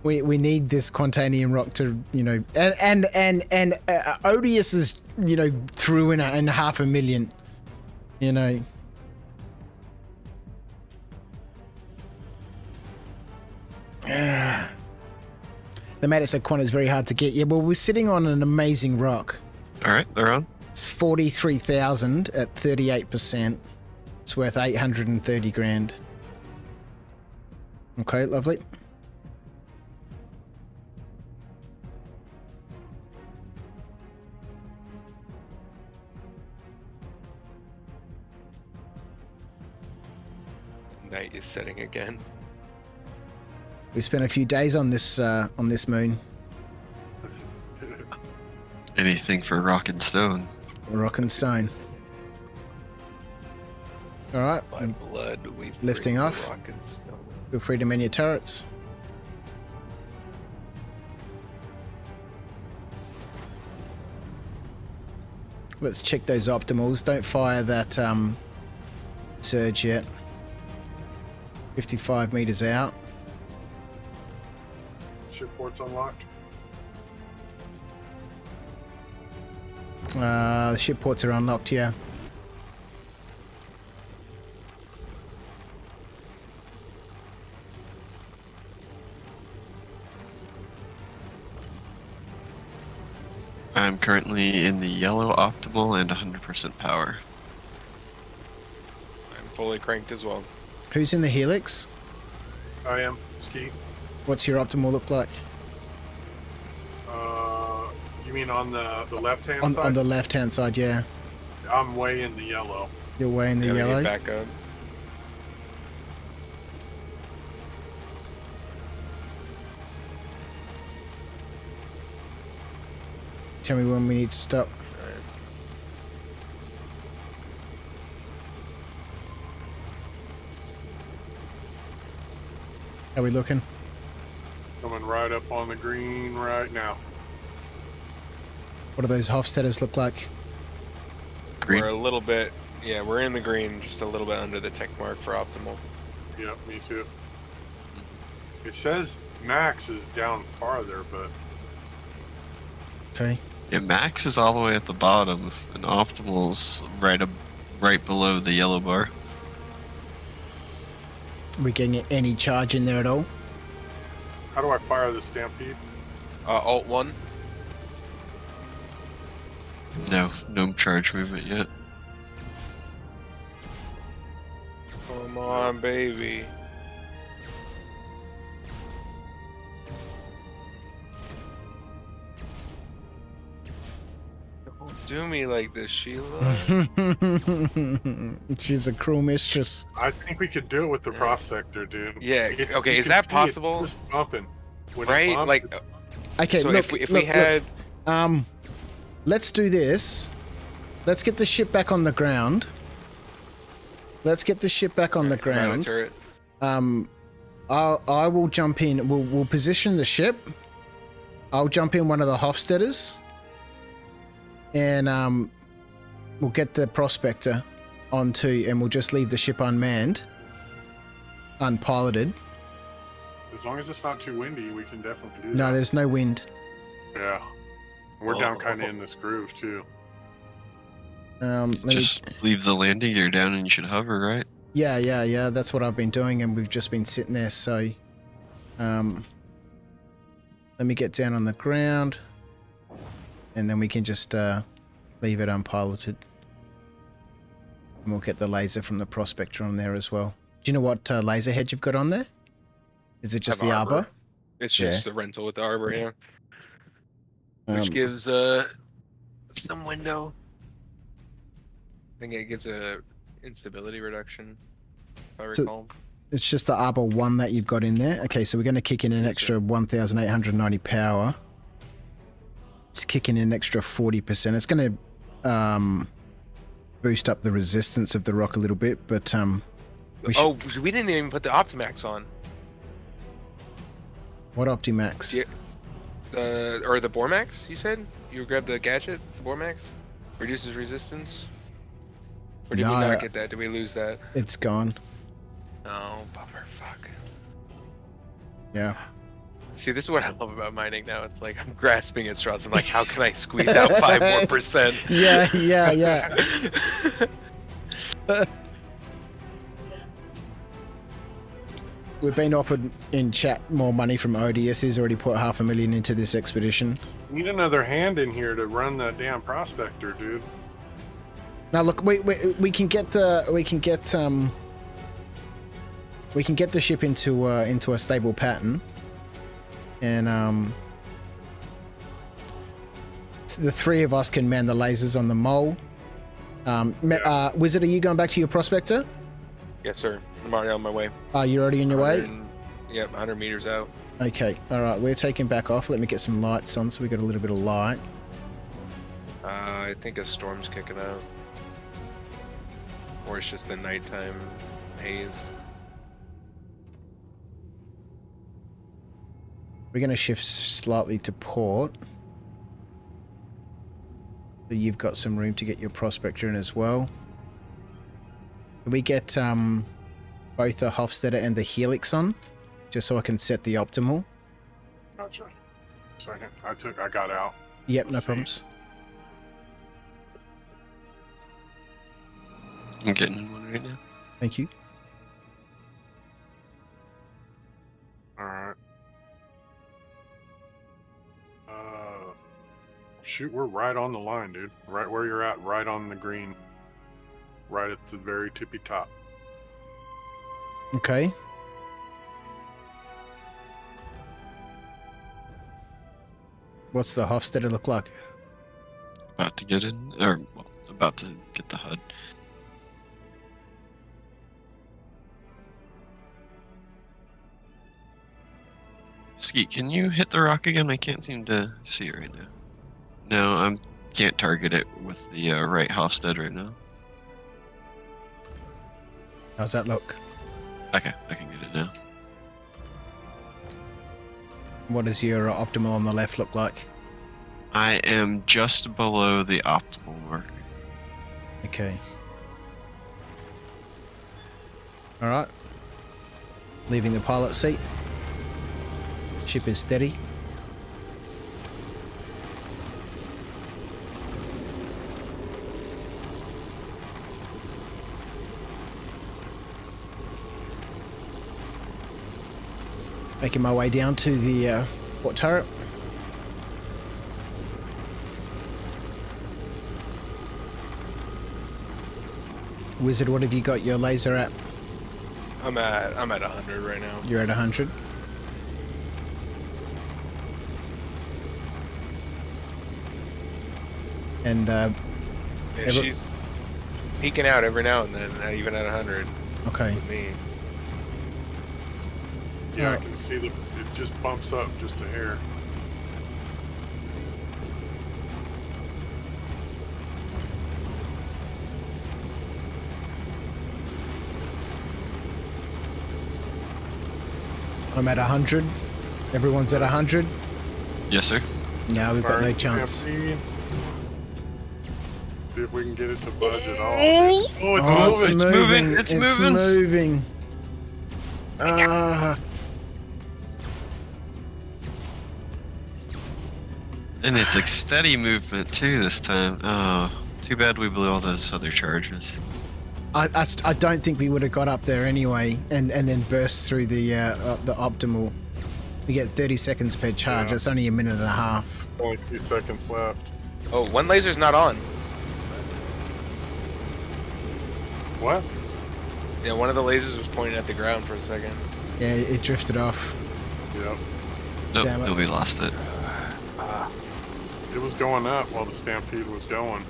We need this Quantanium rock to, you know, and Odious is, you know, threw in $500,000, you know. They made it so Quant is very hard to get. Yeah, well, we're sitting on an amazing rock. All right, they're on. It's 43,000 at 38%. It's worth 830 grand. Okay, lovely. Night is setting again. We spent a few days on this moon. Anything for rock and stone. Rock and stone. All right. By blood, we lifting off. rock and stone. Feel free to man your turrets. Let's check those optimals. Don't fire that surge yet. 55 meters out. Ship port's unlocked. The ship ports are unlocked, yeah. I'm currently in the yellow optimal and 100% power. I'm fully cranked as well. Who's in the helix? I am. Ski. What's your optimal look like? You mean on the left-hand side? On the left-hand side, yeah. I'm way in the yellow. You're way in the yellow? Back up. Tell me when we need to stop. How are we looking? Coming right up on the green right now. What do those Hofstadters look like? Green. We're a little bit, yeah, we're in the green, just a little bit under the tech mark for optimal. Yep, me too. It says max is down farther, but... Okay. Yeah, max is all the way at the bottom, and optimal's right below the yellow bar. Are we getting any charge in there at all? How do I fire the Stampede? Alt 1. No charge movement yet. Come on, baby. Don't do me like this, Sheila. She's a cruel mistress. I think we could do it with the Prospector, dude. Yeah, okay, is that possible? It's bumping. Right? Like, okay, so look, if we had... let's do this. Let's get the ship back on the ground. Let's get the ship back on the ground. I will jump in. We'll position the ship. I'll jump in one of the Hofstadters. And we'll get the Prospector on too, and we'll just leave the ship unmanned, unpiloted. As long as it's not too windy, we can definitely do that. No, there's no wind. Yeah. We're down kind of in this groove, too. Just leave the landing gear down and you should hover, right? Yeah. That's what I've been doing, and we've just been sitting there, so... let me get down on the ground, and then we can just leave it unpiloted. And we'll get the laser from the Prospector on there as well. Do you know what laser head you've got on there? Is it just the arbor? It's just the rental with the arbor, yeah. Which gives some window. I think it gives a instability reduction, if I recall. It's just the arbor 1 that you've got in there. Okay, so we're going to kick in an extra 1,890 power. It's kicking in an extra 40%. It's going to boost up the resistance of the rock a little bit, but we didn't even put the Optimax on. What Optimax? Yeah. Or the Bormax, you said? You grabbed the gadget, the Bormax? Reduces resistance? Or did we not get that? Did we lose that? It's gone. Oh, bummer, fuck. Yeah. See, this is what I love about mining now. It's like, I'm grasping at straws. I'm like, how can I squeeze out 5% more? Yeah. We've been offered in chat more money from ODS. He's already put $500,000 into this expedition. Need another hand in here to run that damn prospector, dude. Now look, we can get the ship into a stable pattern, and the three of us can man the lasers on the mole. Wizard, are you going back to your prospector? Yes, sir. I'm already on my way. You're already on your way? Yep, 100 meters out. Okay, alright, we're taking back off. Let me get some lights on so we got a little bit of light. I think a storm's kicking out. Or it's just the nighttime haze. We're going to shift slightly to port. So you've got some room to get your prospector in as well. Can we get both the Hofstadter and the Helix on? Just so I can set the optimal. Gotcha. Second. I got out. Yep, no problems. I'm getting in one right now. Thank you. Alright. Shoot, we're right on the line, dude. Right where you're at, right on the green. Right at the very tippy top. Okay. What's the Hofstadter look like? About to get in, or well, about to get the HUD. Skeet, can you hit the rock again? I can't seem to see it right now. No, I can't target it with the right Hofstad right now. How's that look? Okay, I can get it now. What does your optimal on the left look like? I am just below the optimal mark. Okay. Alright. Leaving the pilot seat. Ship is steady. Making my way down to the port turret. Wizard, what have you got your laser at? I'm at 100 right now. You're at 100. And yeah, she's peeking out every now and then, even at 100. Okay. With me. Yeah, I can see that it just bumps up just a hair. I'm at 100. Everyone's at 100. Yes, sir. Now we've got no chance. See if we can get it to budge at all. Oh, it's moving. It's moving. And it's like steady movement too this time. Oh, too bad we blew all those other charges. I don't think we would have got up there anyway, and then burst through the optimal. We get 30 seconds per charge. That's only a minute and a half. Only 2 seconds left. Oh, one laser's not on. What? Yeah, one of the lasers was pointing at the ground for a second. Yeah, it drifted off. Yep. Nope, Damn it. no, we lost it. It was going up while the stampede was going.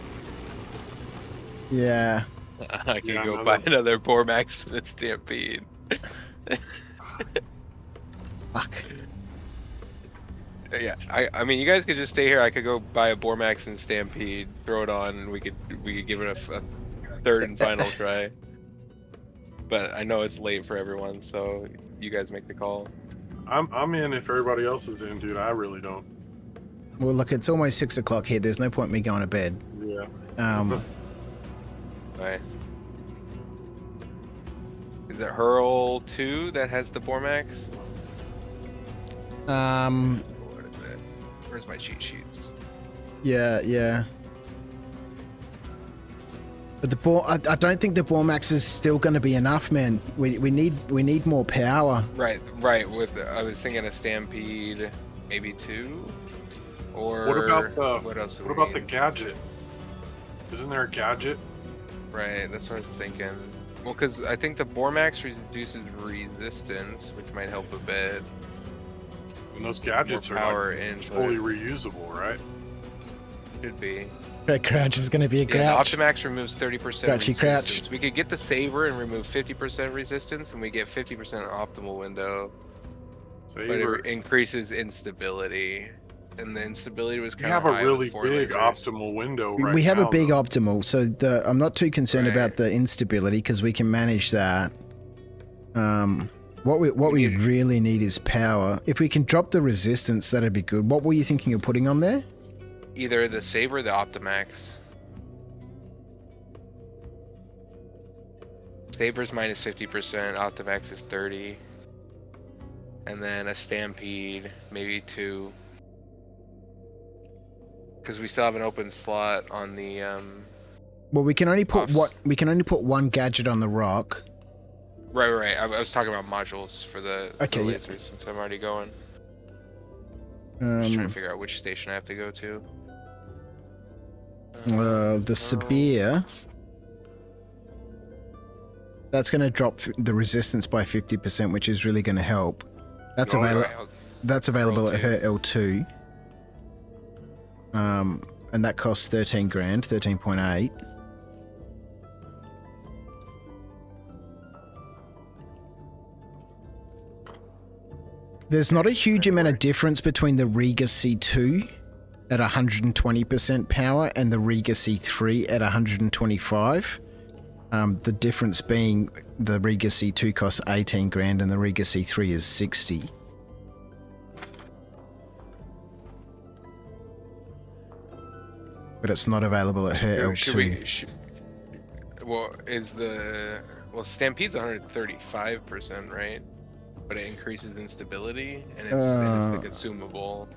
Yeah. I can go buy another Bormax and Stampede. Fuck. Yeah, I mean, you guys could just stay here. I could go buy a Bormax and Stampede, throw it on, and we could give it a third and final try. But I know it's late for everyone, so you guys make the call. I'm in if everybody else is in, dude. I really don't. Well, look, it's almost 6 o'clock here. There's no point in me going to bed. Yeah. Right. Is it Hurl 2 that has the Bormax? What is it? Where's my cheat sheets? Yeah. But I don't think the Bormax is still going to be enough, man. We need more power. Right. With I was thinking a Stampede, maybe 2. Or what about the gadget? Isn't there a gadget? Right, that's what I was thinking. Well, because I think the Bormax reduces resistance, which might help a bit. And those gadgets are fully reusable, right? Should be. That crouch is going to be a crouch. Optimax removes 30% Crouchy resistance. crouch. We could get the Saber and remove 50% resistance, and we get 50% optimal window. Saber. But it increases instability. And the instability was kind of high. We have a really big optimal window right now. We have a big optimal, so I'm not too concerned about the instability because we can manage that. What we really need is power. If we can drop the resistance, that'd be good. What were you thinking of putting on there? Either the Saber or the Optimax. Saber's minus 50%, Optimax is 30. And then a Stampede, maybe 2. Because we still have an open slot on the Well, we can only put one gadget on the rock. Right. I was talking about modules for the lasers since I'm already going. Just trying to figure out which station I have to go to. The Sabir. That's going to drop the resistance by 50%, which is really going to help. That's available at her L2. And that costs 13 grand, 13.8. There's not a huge amount of difference between the Riga C2 at 120% power and the Riga C3 at 125. The difference being the Riga C2 costs 18 grand and the Riga C3 is 60. But it's not available at her L2. Stampede's 135%, right? But it increases instability, and it's the consumable.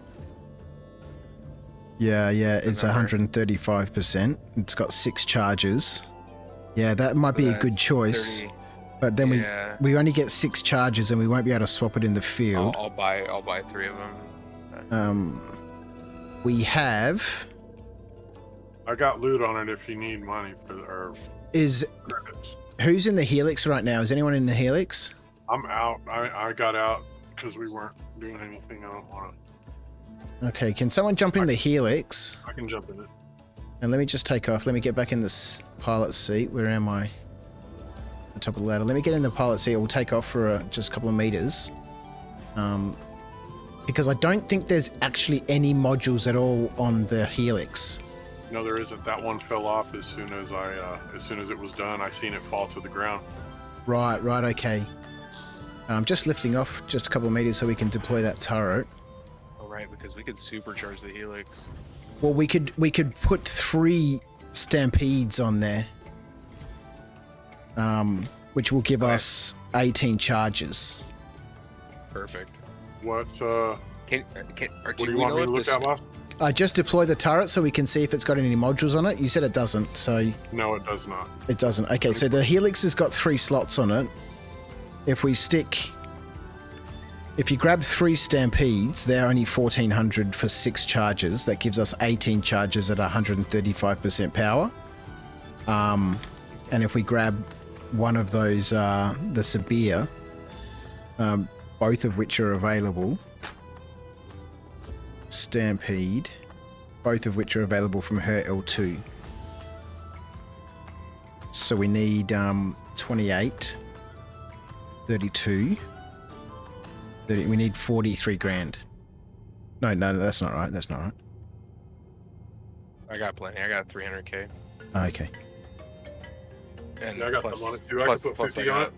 Yeah, it's 135%. It's got 6 charges. Yeah, that might be a good choice. 30. But then we only get 6 charges, and we won't be able to swap it in the field. I'll buy 3 of them. We have. I got loot on it if you need money for Who's in the Helix right now? Is anyone in the Helix? I'm out. I got out because we weren't doing anything. I don't want to. Okay, can someone jump in the Helix? I can jump in it. And let me just take off. Let me get back in this pilot seat. Where am I? The top of the ladder. Let me get in the pilot seat. We'll take off for just a couple of meters. Because I don't think there's actually any modules at all on the Helix. No, there isn't. That one fell off as soon as it was done. I seen it fall to the ground. Right, okay. I'm just lifting off just a couple of meters so we can deploy that turret. Oh, right, because we could supercharge the Helix. Well, we could put 3 Stampedes on there, which will give us 18 charges. Perfect. What do you want me to look at, boss? I just deploy the turret so we can see if it's got any modules on it. You said it doesn't, so... No, it does not. It doesn't. Okay, so the Helix has got 3 slots on it. If you grab 3 Stampedes, they're only 1,400 for 6 charges. That gives us 18 charges at 135% power. And if we grab one of those, the Sabir, both of which are available... Stampede, both of which are available from her L2. So we need 28, 32, 30, we need 43 grand. No, that's not right. That's not right. I got plenty. I got 300k. Okay. And I got some on it too. I can put 50 on it.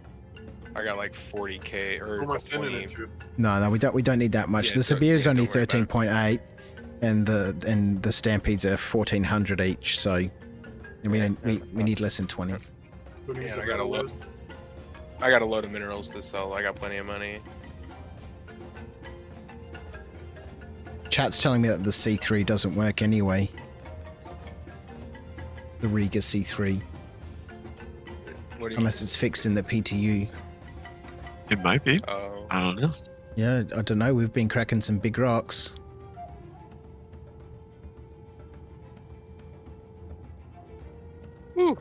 I got like 40k or Who am I sending 20. it to? No, we don't need that much. Yeah, The Sabir is only don't worry about it. 13.8, and the Stampedes are 1400 each. So we need less than 20. Who needs Yeah, a I got a better load. list? I got a load of minerals to sell. I got plenty of money. Chat's telling me that the C3 doesn't work anyway. The Riga C3. What do you Unless it's fixed in the PTU. It might be. Oh. I don't know. Yeah, I don't know. We've been cracking some big rocks. Woo.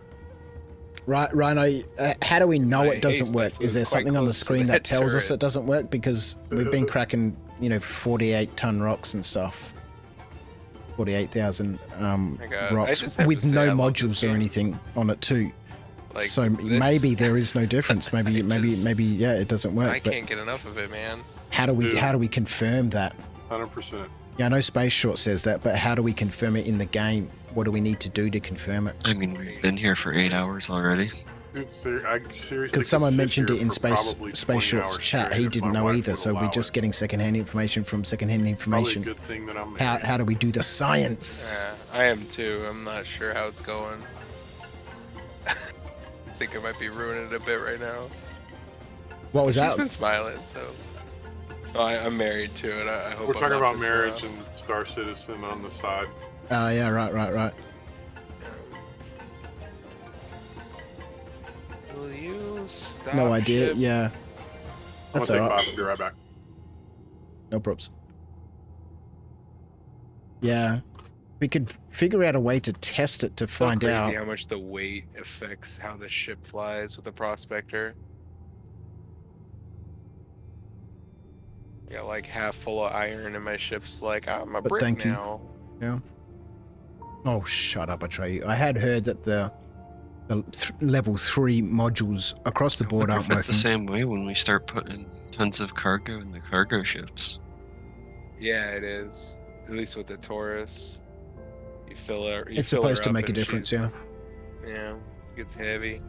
Right, Rhino, how do we know My it doesn't work? haystack Is there was quite something on the close to screen that that tells us turret. it doesn't work? Because we've been cracking, 48-ton rocks and stuff. 48,000 my God, I rocks just have with to say no I love this modules or game. anything on it too. Like, So this- maybe there is no difference. Maybe yeah, it doesn't work. I but can't get enough of it, man. how do we confirm that? 100%. Yeah, I know Space Short says that, but how do we confirm it in the game? What do we need to do to confirm it? I mean, we've been here for 8 hours already. Dude, I seriously Because someone could sit mentioned here it in for Space probably 20 Short's hours chat. straight He if didn't my know wife either, would so we're allow just it. getting secondhand information from secondhand Probably a information. good thing that I'm How do we do the science? Yeah, I am too. I'm not sure how it's going. I think I might be ruining it a bit right now. What was She's that? been smiling, so. Oh, I'm married to it. I hope We're I'm talking not about pissing marriage her and Star Citizen on the side. Yeah, right. off. Will you stop No idea. ship? Yeah, I'm that's gonna take alright. 5 and be right back. No props. Yeah, we could figure out a way to test it to So find crazy out. how much the weight affects how the ship flies with a prospector. Yeah, like half full of iron, and my ship's like, I'm a But brick thank you. now. Yeah. Oh, shut up, Atreyu. I had heard that the level 3 modules across the board Wonder aren't if it's working. the same way when we start putting tons of cargo in the cargo ships. Yeah, it is. At least with the Taurus, you fill her. You It's fill supposed her to up make a and difference, she's- yeah. Yeah, it gets heavy.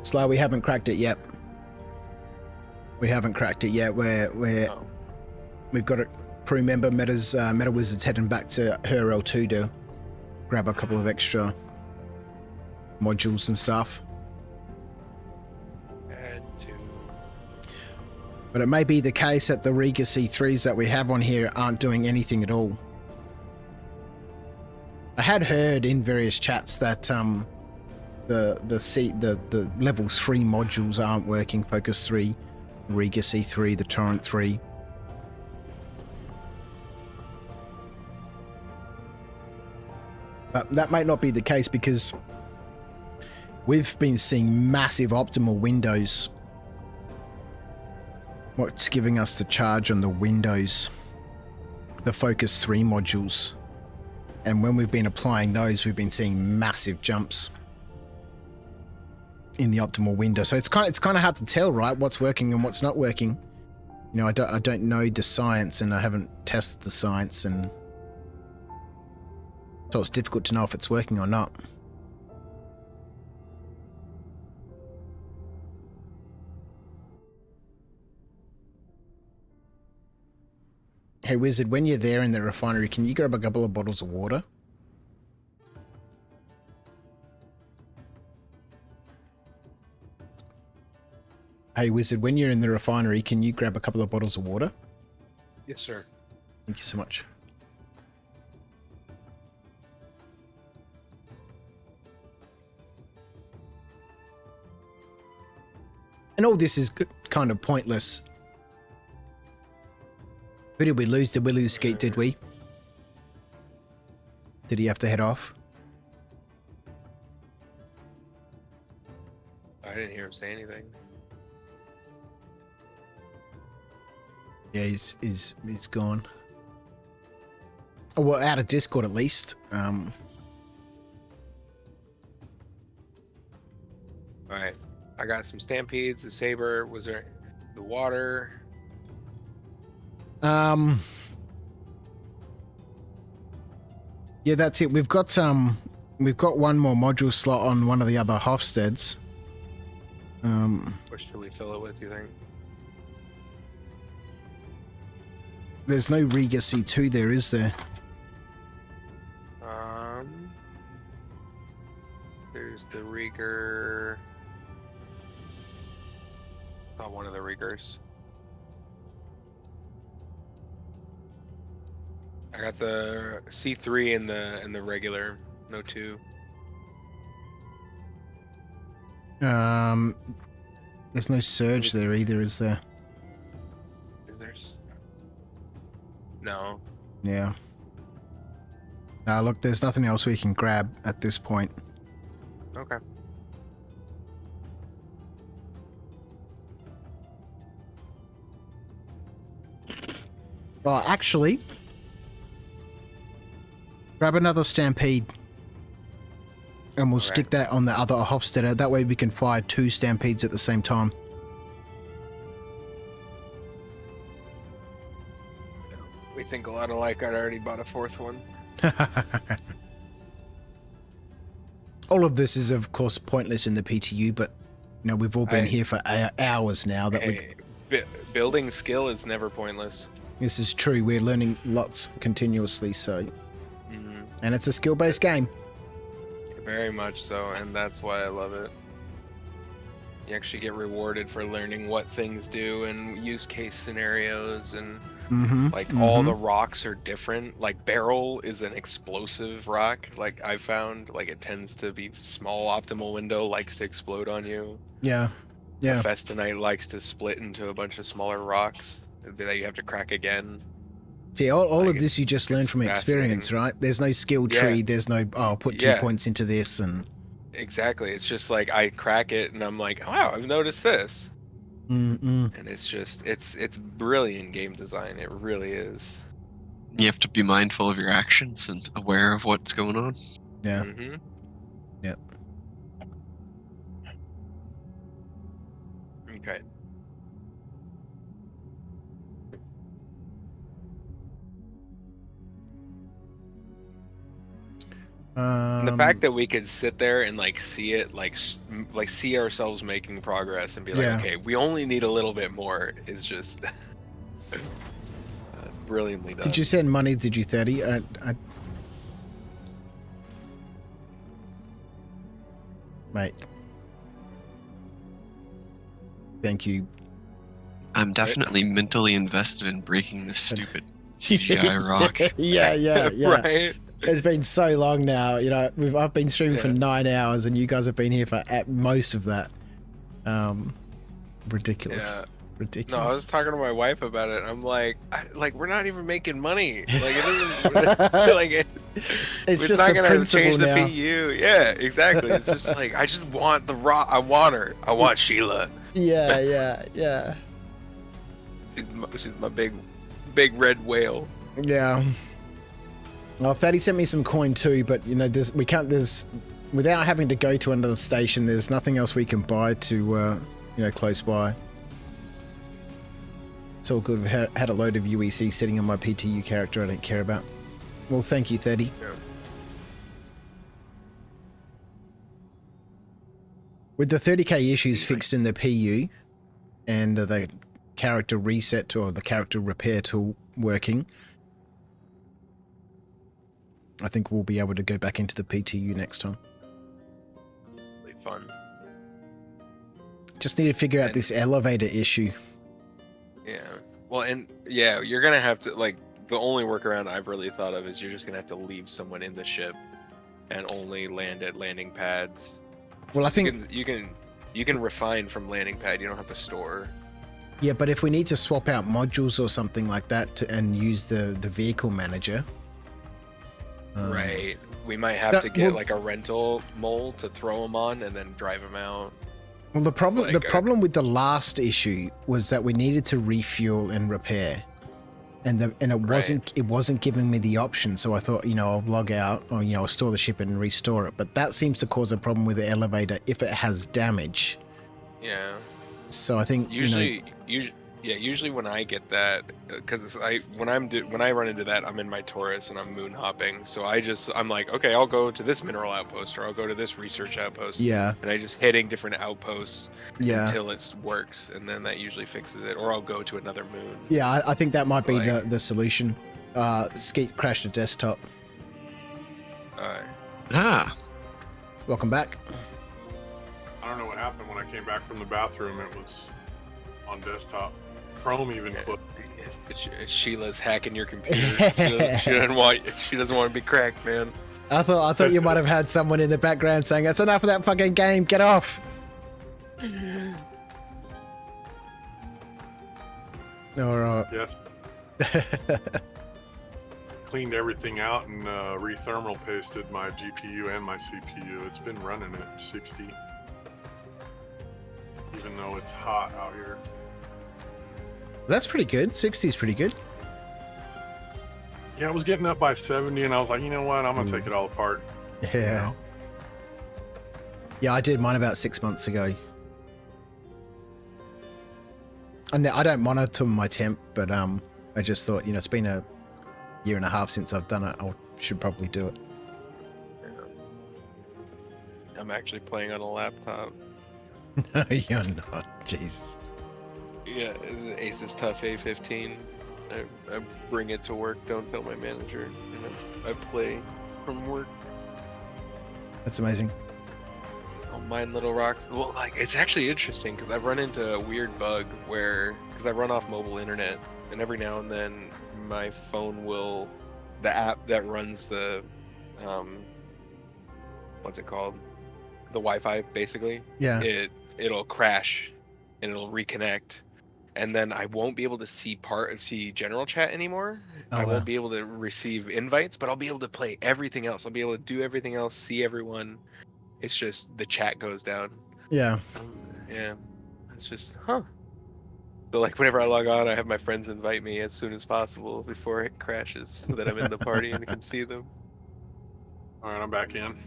Slow, we haven't cracked it yet. We haven't cracked it yet. We've got a crew member, Meta Wizard's heading back to her L2 to grab a couple of extra modules and stuff. Add to. But it may be the case that the Riga C3s that we have on here aren't doing anything at all. I had heard in various chats that the level 3 modules aren't working. Focus 3, Riga C3, the Torrent 3. But that might not be the case because we've been seeing massive optimal windows. What's giving us the charge on the windows? The Focus 3 modules. And when we've been applying those, we've been seeing massive jumps in the optimal window. So it's kind of hard to tell, right? What's working and what's not working. You know, I don't know the science, and I haven't tested the science, and so it's difficult to know if it's working or not. Hey Wizard, when you're there in the refinery, can you grab a couple of bottles of water? Hey Wizard, when you're in the refinery, can you grab a couple of bottles of water? Yes, sir. Thank you so much. And all this is kind of pointless. Who did we lose? Did we lose Skeet, did we? Did he have to head off? I didn't hear him say anything. Yeah, he's gone. Oh, well, out of Discord at least. Alright. I got some stampedes, a saber, was there the water? Yeah, that's it. We've got We've got one more module slot on one of the other Hofsteds. What should we fill it with, you think? There's no Riga C2 there, is there? There's the Rieger. Not one of the Riegers. I got the C3 and the regular, no 2. There's no Surge there either, is there? Is there? No. Yeah. Look, there's nothing else we can grab at this point. Okay. Oh, actually, grab another Stampede. And we'll stick that on the other Hofstadter. That way we can fire 2 Stampedes at the same time. We think a lot alike. I'd already bought a 4th one. All of this is, of course, pointless in the PTU, but you know we've all been here for hours now. Building skill is never pointless. This is true. We're learning lots continuously, so and it's a skill-based game. Very much so, and that's why I love it. You actually get rewarded for learning what things do and use case scenarios, and all the rocks are different. Like barrel is an explosive rock, like I found, like it tends to be small optimal window, likes to explode on you. Yeah. Festinite likes to split into a bunch of smaller rocks that you have to crack again. See, all of this you just learn from experience, right? There's no skill tree. There's no, I'll put 2 points into this and... Exactly. It's just like I crack it and I'm like, wow, I've noticed this. And it's just, it's brilliant game design. It really is. You have to be mindful of your actions and aware of what's going on. Yeah. Yep. Okay. The fact that we could sit there and like see it, like see ourselves making progress and be like, okay, we only need a little bit more, is just it's brilliantly done. Did you send money? Did you 30? Mate. Thank you. I'm definitely mentally invested in breaking this stupid CGI rock. Yeah. Right? It's been so long now, you know. I've been streaming for 9 hours, and you guys have been here for at most of that. Ridiculous. Ridiculous. No, I was talking to my wife about it. And I'm like, we're not even making money. Like it isn't. Like it's just not gonna change now. the PU. Yeah, exactly. It's just like I just want the raw. I want her. I want Sheila. Yeah. She's my big red whale. Yeah. Well, Thaddy sent me some coin too, but you know, we can't. Without having to go to another station, there's nothing else we can buy to, you know, close by. It's all good. I've had a load of UEC sitting on my PTU character I don't care about. Well, thank you, Thaddy. Yeah. With the 30k issues fixed in the PU and the character reset or the character repair tool working, I think we'll be able to go back into the PTU next time. Really fun. Just need to figure out this elevator issue. Yeah. Well, and yeah, you're gonna have to, like, the only workaround I've really thought of is you're just gonna have to leave someone in the ship and only land at landing pads. Well, I think you can refine from landing pad. You don't have to store. Yeah, but if we need to swap out modules or something like that and use the vehicle manager. Right. We might have to get like a rental mole to throw them on and then drive them out. Well, the problem with the last issue was that we needed to refuel and repair, and it wasn't giving me the option. So I thought, you know, I'll log out or I'll store the ship and restore it. But that seems to cause a problem with the elevator if it has damage. Yeah. So I think usually Yeah, usually when I get that, because when I run into that, I'm in my Taurus and I'm moon hopping. So I'm like, okay, I'll go to this mineral outpost or I'll go to this research outpost. Yeah. And I just hitting different outposts Yeah. until it works, and then that usually fixes it. Or I'll go to another moon. Yeah, I think that might be Like- the solution. Skeet crashed the desktop. Welcome back. I don't know what happened when I came back from the bathroom. It was on desktop. Chrome even clipped. Sheila's hacking your computer. She doesn't want to be cracked, man. I thought you might have had someone in the background saying, "That's enough of that fucking game. Get off." All right. Yes. Cleaned everything out and re-thermal pasted my GPU and my CPU. It's been running at 60, even though it's hot out here. That's pretty good. 60 is pretty good. Yeah, I was getting up by 70, and I was like, you know what? I'm gonna take it all apart. Yeah. Yeah, I did mine about 6 months ago. And I don't monitor my temp, but I just thought, it's been a year and a half since I've done it. I should probably do it. I'm actually playing on a laptop. No, you're not. Jesus. Yeah, the Asus Tough A15. I bring it to work. Don't tell my manager. I play from work. That's amazing. I'll mine little rocks. Well, it's actually interesting because I've run into a weird bug because I run off mobile internet, and every now and then my phone the app that runs the, what's it called? The Wi-Fi, basically. Yeah. It'll crash, and it'll reconnect, and then I won't be able to see general chat anymore. I won't be able to receive invites, but I'll be able to play everything else. I'll be able to do everything else, see everyone. It's just the chat goes down. Yeah. Yeah. It's just, So whenever I log on, I have my friends invite me as soon as possible before it crashes, so that I'm in the party and can see them. All right, I'm back in.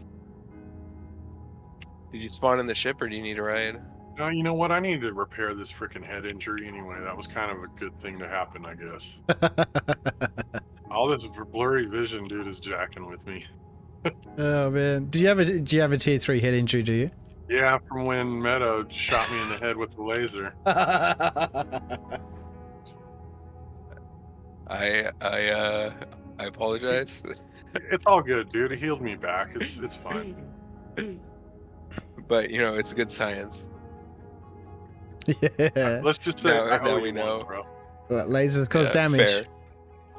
Did you spawn in the ship, or do you need a ride? No, you know what? I need to repair this freaking head injury anyway. That was kind of a good thing to happen, I guess. All this blurry vision, dude, is jacking with me. Oh man, do you have a tier 3 head injury? Do you? Yeah, from when Meadow shot me in the head with the laser. I apologize. It's all good, dude. It healed me back. It's fine. But it's good science. Yeah. Let's just say now we know. One, bro. Well, lasers cause damage. Fair.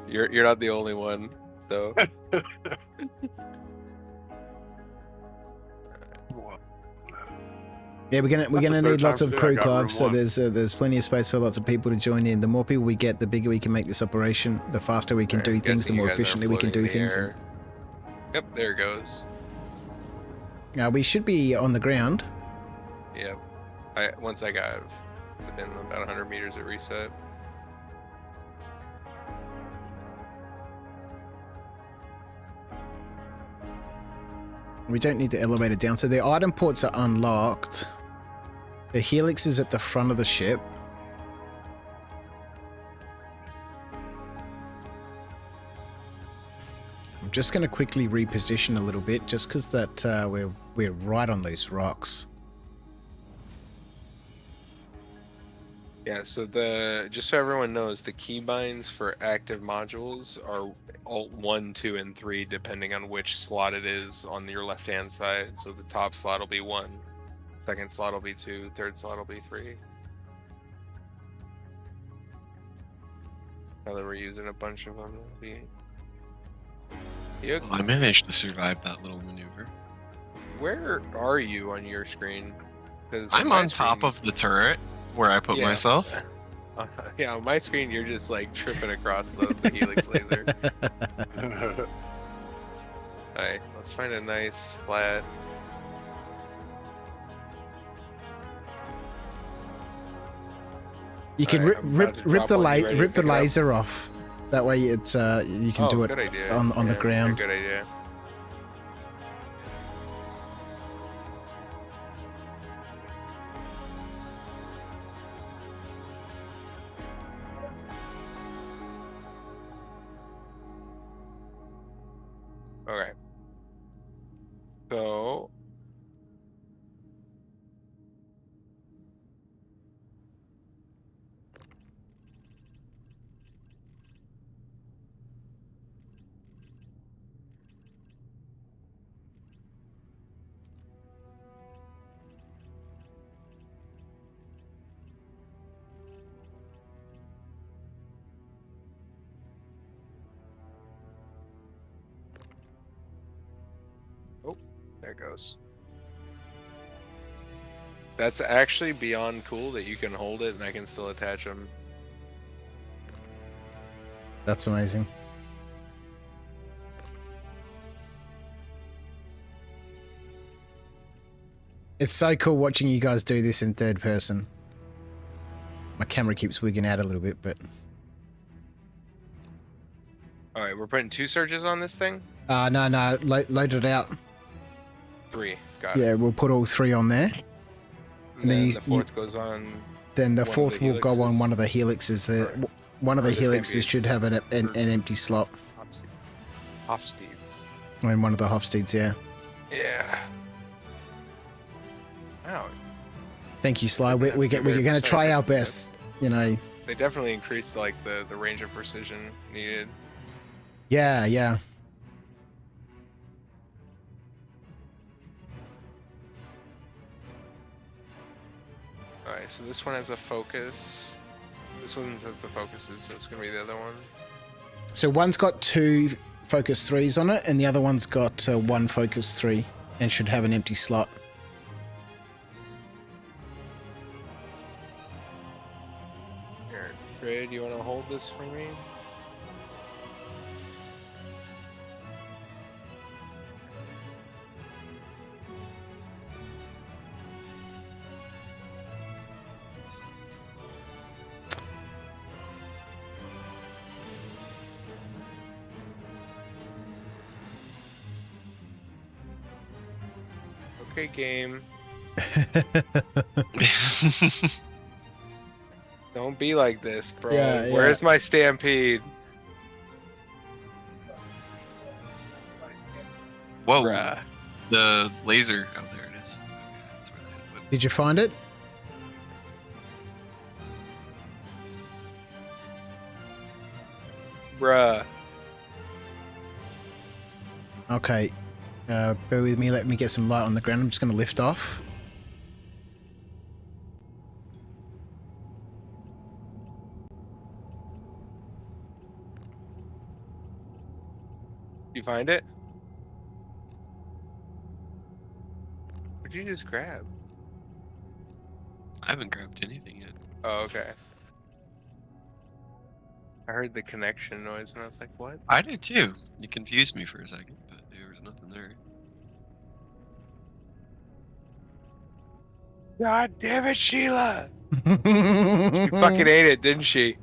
You're not the only one, though. Yeah, we're gonna need lots of crew clogs, so there's plenty of space for lots of people to join in. The more people we get, the bigger we can make this operation. The faster we can do things, the more efficiently we can do things. Yep, there it goes. We should be on the ground. Yep. Once I got within about 100 meters of reset. We don't need the elevator down. So the item ports are unlocked. The helix is at the front of the ship. I'm just going to quickly reposition a little bit, just because that we're right on those rocks. Yeah, so just so everyone knows, the keybinds for active modules are Alt 1, 2, and 3, depending on which slot it is on your left-hand side. So the top slot will be 1, second slot will be 2, third slot will be 3. Now that we're using a bunch of them, it'll be... Well, I managed to survive that little maneuver. Where are you on your screen? I'm on top of the turret where I put myself. Yeah, on my screen you're just like tripping across the helix laser. Alright, let's find a nice flat. You can rip the laser off. That way it's you can do it on the ground. Good idea. Okay. So. Oh, there it goes. That's actually beyond cool that you can hold it and I can still attach them. That's amazing. It's so cool watching you guys do this in third person. My camera keeps wigging out a little bit, but... Alright, we're putting 2 surges on this thing? No, load it out. 3, got Yeah, it. we'll put all 3 on there. And then the 4th goes on... Then the one of 4th the will go on helixes. one of the helixes. One of the helixes should have an empty slot. Hofsteeds. In one of the Hofsteeds, yeah. Yeah. Wow. Thank you, Sly. We're going to try our best, you know. They definitely increased like the range of precision needed. Yeah, yeah. Alright, so this one has a focus. This one has the focuses, so it's gonna be the other one. So one's got 2 focus 3s on it, and the other one's got 1 focus 3, and should have an empty slot. Here, Fred, you wanna hold this for me? Okay, game. Don't be like this, bro. Yeah, yeah. Where's my stampede? Whoa. Bruh. The laser. Oh, there it is. Did you find it? Bruh. Okay. Bear with me. Let me get some light on the ground. I'm just going to lift off. You find it? What'd you just grab? I haven't grabbed anything yet. Oh, okay. I heard the connection noise and I was like, what? I did too. You confused me for a second, but there was nothing there. God damn it, Sheila! She fucking ate it, didn't she?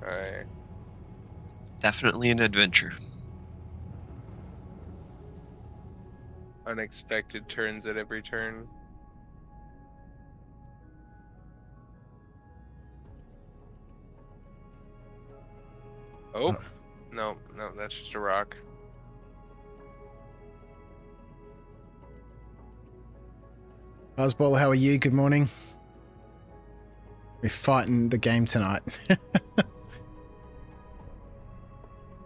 Alright. Definitely an adventure. Unexpected turns at every turn. Oh! No, that's just a rock. Osball, how are you? Good morning. We're fighting the game tonight.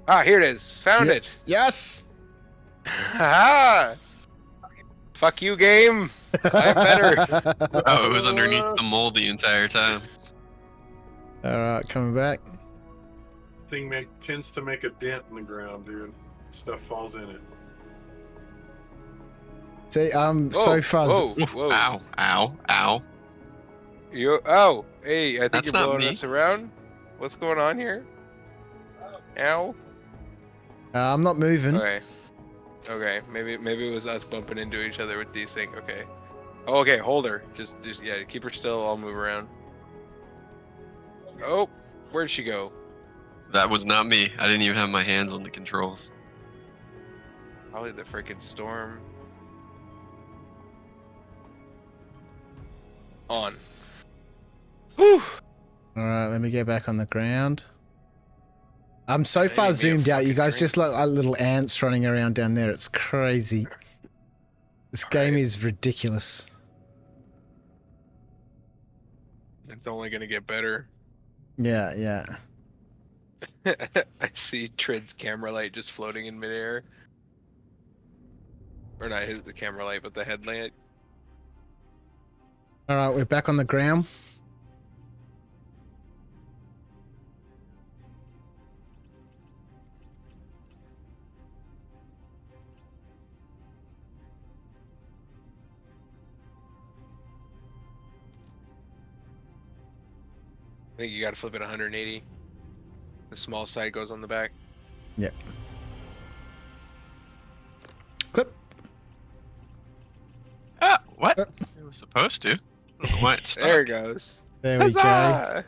Ah, here it is. Found it. Yes. Haha. Fuck you, game. I'm better. Oh, it was underneath the mold the entire time. Alright, coming back. Thing tends to make a dent in the ground, dude. Stuff falls in it. See, so fuzz. Whoa. Ow, ow, ow. Oh, hey, I think That's you're not blowing me. us around. What's going on here? Ow. I'm not moving. Okay, maybe it was us bumping into each other with desync. Okay. Oh, okay, hold her. Just yeah, keep her still. I'll move around. Oh, where'd she go? That was not me. I didn't even have my hands on the controls. Probably the freaking storm. On. Whew. All right, let me get back on the ground. I'm so far zoomed out. You guys just look like little ants running around down there. It's crazy. This game is ridiculous. It's only gonna get better. Yeah, yeah. I see Trid's camera light just floating in midair. Or not the camera light, but the headlight. All right, we're back on the ground. I think you gotta flip it 180. The small side goes on the back. Yep. Clip. Ah, what? It was supposed to. I don't know why it's stuck. There it goes. There we go.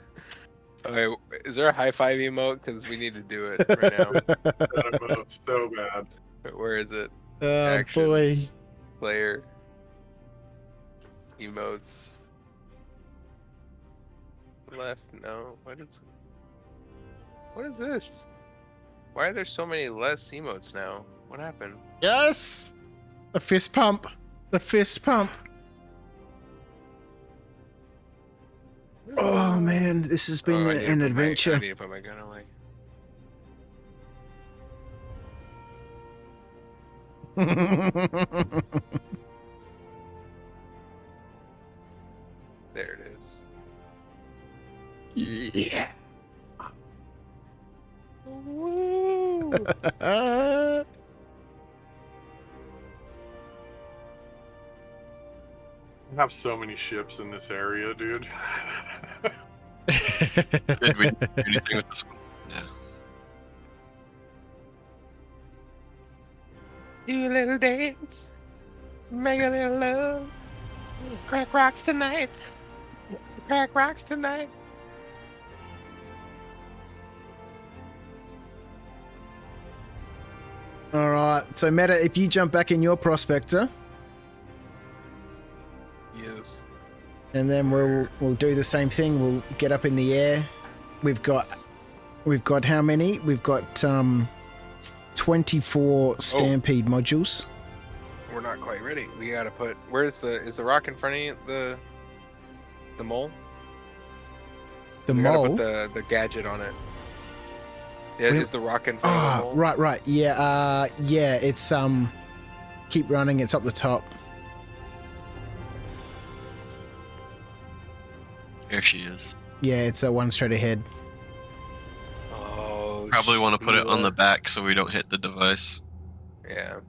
Okay, is there a high five emote? Because we need to do it right now. That emote's so bad. Where is it? Oh boy. Player. Emotes. Left, no. What is this? Why are there so many less emotes now? What happened? Yes! The fist pump. The fist pump. Oh man, this has been an adventure. I need to put my gun away. There it is. Yeah. Woo! I have so many ships in this area, dude. Did we do anything with this one? Yeah. Do a little dance, make a little love, crack rocks tonight, crack rocks tonight. All right. So Meta, if you jump back in your prospector, Yes. and then we'll do the same thing. We'll get up in the air. We've got how many? We've got 24 Stampede modules. We're not quite ready. We gotta put. Is the rock in front of you? The mole. The We gotta mole. put the gadget on it. Yeah, is the rock in front of the mole? Right. Yeah. Yeah. It's keep running. It's up the top. There she is. Yeah, it's one straight ahead. Oh. Probably want to put it on the back so we don't hit the device. Yeah.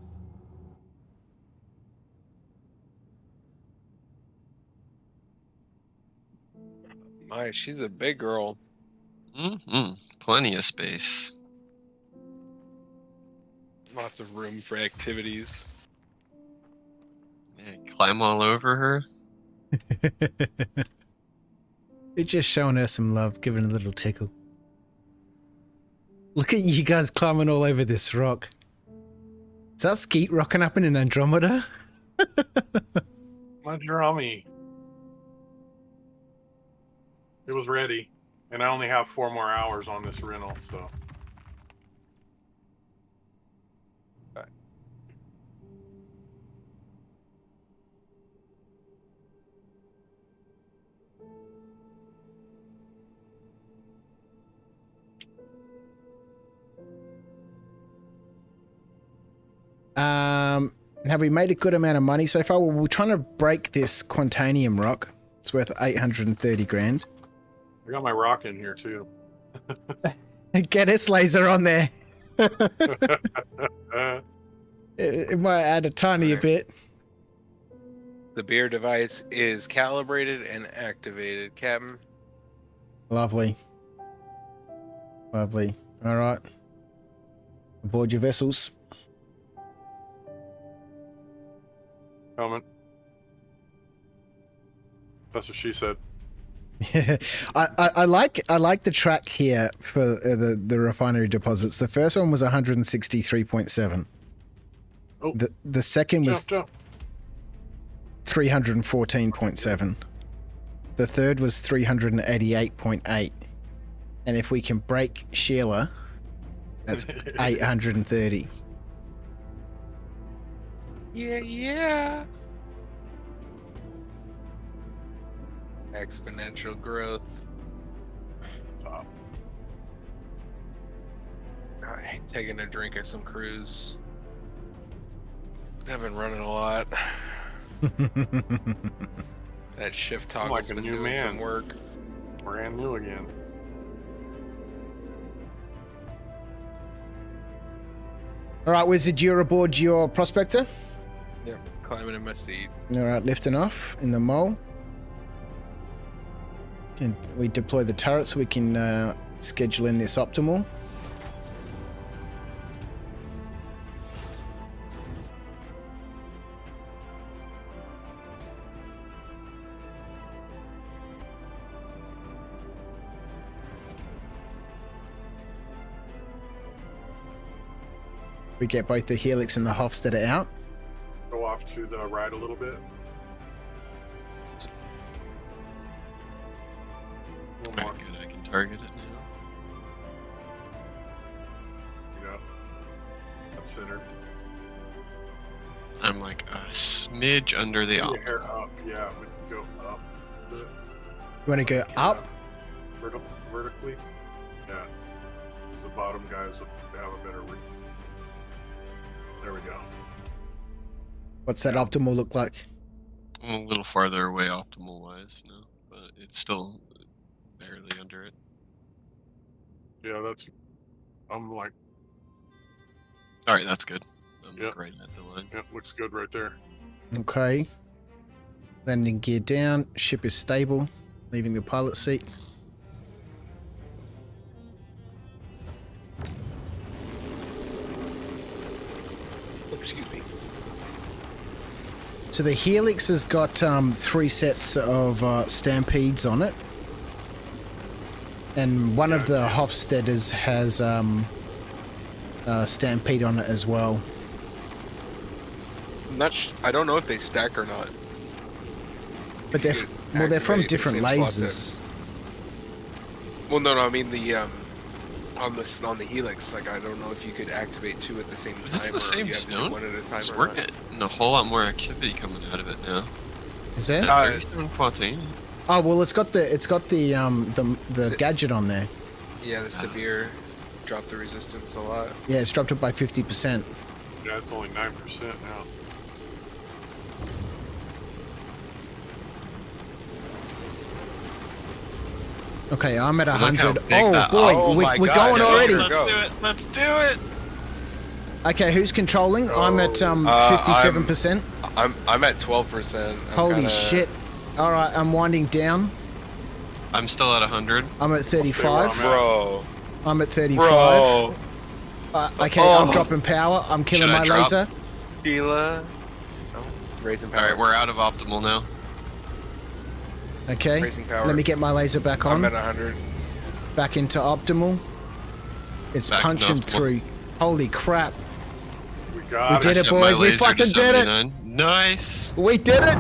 My, she's a big girl. Plenty of space. Lots of room for activities. Yeah, climb all over her. You're just showing her some love, giving her a little tickle. Look at you guys climbing all over this rock. Is that Skeet rocking up in an Andromeda? My drummy. It was ready, and I only have 4 more hours on this rental, so. Have we made a good amount of money so far? Well, we're trying to break this Quantanium rock. It's worth 830 grand. I got my rock in here too. Get its laser on there. It might add a tiny bit. The beer device is calibrated and activated, Captain. Lovely. Lovely. All right. Aboard your vessels. Coming. That's what she said. Yeah, I like the track here for the refinery deposits. The first one was 163.7. Oh, the second was jump. 314.7. The third was 388.8. And if we can break Sheila, that's 830. Yeah. Exponential growth. Top. I hate taking a drink at some cruise. I've been running a lot. That shift I'm toggle's like a been new doing man. some work. Brand new again. All right, Wizard, you're aboard your prospector. Yep, climbing in my seat. All right, lifting off in the mole. And we deploy the turret so we can schedule in this optimal. We get both the Helix and the Hofstadter out. Go off to the right a little bit. Very good, I can target it now. Yeah. That's centered. I'm like a smidge under the Your op. hair up, yeah. We can go up a bit. You want to go up? Vertically? Yeah. Because the bottom guys would have a better reach. There we go. What's that optimal look like? I'm a little farther away optimal wise now, but it's still barely under it. Yeah, I'm like, Alright, that's good. I'm Yep. like right at the line. yeah, looks good right there. Okay. Landing gear down. Ship is stable. Leaving the pilot seat. Excuse me. So the Helix has got 3 sets of Stampedes on it. And one of the Hofstadters has Stampede on it as well. I don't know if they stack or not. But they're from activate different the same slot lasers. Well, no, I mean the on the Helix. Like, I don't know if you could activate 2 at the same time. Is this the or same you have to do stone? one at a time It's or working not. and a whole lot more activity coming out of it now. Is there? Yeah, stone Quantine. Oh well, it's got the gadget on there. Yeah, the severe dropped the resistance a lot. Yeah, it's dropped it by 50%. Yeah, it's only 9% now. Okay, I'm at Look how 100. big Oh that- boy, oh we're my going God, already. Let's do it. Let's do it. Okay, who's controlling? I'm at 57%. I'm at 12%. Holy shit! All right, I'm winding down. I'm still at 100. I'm at 35. Bro. I'm at 35. Bro. Okay, I'm dropping power. I'm killing Should I my drop? laser. Sheila. Oh, raising power. Alright, we're out of optimal now. Okay, Raising power. let me get my laser back on. I'm at 100. Back into optimal. It's Back into punching optimal. through. Holy crap! We We got did it. it, Set my boys. We laser to fucking did it. 79. Nice. We did it.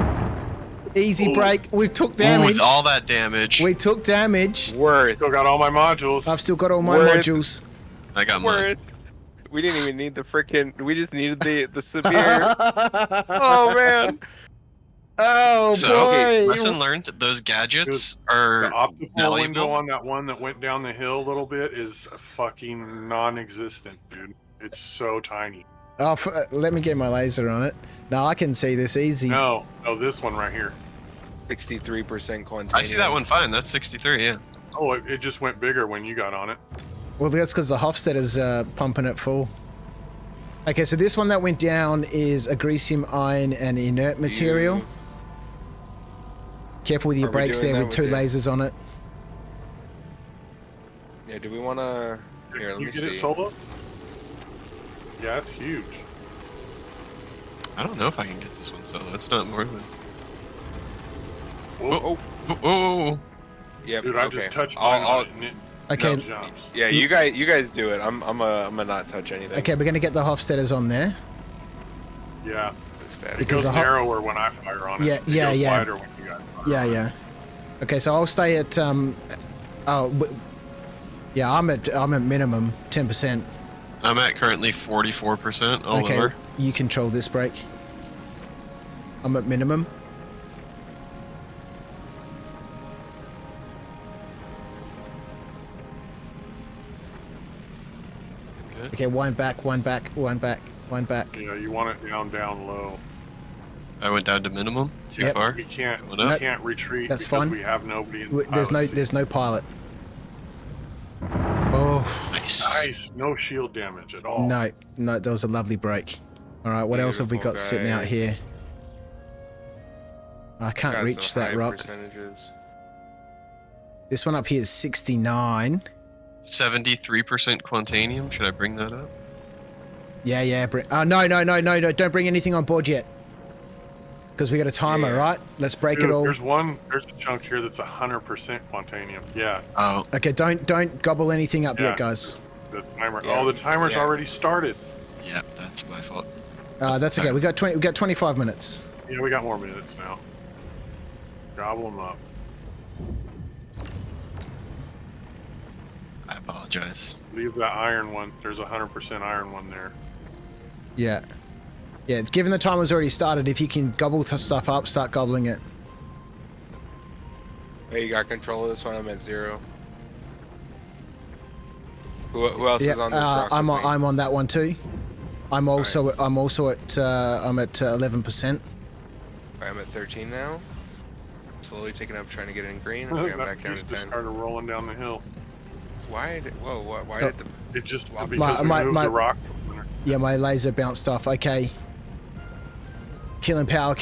Easy break. We took damage. Ooh, all that damage. We took damage. Word. Still got all my modules. I've still got all my Word. modules. I got mine. Word. We didn't even need the frickin'. We just needed the severe. Oh man. Oh So, boy! lesson learned, those gadgets are The optical window valuable. on that one that went down the hill a little bit is fucking non-existent, dude. It's so tiny. Oh, let me get my laser on it. Now I can see this easy. No, this one right here. 63% quantity. I see that one fine. That's 63, yeah. Oh, it just went bigger when you got on it. Well, that's because the Hofstadter's pumping it full. Okay, so this one that went down is agresium iron and inert material. Careful with your Are we brakes doing there that with 2 with the- lasers on it. Yeah, do we want to... Here, let You me get see. it solo? Yeah, it's huge. I don't know if I can get this one solo. It's not more than... Whoa. Oh. Yep, Dude, I okay. just touched mine I'll- on it and it Okay. now jumps. Yeah, you guys do it. I'm gonna not touch anything. Okay, we're going to get the Hofstadters on there. Yeah. It's bad. It Because goes the narrower when I fire on it. Yeah, It yeah, goes yeah. wider when you guys fire Yeah, on it. yeah. Okay, so I'll stay at yeah, I'm at minimum 10%. I'm at currently 44%. All Okay, over. you control this brake. I'm at minimum. Okay, wind back, wind back, wind back, wind back. Yeah, you want it down low. I went down to minimum. Too far. We can't retreat That's because fine. we have nobody in the There's no pilot. Oh, nice. No shield damage at all. No, that was a lovely break. All right, what else have we got sitting out here? I can't reach that rock. This one up here is 69. 73% Quantanium. Should I bring that up? Yeah. No. Don't bring anything on board yet. Because we got a timer, right? Let's break it all. There's a chunk here that's 100% Quantanium. Yeah. Oh. Okay, don't gobble anything up yet, guys. The timer. Yeah. Oh, the timer's already started. Yeah, that's my fault. That's okay. We got 25 minutes. Yeah, we got more minutes now. Gobble them up. I apologize. Leave that iron one. There's a 100% iron one there. Yeah. Yeah, given the timer's already started, if you can gobble stuff up, start gobbling it. Hey, you got control of this one? I'm at 0. Who else is on this rock? I'm on that one too. I'm also at 11%. I'm at 13 now. Slowly taking up, trying to get in green. Okay, I'm back down to 10. Just started rolling down the hill. Why did it just because we moved the rock? Yeah, my laser bounced off. Okay. Killing power.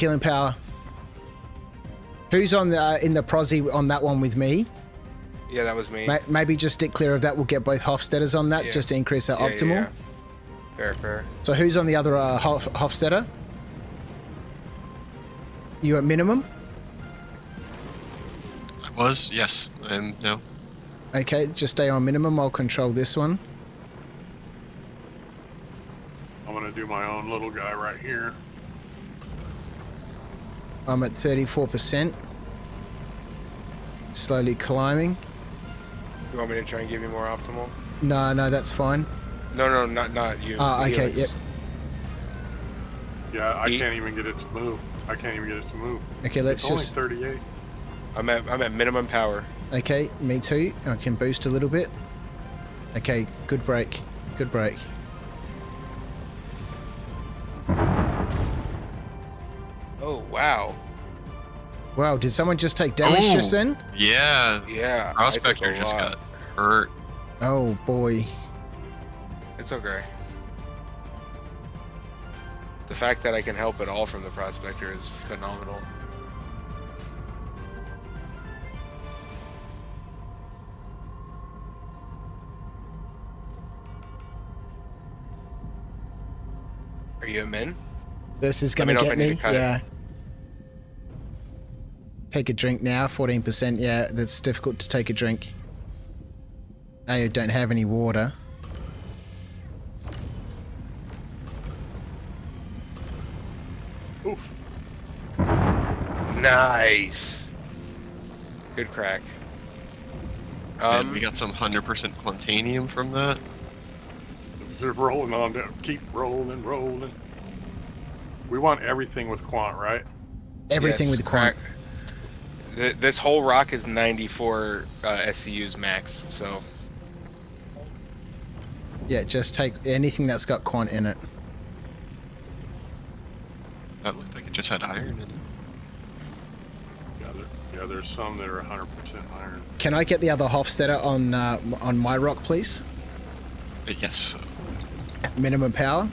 Who's on the in the prosy on that one with me? Yeah, that was me. Maybe just stick clear of that. We'll get both Hofstetters on that just to increase that optimal. Yeah. Fair. So who's on the other Hofstetter? You at minimum? I was, yes. I am now. Okay, just stay on minimum. I'll control this one. I'm gonna do my own little guy right here. I'm at 34%. Slowly climbing. You want me to try and give you more optimal? No, that's fine. No, not you. Okay, yep. Yeah, I can't even get it to move. Okay, let's it's just. Only 38. I'm at minimum power. Okay, me too. I can boost a little bit. Okay, good break. Oh, wow. Wow, did someone just take damage just then? Yeah. Prospector just got hurt. Oh, boy. It's okay. The fact that I can help at all from the Prospector is phenomenal. Are you a min? This is gonna get me. Yeah. Take a drink now. 14%. Yeah, that's difficult to take a drink. I don't have any water. Oof. Nice. Good crack. And we got some 100% Quantanium from that. They're rolling on down. Keep rolling. We want everything with quant, right? Everything with quant. This whole rock is 94 SCUs max, so. Yeah, just take anything that's got quant in it. That looked like it just had iron in it. Yeah, there's some that are 100% iron. Can I get the other Hofstetter on my rock, please? Yes. Minimum power.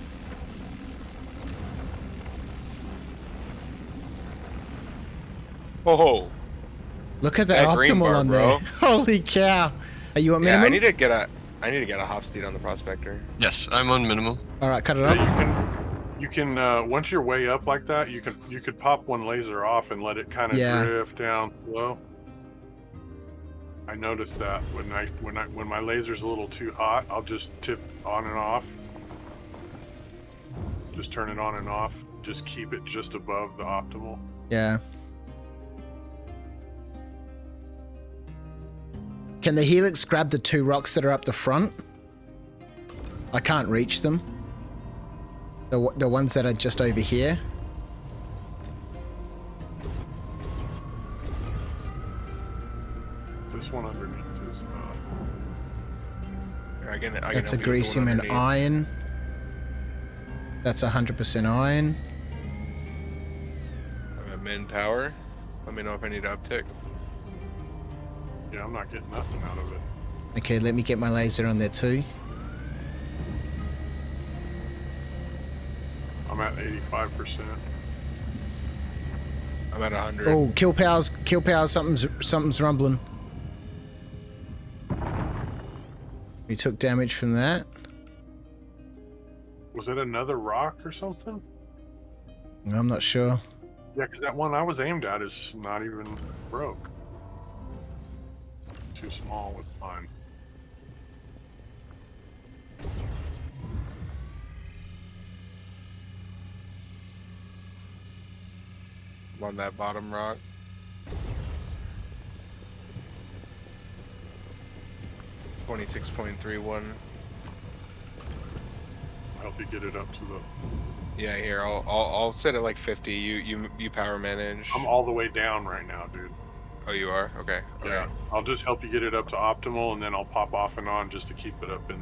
Oh. Look at that optimal bar, on bro. there. Holy cow. Are you at minimum? Yeah, I need to get a Hofstead on the Prospector. Yes, I'm on minimum. All right, cut it off. You can once you're way up like that, you could pop one laser off and let it kind of drift down low. I noticed that when my laser's a little too hot, I'll just tip on and off. Just turn it on and off. Just keep it just above the optimal. Yeah. Can the helix grab the 2 rocks that are up the front? I can't reach them. The ones that are just over here. This one underneath is not. That's a greasium and iron. That's 100% iron. I'm at min power. Let me know if I need to uptick. Yeah, I'm not getting nothing out of it. Okay, let me get my laser on there too. I'm at 85%. I'm at 100. Oh, kill powers, something's rumbling. We took damage from that. Was it another rock or something? I'm not sure. Yeah, because that one I was aimed at is not even broke. Too small with mine. I'm on that bottom rock. $26.31. I'll help you get it up to the. Yeah, here I'll set it like 50. You power manage. I'm all the way down right now, dude. Oh, you are? Okay. Yeah. I'll just help you get it up to optimal, and then I'll pop off and on just to keep it up in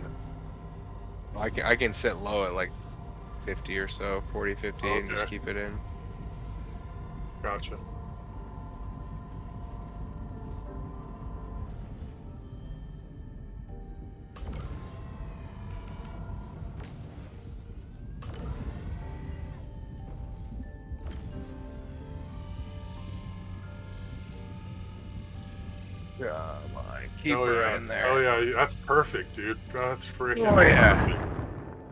there. I can sit low at like 50 or so, 40, 50, and just keep it in. Gotcha. Keep her in there. Oh yeah, that's perfect, dude. That's freaking Oh yeah. perfect.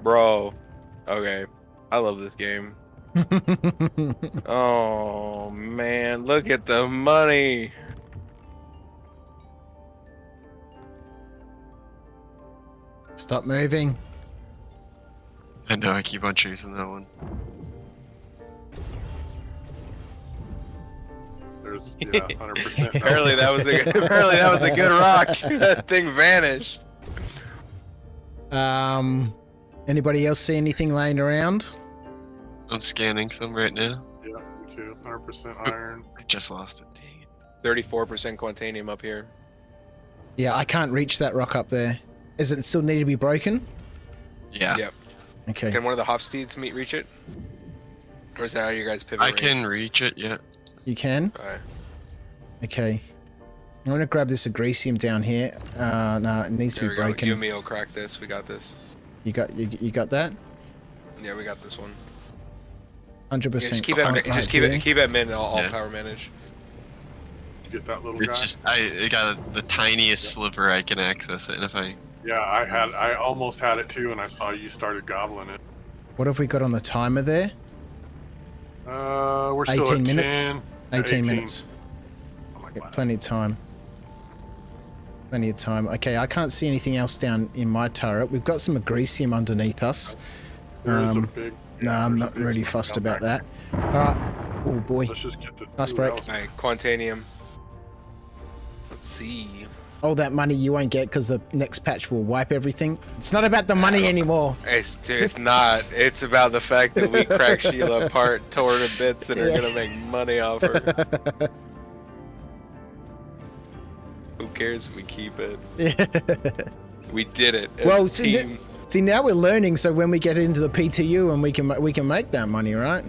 Bro. Okay. I love this game. Oh man, look at the money. Stop moving. I know, I keep on chasing that one. There's 100%. Apparently that was a good rock. That thing vanished. Anybody else see anything laying around? I'm scanning some right now. Yeah, me too. 100% iron. I just lost it. Dang it. 34% quantanium up here. Yeah, I can't reach that rock up there. Is it still need to be broken? Yeah. Yep. Okay. Can one of the hop steeds reach it? Or is that how you guys pivot? I can reach it, yeah. You can? Alright. Okay. I'm gonna grab this agresium down here. No, it needs to be broken. You and me will crack this. We got this. You got that? Yeah, we got this one. 100%. Just keep it min. I'll power manage. You get that little It's guy. just I got the tiniest sliver I can access it, and if I Yeah, I almost had it too, and I saw you started gobbling it. What have we got on the timer there? We're still 18 at minutes. 10. 18 minutes. Got plenty of time. Plenty of time. Okay, I can't see anything else down in my turret. We've got some agresium underneath us. There's a big. No, I'm not really fussed about that. Alright. Oh boy. Let's just get the Fast break. Alright, quantanium. Let's see. All that money you won't get because the next patch will wipe everything. It's not about the money anymore. It's not. It's about the fact that we cracked Sheila apart, tore her to bits, and are gonna make money off her. Who cares if we keep it? We did it. Well, as a team. see, now we're learning. So when we get into the PTU, and we can make that money, right?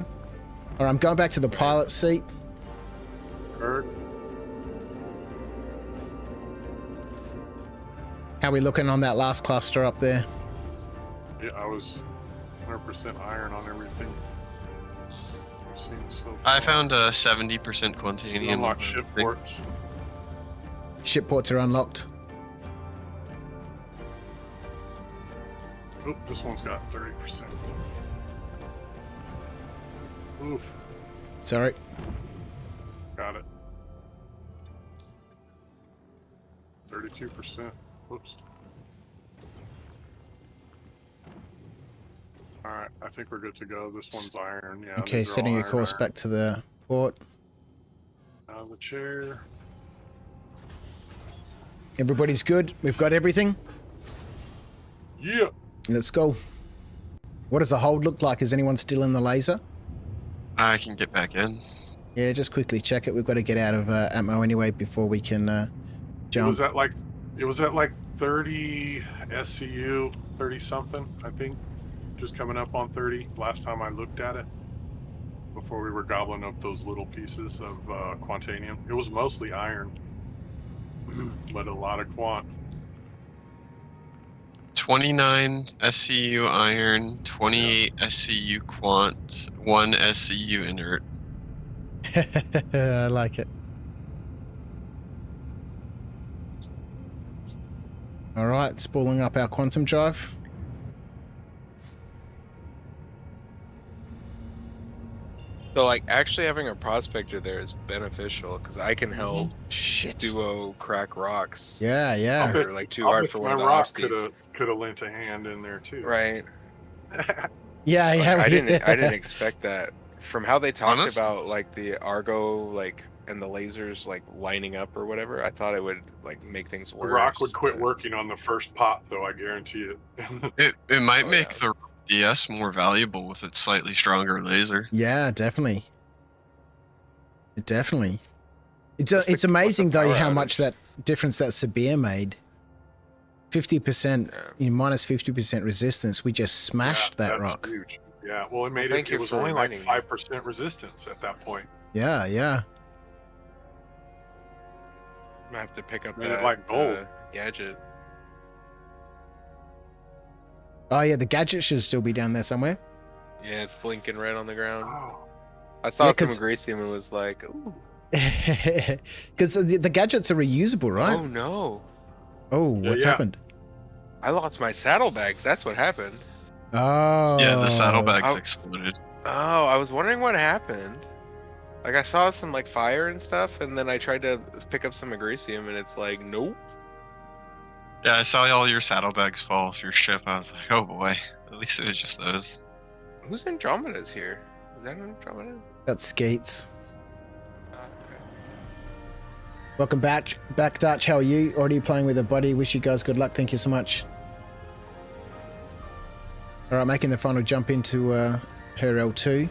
Or I'm going back to the pilot seat. Kurt. How we looking on that last cluster up there? Yeah, I was 100% iron on everything. I've seen so far. I found 70% quantanium. Unlock ship ports. Ship ports are unlocked. Oop, this one's got 30%. Oof. Sorry. Got it. 32%. Whoops. Alright, I think we're good to go. This one's iron. Yeah. Okay, these are setting all your course iron. back to the port. Out of the chair. Everybody's good. We've got everything. Yeah. Let's go. What does the hold look like? Is anyone still in the laser? I can get back in. Yeah, just quickly check it. We've got to get out of ammo anyway before we can jump. It was at like 30 SCU, 30 something, I think. Just coming up on 30 last time I looked at it. Before we were gobbling up those little pieces of quantanium. It was mostly iron, but a lot of quant. 29 SCU iron, 28 SCU quant, 1 SCU inert. I like it. All right, spooling up our quantum drive. So, like, actually having a prospector there is beneficial because I can help duo crack rocks. Yeah, yeah. They're like too hard for one of the rock hosties. could have lent a hand in there too. Right. Yeah, yeah. I didn't expect that. From how they talked about like the Argo like and the lasers like lining up or whatever, I thought it would like make things The worse. rock would quit working on the first pop, though. I guarantee it. It might make the DS more valuable with its slightly stronger laser. Yeah, definitely. Definitely. It's amazing though how much that difference that Sabir made. 50%, minus 50% resistance. We just smashed that rock. Huge. Yeah, well, it made it was only like 5% resistance at that point. Yeah, yeah. I have to pick up Made it that like gold. gadget. Oh yeah, the gadget should still be down there somewhere. Yeah, it's blinking red on the ground. Oh. I saw Yeah, some Gracium and was like, ooh. Because the gadgets are reusable, right? Oh no. Oh, what's happened? I lost my saddlebags. That's what happened. Oh. Yeah, the saddlebags exploded. Oh, I was wondering what happened. Like I saw some like fire and stuff, and then I tried to pick up some Agricium, and it's like, nope. Yeah, I saw all your saddlebags fall off your ship. I was like, oh boy. At least it was just those. Who's Andromeda's here? Is that Andromeda? That's Skates. Welcome back, Dutch. How are you? Already playing with a buddy. Wish you guys good luck. Thank you so much. All right, making the final jump into her L2.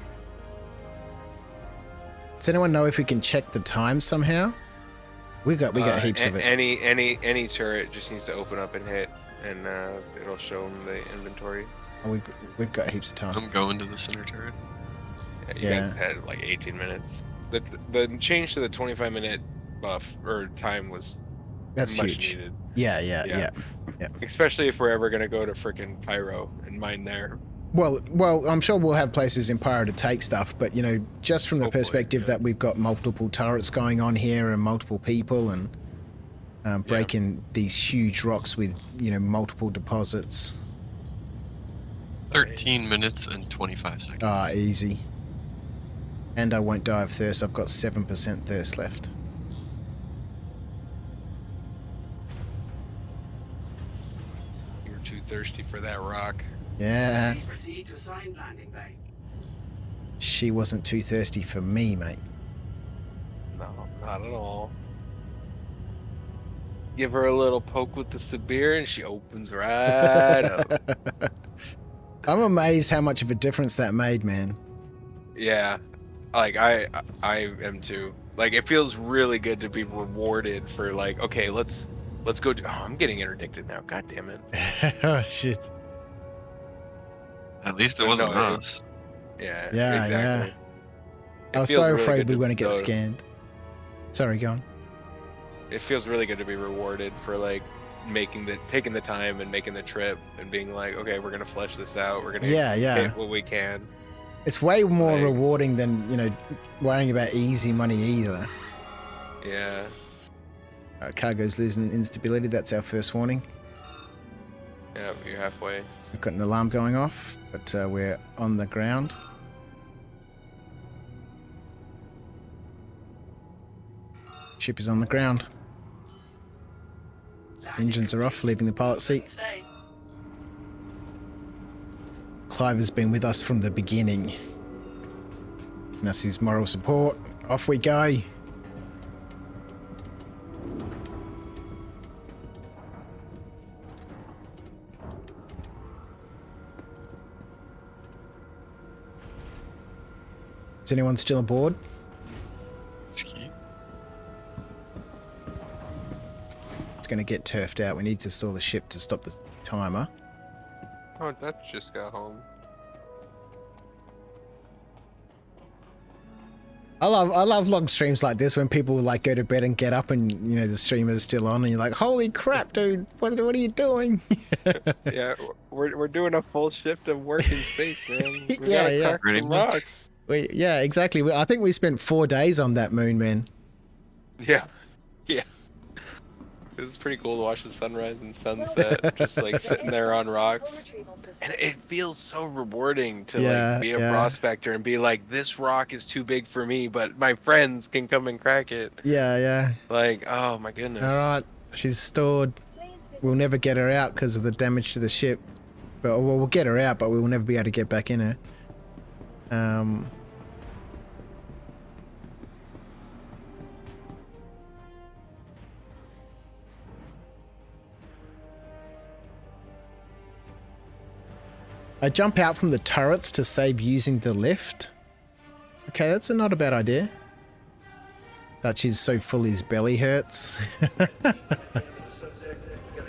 Does anyone know if we can check the time somehow? We got heaps of it. Any turret just needs to open up and hit, and it'll show them the inventory. Oh, we've got heaps of time. I'm going to the center turret. Yeah, you guys had like 18 minutes. The change to the 25-minute buff or time was that's much huge. needed. Yeah. Especially if we're ever gonna go to frickin' Pyro and mine there. Well, I'm sure we'll have places in Pyro to take stuff, but just from the perspective that we've got multiple turrets going on here and multiple people and breaking these huge rocks with multiple deposits. 13 minutes and 25 seconds. Ah, easy. And I won't die of thirst. I've got 7% thirst left. You're too thirsty for that rock. Yeah. Please proceed to assigned landing bay. She wasn't too thirsty for me, mate. No, not at all. Give her a little poke with the Sabir and she opens right up. I'm amazed how much of a difference that made, man. Yeah, like I am too. Like it feels really good to be rewarded for like, okay, let's go do. Oh, I'm getting interdicted now. God damn it. Oh shit. At least it wasn't us. Yeah. Yeah. I was feels so really afraid good we to were going to get go- scanned. Sorry, go on. It feels really good to be rewarded for like taking the time and making the trip and being like, okay, we're gonna flesh this out. We're gonna hit what we can. It's way more rewarding than worrying about easy money either. Yeah. Cargo's losing instability. That's our first warning. Yeah, you're halfway. We've got an alarm going off, but we're on the ground. Ship is on the ground. Engines are off, leaving the pilot seat. Clive has been with us from the beginning. And that's his moral support. Off we go. Is anyone still aboard? Ski. It's going to get turfed out. We need to stall the ship to stop the timer. Oh, Dutch just got home. I love long streams like this when people like go to bed and get up and you know the streamer's still on and you're like, holy crap, dude, what are you doing? Yeah, we're doing a full shift of work in space, man. We Yeah, gotta yeah. crack Pretty some much. rocks. Yeah, exactly. I think we spent 4 days on that moon, man. Yeah, yeah. It was pretty cool to watch the sunrise and sunset, just like sitting there on rocks. And it feels so rewarding to like be a prospector and be like, this rock is too big for me, but my friends can come and crack it. Yeah. Like, oh my goodness. All right, she's stored. We'll never get her out because of the damage to the ship. But well, we'll get her out, but we will never be able to get back in her. I jump out from the turrets to save using the lift. Okay, that's not a bad idea. Dutchie's so full his belly hurts.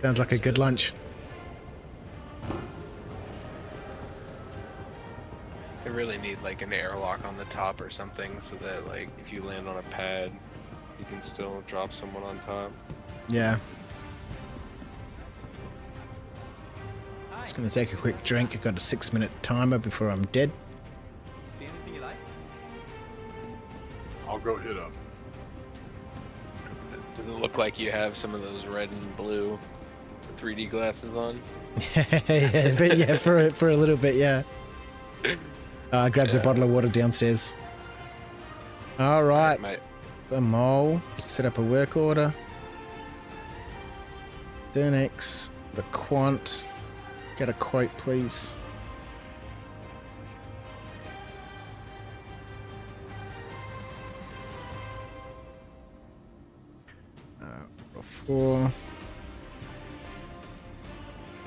Sounds like a good lunch. They really need like an airlock on the top or something so that like if you land on a pad, you can still drop someone on top. Yeah. Just gonna take a quick drink. I've got a 6-minute timer before I'm dead. See anything you like? I'll go hit up. Does it look like you have some of those red and blue 3D glasses on? yeah, for a little bit, yeah. Grabs a bottle of water downstairs. All right. The mole. Set up a work order. Dernex. The quant. Get a quote, please. Roll 4.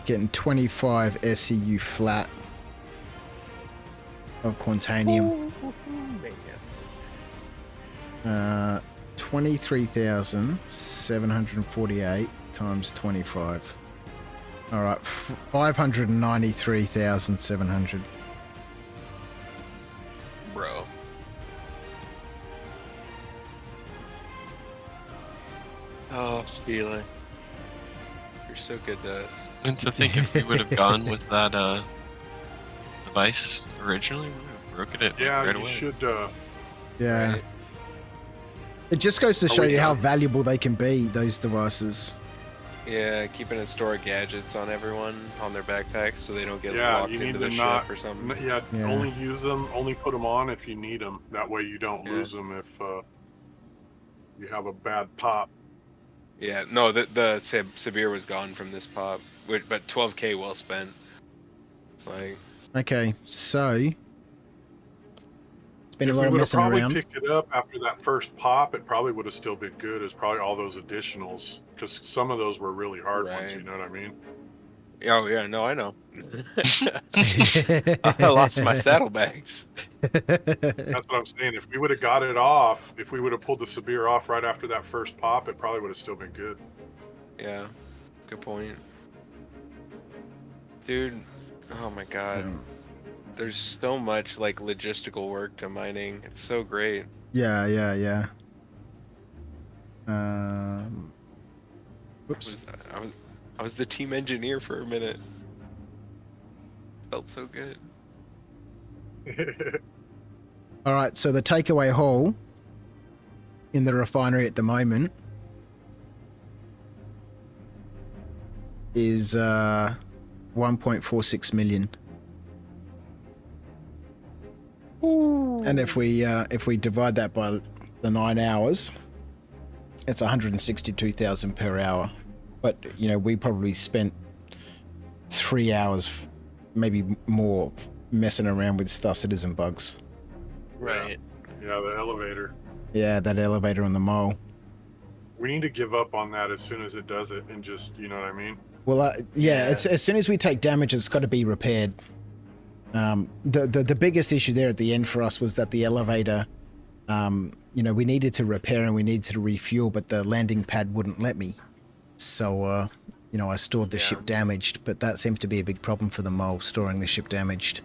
Getting 25 SEU flat of Quantanium. 23,748 times 25. All right, 593,700. Bro. Oh, Sheila. You're so good to us. And to think if we would have gone with that device originally, we would have broken it Yeah, right you away. should. Yeah. Right. It just goes to show you how valuable they can be, those devices. Yeah, keeping a store of gadgets on everyone on their backpacks so they don't get Yeah, locked you need into to the not. ship or something. Yeah, only use them. Only put them on if you need them. That way you don't lose them if you have a bad pop. Yeah, no, the Sabir was gone from this pop, but 12K well spent. Like. Okay, so it's been If a lot we of would have messing probably around. picked it up after that first pop, it probably would have still been good as probably all those additionals, because some of those were really hard ones. You know what I mean? Oh yeah, no, I know. I lost my saddlebags. That's what I'm saying. If we would have got it off, if we would have pulled the Sabir off right after that first pop, it probably would have still been good. Yeah, good point. Dude, oh my god. There's so much like logistical work to mining. It's so great. Yeah. Whoops. I was the team engineer for a minute. Felt so good. All right, so the takeaway haul in the refinery at the moment is 1.46 million. And if we divide that by the 9 hours, it's 162,000 per hour. But you know, we probably spent 3 hours, maybe more, messing around with stussities and bugs. Right. Yeah, the elevator. Yeah, that elevator on the mole. We need to give up on that as soon as it does it, and just, you know what I mean? Well, yeah, it's as soon as we take damage, it's got to be repaired. The biggest issue there at the end for us was that the elevator, we needed to repair and we needed to refuel, but the landing pad wouldn't let me. So, I stored the ship damaged, but that seems to be a big problem for the mole, storing the ship damaged.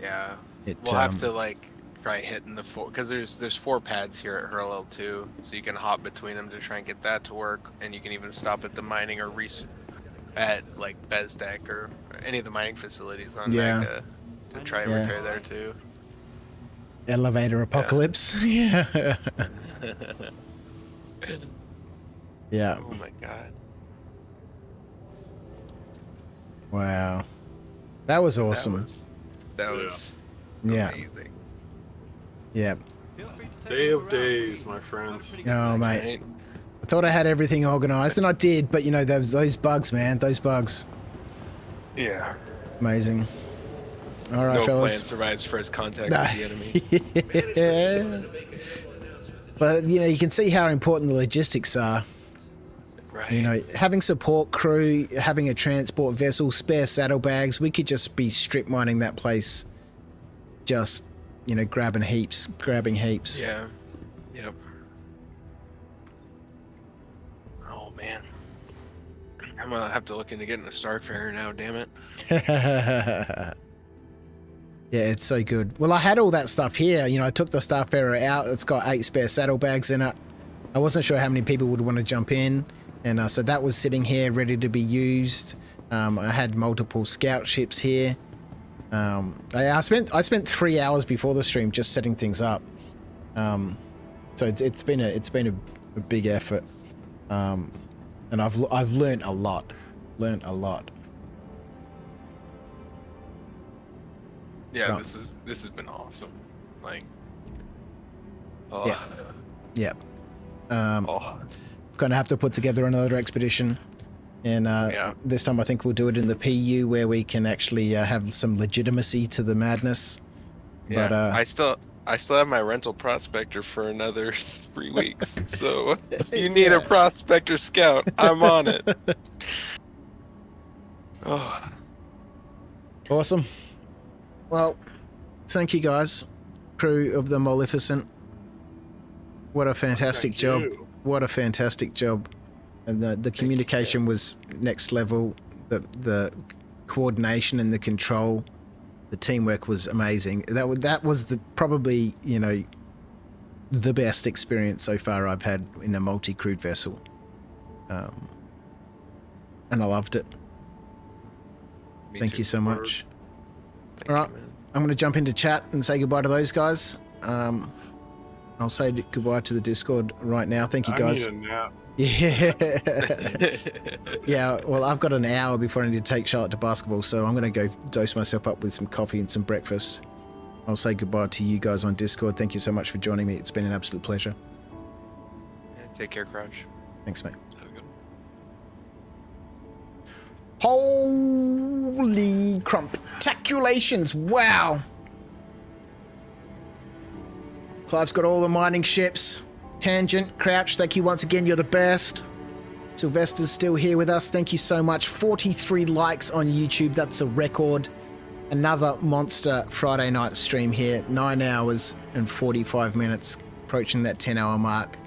Yeah. We'll have to try hitting the four, because there's 4 pads here at Hurl 2, so you can hop between them to try and get that to work, and you can even stop at the mining or at Bezdek or any of the mining facilities on Mega to try and repair there too. Elevator apocalypse. Yeah. Yeah. Oh my god. Wow. That was awesome. That was amazing. Yeah. Day of days, my friends. Oh, mate. I thought I had everything organized, and I did, but those bugs, man, those bugs. Yeah. Amazing. All right, fellas. No plan survives first contact with the enemy. But, you can see how important the logistics are. Right. Having support crew, having a transport vessel, spare saddlebags, we could just be strip mining that place. Just, grabbing heaps. Yeah. Yep. Oh, man. I'm gonna have to look into getting a Starfarer now, damn it. Yeah, it's so good. Well, I had all that stuff here. I took the Starfarer out. It's got 8 spare saddlebags in it. I wasn't sure how many people would want to jump in. And so that was sitting here ready to be used. I had multiple scout ships here. I spent 3 hours before the stream just setting things up. So it's been a big effort. And I've learned a lot. Yeah, Right. this has been awesome. Yeah. Gonna have to put together another expedition, and this time I think we'll do it in the PU where we can actually have some legitimacy to the madness. Yeah, But I still have my rental prospector for another 3 weeks, so if you need a prospector scout, I'm on it. Oh. Awesome. Well, thank you guys, crew of the Moleficent. What a fantastic job. What a fantastic job. And the communication was next level. The coordination and the control, the teamwork was amazing. That was probably the best experience so far I've had in a multi-crewed vessel. And I loved it. Thank you so much. All right, I'm going to jump into chat and say goodbye to those guys. I'll say goodbye to the Discord right now. Thank you, guys. I need a nap. Yeah. Yeah, well, I've got an hour before I need to take Charlotte to basketball, so I'm going to go dose myself up with some coffee and some breakfast. I'll say goodbye to you guys on Discord. Thank you so much for joining me. It's been an absolute pleasure. Take care, Crouch. Thanks, mate. Have a good one. Holy crumptaculations. Wow. Clive's got all the mining ships. Tangent, Crouch, thank you once again. You're the best. Sylvester's still here with us. Thank you so much. 43 likes on YouTube. That's a record. Another monster Friday night stream here. 9 hours and 45 minutes. Approaching that 10-hour mark.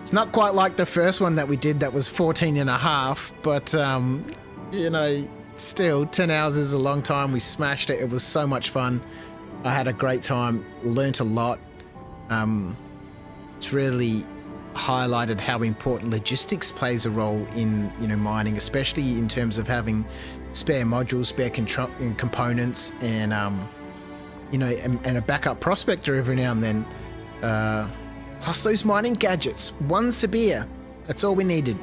It's not quite like the first one that we did that was 14 and a half, but, still, 10 hours is a long time. We smashed it. It was so much fun. I had a great time. Learnt a lot. It's really highlighted how important logistics plays a role in, mining, especially in terms of having spare modules, spare components, and, and a backup prospector every now and then. Plus those mining gadgets. 1 Sabir. That's all we needed.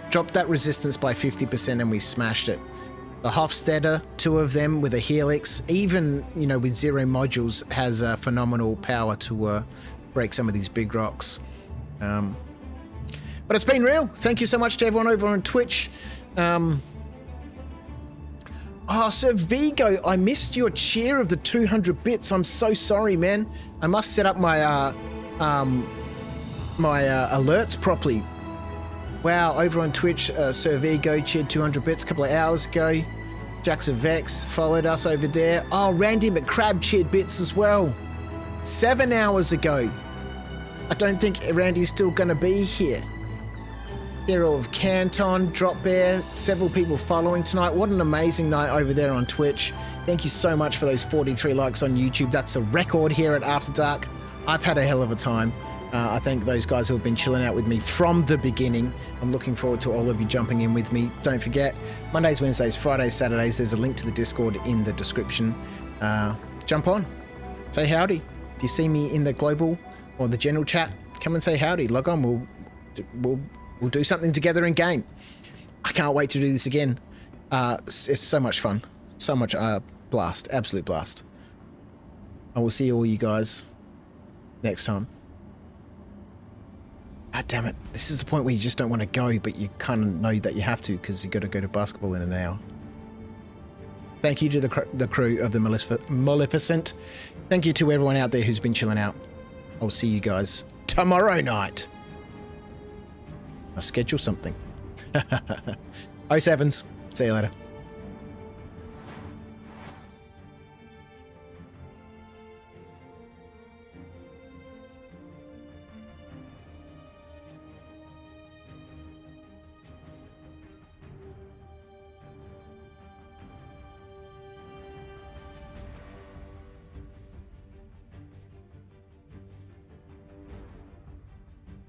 Dropped that resistance by 50% and we smashed it. The Hofstadter, 2 of them with a Helix, even, with 0 modules, has phenomenal power to break some of these big rocks. But it's been real. Thank you so much to everyone over on Twitch. Sir Vigo, I missed your cheer of the 200 bits. I'm so sorry, man. I must set up my alerts properly. Wow, over on Twitch, Sir Vigo cheered 200 bits a couple of hours ago. Jackson Vex followed us over there. Oh, Randy McCrab cheered bits as well. 7 hours ago. I don't think Randy's still going to be here. Hero of Canton, Drop Bear, several people following tonight. What an amazing night over there on Twitch. Thank you so much for those 43 likes on YouTube. That's a record here at After Dark. I've had a hell of a time. I thank those guys who have been chilling out with me from the beginning. I'm looking forward to all of you jumping in with me. Don't forget, Mondays, Wednesdays, Fridays, Saturdays, there's a link to the Discord in the description. Jump on. Say howdy. If you see me in the global or the general chat, come and say howdy. Log on. We'll do something together in game. I can't wait to do this again. It's so much fun. So much blast. Absolute blast. I will see all you guys next time. God damn it. This is the point where you just don't want to go, but you kind of know that you have to because you've got to go to basketball in an hour. Thank you to the crew of the Moleficent. Thank you to everyone out there who's been chilling out. I'll see you guys tomorrow night. I'll schedule something. 07s. See you later.